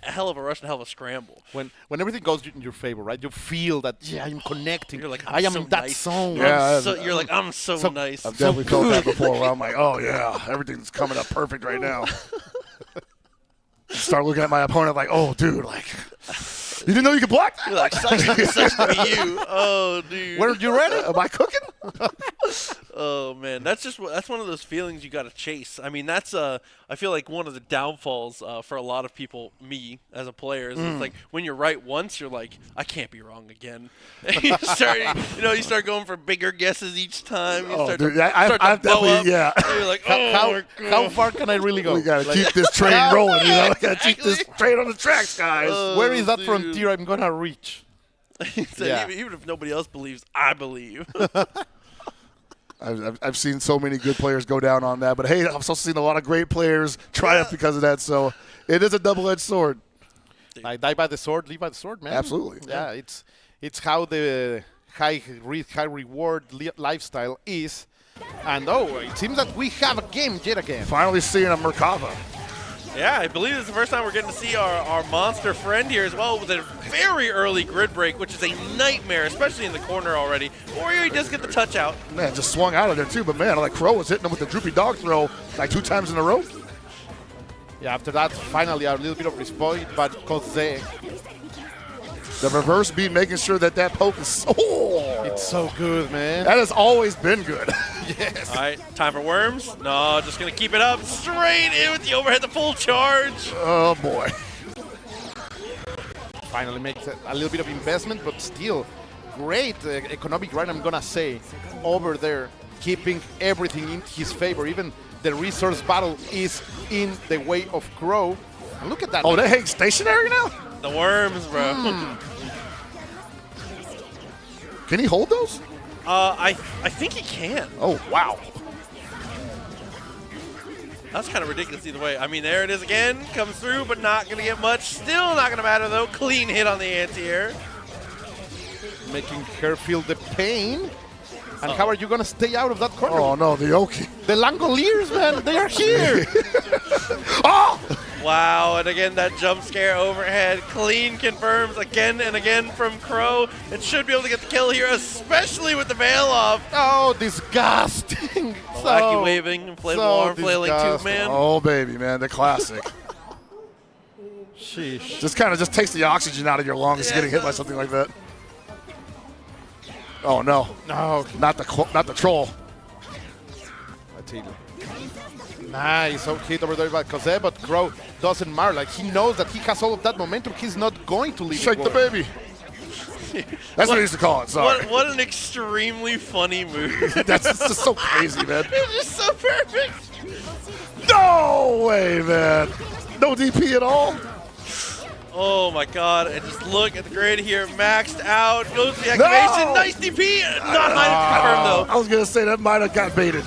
hell of a rush and a hell of a scramble. When everything goes in your favor, right? You feel that I'm connecting. You're like, I am so in that nice. zone. Yeah, you're like, I'm so nice. I've definitely felt that before. Where I'm like, oh yeah, everything's coming up perfect right now. Start looking at my opponent like, oh dude, like. You didn't know you could block that? You're like, sucks to be you. Oh, dude. Were you ready? Am I cooking? Oh, man. That's one of those feelings you got to chase. I mean, that's I feel like one of the downfalls for a lot of people, me as a player, is it's like when you're right once, you're like, I can't be wrong again. And you start going for bigger guesses each time. You start to blow up. Yeah. And you're like, how far can I really go? We got to keep this train rolling, you know? We got to keep this train on the tracks, guys. Where is that frontier I'm going to reach? Even if nobody else believes, I believe. I've seen so many good players go down on that, but hey, I've also seen a lot of great players triumph because of that. So it is a double-edged sword. Like die by the sword, live by the sword, man. Absolutely. Yeah, it's how the high reward lifestyle is. And it seems that we have a game yet again. Finally seeing a Merkava. Yeah, I believe it's the first time we're getting to see our monster friend here as well with a very early grid break, which is a nightmare, especially in the corner already. Warrior, he does get the touch out. Man, just swung out of there too, but man, like Crow was hitting him with the droopy dog throw like 2 times in a row. Yeah, after that, finally a little bit of response, but Jose. The reverse beat, making sure that poke is it's so good, man. That has always been good. Yes. All right, time for Worms. No, just going to keep it up. Straight in with the overhead, the full charge. Oh, boy. Finally makes a little bit of investment, but still great economic grind, I'm going to say, over there, keeping everything in his favor. Even the resource battle is in the way of Crow. And look at that. Oh, they hang stationary now? The Worms, bro. Can he hold those? I think he can. Oh, wow. That's kind of ridiculous either way. I mean, there it is again. Comes through, but not going to get much. Still not going to matter, though. Clean hit on the anti-air. Making her feel the pain. And how are you going to stay out of that corner? Oh, no, the Oki. The Langoliers, man, they are here. Oh! Wow, and again, that jump scare overhead. Clean confirms again and again from Crow. It should be able to get the kill here, especially with the veil off. Oh, disgusting. Wacky waving, inflatable arm flailing too, man. Oh, baby, man, the classic. Sheesh. Just takes the oxygen out of your lungs getting hit by something like that. Oh, no. No. Not the troll. Nice, hit over there by Jose, but Crow doesn't matter. Like, he knows that he has all of that momentum. He's not going to leave Shake the baby. That's what I used to call it. Sorry. What an extremely funny move. That's just so crazy, man. It's just so perfect. No way, man. No DP at all. Oh my god, and just look at the grid here, maxed out, goes to the activation, No! nice DP, not high to confirm though. I was going to say that might have got baited.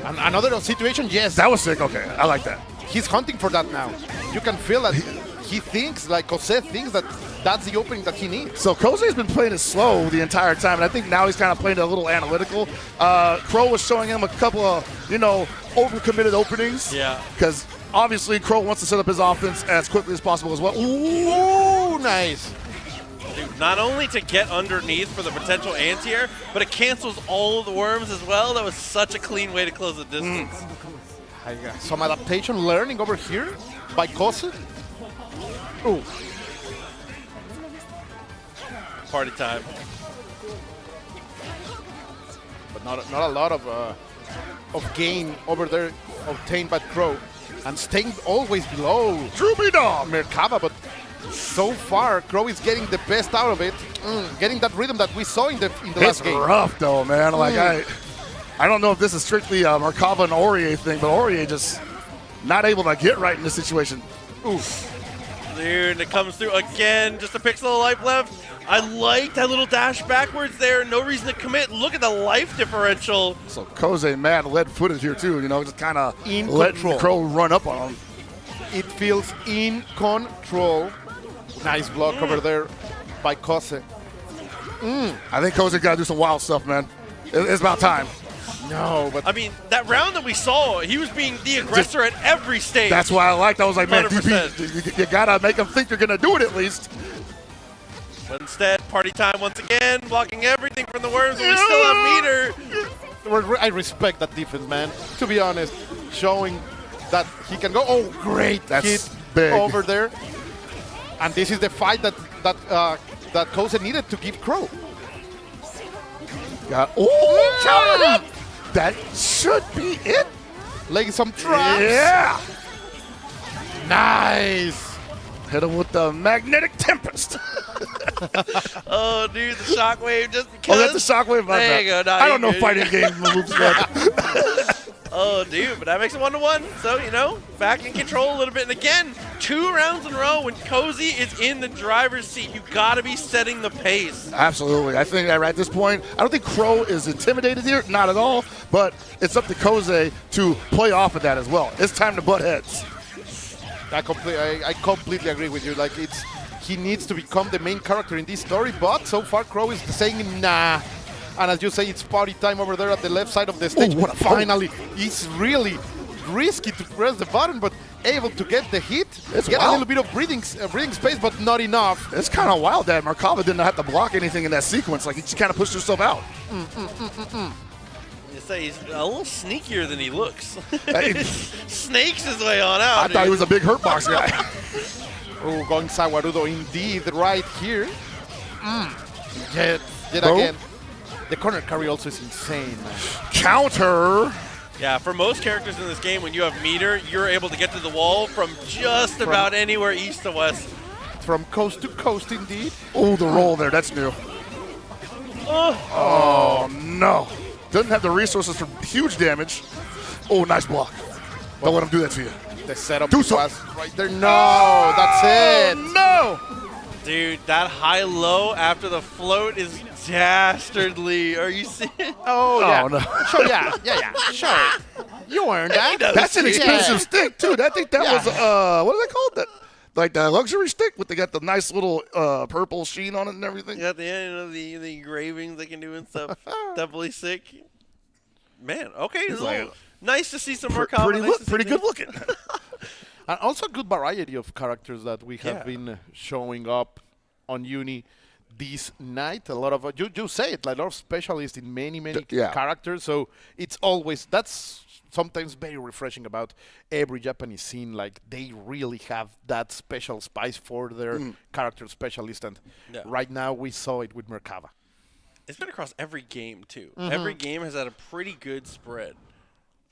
Another situation, yes. That was sick, okay, I like that. He's hunting for that now. You can feel that he thinks, like Jose thinks that that's the opening that he needs. So Koze's been playing it slow the entire time, and I think now he's kind of playing it a little analytical. Crow was showing him a couple of, overcommitted openings. Yeah. Because obviously Crow wants to set up his offense as quickly as possible as well. Ooh, nice. Dude, not only to get underneath for the potential anti-air, but it cancels all of the worms as well. That was such a clean way to close the distance. I got some adaptation learning over here by Kose. Ooh. Party time. But not a lot of gain over there obtained by Crow. And staying always below Droopy Dog Merkava, but so far Crow is getting the best out of it. Getting that rhythm that we saw in the last game. It's rough though, man. Like I don't know if this is strictly a Merkava and Aurier thing, but Aurier just not able to get right in this situation. Oof. Dude, it comes through again. Just a pixel of life left. I like that little dash backwards there. No reason to commit. Look at the life differential. So Koze mad lead-footed here too. Just kind of letting Crow run up on him. It feels in control. Nice block over there by Kose. I think Koze got to do some wild stuff, man. It's about time. No, but I mean, that round that we saw, he was being the aggressor at every stage. That's why I liked. I was like, man, 100%. DP, you gotta make him think you're gonna do it at least. But instead, party time once again, blocking everything from the worms, and we still have meter. I respect that defense, man. To be honest, showing that he can go. Oh, great hit big over there. And this is the fight that Kose needed to give Crow. That should be it. Laying some traps. Yeah. Nice. Hit him with the magnetic tempest. Oh, dude, the shockwave just because. Oh, that's the shockwave. There you go. No, I don't know fighting game moves. Oh, dude, but that makes it 1-1. So, back in control a little bit. And again, 2 rounds in a row when Cozy is in the driver's seat. You got to be setting the pace. Absolutely. I think that at this point, I don't think Crow is intimidated here. Not at all. But it's up to Koze to play off of that as well. It's time to butt heads. I completely agree with you. Like, he needs to become the main character in this story. But so far, Crow is saying, nah. And as you say, it's party time over there at the left side of the stage. Ooh, finally, it's really risky to press the button, but able to get the hit. Get a little bit of breathing space, but not enough. It's kind of wild that Merkava didn't have to block anything in that sequence. Like, he just kind of pushed himself out. You say he's a little sneakier than he looks. Snakes his way on out. I thought he was a big hurt box guy. Oh, going Sawarudo indeed right here. Yet again. The corner carry also is insane, man. Counter. Yeah, for most characters in this game, when you have meter, you're able to get to the wall from just about anywhere east to west. From coast to coast, indeed. Oh, the roll there. That's new. Oh, no. Doesn't have the resources for huge damage. Oh, nice block. Don't let him do that to you. The setup do was something. right there. No, that's it. No. Dude, that high-low after the float is dastardly. Are you seeing? Oh, yeah. No. Sure, yeah. Sure. You earned that. That's an expensive stick, too. I think that was, what is that called? Like the luxury stick they got the nice little purple sheen on it and everything. Yeah, the end, the engravings they can do and stuff. Definitely sick. Man, okay. Nice to see some more confidence. Pretty good looking. And also a good variety of characters that we have been showing up on Uni this night. A lot of, you say it, like a lot of specialists in many characters. So it's always, that's sometimes very refreshing about every Japanese scene. Like they really have that special spice for their character specialist. And right now we saw it with Merkava. It's been across every game too. Every game has had a pretty good spread.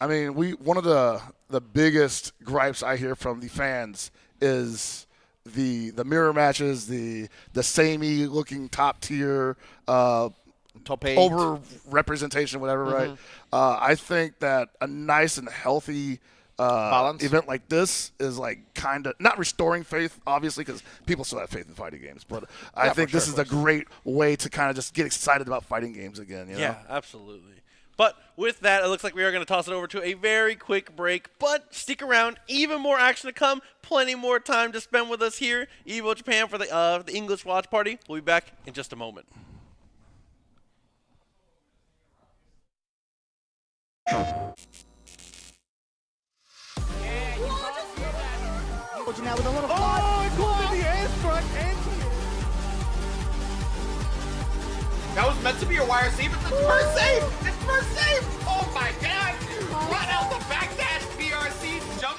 I mean, one of the biggest gripes I hear from the fans is the mirror matches, the samey looking top tier, top 8 over representation, whatever. Right. I think that a nice and healthy balance event like this is like kind of not restoring faith, obviously, because people still have faith in fighting games. But I think this is a great way to kind of just get excited about fighting games again. You know? Yeah, absolutely. But with that, it looks like we are going to toss it over to a very quick break. But stick around. Even more action to come. Plenty more time to spend with us here. Evo Japan for the English watch party. We'll be back in just a moment. Now with a little including the airstrike and That was meant to be a wire save. It's first save. It's first save. Oh my god. Run out the backdash. BRC jump.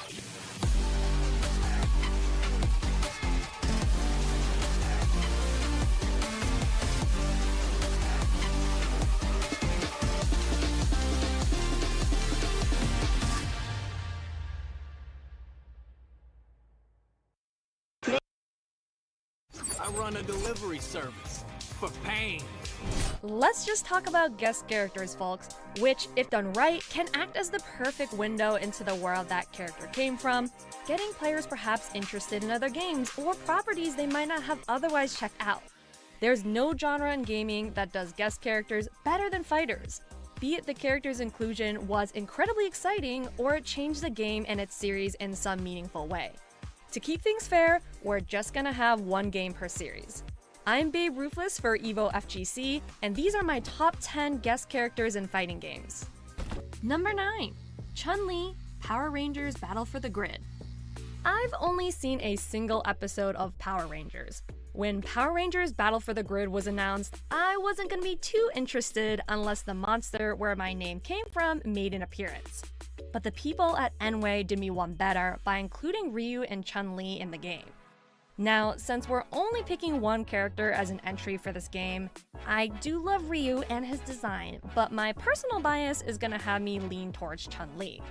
I run a delivery service for pain. Let's just talk about guest characters, folks, which, if done right, can act as the perfect window into the world that character came from, getting players perhaps interested in other games or properties they might not have otherwise checked out. There's no genre in gaming that does guest characters better than fighters, be it the character's inclusion was incredibly exciting or it changed the game and its series in some meaningful way. To keep things fair, we're just gonna have one game per series. I'm Babe Ruthless for Evo FGC, and these are my top 10 guest characters in fighting games. Number 9. Chun-Li, Power Rangers Battle for the Grid. I've only seen a single episode of Power Rangers. When Power Rangers Battle for the Grid was announced, I wasn't gonna be too interested unless the monster where my name came from made an appearance. But the people at Enway did me one better by including Ryu and Chun-Li in the game. Now, since we're only picking one character as an entry for this game, I do love Ryu and his design, but my personal bias is gonna have me lean towards Chun-Li.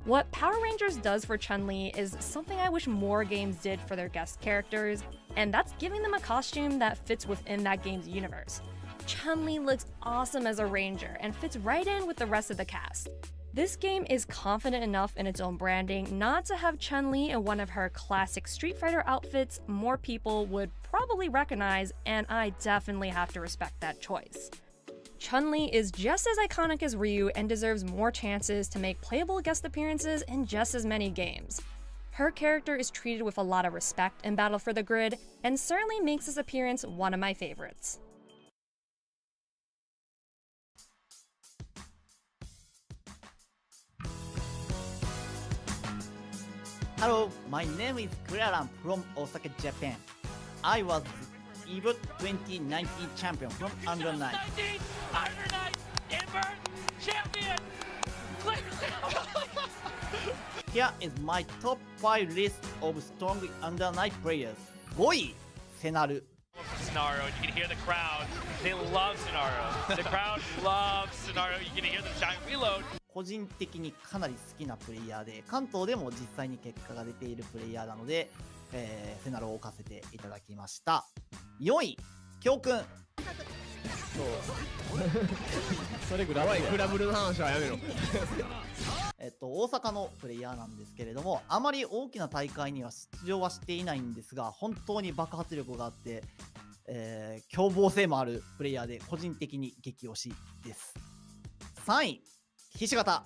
What Power Rangers does for Chun-Li is something I wish more games did for their guest characters, and that's giving them a costume that fits within that game's universe. Chun-Li looks awesome as a ranger and fits right in with the rest of the cast. This game is confident enough in its own branding not to have Chun-Li in one of her classic Street Fighter outfits more people would probably recognize, and I definitely have to respect that choice. Chun-Li is just as iconic as Ryu and deserves more chances to make playable guest appearances in just as many games. Her character is treated with a lot of respect in Battle for the Grid, and certainly makes this appearance one of my favorites. Hello, my name is Kuraran from Osaka, Japan. I was Evo 2019 champion from Under 9. Under 9, invert, champion! Here is my top 5 list of strong Under 9 players. 5位、セナル。 Scenario, you can hear the crowd. They love Scenario. The crowd loves Scenario. You can hear the giant reload. 個人的にかなり好きなプレイヤーで、関東でも実際に結果が出ているプレイヤーなので、セナルを置かせていただきました。4位、京くん。それグラブル。おい、グラブルの話はやめろ。大阪のプレイヤーなんですけれども、あまり大きな大会には出場はしていないんですが、本当に爆発力があって、凶暴性もあるプレイヤーで、個人的に激推しです。3位、菱形。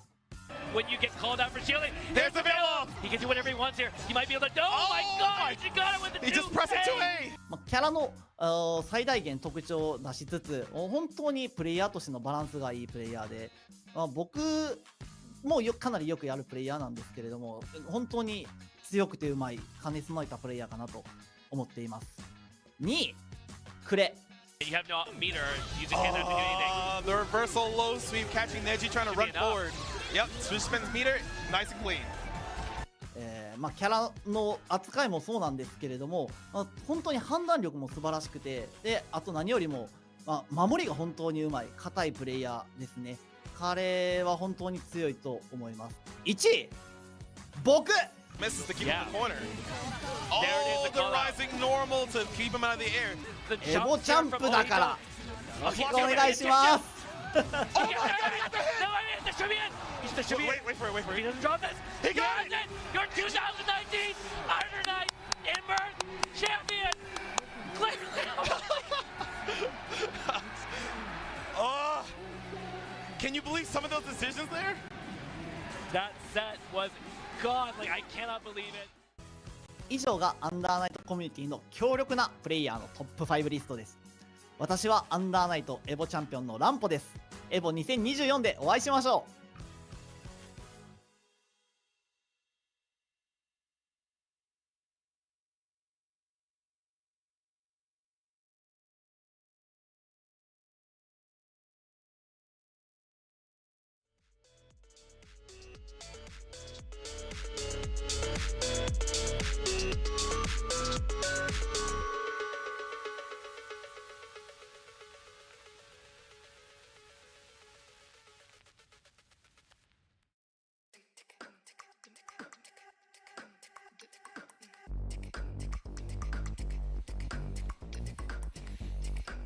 When you get called out for shielding, there's the middle! He can do whatever he wants here. He might be able to. Oh my god! He got it with the 2A! He just pressed it 2A! キャラの最大限特徴を出しつつ、本当にプレイヤーとしてのバランスがいいプレイヤーで、僕もかなりよくやるプレイヤーなんですけれども、本当に強くてうまい、兼ね備えたプレイヤーかなと思っています。2位、クレ。 You have no meter. Using Kendo to do anything. The reversal low sweep, catching Neji, trying to run forward. Yep, switch spins meter, nice and clean. キャラの扱いもそうなんですけれども、本当に判断力も素晴らしくて、で、あと何よりも、守りが本当にうまい、硬いプレイヤーですね。彼は本当に強いと思います。1位、僕 Misses to keep him in the corner. There it is, Oh, the rising normal to keep him out of the air. The エボジャンプだからよろしくお願いします Wait for it. He doesn't drop this. He got it. Your 2019 Iron Knight Inverse Champion. Oh, can you believe some of those decisions there? That set was God. Like, I cannot believe it. 以上がアンダーナイトコミュニティの強力なプレイヤーのトップ5リストです。私はアンダーナイトエボチャンピオンのランポです。エボ2024でお会いしましょう。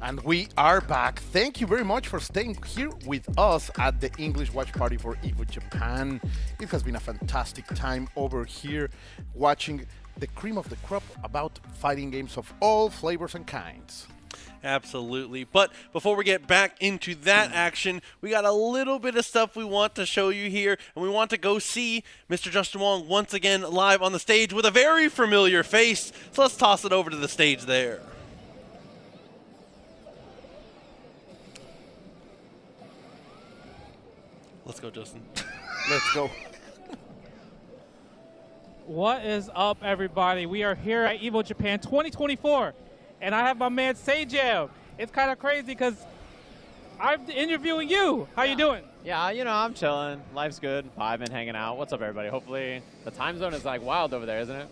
And we are back. Thank you very much for staying here with us at the English Watch Party for Evo Japan. It has been a fantastic time over here watching the cream of the crop about fighting games of all flavors and kinds. Absolutely. But before we get back into that action, we got a little bit of stuff we want to show you here, and we want to go see Mr. Justin Wong once again live on the stage with a very familiar face. So let's toss it over to the stage there. Let's go, Justin. Let's go. What is up, everybody? We are here at Evo Japan 2024, and I have my man Sejam. It's kind of crazy because I'm interviewing you. How you doing? Yeah, you know, I'm chilling. Life's good. I've been hanging out. What's up, everybody? Hopefully, the time zone is like wild over there, isn't it?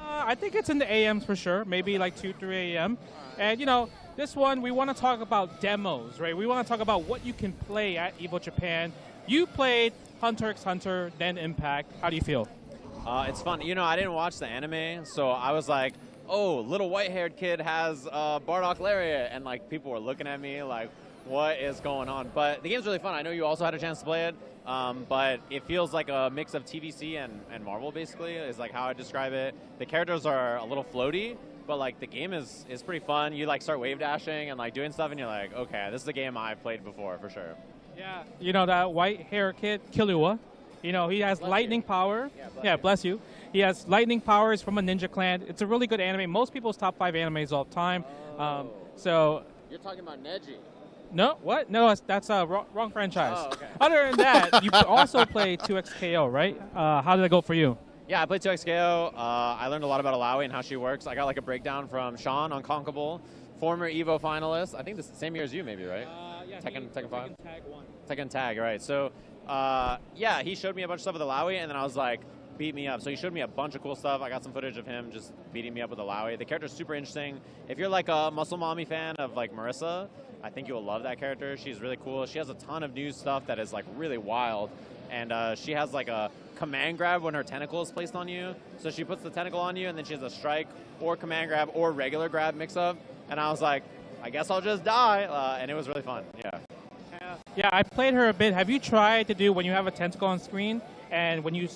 I think it's in the AMs for sure. Maybe like 2, 3 a.m. And you know, this one we want to talk about demos, right? We want to talk about what you can play at Evo Japan. You played Hunter x Hunter, then Impact. How do you feel? It's fun. You know, I didn't watch the anime, so I was like, oh, little white-haired kid has Bardock Lariat, and like people were looking at me like, what is going on? But the game's really fun. I know you also had a chance to play it, but it feels like a mix of TVC and Marvel, basically, is like how I describe it. The characters are a little floaty, but like the game is pretty fun. You like start wave dashing and like doing stuff, and you're like, okay, this is a game I've played before for sure. Yeah, you know that white-haired kid, Killua. You know, he has lightning power. Yeah, bless you. He has lightning powers from a ninja clan. It's a really good anime. Most people's top 5 animes all the time. So You're talking about Neji. no, what? No, that's a wrong franchise. Oh, okay. Other than that, you also play 2XKO, right? How did it go for you? Yeah, I played 2XKO. I learned a lot about Alawi and how she works. I got like a breakdown from Sean on Conquerable, former Evo finalist. I think the same year as you, maybe, right? Yeah, Tekken 5? Tag 1. Tekken Tag, right. So, yeah, he showed me a bunch of stuff with Alawi, and then I was like, beat me up. So he showed me a bunch of cool stuff. I got some footage of him just beating me up with Alawi. The character's super interesting. If you're like a Muscle Mommy fan of like Marissa, I think you'll love that character. She's really cool. She has a ton of new stuff that is like really wild. And she has like a command grab when her tentacle is placed on you. So she puts the tentacle on you, and then she has a strike or command grab or regular grab mix up. And I was like, I guess I'll just die. And it was really fun. Yeah. Yeah, I played her a bit. Have you tried to do when you have a tentacle on screen and when you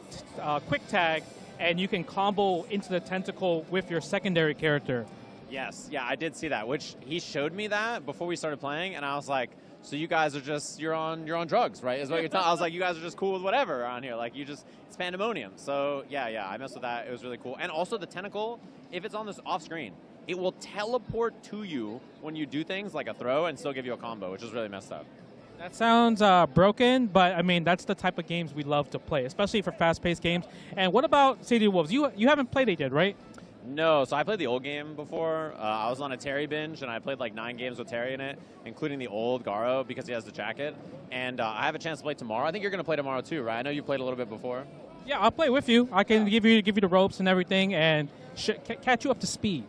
quick tag and you can combo into the tentacle with your secondary character? Yes, yeah, I did see that, which he showed me that before we started playing, and I was like, so you guys are just, you're on drugs, right? Is what you're telling. I was like, you guys are just cool with whatever around here. Like, it's pandemonium. So, yeah, I messed with that. It was really cool. And also the tentacle, if it's on this off screen, it will teleport to you when you do things like a throw and still give you a combo, which is really messed up. That sounds broken, but I mean, that's the type of games we love to play, especially for fast-paced games. And what about City Wolves? You haven't played it yet, right? No, so I played the old game before. I was on a Terry binge, and I played like 9 games with Terry in it, including the old Garo because he has the jacket. And I have a chance to play tomorrow. I think you're going to play tomorrow too, right? I know you played a little bit before. Yeah, I'll play with you. I can give you the ropes and everything and catch you up to speed.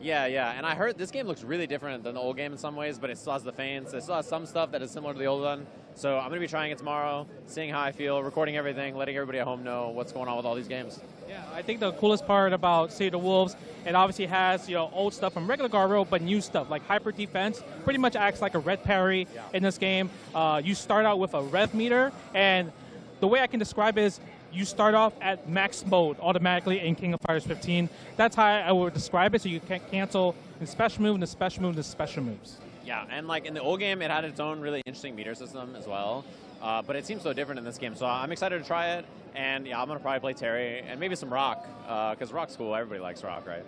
Yeah. And I heard this game looks really different than the old game in some ways, but it still has the feints. It still has some stuff that is similar to the old one. So I'm going to be trying it tomorrow, seeing how I feel, recording everything, letting everybody at home know what's going on with all these games. Yeah, I think the coolest part about City of the Wolves, it obviously has old stuff from regular Guardrail, but new stuff like hyper defense. Pretty much acts like a red parry in this game. You start out with a rev meter, and the way I can describe it is you start off at max mode automatically in King of Fighters 15. That's how I would describe it. So you can cancel the special move, and the special move, and the special moves. Yeah, and like in the old game, it had its own really interesting meter system as well. But it seems so different in this game. So I'm excited to try it. And yeah, I'm going to probably play Terry and maybe some Rock, because Rock's cool. Everybody likes Rock, right?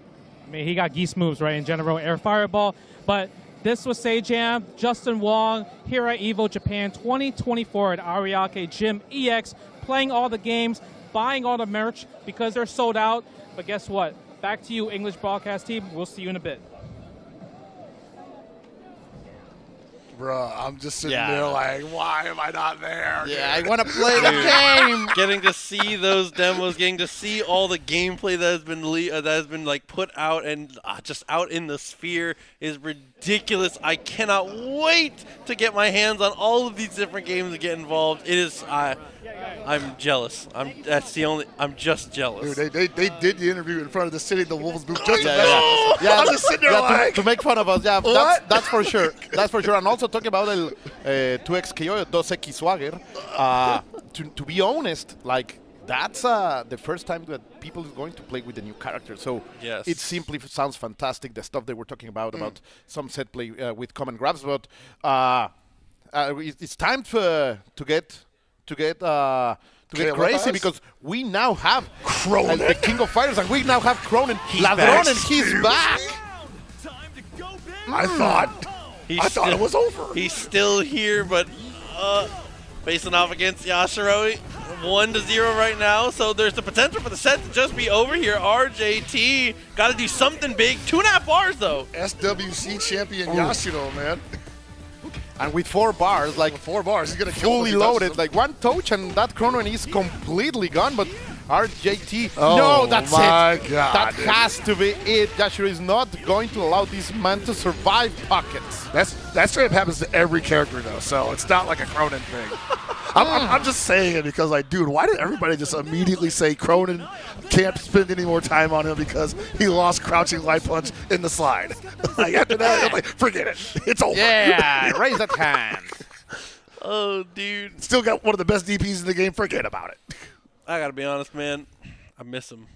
I mean, he got geese moves, right, in general, air fireball. But this was Jam, Justin Wong, here at Evo Japan 2024 at Ariake Gym EX, playing all the games, buying all the merch because they're sold out. But guess what? Back to you, English broadcast team. We'll see you in a bit. Bruh, I'm just sitting there like, why am I not there? Yeah, I want to play the game. Getting to see those demos, getting to see all the gameplay that has been like put out and just out in the sphere is ridiculous. I cannot wait to get my hands on all of these different games and get involved. It is, I'm jealous. I'm just jealous. Dude, they did the interview in front of the City of the Wolves booth just I'm just sitting there like to make fun of us. Yeah, that's for sure. That's for sure. And also talking about el 2X KO, 2X Swagger. To be honest, like that's the first time that people is going to play with the new character. So it simply sounds fantastic. The stuff they were talking about some set play with common grabs, but it's time to get crazy because we now have Cronin, the King of Fighters, and we now have Cronin. Ladron, and he's back. I thought it was over. He's still here, but facing off against Yashiro, 1-0 right now. So there's the potential for the set to just be over here. RJT got to do something big. 2.5 bars though. SWC champion Yashiro, man. And with 4 bars, like 4 bars, he's gonna kill fully loaded, like one touch, and that Cronin is completely gone. But RJT, no, that's my it. God, that has to be it. Yashiro is not going to allow this man to survive pockets. That straight up happens to every character though, so it's not like a Cronin thing. I'm just saying it because, like, dude, why did everybody just immediately say Cronin can't spend any more time on him because he lost crouching light punch in the slide? Like, after that, I'm like, forget it. It's over. Yeah, raise that hand. Oh, dude. Still got one of the best DPs in the game. Forget about it. I got to be honest, man. I miss him.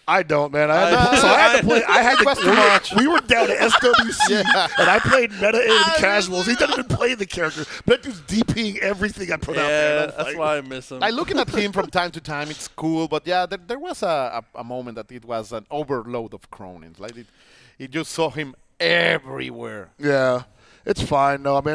I don't, man. I had to play. I had to. We were down to SWC, and I played meta and casuals. He doesn't even play the character, but that dude's DPing everything I put out there. Yeah, that's why I miss him. Like, looking at him from time to time, it's cool, but yeah, there was a moment that it was an overload of Cronins. Like it just saw him everywhere. Yeah. It's fine. No, I mean,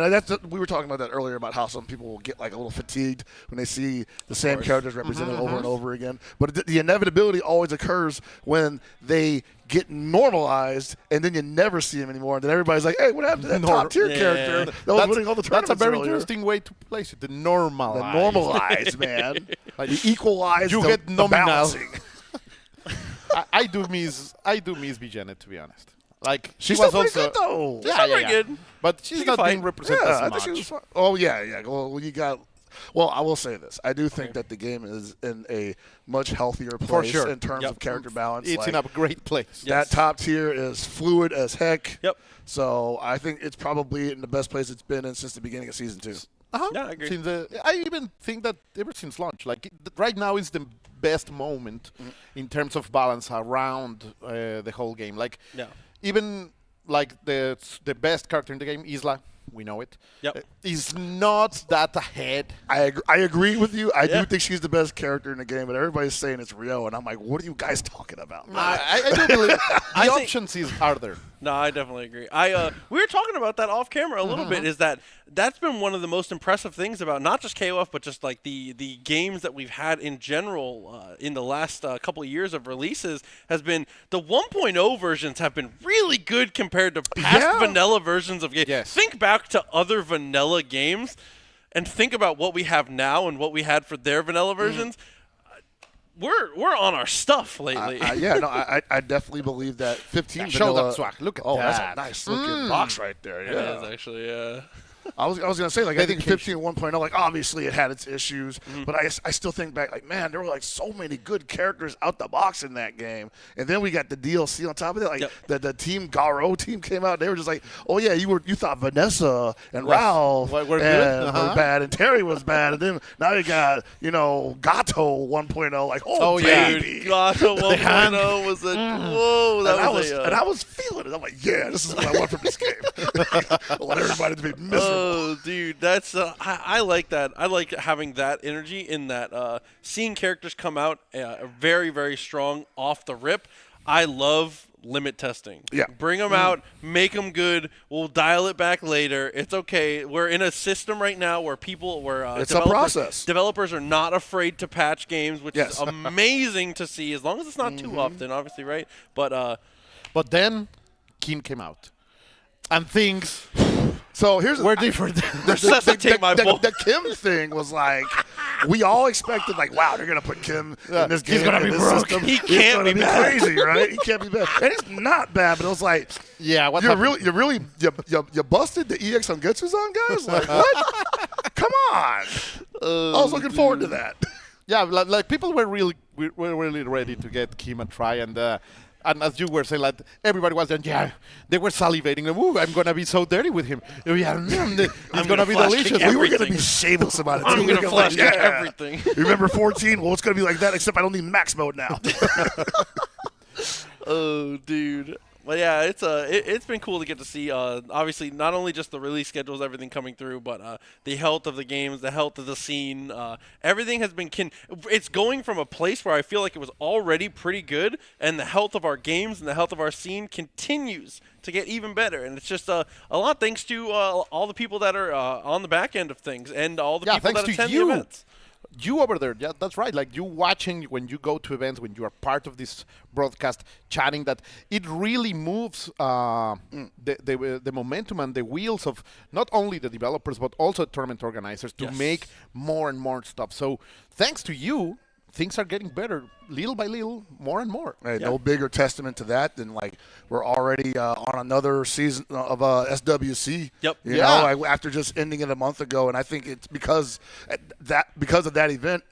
we were talking about that earlier about how some people will get like a little fatigued when they see the same characters represented over and over again. But the inevitability always occurs when they get normalized, and then you never see them anymore. And then everybody's like, "Hey, what happened to that top tier character that was winning all the tournaments?" That's a very earlier? interesting way to place it. The normalize. The normalize, man. Like the equalize. You get the nominal. balancing. I do miss Bijanet, to be honest. Like She's was still pretty also good though. Yeah, pretty good. But she's not being represented as I much. think she was fine. Oh yeah. Well, you got. Well, I will say this. I do think that the game is in a much healthier place in terms of character balance. It's in a great place. That top tier is fluid as heck. Yep. So I think it's probably in the best place it's been in since the beginning of season 2. Yeah, I agree. I even think that ever since launch, like right now is the best moment in terms of balance around the whole game. Like even like the best character in the game, Isla. We know it. Yep. Is not that ahead. I agree with you. I do think she's the best character in the game, but everybody's saying it's Rio, and I'm like, what are you guys talking about? I do believe the options is harder. No, I definitely agree. We were talking about that off camera a little bit. Is that's been one of the most impressive things about not just KOF, but just like the games that we've had in general in the last couple of years of releases has been the 1.0 versions have been really good compared to past vanilla versions of games. Yes. Think back to other vanilla games and think about what we have now and what we had for their vanilla versions. we're on our stuff lately. I definitely believe that 15 Show vanilla. them swag. Look at that. that. That's a nice looking box right there. Yeah, It is actually, yeah. I was gonna say, like, I think 15 1.0, like, obviously it had its issues, but I still think back, like, man, there were like so many good characters out the box in that game, and then we got the DLC on top of it. Like the team Garo team came out, and they were just like, oh yeah, you thought Vanessa and Ralph were good? were bad, and Terry was bad, and then now you got Gato 1.0, like, baby, Gato 1.0 was a whoa, and I was feeling it. I'm like, yeah, this is what I want from this game. I want everybody to be miserable. Oh, dude, that's I like that. I like having that energy in that. Seeing characters come out very, very strong off the rip. I love limit testing. Yeah, bring them out, make them good. We'll dial it back later. It's okay. We're in a system right now where it's a process. Developers are not afraid to patch games, which is amazing to see. As long as it's not too often, obviously, right? But then Kim came out, and things. So we're different. The Kim thing was like, we all expected, like, wow, they're gonna put Kim in this game. He's gonna be broke. System. He can't be bad. Crazy, right? He can't be bad, and he's not bad. But it was like, yeah, you busted the EX on Getsus on guys. Like, what? Come on. I was looking forward to that. Yeah, like people were really ready to get Kim a try, and as you were saying, like, everybody was there, they were salivating. Ooh, I'm going to be so dirty with him. Yeah, it's going to be delicious. We were going to be shameless about it. I'm going to flash kick everything. Remember 14? Well, it's going to be like that, except I don't need max mode now. Oh, dude. But yeah, it's been cool to get to see, obviously, not only just the release schedules, everything coming through, but the health of the games, the health of the scene. Everything has been it's going from a place where I feel like it was already pretty good, and the health of our games and the health of our scene continues to get even better. And it's just a lot thanks to all the people that are on the back end of things and all the people that attend the events. You over there, yeah, that's right. Like, you watching when you go to events, when you are part of this broadcast, chatting, that it really moves the momentum and the wheels of not only the developers but also tournament organizers to make more and more stuff. So thanks to you, things are getting better little by little, more and more. Hey, no bigger testament to that than, like, we're already on another season of SWC. Yep. You know, like, after just ending it a month ago, and I think it's because of that event,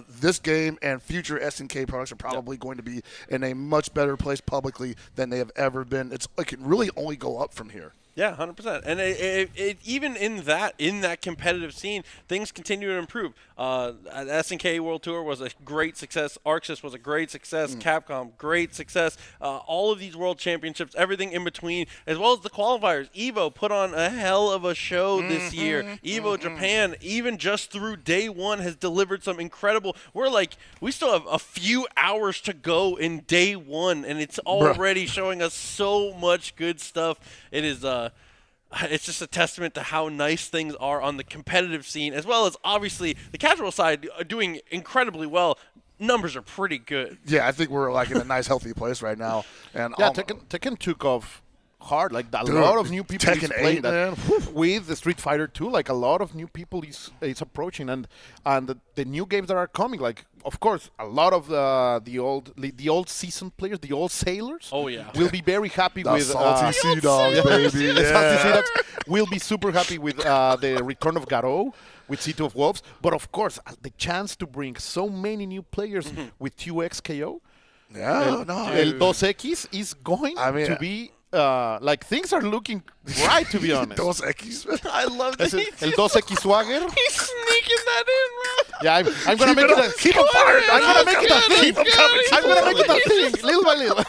this game and future SNK products are probably going to be in a much better place publicly than they have ever been. It can really only go up from here. Yeah, 100%. And even in that competitive scene, things continue to improve. SNK World Tour was a great success. Arxis was a great success. Capcom, great success. All of these World Championships, everything in between, as well as the qualifiers. Evo put on a hell of a show this year. Evo Japan, even just through day one, has delivered some incredible. We still have a few hours to go in day one, and it's already showing us so much good stuff. It is it's just a testament to how nice things are on the competitive scene, as well as obviously the casual side doing incredibly well. Numbers are pretty good. Yeah, I think we're, like, in a nice, healthy place right now. And Tekken took off hard. Like, a lot of new people Tekken is playing 8, that with the Street Fighter 2. Like, a lot of new people is approaching, and the new games that are coming. Like, of course, a lot of the old seasoned players, the old sailors. Oh yeah, will be very happy with salty Sea Dogs, baby. Salty Sea Dogs will be super happy with the return of Garo, with City of Wolves. But of course, the chance to bring so many new players with 2X KO. Yeah, El 2X is going to be. Like, things are looking right, to be honest. Dos X. I love this. El 2X Swagger. He's sneaking that in, bro. Yeah, I'm going to make it keep him fired. I'm going to make it a thing. I'm going to make it a thing, little by little.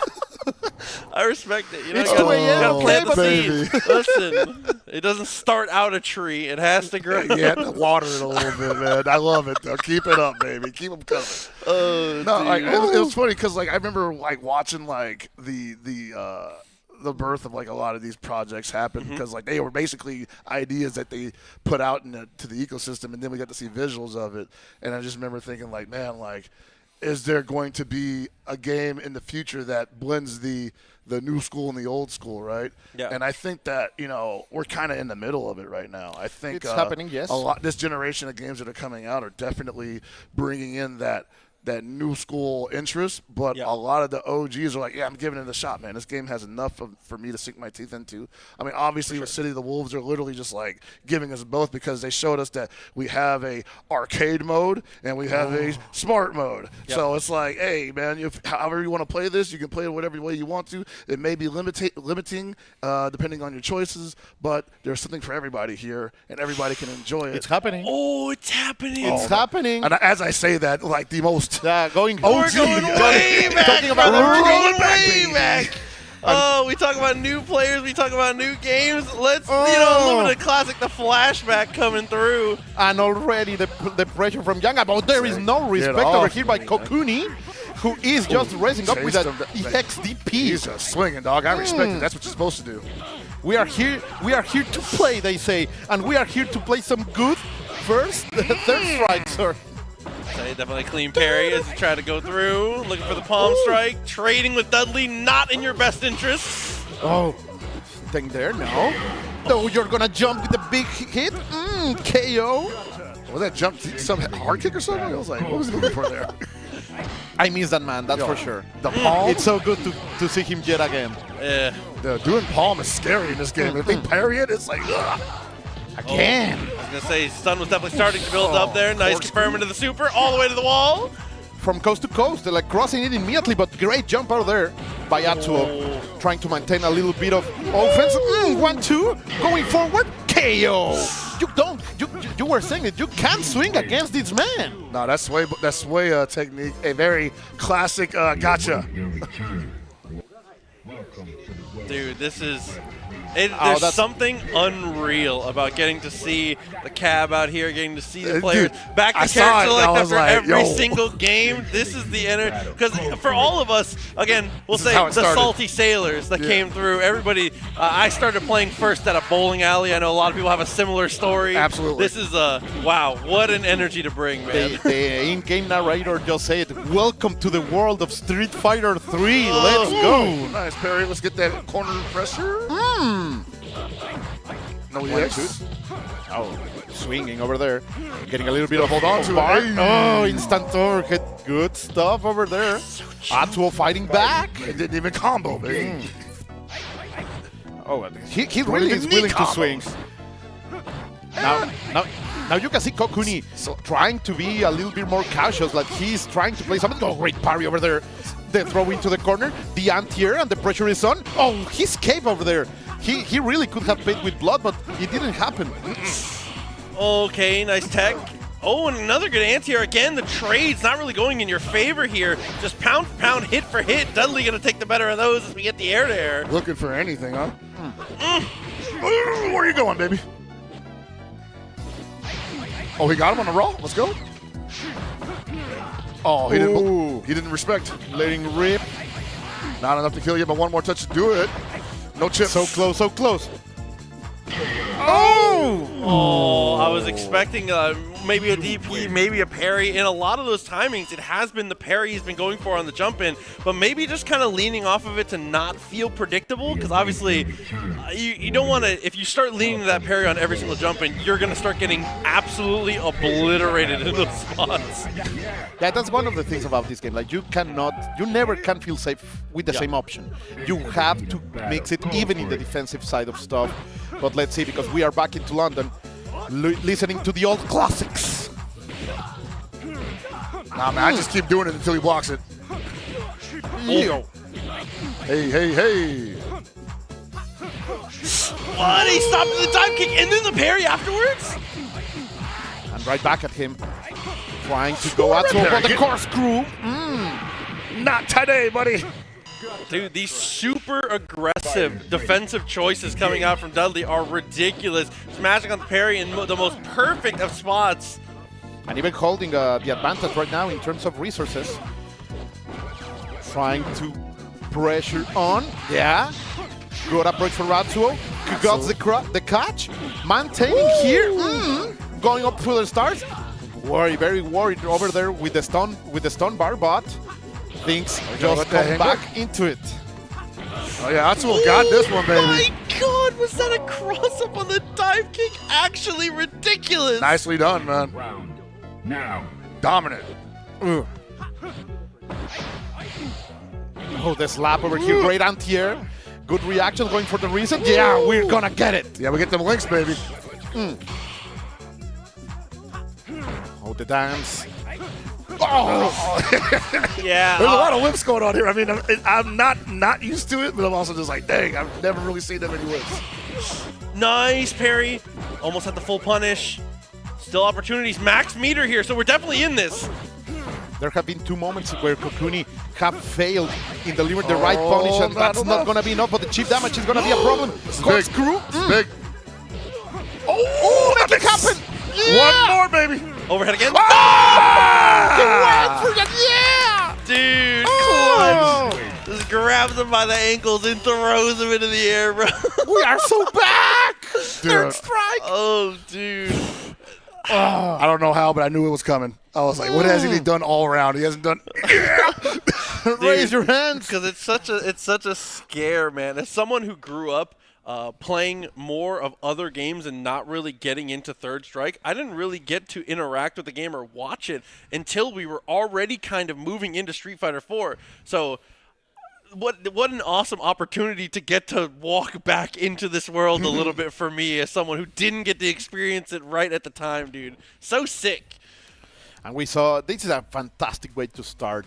I respect it. You know, it's 2 a.m. Gotta plant the baby. seed. Listen, it doesn't start out a tree. It has to grow. You have to water it a little bit, man. I love it, though. Keep it up, baby. Keep them coming. Like, it was funny because, like, I remember, like, watching, like, the the birth of like a lot of these projects happened because like they were basically ideas that they put out to the ecosystem, and then we got to see visuals of it. And I just remember thinking like, man, like, is there going to be a game in the future that blends the new school and the old school, right? Yeah. And I think that, you know, we're kind of in the middle of it right now. I think it's happening, yes. This generation of games that are coming out are definitely bringing in that that new school interest, but a lot of the OGs are like, yeah, I'm giving it a shot, man. This game has enough for me to sink my teeth into. I mean, obviously, with City of the Wolves, they're literally just like giving us both because they showed us that we have a arcade mode and we have a smart mode. So it's like, hey, man, however you want to play this, you can play it whatever way you want to. It may be limiting depending on your choices, but there's something for everybody here, and everybody can enjoy it. It's happening. Oh, it's happening. It's happening. And as I say that, like the most going we're going way back. Talking about we're going way back. Oh, we talk about new players. We talk about new games. Let's, limited classic, the flashback coming through. And already the pressure from Young, but there is no respect over here by Kokuni, who is just raising up with an EXDP. He's just swinging, dog. I respect it. That's what you're supposed to do. We are here to play, they say, and we are here to play some good third strike, sir. So definitely clean parry as you try to go through. Looking for the palm strike. Trading with Dudley, not in your best interest. Oh, thing there, no. No, you're going to jump with the big hit. KO. Was that jump some hard kick or something? I was like, what was he looking for there? I miss that man, that's for sure. The palm? It's so good to see him yet again. Yeah. Doing palm is scary in this game. If they parry it, it's like, ugh. Again. I was going to say, stun was definitely starting to build up there. Nice confirm into the super, all the way to the wall. From coast to coast, they're like crossing it immediately, but great jump out there by Atsuo. Trying to maintain a little bit of offense. 1-2, going forward, KO. You were saying it, you can't swing against this man. No, that's way technique, a very classic gotcha. Dude, this is... there's something unreal about getting to see the cab out here, getting to see the players back to character select after every single game. This is the energy. Because for all of us, again, we'll say the salty sailors that came through. Everybody, I started playing first at a bowling alley. I know a lot of people have a similar story. Absolutely. This is wow, what an energy to bring, man. The in-game narrator just said, welcome to the world of Street Fighter 3. Let's go. Nice parry. Let's get that corner pressure. No EX. Oh, swinging over there. Getting a little bit of hold on to it. Oh, instant torque. Good stuff over there. Atsuo fighting back. It didn't even combo, baby. Oh, he really is willing to swing. Now you can see Kokuni trying to be a little bit more cautious, like he's trying to play something. Oh, great parry over there. The throw into the corner, the anti-air, and the pressure is on. Oh, his cape over there. He really could have paid with blood, but it didn't happen. Okay, nice tech. Oh, and another good anti-air again. The trade's not really going in your favor here. Just pound for pound, hit for hit. Dudley going to take the better of those as we get the air-to-air. Looking for anything, huh? Where are you going, baby? Oh, he got him on the roll. Let's go. Oh, he didn't respect. Letting rip. Not enough to kill you, but one more touch to do it. No chip. So close, so close. Oh, I was expecting maybe a DP, maybe a parry. In a lot of those timings, it has been the parry he's been going for on the jump in, but maybe just kind of leaning off of it to not feel predictable, because obviously you don't want to, if you start leaning to that parry on every single jump in, you're going to start getting absolutely obliterated in those spots. Yeah, that's one of the things about this game. Like you never can feel safe with the same option. You have to mix it even in the defensive side of stuff. But let's see, because we are back into London, listening to the old classics. Nah, man, I just keep doing it until he blocks it. Yo. Hey. What? He stopped the dive kick and then the parry afterwards? And right back at him. Trying to go out for the corkscrew. Not today, buddy. Dude, these super aggressive defensive choices coming out from Dudley are ridiculous. Smashing on the parry in the most perfect of spots. And even holding the advantage right now in terms of resources. Trying to pressure on. Yeah. Good approach for Atsuo. Got the catch. Maintaining here. Going up through the stars. Very worried over there with the stun bar, but things just come back into it. Oh yeah, Atsuo got this one, baby. My God, was that a cross-up on the dive kick? Actually ridiculous. Nicely done, man. Round now. Dominant. Oh, the slap over here. Great anti-air. Good reaction going for the reset. Yeah, we're going to get it. Yeah, we get them links, baby. Oh, the dance. Oh! Yeah. There's a lot of whips going on here. I mean, I'm not used to it, but I'm also just like, dang, I've never really seen that many whips. Nice parry. Almost had the full punish. Still opportunities. Max meter here, so we're definitely in this. There have been 2 moments where Kokuni have failed in delivering the right punish, and that's not going to be enough, but the chip damage is going to be a problem. Corkscrew. Big. Oh, make it happen. Yeah. One more, baby. Overhead again. Ah! Yeah! Dude, clutch. Just grabs him by the ankles and throws him into the air, bro. We are so back. Third strike. Oh, dude. I don't know how, but I knew it was coming. I was like, what has he done all around? He hasn't done. Raise your hands. Because it's such a scare, man. As someone who grew up playing more of other games and not really getting into Third Strike, I didn't really get to interact with the game or watch it until we were already kind of moving into Street Fighter 4. So what an awesome opportunity to get to walk back into this world a little bit for me as someone who didn't get to experience it right at the time, dude. So sick. And we saw this is a fantastic way to start.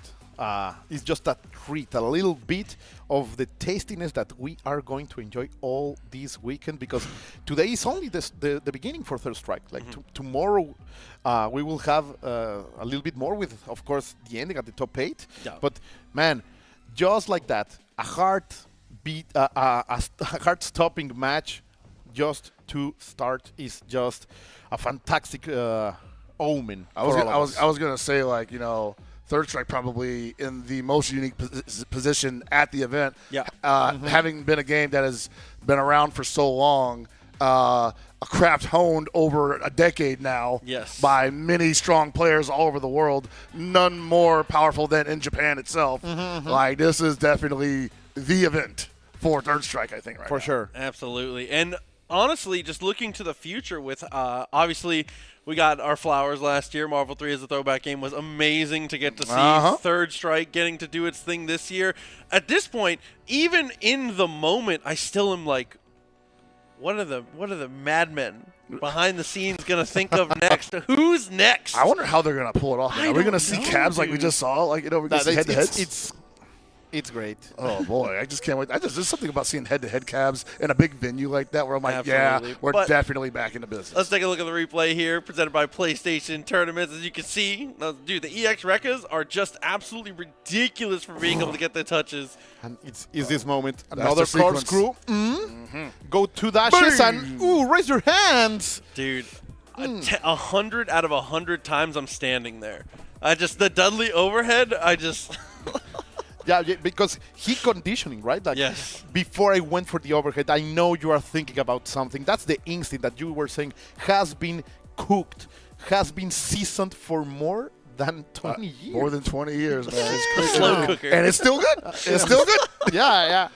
It's just a treat, a little bit of the tastiness that we are going to enjoy all this weekend, because today is only the beginning for Third Strike. Like tomorrow, we will have a little bit more with, of course, the ending at the top 8. Yeah. But man, just like that, a heart-stopping match just to start is just a fantastic omen. I was gonna say, like, you know, Third Strike probably in the most unique position at the event. Yeah. Having been a game that has been around for so long, a craft honed over a decade now. Yes. By many strong players all over the world, none more powerful than in Japan itself. Like, this is definitely the event for Third Strike, I think, right For now. sure. Absolutely. And honestly, just looking to the future with, obviously, we got our flowers last year. Marvel 3 as a throwback game was amazing to get to see. Third Strike getting to do its thing this year. At this point, even in the moment, I still am like, what are the madmen behind the scenes going to think of next? Who's next? I wonder how they're going to pull it off. Are we going to see cabs like we just saw? Like, you know, we're going to see head-to-heads? It's great. Oh, boy. I just can't wait. There's something about seeing head-to-head cabs in a big venue like that where I'm like, Absolutely. yeah, we're definitely back in the business. Let's take a look at the replay here, presented by PlayStation Tournaments. As you can see, dude, the EX Rekkas are just absolutely ridiculous for being able to get their touches. And is this moment. That's Another the sequence. corkscrew. Go 2 dashes and, raise your hands. Dude, 100 out of 100 times I'm standing there. The Dudley overhead, Yeah, because he conditioning, right? Like, yes. Before I went for the overhead, I know you are thinking about something. That's the instinct that you were saying has been cooked, has been seasoned for more than 20 years. More than 20 years, man. It's crazy. Slow cooker. And it's still good. It's still good. Yeah.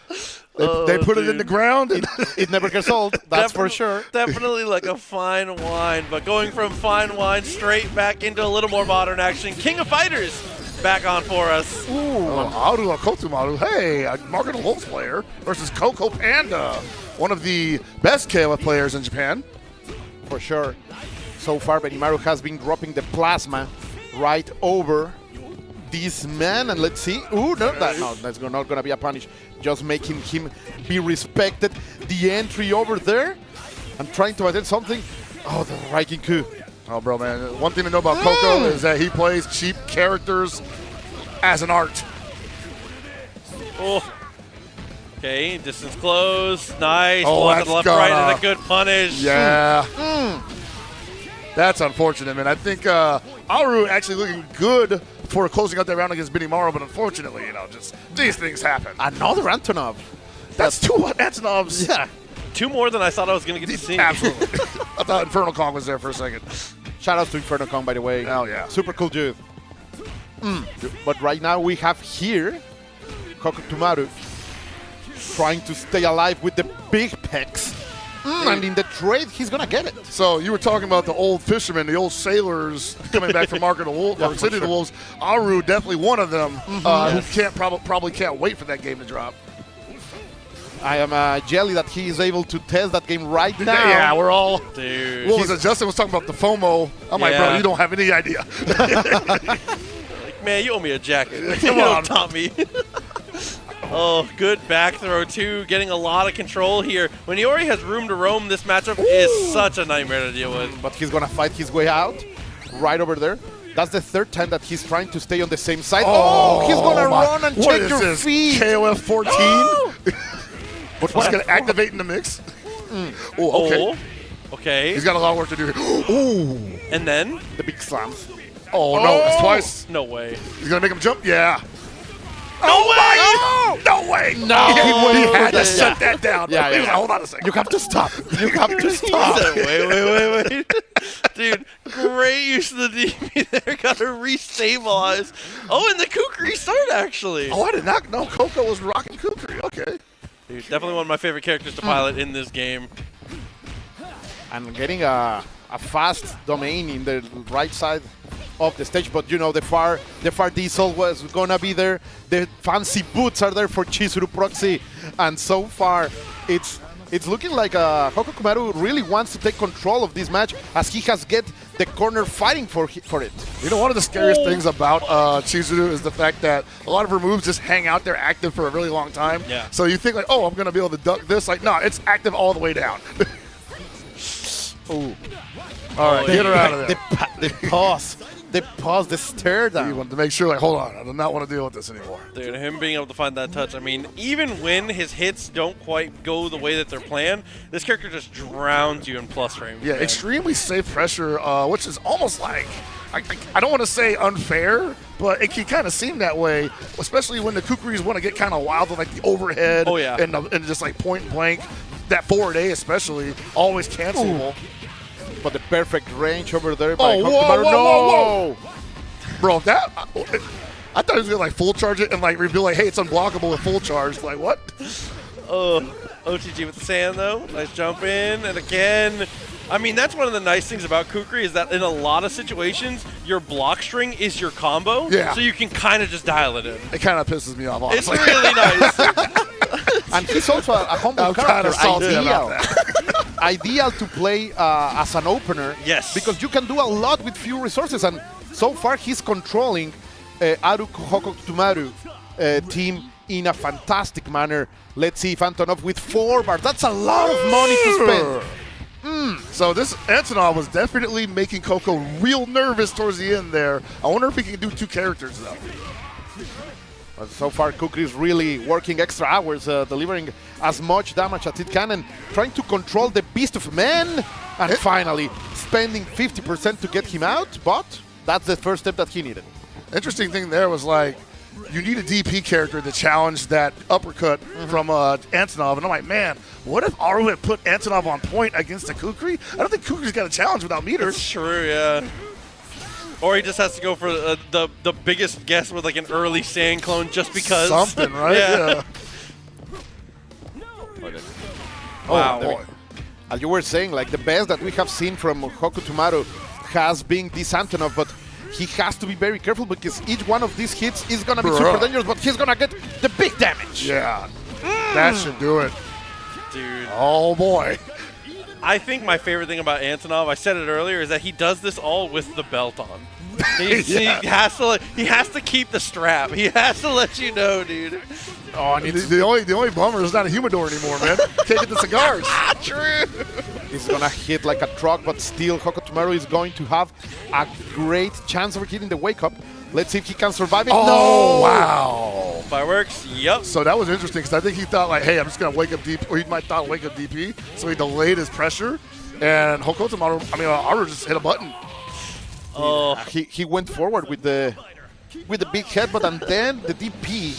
They put it in the ground. And it never gets old, that's for sure. Definitely like a fine wine, but going from fine wine straight back into a little more modern action. King of Fighters back on for us. Aru Akotumaru. Hey, Market Wolves player versus Coco Panda, one of the best KOF players in Japan. For sure. So far, Benimaru has been dropping the plasma right over this man, and let's see. That's not going to be a punish. Just making him be respected. The entry over there and trying to attend something. Oh, the Raikin coup. Oh, bro, man. One thing to know about Coco is that he plays cheap characters as an art. Oh. Okay, distance close. Nice. Oh, Block to the left, right, and a good punish. Yeah. That's unfortunate, man. I think Aru actually looking good for closing out that round against Benimaru, but unfortunately, just these things happen. Another Antonov. That's 2 Antonovs. Yeah. 2 more than I thought I was going to get to see. Absolutely. I thought Infernal Kong was there for a second. Shout out to Infernal Kong, by the way. Oh, yeah. Super cool dude. But right now we have here Kokotumaru trying to stay alive with the big pecs. And in the trade, he's going to get it. So you were talking about the old fishermen, the old sailors coming back from Market of Wolves, or City of the Wolves. Aru definitely one of them who probably can't wait for that game to drop. I am jelly that he is able to test that game right now. Yeah, we're all. Dude. What was it? Justin was talking about the FOMO. I'm like, bro, you don't have any idea. Like, man, you owe me a jacket. Come on, Tommy. Oh, good back throw, too. Getting a lot of control here. When he already has room to roam, this matchup is such a nightmare to deal with. But he's going to fight his way out right over there. That's the third time that he's trying to stay on the same side. Oh, he's going to run and check your feet. KOF 14? Oh. What's going to activate in the mix? Oh, okay. Oh, okay. He's got a lot of work to do here. Ooh. And then? The big slams. Oh, no, it's twice. No way. He's going to make him jump? Yeah. No way! No way! No! He had to shut that down. Yeah. Like, hold on a second. You have to stop. You have to stop. Wait. Dude, great use of the DP there. Got to restabilize. Oh, and the Kukri start, actually. Oh, I did not know Coco was rocking Kukri. Okay. Dude, definitely one of my favorite characters to pilot in this game. And getting a fast domain in the right side of the stage, but you know the far diesel was gonna be there. The fancy boots are there for Chizuru Proxy, and so far it's looking like Hokokumaru really wants to take control of this match, as he has get the corner fighting for it. You know, one of the scariest things about Chizuru is the fact that a lot of her moves just hang out there active for a really long time. Yeah. So you think like, oh, I'm gonna be able to duck this. Like, no, it's active all the way down. Ooh. All right, get her out of there. The pause, the stare down. You want to make sure, like, hold on, I do not want to deal with this anymore. Dude, him being able to find that touch, I mean, even when his hits don't quite go the way that they're planned, this character just drowns you in plus frames. Yeah, man. extremely safe pressure, which is almost like, I don't want to say unfair, but it can kind of seem that way, especially when the Kukris want to get kind of wild with like the overhead and just like point blank. That forward A especially, always cancelable. Ooh. But the perfect range over there by whoa. Bro, that I thought he was gonna like full charge it and like reveal like, hey, it's unblockable with full charge. Like what? OTG with the sand though. Nice jump in, and again, I mean that's one of the nice things about Kukri is that in a lot of situations your block string is your combo. Yeah. So you can kind of just dial it in. It kind of pisses me off. Honestly. It's really nice. And he's also a humble character. Ideal to play as an opener. Yes. Because you can do a lot with few resources, and so far he's controlling Aru Hokokumaru team in a fantastic manner. Let's see if Antonov with 4 bars. That's a lot of money to spend. So this Antonov was definitely making Coco real nervous towards the end there. I wonder if he can do 2 characters though. But so far, Kukri is really working extra hours, delivering as much damage as it can and trying to control the Beast of Man. And finally, spending 50% to get him out, but that's the first step that he needed. Interesting thing there was like, you need a DP character to challenge that uppercut from Antonov. And I'm like, man, what if Aru had put Antonov on point against the Kukri? I don't think Kukri's got a challenge without meters. That's true, yeah. Or he just has to go for the biggest guess with like an early sand clone just because. Something, right? Yeah. Wow. Boy. As you were saying, like the best that we have seen from Hokokumaru has been this Antonov, but he has to be very careful because each one of these hits is going to be super dangerous, but he's going to get the big damage. Yeah. That should do it. Dude. Oh, boy. I think my favorite thing about Antonov, I said it earlier, is that he does this all with the belt on. He has to keep the strap. He has to let you know, dude. Oh, and the only bummer is not a humidor anymore, man. Can't get the cigars. True. He's gonna hit like a truck, but still Hokokumaru is going to have a great chance of hitting the wake up. Let's see if he can survive it. Oh, wow. Fireworks, yep. So that was interesting because I think he thought like, hey, I'm just going to wake up DP, or he might thought wake up DP. So he delayed his pressure, and Aru just hit a button. Oh, he went forward with the big headbutt, and then the DP.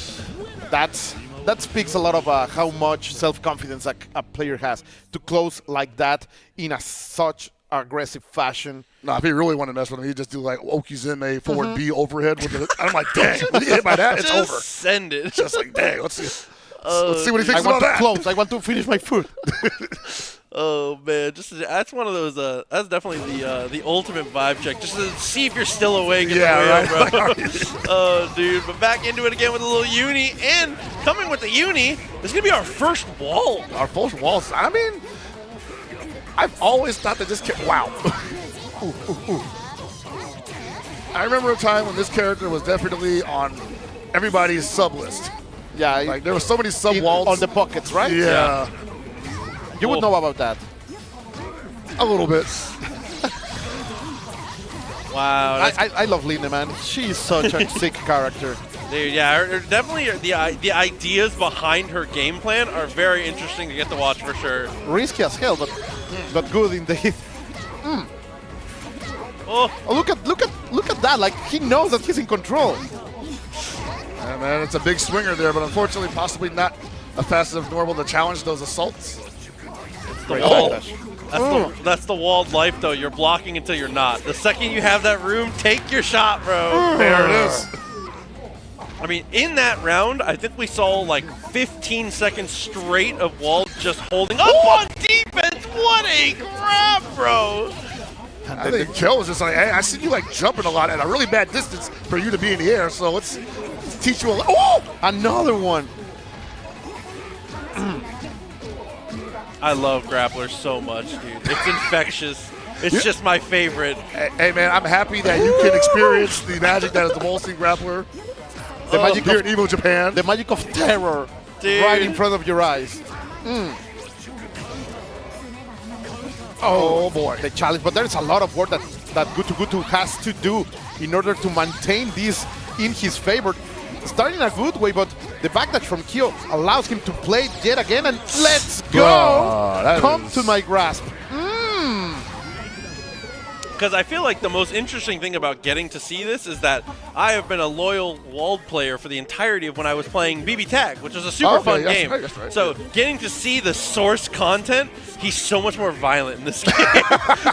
That speaks a lot of how much self-confidence a player has to close like that in such aggressive fashion. No, if he really wanted to mess with him, he'd just do like Okizeme forward B overhead with the. I'm like, dang, when you hit by that, it's over. Send it. Just like, dang, let's see what he thinks about that. I want to finish my food. Oh man, that's one of those. That's definitely the ultimate vibe check, just to see if you're still awake. Yeah, right. Bro. Oh, dude. But back into it again with a little Uni, and coming with the Uni, it's gonna be our first wall. Our first wall. I mean, I've always thought that this wow. I remember a time when this character was definitely on everybody's sub list. Yeah, like there were so many sub walls on the pockets, right? Yeah. You would know about that. A little bit. Wow. I love Linda, man. She's such a sick character. Dude, yeah, definitely the ideas behind her game plan are very interesting to get to watch for sure. Risky as hell, but good indeed. Oh, look at that! Like he knows that he's in control. Yeah, man, it's a big swinger there, but unfortunately, possibly not as fast as normal to challenge those assaults. The wall. That's the walled life, though. You're blocking until you're not. The second you have that room, take your shot, bro. There it is. I mean, in that round, I think we saw like 15 seconds straight of wall just holding up on defense. What a grab, bro. I think Joe was just like, hey, I see you like jumping a lot at a really bad distance for you to be in the air, so let's teach you a lot. Oh! Another one. I love grapplers so much, dude. It's infectious. It's just my favorite. Hey, man, I'm happy that you can experience the magic that is the Wall Street Grappler. The magic here in Evo Japan. The magic of terror, dude, right in front of your eyes. Oh boy, the challenge. But there's a lot of work that Gutu has to do in order to maintain this in his favor. Starting a good way, but the backdash from Kyo allows him to play it yet again, and let's go! Come to my grasp. Because I feel like the most interesting thing about getting to see this is that I have been a loyal walled player for the entirety of when I was playing BB Tag, which was a super fun game. Right. So getting to see the source content, he's so much more violent in this game.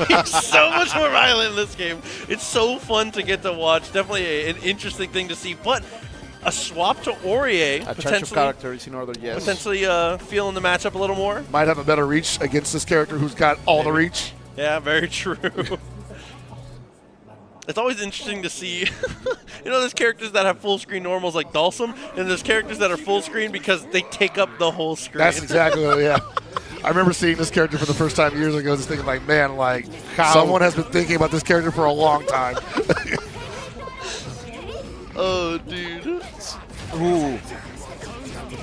He's so much more violent in this game. It's so fun to get to watch. Definitely an interesting thing to see. But a swap to Aurier, a change of character is in order, yes. Potentially feeling the matchup a little more. Might have a better reach against this character who's got all the reach. Yeah, very true. It's always interesting to see, you know, there's characters that have full screen normals like Dalsum, and there's characters that are full screen because they take up the whole screen. That's exactly what, yeah. I remember seeing this character for the first time years ago, just thinking like, man, like, someone has been thinking about this character for a long time. Oh, dude. Ooh.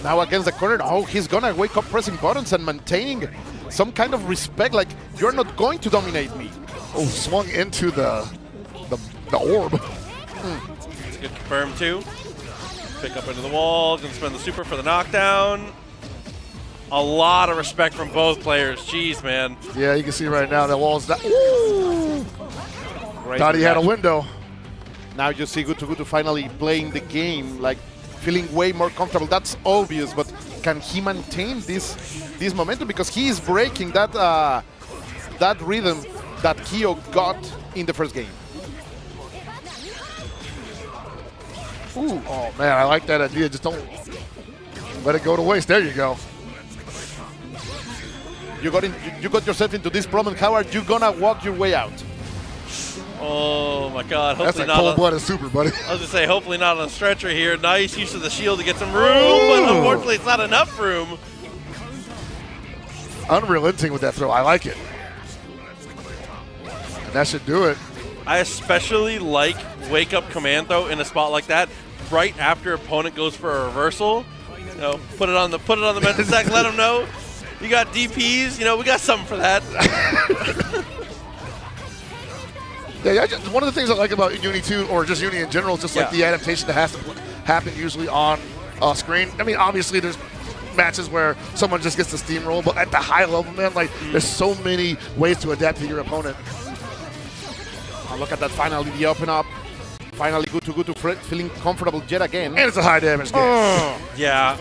Now against the corner, oh, he's gonna wake up pressing buttons and maintaining some kind of respect, like, you're not going to dominate me. Oh, swung into the orb. It's good confirm too. Pick up into the wall, gonna spend the super for the knockdown. A lot of respect from both players. Jeez, man. Yeah, you can see right now that wall's down. Ooh! Thought he had a window. Now you see Gutu finally playing the game, like feeling way more comfortable. That's obvious, but can he maintain this momentum? Because he is breaking that that rhythm that Kyo got in the first game. Ooh. Oh man, I like that idea. Just don't let it go to waste. There you go. You got yourself into this problem. How are you gonna walk your way out? Oh my God! That's Hopefully a not. cold-blooded super, buddy. I was gonna say, hopefully not on a stretcher here. Nice use of the shield to get some room, but unfortunately, it's not enough room. Unrelenting with that throw. I like it. And that should do it. I especially like wake up command throw in a spot like that, right after opponent goes for a reversal. You know, put it on the mental stack, let them know you got DPs. You know, we got something for that. Yeah, one of the things I like about Uni 2, or just Uni in general, is just like the adaptation that has to happen usually on screen. I mean, obviously there's matches where someone just gets the steamroll, but at the high level, man, like there's so many ways to adapt to your opponent. Oh, look at that! Finally, the open up. Finally, Gutu feeling comfortable yet again. And it's a high damage game. Yeah,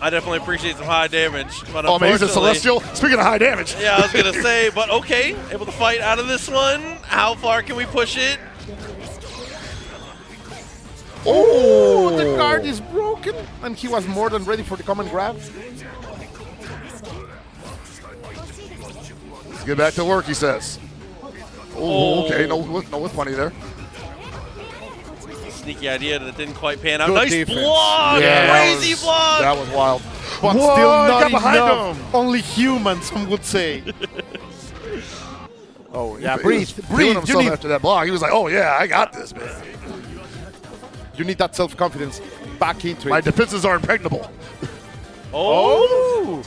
I definitely appreciate some high damage. But oh man, he's a Celestial. Speaking of high damage. Yeah, I was gonna say, but okay, able to fight out of this one. How far can we push it? Oh, the guard is broken, and he was more than ready for the common grab. get back to work, he says. Oh, okay. No with money there. Sneaky idea that didn't quite pan out. Good Nice defense. block! Crazy block! That was wild. But Whoa, still got not behind enough. him. Only human, some would say. Oh, yeah, He breathe. was feeling Breathe. You himself need, after that block. He was like, oh, yeah, I got this, man. you need that self-confidence back into it. My defenses are impregnable. Oh!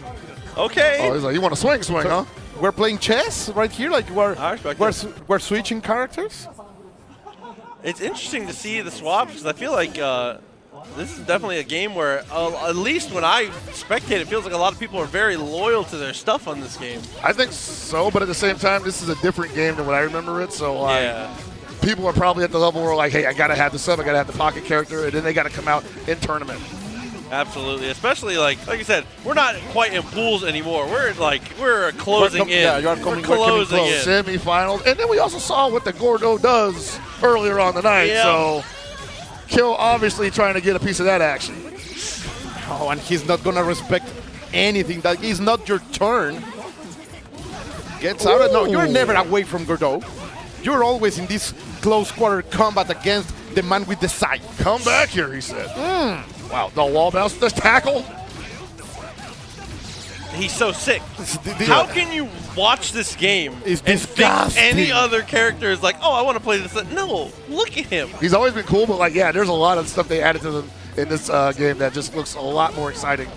Okay. Oh, he's like, you want to swing, huh? We're playing chess right here? Like we're switching characters? It's interesting to see the swaps because I feel like this is definitely a game where, at least when I spectate, it feels like a lot of people are very loyal to their stuff on this game. I think so, but at the same time, this is a different game than what I remember it. So, people are probably at the level where, like, hey, I got to have the sub, I got to have the pocket character, and then they got to come out in tournament. Absolutely, especially like you said, we're not quite in pools anymore. We're closing in. Yeah, we're closing in. Semifinals, and then we also saw what the Gordo does earlier on the night. Yeah. So, Kill obviously trying to get a piece of that action. Oh, and he's not gonna respect anything. That is not your turn. Gets out of no. You're never away from Gordo. You're always in this close quarter combat against the man with the scythe. Come back here, he said. Wow, the wall bounce, the tackle. He's so sick. How can you watch this game and disgusting. think any other character is like, oh, I want to play this? No, look at him. He's always been cool, but like, yeah, there's a lot of stuff they added to them in this game that just looks a lot more exciting.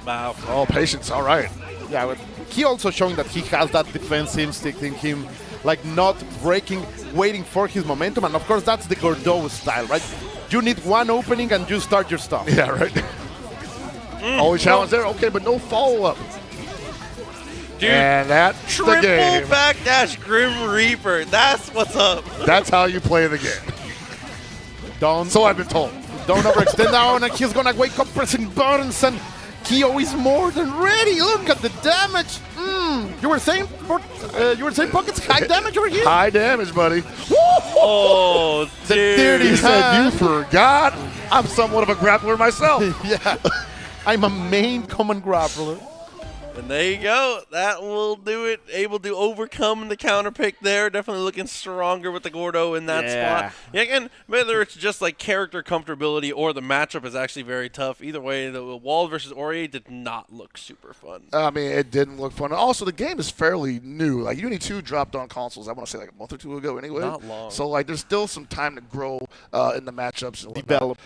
Wow. Oh, patience. All right. Yeah, but he also showing that he has that defense instinct in him, like not breaking, waiting for his momentum. And of course, that's the Gordo style, right? You need one opening and you start your stuff. Yeah, right. Always challenge there. Okay, but no follow-up. Dude, and that's the game. Triple backdash Grim Reaper. That's what's up. That's how you play the game. So I've been told. Don't overextend down, and he's gonna wake up pressing buttons, and Kyo is more than ready. Look at the damage. You were saying Pockets high damage over here? High damage, buddy. Oh, the dude. He said, you forgot. I'm somewhat of a grappler myself. Yeah. I'm a main common grappler. And there you go. That will do it. Able to overcome the counter pick there. Definitely looking stronger with the Gordo in that spot. Yeah, again, whether it's just like character comfortability or the matchup is actually very tough. Either way, the Wall versus Ori did not look super fun. I mean, it didn't look fun. Also, the game is fairly new. Like, Uni 2 dropped on consoles, I want to say, like a month or two ago anyway. Not long. So, like, there's still some time to grow in the matchups and develop.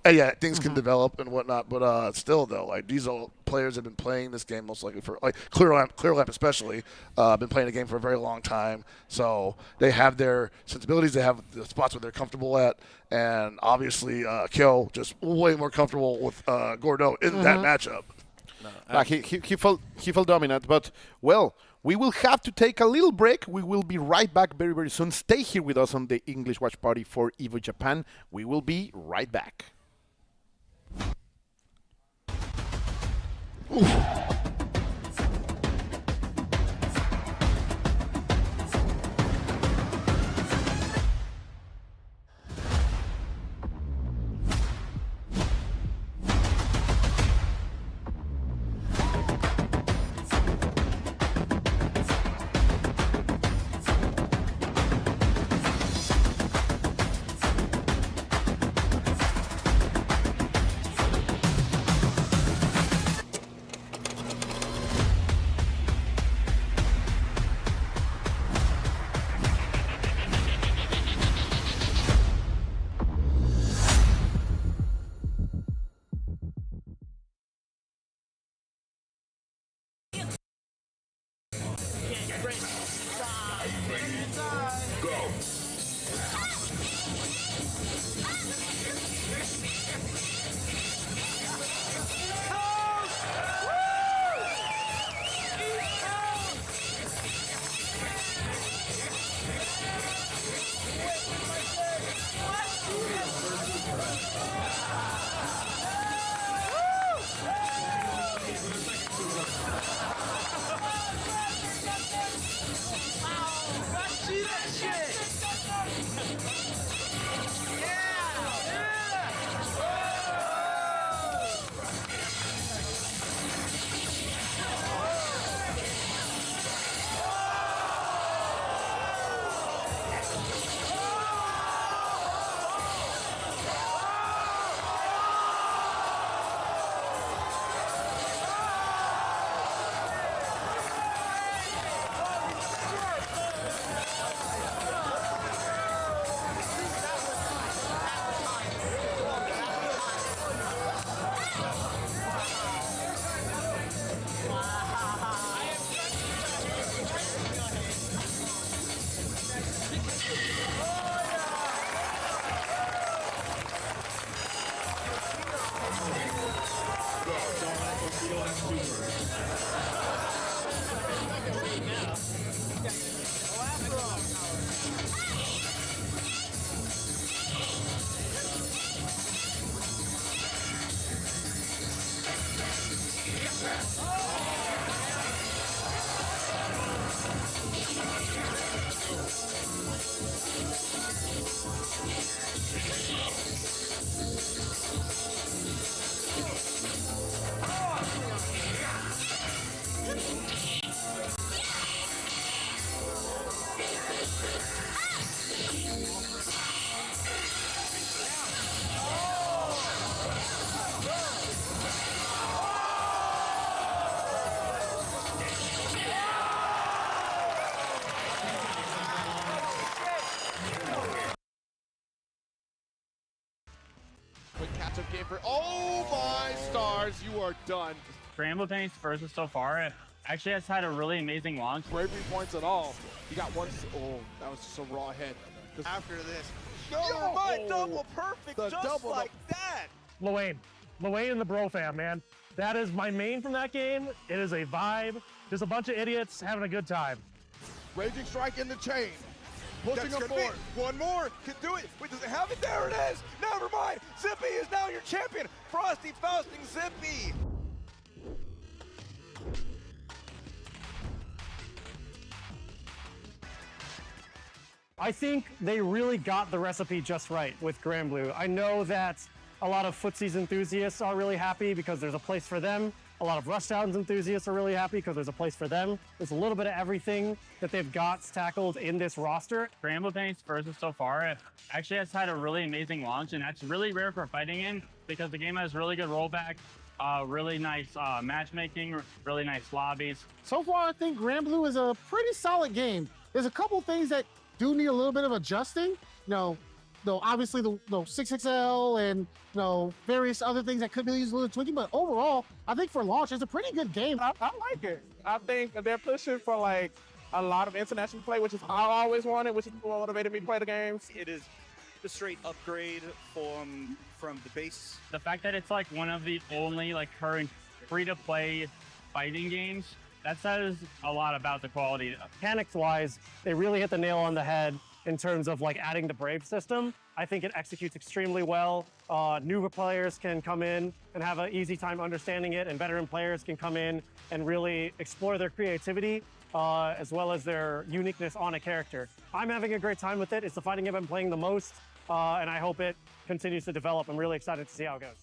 Yeah, things can develop and whatnot. But still, though, like, these all players have been playing this game most likely for, like, Clear Lamp especially, been playing the game for a very long time. So they have their sensibilities. They have the spots where they're comfortable at. And obviously, Kyo just way more comfortable with Gordo in that matchup. He felt dominant, but, well, we will have to take a little break. We will be right back very, very soon. Stay here with us on the English Watch Party for Evo Japan. We will be right back. Quick catch-up game for, oh my stars, you are done. Scramble Penny's versus so far actually has had a really amazing launch. Bravery points at all. You got one, oh, that was just a raw hit. After this, my double perfect, the double, that. Lwayne and the Bro Fam, man. That is my main from that game. It is a vibe. Just a bunch of idiots having a good time. Raging Strike in the chain. Pushing That's him gonna be forward. one more, can do it. Wait, does it have it? There it is. Never mind. Zippy is now your champion. Frosty Fausting Zippy. I think they really got the recipe just right with Granblue. I know that a lot of footsies enthusiasts are really happy because there's a place for them. A lot of Rushdowns enthusiasts are really happy because there's a place for them. There's a little bit of everything that they've got tackled in this roster. Scramble Penny's versus so far actually has had a really amazing launch, and that's really rare for a fighting game because the game has really good rollback, really nice matchmaking, really nice lobbies. So far, I think Granblue is a pretty solid game. There's a couple things that do need a little bit of adjusting. Obviously the 6XL and various other things that could be used a little tweaking, but overall, I think for launch, it's a pretty good game. I like it. I think they're pushing for like a lot of international play, which is how I always wanted, which is what motivated me to play the games. It is a straight upgrade from the base. The fact that it's like one of the only like current free-to-play fighting games, that says a lot about the quality. Mechanics-wise, they really hit the nail on the head in terms of like adding the Brave system. I think it executes extremely well. Newer players can come in and have an easy time understanding it, and veteran players can come in and really explore their creativity as well as their uniqueness on a character. I'm having a great time with it. It's the fighting game I'm playing the most, and I hope it continues to develop. I'm really excited to see how it goes.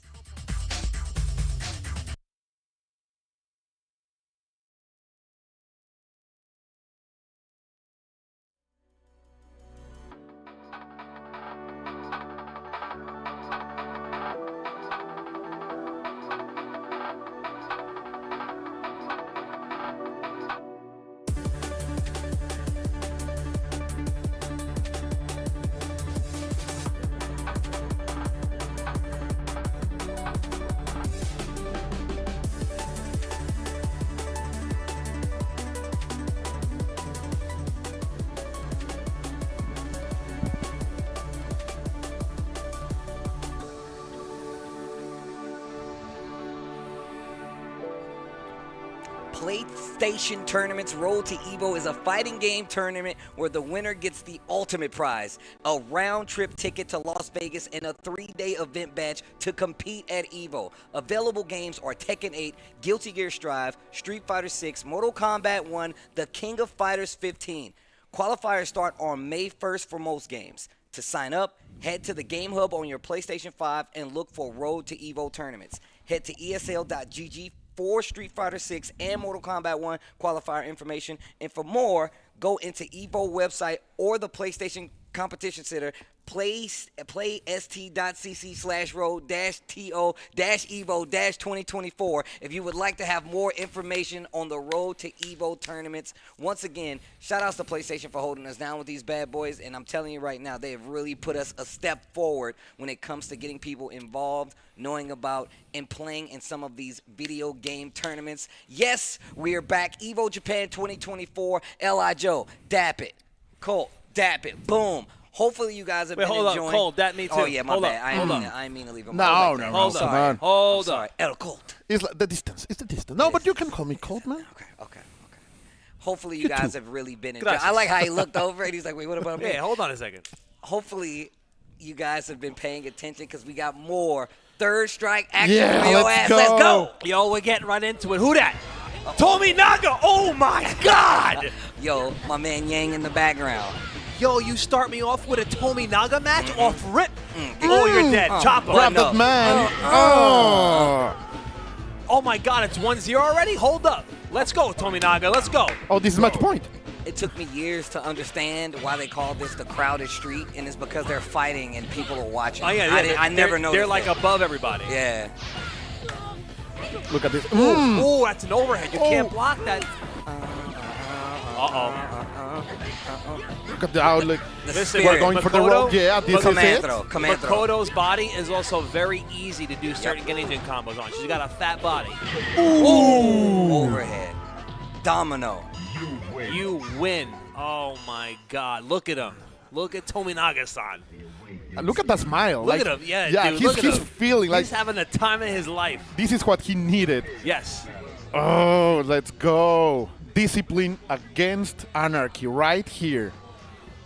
PlayStation Tournaments Road to Evo is a fighting game tournament where the winner gets the ultimate prize, a round-trip ticket to Las Vegas and a 3-day event badge to compete at Evo. Available games are Tekken 8, Guilty Gear Strive, Street Fighter 6, Mortal Kombat 1, The King of Fighters 15. Qualifiers start on May 1st for most games. To sign up, head to the Game Hub on your PlayStation 5 and look for Road to Evo tournaments. Head to ESL.gg for Street Fighter 6 and Mortal Kombat 1 qualifier information. And for more, go into Evo website or the PlayStation Competition Center. playst.cc/road-to-evo-2024 if you would like to have more information on the Road to Evo tournaments. Once again, shout outs to PlayStation for holding us down with these bad boys, and I'm telling you right now, they have really put us a step forward when it comes to getting people involved, knowing about, and playing in some of these video game tournaments. Yes, we are back. Evo Japan 2024. L.I. Joe, dap it. Colt, dap it. Boom. Hopefully you guys have been enjoying. Hold up, Colt, that me too. Oh yeah, my hold bad. Up, I didn't mean to leave him. No, hold come on. Hold on. El Colt. It's like the distance. It's the distance. No, but you can call me Colt, man. Okay. Hopefully you You guys too. have really been enjoying. Gracias. I like how he looked over and he's like, wait, what about me? Yeah, hold on a second. Hopefully you guys have been paying attention because we got more third strike action Yeah, for your let's ass. go. Let's go. Yo, we're getting right into it. Who that? Tomi Naga. Oh my God. Yo, my man Yang in the background. Yo, you start me off with a Tomi Naga match off rip. Oh, you're dead. Chopper. Grab that man. Oh my God, it's 1-0 already? Hold up. Let's go, Tomi Naga. Let's go. Oh, this is match point. it took me years to understand why they call this the crowded street, and it's because they're fighting and people are watching. Oh yeah, I never noticed. They're like above everybody. Yeah. Look at this. Oh, that's an overhead. You can't block that. Look at the outlook. Listen, We're going for the roll. Yeah, this is it. Makoto's body is also very easy to do certain Genijin combos on. She's got a fat body. Ooh. Overhead. Domino. You win. Oh my God. Look at him. Look at Tominaga-san. Look at that smile. Look like, at him. Yeah, dude, he's feeling like he's having the time of his life. This is what he needed. Yes. Oh, let's go. Discipline against anarchy right here.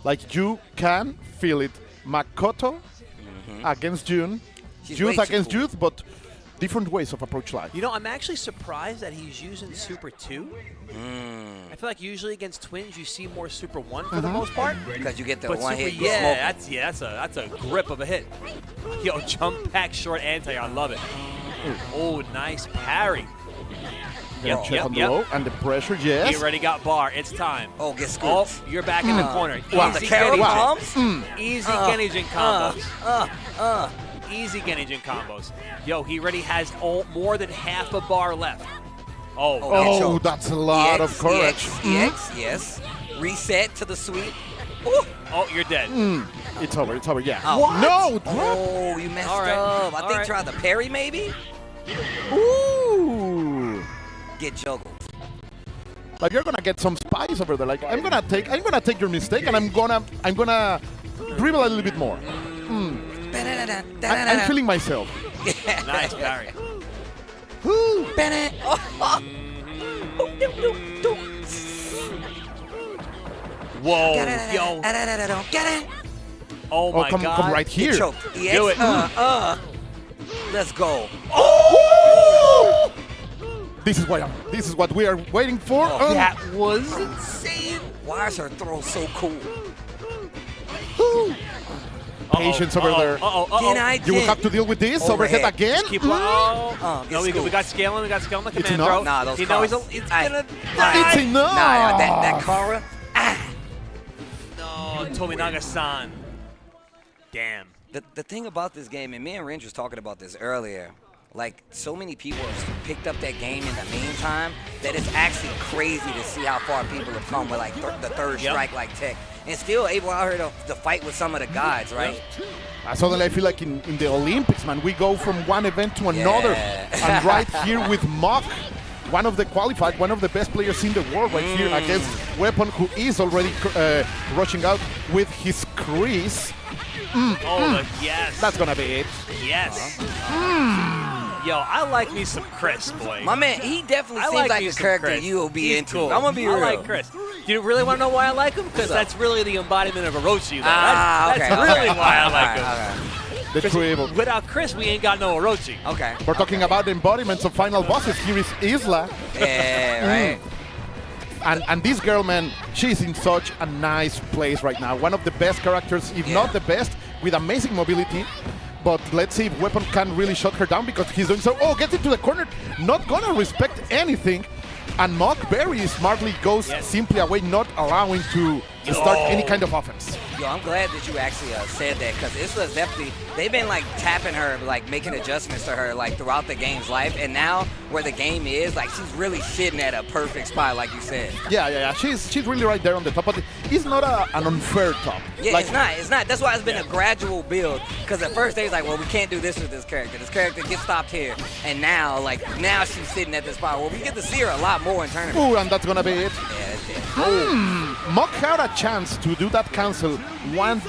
Like you can feel it. Makoto against Jun. Youth against youth, but different ways of approach life. You know, I'm actually surprised that he's using Super 2. I feel like usually against twins you see more Super 1 for the most part. Because you get the but one Super, hit. that's a grip of a hit. Yo, jump back short anti, I love it. Oh, nice parry. Check on the low and the pressure, yes. He already got bar. It's time. Oh, get scooped. Oh, you're back in the corner. Wow. Easy The carry bombs? Easy Genijin combos. Easy Genijin combos. Yo, he already has more than half a bar left. Oh, that's a lot of courage. EX, yes. Reset to the sweep. Ooh. Oh, you're dead. It's over, yeah. What? No! Oh, you messed up. I think try the parry, maybe? Ooh! Get juggled. Like you're gonna get some spice over there. Like I'm gonna take your mistake and I'm gonna dribble a little bit more. I'm feeling myself. Nice parry. Bennett. Whoa, yo. Get it. Oh my come, God. Come right here. Do it. Let's go. Oh! This is what we are waiting for. That was insane. Why is her throw so cool? Patience over there. You will have to deal with this overhead again. Keep no, we got scaling. We got scaling the command throw. Nah, those it's gonna die. It's enough. Nah, that Kara. No, Tominaga-san. Damn. The thing about this game, and me and Rynge was talking about this earlier, like so many people have picked up that game in the meantime that it's actually crazy to see how far people have come with like the third strike like tech. And still able out here to fight with some of the guys, right? Suddenly I feel like in the Olympics, man, we go from one event to another. And right here with Mock, one of the qualified, one of the best players in the world right here against Weapon, who is already rushing out with his crease. Yes. That's going to be it. Yes. Yo, I like me some Chris, boy. My man, he definitely seems like a character you will be into. Cool. I'm going to be real. I like Chris. Do you really want to know why I like him? Because that's really the embodiment of Orochi. That's really why I like him. The true evil. Without Chris, we ain't got no Orochi. Okay. We're talking about the embodiments of final bosses. Here is Isla. Yeah, right. And this girl, man, she's in such a nice place right now. One of the best characters, if not the best, with amazing mobility. But let's see if Weapon can really shut her down because he's doing so. Oh, gets into the corner. Not gonna respect anything. And Mock very smartly goes simply away, not allowing to start any kind of offense. Yo, I'm glad that you actually said that because Isla's definitely, they've been like tapping her, like making adjustments to her like throughout the game's life. And now where the game is, like she's really sitting at a perfect spot, like you said. Yeah. She's really right there on the top. But it's not an unfair top. Yeah, like, it's not. That's why it's been a gradual build. Because at first they was like, well, we can't do this with this character. This character gets stopped here. And now, now she's sitting at this spot. Well, we get to see her a lot more in tournament. Ooh, and that's gonna be it. Yeah, that's it. Mock had a chance to do that cancel one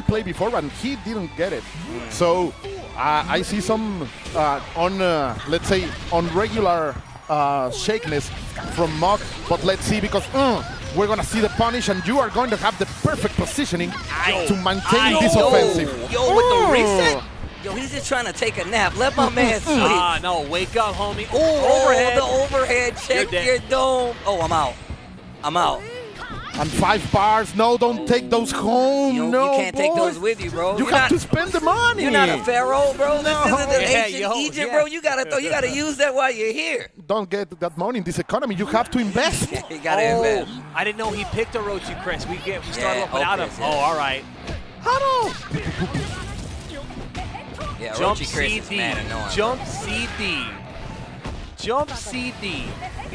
play before, and he didn't get it. So I see some let's say on regular shakiness from Mock, but let's see because we're gonna see the punish, and you are going to have the perfect positioning to maintain this offensive. Yo, with the reset. Yo, he's just trying to take a nap. Let my man sleep. No, wake up, homie. Oh, overhead. The overhead. Check your dome. Oh, I'm out. And 5 bars. No, don't take those home. You can't take those with you, bro. You have to spend the money. You're not a pharaoh, bro. No. This isn't the ancient Egypt, bro. You gotta use that while you're here. Don't get that money in this economy. You have to invest. You gotta invest. I didn't know he picked Orochi, Chris. We started off without him. Yeah. Oh, all right. Yeah, Jump Orochi Chris is CD. mad annoying. Jump CD. Jump CD.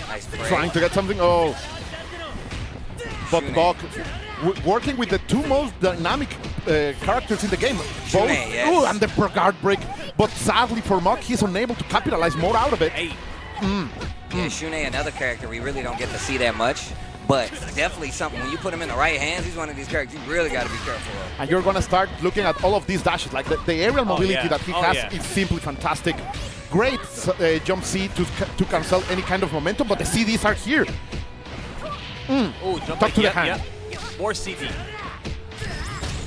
Nice break. Trying to get something. Oh. But Doc, working with the two most dynamic characters in the game. Both. yes. Ooh, and the guard break. But sadly for Mock, he's unable to capitalize more out of it. Yeah, Shune, another character we really don't get to see that much. But definitely something, when you put him in the right hands, he's one of these characters you really got to be careful of. And you're going to start looking at all of these dashes. Like the aerial mobility that he has is simply fantastic. Great jump C to cancel any kind of momentum, but the CDs are here. Oh, jump Talk to the hand. More CD.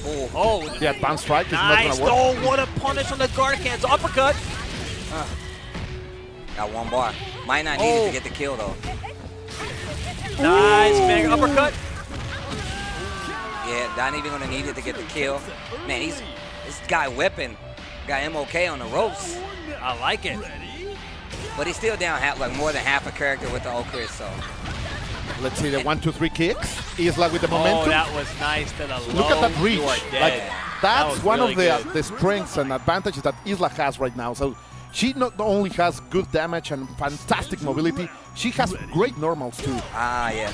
Oh, the advanced strike is not going to work. Oh, what a punish on the guard hands. Uppercut. Got one bar. Might not need it to get the kill, though. Nice, mega uppercut. Yeah, not even going to need it to get the kill. Man, this guy Weapon got MOK on the ropes. I like it. But he's still down like more than half a character with the Okris, so. Let's see the 1-2-3 kicks. Isla with the momentum. Oh, that was nice to the low. Look at that reach. You are dead. Like, that's was one really of good. the strengths and advantages that Isla has right now. So she not only has good damage and fantastic mobility, she has great normals too. Yeah.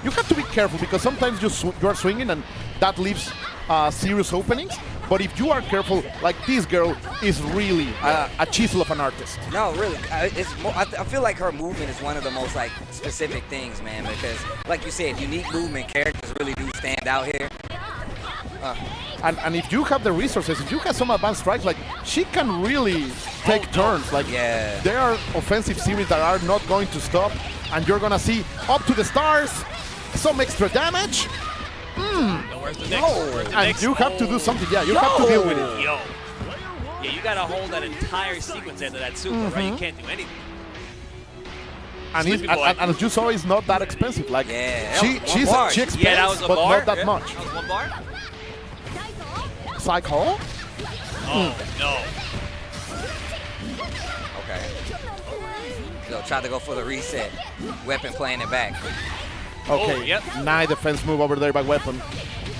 You have to be careful because sometimes you are swinging and that leaves serious openings. But if you are careful, like this girl is really a chisel of an artist. No, really. I feel like her movement is one of the most like specific things, man, because like you said, unique movement characters really do stand out here. And if you have the resources, if you have some advanced strikes, like she can really take turns. Like there are offensive series that are not going to stop, and you're gonna see up to the stars, some extra damage. Where's the next? And you have to do something. Yeah, you have to deal with it. Yo. Yeah, you gotta hold that entire sequence into that super, right? You can't do anything. And, as you saw, it's not that expensive. Like she expends, Yeah, that was a but bar. not that much. That was one bar? Cycle. Oh, no. Okay. So try to go for the reset. Weapon playing it back. Okay, nice defense move over there by Weapon.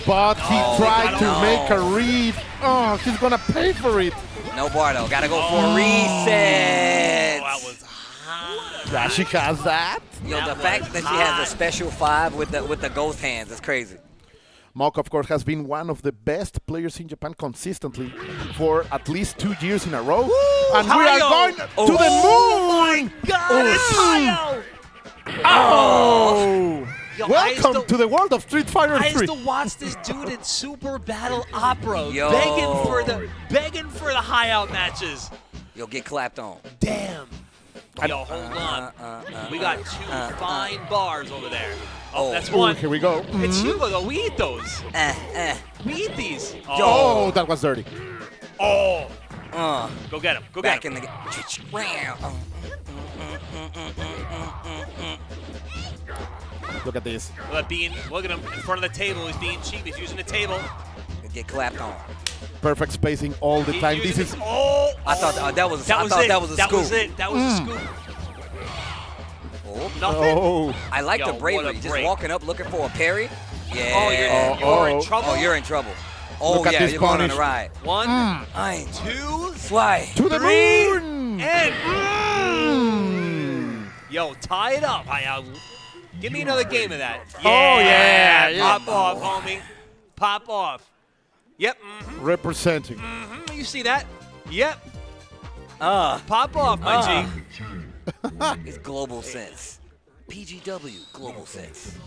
But he tried to make a read. Oh, he's gonna pay for it. No bar though, gotta go for a reset. That was hot. Yeah, she has that. Yo, the fact that she has a special 5 with the ghost hands is crazy. Mock, of course, has been one of the best players in Japan consistently for at least 2 years in a row. And we are going to the moon! Oh my God, it's Hayo! Oh! Yo, Welcome to the world of Street Fighter 3. I used to watch this dude in Super Battle Opera, Yo. begging for the high out matches. Yo, get clapped on. Damn. Yo, hold on. We got 2 fine bars over there. Oh, that's one. Here we go. It's Hugo though. We eat those. We eat these. Oh, that was dirty. Oh. Go get him. Go Back get him. in the Look at this. Look at him in front of the table. He's being cheap. He's using the table. Get clapped on. Perfect spacing all the time. This is. I thought that was a scoop. That was it. That was a scoop. Nothing. Oh. I like Yo, the bravery. Just walking up looking for a parry. Yeah. You're in trouble. Oh, you're in trouble. Oh, Look at yeah, this you're going on punish. the ride. 1, Aye. 2, Fly. To the 3, moon! and yo, tie it up. Give me another game of that. Oh, yeah. Pop off, homie. Pop off. Yep. Representing. You see that? Yep. Pop off, my G. It's global sense. PGW, global sense.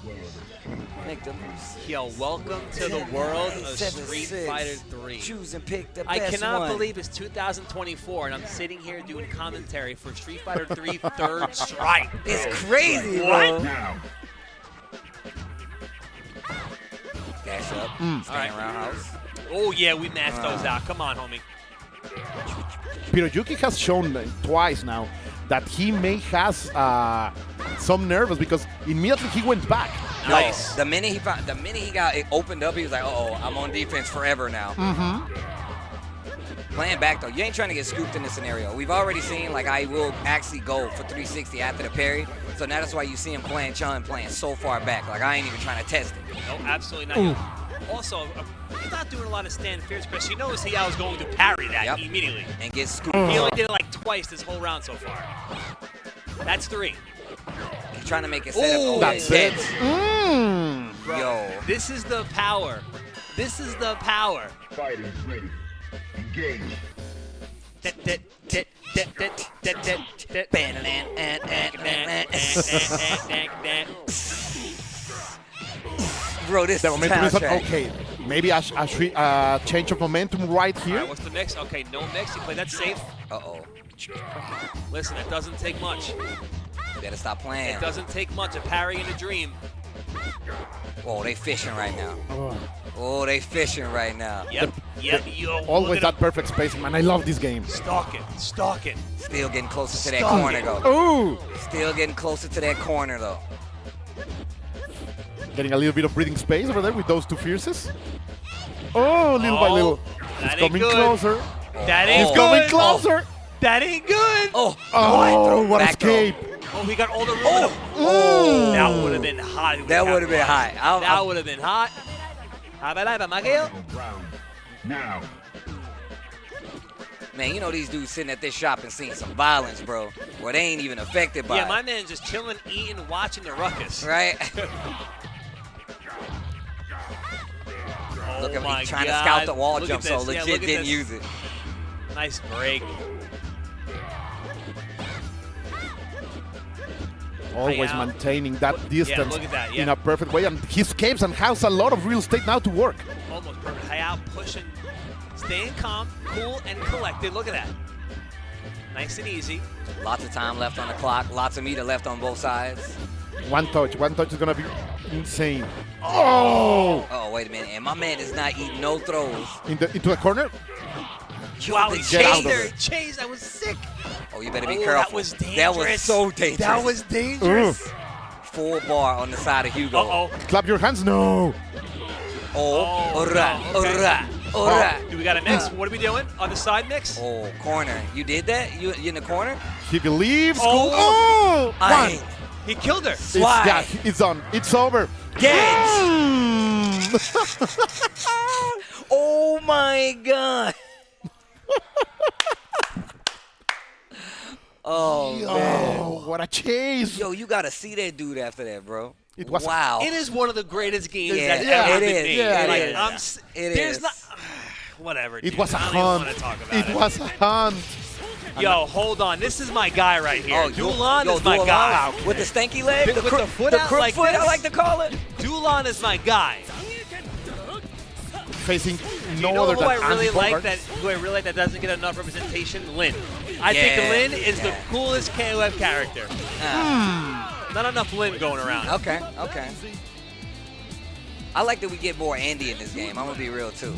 Make them. Yo, welcome to the world of Street Fighter 3. Choose and pick the I best cannot one. believe it's 2024 and I'm sitting here doing commentary for Street Fighter 3 Third Strike. It's crazy, What? bro. Dash up. Stand roundhouse. Oh yeah, we mashed those out. Come on, homie. Hiroyuki has shown twice now that he may has some nervous because immediately he went back. Nice. The minute he got it opened up, he was like, "Uh oh, I'm on defense forever now." Playing back though, you ain't trying to get scooped in this scenario. We've already seen like I will actually go for 360 after the parry. So now that's why you see him playing Chun playing so far back. Like I ain't even trying to test it. No, absolutely not. Also, he's not doing a lot of stand fierce press. He knows I was going to parry that immediately. And get scooped. He only did it like twice this whole round so far. That's 3. He's trying to make it set up. That's it. Bro, Yo. this is the power. This is the power. Fighting ready. Engage. Bro, this The momentum is soundtrack. okay. Maybe a change of momentum right here. All right, what's the mix? Okay, no mix. You play that safe. Uh-oh. Listen, it doesn't take much. Better stop playing. It doesn't take much. A parry in a dream. Oh, they fishing right now. Oh, they fishing right now. Yep, yo. Always that perfect spacing, man. I love this game. Stalk it. Still getting closer to that corner, though. Ooh! Still getting closer to that corner, though. Getting a little bit of breathing space over there with those two fierces. Oh, little by little. That He's ain't coming good. closer. That ain't He's good. coming closer. That ain't good. Oh, what escape. Oh, he got all the room. Oh, that would have been hot. That would have been hot. That would have been hot. Now. Man, you know these dudes sitting at this shop and seeing some violence, bro. Where they ain't even affected by Yeah, it. my man's just chilling, eating, watching the ruckus. Right? Look at him, he's trying to scout the wall jump, so legit didn't use it. Nice break. Always maintaining that distance look at that, in a perfect way. And he escapes and has a lot of real estate now to work. Almost perfect. Hayao pushing, staying calm, cool, and collected. Look at that. Nice and easy. Lots of time left on the clock. Lots of meter left on both sides. One touch is going to be insane. Oh! Oh, wait a minute. And my man is not eating no throws. Into the corner? Wow, he Get out chased of her. it. Chased. That was sick. Oh, you better be Oh, careful. that was dangerous. That was so dangerous. That was dangerous. Full bar on the side of Hugo. Uh-oh. Clap your hands. No. Alright. Do we got a mix? What are we doing? On the side mix? Oh, corner. You did that? You in the corner? He believes. Oh. One. He killed her. Slide. It's done. It's over. Oh my God. Oh, man. What a chase. Yo, you got to see that dude after that, bro. It was wow. It is one of the greatest games Yeah, that's yeah, ever it been is. made. Yeah, Like, it I'm is. there's not. Whatever. It dude. was a I don't even want hunt. to talk about It was a hunt. Yo, hold on. This is my guy right here. Oh, Dulon yo, is my Dulon guy. with the stanky leg, With the foot the out crook like foot, this? I like to call it. Dulon is my guy. Facing You no know other who than I really Andy like Bogart. that? Who I really like that doesn't get enough representation? Lin. I think Yeah, Lin is the yeah. coolest KOF character. Not enough Lin going around. Okay. I like that we get more Andy in this game. I'm gonna be real too.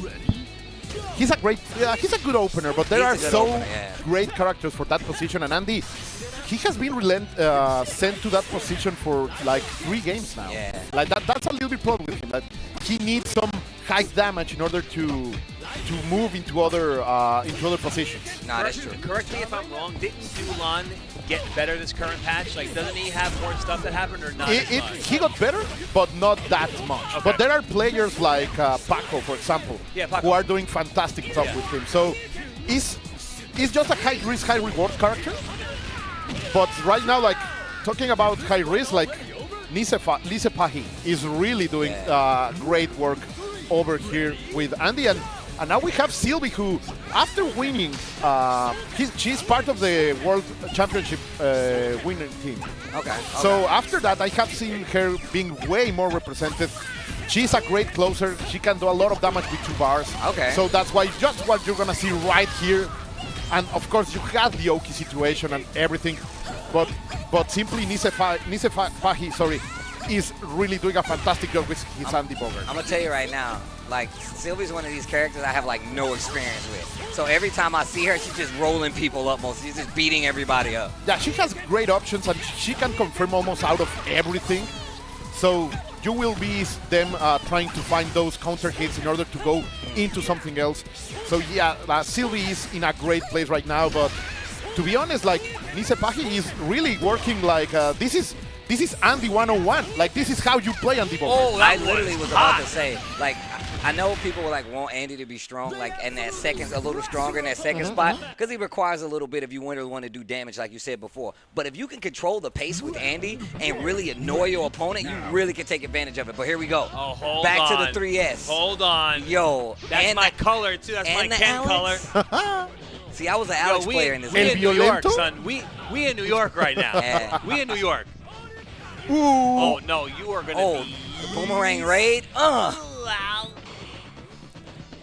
He's a good opener, but there He's are a good so opener, yeah. great characters for that position. And Andy, he has been sent to that position for like 3 games now. Yeah. Like that's a little bit problem with him. That he needs some high damage in order to move into other positions. Nah, that's true. Correct me if I'm wrong. Didn't Dulon get better this current patch? Like, doesn't he have more stuff that happened or not? as much? He got better, but not that much. Okay. But there are players like Paco, for example, Yeah, Paco. who are doing fantastic stuff with him. So he's just a high risk, high reward character. But right now, like talking about high risk, like Nisepahi is really doing great work over here with Andy. And now we have Sylvie, who, after winning, she's part of the World Championship winning team. Okay. So after that, I have seen her being way more represented. She's a great closer. She can do a lot of damage with 2 bars. Okay. So that's why just what you're gonna see right here. And of course, you have the Oki situation and everything, but simply Nisepahi, is really doing a fantastic job with his Andy Bogart. I'm gonna tell you right now, like Sylvie's one of these characters I have like no experience with. So every time I see her, she's just rolling people up. She's just beating everybody up. Yeah, she has great options and she can confirm almost out of everything. So you will be them trying to find those counter hits in order to go into something else. So yeah, Sylvie is in a great place right now, but to be honest, like Nisepahi is really working like this is Andy 101. Like this is how you play Andy Bomber. Oh, I literally was about to say, like, I know people will like want Andy to be strong, like, and that second's a little stronger in that second spot, because he requires a little bit if you want to do damage, like you said before. But if you can control the pace with Andy and really annoy your opponent, you really can take advantage of it. But here we go. Oh, hold Back on. to the 3S. Hold on. Yo, That's my color too. That's my Ken color. See, I was an Alex player in this we game. in New York, son. We in New York right now. Yeah. We in New York. Ooh. Oh no, you are gonna be the boomerang raid.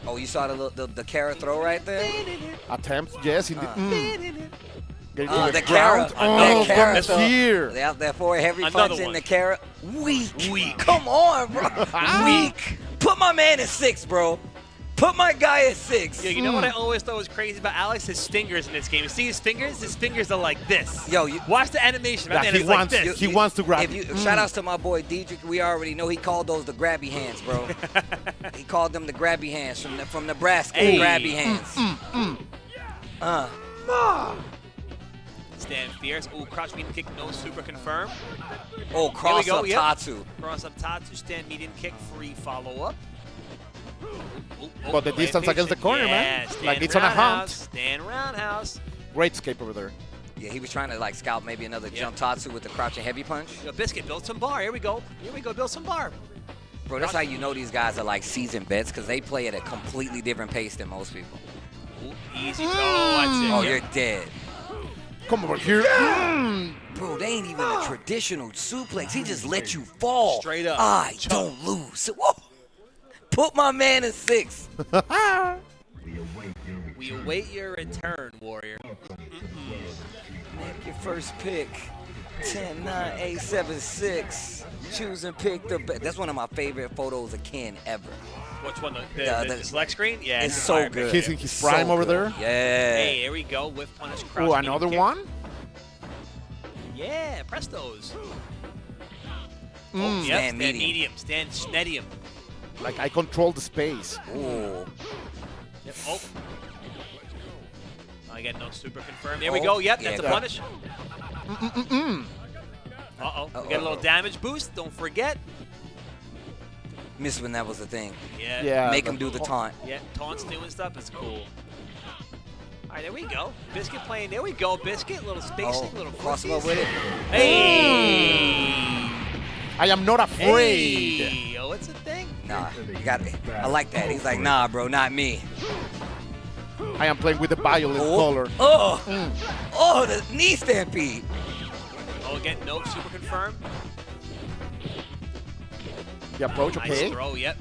Oh, you saw the Kara throw right there? Attempt, yes. Indeed. The Kara. Oh, Kara come here. That forward heavy Another punch in one. the Kara. Weak. Come on, bro. Weak. Put my man at 6, bro. Put my guy at 6. Yeah, you know what I always thought was crazy about Alex? His fingers in this game. You see his fingers? His fingers are like this. Yo, watch the animation. Yeah, Man, he it's wants, like this. he wants to grab. Shout outs to my boy Diedrich. We already know he called those the grabby hands, bro. He called them the grabby hands from Nebraska. Hey. Grabby hands. Stand fierce. Ooh, crouch medium kick, no super confirm. Oh, cross up Tatsu. Cross up Tatsu, stand medium kick, free follow up. But the distance against the corner, man. Like it's on a hunt. Stand roundhouse. Great escape over there. Yeah, he was trying to like scout maybe another jump Tatsu with the crouching heavy punch. Yo, Biscuit, build some bar. Here we go. Build some bar. Bro, that's how you know these guys are like seasoned vets, because they play at a completely different pace than most people. Ooh, easy. Oh, you're dead. Come over here. Bro, they ain't even a traditional suplex. He just let you fall. Straight up. I don't lose. Whoa. Put my man at 6. We await your return, Warrior. Make your first pick. 10, 9, 8, 7, 6. Choose and pick the best. That's one of my favorite photos of Ken ever. Which one? The select screen? Yeah. It's so good. Kissing his prime over there. Yeah. Hey, here we go. Whiff punish. Crouch. Oh, another one? Yeah, prestos. Stand Stand medium. medium. Stand medium. Like I control the space. Ooh. Yep. Oh. I get no super confirmed. There we go. Yep, that's a punish. Uh-oh. We get a little damage boost. Don't forget. Missed when that was the thing. Yeah. Make him do the taunt. Yeah, taunts doing stuff is cool. All right, there we go. Biscuit playing. There we go, Biscuit. Little spacing, little cross footsies. up with it. Hey! I am not afraid. Hey! Oh, it's a thing. Nah, you got it. I like that. He's like, nah, bro, not me. I am playing with the violet color. Oh, the knee stampede. Oh, again, no super confirmed. The approach, Nice okay. throw, yep.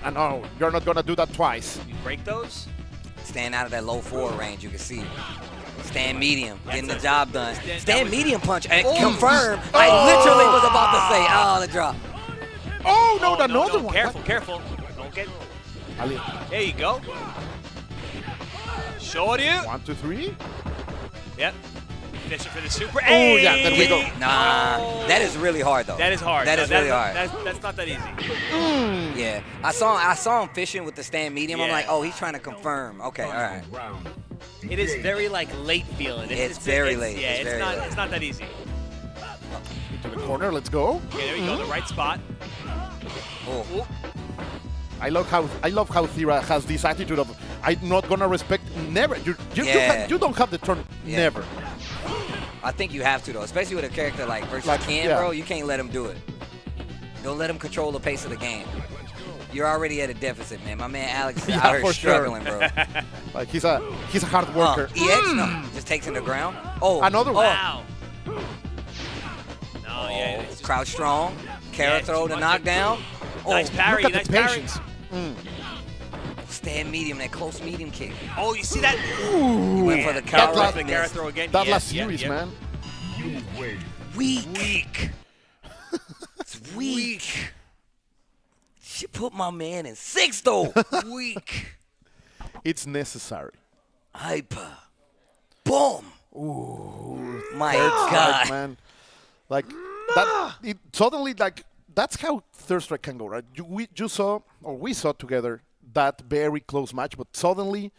And no, you're not gonna do that twice. You break those. Stand out of that low forward range, you can see. Stand medium, getting the job done. Stand medium punch and confirm. I literally was about to say, the drop. Oh, no, another one. Careful. Don't get. There you go. Short you. 1, 2, 3. Yep. Fishing for the super. Oh, yeah, there we go. Nah, that is really hard, though. That is hard. That is really hard. That's not that easy. Yeah, I saw him fishing with the stand medium. I'm like, oh, he's trying to confirm. Okay, all right. It is very like late feeling. It's very late. Yeah, It's very late. It's not that easy. Into the corner, let's go. Okay, there we go. The right spot. Oh. I love how Thera has this attitude of I'm not gonna respect never. You don't have the turn never. I think you have to though, especially with a character like versus Ken, bro. You can't let him do it. Don't let him control the pace of the game. You're already at a deficit, man. My man Alex is out here struggling, bro. Like he's a hard worker. EX no, just takes him to ground. Oh, another one. Wow. No, yeah. It's just, crouch strong. Kara throw to knockdown. Nice parry. Look at Nice the parry. patience. Stand medium, that close medium kick. Oh, you see that? He went for the Kara. Kara throw again. That last series, man. Weak. It's weak. She put my man in 6 though. Weak. It's necessary. Hyper. Boom. Ooh. My God, God. man. Like that. It suddenly like that's how Third Strike can go, right? We saw together that very close match, but suddenly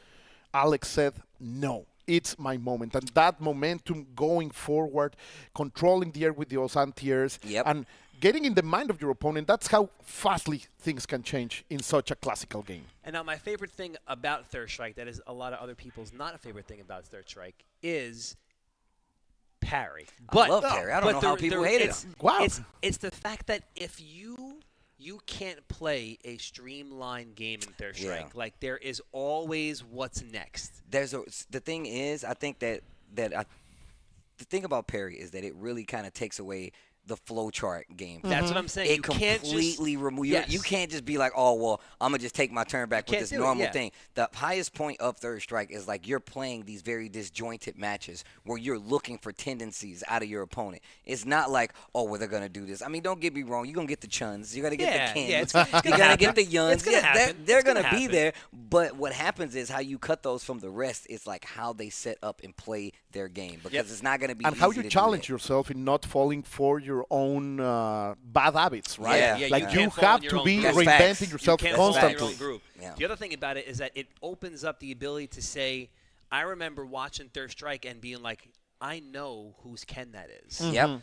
Alex said, no, it's my moment. And that momentum going forward, controlling the air with those anti-airs, and getting in the mind of your opponent, that's how fastly things can change in such a classical game. And now my favorite thing about Third Strike, that is a lot of other people's not a favorite thing about Third Strike, is parry. I love parry. I don't know how people hate it. Wow. It's the fact that if you can't play a streamlined game in Third Strike, like there is always what's next. The thing is, I think that the thing about parry is that it really kind of takes away the flowchart game. That's what I'm saying. It completely removes. You can't just be like, oh well, I'm gonna just take my turn back with this normal thing. The highest point of Third Strike is like you're playing these very disjointed matches where you're looking for tendencies out of your opponent. It's not like, oh well, they're gonna do this. I mean, don't get me wrong. You're gonna get the chuns. You're gonna get the kins. You're gonna get the yuns. They're gonna be there. But what happens is how you cut those from the rest is like how they set up and play their game, because it's not gonna be. And easy how you to challenge yourself in not falling for your own bad habits, right? Like you have to be reinventing yourself constantly. The other thing about it is that it opens up the ability to say, I remember watching Third Strike and being like, I know whose Ken that is. Yep.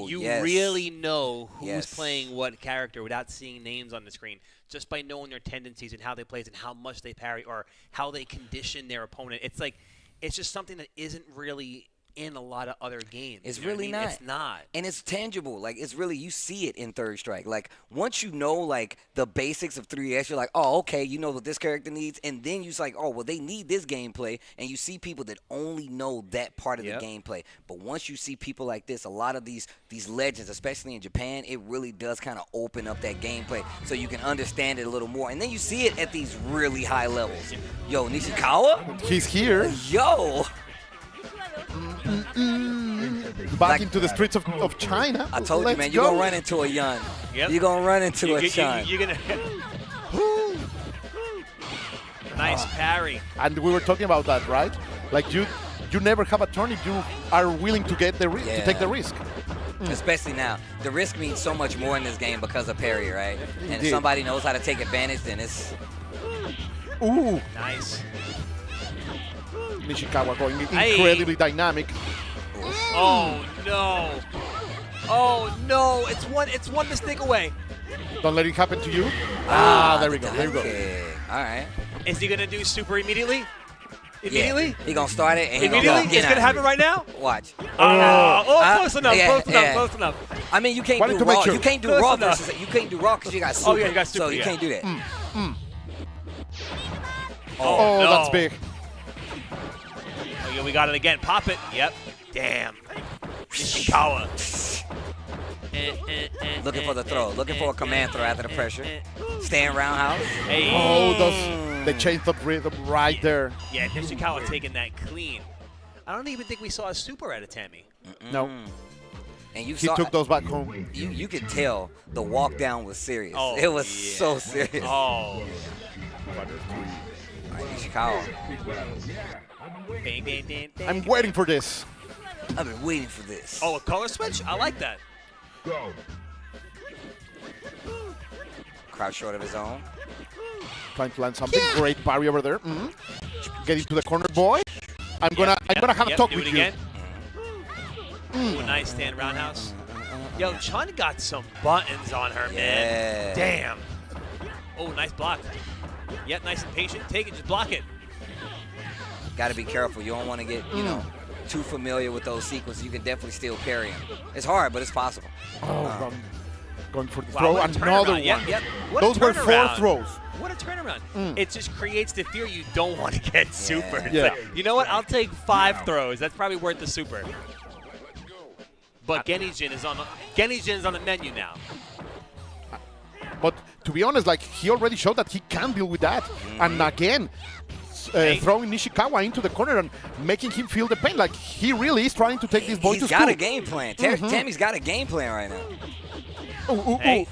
You really know who's playing what character without seeing names on the screen, just by knowing their tendencies and how they play and how much they parry or how they condition their opponent. It's like, it's just something that isn't really in a lot of other games. It's really not. It's not. And it's tangible. Like, it's really, you see it in Third Strike. Like, once you know, like, the basics of 3S, you're like, oh, okay, you know what this character needs. And then you're like, oh, well, they need this gameplay. And you see people that only know that part of the gameplay. But once you see people like this, a lot of these legends, especially in Japan, it really does kind of open up that gameplay so you can understand it a little more. And then you see it at these really high levels. Yo, Nishikawa? He's here. Yo! Back into the streets of China. I told you, man, you're going to run into a Yun. You're going to run into a Chun. You're going to... Nice parry. And we were talking about that, right? Like you never have a turn if you are willing to get to take the risk. Especially now. The risk means so much more in this game because of parry, right? And if somebody knows how to take advantage, then it's... Ooh. Nice. Nishikawa going incredibly dynamic. Oh no! Oh no! It's one mistake away. Don't let it happen to you. There we go. There we go. All right. Is he gonna do super immediately? Immediately? Yeah. He gonna start it and immediately. It's gonna happen right now. Watch. Close enough. Close enough. I mean, you can't do raw. You can't do raw versus. You can't do raw because you got super. Oh yeah, you got super. So you can't do that. Oh, no. That's big. Oh, yeah, we got it again. Pop it. Yep. Damn. Nishikawa. Looking for the throw. Looking for a command throw after the pressure. Stand roundhouse. Hey. Oh, they changed the rhythm right there. Yeah, Nishikawa taking that clean. I don't even think we saw a super out of Tammy. No. And he took those back home. You could tell the walk down was serious. Oh, it was so serious. Oh. Nishikawa. I'm waiting for this. I've been waiting for this. Oh, a color switch? I like that. Go. Crouch short of his own. Trying to land something. Great parry over there. Get into the corner, boy. I'm gonna have a talk with you. Again. Nice stand roundhouse. Yo, Chun got some buttons on her, man. Damn. Oh, nice block. Yep, nice and patient. Take it, just block it. Got to be careful. You don't want to get, too familiar with those sequences. You can definitely still parry them. It's hard, but it's possible. Going for the throw. Another one. Yep. Those were 4 throws. What a turnaround. It just creates the fear you don't want to get super. Yeah. Like, you know what? I'll take 5 throws. That's probably worth the super. But Genijin is on the menu now. But to be honest, like he already showed that he can deal with that. And again, throwing Nishikawa into the corner and making him feel the pain. Like he really is trying to take this boy to school. He's got a game plan. Tammy's got a game plan right now. Hey.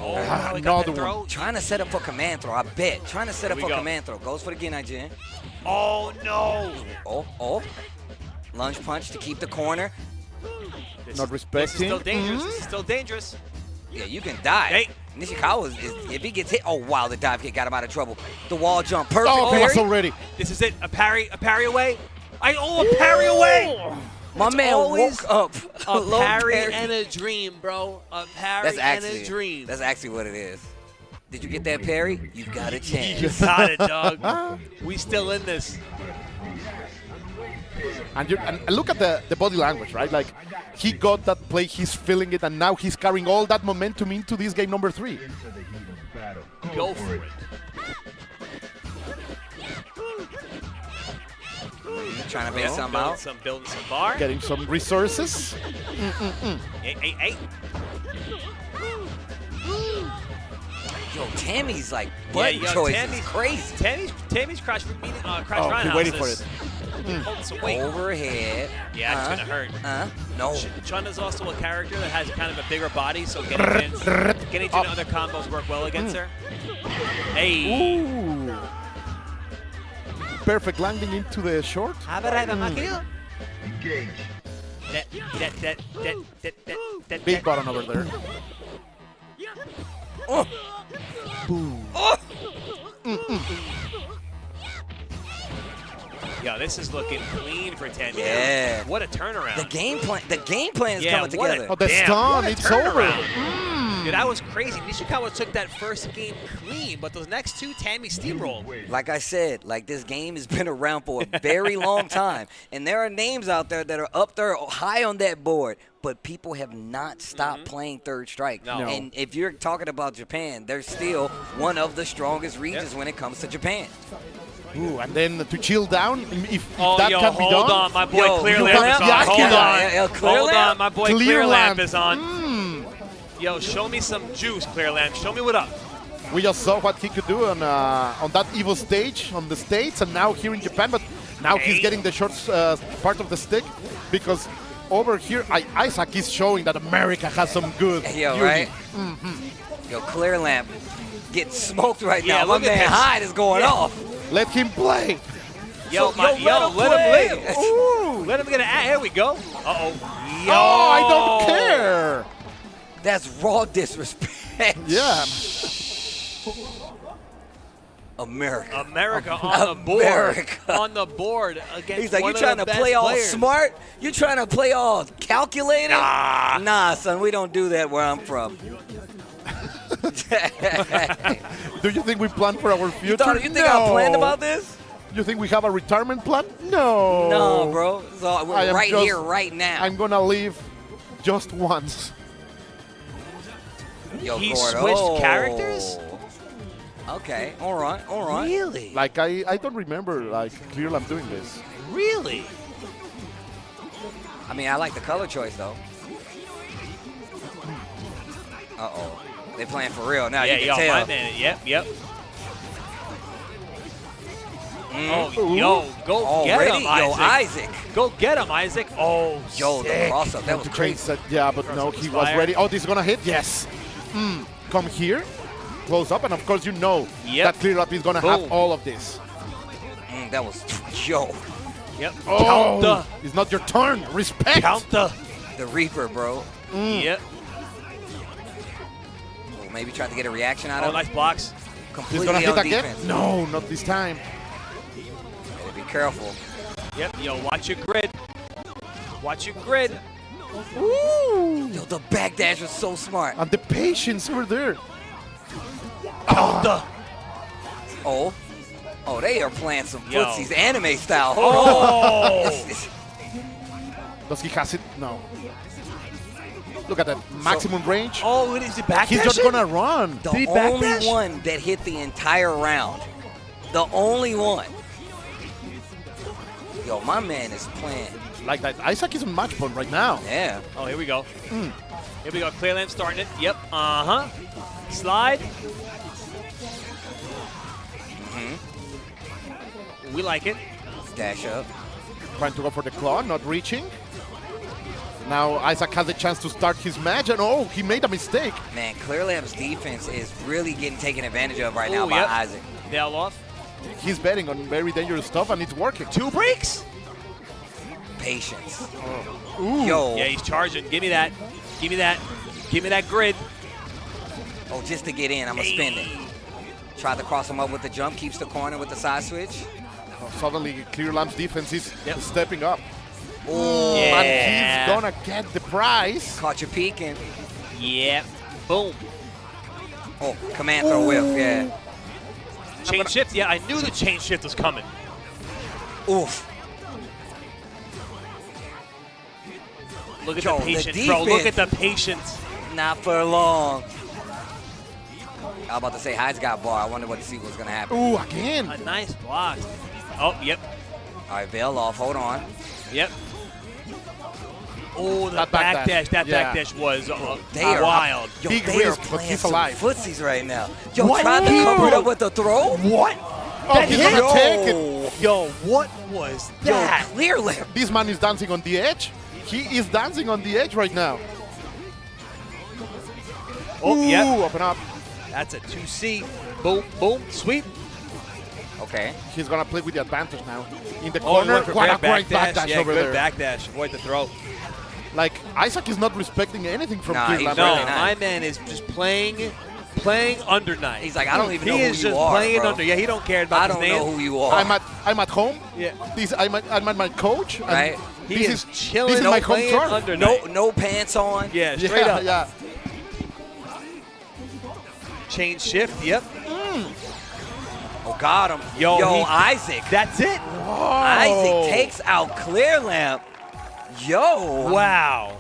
Oh, another one. Trying to set up for command throw, I bet. Trying to set up for command throw. Goes for the Genijin. Oh, no. Oh. Lunge punch to keep the corner. Not respecting. This is still dangerous. This is still dangerous. Yeah, you can die. Hey. Nishikawa, if he gets hit, oh wow, the dive kick got him out of trouble. The wall jump, perfect Oh, parry. already. This is it. A parry away. A parry away. My man woke up. A low parry and a dream, bro. A parry and a dream. That's actually what it is. Did you get that parry? You got a chance. You got it, dog. We still in this. And look at the body language, right? Like, he got that play, he's feeling it, and now he's carrying all that momentum into this game number 3. Go for it. Trying to make something out. Building some bar. Getting some resources. Hey. Yo, Tammy's like button choice is crazy. Tammy's crash Oh, roundhouse. he's waiting for it. Holding some weight. Overhead. Yeah, it's gonna hurt. No. Chun is also a character that has kind of a bigger body, so getting into other combos work well against her. Hey. Ooh. Perfect landing into the short. Engage. Big button over there. Oh. Boom. Oh. Yo, this is looking clean for Tammy. Yeah. What a turnaround. The game plan is coming together. Oh, the stun, it's over. Dude, that was crazy. Nishikawa took that first game clean, but those next two, Tammy steamrolled. Like I said, like this game has been around for a very long time, and there are names out there that are up there high on that board, but people have not stopped playing Third Strike. No. And if you're talking about Japan, they're still one of the strongest regions when it comes to Japan. Ooh, and then to chill down, if hold that can be done. on, my boy Clear Lamp is on. Hold on, my boy Clear Lamp is on. Yo, show me some juice, Clear Lamp. Show me what up. We just saw what he could do on that Evo stage on the States, and now here in Japan, but now he's getting the short part of the stick, because over here, Isaac is showing that America has some good Yo, right? Yo, Clear Lamp getting smoked right now. My man Hyde is going off. Let him play. Yo, let him live. Ooh, let him get an Here we go. Uh-oh. Yo. Oh, I don't care. That's raw disrespect. Yeah. America on the board. On the board against He's like, one you trying of the to play best all players. smart? You trying to play all calculated? Nah, son, we don't do that where I'm from. Do you think we plan for our future? You think I planned about this? You think we have a retirement plan? No. No, bro. So we're right here, right now. I'm going to leave just once. Yo, He Gord, switched characters? Okay, all right. Really? Like, I don't remember, like, Clear Lamp doing this. Really? I mean, I like the color choice, though. Uh-oh. They playing for real now. Yeah, you can tell. my man. Yep. Oh, Ooh. yo, go Already? get him, Isaac. Yo, Isaac. Go get him, Isaac. Oh, yo, the sick. cross-up, that was crazy. Yeah, but no, he was ready. Oh, this is going to hit? Yes. Come here, close up, and of course you know that Clear Lamp is going to have all of this. That was, yo. Yep. Oh, Counter. It's not your turn. Respect. Counter. The Reaper, bro. Yep. Maybe tried to get a reaction out Oh, of nice him. blocks. He's Completely going to hit on again? defense. No, not this time. Better be careful. Yep. Yo, watch your grid. Watch your grid. Ooh. Yo, the backdash was so smart. And the patience over there. Counter. Oh, they are playing some Yo. footsies anime style. Hold on. Does he has it? No. Look at that maximum range. Oh, it is the back. He's just gonna run. The only one that hit the entire round. The only one. Yo, my man is playing. Like that. Isaac is on match point right now. Yeah. Oh, here we go. Here we go. Clear Lamp starting it. Yep. Slide. We like it. Dash up. Trying to go for the claw, not reaching. Now Isaac has a chance to start his match, and oh, he made a mistake. Man, Clear Lamp's defense is really getting taken advantage of right now by Isaac. Nail off. He's betting on very dangerous stuff, and it's working. 2 breaks. Patience. Ooh. Yo. Yeah, he's charging. Give me that. Give me that. Give me that grid. Oh, just to get in, I'm going to spin it. Try to cross him up with the jump, keeps the corner with the side switch. Oh, suddenly, Clear Lamp's defense is stepping up. Oh, and he's gonna get the prize. Caught you peeking. Yep. Boom. Oh, command throw whip, yeah. Chain shift, yeah, I knew the chain shift was coming. Oof. Look at the patience, bro. Look at the patience. Not for long. I was about to say, Hyde's got bar. I wonder what to see what's going to happen. Ooh, again. A nice block. Oh, yep. All right, Veil off. Hold on. Yep. Oh, the backdash. That backdash was wild. Yo, Big they are risk, but playing he's some alive. footsies right now. Yo, tried to cover it up with the throw. What? Oh, That he's hit? gonna take it. Yo, what was that? Yo, clear lamp. This man is dancing on the edge. He is dancing on the edge right now. Oh, Ooh, yeah. Open up. That's a 2C. Boom, boom, sweep. Okay. He's gonna play with the advantage now. In the Oh, corner, he what a went for great backdash yeah, over good there. backdash. Avoid the throw. Like, Isaac is not respecting anything from Nah, Clear he's Lamp No, right now. my man is just playing under night. He's like, I don't even know He who is you just are, playing bro. under. Yeah, he don't care about I his don't name. know who you are. I'm at home. Yeah. I'm at my coach. and Right. He this is chilling. This is my home playing turf. under No, night. no pants on. Yeah, straight up. Yeah. Chain shift. Yep. Oh, got him. Yo, Isaac. That's it. Isaac takes out Clear Lamp. Yo. Wow.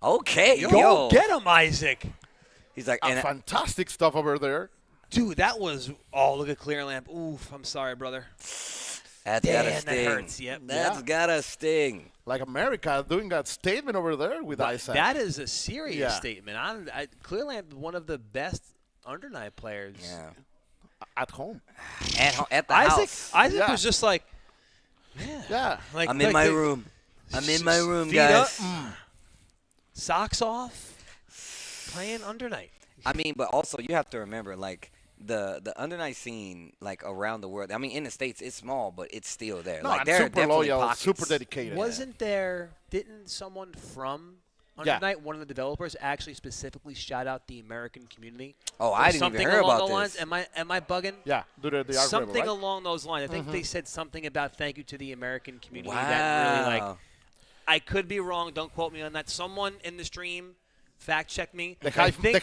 Okay. Go get him, Isaac. He's like, Fantastic stuff over there. Dude, that was. Oh, look at Clear Lamp. Oof. I'm sorry, brother. That's Damn, gotta sting. that hurts. Yep. That's gotta sting. Like America doing that statement over there with Isaac. That is a serious Yeah. statement. Clear Lamp, one of the best undernight players. Yeah. At home. At the Isaac, house. Isaac was just like, yeah. Like, I'm in my room. I'm in my room, guys. Socks off, playing undernight. I mean, but also you have to remember, like, the undernight scene, like, around the world. I mean, in the States, it's small, but it's still there. No, like, and there are super definitely loyal, pockets. super dedicated. Didn't someone from Undernight, one of the developers, actually specifically shout out the American community? Oh, I didn't even hear about this. Am I bugging? Yeah, they are something rebel, right? along those lines. I think they said something about thank you to the American community. Wow. That really, like, I could be wrong. Don't quote me on that. Someone in the stream fact check me. The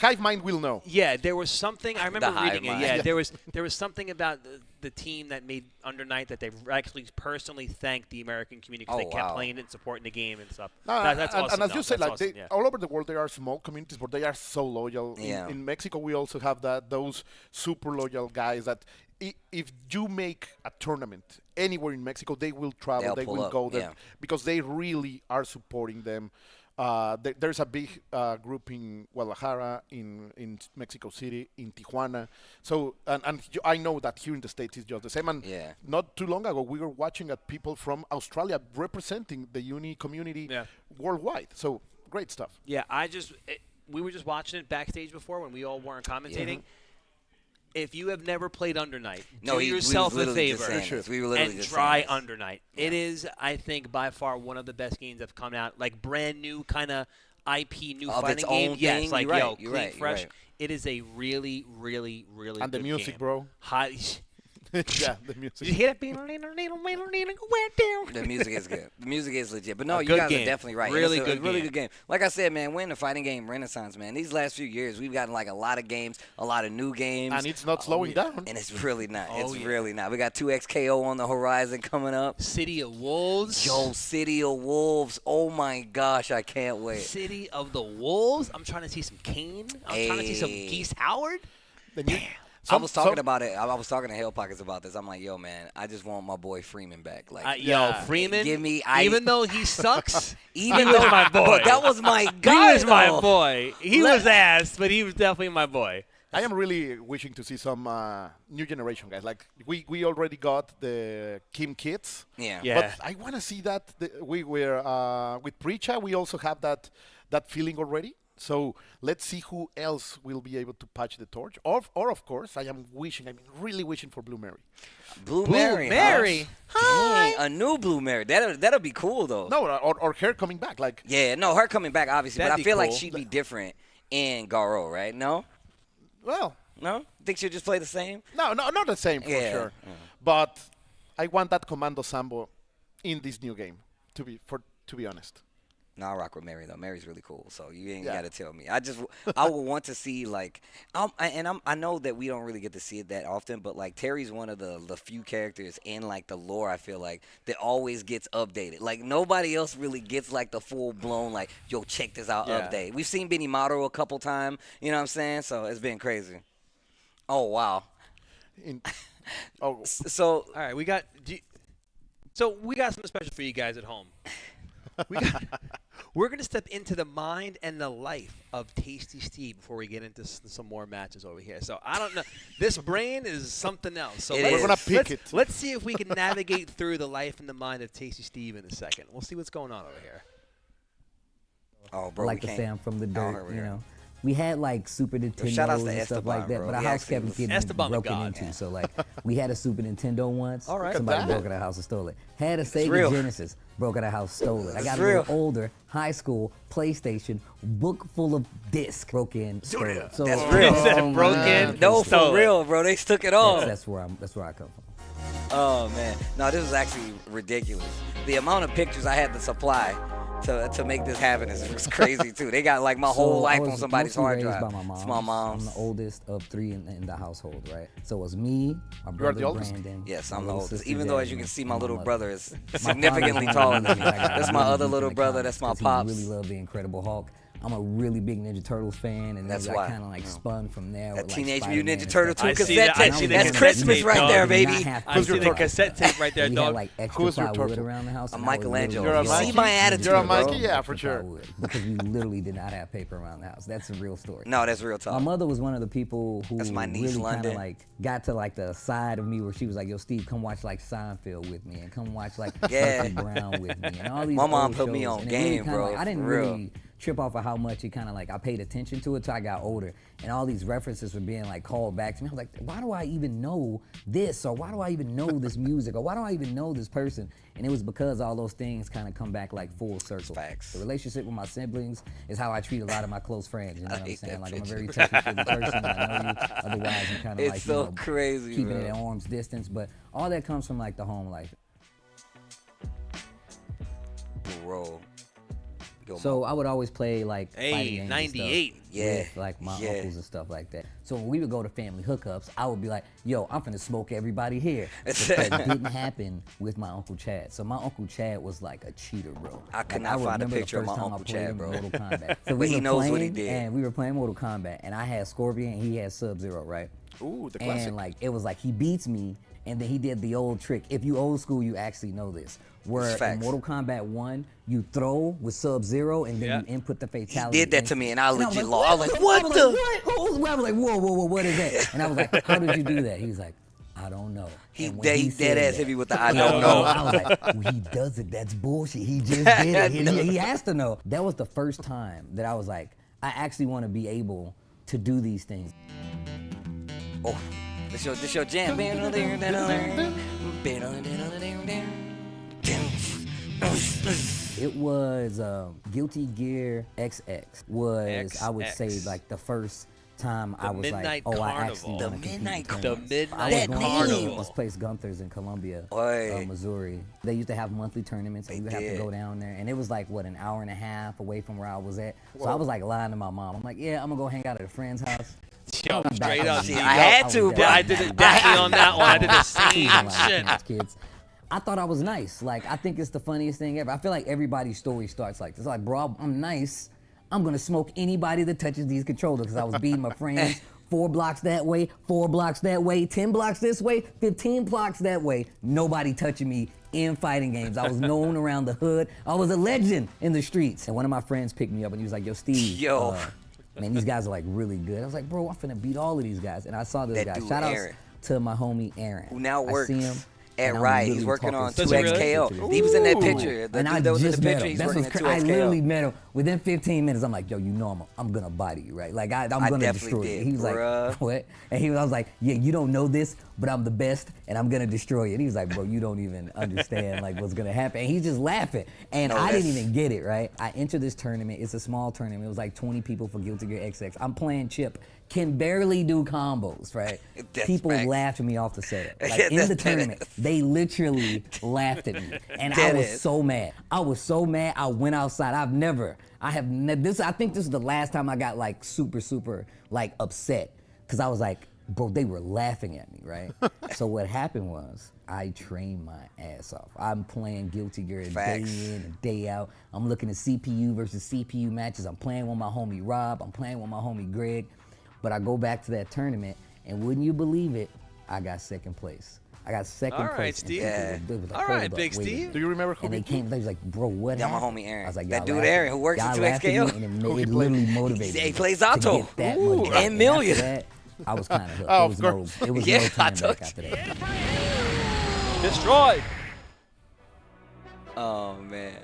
hive mind will know. Yeah, there was something. I remember hive reading it. mind. Yeah, there was something about the team that made Undernight that they actually personally thanked the American community because they kept playing it and supporting the game and stuff. No, That's and, awesome. and as you said, like awesome, all over the world, there are small communities, but they are so loyal. Yeah. In Mexico, we also have those super loyal guys that if you make a tournament anywhere in Mexico, they will travel, they will go there because they really are supporting them. There's a big group in Guadalajara, in Mexico City, in Tijuana. So, I know that here in the States it's just the same. And not too long ago, we were watching at people from Australia representing the Uni community worldwide. So, great stuff. Yeah, we were just watching it backstage before when we all weren't commentating. Yeah. If you have never played Undernight, do yourself a favor and try Undernight. Yeah. It is, I think, by far one of the best games that have come out. Like brand new kind of IP, new fighting game. Yes, like clean, fresh. It is a really, really, really and good the music, game. Bro. Yeah, the music. Did you hear that? The music is good. The music is legit. But no, you guys are definitely right. Really good game. Like I said, man, we're in the fighting game renaissance, man. These last few years, we've gotten like a lot of games, a lot of new games. And it's not slowing down. And it's really not. Really not. We got 2XKO on the horizon coming up. City of Wolves. Yo, City of Wolves. Oh, my gosh. I can't wait. City of the Wolves. I'm trying to see some Kane. I'm trying to see some Geese Howard. I was talking about it. I was talking to HellPockets about this. I'm like, yo, man, I just want my boy Freeman back. Like, Freeman. Give me, even though he sucks, even he was my boy. But that was my guy. He was my boy. He was ass, but he was definitely my boy. I am really wishing to see some new generation guys. Like we already got the Kim kids. Yeah. But I want to see that we were with Preacha. We also have that feeling already. So let's see who else will be able to patch the torch. Or of course, I'm really wishing for Blue Mary. Blue Mary. Dang, a new Blue Mary. That'll be cool though. No, or her coming back. Like yeah, no, her coming back obviously, That'd but I be feel like cool. she'd be different in Garo, right? No. Well, no. Think she'll just play the same? No, not the same for sure. But I want that Commando Sambo in this new game. To be honest. No, I rock with Mary though. Mary's really cool, so you ain't got to tell me. I would want to see like, I know that we don't really get to see it that often, but like Terry's one of the few characters in like the lore I feel like that always gets updated. Like nobody else really gets like the full blown like, yo, check this out update. We've seen Benimaru a couple times, you know what I'm saying? So it's been crazy. Oh wow. So all right, we got something special for you guys at home. We're going to step into the mind and the life of Tasty Steve before we get into some more matches over here. So I don't know. This brain is something else. So we're going to pick it. Let's see if we can navigate through the life and the mind of Tasty Steve in a second. We'll see what's going on over here. Oh, bro, like to say I'm from the dirt, you know. We had like Super Nintendos and stuff like that, but our house kept getting broken into. So like, we had a Super Nintendo once. All right. Somebody broke in our house and stole it. Had a Sega Genesis, broke in our house, stole it. I got a little older, high school, PlayStation, book full of discs, broke in, stole it. So that's real. Broken. No, for real, bro. They took it all. That's where I come from. Oh man, no, this is actually ridiculous. The amount of pictures I had to supply to make this happen is crazy too. They got like my whole life on somebody's hard drive. By my mom. It's my mom's. I'm the oldest of three in the household, right? So it was me, my brother Brandon. Yes, I'm the oldest. Even though, as you can see, my little brother is significantly taller than me. That's my other little brother. That's my pops. He really loved the Incredible Hulk. I'm a really big Ninja Turtles fan, and that's then why I kind of like spun from there. That with, Teenage like, Mutant Ninja Spider-Man Turtle 2 and cassette stuff. tape. That's Christmas right there, baby. I see the cassette tape right there, we dog. had like extra plywood around the house. I'm Michelangelo. You're You see my attitude, You're a bro. Mikey? Yeah, for sure. Because we literally did not have paper around the house. That's a real story. No, that's real talk. My mother was one of the people who That's my niece, really kind London. of like got to like the side of me where she was like, "Yo, Steve, come watch like Seinfeld with me, and come watch like Yeah. Murphy Brown with me, and all these." My mom old put me shows. on And it really game, kinda, bro, like, I didn't for real. really trip off of how much it kind of like I paid attention to it till I got older, and all these references were being like called back to me. I was like, why do I even know this, or why do I even know this music, or why do I even know this person? And it was because all those things kind of come back like full circle. Facts. The relationship with my siblings is how I treat a lot of my close friends. You know what I'm saying? Like I'm a very touchy-feely person. I know you. Otherwise, I'm kind of It's like so you know, crazy, keeping bro. it at arm's distance. But all that comes from like the home life. Roll. So I would always play like Hey, fighting games and 98. stuff Yeah, with like my yeah. uncles and stuff like that. So when we would go to family hookups, I would be like, "Yo, I'm finna smoke everybody here." But that didn't happen with my Uncle Chad. So my Uncle Chad was like a cheater, bro. I could Like, not find a remember the picture of first my time I Uncle played Chad, him in bro. Mortal Kombat. So But we he were knows what he playing, did. And we were playing Mortal Kombat, and I had Scorpion, and he had Sub-Zero, right? Ooh, the classic. And like it was like he beats me, and then he did the old trick. If you old school, you actually know this. Where in facts. Mortal Kombat 1, you throw with Sub-Zero, and then Yeah. you input the fatality. He did that to me, and I was legit like, lost. I was like, I what was the? like, what? I was like, whoa, what is that? And I was like, how did you do that? He's like, I don't know. He And when dead said ass that, hit me with the I don't know. I was like, well, he does it. That's bullshit. He just did it. He has to know. That was the first time that I was like, I actually want to be able to do these things. Oh, this your jam. It was Guilty Gear XX was, I would say, XX. like the first time I was like, Midnight oh, I Carnival. actually The want to compete in Midnight tournaments. The Midnight I was going Carnival. to this place Gunther's in Columbia, Oi. Missouri. They used to have monthly tournaments, and we would have to did. go down there, and it was like what, an hour and a half away from where I was at. So I was like lying to my mom. I'm like, yeah, I'm gonna go hang out at a friend's house. Yo, I'm straight back up. on See, the- I had was to, dead. bro. I did exactly on that one. I did the same Like, shit. kids. I thought I was nice. Like, I think it's the funniest thing ever. I feel like everybody's story starts like this. Like, bro, I'm nice. I'm gonna smoke anybody that touches these controllers because I was beating my friends 4 blocks that way, 4 blocks that way, 10 blocks this way, 15 blocks that way. Nobody touching me in fighting games. I was known around the hood. I was a legend in the streets. And one of my friends picked me up and he was like, yo, Steve. Yo. Man, these guys are like really good. I was like, bro, I'm finna beat all of these guys. And I saw this That guy. dude, Shout out Aaron. to my homie Aaron. Who now works I see him. at and I'm Ride. He's literally working talking on shit 2XKO. to him. He was in that picture. The And dude I that was in just the met picture, him. he's That's working what's at I 2XKO. literally met him Within 15 minutes, I'm like, yo, you know I'm gonna body you, right? Like I'm gonna destroy you. He was like, what? And I was like, yeah, you don't know this, but I'm the best, and I'm gonna destroy you. And he was like, bro, you don't even understand like what's gonna happen. And he's just laughing, and I didn't even get it, right? I entered this tournament. It's a small tournament. It was like 20 people for Guilty Gear XX. I'm playing Chip. Can barely do combos, right? People laughed at me off the setup. Like in the tournament, they literally laughed at me, and I was so mad. I was so mad. I went outside. I think this is the last time I got like super like upset, because I was like, bro, they were laughing at me, right? So what happened was I trained my ass off. I'm playing Guilty Gear day in and day out. I'm looking at CPU versus CPU matches. I'm playing with my homie Rob. I'm playing with my homie Greg. But I go back to that tournament, and wouldn't you believe it, I got second place. I got second place. Steve. All right, Big Steve. Do you remember who? And they came, they was like, bro, what happened? my homie Aaron. I was like, that dude Aaron who works at 2XKO. And it literally motivated me. He plays Zato. And Million. That, I was kind of hooked. Oh, it was no turning back after that. Destroyed. Oh, man.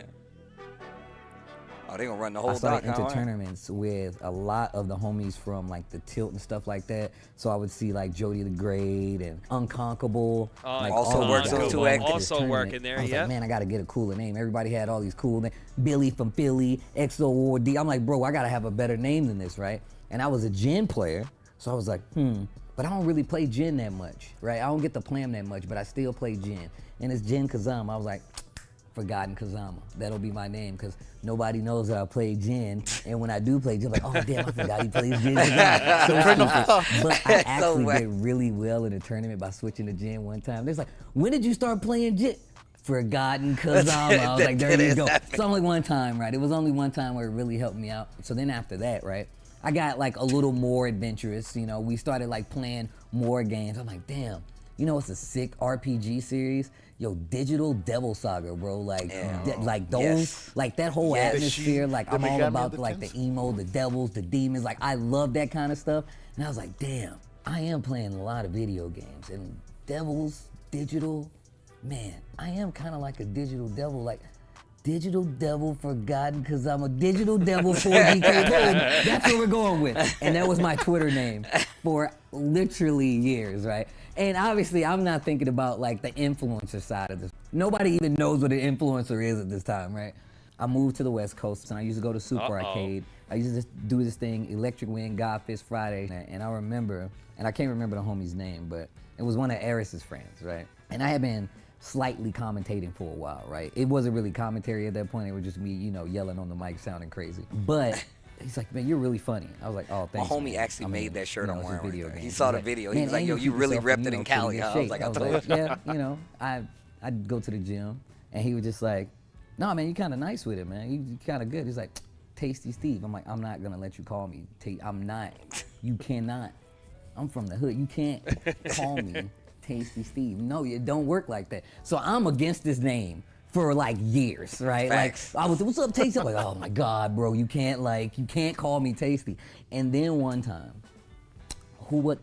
Oh, they gonna run the whole I started dock, into tournaments with a lot of the homies from like the Tilt and stuff like that. So I would see like Jody the Great and Unconquerable. Like also works on 2X. Also working there, I was like, man, I gotta get a cooler name. Everybody had all these cool names. Billy from Philly, XO or D. I'm like, bro, I gotta have a better name than this, right? And I was a Jin player, so I was like, but I don't really play Jin that much, right? I don't get to play him that much, but I still play Jin. And it's Jin Kazama. I was like, Forgotten Kazama. That'll be my name, because nobody knows that I play Jin. And when I do play Jin, like, oh damn, I forgot he plays Jin Kazama. So stupid. But I actually did really well in a tournament by switching to Jin one time. They're like, when did you start playing Jin? Forgotten Kazama. I was like, there you go. It's only one time, right? It was only one time where it really helped me out. So then after that, right, I got like a little more adventurous. You know, we started like playing more games. I'm like, damn, you know, it's a sick RPG series. Yo, Digital Devil Saga, bro. Like, like those, like that whole atmosphere. Like, I'm all about like the emo, the devils, the demons. Like, I love that kind of stuff. And I was like, damn, I am playing a lot of video games. And devils, digital, man, I am kind of like a digital devil. Like, Digital Devil Forgotten, because I'm a Digital Devil 4DK. That's what we're going with. And that was my Twitter name for literally years, right? And obviously, I'm not thinking about like the influencer side of this. Nobody even knows what an influencer is at this time, right? I moved to the West Coast, and I used to go to Super Arcade. I used to just do this thing, Electric Wind, Godfist Friday. And I remember, and I can't remember the homie's name, but it was one of Eris's friends, right? And I had been slightly commentating for a while, right? It wasn't really commentary at that point. It was just me, you know, yelling on the mic, sounding crazy. But he's like, man, you're really funny. I was like, oh, thanks. My homie man. actually made that shirt I'm wearing. Video He saw the video. He was like, yo, you really repped it in Cali. I was like, I told you. Yeah, you know, I'd go to the gym, and he was just like, no, man, you kind of nice with it, man. You kind of good. He's like, Tasty Steve. I'm like, I'm not gonna let you call me. I'm not. You cannot. I'm from the hood. You can't call me Tasty Steve. No, it don't work like that. So I'm against this name for like years, right? Facts. Like I was, what's up, Tasty? I'm like, oh my God, bro, you can't call me Tasty. And then one time,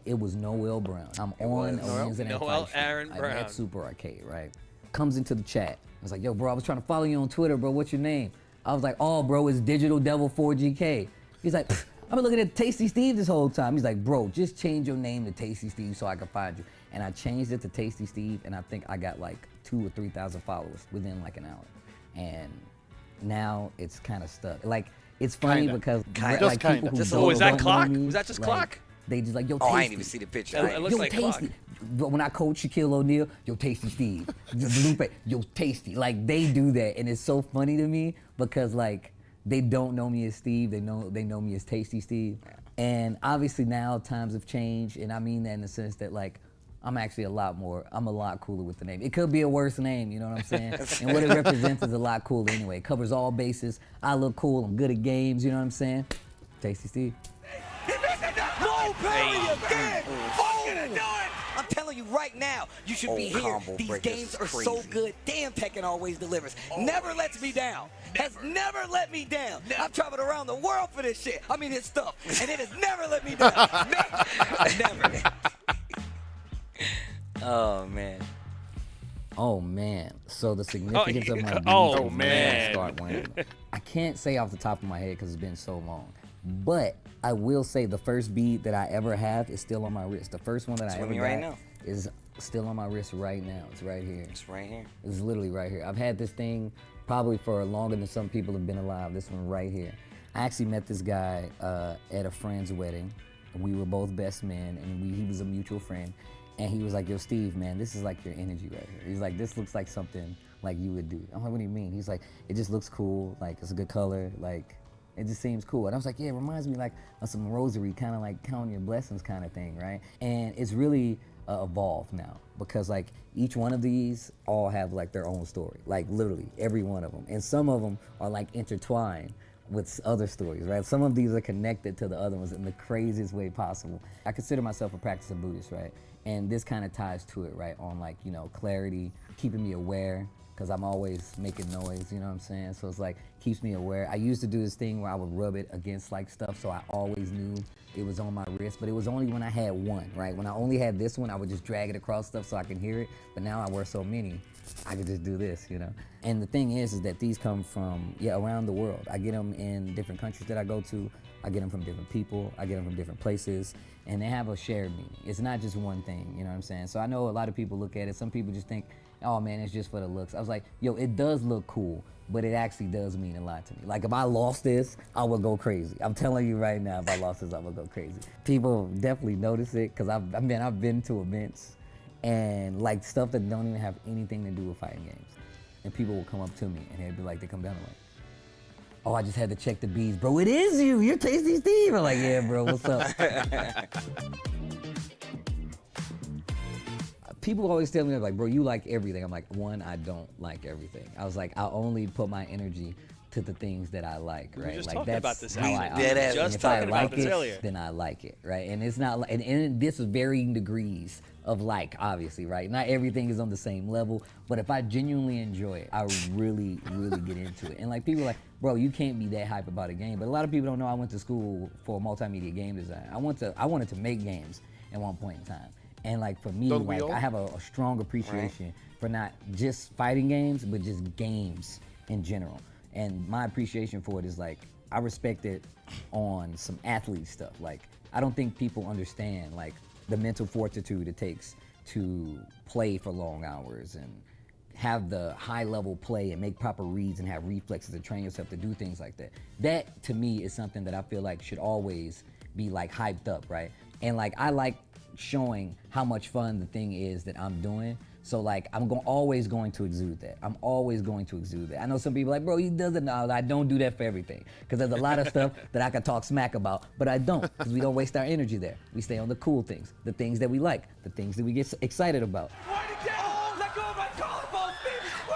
it was Noel Brown. I'm on a Wednesday night Noel fight Aaron show Brown at Super Arcade, right? Comes into the chat. I was like, yo, bro, I was trying to follow you on Twitter, bro. What's your name? I was like, oh, bro, it's Digital Devil 4GK. He's like, I've been looking at Tasty Steve this whole time. He's like, bro, just change your name to Tasty Steve so I can find you. And I changed it to Tasty Steve, and I think I got like 2,000 or 3,000 followers within like an hour. And now it's kind of stuck. Like, it's funny because like people who don't was that know Clock? me, Was that just like, Clock? They just like, yo, Oh, Tasty. I didn't even see the picture. It looks Yo, like Tasty. Clock. But when I coach Shaquille O'Neal, yo, Tasty Steve. Lupe, yo, Tasty. Like, they do that, and it's so funny to me because like they don't know me as Steve. They know me as Tasty Steve. And obviously now times have changed, and I mean that in the sense that like I'm actually I'm a lot cooler with the name. It could be a worse name, you know what I'm saying? And what it represents is a lot cooler anyway. It covers all bases. I look cool. I'm good at games, you know what I'm saying? Tasty Steve. No, Perry again! I'm telling you right now, you should be here. These games are so good. Damn, Tekken always delivers. Never lets me down. Has never let me down. I've traveled around the world for this shit. I mean, his stuff. And it has never let me down. Never. Oh, man. Oh man, So the significance of my start when I can't say off the top of my head because it's been so long. But I will say the first bead that I ever have is still on my wrist. The first one that I ever got is still on my wrist right now. It's right here. It's right here. It's literally right here. I've had this thing probably for longer than some people have been alive. This one right here. I actually met this guy at a friend's wedding. We were both best men, and he was a mutual friend. And he was like, yo, Steve, man, this is like your energy right here. He's like, this looks like something like you would do. I'm like, what do you mean? He's like, it just looks cool. Like, it's a good color. Like, it just seems cool. And I was like, yeah, it reminds me like of some rosary, kind of like counting your blessings kind of thing, right? And it's really evolved now because like each one of these all have like their own story, like literally every one of them. And some of them are like intertwined with other stories, right? Some of these are connected to the other ones in the craziest way possible. I consider myself a practicing Buddhist, right? And this kind of ties to it, right? On like, you know, clarity, keeping me aware, because I'm always making noise, you know what I'm saying? So it's like, keeps me aware. I used to do this thing where I would rub it against like stuff, so I always knew it was on my wrist, but it was only when I had one, right? When I only had this one, I would just drag it across stuff so I can hear it, but now I wear so many, I could just do this, you know? And the thing is that these come from, around the world. I get them in different countries that I go to. I get them from different people. I get them from different places. And they have a shared meaning. It's not just one thing, you know what I'm saying? So I know a lot of people look at it. Some people just think, oh man, it's just for the looks. I was like, yo, it does look cool, but it actually does mean a lot to me. Like if I lost this, I would go crazy. I'm telling you right now, if I lost this, I would go crazy. People definitely notice it, because I've been to events and like stuff that don't even have anything to do with fighting games. And people will come up to me and they'd be like, they come down and like, oh, I just had to check the beads. Bro, it is you. You're Tasty Steve. I'm like, yeah, bro, what's up? People always tell me, like, bro, you like everything. I'm like, one, I don't like everything. I was like, I only put my energy to the things that I like, right? We were just like talking that's about this how I actually. Just talking about this earlier. Then I like it, right? And it's not like, and this is varying degrees of like, obviously, right? Not everything is on the same level, but if I genuinely enjoy it, I really, really get into it. And like people are like, bro, you can't be that hype about a game. But a lot of people don't know I went to school for multimedia game design. I wanted to make games at one point in time. And like for me, like I have a strong appreciation for not just fighting games, but just games in general. And my appreciation for it is like, I respect it on some athlete stuff. Like, I don't think people understand like the mental fortitude it takes to play for long hours and have the high level play and make proper reads and have reflexes and train yourself to do things like that. That to me is something that I feel like should always be like hyped up, right? And like, I like showing how much fun the thing is that I'm doing. So like, I'm always going to exude that. I'm always going to exude that. I know some people are like, bro, he doesn't know. I don't do that for everything. Because there's a lot of stuff that I could talk smack about, but I don't, because we don't waste our energy there. We stay on the cool things, the things that we like, the things that we get excited about.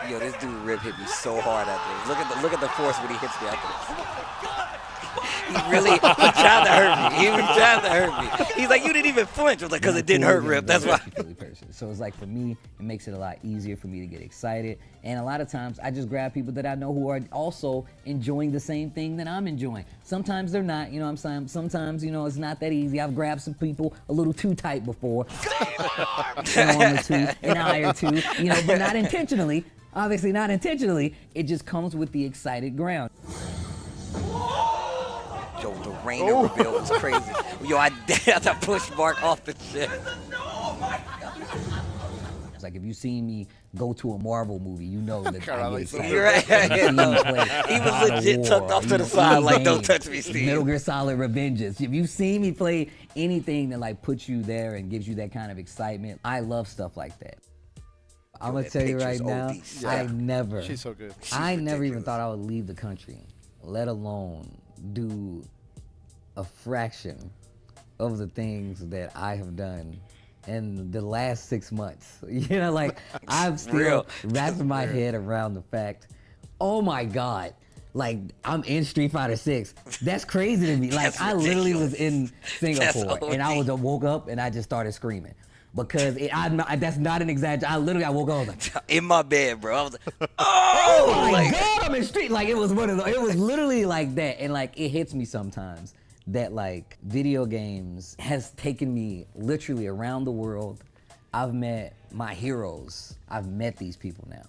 Yo, this dude Rip hit me so hard after this. Look at the force when he hits me after this. He really was trying to hurt me. He was trying to hurt me. He's like, you didn't even flinch. I was like, because it didn't hurt, Rip. That's why. So it's like, for me, it makes it a lot easier for me to get excited. And a lot of times, I just grab people that I know who are also enjoying the same thing that I'm enjoying. Sometimes they're not, you know what I'm saying? Sometimes, you know, it's not that easy. I've grabbed some people a little too tight before. An eye or two, you know, but not intentionally. Obviously not intentionally. It just comes with the excited ground. Yo, the Rynge reveal was crazy. Yo, I had to push Mark off the shit. It's like if you see me go to a Marvel movie, you know that I get excited. You're right. He was legit tucked off to the side, like, don't touch me, Steve. Metal Gear Solid Revengeance. If you see me play anything that like puts you there and gives you that kind of excitement, I love stuff like that. I'm gonna tell you right now, I never. She's so good. I never even thought I would leave the country, let alone do a fraction of the things that I have done in the last 6 months. You know, like I'm still wrapping my head around the fact, oh my God, like I'm in Street Fighter 6. That's crazy to me. Like I literally was in Singapore and I woke up and I just started screaming. Because that's not an exaggeration. I woke up, I was like, in my bed, bro. I was like, oh my God, I'm in street. Like it was it was literally like that. And like it hits me sometimes that like video games has taken me literally around the world. I've met my heroes. I've met these people now.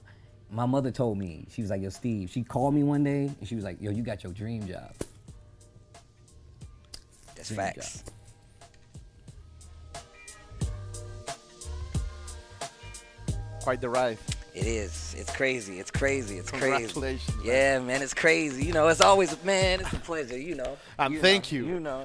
my mother told me, she was like, yo, Steve, she called me one day and she was like, yo, you got your dream job. That's dream facts. Job. Quite the ride. It is. It's crazy. It's crazy. It's crazy. Congratulations. Yeah, man, it's crazy. You know, it's always, man, it's a pleasure, you know. And thank you. You know.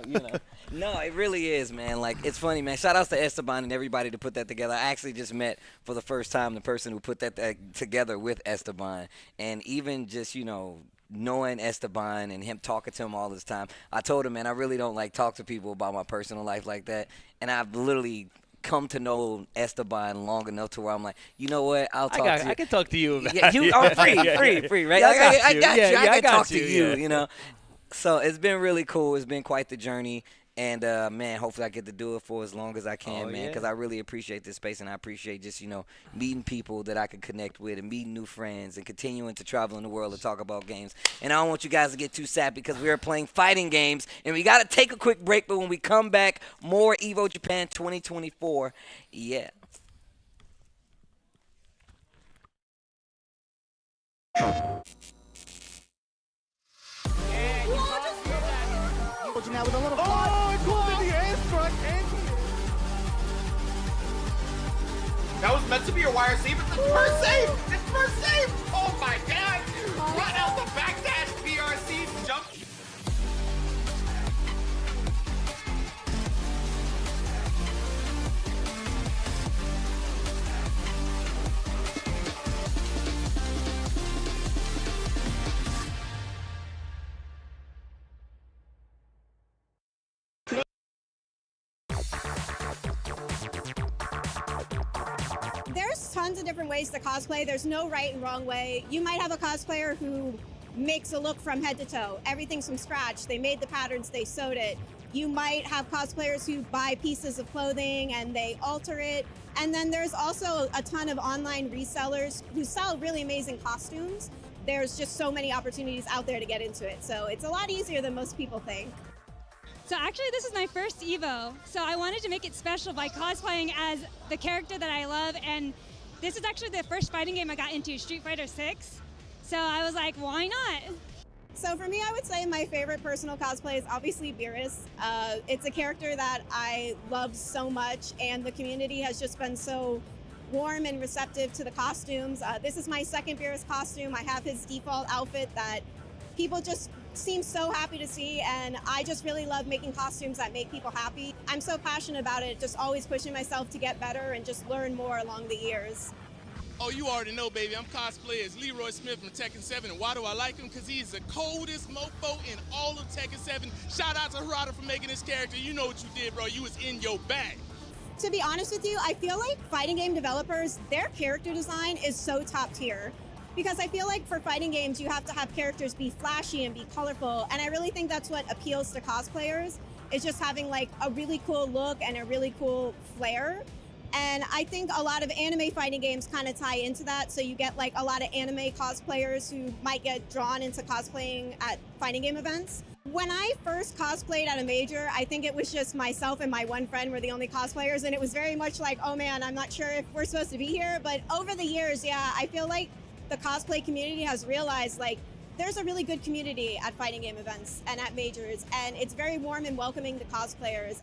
No, it really is, man. Like, it's funny, man. Shout outs to Esteban and everybody to put that together. I actually just met for the first time the person who put that together with Esteban. And even just, you know, knowing Esteban and him talking to him all this time, I told him, man, I really don't like talk to people about my personal life like that. And I've literally come to know Esteban long enough to where I'm like, you know what? I'll talk to you. I can talk to you about yeah, you are free, right? Yeah, I got you. I can talk to you, yeah. you know. So it's been really cool. It's been quite the journey. And, man, hopefully I get to do it for as long as I can, man, because I really appreciate this space, and I appreciate just, you know, meeting people that I can connect with and meeting new friends and continuing to travel in the world and talk about games. And I don't want you guys to get too sad because we are playing fighting games, and we got to take a quick break, but when we come back, more Evo Japan 2024. Yeah. Now with a little it pulled in the air struck and That was meant to be a wire save. It's the first save. It's first save. Oh my god. Run out the backdash. VRC jump. There's tons of different ways to cosplay. There's no right and wrong way. You might have a cosplayer who makes a look from head to toe. Everything's from scratch. They made the patterns, they sewed it. You might have cosplayers who buy pieces of clothing and they alter it. And then there's also a ton of online resellers who sell really amazing costumes. There's just so many opportunities out there to get into it. So it's a lot easier than most people think. So actually this is my first Evo, so I wanted to make it special by cosplaying as the character that I love, and this is actually the first fighting game I got into, Street Fighter 6. So I was like, why not? So for me, I would say my favorite personal cosplay is obviously Beerus. It's a character that I love so much, and the community has just been so warm and receptive to the costumes. This is my second Beerus costume. I have his default outfit that people just seem so happy to see, and I just really love making costumes that make people happy. I'm so passionate about it, just always pushing myself to get better and just learn more along the years. Oh, you already know, baby. I'm cosplay as Leroy Smith from Tekken 7, and why do I like him? Because he's the coldest mofo in all of Tekken 7. Shout out to Harada for making this character. You know what you did, bro. You was in your bag. To be honest with you, I feel like fighting game developers, their character design is so top tier. Because I feel like for fighting games, you have to have characters be flashy and be colorful. And I really think that's what appeals to cosplayers, is just having like a really cool look and a really cool flair. And I think a lot of anime fighting games kind of tie into that. So you get like a lot of anime cosplayers who might get drawn into cosplaying at fighting game events. When I first cosplayed at a major, I think it was just myself and my one friend were the only cosplayers. And it was very much like, oh man, I'm not sure if we're supposed to be here. But over the years, yeah, I feel like the cosplay community has realized like there's a really good community at fighting game events and at majors, and it's very warm and welcoming to cosplayers.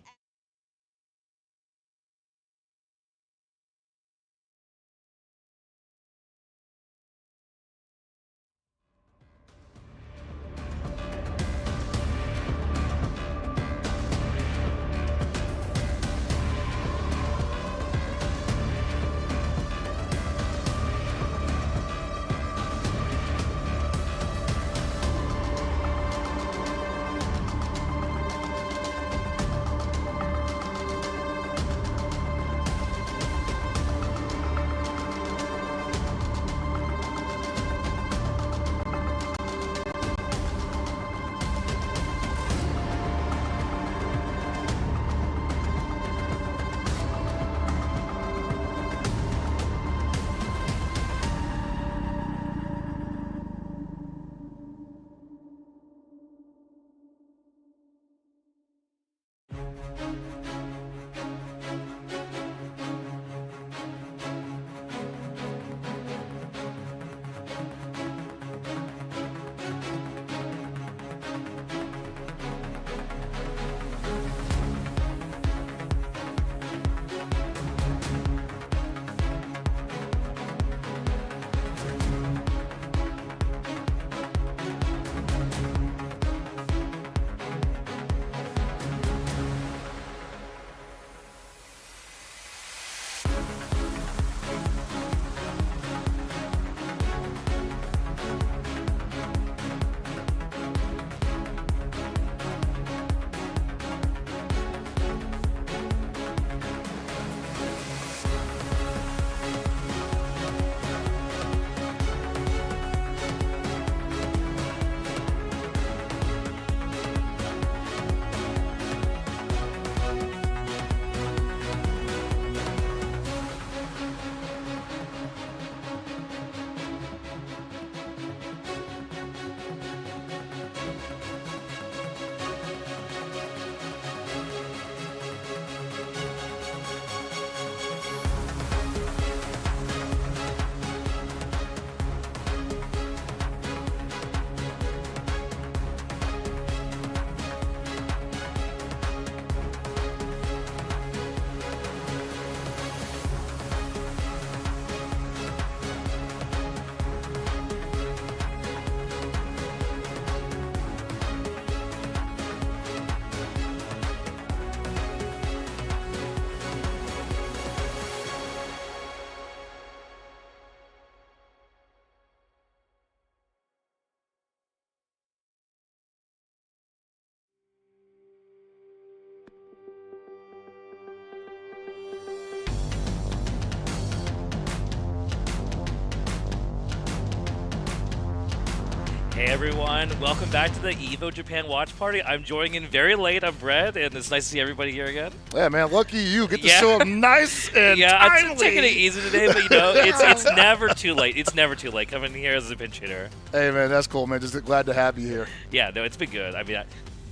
Hey everyone, welcome back to the Evo Japan watch party. I'm joining in very late. I'm Brett, and it's nice to see everybody here again. Yeah, man, lucky you. Get to show up nice and timely. I'm taking it easy today, but you know, it's never too late. It's never too late coming here as a pinch hitter. Hey, man, that's cool, man. Just glad to have you here. Yeah, no, it's been good. I mean, I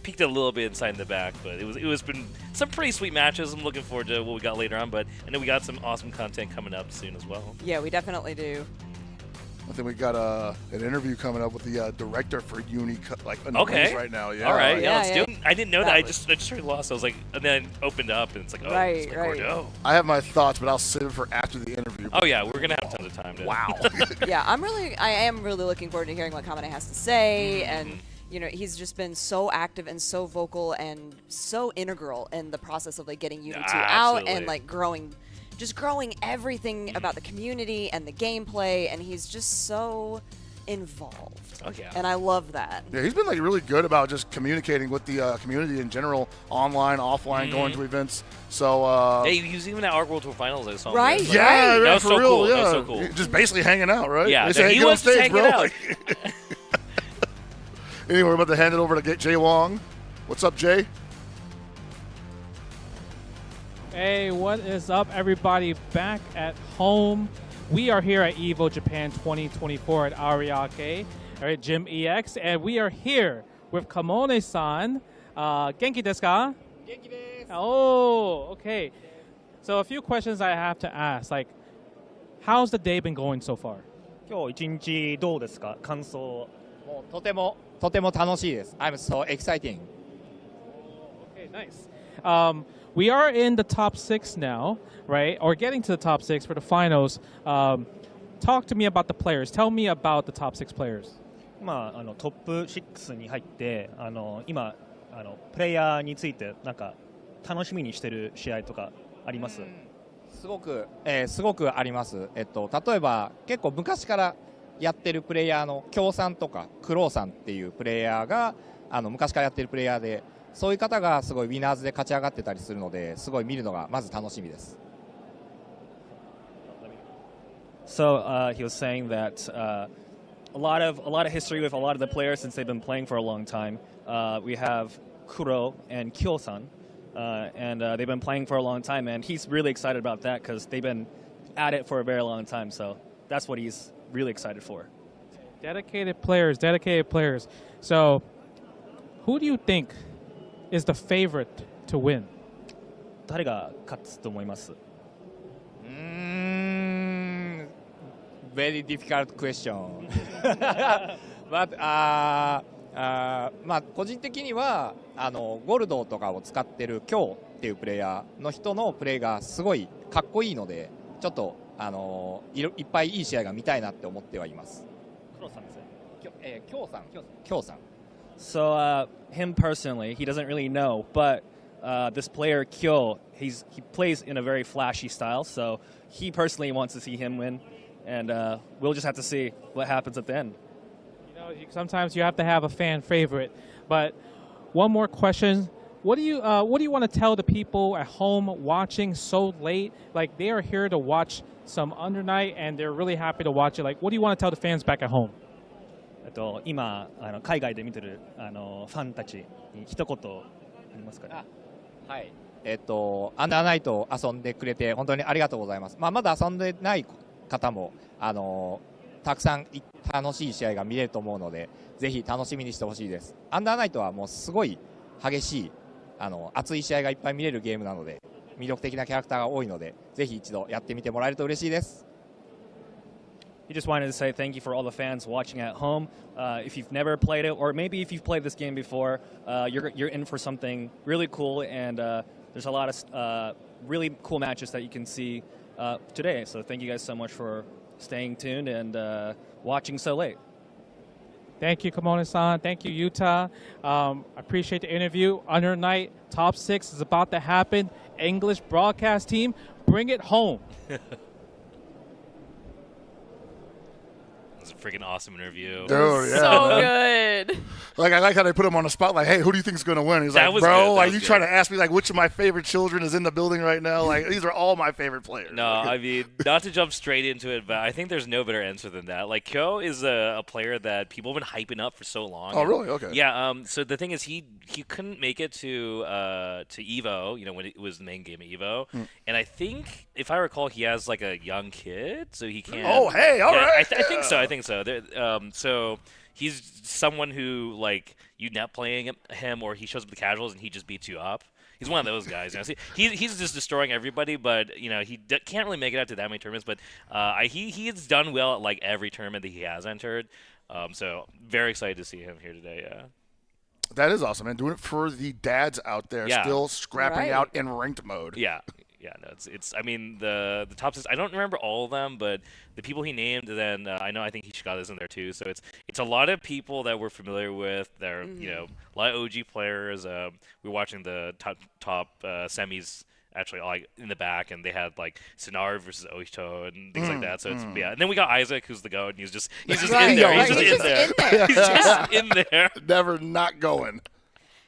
peaked a little bit inside in the back, but it was been some pretty sweet matches. I'm looking forward to what we got later on, but I know we got some awesome content coming up soon as well. Yeah, we definitely do. I think we got an interview coming up with the director for Uni, okay. right now. Yeah. All right. Yeah, Let's yeah. do it. I didn't know that. I just really lost. I was like, and then opened up, and it's like, oh, Right, it's like, right. Gordo. I have my thoughts, but I'll save it for after the interview. Oh yeah, we're gonna have tons of time. Wow. Yeah, I am really looking forward to hearing what Kamine has to say, and you know, he's just been so active and so vocal and so integral in the process of like getting Uni 2 out and like growing everything about the community and the gameplay, and he's just so involved. Oh yeah. And I love that. Yeah, he's been like really good about just communicating with the community in general, online, offline, going to events. So hey, he was even at Art World Tour Finals. I saw him. Right. Like, yeah, that was for so real. cool. Yeah, That was so cool. Just basically hanging out, right? Yeah, they say, he hey, get on was just stage, hanging bro. out. Anyway, we're about to hand it over to Jay Wong. What's up, Jay? Hey, what is up, everybody? Back at home. We are here at Evo Japan 2024 at Ariake, at Gym EX, and we are here with Kamone-san. Genki desu ka? Genki desu. Oh, okay. So a few questions I have to ask. Like, how's the day been going so far? 今日一日どうですか？感想。もうとても楽しいです。I'm so exciting. Okay, nice. We are in the top 6 now, right? Or getting to the top 6 for the finals. Talk to me about the players. Tell me about the top 6 players. まあトップ6に入って今プレイヤーについてなんか楽しみにしてる試合とかあります？すごくあります。例えば結構昔からやってるプレイヤーの京さんとかクロウさんっていうプレイヤーが昔からやってるプレイヤーで。そういう方がすごいウィナーズで勝ち上がってたりするので、すごい見るのがまず楽しみです。So he was saying that a lot of history with a lot of the players since they've been playing for a long time. We have Kuro and Kyo-san, and they've been playing for a long time, and he's really excited about that because they've been at it for a very long time. So that's what he's really excited for. Dedicated players. So, who do you think is the favorite to win? 誰が勝つと思います？ Very difficult question. But まあ個人的にはゴルドとかを使ってる今日っていうプレイヤーの人のプレーがすごいかっこいいので、ちょっといっぱいいい試合が見たいなって思ってはいます。クロさんですね。京さん。So him personally, he doesn't really know, but this player Kyo, he plays in a very flashy style, so he personally wants to see him win, and we'll just have to see what happens at the end. You know, sometimes you have to have a fan favorite. But one more question: what do you want to tell the people at home watching so late? Like they are here to watch some Under Night, and they're really happy to watch it. Like, what do you want to tell the fans back at home? 今海外で見てるファンたちに一言ありますかね。はい。アンダーナイトを遊んでくれて本当にありがとうございます。まだ遊んでない方もたくさん楽しい試合が見れると思うので、ぜひ楽しみにしてほしいです。アンダーナイトはもうすごい激しい熱い試合がいっぱい見れるゲームなので、魅力的なキャラクターが多いので、ぜひ一度やってみてもらえると嬉しいです。He just wanted to say thank you for all the fans watching at home. If you've never played it, or maybe if you've played this game before, you're in for something really cool, and there's a lot of really cool matches that you can see today. So thank you guys so much for staying tuned and watching so late. Thank you, Kamone-san. Thank you, Utah. Appreciate the interview. Under Night Top 6 is about to happen. English broadcast team, bring it home. freaking awesome interview. Dude, yeah, so man. good. Like, I like how they put him on the spot. Like, hey, who do you think is going to win? He's That like, was bro, good. like, That you was trying good. to ask me, like, which of my favorite children is in the building right now? Like, these are all my favorite players. No, I mean, not to jump straight into it, but I think there's no better answer than that. Like, Kyo is a player that people have been hyping up for so long. Oh, really? Okay. Yeah. So the thing is, he couldn't make it to Evo. You know, when it was the main game of Evo, and I think if I recall, he has like a young kid, so he can't. Oh, hey, all right. I think so. I think so. So he's someone who like you net playing him, or he shows up the casuals and he just beats you up. He's one of those guys. You know? He's just destroying everybody, but you know he can't really make it out to that many tournaments. But he's done well at like every tournament that he has entered. So very excited to see him here today. Yeah. That is awesome, man. Doing it for the dads out there, Yeah. still scrapping Right. out in ranked mode. Yeah. Yeah, no, it's. I mean, the top six. I don't remember all of them, but the people he named. Then I think Hishikata is in there too. So it's a lot of people that we're familiar with. That are you know a lot of OG players. We were watching the top semis actually like in the back, and they had like Sinar versus Oishito and things like that. So it's yeah. And then we got Isaac, who's the goat, and he's just Right, in there. right. He's just He's in just there. in there. He's just in there. Never not going.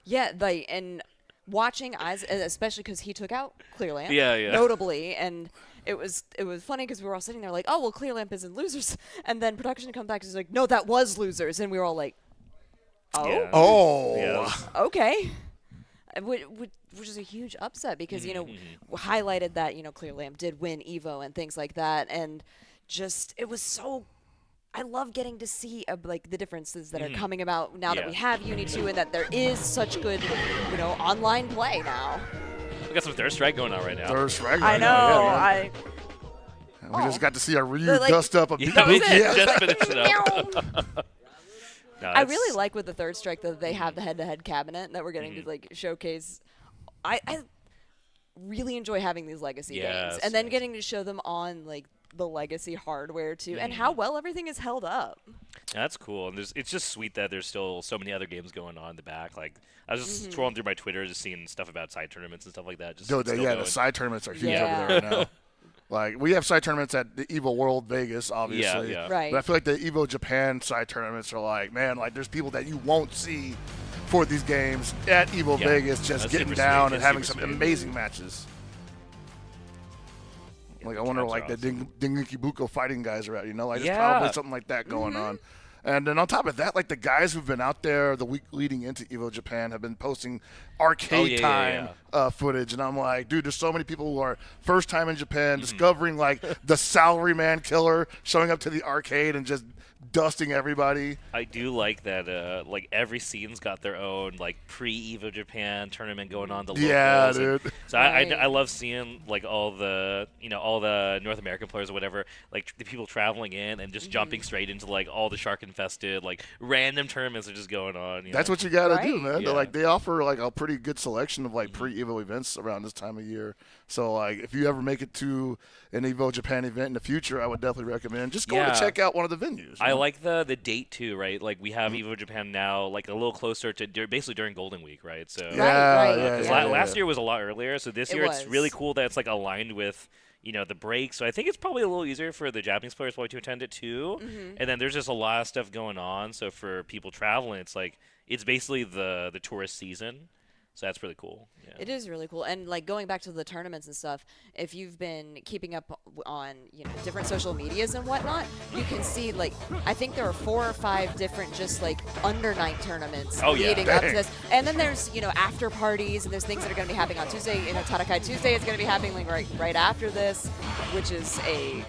Yeah, like and watching Isaac, especially because he took out Clear Lamp, Yeah. notably, and it was funny because we were all sitting there like, oh well, Clear Lamp is in losers, and then production comes back and is like, no, that was losers, and we were all like, oh, Yeah. Oh. Yeah. okay. Which is a huge upset because you know highlighted that you know Clear Lamp did win Evo and things like that, and just it was so. I love getting to see like the differences that are coming about now that we have Uni 2 and that there is such good, you know, online play now. We got some Third Strike going on right now. Third strike. I right know. now, yeah, man. We just got to see a Ryu Like- dust up a beat. Yeah, we Yeah. just finished it up. No, I it's- really like with the Third Strike that they have the head-to-head cabinet that we're getting to like showcase. I really enjoy having these legacy games and then getting to show them on like the legacy hardware too, and how well everything is held up. That's cool, and it's just sweet that there's still so many other games going on in the back. Like I was just scrolling through my Twitter, just seeing stuff about side tournaments and stuff like that. Just Dude, still yeah, going. the side tournaments are huge Yeah. over there right now. Like, we have side tournaments at the Evo World Vegas, obviously. Yeah. Right. But I feel like the Evo Japan side tournaments are like, man, like there's people that you won't see for these games at Evo Yeah. Vegas just That's getting super down sweet. and It's having super some sweet. amazing matches. Like, I wonder, Cats like, are the Dingikibuko fighting guys are at, you know? Like, there's Yeah. probably something like that going on. And then on top of that, like, the guys who've been out there the week leading into Evo Japan have been posting arcade time footage. And I'm like, dude, there's so many people who are first time in Japan, discovering, like, the salaryman killer, showing up to the arcade and just dusting everybody. I do like that. Like every scene's got their own like pre-Evo Japan tournament going on. The Yeah, locals, and dude. So I love seeing like all the all the North American players or whatever, like the people traveling in and just jumping straight into like all the shark infested like random tournaments are just going on. That's what you got to do, man. Yeah. They're like, they offer like a pretty good selection of like pre-Evo events around this time of year. So like, if you ever make it to an Evo Japan event in the future, I would definitely recommend just going to check out one of the venues. I like the date too, right? Like we have Evo Japan now, like a little closer to basically during Golden Week, right? So last year was a lot earlier, so this year it's really cool that it's like aligned with the break. So I think it's probably a little easier for the Japanese players probably to attend it too. And then there's just a lot of stuff going on. So for people traveling, it's like it's basically the tourist season. So that's really cool. Yeah. It is really cool. And like going back to the tournaments and stuff, if you've been keeping up on, different social medias and whatnot, you can see like I think there are 4 or 5 different just like under night tournaments leading up to this. And then there's, after parties and there's things that are going to be happening on Tuesday. Tarakai Tuesday is going to be happening like right after this, which is a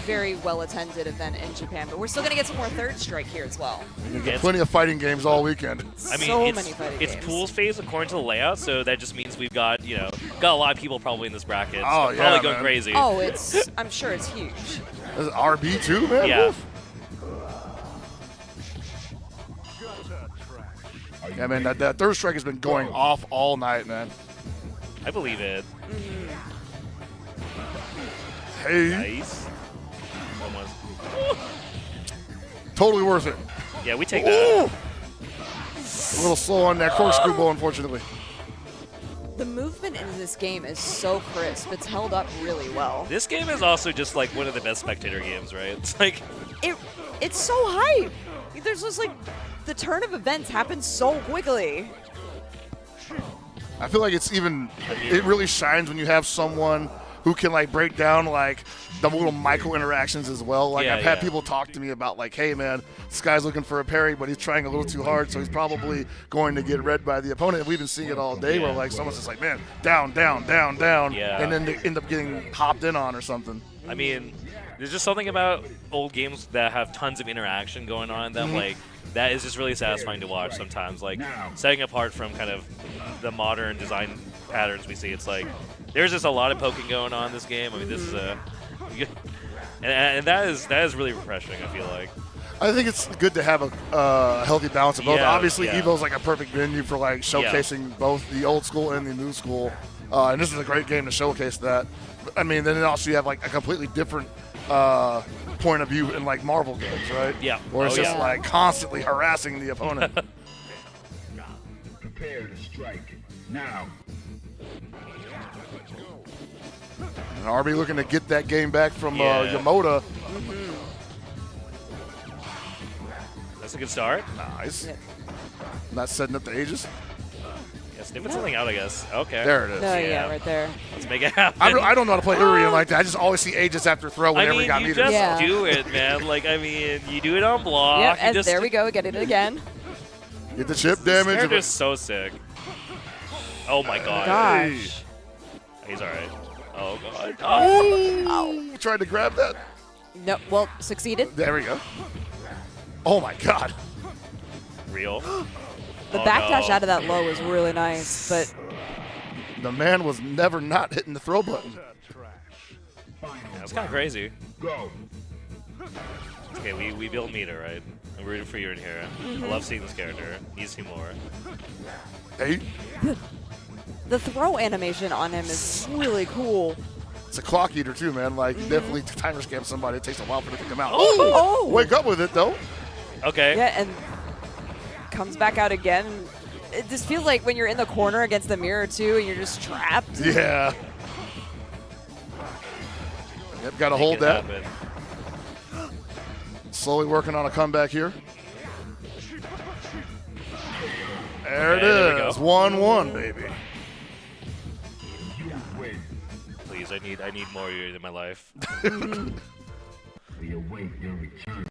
very well attended event in Japan. But we're still going to get some more Third Strike here as well. You get plenty of fighting games all weekend. I mean, so it's, many fighting it's games. pools phase according to the layout, so that just means we've got a lot of people probably in this bracket. Oh, so yeah, probably going man. crazy. Oh, I'm sure it's huge. This is RB too, man. Yeah. Woof. Yeah, man, that Third Strike has been going off all night, man. I believe it. Hey. Nice. Almost. Totally worth it. Yeah, we take Ooh. that. A little slow on that corkscrew bow, unfortunately. The movement in this game is so crisp. It's held up really well. This game is also just like one of the best spectator games, right? It's like it's so hype. There's just like the turn of events happens so quickly. I feel like it really shines when you have someone who can like break down like the little micro interactions as well. Like I've had people talk to me about like, hey man, this guy's looking for a parry, but he's trying a little too hard, so he's probably going to get read by the opponent. And we've been seeing it all day where like someone's just like, man, down, and then they end up getting hopped in on or something. I mean, there's just something about old games that have tons of interaction going on that like that is just really satisfying to watch sometimes. Like setting apart from kind of the modern design patterns we see, it's like there's just a lot of poking going on in this game. I mean, this is and that is really refreshing, I feel like. I think it's good to have a healthy balance of both. Obviously, Evo's like a perfect venue for like showcasing both the old school and the new school, and this is a great game to showcase that. I mean, then also you have like a completely different point of view in like Marvel games, right? Yeah. Where it's just like constantly harassing the opponent. Prepare to strike now. And RB looking to get that game back from Yamota. That's a good start. Nice. Not setting up the Aegis. Yeah, sniffing something out, I guess. Okay. There it is. No, yeah, right there. Let's make it happen. I don't know how to play Urian like that. I just always see Aegis after throw whenever we got you meters. just do it, man. Like, I mean, you do it on block. Yep, and there we go. Get it again. Get the chip damage. This character's so sick. Oh my god. Gosh. He's alright. Oh god. Oh. Tried to grab that. No, well, succeeded. There we go. Oh my god. Real. The backdash out of that low was really nice, but the man was never not hitting the throw button. That's kind of crazy. Go. Okay, we build meter, right? I'm rooting for you in here. I love seeing this character. Need to see more. Hey. The throw animation on him is really cool. It's a clock eater too, man. Like definitely timer scam somebody. It takes a while for it to come out. Oh! Wake up with it though. Okay. Yeah, and comes back out again. It just feels like when you're in the corner against the mirror too, and you're just trapped. Yeah. Yep, got to hold that. Happen. Slowly working on a comeback here. There Okay, it there is. 1-1, baby. Please, I need more of you in my life. We await your return.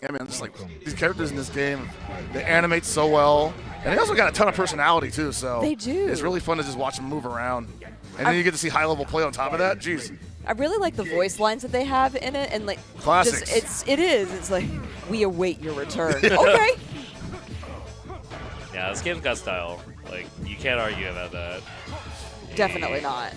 Yeah, man, just like these characters in this game, they animate so well, and they also got a ton of personality too. So They do. It's really fun to just watch them move around, and then you get to see high-level play on top of that. Jeez. I really like the voice lines that they have in it, and like Classics. It's like we await your return. Okay. Yeah, this game's got style. Like, you can't argue about that. Definitely not.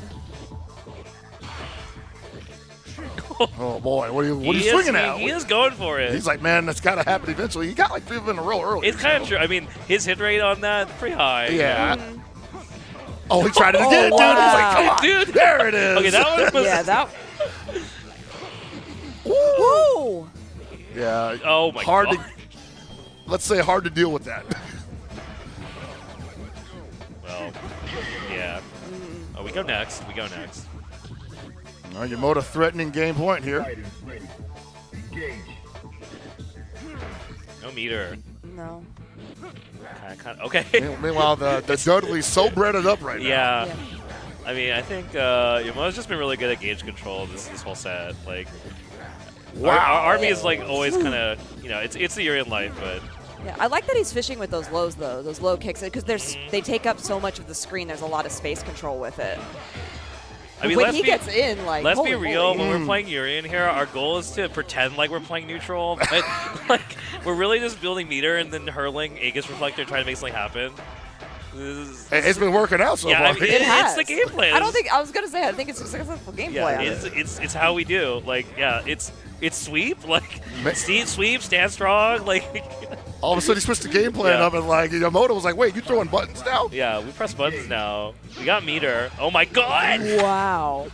Oh boy, what are you swinging at? He is going for it. He's like, man, that's got to happen eventually. He got like 3 of them in a row earlier. It's kind of true. I mean, his hit rate on that pretty high. Yeah. Oh, he tried it again, wow. dude. He's like, come on, Dude. there it is. Okay, that one was. Yeah, that. Woo! Yeah. Oh my hard god. to. Let's say hard to deal with that. Well, yeah. Oh, we go next. We go next. All right, Yamota threatening game point here. No meter. No. Kind of, okay. Meanwhile, the Dudley's so breaded up right now. Yeah. I mean, I think Yamota's just been really good at gauge control this whole set. Like, wow. Our army is like always kind of, it's the Urian life, but. Yeah, I like that he's fishing with those lows though, those low kicks, because they take up so much of the screen. There's a lot of space control with it. I mean, when he gets in, like, let's holy be real. moly. When we're playing Urian here, our goal is to pretend like we're playing neutral. But like, we're really just building meter and then hurling Aegis Reflector, trying to make something happen. It's been working out so far. I mean, it's the gameplay. I was gonna say, I think it's a successful gameplay. Yeah, it's how we do. Like, yeah, it's sweep, like sweep, stand strong, like. All of a sudden, he switched the game plan up, and like Yamota was like, "Wait, you throwing buttons now?" Yeah, we press buttons now. We got meter. Oh my god! Wow.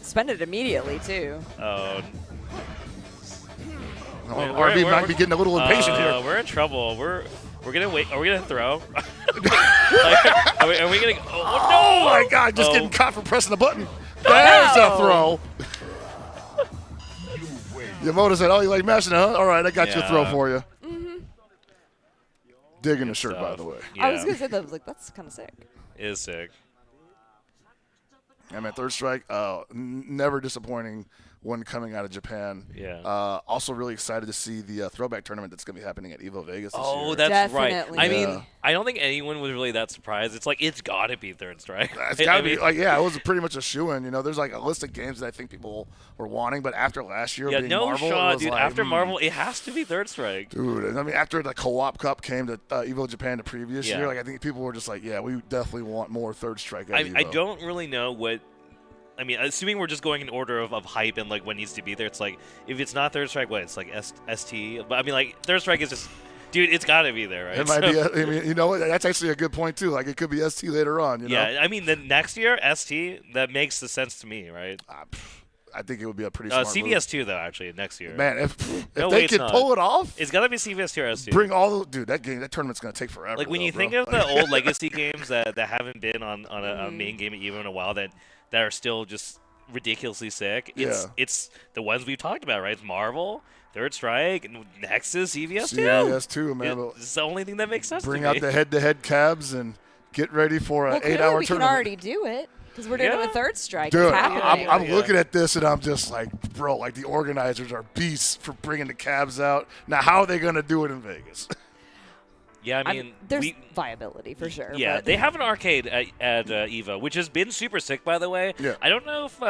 Spend it immediately too. Oh. RB might be getting a little impatient here. We're in trouble. We're gonna wait. Are we gonna throw? Are we gonna? Oh no! Oh my God! Just getting caught for pressing the button. There's a throw. Yamada said, "Oh, you like mashing, huh? All right, I got you a throw for you." Digging the shirt, by the way. I was gonna say that. I was like, that's kind of sick. It is sick. Yeah, man, Third Strike, never disappointing when coming out of Japan. Yeah. Also really excited to see the throwback tournament that's going to be happening at Evo Vegas this year. Oh, that's right. I mean, I don't think anyone was really that surprised. It's like, it's got to be Third Strike. It's got to be. Like, yeah, it was pretty much a shoo-in. You know, there's like a list of games that I think people were wanting, but after last year being Marvel, it was dude. like, After Marvel, it has to be Third Strike. Dude, I mean, after the Co-op Cup came to Evo Japan the previous year, like I think people were just like, yeah, we definitely want more Third Strike at Evo. I don't really know what. I mean, assuming we're just going in order of hype and like what needs to be there, it's like if it's not Third Strike, what? It's like ST. But I mean, like Third Strike is just, dude, it's got to be there, right? It might be. I mean, you know, that's actually a good point too. Like it could be ST later on. You know? Yeah, I mean, the next year ST, that makes the sense to me, right? I think it would be a pretty smart CVS 2 though, actually next year. Man, if they could pull it off, it's gotta be CVS 2 or ST. Bring all the that tournament's gonna take forever. Like when you think of the old legacy games that haven't been on a main game at Evo in a while that are still just ridiculously sick. It's the ones we've talked about, right? It's Marvel, Third Strike, and Nexus, CVS 2. CVS 2, man. It's the only thing that makes sense. Bring out the head-to-head cabs and get ready for an 8-hour tournament. We can already do it because we're doing it with Third Strike. Dude, it's happening. I'm looking at this and I'm just like, bro, like the organizers are beasts for bringing the cabs out. Now, how are they going to do it in Vegas? Yeah, I mean, there's viability for sure. Yeah, but they have an arcade at Evo, which has been super sick, by the way. Yeah. I don't know if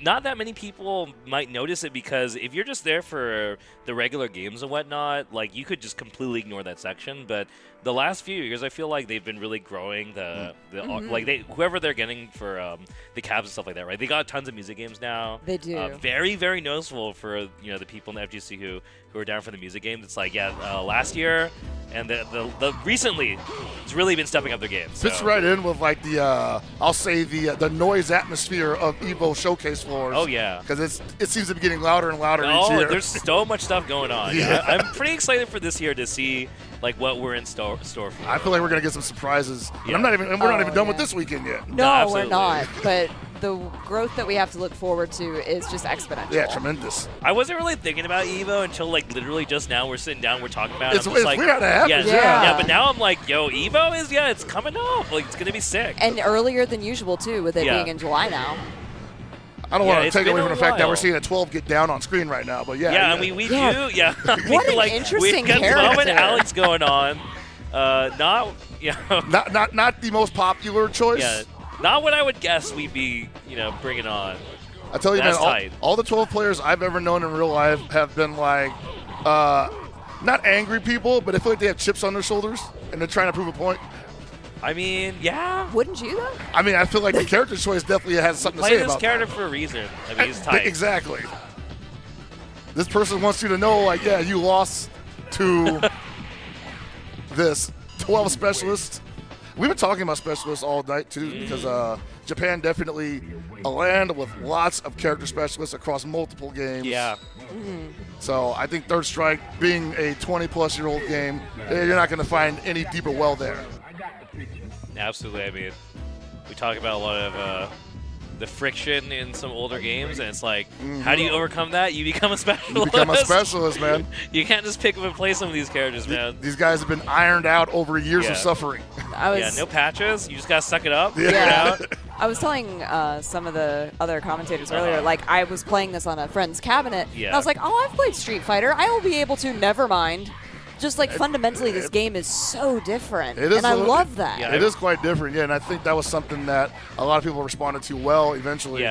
not that many people might notice it because if you're just there for the regular games and whatnot, like you could just completely ignore that section. But the last few years, I feel like they've been really growing like whoever they're getting for the cabs and stuff like that, right? They got tons of music games now. They do. Very, very noticeable for the people in the FGC who are down for the music games. It's like last year and the recently, it's really been stepping up their game. So. Fits right in with like the I'll say the noise atmosphere of Evo showcase floors. Oh yeah, because it seems to be getting louder and louder each year. There's so much stuff going on. Yeah. I'm pretty excited for this year to see like what we're in store for. I feel like we're gonna get some surprises. Yeah. And we're not even done with this weekend yet. No, we're not. But the growth that we have to look forward to is just exponential. Yeah, tremendous. I wasn't really thinking about Evo until like literally just now. We're sitting down, we're talking about it. It's weird how that happens. Yeah, but now I'm like, yo, Evo is it's coming up. Like it's gonna be sick. And earlier than usual too, with it being in July now. I don't want to take away from the fact that we're seeing a 12 get down on screen right now, but yeah. I mean, we do. Yeah. What an interesting we've got character. 12 and Alex going on. Not the most popular choice. Yeah. Not what I would guess we'd be, bringing on. I tell you, man, all the 12 players I've ever known in real life have been like, not angry people, but I feel like they have chips on their shoulders and they're trying to prove a point. I mean, yeah. Wouldn't you though? I mean, I feel like the character choice definitely has something to say about this character for a reason. I mean, he's tight. Exactly. This person wants you to know, like, yeah, you lost to this 12 specialist. We've been talking about specialists all night too, because Japan definitely a land with lots of character specialists across multiple games. Yeah. So I think Third Strike, being a 20-plus-year-old game, you're not going to find any deeper well there. Absolutely. I mean, we talk about a lot of the friction in some older games, and it's like, how do you overcome that? You become a specialist. You become a specialist, man. You can't just pick up and play some of these characters, man. These guys have been ironed out over years of suffering. No patches. You just got to suck it up. Yeah. Figure it out. I was telling some of the other commentators earlier, like I was playing this on a friend's cabinet, and I was like, oh, I've played Street Fighter. I will be able to, never mind. Just like fundamentally, this game is so different, and I love that. Yeah, it is quite different, and I think that was something that a lot of people responded to well eventually in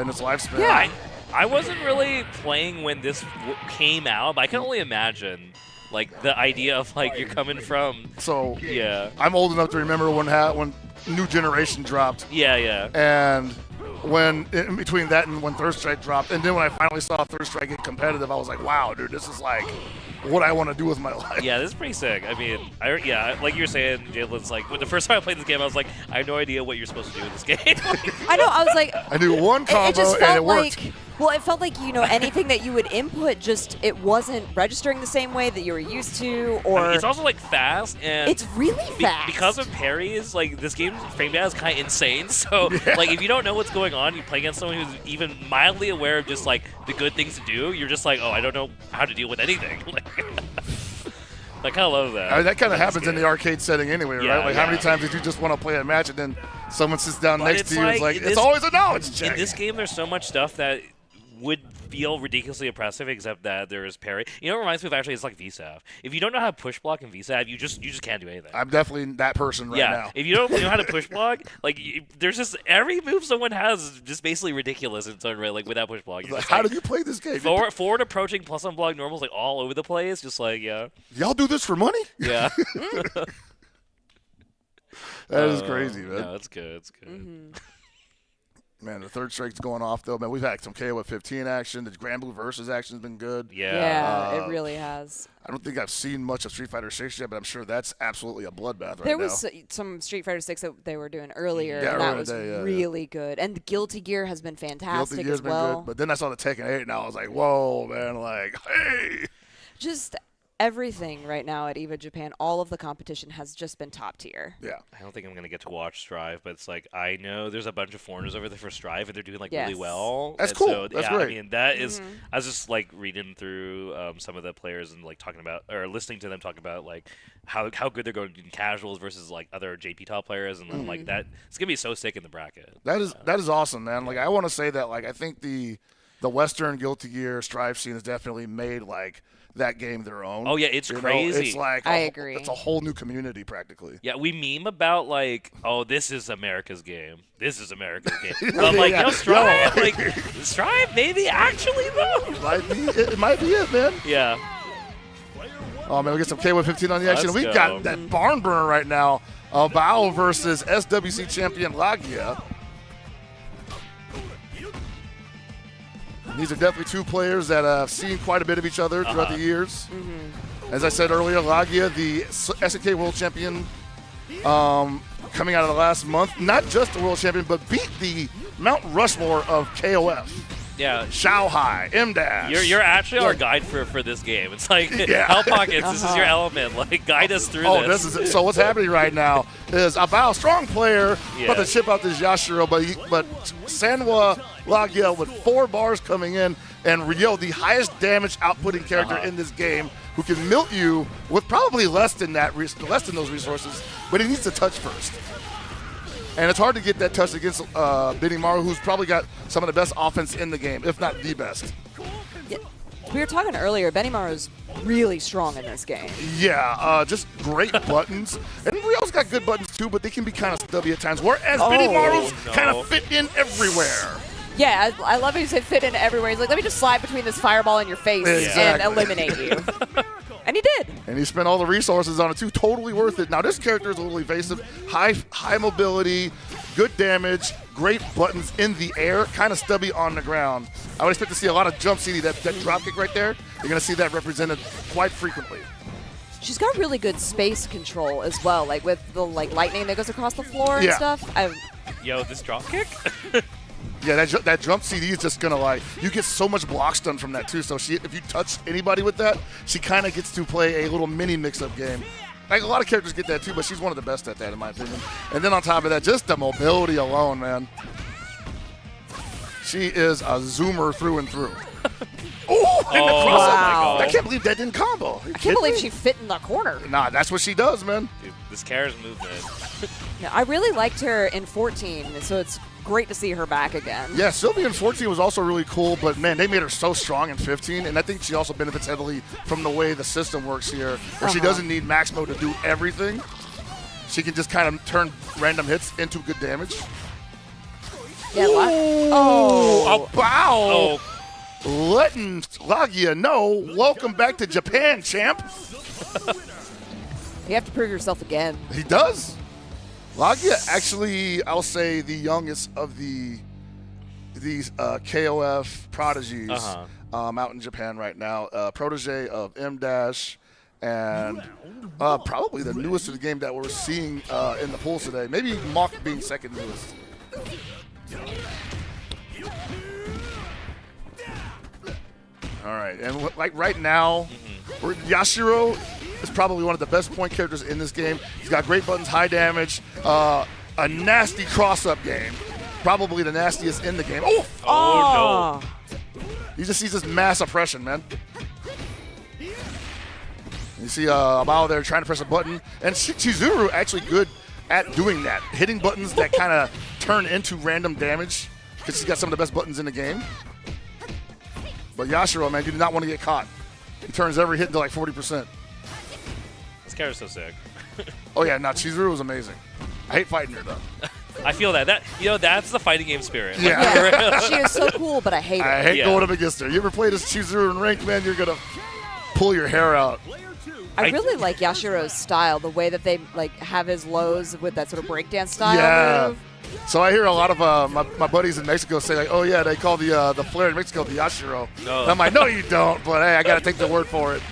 its lifespan. Yeah, I wasn't really playing when this came out, but I can only imagine, like, the idea of, like, you're coming from... So, yeah. I'm old enough to remember when New Generation dropped. Yeah. And when, in between that and when Third Strike dropped, and then when I finally saw Third Strike get competitive, I was like, wow, dude, this is like... what I want to do with my life. Yeah, this is pretty sick. I mean, like you were saying, Jaidlyn's like, when the first time I played this game, I was like, I have no idea what you're supposed to do in this game. I know, I was like... I knew one combo it just and felt it worked. like Well, it felt like, anything that you would input, just it wasn't registering the same way that you were used to, or... it's also, fast, and... It's really fast. Because of parries, this game's frame data is kind of insane, so, if you don't know what's going on, you play against someone who's even mildly aware of just, the good things to do, you're just oh, I don't know how to deal with anything. I kind of love that. I mean, that kind of happens in the arcade setting anyway, right? How many times did you just want to play a match and then someone sits down next to you and it's always a knowledge check? In this game, there's so much stuff that would feel ridiculously oppressive, except that there is parry. It reminds me of it's like VSAF. If you don't know how to push block in VSAF, you just can't do anything. I'm definitely that person right now. If you don't know how to push block, there's just every move someone has is just basically ridiculous in its own way, without push block. How do you play this game? Forward approaching plus unblock normals all over the place, just Y'all do this for money? Yeah. That is crazy, man. No, it's good. It's good. Mm-hmm. Man, the third strike's going off, though. Man, we've had some KOF 15 action. The Grand Blue Versus action has been good. Yeah, it really has. I don't think I've seen much of Street Fighter 6 yet, but I'm sure that's absolutely a bloodbath right now. There was some Street Fighter 6 that they were doing earlier, and that was really good. And the Guilty Gear has been fantastic as well. Been good. But then I saw the Tekken 8, and I was like, whoa, man, hey! Just everything right now at Evo Japan, all of the competition has just been top tier. Yeah. I don't think I'm going to get to watch Strive, but it's I know there's a bunch of foreigners over there for Strive, and they're doing really well. That's cool. So, That's great. I mean, that is, I was just reading through some of the players and talking about, or listening to them talk about how good they're going in casuals versus other JP top players, and then that, it's going to be so sick in the bracket. That is awesome, man. I want to say that I think the Western Guilty Gear Strive scene has definitely made that game their own. Oh yeah, it's crazy. It's I agree. It's a whole new community practically. Yeah, we meme about oh, this is America's game. This is America's game. But I'm Strive, Strive, maybe actually though. It might be it, man. Yeah. Oh man, we get some KOF 15 on the action. We've got that barn burner right now. Bao versus SWC champion Lagia. These are definitely two players that have seen quite a bit of each other throughout the years. As I said earlier, Lagia, the SNK World Champion, coming out of the last month, not just the World Champion, but beat the Mount Rushmore of KOF. Yeah. Xiaohai, M-Dash. You're actually our guide for this game. It's HellPockets, this is your element. Guide us through this. This is so what's happening right now is Bao, strong player, about to chip out this Yashiro, but Sanwa Lagia with 4 bars coming in, and Ryo, the highest damage outputting character in this game, who can melt you with probably less than those resources, but he needs to touch first. And it's hard to get that touch against Benimaru, who's probably got some of the best offense in the game, if not the best. Yeah. We were talking earlier, Benimaru's really strong in this game. Yeah, just great buttons. And Ryo's got good buttons too, but they can be kind of stubby at times, whereas Benimaru's kind of fit in everywhere. Yeah, I love how you say fit in everywhere. He's like, let me just slide between this fireball in your face and eliminate you. And he did. And he spent all the resources on it too. Totally worth it. Now this character is a little evasive. High mobility, good damage, great buttons in the air, kind of stubby on the ground. I would expect to see a lot of jump CD. That drop kick right there, you're going to see that represented quite frequently. She's got really good space control as well, with the lightning that goes across the floor and stuff. Yo, this drop kick? Yeah, that jump CD is just going to, you get so much block stun from that, too. So if you touch anybody with that, she kind of gets to play a little mini mix-up game. A lot of characters get that, too, but she's one of the best at that, in my opinion. And then on top of that, just the mobility alone, man. She is a zoomer through and through. Oh, and the cross-up. I can't believe that didn't combo. I can't believe she fit in the corner. Nah, that's what she does, man. Dude, this character's movement. Yeah, I really liked her in 14, so it's great to see her back again. Yeah, Sylvia in 14 was also really cool, but man, they made her so strong in 15, and I think she also benefits heavily from the way the system works here, where she doesn't need max mode to do everything. She can just kind of turn random hits into good damage. Yeah, Bao! Letting Lagia know, welcome back to Japan, champ. You have to prove yourself again. He does. Lagia actually, I'll say, the youngest of these KOF prodigies out in Japan right now. Protege of M-Dash, and probably the newest of the game that we're seeing in the polls today. Maybe Mach being second newest. All right, and like right now, Yashiro is probably one of the best point characters in this game. He's got great buttons, high damage, a nasty cross-up game. Probably the nastiest in the game. Oh, no. He just sees this mass oppression, man. You see Bao there trying to press a button. And Chizuru actually good at doing that. Hitting buttons that kind of turn into random damage because she's got some of the best buttons in the game. But Yashiro, man, you do not want to get caught. He turns every hit into like 40%. This character's so sick. Oh, yeah, no, Chizuru was amazing. I hate fighting her, though. I feel that. That's the fighting game spirit. Yeah. She is so cool, but I hate her. I hate going up against her. You ever played as Chizuru in Ranked, man, you're going to pull your hair out. I really like Yashiro's style, the way that they like have his lows with that sort of breakdance style move. So I hear a lot of my buddies in Mexico say, like, oh, yeah, they call the flare in Mexico the Yashiro. No. And I'm like, no, you don't, but hey, I got to take the word for it.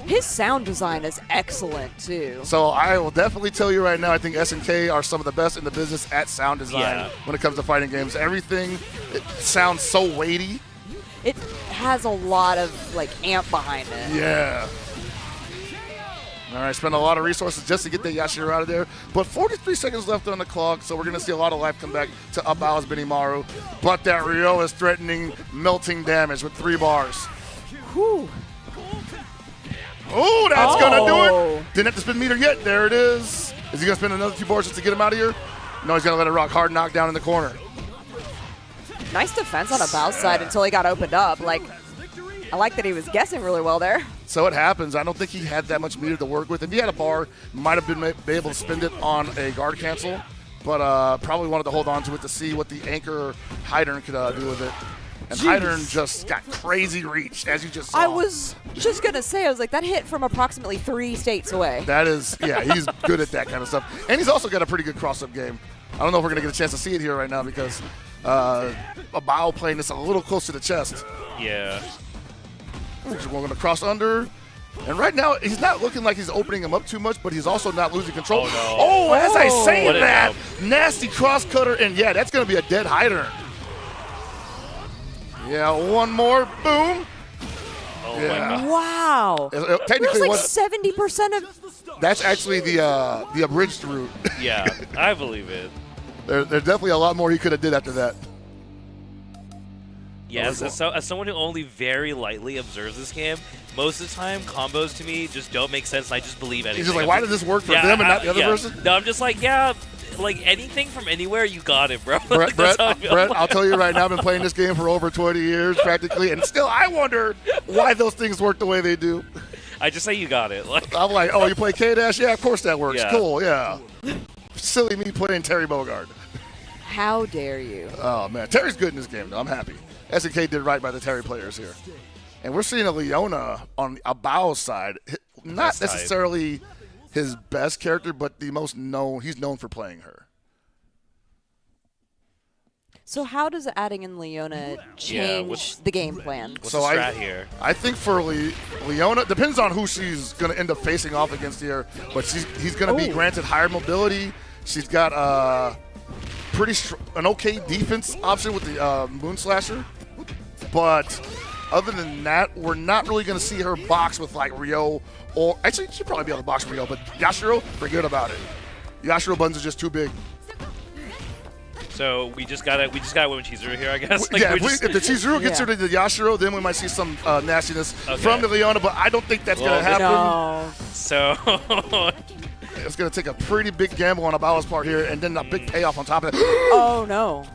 His sound design is excellent, too. So I will definitely tell you right now, I think SNK are some of the best in the business at sound design when it comes to fighting games. Everything, it sounds so weighty. It has a lot of, like, amp behind it. Yeah. All right, spend a lot of resources just to get the Yashiro out of there. But 43 seconds left on the clock, so we're going to see a lot of life come back to Abao's Benimaru. But that Ryo is threatening melting damage with 3 bars. Whew. Oh, that's going to do it. Didn't have to spin meter yet. There it is. Is he going to spend another 2 bars just to get him out of here? No, he's going to let it rock. Hard knockdown in the corner. Nice defense on Abao's side until he got opened up. Like, I like that he was guessing really well there. So it happens. I don't think he had that much meter to work with. If he had a bar, might have been able to spend it on a guard cancel, but probably wanted to hold on to it to see what the anchor Heidern could do with it. And Heidern just got crazy reach, as you just saw. I was just going to say, I was like, that hit from approximately 3 states away. That is, yeah, he's good at that kind of stuff. And he's also got a pretty good cross-up game. I don't know if we're going to get a chance to see it here right now because Abao playing this a little close to the chest. Yeah. We're going to cross under. And right now, he's not looking like he's opening him up too much, but he's also not losing control. Oh, no. Oh, as I say What a that, jump. nasty cross cutter, and yeah, that's going to be a dead Heidern. Yeah, one more, boom. Oh, yeah. Wow. Technically, There's like 70% of... That's actually the abridged route. Yeah, I believe it. There's definitely a lot more he could have did after that. Yes, as someone who only very lightly observes this game, most of the time combos to me just don't make sense. And I just believe anything. He's just like, why did this work for them and not the other person? No, I'm just like, yeah, like anything from anywhere, you got it, bro. Brett, I'll tell you right now, I've been playing this game for over 20 years practically, and still I wonder why those things work the way they do. I just say you got it. I'm like, oh, you play K-Dash? Yeah, of course that works. Yeah. Cool, yeah. Silly me playing Terry Bogard. How dare you? Oh, man. Terry's good in this game, though. I'm happy. SNK did right by the Terry players here. And we're seeing a Leona on Abao's side. Not necessarily his best character, but the most known. He's known for playing her. So how does adding in Leona change the game plan? What's the strat here? I think for Leona, depends on who she's going to end up facing off against here, but he's going to be granted higher mobility. She's got an okay defense option with the Moon Slasher. But other than that, we're not really going to see her box with like Ryo, or actually she'd probably be able to box Ryo, but Yashiro, forget about it. Yashiro buttons are just too big. So we just gotta win with Chizuru here, I guess. Like, yeah, if the Chizuru gets her to the Yashiro, then we might see some nastiness from the Leona, but I don't think that's going to happen. No. So it's going to take a pretty big gamble on Abao's part here, and then a big payoff on top of it. Oh no.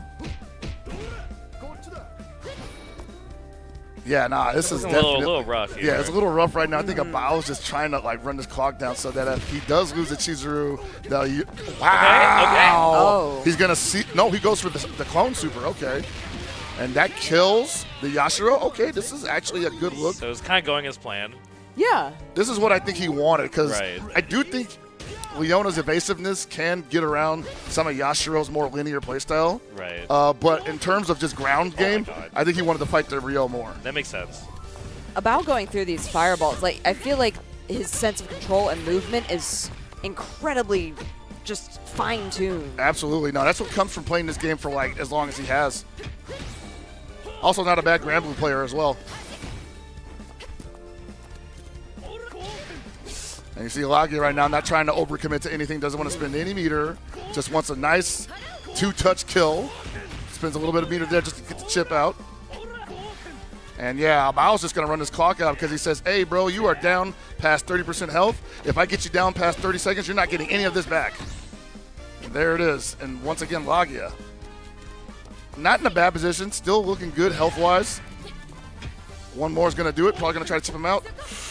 Yeah, nah, this is a definitely little rough here. Yeah, it's a little rough right now. I think Abao's just trying to like run this clock down so that if he does lose the Chizuru, wow. Oh. He's gonna see. No, he goes for the clone super. Okay, and that kills the Yashiro. Okay, this is actually a good look. So it's kind of going as planned. Yeah. This is what I think he wanted because Right. I do think Leona's evasiveness can get around some of Yashiro's more linear playstyle. Right. But in terms of just ground game, I think he wanted to fight the Ryo more. That makes sense. About going through these fireballs, like I feel like his sense of control and movement is incredibly just fine-tuned. Absolutely. No, that's what comes from playing this game for like as long as he has. Also not a bad Granblue player as well. And you see Lagia right now not trying to overcommit to anything, doesn't want to spend any meter, just wants a nice 2-touch kill. Spends a little bit of meter there just to get the chip out. And yeah, Bao's just going to run this clock out because he says, hey, bro, you are down past 30% health. If I get you down past 30 seconds, you're not getting any of this back. And there it is. And once again, Lagia. Not in a bad position, still looking good health-wise. One more is going to do it. Probably going to try to chip him out.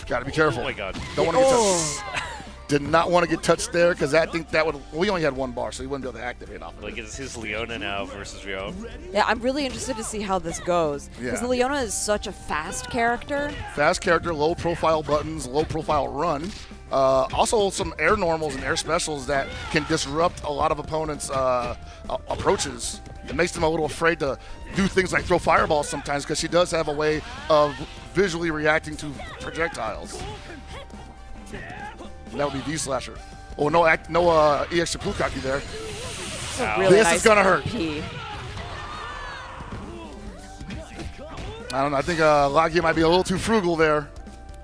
Got to be careful. Oh, my God. Don't want to get touched. Did not want to get touched there because I think that would. Well, we only had one bar, so he wouldn't be able to activate off of Like, it. it's his Leona now versus Rio. Yeah, I'm really interested to see how this goes. Because Yeah. Leona is such a fast character. Fast character, low profile buttons, low profile run. Also, some air normals and air specials that can disrupt a lot of opponents' approaches. It makes them a little afraid to do things like throw fireballs sometimes because she does have a way of visually reacting to projectiles. And that would be V-Slasher. Oh, no EX Shippukaki there. Really this nice is going to hurt. MP. I don't know. I think Lagia might be a little too frugal there.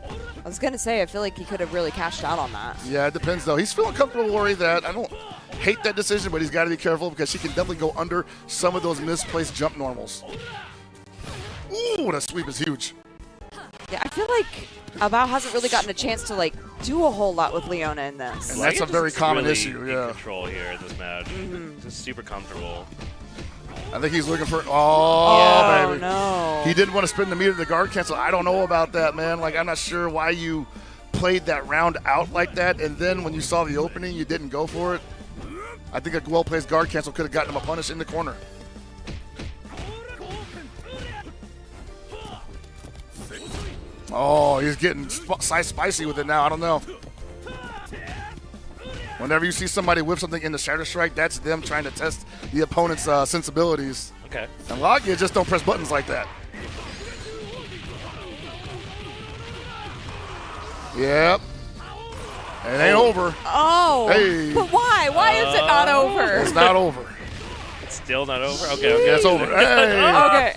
I was going to say, I feel like he could have really cashed out on that. Yeah, it depends, though. He's feeling comfortable worried that. I don't hate that decision, but he's got to be careful because she can definitely go under some of those misplaced jump normals. Ooh, that sweep is huge. Yeah, I feel like Abao hasn't really gotten a chance to like do a whole lot with Leona in this. And that's a very common really issue, yeah. In control here in this match. Just super comfortable. I think he's looking for. Oh, baby. No. He didn't want to spin the meter to guard cancel. I don't know about that, man. Like, I'm not sure why you played that round out like that, and then when you saw the opening, you didn't go for it. I think a well-placed guard cancel could have gotten him a punish in the corner. Oh, he's getting spicy with it now. I don't know. Whenever you see somebody whip something in the Shatter Strike, that's them trying to test the opponent's sensibilities. Okay. And Lagia just don't press buttons like that. Yep. It ain't over. Oh. Hey. But why? Why is it not over? It's not over. It's still not over? Okay. It's over. Hey. Okay.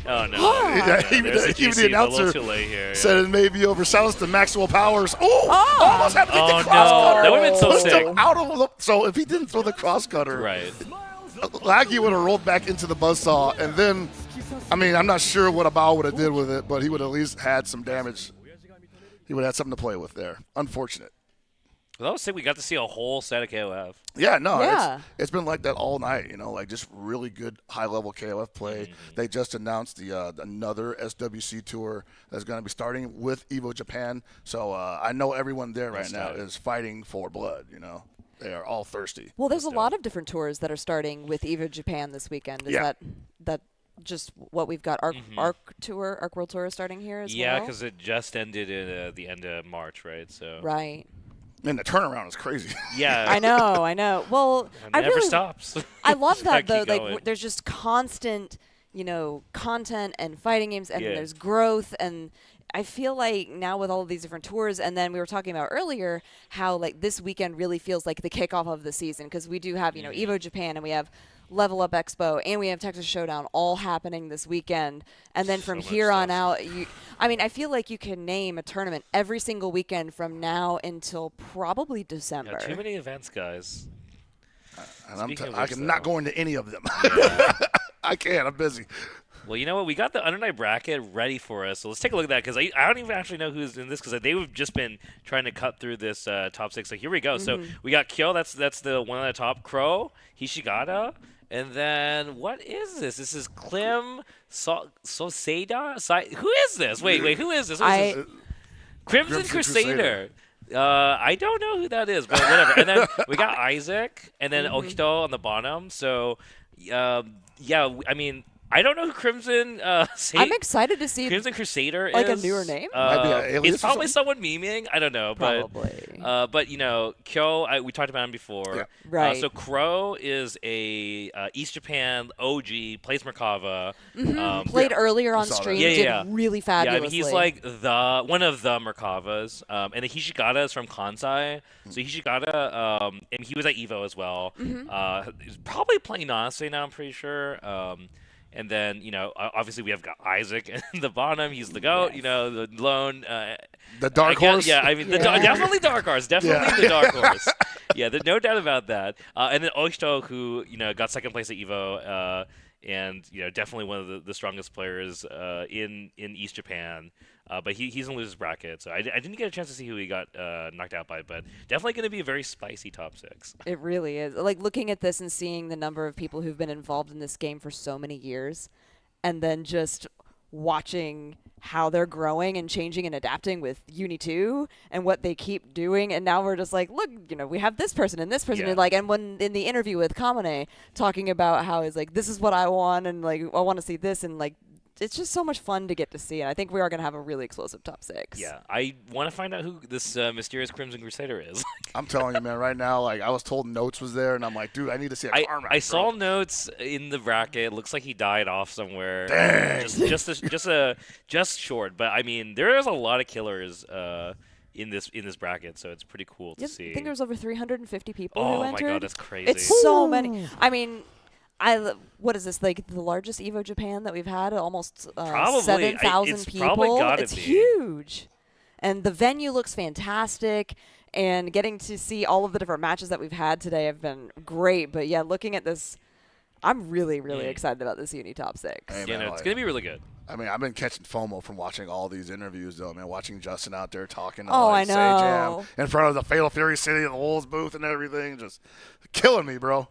Oh, no. Even There's a the GC, announcer a little too late here. said it may be over. Silence to Maxwell Powers. Oh! Almost had to take the cross no. cutter. That would've been so Pushed sick. him out of the, so if he didn't throw the cross cutter, Right. Lagia would have rolled back into the buzzsaw, and then, I mean, I'm not sure what Abao would have did with it, but he would at least had some damage. He would have had something to play with there. Unfortunate. Well, that was sick. We got to see a whole set of KOF. Yeah, no, Yeah. It's been like that all night, you know, like just really good high-level KOF play. They just announced the another SWC tour that's going to be starting with Evo Japan. So I know everyone there right now is fighting for blood, you know. They are all thirsty. Well, there's a lot of different tours that are starting with Evo Japan this weekend. Is that just what we've got? Arc World Tour is starting here as well? Yeah, because it just ended at the end of March, right? So. Right. And the turnaround is crazy. Yeah. I know. Well, It never stops. I love that, though. Keep Like, going. there's just constant, you know, content and fighting games, and Yeah. there's growth. And I feel like now with all of these different tours, and then we were talking about earlier how, like, this weekend really feels like the kickoff of the season because we do have, you know, Evo Japan, and we have Level Up Expo, and we have Texas Showdown all happening this weekend. And then from here on out, I feel like you can name a tournament every single weekend from now until probably December. Too many events, guys. And I'm Speaking of not going to any of them. Yeah. I can't. I'm busy. Well, you know what? We got the Under Night bracket ready for us, so let's take a look at that because I don't even actually know who's in this because they've just been trying to cut through this top six. So here we go. So we got Kyo, that's the one on the top. Crow, Hishigata, and then what is this? This is Klim Soseda. Who is this? Wait, who is this? What is this? Crimson Crusader. I don't know who that is, but whatever. And then we got Isaac, and then Okito on the bottom. So, yeah, I mean, I don't know who Crimson. I'm excited to see Crimson Crusader like is. a newer name. Might be an alias it's probably someone memeing. I don't know, Probably. But you know, Kyo, we talked about him before. Yeah. Right. So Crow is a East Japan OG. Plays Merkava. Played earlier on saw that. stream. Yeah. Did really Yeah, I fabulously. mean, he's like one of the Merkavas. And then Hishigata is from Kansai. So Hishigata, and he was at Evo as well. He's probably playing Nase now, I'm pretty sure. And then, obviously we have got Isaac in the bottom. He's the GOAT, the lone. The dark horse? Yeah, I mean, definitely dark horse. Definitely the dark horse. Yeah, there's no doubt about that. And then Oishito, who, got second place at Evo, and, definitely one of the strongest players in East Japan. But he's in losers bracket, so I didn't get a chance to see who he got knocked out by, but definitely going to be a very spicy top 6. It really is. Like, looking at this and seeing the number of people who've been involved in this game for so many years, and then just watching how they're growing and changing and adapting with Uni 2 and what they keep doing, and now we're just like, look, we have this person and this person, and and when in the interview with Kamane talking about how he's like, this is what I want, and like I want to see this, and like it's just so much fun to get to see, and I think we are going to have a really explosive top 6. Yeah, I want to find out who this mysterious Crimson Crusader is. I'm telling you, man, right now, like I was told Notes was there, and I'm like, dude, I need to see a car match. I saw Notes in the bracket. It looks like he died off somewhere. Dang. Just short, but I mean, there is a lot of killers in this bracket, so it's pretty cool to see. I think there was over 350 people who entered. Oh my god, that's crazy. It's so many. I mean, what is this, like the largest Evo Japan that we've had? Almost 7,000 people. It's huge. And the venue looks fantastic. And getting to see all of the different matches that we've had today have been great. But yeah, looking at this, I'm really, really excited about this Uni top 6. Hey, man, it's going to be really good. I mean, I've been catching FOMO from watching all these interviews, though, man. Watching Justin out there talking to I know. Jam in front of the Fatal Fury City and the Wolves booth and everything. Just killing me, bro.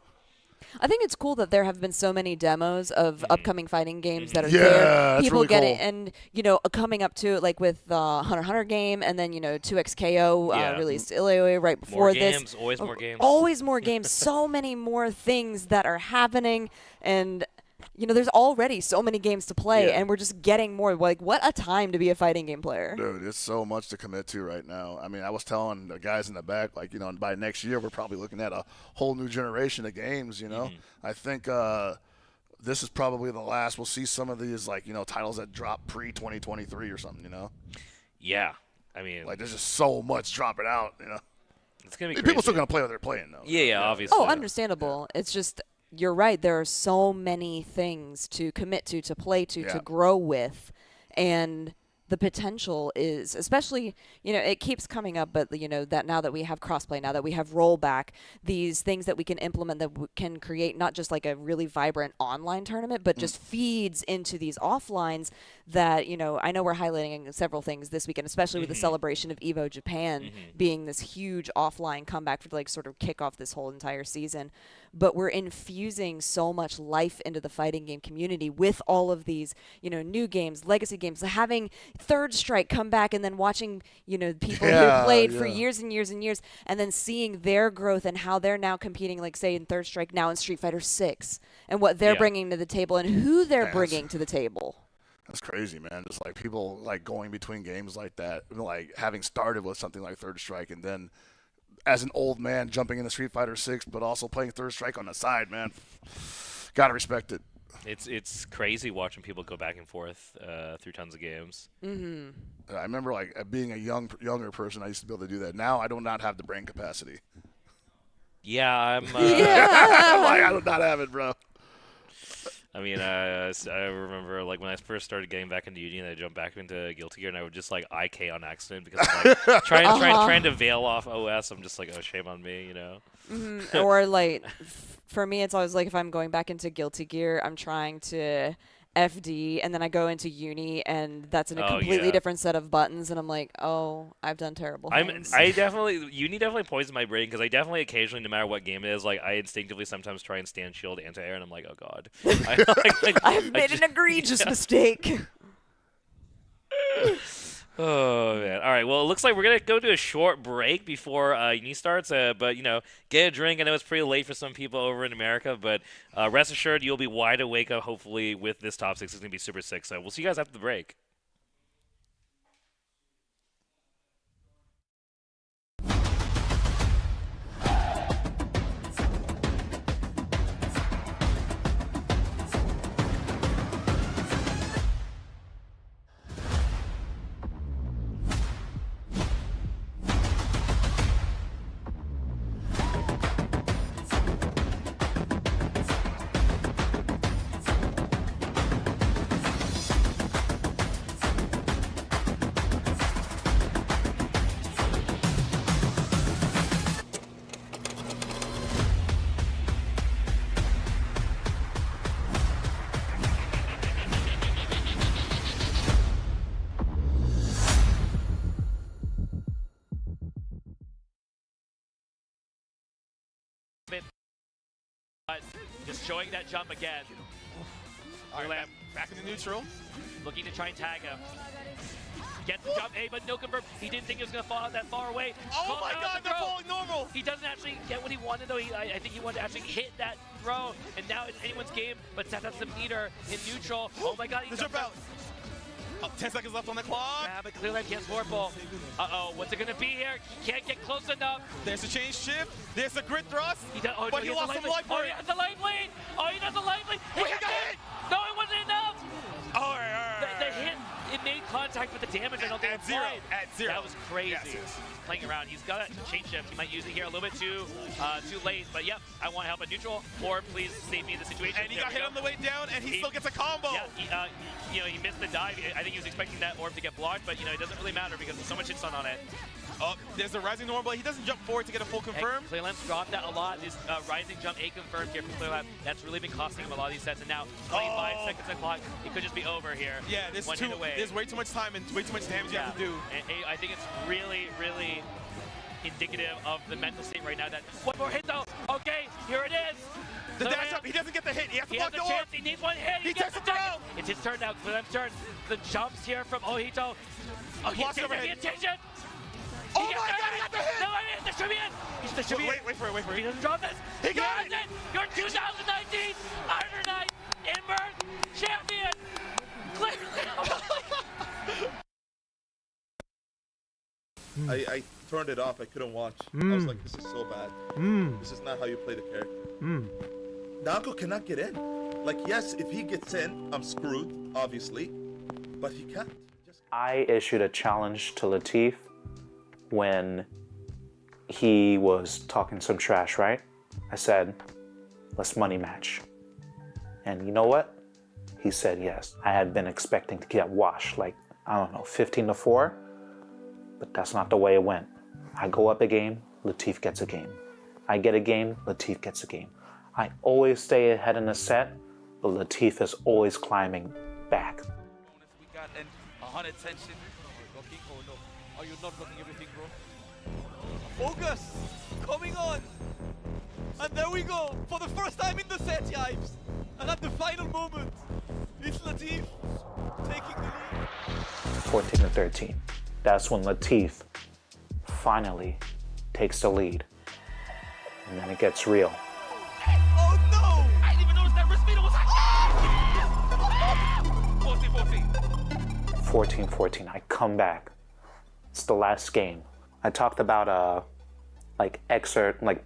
I think it's cool that there have been so many demos of upcoming fighting games that are there. That's people really getting cool. And coming up to it, like with the Hunter x Hunter game, and then 2XKO released Ilioi right before this. More games, always more games. Always more games. So many more things that are happening, and there's already so many games to play, and we're just getting more. Like, what a time to be a fighting game player. Dude, it's so much to commit to right now. I mean, I was telling the guys in the back, like, by next year, we're probably looking at a whole new generation of games, I think this is probably the last. We'll see some of these, titles that drop pre-2023 or something, Yeah. I mean, like, there's just so much dropping out, It's going to be crazy. People still going to play what they're playing, though. Yeah, obviously. Oh, understandable. Yeah. It's just, you're right. There are so many things to commit to play to grow with. And the potential is, especially, it keeps coming up, but, that now that we have crossplay, now that we have rollback, these things that we can implement that can create not just like a really vibrant online tournament, but just feeds into these offlines that, I know we're highlighting several things this weekend, especially with the celebration of Evo Japan being this huge offline comeback for sort of kick off this whole entire season. But we're infusing so much life into the fighting game community with all of these, new games, legacy games, having Third Strike come back and then watching, people who played for years and years and years, and then seeing their growth and how they're now competing, like say in Third Strike, now in Street Fighter 6, and what they're bringing to the table and who they're bringing to the table. That's crazy, man. Just like people like going between games like that, like having started with something like Third Strike and then as an old man jumping into Street Fighter 6, but also playing Third Strike on the side, man. Gotta respect it. It's crazy watching people go back and forth through tons of games. I remember like being a younger person, I used to be able to do that. Now I do not have the brain capacity. Yeah, I'm. I'm like, I do not have it, bro. I mean, I remember like when I first started getting back into Uni and I jumped back into Guilty Gear and I would just like IK on accident because I'm like trying to veil off OS. I'm just like, oh, shame on me, Or like, for me, it's always like if I'm going back into Guilty Gear, I'm trying to FD and then I go into Uni and that's in a completely different set of buttons and I'm like, oh, I've done terrible things. Uni definitely poisons my brain because I definitely occasionally, no matter what game it is, like I instinctively sometimes try and stand shield anti-air and I'm like, oh god. I've made an egregious mistake. Oh, man. All right, well, it looks like we're going to go to a short break before Uni starts, but, get a drink. I know it's pretty late for some people over in America, but rest assured you'll be wide awake, hopefully, with this top 6. It's going to be super sick, so we'll see you guys after the break. showing that jump again. All right, back in the neutral. Looking to try and tag him. Gets the jump, but no confirm. He didn't think he was going to fall out that far away. Oh my God, they're falling normal. He doesn't actually get what he wanted, though. I think he wanted to actually hit that throw, and now it's anyone's game, but Seth has the meter in neutral. Oh my God, he jump out. 10 seconds left on the clock. Yeah, but clearly he has Vorpal. Uh-oh, what's it going to be here? He can't get close enough. There's a change shift. There's a grid thrust. But he lost some life for Oh, it. he has the life lead. Oh, he does the life lead. He got hit. No, it wasn't enough. All right. The hit, it made contact with the damage. I don't think at zero. At zero. That was crazy. Yes. Playing around. He's got a change shift. He might use it here a little bit too late. But yep, I want help at neutral. Or please save me in the situation. And he got hit on the way down, and he still gets a combo. Yeah, he missed the dive. I think he was expecting that orb to get blocked, but it doesn't really matter because there's so much hit stun on it. Oh, there's a rising normal. He doesn't jump forward to get a full confirm. Clearlamp's dropped that a lot. This rising jump A confirmed here from Clearlamp. That's really been costing him a lot of these sets. And now 25 seconds on the clock. It could just be over here. Yeah, there's way too much time and way too much damage you have to do. And I think it's really, really indicative of the mental state right now that one more hit though. Okay, here it is. The dash up, he doesn't get the hit. He has to block the orb. He needs one hit. He takes the throw. It's his turn now. Clearlamp's turn. The jumps here from Ohito. Oh, he changed it. Oh my God, he got the hit! No, it's distributed! He's distributed! Wait for it. If he doesn't drop this, he got it! Your 2019 Iron Knight Inverse Champion! I turned it off. I couldn't watch. I was like, this is so bad. This is not how you play the character. Naoko cannot get in. Like, yes, if he gets in, I'm screwed, obviously. But he can't. I issued a challenge to Latif when he was talking some trash, right? I said, let's money match. And you know what? He said yes. I had been expecting to get washed, like, I don't know, 15-4, but that's not the way it went. I go up a game, Latif gets a game. I get a game, Latif gets a game. I always stay ahead in the set, but Latif is always climbing back. We got 100 tension. Blocking, oh no. Are you not blocking everything, bro? August coming on. And there we go. For the first time in the set, Yipes. And at the final moment, it's Latif taking the lead. 14-13. That's when Latif finally takes the lead. And then it gets real. Oh no! I didn't even notice that wrist meter was 14-14. I come back. It's the last game. I talked about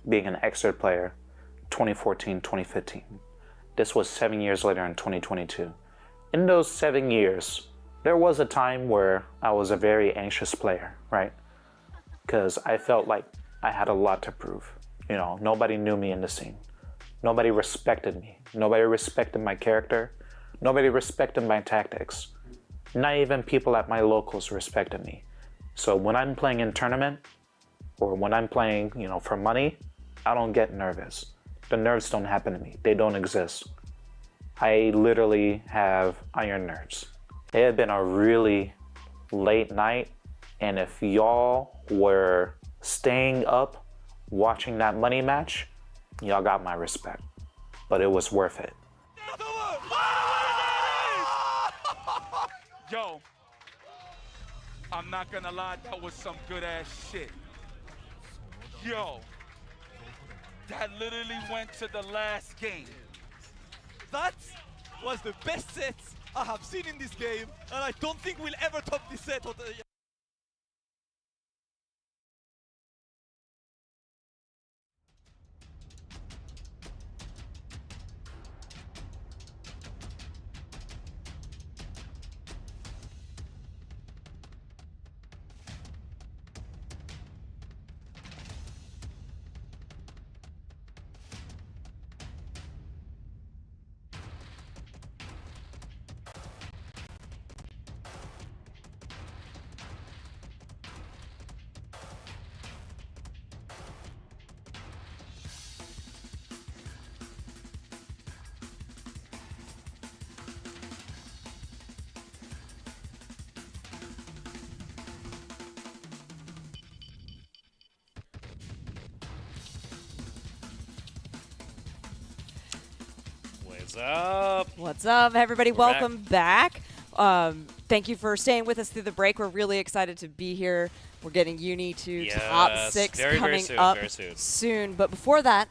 being an excerpt player 2014, 2015. This was 7 years later in 2022. In those 7 years, there was a time where I was a very anxious player, right? Because I felt like I had a lot to prove. Nobody knew me in the scene. Nobody respected me. Nobody respected my character. Nobody respected my tactics. Not even people at my locals respected me. So when I'm playing in tournament, or when I'm playing, for money, I don't get nervous. The nerves don't happen to me. They don't exist. I literally have iron nerves. It had been a really late night, and if y'all were staying up watching that money match, y'all got my respect. But it was worth it. Yo, I'm not gonna lie, that was some good ass shit. Yo, that literally went to the last game. That was the best set I have seen in this game, and I don't think we'll ever top this set. What's up? What's up, everybody? We're Welcome back. Thank you for staying with us through the break. We're really excited to be here. We're getting Uni to top 6 coming up soon. But before that,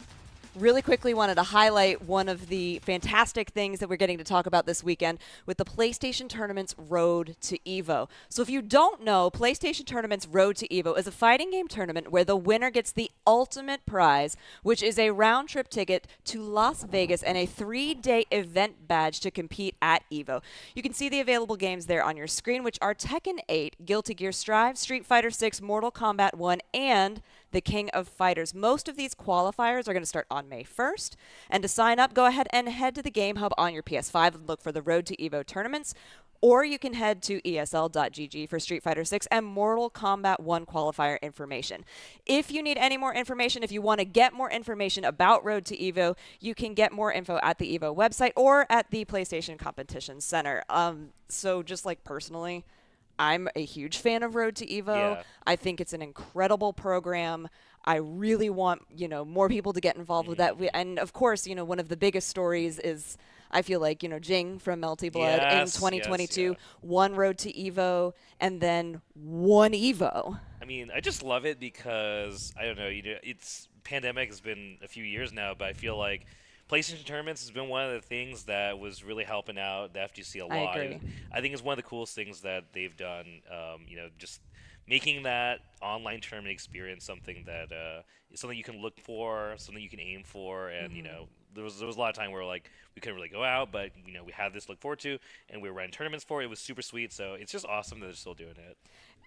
really quickly wanted to highlight one of the fantastic things that we're getting to talk about this weekend with the PlayStation Tournament's Road to Evo. So if you don't know, PlayStation Tournament's Road to Evo is a fighting game tournament where the winner gets the ultimate prize, which is a round-trip ticket to Las Vegas and a 3-day event badge to compete at Evo. You can see the available games there on your screen, which are Tekken 8, Guilty Gear Strive, Street Fighter 6, Mortal Kombat 1, and the King of Fighters. Most of these qualifiers are going to start on May 1st. And to sign up, go ahead and head to the Game Hub on your PS5 and look for the Road to Evo tournaments. Or you can head to esl.gg for Street Fighter 6 and Mortal Kombat 1 qualifier information. If you need any more information, if you want to get more information about Road to Evo, you can get more info at the Evo website or at the PlayStation Competition Center. So just like personally, I'm a huge fan of Road to Evo. Yeah. I think it's an incredible program. I really want, more people to get involved with that. And of course, one of the biggest stories is, I feel like, Jing from Melty Blood in 2022 won Road to Evo and then won Evo. I mean, I just love it because, I don't know, it's pandemic has been a few years now, but I feel like PlayStation Tournaments has been one of the things that was really helping out the FGC a lot. I agree. I think it's one of the coolest things that they've done, just making that online tournament experience something that is something you can look for, something you can aim for, and, there was a lot of time where, like, we couldn't really go out, but, we had this to look forward to, and we were running tournaments for it. It was super sweet, so it's just awesome that they're still doing it.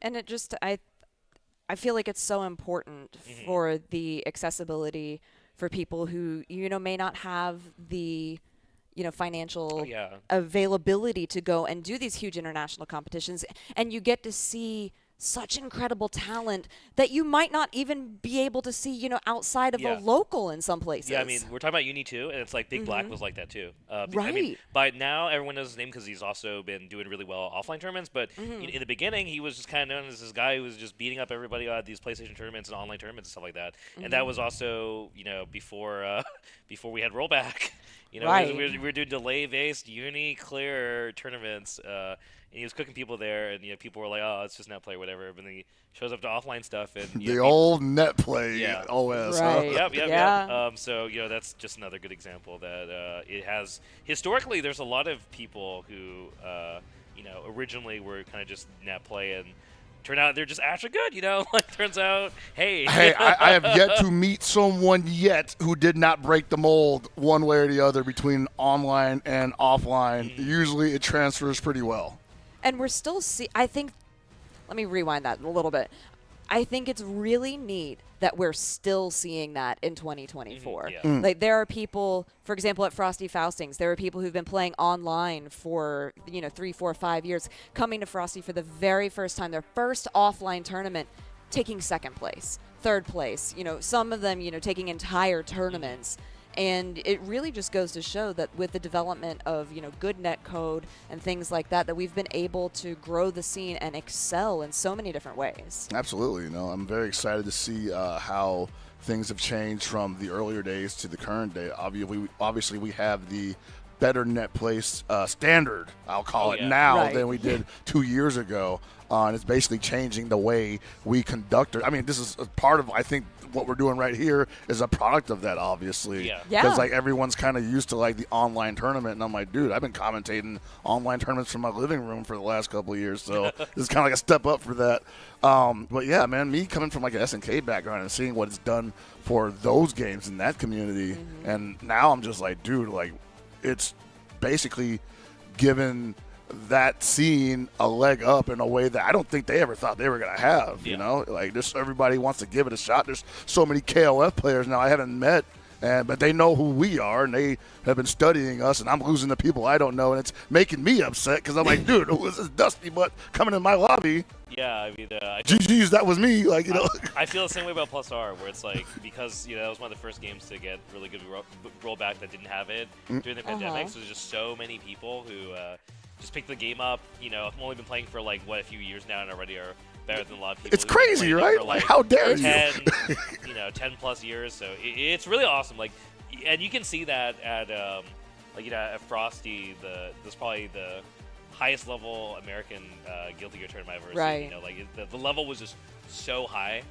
And it just, I feel like it's so important for the accessibility for people who, may not have the, financial availability to go and do these huge international competitions. And you get to see such incredible talent that you might not even be able to see, outside of a local in some places. Yeah, I mean, we're talking about Uni too, and it's like Big Black was like that too. Right. I mean, by now everyone knows his name because he's also been doing really well offline tournaments. But in the beginning, he was just kind of known as this guy who was just beating up everybody at these PlayStation tournaments and online tournaments and stuff like that. And that was also, before we had rollback. We were doing delay-based Uni clear tournaments. And he was cooking people there, and people were like, "Oh, it's just net play, whatever." But then he shows up to offline stuff, and the old net play OS. Right. Yep. So that's just another good example that it has. Historically, there's a lot of people who originally were kind of just net play and turn out they're just actually good. Turns out, hey, I have yet to meet someone yet who did not break the mold one way or the other between online and offline. Usually, it transfers pretty well. And we're still I think, let me rewind that a little bit. I think it's really neat that we're still seeing that in 2024. Like, there are people, for example, at Frosty Faustings, there are people who've been playing online for, 3, 4, 5 years, coming to Frosty for the very first time, their first offline tournament, taking second place, third place, some of them, taking entire tournaments. And it really just goes to show that with the development of, good net code and things like that, that we've been able to grow the scene and excel in so many different ways. Absolutely. I'm very excited to see how things have changed from the earlier days to the current day. Obviously, we have the better net place standard, I'll call it now, than we did 2 years ago. And it's basically changing the way we conduct it. I mean, this is a part of, I think, what we're doing right here is a product of that, obviously. Because everyone's kind of used to the online tournament, and I'm like, dude, I've been commentating online tournaments from my living room for the last couple of years, so this is kind of like a step up for that. But yeah, man, me coming from an SNK background and seeing what it's done for those games in that community, and now I'm just like, dude, it's basically given that scene a leg up in a way that I don't think they ever thought they were going to have, just everybody wants to give it a shot. There's so many KOF players now I haven't met, but they know who we are, and they have been studying us, and I'm losing the people I don't know, and it's making me upset because I'm like, dude, who is this dusty butt coming in my lobby? Yeah, I mean, GG's, that was me. I feel the same way about Plus R, where it's because that was one of the first games to get really good rollback that didn't have it during the pandemic. So there's just so many people who just picked the game up. I've only been playing for a few years now, and already are better than a lot of people. It's crazy, right? For how dare 10, 10 plus years. So it's really awesome. And you can see that at like at Frosty, there's probably the highest level American Guilty Gear tournament I've ever seen. You know, like the level was just so high,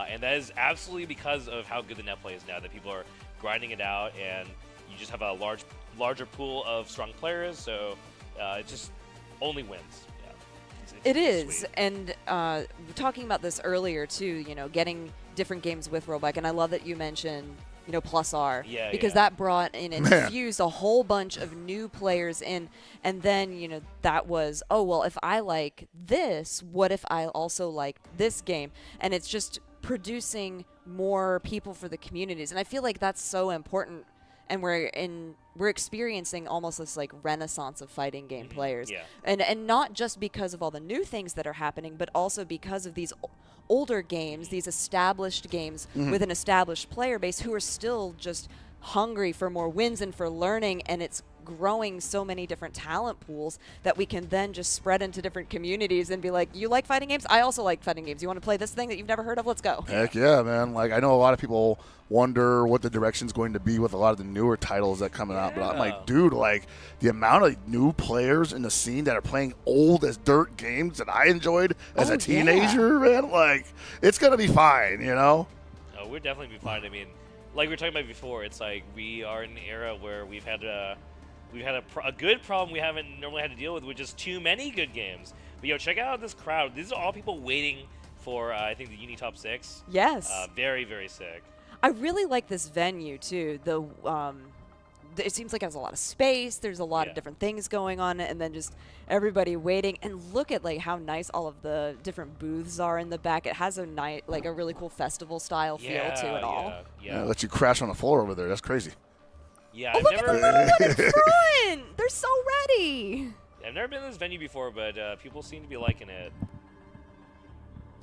and that is absolutely because of how good the net play is now. That people are grinding it out, and you just have a larger pool of strong players. So it just only wins. It is, and talking about this earlier too, you know, getting different games with rollback, and I love that you mentioned, you know, Plus R, because that brought in and infused a whole bunch of new players in, and then, you know, that was, oh, well, if I like this, what if I also like this game? And it's just producing more people for the communities, and I feel like that's so important. And we're experiencing almost this like renaissance of fighting game players, and not just because of all the new things that are happening, but also because of these older games, these established games with an established player base who are still just hungry for more wins and for learning, and it's growing so many different talent pools that we can then just spread into different communities and be like, you like fighting games? I also like fighting games. You want to play this thing that you've never heard of? Let's go. Heck yeah, man. Like, I know a lot of people wonder what the direction's going to be with a lot of the newer titles that coming out, but I'm like, dude, like the amount of new players in the scene that are playing old as dirt games that I enjoyed as a teenager, man, like it's gonna be fine, you know? Oh, we'll definitely be fine. I mean, like we were talking about before, it's like we are in an era where we've had a good problem we haven't normally had to deal with, which is too many good games. But yo, check out this crowd. These are all people waiting for I think the Uni Top 6. Yes. Very, very sick. I really like this venue too. It seems like it has a lot of space. There's a lot of different things going on, and then just everybody waiting. And look at like how nice all of the different booths are in the back. It has a a really cool festival style feel to it all. Yeah, let you crash on the floor over there. That's crazy. Yeah, look at the little one in front. They're so ready. I've never been to this venue before, but people seem to be liking it.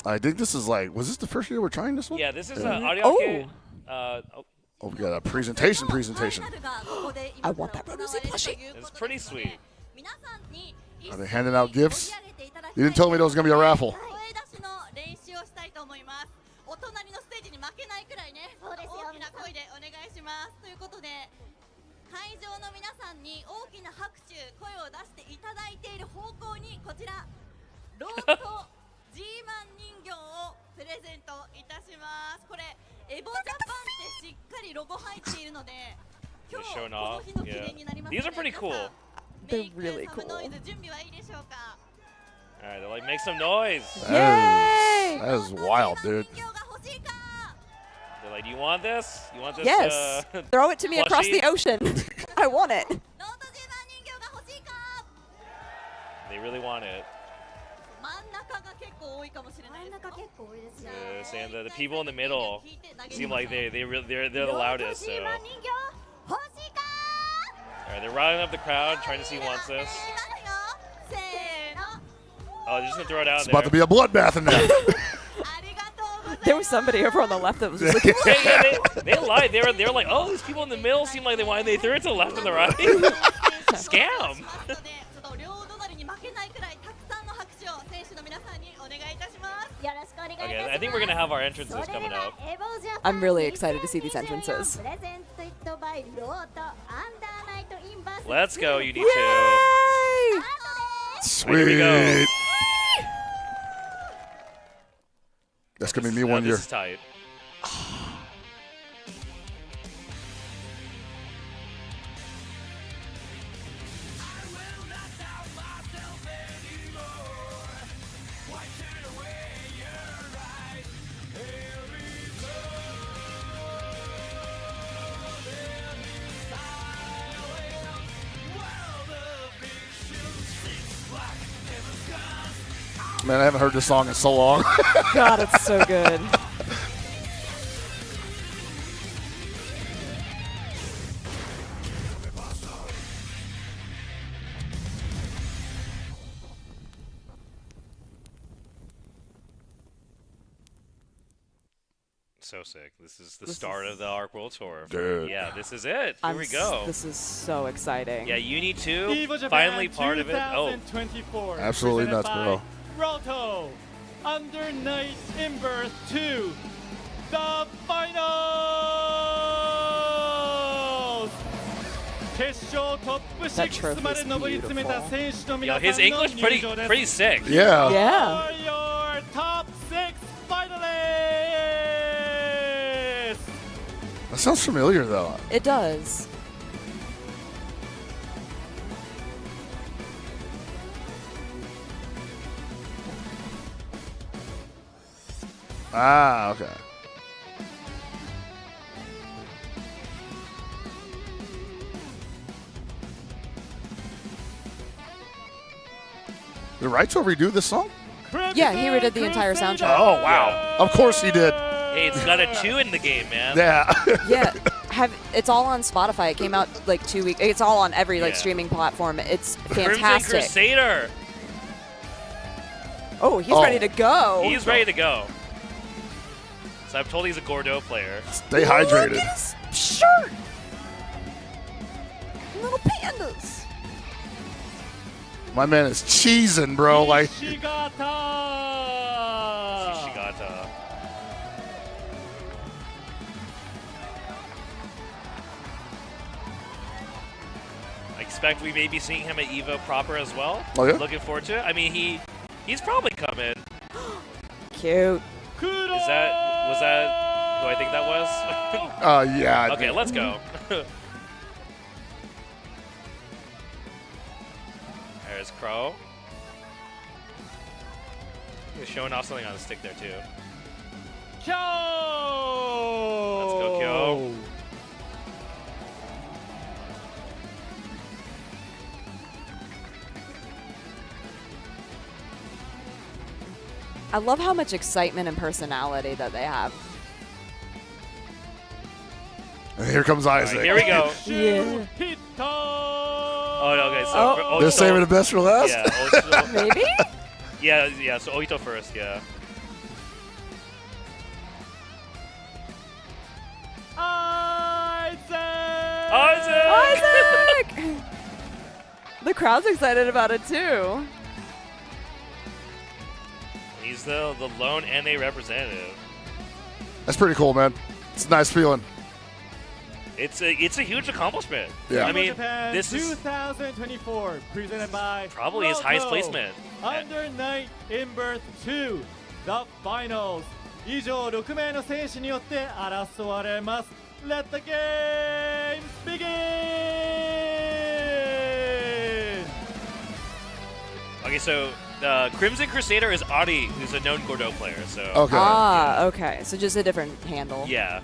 I think this is like, was this the first year we're trying this one? Yeah, this is audio. Oh, we got a presentation. I want that Rosie plushie. It's pretty sweet. Are they handing out gifts? You didn't tell me there was going to be a raffle. They're showing off. Yeah. These are pretty cool. They're really cool. Alright, they're like, make some noise. That is wild, dude. They're like, do you want this? You want this? Yes. Throw it to me across the ocean. I want it. They really want it. Yes, and the people in the middle seem like they're the loudest. So. Alright, they're routing up the crowd, trying to see who wants this. Oh, they're just gonna throw it out It's about to be a bloodbath in there. There was somebody over on the left that was just like, they lied. They were like, oh, these people in the middle seem like they wanted. They threw it to the left and the right. Scam. Okay, I think we're gonna have our entrances coming up. I'm really excited to see these entrances. Let's go, you need to. Sweet. Here we go. That's gonna be me one year. This is tight. Man, I haven't heard this song in so long. God, it's so good. So sick. This is the start of the Arc World Tour. Dude. Yeah, this is it. Here we go. This is so exciting. Yeah, Uni 2, Evo Japan finally part of it. Oh, 2024. Absolutely nuts, bro. Roto, Under Night in Birth 2, the finals! That trophy's beautiful. Yo, his English pretty sick. Yeah. Yeah. Your top 6 finalists. That sounds familiar, though. It does. Ah, okay. Did Raito redo this song? Yeah, he redid the entire soundtrack. Oh, wow. Of course he did. Hey, it's got a 2 in the game, man. Yeah. Yeah, it's all on Spotify. It came out like 2 weeks. It's all on every like streaming platform. It's Crimson fantastic. Crusader. Oh, he's ready to go. He's ready to go. So I'm told he's a Gordeau player. Stay hydrated. Look at his shirt. Little pandas. My man is cheesing, bro. Like. Shigata. I expect we may be seeing him at Evo proper as well. Oh, yeah? Looking forward to it. I mean, he's probably coming. Cute. Was that who I think that was? Yeah. Okay, let's go. There's Crow. He's showing off something on the stick there too. Kyo! Let's go, Kyo. I love how much excitement and personality that they have. And here comes Isaac. Right, here we go. Yeah. Oh, okay. So they're saving the best for last? Yeah. Ohito. Maybe? Yeah. So Ohito first. Yeah. Isaac! The crowd's excited about it too. He's the lone NA representative. That's pretty cool, man. It's a nice feeling. It's a huge accomplishment. Yeah. I mean, Japan this is 2024 presented by probably his highest placement. Under Night in Birth 2 The Finals 以上6名の選手によって争われます Let the games begin! Okay, so Crimson Crusader is Adi, who's a known Gordeau player. So okay. Ah, okay. So just a different handle. Yeah.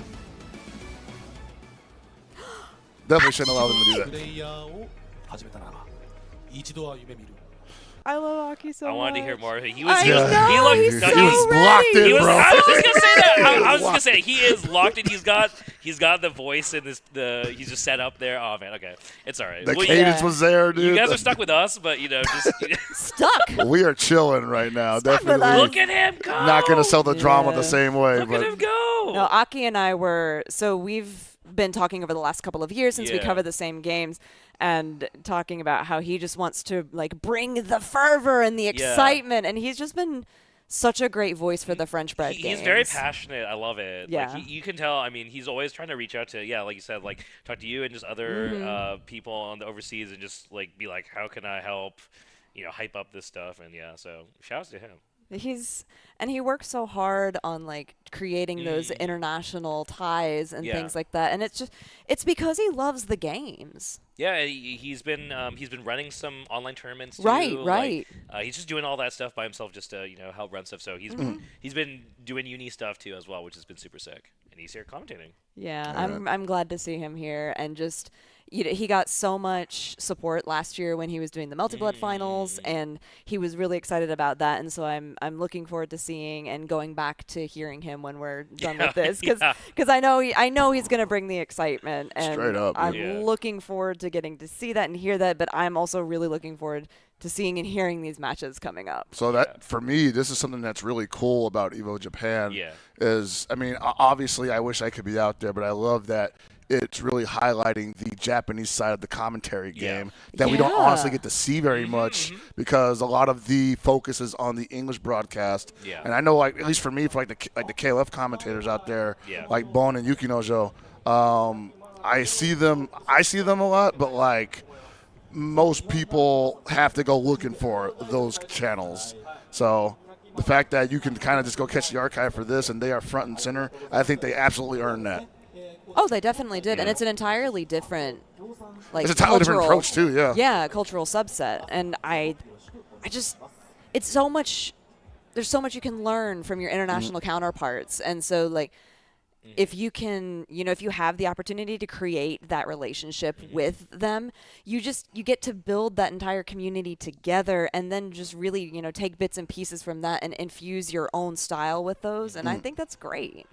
Definitely shouldn't allow them to do that. プレイヤーを始めたなら一度は夢見る I love Aki so much. I wanted to hear more of it. He I was know, he's so locked in, bro. I was just gonna say that. I was just gonna say he is locked in. He's got the voice and he's just set up there. Oh man, okay, it's all right. The cadence was there, dude. You guys are stuck with us, but just stuck. We are chilling right now. Definitely. Look at him go. Not gonna sell the drama the same way. Look but at him go. No, Aki and I we've been talking over the last couple of years since we cover the same games and talking about how he just wants to like bring the fervor and the excitement and he's just been such a great voice for the French bred games. He's very passionate. I love it. Yeah. Like, you can tell. I mean, he's always trying to reach out to, like you said, like talk to you and just other people on the overseas and just like be like, how can I help, hype up this stuff? And so shouts to him. He works so hard on like creating those international ties and things like that, and it's because he loves the games. Yeah, he's been running some online tournaments too. Right. Like, he's just doing all that stuff by himself just to help run stuff. So he's been doing uni stuff too as well, which has been super sick. And he's here commentating. Yeah, I'm glad to see him here and just. He got so much support last year when he was doing the Multi-Blood finals, and he was really excited about that. And so I'm looking forward to seeing and going back to hearing him when we're done with this, because I know he's gonna bring the excitement, and straight up, I'm looking forward to getting to see that and hear that. But I'm also really looking forward to seeing and hearing these matches coming up. So that for me, this is something that's really cool about Evo Japan. Yeah. Is I mean, obviously, I wish I could be out there, but I love that. It's really highlighting the Japanese side of the commentary game that we don't honestly get to see very much because a lot of the focus is on the English broadcast. Yeah. And I know, like at least for me, for like the KOF commentators out there, like Bon and Yukinojo, I see them a lot, but like most people have to go looking for those channels. So the fact that you can kind of just go catch the archive for this and they are front and center, I think they absolutely earned that. Oh, they definitely did, and it's an entirely different, like, it's a totally different approach too. Yeah. Yeah, cultural subset, and I just, it's so much. There's so much you can learn from your international counterparts, and so like, if you can, if you have the opportunity to create that relationship with them, you get to build that entire community together, and then just really, take bits and pieces from that and infuse your own style with those, and I think that's great.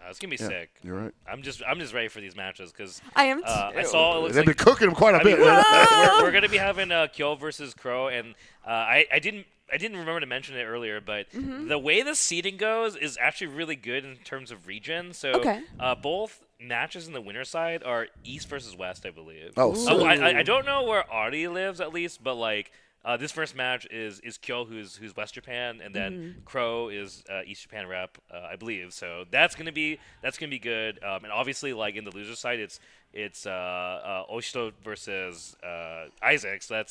It's gonna be sick. You're right. I'm just ready for these matches because I am too. I saw it looks they've like, been cooking them quite a bit. We're gonna be having Kyo versus Crow, and I didn't remember to mention it earlier, but the way the seeding goes is actually really good in terms of region. So both matches in the winner side are East versus West, I believe. Oh, I don't know where Artie lives at least, but like. This first match is Kyo, who's West Japan, and then Crow is East Japan rep, I believe. So that's gonna be good. And obviously, like in the loser side, it's Oshito versus Isaac. So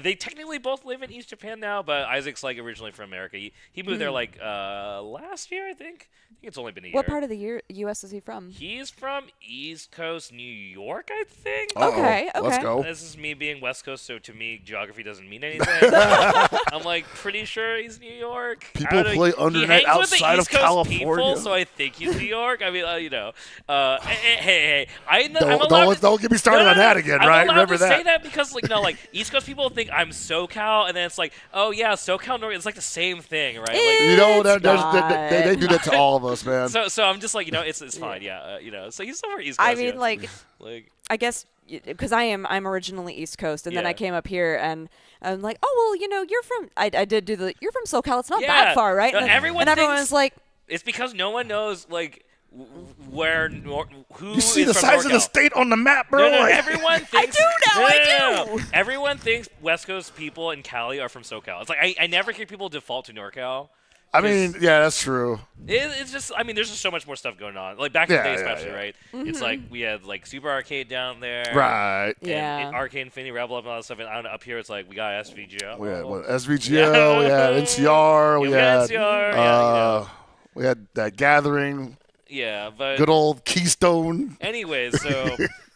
they technically both live in East Japan now, but Isaac's like originally from America. He moved there like last year, I think. I think it's only been a year. What part of the U.S. is he from? He's from East Coast, New York, I think. Okay. Let's go. This is me being West Coast, so to me, geography doesn't mean anything. I'm like pretty sure he's New York. People play undernet outside of California, people, so I think he's New York. I mean, hey, don't get me started on that again, right? Remember that. Say that because East Coast people think I'm SoCal, and then it's like, oh yeah, SoCal, North. It's like the same thing, right? They do that to all of us, man. So I'm just like, it's fine, yeah, So he's somewhere East Coast. I mean, I guess because I'm originally East Coast, and then I came up here, and I'm like, oh well, you're from. I did do you're from SoCal. It's not that far, right? No, and everyone's like, it's because no one knows who you see is the from size NorCal. of the state on the map, bro. No, everyone thinks. I do. Everyone thinks West Coast people in Cali are from SoCal. It's like I never hear people default to NorCal. I mean, yeah, that's true. It's just, there's just so much more stuff going on. Like back in the day, especially, right? It's like we had like Super Arcade down there, right? And Arcade Infinity, Rebel Up, and all that stuff. And up here, it's like we got SVGO. We had SVGO. We had NCR. We had NCR. We had that Gathering. Yeah, but good old Keystone. Anyways,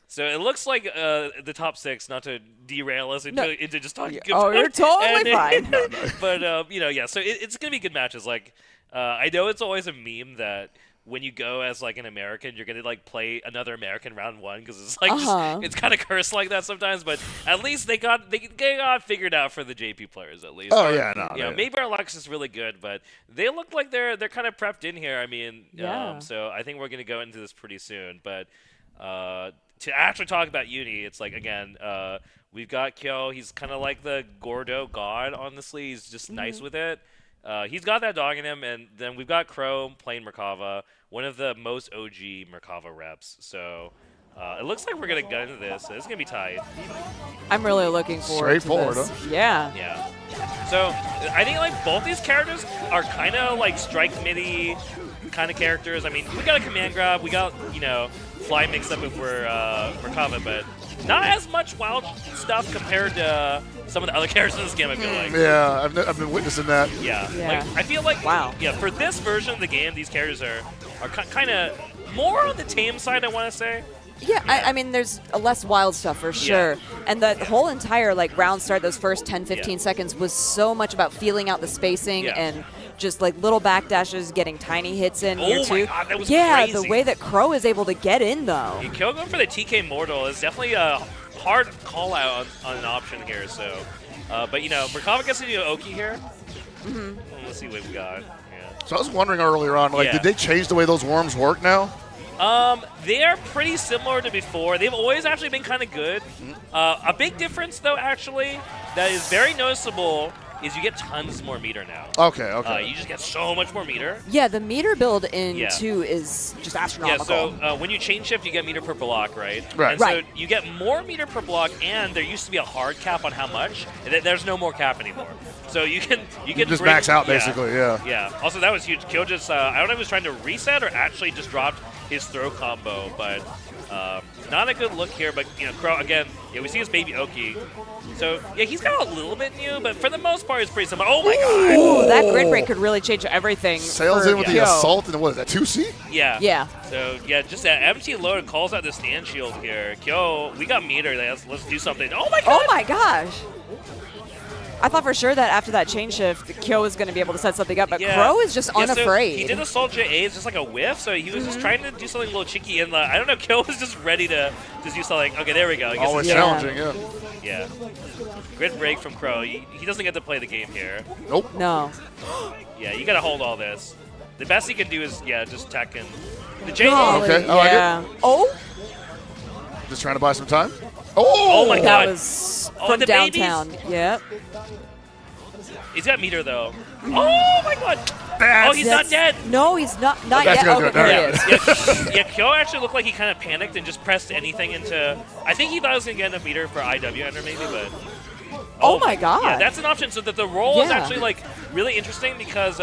so it looks like the top six, not to derail us into just talking. Oh, you're totally fine. But so it's gonna be good matches. Like I know it's always a meme that when you go as like an American, you're gonna like play another American round one because it's like it's kind of cursed like that sometimes. But at least they got figured out for the JP players at least. Maybe our Lux is really good, but they look like they're kind of prepped in here. I mean, so I think we're gonna go into this pretty soon, but. To actually talk about Uni, it's like, again, we've got Kyo. He's kind of like the Gordo god, honestly. He's just nice with it. He's got that dog in him. And then we've got Crow playing Merkava, one of the most OG Merkava reps. So it looks like we're going to get into this. So it's going to be tight. I'm really looking forward to this. Huh? Yeah. So I think like both these characters are kind of like Strike Committee kind of characters. I mean, we got a command grab. We got, fly mix up if we're Merkava, but not as much wild stuff compared to some of the other characters in this game, I feel like. Yeah, I've been witnessing that. Yeah. Like, I feel like, for this version of the game, these characters are kind of more on the tame side, I want to say. Yeah, I mean, there's less wild stuff for sure. And the whole entire round start, those first 10, 15 seconds was so much about feeling out the spacing and just little backdashes, getting tiny hits in here too. Oh my god, that was crazy. The way that Crow is able to get in though. Kyo going for the TK Mortal is definitely a hard call out on an option here. So, but Merkava gets to do Oki here. Let's see what we got. Yeah. So I was wondering earlier on, did they change the way those worms work now? They are pretty similar to before. They've always actually been kind of good. A big difference, though, actually, that is very noticeable is you get tons more meter now. Okay. You just get so much more meter. Yeah, the meter build in 2 is just astronomical. Yeah, so when you chain shift, you get meter per block, right? Right. And so you get more meter per block, and there used to be a hard cap on how much. And there's no more cap anymore. So you can just max out basically, yeah. Yeah. Also, that was huge. Kyo just I don't know if he was trying to reset or actually just dropped his throw combo, but not a good look here. But Crow again. Yeah, we see his baby Oki. So yeah, he's got a little bit new, but for the most part, it's pretty similar. Oh my god! Ooh, that grid break could really change everything. Sails in with the assault, and what is that, 2C? Yeah. Yeah. So yeah, just that empty load calls out the stand shield here. Kyo, we got meter. Let's do something. Oh my god! Oh my gosh! I thought for sure that after that chain shift, Kyo was going to be able to set something up, but Crow is just unafraid. So he did assault JA, it's just like a whiff, so he was just trying to do something a little cheeky, and I don't know, Kyo was just ready to just do something. Okay, there we go. I guess always challenging, yeah. Grid break from Crow. He doesn't get to play the game here. Nope. No. Yeah, you got to hold all this. The best he can do is, just Tekken. The Jaidlyn. Okay, I like it. Oh. Just trying to buy some time. Oh my god. That was from the downtown. babies? Yep. He's got meter though. Oh my god! Oh, he's not dead. No, he's not yet. Okay, there he is. Yeah, Kyo actually looked like he kind of panicked and just pressed anything into. I think he thought he was gonna get enough meter for IW ender maybe, but. Oh my god! Yeah, that's an option. So that the roll is actually like really interesting because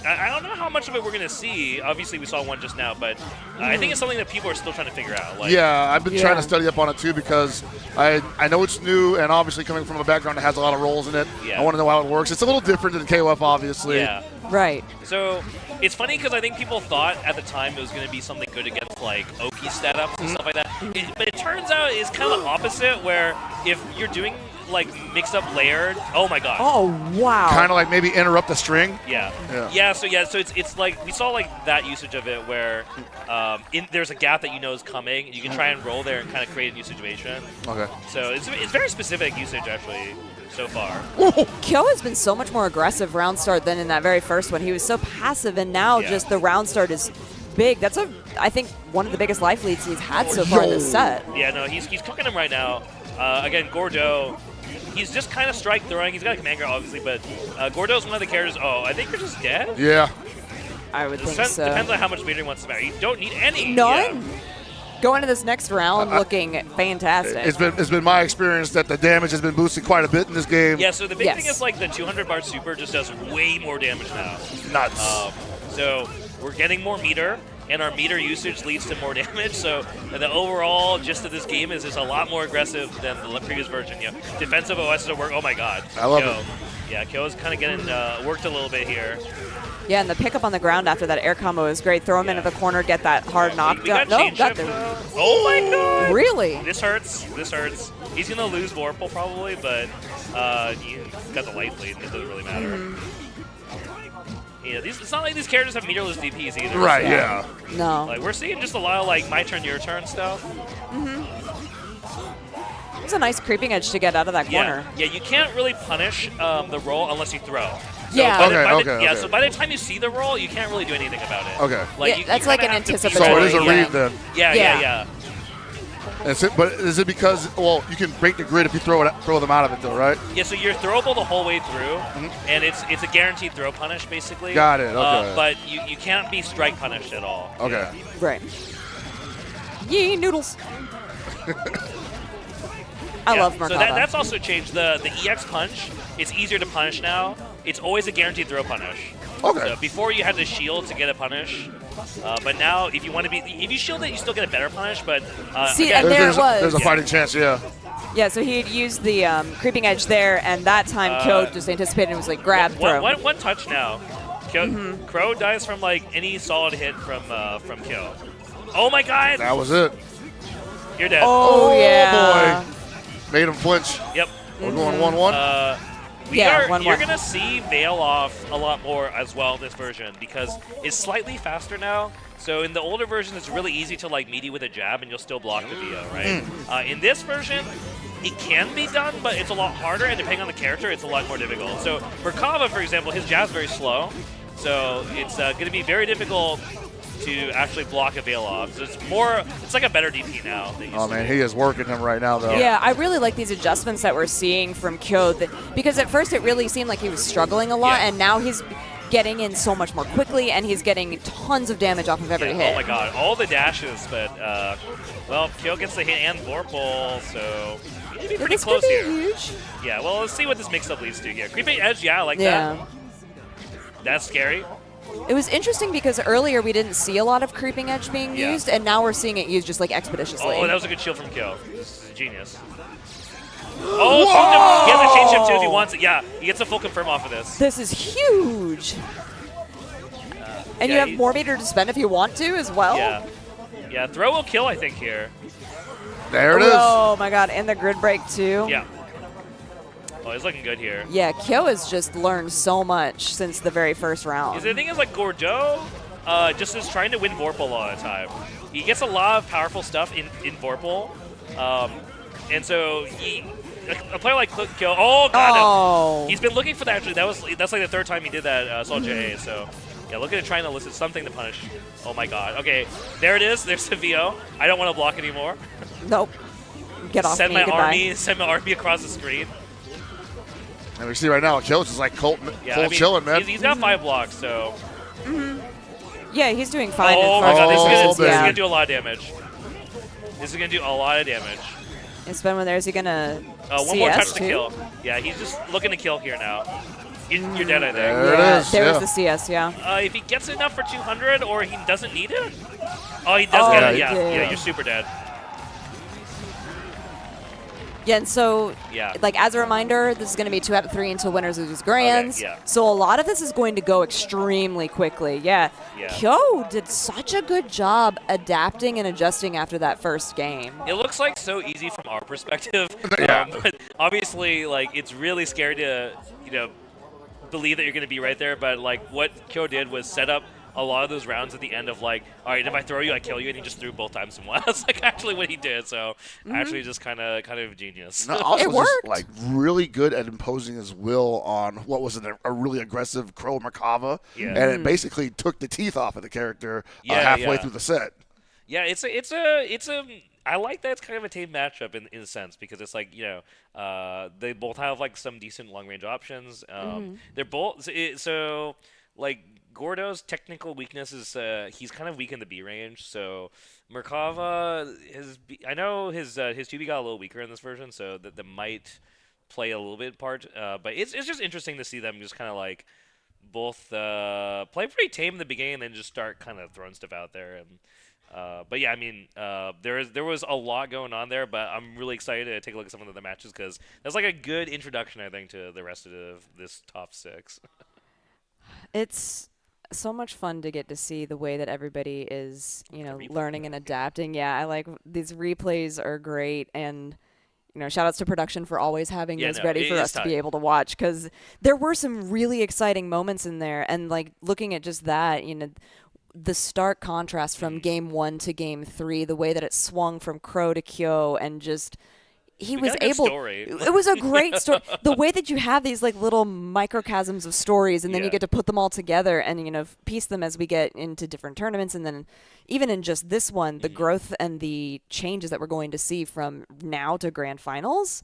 I don't know how much of it we're gonna see. Obviously, we saw one just now, but I think it's something that people are still trying to figure out. Like, yeah, I've been trying to study up on it too because I know it's new, and obviously coming from a background that has a lot of roles in it, I want to know how it works. It's a little different than KOF, obviously. Yeah. Right. So it's funny because I think people thought at the time it was going to be something good against like Oki setups and stuff like that. But it turns out it's kind of opposite, where if you're doing like mix up layered. Oh my god. Oh wow. Kind of like maybe interrupt the string. Yeah. So it's like we saw like that usage of it where there's a gap that is coming. You can try and roll there and kind of create a new situation. Okay. So it's very specific usage actually so far. Kyo has been so much more aggressive round start than in that very first one. He was so passive, and now just the round start is big. That's I think one of the biggest life leads he's had so far in this set. Yeah, no, he's cooking him right now. Again, Gordo. He's just kind of strike throwing. He's got a command guard, obviously, but Gordo's one of the characters. Oh, I think you're just dead? Yeah. I would think so. Depends on how much meter he wants to matter. You don't need any. None? Yeah. Going into this next round looking fantastic. It's been my experience that the damage has been boosted quite a bit in this game. Yeah, so the big thing is like the 200 bar super just does way more damage now. Nuts. So we're getting more meter, and our meter usage leads to more damage. So the overall gist of this game is a lot more aggressive than the previous version. Defensive OS is work. Oh my god. I love it. Yeah, Kyo's kind of getting worked a little bit here. Yeah, and the pickup on the ground after that air combo is great. Throw him into the corner, get that hard knockdown. Oh my god! Really? This hurts. This hurts. He's gonna lose Vorpal probably, but he's got the light lead. It doesn't really matter. Yeah, it's not like these characters have meterless DPs either. Right, so, yeah. No. Like, we're seeing just a lot of, like, my turn, your turn stuff. It's a nice creeping edge to get out of that corner. Yeah, you can't really punish the roll unless you throw. So yeah. So by the time you see the roll, you can't really do anything about it. Okay. Like, that's like an anticipatory. So it is a read then. Yeah. But is it because, you can break the grid if you throw them out of it though, right? Yeah, so you're throwable the whole way through, and it's a guaranteed throw punish basically. Got it. Okay. But you can't be strike punished at all. Okay. Right. Yee noodles. I love Merkaba. So that's also changed. The EX punch, it's easier to punish now. It's always a guaranteed throw punish. Okay. So before you had to shield to get a punish, but now if you shield it, you still get a better punish. But see, again, and there's a fighting chance, yeah. Yeah, so he had used the creeping edge there, and that time Kyo just anticipated and was like, grab, throw. One touch now. Crow dies from like any solid hit from Kyo. Oh my god! That was it. You're dead. Oh yeah. Boy. Made him flinch. Yep. We're going 1-1. You're going to see Veil off a lot more as well in this version because it's slightly faster now. So in the older version, it's really easy to like meet you with a jab and you'll still block the VO, right? In this version, it can be done, but it's a lot harder, and depending on the character, it's a lot more difficult. So for Kava, for example, his jab's very slow, so it's going to be very difficult to actually block a Veil off. So it's like a better DP now. Oh man, he is working him right now though. Yeah, I really like these adjustments that we're seeing from Kyo, because at first it really seemed like he was struggling a lot, and now he's getting in so much more quickly, and he's getting tons of damage off of every hit. Oh my god, all the dashes, but well, Kyo gets the hit and Vorpal, so he should be pretty close here. Huge. Yeah, well, let's see what this mix-up leads to here. Creeping edge, I like that. That's scary. It was interesting because earlier we didn't see a lot of creeping edge being used, and now we're seeing it used just like expeditiously. Oh, that was a good shield from Kyo. This is genius. Oh, he has a chain shift too if he wants it. Yeah, he gets a full confirm off of this. This is huge. And you have more meter to spend if you want to as well. Yeah. Yeah, throw will kill, I think, here. There it is. Oh my god, and the grid break too. Yeah. Oh, he's looking good here. Yeah, Kyo has just learned so much since the very first round. The thing is, like, Gordo just is trying to win Vorpal a lot of the time. He gets a lot of powerful stuff in Vorpal. And so a player like Kyo, oh god, no. He's been looking for that, actually. That's like the third time he did that, Sol JA, so yeah, look at it trying to elicit something to punish. Oh my god. Okay, there it is. There's the VO. I don't want to block anymore. Nope. Get off send me, my Send my army across the screen. And we see right now, Kyo's just like Colt chilling, man. He's got 5 blocks, so. Yeah, he's doing fine. Oh my god, this is gonna do a lot of damage. This is gonna do a lot of damage. And spend when there's he gonna one more touch to kill. Yeah, he's just looking to kill here now. You're dead, I think. There it is. There's the CS, yeah. If he gets enough for 200 or he doesn't need it. Oh, he does get it. Yeah, you're super dead. Yeah, and so, like, as a reminder, this is going to be 2 out of 3 until winners lose grands. Okay, yeah. So a lot of this is going to go extremely quickly. Yeah. Kyo did such a good job adapting and adjusting after that first game. It looks like so easy from our perspective. But obviously, like, it's really scary to, believe that you're going to be right there. But, like, what Kyo did was set up a lot of those rounds at the end of like, all right, if I throw you, I kill you, and he just threw both times and won. That's like actually what he did. So actually, just kind of genius. No, also just like really good at imposing his will on what was a really aggressive Crow Merkava, and it basically took the teeth off of the character halfway through the set. Yeah, it's a. I like that it's kind of a tame matchup in a sense because it's like they both have like some decent long range options. They're both so like. Gordo's technical weakness is he's kind of weak in the B range, so Merkava I know his 2B got a little weaker in this version, so that might play a little bit part. But it's just interesting to see them just kind of like both play pretty tame in the beginning and then just start kind of throwing stuff out there. And but yeah, I mean there was a lot going on there, but I'm really excited to take a look at some of the matches because that's like a good introduction, I think, to the rest of this top 6. It's so much fun to get to see the way that everybody is, learning and adapting. Yeah, I like these replays are great, and shout outs to production for always having this ready for us to be able to watch because there were some really exciting moments in there, and like looking at just that, the stark contrast from game 1 to game 3, the way that it swung from Crow to Kyo, and just. He was able. It was a great story. The way that you have these like little microcosms of stories, and then you get to put them all together and piece them as we get into different tournaments, and then even in just this one, the growth and the changes that we're going to see from now to grand finals.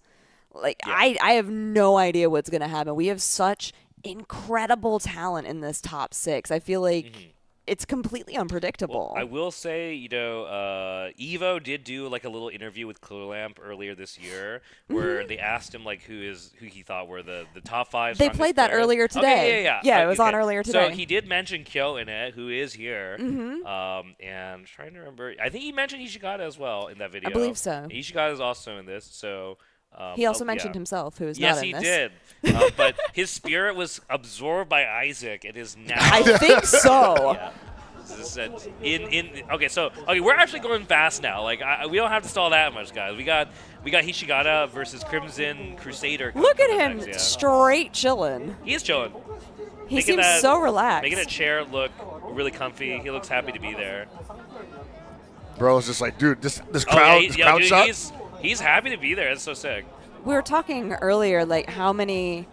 Like I have no idea what's going to happen. We have such incredible talent in this top 6. I feel like. It's completely unpredictable. Well, I will say, Evo did do like a little interview with Clearlamp earlier this year, where they asked him like who he thought were the top 5. They played that earlier today. Okay, yeah, it was on earlier today. So he did mention Kyo in it, who is here. And I'm trying to remember. I think he mentioned Ishigata as well in that video. I believe so. Ishigata is also in this. So. He also mentioned himself, who is not in this. Yes, he did. But his spirit was absorbed by Isaac. It is now. I think so. Okay, we're actually going fast now. Like we don't have to stall that much, guys. We got Hishigata versus Crimson Crusader. Look at him, straight chilling. He is chilling. He seems so relaxed. Making a chair look really comfy. He looks happy to be there. Bro, it's just like, dude, this crowd, crowd shot. He's happy to be there. That's so sick. We were talking earlier, like how many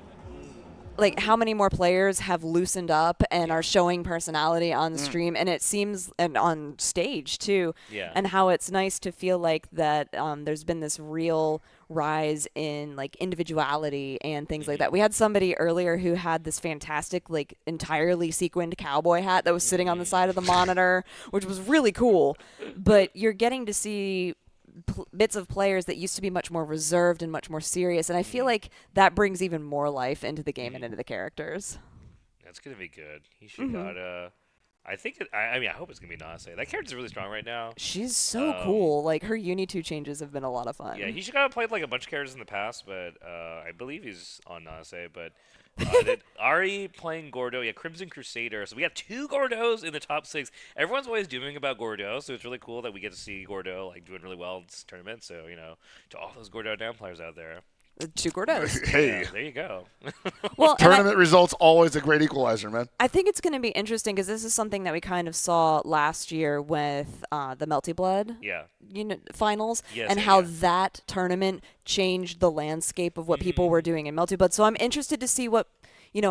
more players have loosened up and are showing personality on the stream, and it seems, and on stage too, and how it's nice to feel like that there's been this real rise in like individuality and things like that. We had somebody earlier who had this fantastic like entirely sequined cowboy hat that was sitting on the side of the monitor, which was really cool, but you're getting to see bits of players that used to be much more reserved and much more serious, and I feel like that brings even more life into the game and into the characters. That's gonna be good. He should got I think. I mean, I hope it's gonna be Nase. That character's really strong right now. She's so cool. Like her Uni 2 changes have been a lot of fun. Yeah, he should have played like a bunch of characters in the past, but I believe he's on Nase. But Ari playing Gordo, yeah, Crimson Crusader. So we got 2 Gordos in the top 6. Everyone's always doing about Gordo, so it's really cool that we get to see Gordo like doing really well in this tournament. So to all those Gordo down players out there. 2 Gordos. Hey, there you go. Well, tournament results always a great equalizer, man. I think it's going to be interesting because this is something that we kind of saw last year with the Melty Blood finals and how that tournament changed the landscape of what people were doing in Melty Blood. So I'm interested to see what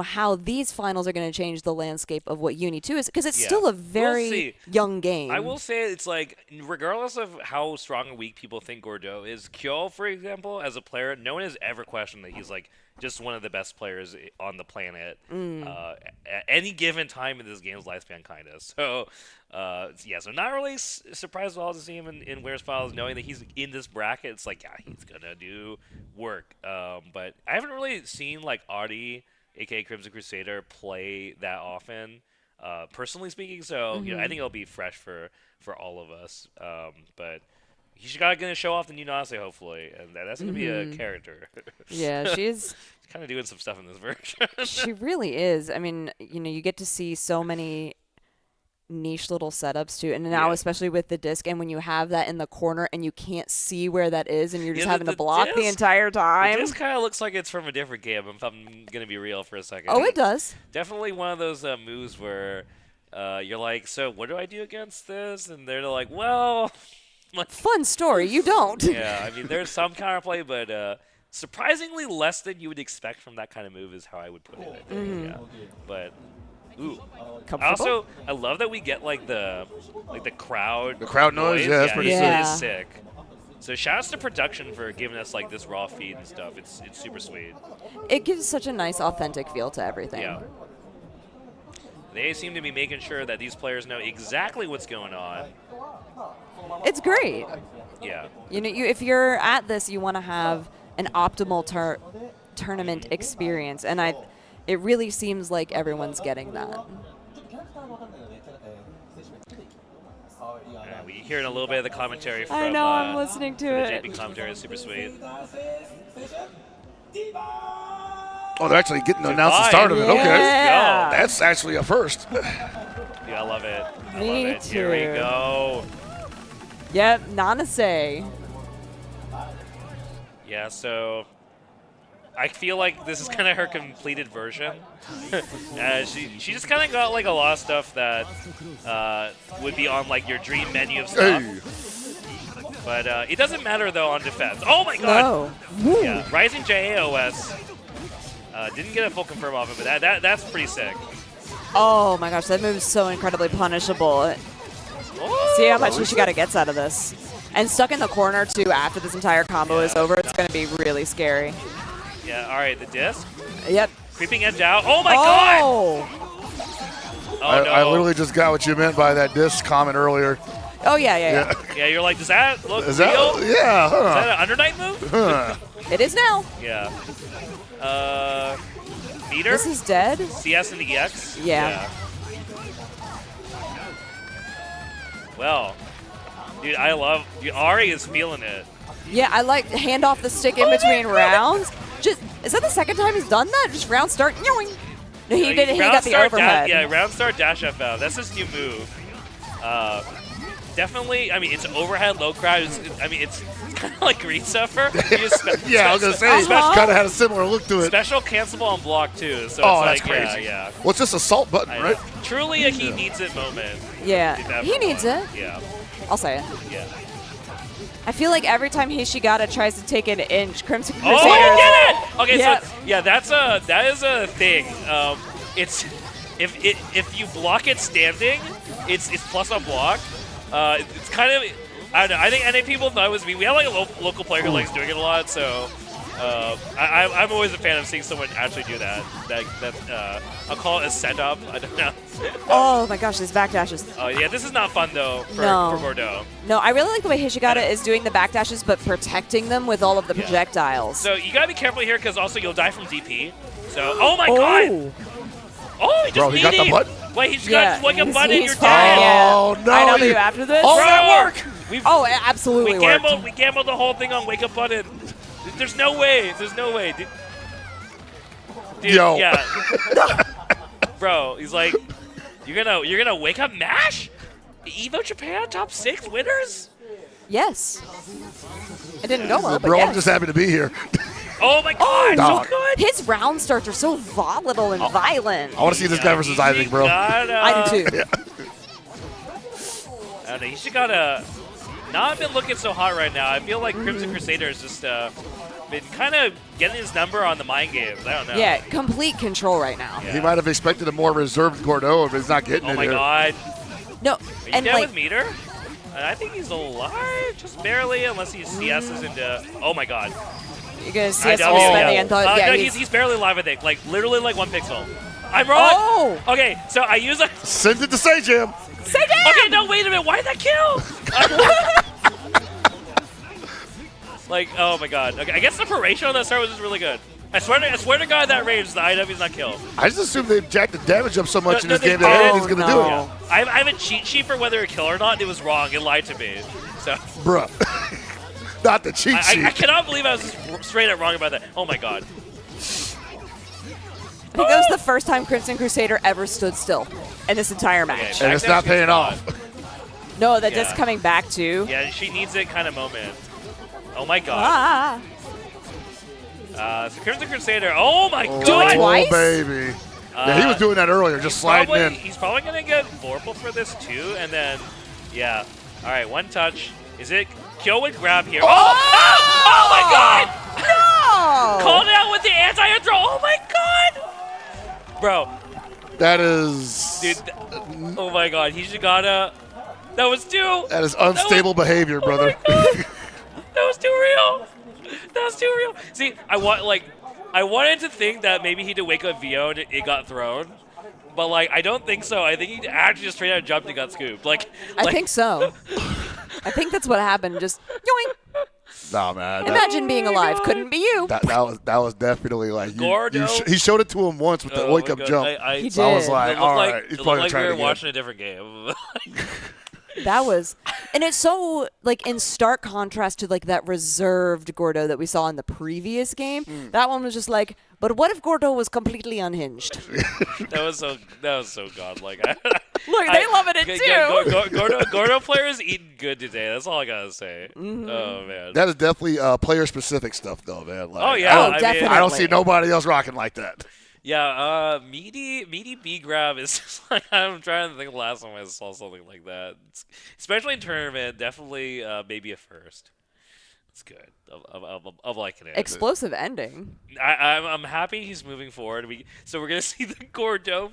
how these finals are going to change the landscape of what Uni 2 is, because it's still a very young game. I will say it's like, regardless of how strong or weak people think Gordo is, Kyo, for example, as a player, no one has ever questioned that he's like just one of the best players on the planet at any given time in this game's lifespan, kind of. So, so not really surprised at all to see him in Winners Finals, knowing that he's in this bracket. It's like, yeah, he's going to do work. But I haven't really seen like Audi, aka Crimson Crusader, play that often, personally speaking. So I think it'll be fresh for all of us. But he's going to show off the new Nase, hopefully, and that's going to be a character. Yeah, she's kind of doing some stuff in this version. She really is. I mean, you get to see so many niche little setups too, and now especially with the disc, and when you have that in the corner and you can't see where that is, and you're just having to block the entire time. The disc kind of looks like it's from a different game, if I'm gonna be real for a second. Oh, it does. Definitely one of those moves where you're like, so what do I do against this? And they're like, well, fun story, you don't. Yeah, I mean, there's some counterplay, but surprisingly less than you would expect from that kind of move is how I would put it, I think. Yeah. But ooh. Also, I love that we get like the crowd. The crowd noise, yeah, that's pretty sick. It is sick. So shouts to production for giving us like this raw feed and stuff. It's super sweet. It gives such a nice authentic feel to everything. Yeah. They seem to be making sure that these players know exactly what's going on. It's great. Yeah. If you're at this, you want to have an optimal tournament experience, and it really seems like everyone's getting that. We hear a little bit of the commentary from I know, I'm listening to it. The JP commentary is super sweet. Oh, they're actually getting to announce the start of it. Okay. Yeah. That's actually a first. Yeah, I love it. Me too. Here we go. Yep, Nanase. Yeah, so I feel like this is kind of her completed version. She just kind of got like a lot of stuff that would be on like your dream menu of stuff. Hey. But it doesn't matter though on defense. Oh my god! No. Yeah, Rising JAOS didn't get a full confirm off it, but that's pretty sick. Oh my gosh, that move is so incredibly punishable. See how much Hishigata gets out of this. And stuck in the corner too after this entire combo is over, it's going to be really scary. Yeah, all right, the disc. Yep. Creeping edge out. Oh my god! Oh, no. I literally just got what you meant by that disc comment earlier. Oh, yeah. Yeah, you're like, does that look is real? That, yeah. Huh. Is that an Under Night move? Huh. It is now. Yeah. Meter? This is dead? CS and EX? Yeah. Well, dude, Ari is feeling it. Yeah, I like hand off the stick in between rounds. Is that the second time he's done that? Just round start. No, he didn't. He got the overhead. Round start dash FL. That's his new move. Definitely. I mean, it's overhead low crowd. It's kind of like Green Suffer. Yeah, I was gonna say, kind of had a similar look to it. Special cancelable on block too. So that's like, crazy. Yeah. Well, it's just assault button, right? Truly a he needs it moment. Yeah, he needs it. Yeah. I'll say it. Yeah. I feel like every time Hishigata tries to take an inch, Crimson Crusaders. Oh, you get it! Okay, so yeah, that is a thing. It's if you block it standing, it's plus on block. It's kind of, I don't know. I think NA people thought it was me. We have like a local player who likes doing it a lot, so I'm always a fan of seeing someone actually do that. I'll call it a setup. I don't know. Oh my gosh, these backdashes. Oh yeah, this is not fun though for Bordeaux. No, I really like the way Hishigata is doing the backdashes, but protecting them with all of the projectiles. So you gotta be careful here because also you'll die from DP. So oh my god. Oh, he just Bro, he got the button? Wait, he's got like a button. You're fine. dead. Oh, no. I know you after this. All that work. Oh, it absolutely we gambled. worked. We gambled the whole thing on wake up button. There's no way. There's no way. Dude, Yo. yeah. Bro, he's like, you're gonna wake up Mash? Evo Japan top 6 winners? Yes. It didn't go well, but Bro, yes. I'm just happy to be here. Oh my God, Dog. so good. His round starts are so volatile and violent. I want to see this guy versus Isaac, bro. I do too. He should gotta not been looking so hot right now. I feel like Crimson Crusader has just been kind of getting his number on the mind games. I don't know. Yeah, complete control right now. He might have expected a more reserved Gordo, but he's not getting it Oh my here. God. No, Are you and down like with Meter? I think he's alive, just barely, unless he CS's into. Oh my God. You're gonna see I us doubt spending it. and thought, yeah, No, he's barely alive, I think. Like literally like 1 pixel. I'm wrong. Oh. Okay, so I use a. Send it to Sajam. Okay, no, wait a minute. Why did that kill? Like, oh my God. Okay, I guess the Paratio on that start was just really good. I swear to God, that range, the IW's not kill. I just assumed they jacked the damage up so much in this they game that did. anything's going to do it. Yeah. I have a cheat sheet for whether it kill or not. And it was wrong. It lied to me. So. Bruh. Not the cheat sheet. I cannot believe I was just straight up wrong about that. Oh my God. I think that was the first time Crimson Crusader ever stood still in this entire match. And it's not paying off. No, that Yeah. just coming back too. Yeah, she needs it kind of moment. Oh my God. So Crimson Crusader. Oh my God. Oh, baby. Yeah, he was doing that earlier, just sliding in. He's probably going to get Vorpal for this too, and then, yeah. All right, one touch. Is it kill with grab here? Oh my God! No! Called it out with the anti-air throw. Oh my God! Bro. That is... Dude, oh my God. He should gotta... That was too... That is unstable behavior, brother. That was too real. That was too real. See, I wanted to think that maybe he did wake up VO and it got thrown. But, like, I don't think so. I think he actually just straight out jumped and got scooped. I think so. I think that's what happened. Just yoink. Nah, man. Imagine being alive. Couldn't be you. That was definitely like Gordo. he showed it to him once with the wake up jump. He so I was did. like, all right, he's It looked probably like we trying were to watching a different game. That was, and it's so like in stark contrast to like that reserved Gordo that we saw in the previous game. That one was just like, but what if Gordo was completely unhinged? That was so godlike. Look, they loving it too. Gordo players eating good today. That's all I gotta say. Oh man. That is definitely player specific stuff though, man. Like, Oh, yeah. Definitely. I don't see nobody else rocking like that. Yeah, meaty B grab is just like, I'm trying to think of the last time I saw something like that. Especially in tournament, definitely maybe a first. It's good. Of liking it. Explosive ending. I'm happy he's moving forward. So we're gonna see the Gordo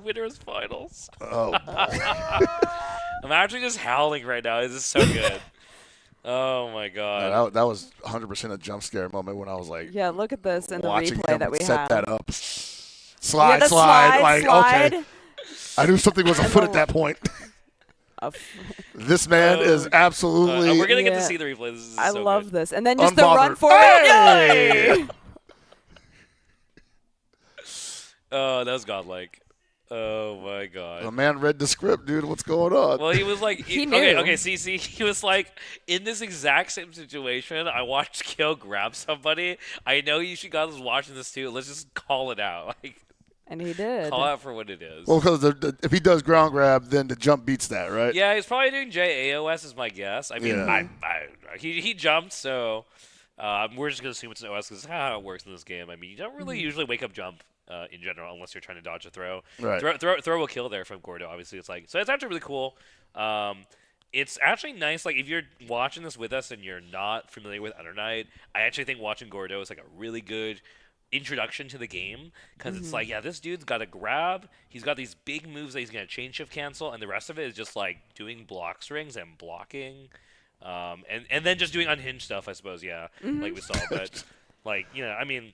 winners finals. Oh. I'm actually just howling right now. This is so good. Oh my God. Yeah, that was 100% a jump scare moment when I was like, Yeah, look at this in the watching replay him that we set have. that up. Yeah, Slide. the slide. Okay. I knew something was afoot at that point. This man is absolutely. We're gonna get to see the replay. This is I so love good. this, and then just the Unbothered. run forward. Hey! Yay! Oh, that was godlike. Oh my God. The man read the script, dude. What's going on? Well, he was like, He knew. okay, see, he was like, in this exact same situation, I watched Kyo grab somebody. I know you should guys was watching this too. Let's just call it out. Like, And he did. call out for what it is. Well, because if he does ground grab, then the jump beats that, right? Yeah, he's probably doing JAOS is my guess. I mean, Yeah. he jumped, so we're just going to assume it's an OS because that's how it works in this game. I mean, you don't really usually wake up jump in general unless you're trying to dodge a throw. Right. Throw will kill there from Gordo, obviously. It's like, so it's actually really cool. It's actually nice, like, if you're watching this with us and you're not familiar with Under Night, I actually think watching Gordo is like a really good introduction to the game because it's like, yeah, this dude's got a grab, he's got these big moves that he's going to chain shift cancel, and the rest of it is just like doing block strings and blocking, and then just doing unhinged stuff, I suppose, like we saw. But like, you know, I mean,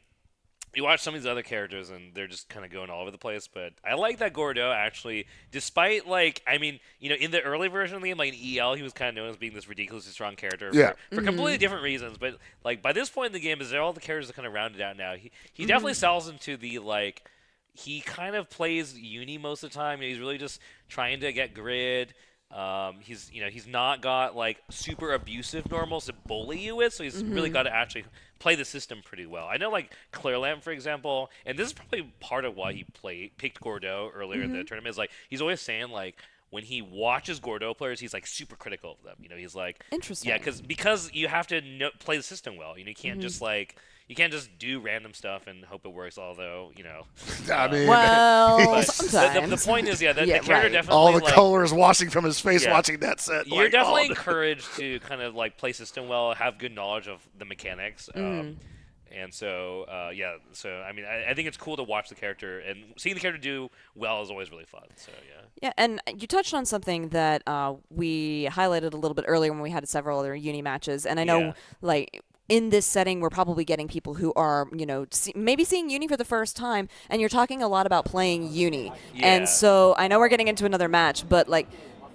you watch some of these other characters and they're just kind of going all over the place, but I like that Gordo actually, despite like, I mean, you know, in the early version of the game, like in EL, he was kind of known as being this ridiculously strong character for completely different reasons, but like by this point in the game, as all the characters are kind of rounded out now, he definitely sells into the like, he kind of plays Uni most of the time. He's really just trying to get grid. He's not got like super abusive normals to bully you with, so he's really got to actually play the system pretty well. I know like Clearlamp, for example, and this is probably part of why he picked Gordeau earlier in the tournament, is like he's always saying like when he watches Gordeau players, he's like super critical of them. He's like, interesting. Yeah, because you have to play the system well. You can't just like. You can't just do random stuff and hope it works, although, I mean, well, sometimes. The point is, the character definitely... All the colors washing from his face watching that set. You're definitely encouraged to kind of, like, play system well, have good knowledge of the mechanics. And so, I mean, I think it's cool to watch the character, and seeing the character do well is always really fun, so, yeah. Yeah, and you touched on something that we highlighted a little bit earlier when we had several other Uni matches, and I know, like... In this setting, we're probably getting people who are, maybe seeing Uni for the first time, and you're talking a lot about playing Uni. Yeah. And so I know we're getting into another match, but like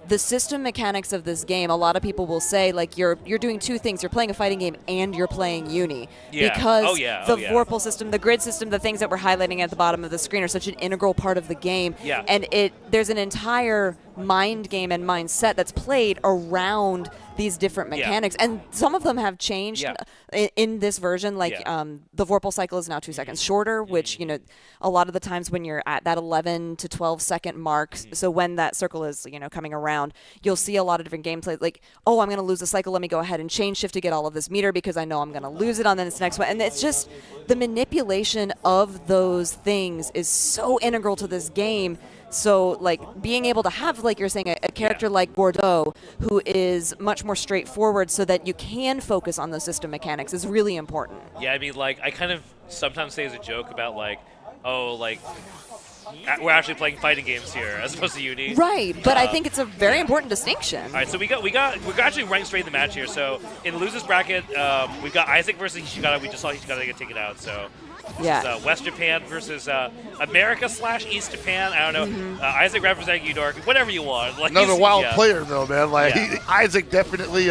the system mechanics of this game, a lot of people will say like you're doing two things. You're playing a fighting game and you're playing Uni. Yeah. Because the Vorpal system, the grid system, the things that we're highlighting at the bottom of the screen are such an integral part of the game. Yeah. And there's an entire mind game and mindset that's played around these different mechanics, and some of them have changed in this version. Like the Vorpal cycle is now 2 seconds shorter, which a lot of the times when you're at that 11 to 12 second mark, so when that circle is coming around, you'll see a lot of different gameplay. Like, oh, I'm going to lose the cycle. Let me go ahead and change shift to get all of this meter because I know I'm going to lose it on this next one. And it's just the manipulation of those things is so integral to this game. So, like, being able to have, like you're saying, a character like Gordeau, who is much more straightforward so that you can focus on the system mechanics is really important. Yeah, I mean, like, I kind of sometimes say as a joke about, like, oh, like, we're actually playing fighting games here as opposed to Uni. Right, but I think it's a very important distinction. All right, so we're actually right straight in the match here. So, in the losers bracket, we've got Isaac versus Hishigata. We just saw Hishigata get taken out, so... Yeah. West Japan versus America/East Japan. I don't know. Isaac representing you, Dork. Whatever you want. Like, another wild player, though, man. Like Isaac definitely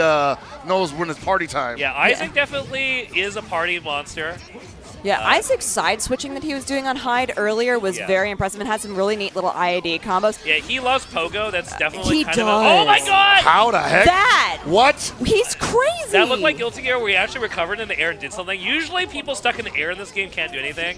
knows when it's party time. Yeah, Isaac definitely is a party monster. Yeah, Isaac's side switching that he was doing on Hyde earlier was very impressive and had some really neat little IAD combos. Yeah, he loves Pogo. That's definitely he kind does. of a... Oh, my God! How the heck? That! What? He's crazy! That looked like Guilty Gear where he actually recovered in the air and did something. Usually people stuck in the air in this game can't do anything.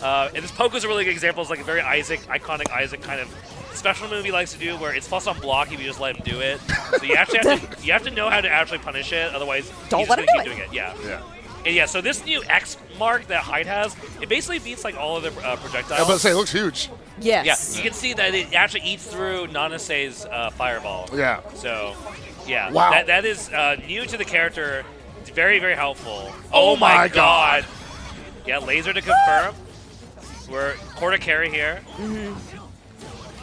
And this Pogo's a really good example. It's like a very iconic Isaac kind of special move he likes to do where it's plus on block if you just let him do it. So you actually have to know how to actually punish it, otherwise he's just going to keep doing it. Yeah. And yeah, so this new X mark that Hyde has, it basically beats like all of the projectiles. I was about to say, it looks huge. Yes. Yeah, you can see that it actually eats through Nanasei's fireball. Yeah. So, yeah. Wow. That is new to the character. It's very, very helpful. Oh my God. Yeah, laser to confirm. We're quarter carry here.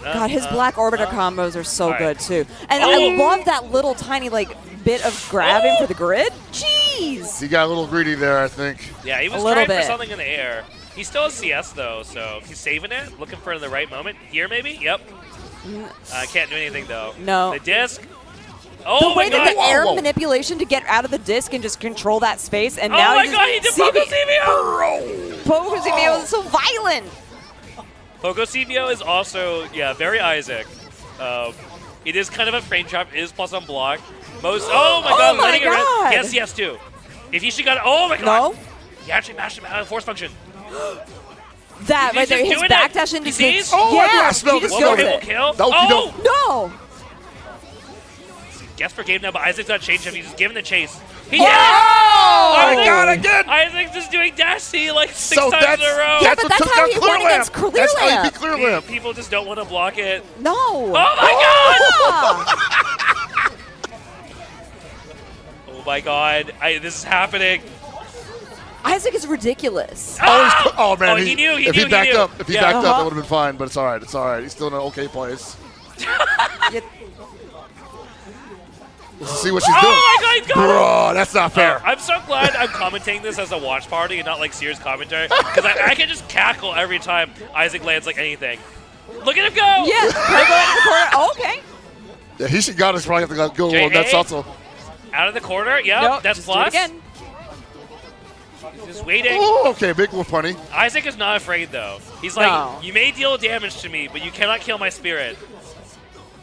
God, his black orbiter combos are so good, too. And I love that little tiny, like, bit of grabbing for the grid. Jeez! He got a little greedy there, I think. Yeah, he was trying for something in the air. He still has CS, though, so he's saving it, looking for the right moment. Here, maybe? Yep. Can't do anything, though. No. The disc. Oh, the way that the air manipulation to get out of the disc and just control that space, and now he did Pogo CVO! Pogo CVO is so violent! Pogo CVO is also, very Isaac. It is kind of a frame trap. It is plus on block. Oh my God, letting it run. Yes, too. If you should got, oh my God. No. He actually mashed him out of force function. That right there, his backdash into sees? Oh, yeah, I smelled he it. just goes it. Kill. No. Guess for game now, but Isaac's not changed him. He's just giving the chase. Oh my God, again! Isaac's just doing dash C like 6 times in a row. Yeah, but that's how he won against Clearlamp. That's how he beat Clearlamp. People just don't want to block it. No. Oh my God! Oh my God! This is happening. Isaac is ridiculous. Oh man! He knew. If he backed up, it would have been fine. But it's all right. It's all right. He's still in an okay place. Let's see what she's doing. Oh my God, he's got Bro, that's not fair. I'm so glad I'm commentating this as a watch party and not like serious commentary, because I can just cackle every time Isaac lands like anything. Look at him go! Yes, oh, okay. Yeah, Hishigata's probably have to go on that salto. Out of the corner, yep, Nope, that's just plus. do it again. He's just waiting. Oh, okay, big wolf punny. Isaac is not afraid, though. He's like, you may deal damage to me, but you cannot kill my spirit.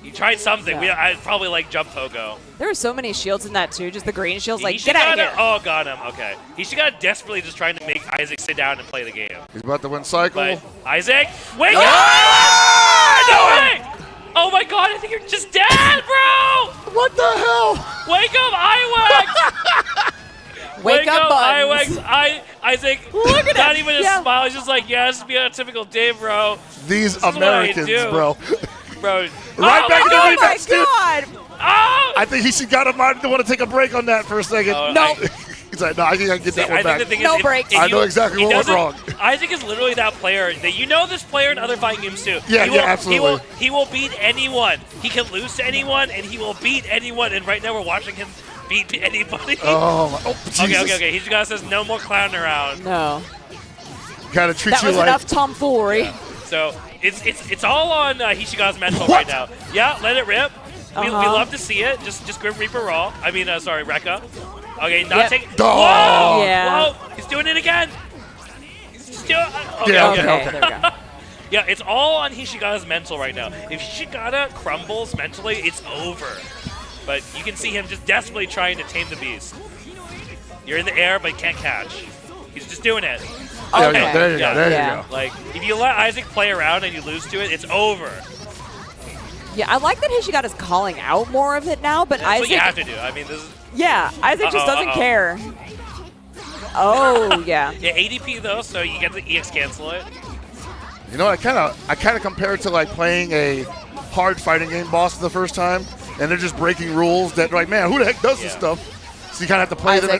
You tried something. Yeah. I'd probably like jump pogo. There were so many shields in that too. Just the green shields, like, He get out of gotta- here. Oh, got him. Okay. Hishiga desperately just trying to make Isaac sit down and play the game. He's about to win cycle. But Isaac, wake up! No way! Oh my god, I think you're just dead, bro! What the hell? Wake up, Iwex! Wake up, Iwex! Isaac, Look at not him. even a Yeah. smile. He's just like, yeah, this would be a typical day, bro. These This is what I Americans, do. bro. Bro. Right back into Oh the my next dude. god! Oh! I think Hishiga might want to take a break on that for a second. Oh, Nope. He's like, no, I think I can get that one back. The thing No is, breaks. I know exactly he what went wrong. doesn't- Isaac is literally that player that you know this player in other fighting games too. Yeah, He will- absolutely. He will beat anyone. He can lose to anyone, and he will beat anyone. And right now we're watching him beat anybody. Oh, my. Oh, Jesus. Okay. Hishiga says no more clowning around. No. Kind of treat That you was like. enough tomfoolery. So it's all on Hishiga's mental right now. Yeah, let it rip. We love to see it. Just Grim Reaper raw. I mean, sorry, Rekka. Okay, not taking. Oh. Whoa! Yeah. Whoa! He's doing it again. He's just doing. Okay, Yeah, okay. okay. There we go. Yeah, it's all on Hishiga's mental right now. If Hishiga crumbles mentally, it's over. But you can see him just desperately trying to tame the beast. You're in the air, but you can't catch. He's just doing it. There Okay. you go. There you Yeah. go. There Yeah. you go. Like, if you let Isaac play around and you lose to it, it's over. Yeah, I like that Hishiga is calling out more of it now, but That's what Isaac. you have to do. I mean, this is. Yeah, Isaac just doesn't Uh-oh. care. Oh yeah. Yeah, ADP though, so you get the EX cancel it. You know, I kind of compare it to like playing a hard fighting game boss for the first time, and they're just breaking rules that like, man, who the heck does this stuff? So you kind of have to play them.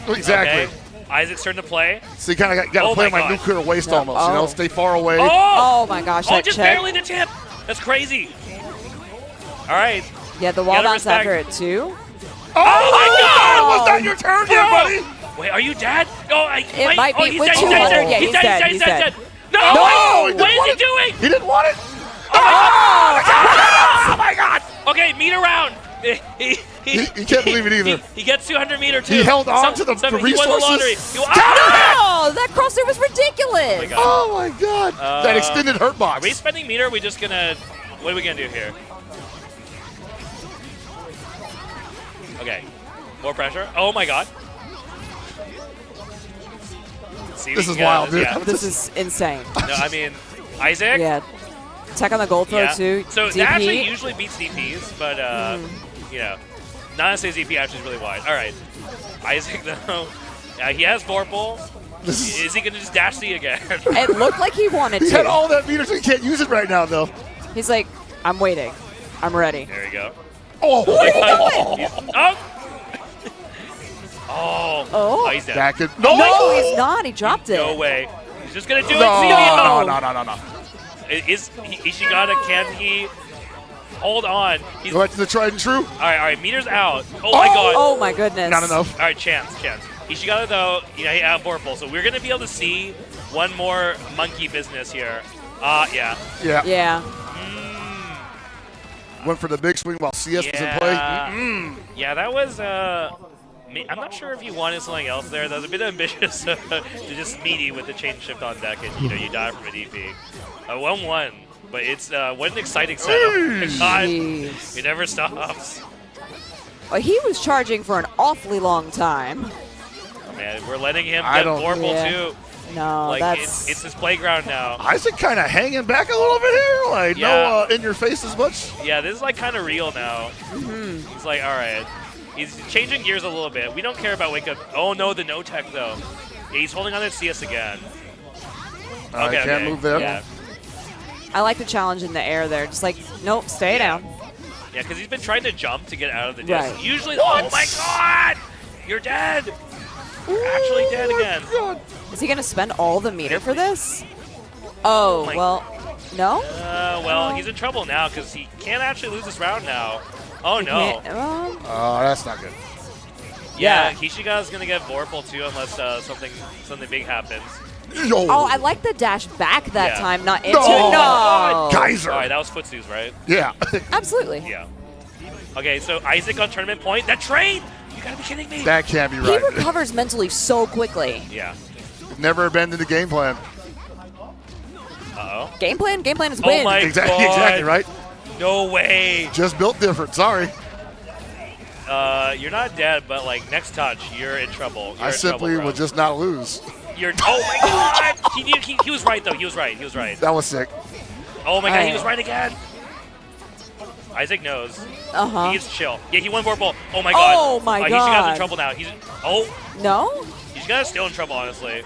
Exactly. Okay. Isaac's turn to play. So you kind of got to Oh play my my God. nuclear waste No. almost. You know, Oh. stay far away. Oh my gosh, Oh, that just check. barely the tip. That's crazy. All right. Yeah, the wall Gotta bounce respect. after it too. Oh my God! Oh. Was that your turn there, buddy? Wait, are you dead? Oh, It might be he's with dead, two he's dead, hundred. Yeah, he's dead. He's dead. No! No, wait, he what didn't is want he it. doing? He didn't want it. Oh my God! Okay, meter round. He can't believe it either. He gets 200 meter too. He held on to the He won the resources. lottery. Oh, that crosshair was ridiculous. Oh my God! That extended hurt box. Are we spending meter? Or are we just gonna? What are we gonna do here? Okay, more pressure. Oh my God. See, This is wild, dude. Yeah. This is insane. No, I mean, Isaac. Yeah. Tech on the gold throw Yeah. too. So DP. that actually usually beats DPs, but you know, not necessarily DP actually is really wide. All right, Isaac though, he has Vorpal. Is he gonna just dash C again? It looked like he wanted He to. had all that meter, so he can't use it right now, though. He's like, I'm waiting. I'm ready. There you go. Oh! What are you doing? Oh, he's dead. Back in. No, he's not. He dropped it. No way. He's just gonna do it. No. Is Ishigata? Can he hold on? He's Go back to the tried and true. all right. Meters out. Oh my God. Oh my goodness. Not enough. All right, chance. Ishigata though, he had Vorpal, so we're gonna be able to see one more monkey business here. Yeah. Yeah. Went for the big swing while CS was in play. Yeah, that was. I'm not sure if you wanted something else there. That was a bit ambitious to just meaty with the chain shift on deck, and you die from a DP. 1-1, but it's what an exciting setup. God, Jeez. it never stops. Well, he was charging for an awfully long time. Man, we're letting him I get don't- Vorpal Yeah. too. No, Like that's. it's his playground now. Isaac kind of hanging back a little bit here, like no in your face as much. Yeah, this is like kind of real now. He's like, all right. He's changing gears a little bit. We don't care about wake up. Oh no, the no tech though. Yeah, he's holding on to CS again. Okay, can't move there. Yeah, I like the challenge in the air there. Just like, nope, stay down. yeah, because he's been trying to jump to get out of the disc. Right. Usually, oh my God, you're dead. You're actually dead again. Is he going to spend all the meter for this? Oh, my- well, no? Well, he's in trouble now because he can't actually lose this round now. Oh He no. can't- well, Oh, that's not good. Yeah, Kishiga's gonna get Vorpal too unless something big happens. Yo. oh, I like the dash back that Yeah. time, not into No. No. Geyser. All right, that was footsies, right? Yeah. Absolutely. Yeah. Okay, so Isaac on tournament point. That trade! You gotta be kidding me. That can't be He right. recovers mentally so quickly. Yeah. Never abandoned the game plan. Uh-oh. Game plan is Oh win. my Exactly right. No way. Just built different. Sorry. You're not dead, but like next touch, you're in trouble. You're I in simply trouble, bro. would just not lose. You're. Oh my God. He was right though. He was right. That was sick. Oh my God. He was right again. Isaac knows. Uh-huh. He needs to chill. Yeah, he won Vorpal. Oh my God. Oh my He should God. in trouble now. No? He's gonna still in trouble, honestly.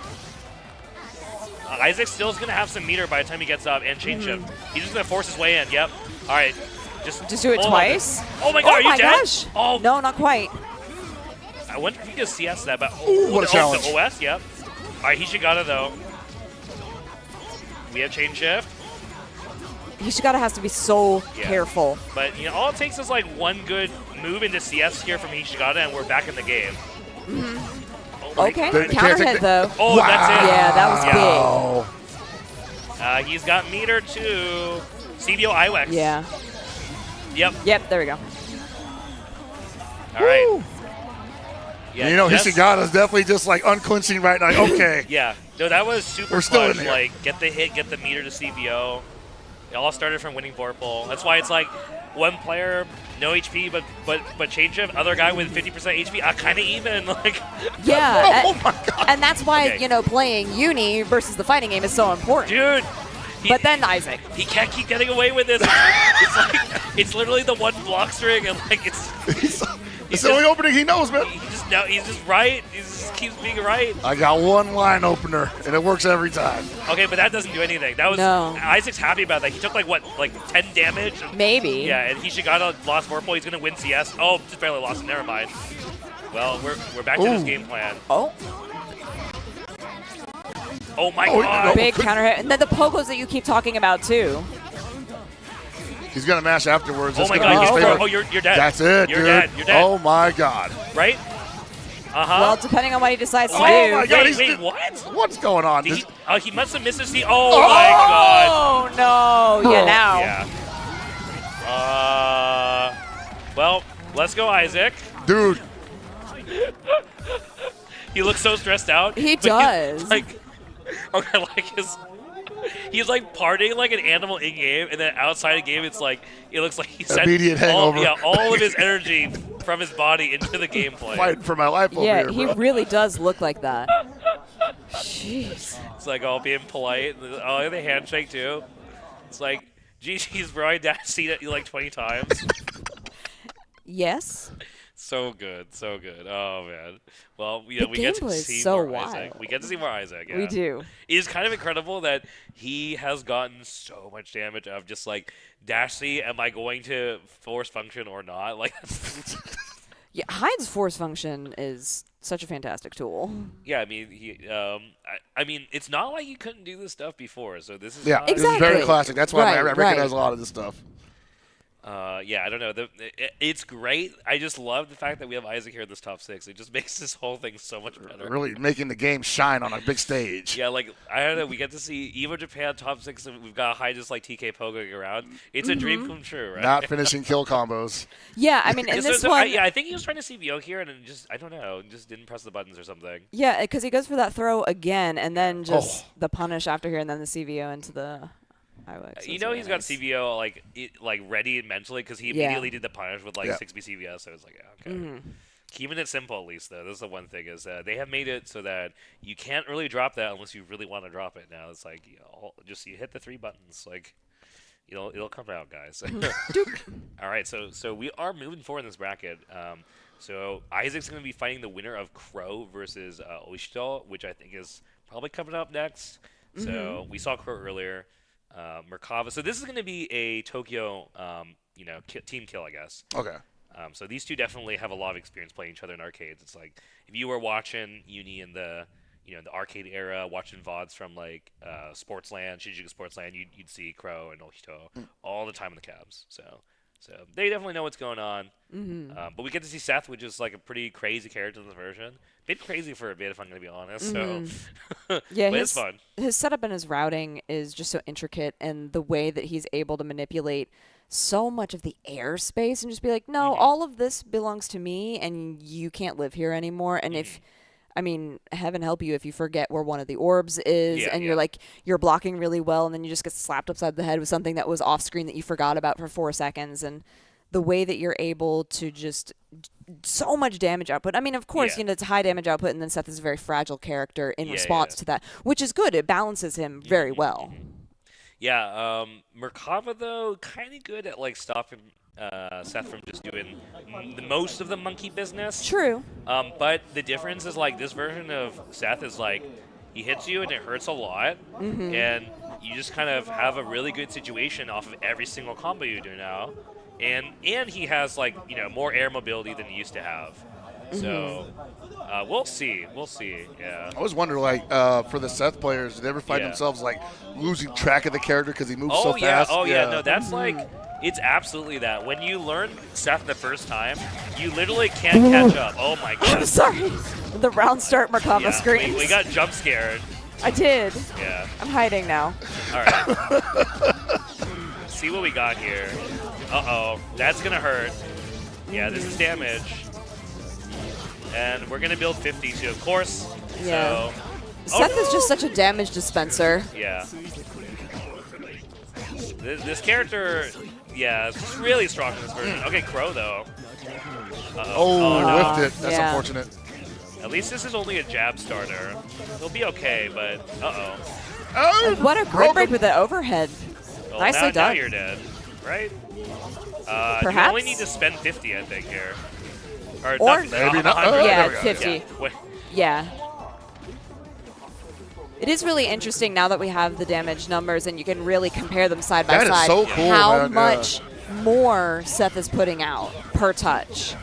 Isaac still's gonna have some meter by the time he gets up and chain shift. He's just gonna force his way in. Yep. All right. Just do it hold twice? On. Oh my God, are you dead? Gosh. Oh. No, not quite. I wonder if he can CS that, but what a challenge. The OS, yep. All right, Hishigata though. We have chain shift. Hishigata has to be so careful. But you know, all it takes is like one good move into CS here from Hishigata, and we're back in the game. Oh Okay, counter hit though. Oh, wow. That's it. Yeah, that was big. He's got meter too. CBO IWEX. big. Yeah. Yep. There we go. All right. Yeah, You know, Hishigata's definitely just like unclenching right now. Okay. Yeah. No, that was super We're still in clutch. here. Like, get the hit, get the meter to CBO. It all started from winning Vorpal. That's why it's like one player, no HP, but change shift. Other guy with 50% HP, kind of even. Like. Yeah. Oh my God. And that's why, Okay. you know, playing Uni versus the fighting game is so important. Dude. But then Isaac. He can't keep getting away with this. It's like it's literally the one block string, and like it's the only opening he knows, man. He's just right. He just keeps being right. I got one line opener, and it works every time. Okay, but that doesn't do anything. That was Isaac's happy about that. He took like 10 damage. Maybe. Yeah, and Hishigata lost Vorpal. He's gonna win CS. Oh, just barely lost it. Never mind. Well, we're back to this game plan. Oh. Oh my God. Big counter hit. And then the pogos that you keep talking about too. He's gonna mash afterwards. Oh That's my gonna God. be his favorite. Oh, you're dead. That's it, You're dude. dead. You're dead. Oh my God. Right? Uh-huh. Well, depending on what he decides to do. Oh my God. Wait, what? What's going on? He must have missed his C. Oh my God. Oh no. Yeah, now. Yeah. Well, let's go, Isaac. Dude. He looks so stressed out. He but does. He's like partying like an animal in game, and then outside of game, it looks like he sent Immediate hangover. all of his energy from his body into the gameplay. Fighting for my life over here, he bro. really does look like that. Jeez. It's like all being polite. Oh, the handshake too. It's like, GG's, bro. I dashed at you like 20 times. Yes. So good. Oh man. Well, we The get to gameplay is see so more Isaac. wild. We get to see more Isaac. Yeah. We do. It is kind of incredible that he has gotten so much damage of just like dash C. Am I going to force function or not? Like. Yeah, Hyde's force function is such a fantastic tool. Yeah, I mean, I mean, it's not like you couldn't do this stuff before. So this is Yeah, not, this is very classic. That's why I recognize a lot of this stuff. Yeah, I don't know. It's great. I just love the fact that we have Isaac here in this top 6. It just makes this whole thing so much better. Really making the game shine on a big stage. Yeah, like, I don't know. We get to see Evo Japan top 6, and we've got Hyde just like TK pogoing around. It's a dream come true, right? Not finishing kill combos. Yeah, I mean, in this one. I think he was trying to CBO here, and I don't know, just didn't press the buttons or something. Yeah, because he goes for that throw again, and then just the punish after here, and then the CVO into the. You know he's got CBO like ready mentally because he immediately did the punish with 6B CBS. So it's like, yeah, okay. Keeping it simple at least though. This is the one thing is they have made it so that you can't really drop that unless you really want to drop it. Now it's like just you hit the 3 buttons like. It'll come out, guys. All right, so we are moving forward in this bracket. So Isaac's going to be fighting the winner of Crow versus Oishito, which I think is probably coming up next. So we saw Crow earlier. Merkava. So this is going to be a Tokyo, team kill, I guess. Okay. So these two definitely have a lot of experience playing each other in arcades. It's like if you were watching Uni in the the arcade era, watching VODs from like Sportsland, Shinjuku Sportsland, you'd see Crow and Ohito all the time in the cabs. So they definitely know what's going on. But we get to see Seth, which is like a pretty crazy character in this version. Bit crazy for a bit, if I'm going to be honest. So yeah, but it's fun. His setup and his routing is just so intricate, and the way that he's able to manipulate so much of the airspace and just be like, no, all of this belongs to me and you can't live here anymore. And if, I mean, heaven help you if you forget where one of the orbs is and you're like, you're blocking really well and then you just get slapped upside the head with something that was off screen that you forgot about for 4 seconds. And the way that you're able to just so much damage output. I mean, of course, you know, it's high damage output and then Seth is a very fragile character in response to that, which is good. It balances him very well. Yeah, Merkava, though, kind of good at, like, stopping Seth from just doing the most of the monkey business. True. But the difference is, like, this version of Seth is, like, he hits you and it hurts a lot, and you just kind of have a really good situation off of every single combo you do now. And he has, like, you know, more air mobility than he used to have. So we'll see. We'll see. Yeah. I always wonder, like, for the Seth players, do they ever find themselves like losing track of the character because he moves so fast? Oh yeah. No, that's like, it's absolutely that. When you learn Seth the first time, you literally can't catch up. Oh my god. I'm sorry. The round start Merkava screams. We got jump scared. I did. Yeah. I'm hiding now. All right. See what we got here. Uh-oh. That's gonna hurt. Yeah, this is damage. And we're going to build 50 too, of course. Yeah. So, Seth is just such a damage dispenser. Yeah. This character, is really strong in this version. Okay, Crow, though. Whiffed it. That's unfortunate. At least this is only a jab starter. He'll be okay, but What a great break with the overhead. Well, Nicely done. Now you're dead, right? Perhaps? You only need to spend 50, I think, here. Or maybe not. Yeah, 50. Yeah. It is really interesting now that we have the damage numbers and you can really compare them side by side. That is so cool, how man. much more Seth is putting out per touch.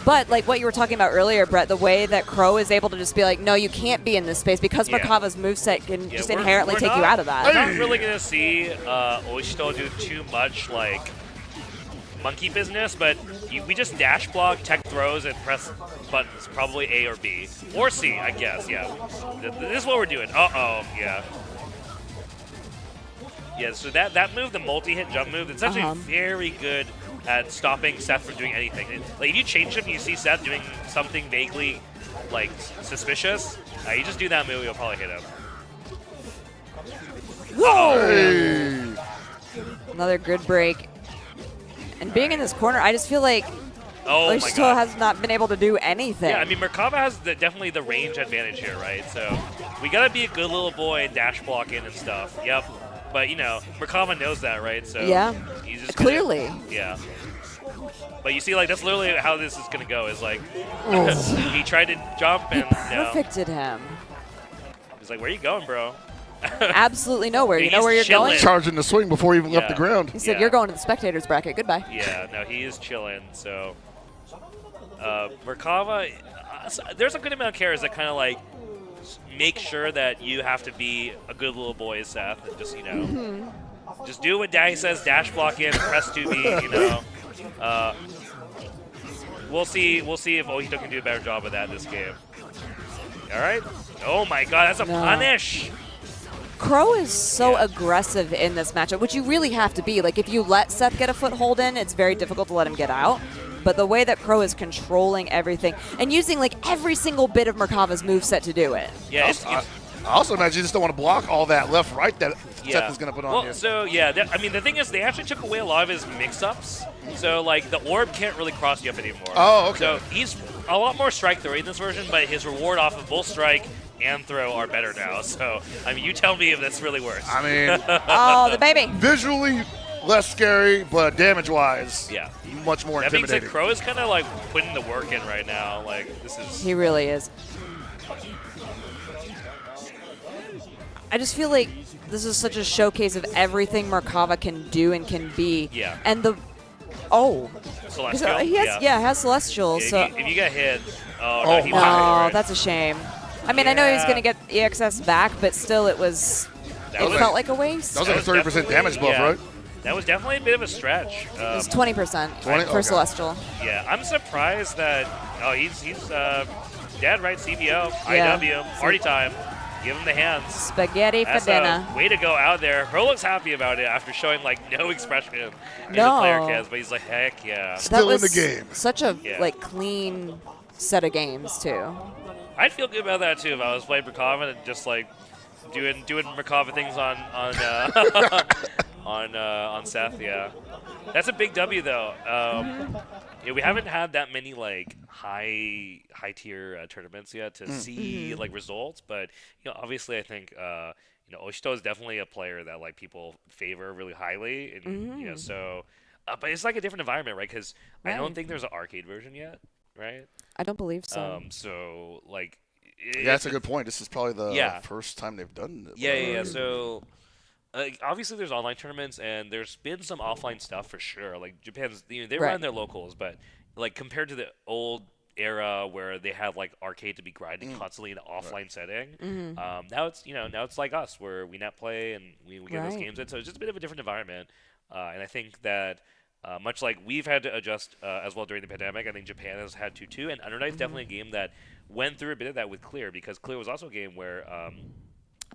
But like what you were talking about earlier, Brett, the way that Crow is able to just be like, no, you can't be in this space because Merkava's moveset can just inherently take you out of that. We're not really going to see Oishito do too much like monkey business, but we just dash block, tech throws, and press buttons, probably A or B. Or C, I guess, yeah. This is what we're doing. Yeah. Yeah, so that move, the multi-hit jump move, it's actually very good at stopping Seth from doing anything. Like, if you change him and you see Seth doing something vaguely, like, suspicious, you just do that move, you'll probably hit him. Whoa! Another good break. And being in this corner, I just feel like Oishito has not been able to do anything. Yeah, I mean, Merkava has definitely the range advantage here, right? So we got to be a good little boy and dash block in and stuff. Yep. But, you know, Merkava knows that, right? So he's just clearly. Yeah. But you see, like, that's literally how this is going to go, is like, he tried to jump and, perfected him. He's like, where are you going, bro? Absolutely nowhere. You know where you're going? Charging the swing before he even left the ground. He said, you're going to the spectators bracket. Goodbye. Yeah, no, he is chilling. So, Merkava, there's a good amount of characters that kind of like make sure that you have to be a good little boy, Seth, and just, you know, just do what Daddy says, dash block in, press 2B, you know. We'll see if Oishito can do a better job of that this game. All right. Oh my God, that's a punish. Crow is so aggressive in this matchup, which you really have to be. Like, if you let Seth get a foothold in, it's very difficult to let him get out. But the way that Crow is controlling everything and using, like, every single bit of Merkava's moveset to do it. Yeah, I also imagine you just don't want to block all that left-right that Seth is going to put on here. So, yeah, I mean, the thing is, they actually took away a lot of his mix-ups. So, like, the orb can't really cross you up anymore. Oh, okay. So, he's a lot more strike throw in this version, but his reward off of both strike and throw are better now. So, I mean, you tell me if this really works. I mean, oh, the baby. Visually less scary, but damage-wise, much more that being intimidating. said, Crow is kind of like putting the work in right now. Like, this is. He really is. I just feel like this is such a showcase of everything Merkava can do and can be. Yeah. And the Celestial. He has Celestial. Yeah, so if you get hit, no, that's a shame. I mean, I know he's going to get EXS back, but still, it felt like a waste. That was like a 30% damage buff, right? That was definitely a bit of a stretch. It was 20% for Celestial. Yeah, I'm surprised that he's dead, right? CBO, Yeah. IW, party time. Give him the hands. Spaghetti for That's dinner. a way to go out there. Her looks happy about it after showing like no expression in the No. player cams, but he's like, heck yeah. That was such a like clean set of games too. I'd feel good about that too if I was playing Merkava and just like doing Merkava things on on Seth. Yeah, that's a big W though. Yeah, we haven't had that many like high tier tournaments yet to see like results, but obviously I think Oshito is definitely a player that like people favor really highly, and so. But it's like a different environment, right? Because I don't think there's an arcade version yet, right? I don't believe so. So like. Yeah, that's a good point. This is probably the first time they've done it. Yeah. So, obviously, there's online tournaments, and there's been some offline stuff for sure. Like Japan's, they run their locals, but like compared to the old era where they had like arcade to be grinding constantly in an offline setting, now it's like us where we net play and we get those games in. So it's just a bit of a different environment, and I think that. Much like we've had to adjust as well during the pandemic, I think Japan has had to too. And Under Night's definitely a game that went through a bit of that with Clear, because Clear was also a game where I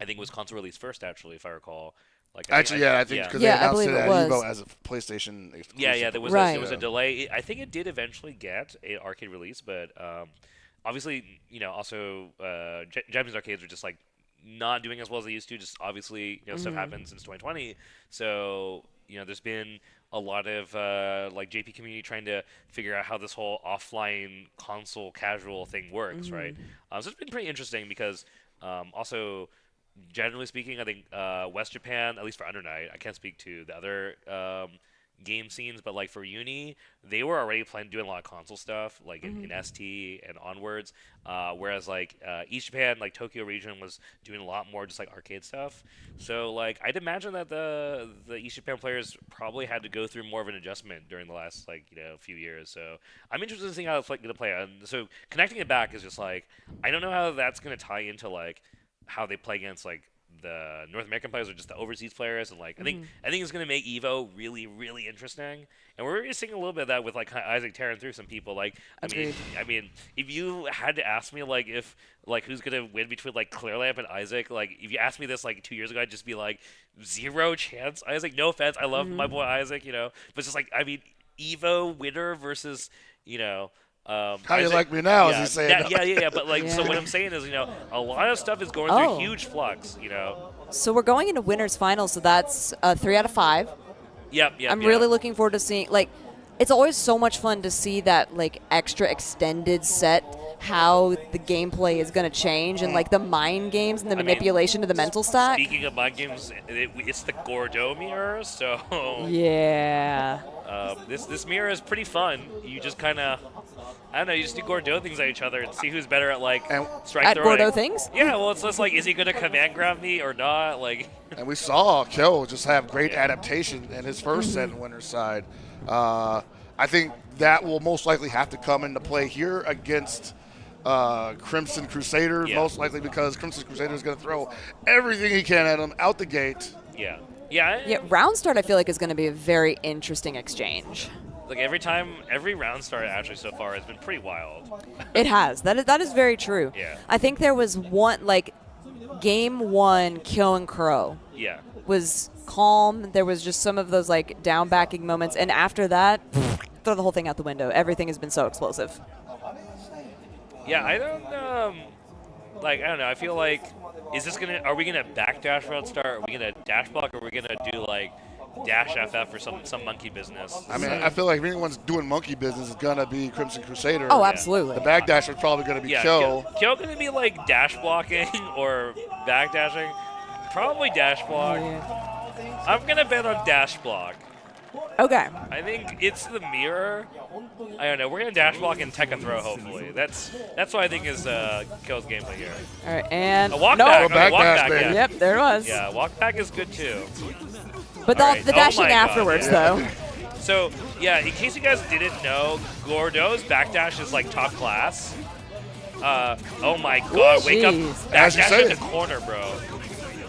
think it was console released first, actually, if I recall. I think because they announced it at Evo as a PlayStation exclusive. Yeah, there was a delay. I think it did eventually get an arcade release, but obviously, also Japanese arcades are just like not doing as well as they used to. Just obviously, stuff happened since 2020, so there's been a lot of like JP community trying to figure out how this whole offline console casual thing works, right? So it's been pretty interesting because also, generally speaking, I think West Japan, at least for Under Night, I can't speak to the other game scenes, but like for Uni, they were already doing a lot of console stuff, like in ST and onwards. Whereas like East Japan, like Tokyo region, was doing a lot more just like arcade stuff. So like I'd imagine that the East Japan players probably had to go through more of an adjustment during the last few years. So I'm interested in seeing how it's like going to play. And so connecting it back is just like I don't know how that's going to tie into like how they play against like the North American players or just the overseas players, and like I think it's going to make Evo really, really interesting. And we're already seeing a little bit of that with like Isaac tearing through some people. Like I mean, if you had to ask me like if like who's going to win between like Clearlamp and Isaac, like if you asked me this like 2 years ago, I'd just be like 0 chance. Isaac, no offense, I love my boy Isaac, but it's just like I mean Evo winner versus how Isaac, you like me now, as he's saying. Yeah. But like, so what I'm saying is, a lot of stuff is going through huge flux. So we're going into winners finals, so that's 3 out of 5. Yep. I'm really looking forward to seeing. Like, it's always so much fun to see that like extra extended set, how the gameplay is going to change, and like the mind games and the manipulation of the mental stack. Speaking of mind games, it's the Gordo mirror, so yeah. This mirror is pretty fun. You just kind of. I don't know, you just do Gordo things at each other and see who's better at, like, strike at throwing. Gordo things? Yeah, well, it's just like, is he going to command grab me or not? Like, and we saw Kyo just have great adaptation in his first set in winner's side. I think that will most likely have to come into play here against Crimson Crusader, most likely because Crimson Crusader is going to throw everything he can at him out the gate. Yeah, round start I feel like is going to be a very interesting exchange. Like every round start actually so far has been pretty wild. It has. That is very true. Yeah. I think there was one, like, game 1, Kyo and Crow. Yeah. Was calm. There was just some of those, like, down-backing moments. And after that, throw the whole thing out the window. Everything has been so explosive. Yeah, I don't know. I feel like, are we gonna backdash round start? Are we gonna dash block? Or are we gonna do, like, dash FF or some monkey business? I mean, I feel like if anyone's doing monkey business, it's going to be Crimson Crusader. Oh, absolutely. The backdash is probably going to be Kyo. Kyo going to be like dash blocking or backdashing? Probably dash block. I'm going to bet on dash block. Okay. I think it's the mirror. I don't know. We're going to dash block and tech a throw, hopefully. That's what I think is Kyo's gameplay here. All right, and a walk back. Back walk dash, back, yeah. Yep, there it was. Yeah, walk back is good too. But the dashing afterwards, though. So, yeah, in case you guys didn't know, Gordo's backdash is like top class. Oh my god, wake up. Backdash in the corner, bro.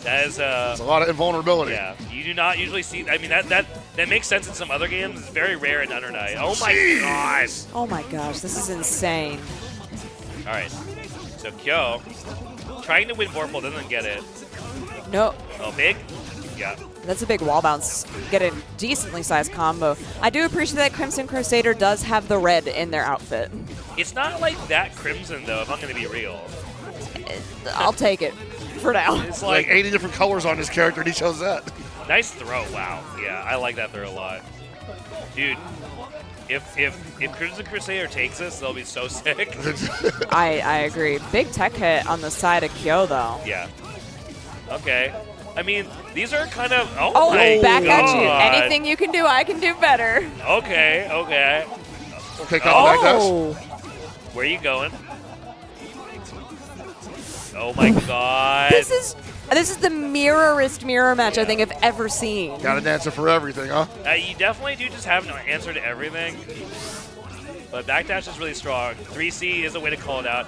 That is it's a lot of invulnerability. Yeah, you do not usually see. I mean, that makes sense in some other games. It's very rare in Under Night. Oh my god. Oh my gosh, this is insane. All right, so Kyo trying to win Vorpal, doesn't get it. No. Oh, big? Yeah. That's a big wall bounce. Get a decently sized combo. I do appreciate that Crimson Crusader does have the red in their outfit. It's not like that Crimson, though, if I'm going to be real. I'll take it for now. It's like 80 different colors on his character, and he chose that. Nice throw. Wow. Yeah, I like that throw a lot. Dude, if Crimson Crusader takes this, they'll be so sick. I agree. Big tech hit on the side of Kyo, though. Yeah. Okay. I mean, these are kind of... Oh, my back God. at you. Anything you can do, I can do better. Okay, okay. Okay, back dash. Where are you going? Oh my God. This is the mirrorest mirror match I think I've ever seen. Got an answer for everything, huh? You definitely do just have an answer to everything. But backdash is really strong. 3C is a way to call it out.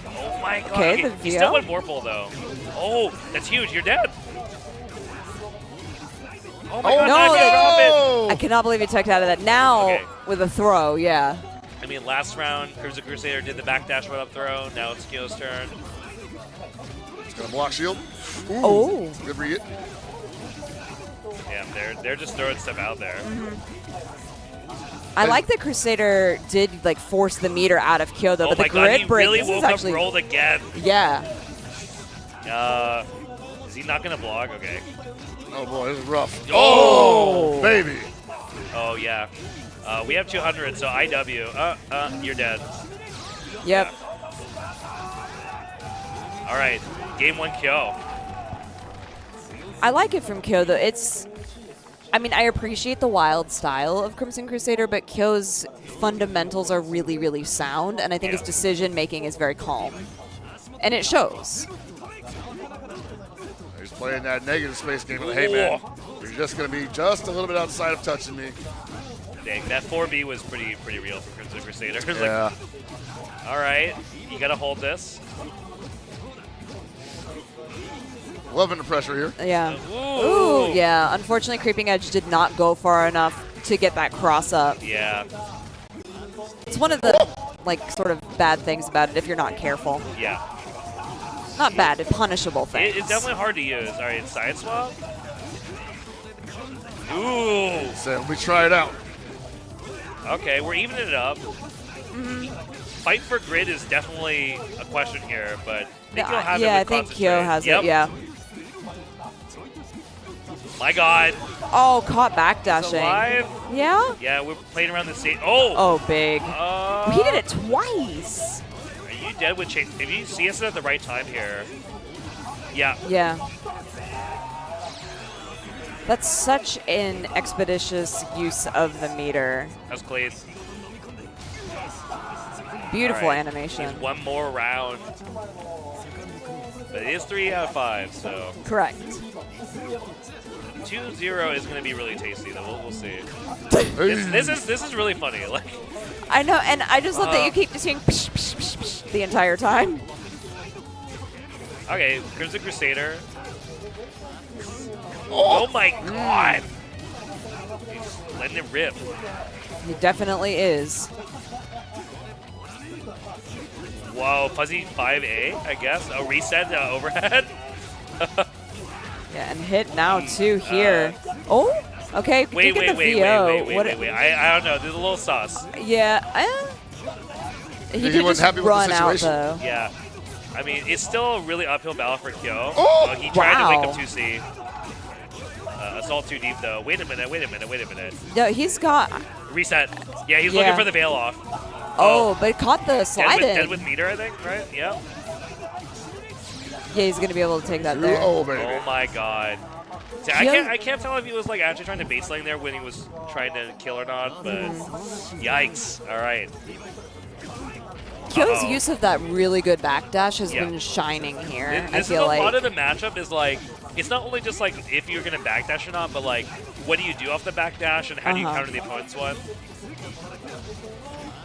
Oh my God. Okay, the he still went Vorpal though. Oh, that's huge. You're dead. Oh my God. No, I cannot believe he took out of that. Now with a throw, yeah. I mean, last round, Crimson Crusader did the backdash right up throw. Now it's Kyo's turn. He's got a block shield. Ooh, oh. Good read. Yeah, they're just throwing stuff out there. I like that Crusader did like force the meter out of Kyo though, Oh but my the grid God, break he really this woke is up actually rolled again. Yeah. Is he not gonna block? Okay. Oh boy, this is rough. Oh, baby. Oh yeah. We have 200, so IW. You're dead. Yep. All right, game 1 Kyo. I like it from Kyo though. I mean, I appreciate the wild style of Crimson Crusader, but Kyo's fundamentals are really, really sound, and I think his decision making is very calm. And it shows. He's playing that negative space game. Like, hey man, you're just gonna be just a little bit outside of touching me. Dang, that 4B was pretty real for Crimson Crusader. Yeah. Like, all right, you gotta hold this. Loving the pressure here. Yeah. Ooh, yeah. Unfortunately, Creeping Edge did not go far enough to get that cross up. Yeah. It's one of the like sort of bad things about it if you're not careful. Yeah. Not bad, punishable things. It's definitely hard to use. All right, side swap. Ooh. So let me try it out. Okay, we're evening it up. Fight for grid is definitely a question here, but I think you'll have it with I think Kyo has it, yeah. My God. Oh, caught He's backdashing. alive. Yeah? Yeah, we're playing around the state. Oh! Oh, big. He did it twice. Are you dead with chain? If you see us at the right time here. Yeah. Yeah. That's such an expeditious use of the meter. That's clean. Beautiful All right. animation. He's one more round. But it is 3 out of 5, so. Correct. 2-0 is going to be really tasty, though. We'll see. This is really funny. Like. I know, and I just love that you keep just hearing psh, psh, psh, psh the entire time. Okay, Crimson Crusader. Oh my God! He's letting it rip. He definitely is. Whoa, fuzzy 5A, I guess. A reset overhead. Yeah, and hit now too here. Oh, okay. Wait. I don't know. There's a little sauce. Yeah. He could just run out though. Yeah. I mean, it's still a really uphill battle for Kyo. Oh, he tried to wake wow. up 2C. Assault too deep though. Wait a minute. No, he's got reset. Yeah, he's looking for the veil off. Oh, but caught the slide in. Dead with meter, I think, right? Yeah. Yeah, he's gonna be able to take that there. Oh my God. See, I can't tell if he was like actually trying to baseline there when he was trying to kill or not, but yikes. All right. Kyo's use of that really good backdash has been shining here. This I feel like a lot of the matchup is like, it's not only just like if you're gonna backdash or not, but like what do you do off the backdash and how do you counter the opponent's one?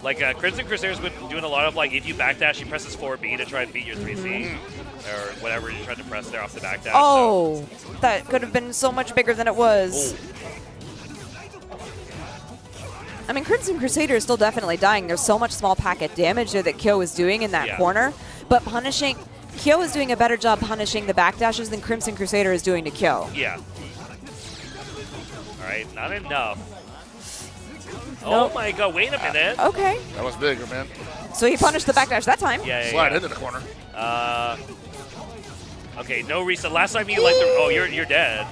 Like Crimson Crusader's been doing a lot of like if you backdash, you press this 4B to try and beat your 3C or whatever you're trying to press there off the backdash. Oh, that could have been so much bigger than it was. I mean, Crimson Crusader is still definitely dying. There's so much small packet damage there that Kyo is doing in that corner. But punishing Kyo is doing a better job punishing the backdashes than Crimson Crusader is doing to Kyo. Yeah. All right, not enough. Nope. Oh my god, wait a minute. Okay. That was bigger, man. So he punished the backdash that time. Yeah. Slide into the corner. Okay, no reset. Last time you like the. Oh, you're dead.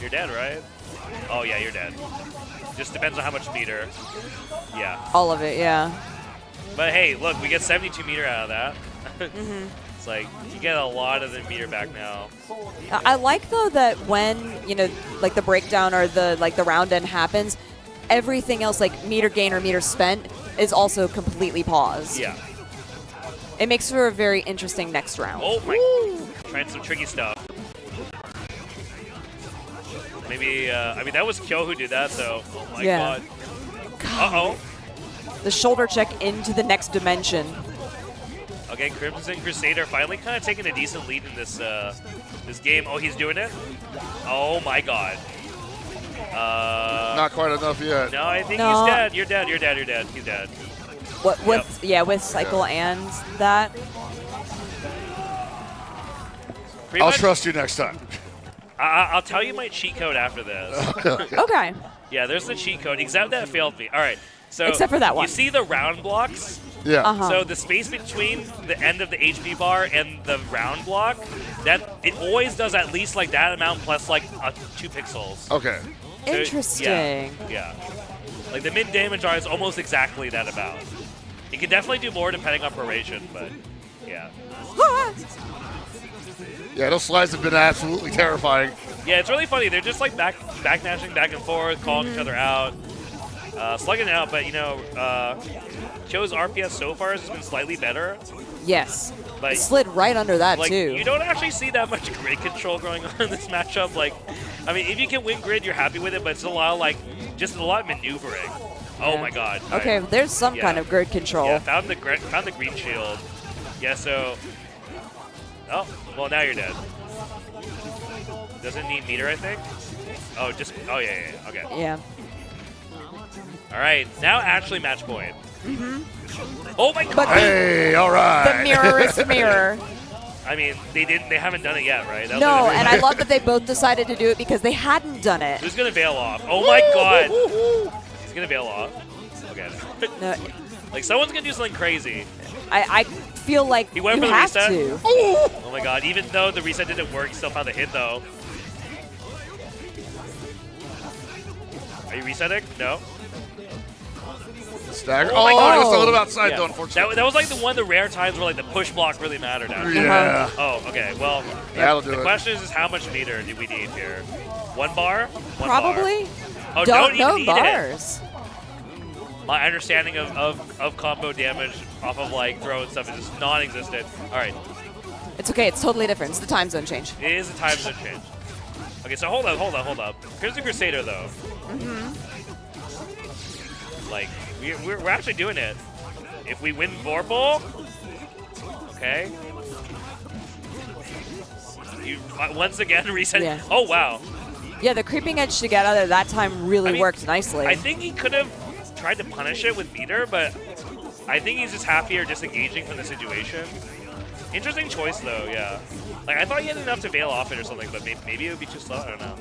You're dead, right? Oh yeah, you're dead. Just depends on how much meter. Yeah. All of it, yeah. But hey, look, we get 72 meter out of that. It's like you get a lot of the meter back now. I like though that when like the breakdown or the round end happens, everything else like meter gain or meter spent is also completely paused. Yeah. It makes for a very interesting next round. Oh my! Trying some tricky stuff. Maybe I mean that was Kyo who did that, so oh my god. Uh-oh. The shoulder check into the next dimension. Okay, Crimson Crusader finally kind of taking a decent lead in this this game. Oh, he's doing it. Oh my god. Not quite enough yet. No, I think he's dead. You're dead. You're dead. You're dead. He's dead. What with with cycle and that. I'll trust you next time. I'll tell you my cheat code after this. Okay. Yeah, there's the cheat code. Except that failed me. All right. So except for that one. You see the round blocks? Yeah. So the space between the end of the HP bar and the round block, that it always does at least like that amount plus like 2 pixels. Okay. So, Interesting. Yeah. Like the mid damage bar is almost exactly that amount. You can definitely do more depending on proration, but yeah. Yeah, those slides have been absolutely terrifying. Yeah, it's really funny. They're just like backdashing back and forth, calling each other out, slugging it out. But Kyo's RPS so far has been slightly better. Yes. But it slid right under that like, too. You don't actually see that much grid control going on in this matchup. Like, I mean, if you can win grid, you're happy with it. But it's a lot of just a lot of maneuvering. Oh my god. Okay, there's some kind of grid control. Yeah, found the green shield. Yeah, so. Oh, well now you're dead. Doesn't need meter, I think. Oh, yeah, okay. Yeah. All right, now actually match point. Oh my god! Hey, all right. The mirror is mirror. I mean, they haven't done it yet, right? No, and I love that they both decided to do it because they hadn't done it. Who's gonna bail off? Oh my god! He's gonna bail off. Okay. No. Like someone's gonna do something crazy. I feel like he went you for the have reset. to. Oh my god! Even though the reset didn't work, he still found the hit though. Are you resetting? No. Stagger. Oh, just a little outside though, unfortunately. That was like the rare times where like the push block really mattered. Yeah. Oh, okay. Well, that'll do the it. question is how much meter do we need here? 1 bar? 1 Probably. Bar. Oh, don't even know need bars. It. My understanding of combo damage off of like throw and stuff is just non-existent. All right. It's okay. It's totally different. It's the time zone change. It is a time zone change. Okay, so hold up. Here's the Crusader though. Like we're actually doing it. If we win Vorpal, okay. You once again reset. Yeah. Oh wow. Yeah, the creeping edge together that time really worked nicely. I think he could have tried to punish it with meter, but I think he's just happier disengaging from the situation. Interesting choice though, yeah. Like I thought he had enough to bail off it or something, but maybe it would be too slow. I don't know.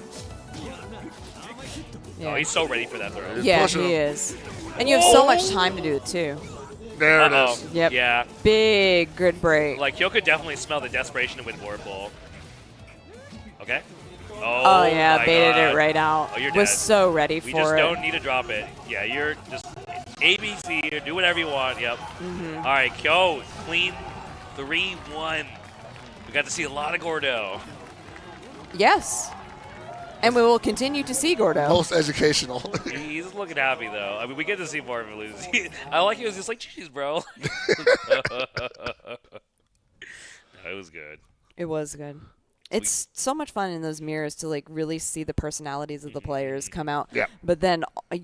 Yeah. Oh, he's so ready for that throw. Yeah, he is. And you have so much time to do it too. There it is. Yep. Yeah. Big grid break. Like Kyo could definitely smell the desperation to win Vorpal. Okay. Oh yeah, my baited God. it right out. Oh, you're Was dead. so ready We for just it. don't need to drop it. Yeah, you're just ABC, or do whatever you want. Yep. All right, Kyo, clean 3-1. We got to see a lot of Gordo. Yes. And we will continue to see Gordo. Most educational. He's looking happy though. I mean, we get to see more of him lose. I like he was just like, "Jeez, bro." No, it was good. It was good. It's so much fun in those mirrors to like really see the personalities of the players come out. Yeah. But then, I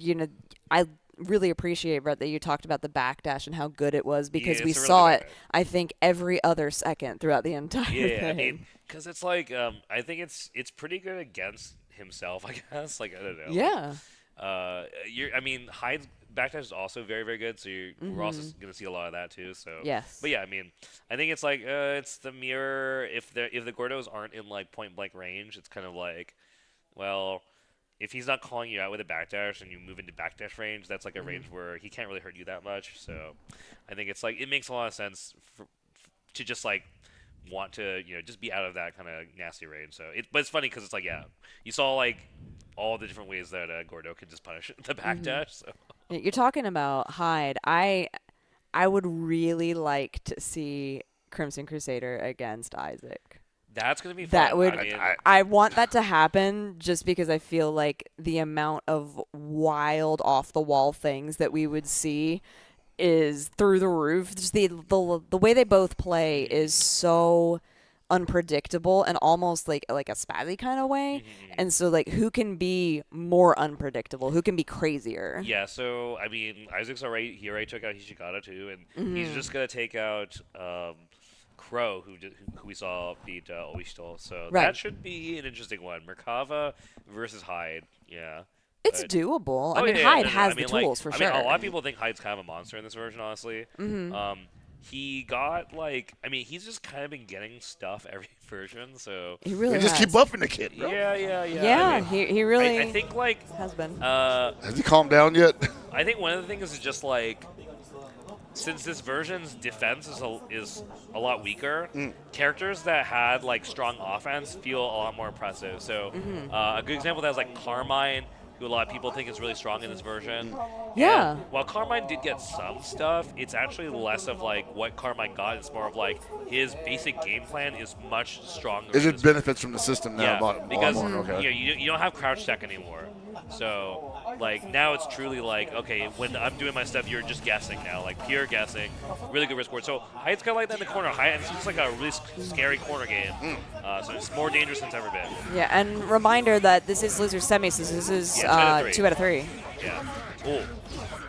really appreciate, Brett, that you talked about the backdash and how good it was because Yeah, we it's a really saw good it, I think, every other second throughout the entire Yeah, thing. I mean, because it's like, I think it's pretty good against himself, I guess. Like, I don't know. Yeah. I mean, Hyde's backdash is also very, very good. So we're also going to see a lot of that too. So yes. But yeah, I mean, I think it's like it's the mirror. If the Gordos aren't in like point blank range, it's kind of like, well, if he's not calling you out with a backdash and you move into backdash range, that's like a range where he can't really hurt you that much. So I think it's like it makes a lot of sense to just like want to just be out of that kind of nasty range. So but it's funny because it's like you saw like all the different ways that Gordo can just punish the backdash. So you're talking about Hyde. I would really like to see Crimson Crusader against Isaac. That's going to be fun. That would. I want that to happen just because I feel like the amount of wild, off-the-wall things that we would see is through the roof. Just the way they both play is so unpredictable and almost like a spazzy kind of way. And so, like, who can be more unpredictable? Who can be crazier? Yeah, so, I mean, Isaac's already, he already took out Hishikata, too, and he's just going to take out Crow, who we saw beat Oishito. So that should be an interesting one. Merkava versus Hyde, yeah. It's doable. I mean, Hyde has the tools, for sure. I mean, a lot of people think Hyde's kind of a monster in this version, honestly. He got, like, I mean, he's just kind of been getting stuff every version, so. He really just keep buffing the kid, bro. Yeah. Yeah, I mean, he really I think, like. Has been. Has he calmed down yet? I think one of the things is just, like, since this version's defense is a lot weaker, characters that had, like, strong offense feel a lot more impressive. So, a good example of that is, like, Carmine, who a lot of people think is really strong in this version. Yeah. And while Carmine did get some stuff, it's actually less of like what Carmine got. It's more of like his basic game plan is much stronger. Is it benefits from the system now? Yeah, because okay. you don't have crouch tech anymore. So like now it's truly like, okay, when I'm doing my stuff, you're just guessing now, like pure guessing. Really good risk board. So Hyde's kind of like that in the corner. Hyde, it's just like a really scary corner game. So it's more dangerous than it's ever been. Yeah, and reminder that this is loser semis. So this is 2 out of 3. Yeah. Cool.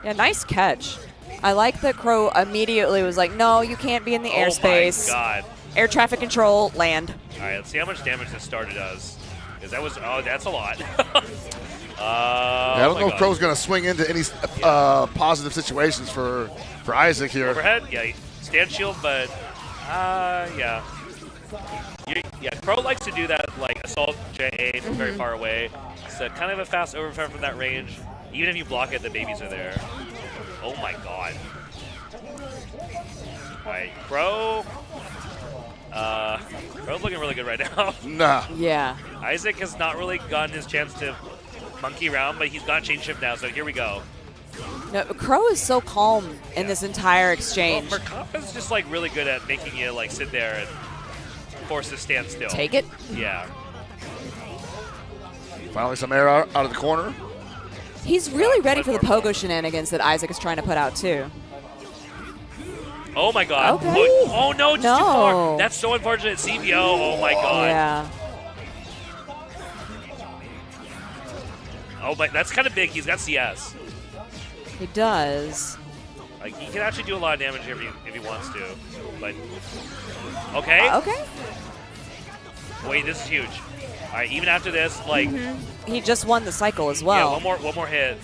Yeah, nice catch. I like that Crow immediately was like, no, you can't be in the airspace. Oh my god. Air traffic control, land. All right, let's see how much damage this starter does. Because that was, that's a lot. I don't know if Crow's going to swing into any positive situations for Isaac here. Overhead, yeah, stand shield, but yeah. Crow likes to do that, like assault JA from very far away. It's kind of a fast overfire from that range. Even if you block it, the babies are there. Oh my god. Alright, Crow. Crow's looking really good right now. Nah. Yeah. Isaac has not really gotten his chance to monkey around, but he's got chain shift now, so here we go. No, Crow is so calm in this entire exchange. Well, Merkapa's just like really good at making you like sit there and force to stand still. Take it? Yeah. Finally some air out of the corner. He's really ready for the pogo shenanigans that Isaac is trying to put out too. Oh my god. Okay. Oh no, just too far. That's so unfortunate. CBO, oh my god. Yeah. Oh, but that's kind of big. He's got CS. He does. Like he can actually do a lot of damage here if he wants to. But okay. Okay. Wait, this is huge. All right, even after this, like he just won the cycle as well. Yeah, one more hit.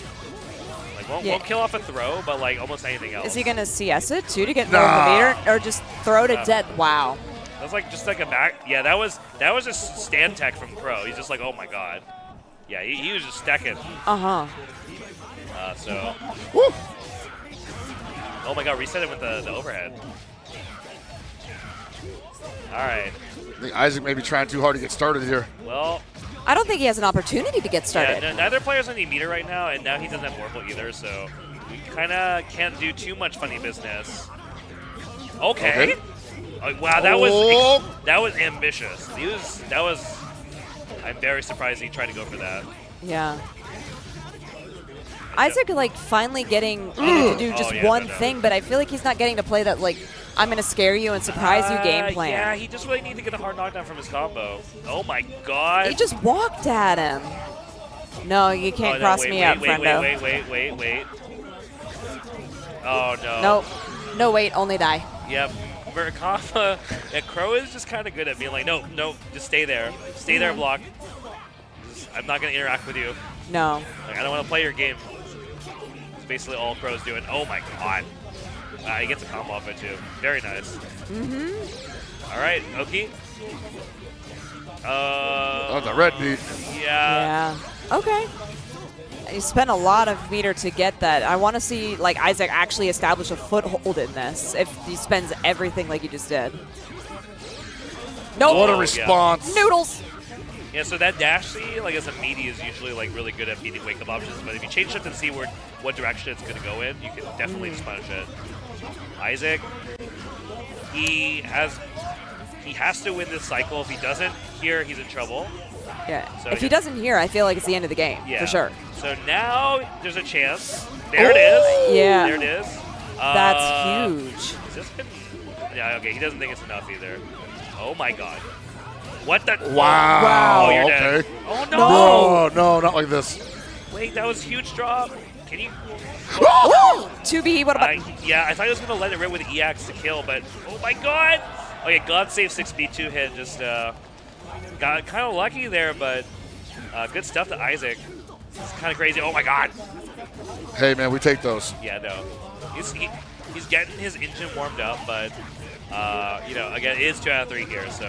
Like won't kill off a throw, but like almost anything else. Is he gonna CS it too to get more of the meter, or just throw to dead? Wow. That's like just like a back. Yeah, that was a stand tech from Crow. He's just like, oh my god. Yeah, he was just stacking. So. Woo! Oh my god, reset it with the overhead. All right. I think Isaac may be trying too hard to get started here. Well, I don't think he has an opportunity to get started. Yeah, neither player's on the meter right now, and now he doesn't have Warble either, so we kind of can't do too much funny business. Okay. Wow, that was ambitious. I'm very surprised he tried to go for that. Yeah. Isaac like finally getting to do just one thing, but I feel like he's not getting to play that like I'm gonna scare you and surprise you game plan. Yeah, he just really needs to get a hard knockdown from his combo. Oh my god. He just walked at him. No, you can't cross me up, friendo. Wait. Oh no. Nope. No, wait, only die. Yep. Merkava and Crow is just kind of good at being like, no, just stay there. Stay there, block. I'm not going to interact with you. No. Like, I don't want to play your game. basically all Crow's doing. Oh my god. He gets a combo off it too. Very nice. All right, Oki. Oh, the red beat. Yeah. Okay. You spent a lot of meter to get that. I want to see like Isaac actually establish a foothold in this if he spends everything like he just did. Nope. What a response. Noodles. Yeah, so that dash C, like as a meaty, is usually like really good at beating wake-up options, but if you change shift and see what direction it's gonna go in, you can definitely just punish it. Isaac, he has to win this cycle. If he doesn't here, he's in trouble. Yeah. So if he doesn't here, I feel like it's the end of the game for sure. So now there's a chance. There it is. Yeah. There it is. That's huge. Is this good? Yeah. Okay. He doesn't think it's enough either. Oh my god. What the? Wow. Oh, you're okay. dead. Oh no. No, not like this. Wait, that was a huge drop. Can you? 2B, what about? Yeah, I thought he was going to let it rip with EX to kill, but oh my god! Okay, God save 6B 2-hit, just got kind of lucky there, but good stuff to Isaac. It's kind of crazy. Oh my god! Hey man, we take those. Yeah, no. He's getting his engine warmed up, but you know, again, it is 2 out of 3 here, so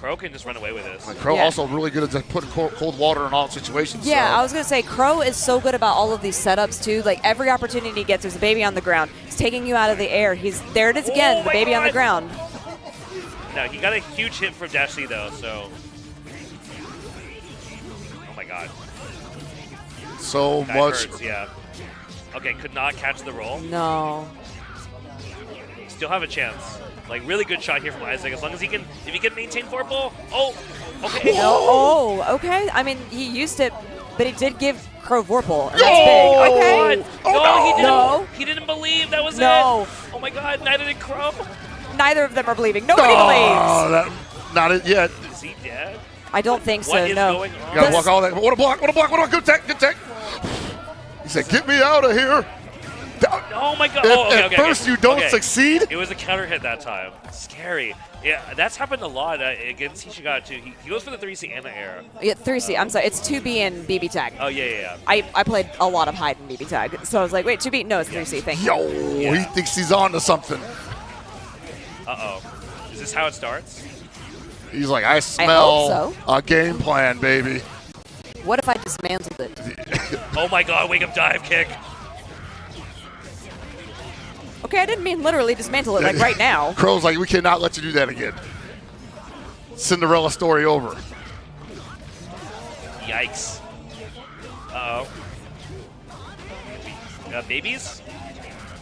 Crow can just run away with this. Crow also really good at putting cold water in all situations. Yeah, so. I was going to say, Crow is so good about all of these setups, too. Like, every opportunity he gets, there's a baby on the ground. He's taking you out of the air. There it is again, the baby on the ground. No, he got a huge hit from Dash C, though, so... Oh, my God. So that much... hurts, yeah. Okay, could not catch the roll. No. Still have a chance. Like, really good shot here from Isaac, as long as he can... If he can maintain 4-pull... Oh! Okay. Oh, okay. I mean, he used it, but he did give Crow Vorpal, and that's big. Okay. Oh, he didn't believe. That was it. Oh my god, neither did Crow. Neither of them are believing. Nobody believes. Not it yet. Is he dead? I don't think so, What is no. going on? You gotta block all that. What a block, what a block, what a good tech, good tech. He said, get me out of here. Oh my god. If at first you don't succeed. It was a counter hit that time. Scary. Yeah, that's happened a lot against Hishiga too. He goes for the 3C and the air. Yeah, 3C. I'm sorry. It's 2B and BB tag. Oh, yeah. I played a lot of hide and BB tag. So I was like, wait, 2B? No, it's 3C. Thank you. Yo, he thinks he's on to something. Uh-oh. Is this how it starts? He's like, I smell so. a game plan, baby. What if I dismantled it? Oh my god, wake up dive kick. Okay, I didn't mean literally dismantle it like right now. Crow's like, we cannot let you do that again. Cinderella story over. Yikes. Uh-oh. Babies?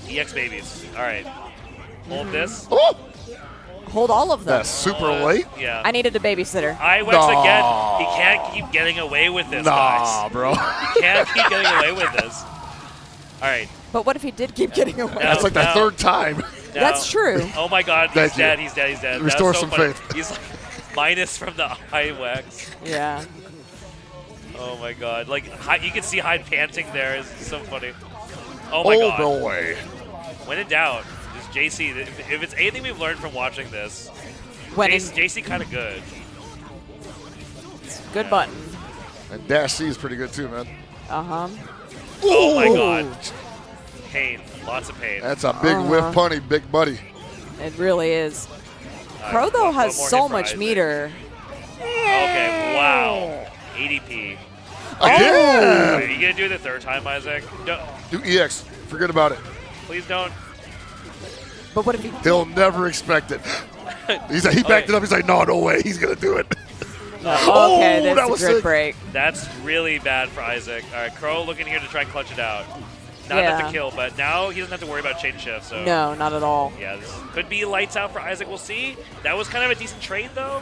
EX babies. All right. Hold this. Oh! Hold all of them. That's super late. Yeah. I needed a babysitter. Once again, he can't keep getting away with this, guys. Bro. He can't keep getting away with this. All right. But what if he did keep getting away? That's like the third time. That's true. Oh my god, he's dead, he's dead. Restore That's so some funny. faith. He's like minus from the high wax. Yeah. Oh my god. Like, you can see Hyde panting there. It's so funny. Oh my god. Oh boy. When in doubt, just JC. If it's anything we've learned from watching this, JC kind of good. Good button. And Dash C is pretty good too, man. Uh-huh. Oh my god. Pain. Lots of pain. That's a big whiff punny, big buddy. It really is. Crow, though, has so much meter. Okay, wow. ADP. Again! Are you going to do it the third time, Isaac? No. Do EX. Forget about it. Please don't. But what if he... He'll never expect it. He backed it up. He's like, no way. He's going to do it. Okay, that that's was a good sick. break. That's really bad for Isaac. All right, Crow looking here to try and clutch it out. Not enough to kill, but now he doesn't have to worry about chain shift. So No, not at all. Yeah, this could be lights out for Isaac. We'll see. That was kind of a decent trade, though.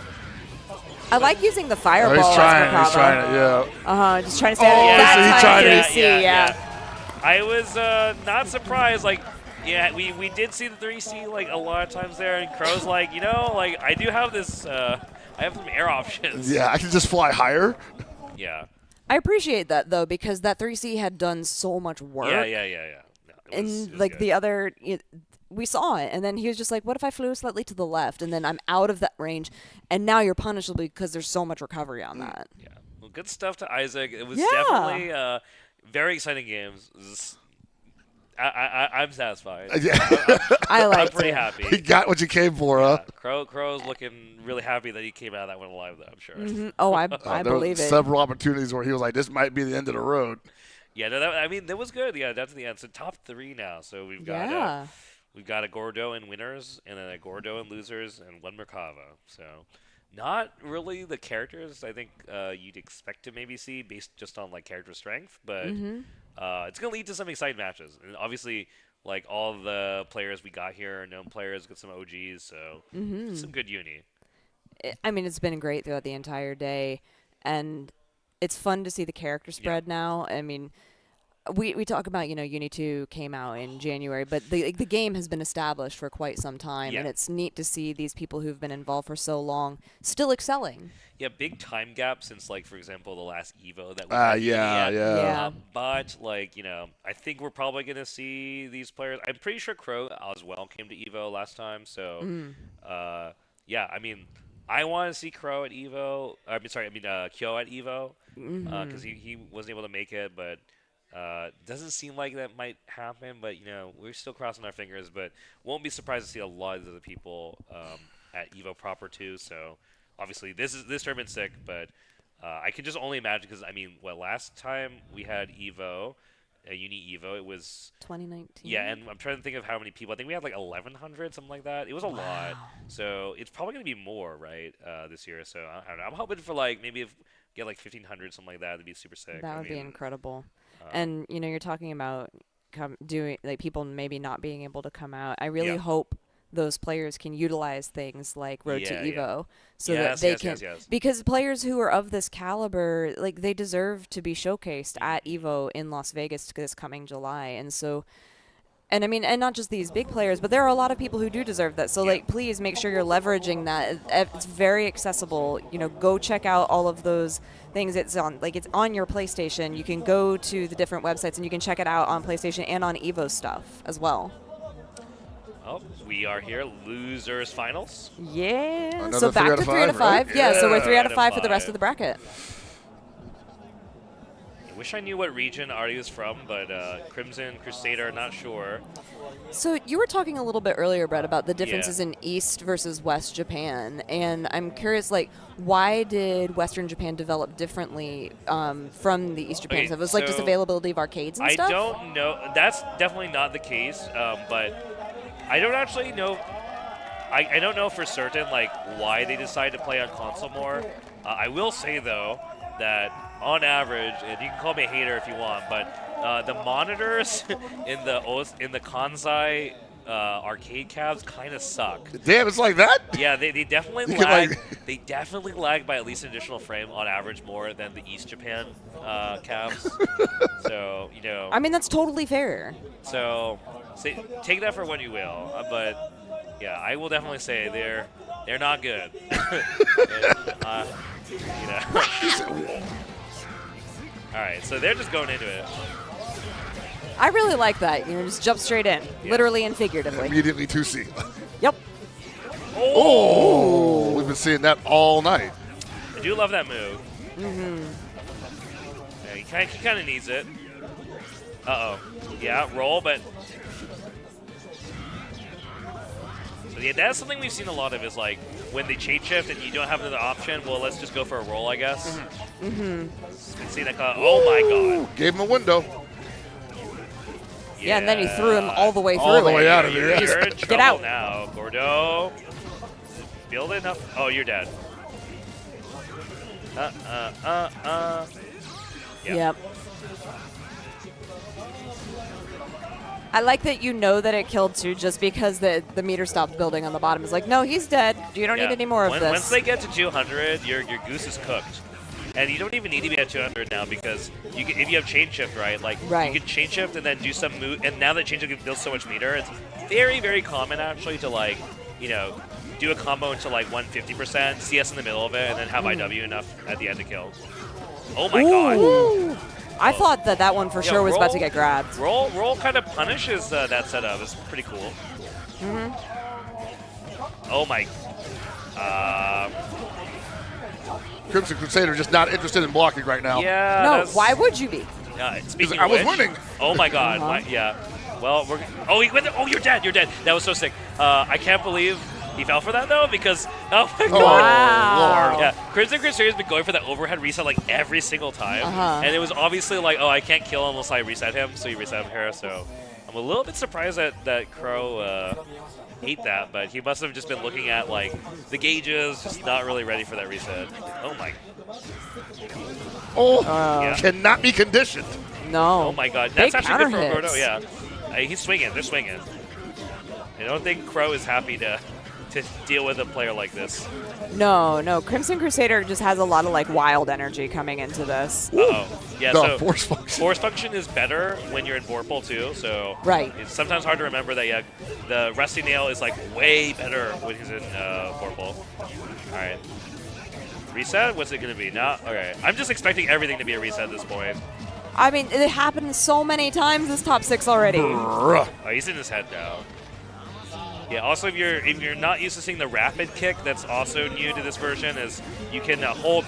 I like using the fireball. He's trying it, yeah. Uh-huh, just trying to stay out of that time 3C, yeah. I was not surprised. Like, yeah, we did see the 3C like a lot of times there, and Crow's like, you know, like I do have this. I have some air options. Yeah, I can just fly higher. Yeah. I appreciate that, though, because that 3C had done so much work. Yeah. No, and, like, the other... we saw it, and then he was just like, what if I flew slightly to the left, and then I'm out of that range, and now you're punishable because there's so much recovery on that. Yeah. Well, good stuff to Isaac. It was definitely very exciting games. I'm satisfied. I'm pretty happy. He got what you came for, huh? Crow's looking really happy that he came out of that one alive, though, I'm sure. Oh, I there believe were it. several opportunities where he was like, this might be the end of the road. Yeah, no, that was good. Yeah, that's the end. So top 3 now. So we've got a Gordo in winners, and then a Gordo in losers, and one Merkava. So not really the characters I think you'd expect to maybe see based just on like character strength, but it's gonna lead to some exciting matches. And obviously, like all the players we got here are known players, got some OGs, so some good uni. I mean, it's been great throughout the entire day, and it's fun to see the character spread now. I mean, we talk about, Uni 2 came out in January, but the game has been established for quite some time, and it's neat to see these people who've been involved for so long still excelling. Yeah, big time gap since, like, for example, the last Evo that we had. But, like, I think we're probably going to see these players. I'm pretty sure Crow as well came to Evo last time, so, yeah, I mean, I want to see Crow at Evo. Kyo at Evo, because he wasn't able to make it, but doesn't seem like that might happen. But we're still crossing our fingers. But won't be surprised to see a lot of the people at Evo proper too. So obviously this tournament's sick, but I can just only imagine because last time we had Evo. Uni Evo, it was 2019. Yeah, and I'm trying to think of how many people. I think we had like 1,100, something like that. It was a lot, so it's probably going to be more, right, this year. So I don't know. I'm hoping for like maybe get like 1,500, something like that. That'd be super sick. That would be incredible. And you're talking about doing like people maybe not being able to come out. I really hope those players can utilize things like Road to Evo so that they can, because players who are of this caliber, like they deserve to be showcased at Evo in Las Vegas this coming July. And so, and I mean, and not just these big players, but there are a lot of people who do deserve that. So like, please make sure you're leveraging that. It's very accessible. Go check out all of those things. It's on your PlayStation. You can go to the different websites and you can check it out on PlayStation and on Evo stuff as well. Oh, we are here, losers finals. Yeah. Another so back to 3 out of 5. Right? Yeah, so we're 3 out of 5 for the rest of the bracket. I wish I knew what region Artie was from, but Crimson Crusader, not sure. So you were talking a little bit earlier, Brett, about the differences in East versus West Japan, and I'm curious, like, why did Western Japan develop differently from the East Japan? So it was like just availability of arcades and stuff? I don't know. That's definitely not the case, but I don't actually know. I don't know for certain like why they decided to play on console more. I will say though that on average, and you can call me a hater if you want, but the monitors in the Kansai arcade cabs kind of suck. Damn, it's like that? Yeah, they definitely lag. They definitely lag by at least an additional frame on average more than the East Japan cabs. So I mean, that's totally fair. So take that for what you will, but yeah, I will definitely say they're not good. And, all right, so they're just going into it. I really like that. Just jump straight in, literally and figuratively. Immediately 2C. Yep. Oh, we've been seeing that all night. I do love that move. Yeah, he kind of needs it. Yeah, roll, but yeah, that's something we've seen a lot of is like when they chain shift and you don't have another option, well, let's just go for a roll, I guess. Been seeing that oh my god. Gave him a window. Yeah, and then he threw him all the way through. All the way out of there. You're in trouble get out now, Gordo. Building up. Oh, you're dead. Yep. I like that that it killed too, just because the meter stopped building on the bottom. It's like, no, he's dead. You don't need any more of this. Once they get to 200, your goose is cooked. And you don't even need to be at 200 now because if you have chain shift, right? Like you can chain shift and then do some move. And now that chain shift builds so much meter, it's very, very common actually to like, do a combo into like 150%, CS in the middle of it, and then have IW enough at the end to kill. Oh my god. I thought that one for sure was about to get grabbed. Roll kind of punishes that setup. It's pretty cool. Oh my. Crimson Crusader just not interested in blocking right now. Yeah. No, why would you be? Speaking I of was which, winning. Oh my god. Yeah. Well, oh, he went. Oh, you're dead. You're dead. That was so sick. I can't believe he fell for that though, because oh my god. Wow. Yeah, Crimson Crusader's been going for that overhead reset like every single time, and it was obviously like, oh, I can't kill unless I reset him, so you reset him here. So I'm a little bit surprised that Crow ate that, but he must have just been looking at like the gauges, just not really ready for that reset. Oh my. Oh, cannot be conditioned. No. Oh my god, that's actually good for Roberto. Yeah, he's swinging. They're swinging. I don't think Crow is happy to deal with a player like this. No. Crimson Crusader just has a lot of like wild energy coming into this. Uh-oh. Yeah, no, so force function. Force function is better when you're in Vorpal too, so right. It's sometimes hard to remember that, yeah, the Rusty Nail is like way better when he's in Vorpal. Alright. Reset? What's it going to be? Now? Okay. I'm just expecting everything to be a reset at this point. I mean, it happened so many times this top 6 already. Oh, he's in his head now. Yeah, also if you're not used to seeing the rapid kick, that's also new to this version, is you can hold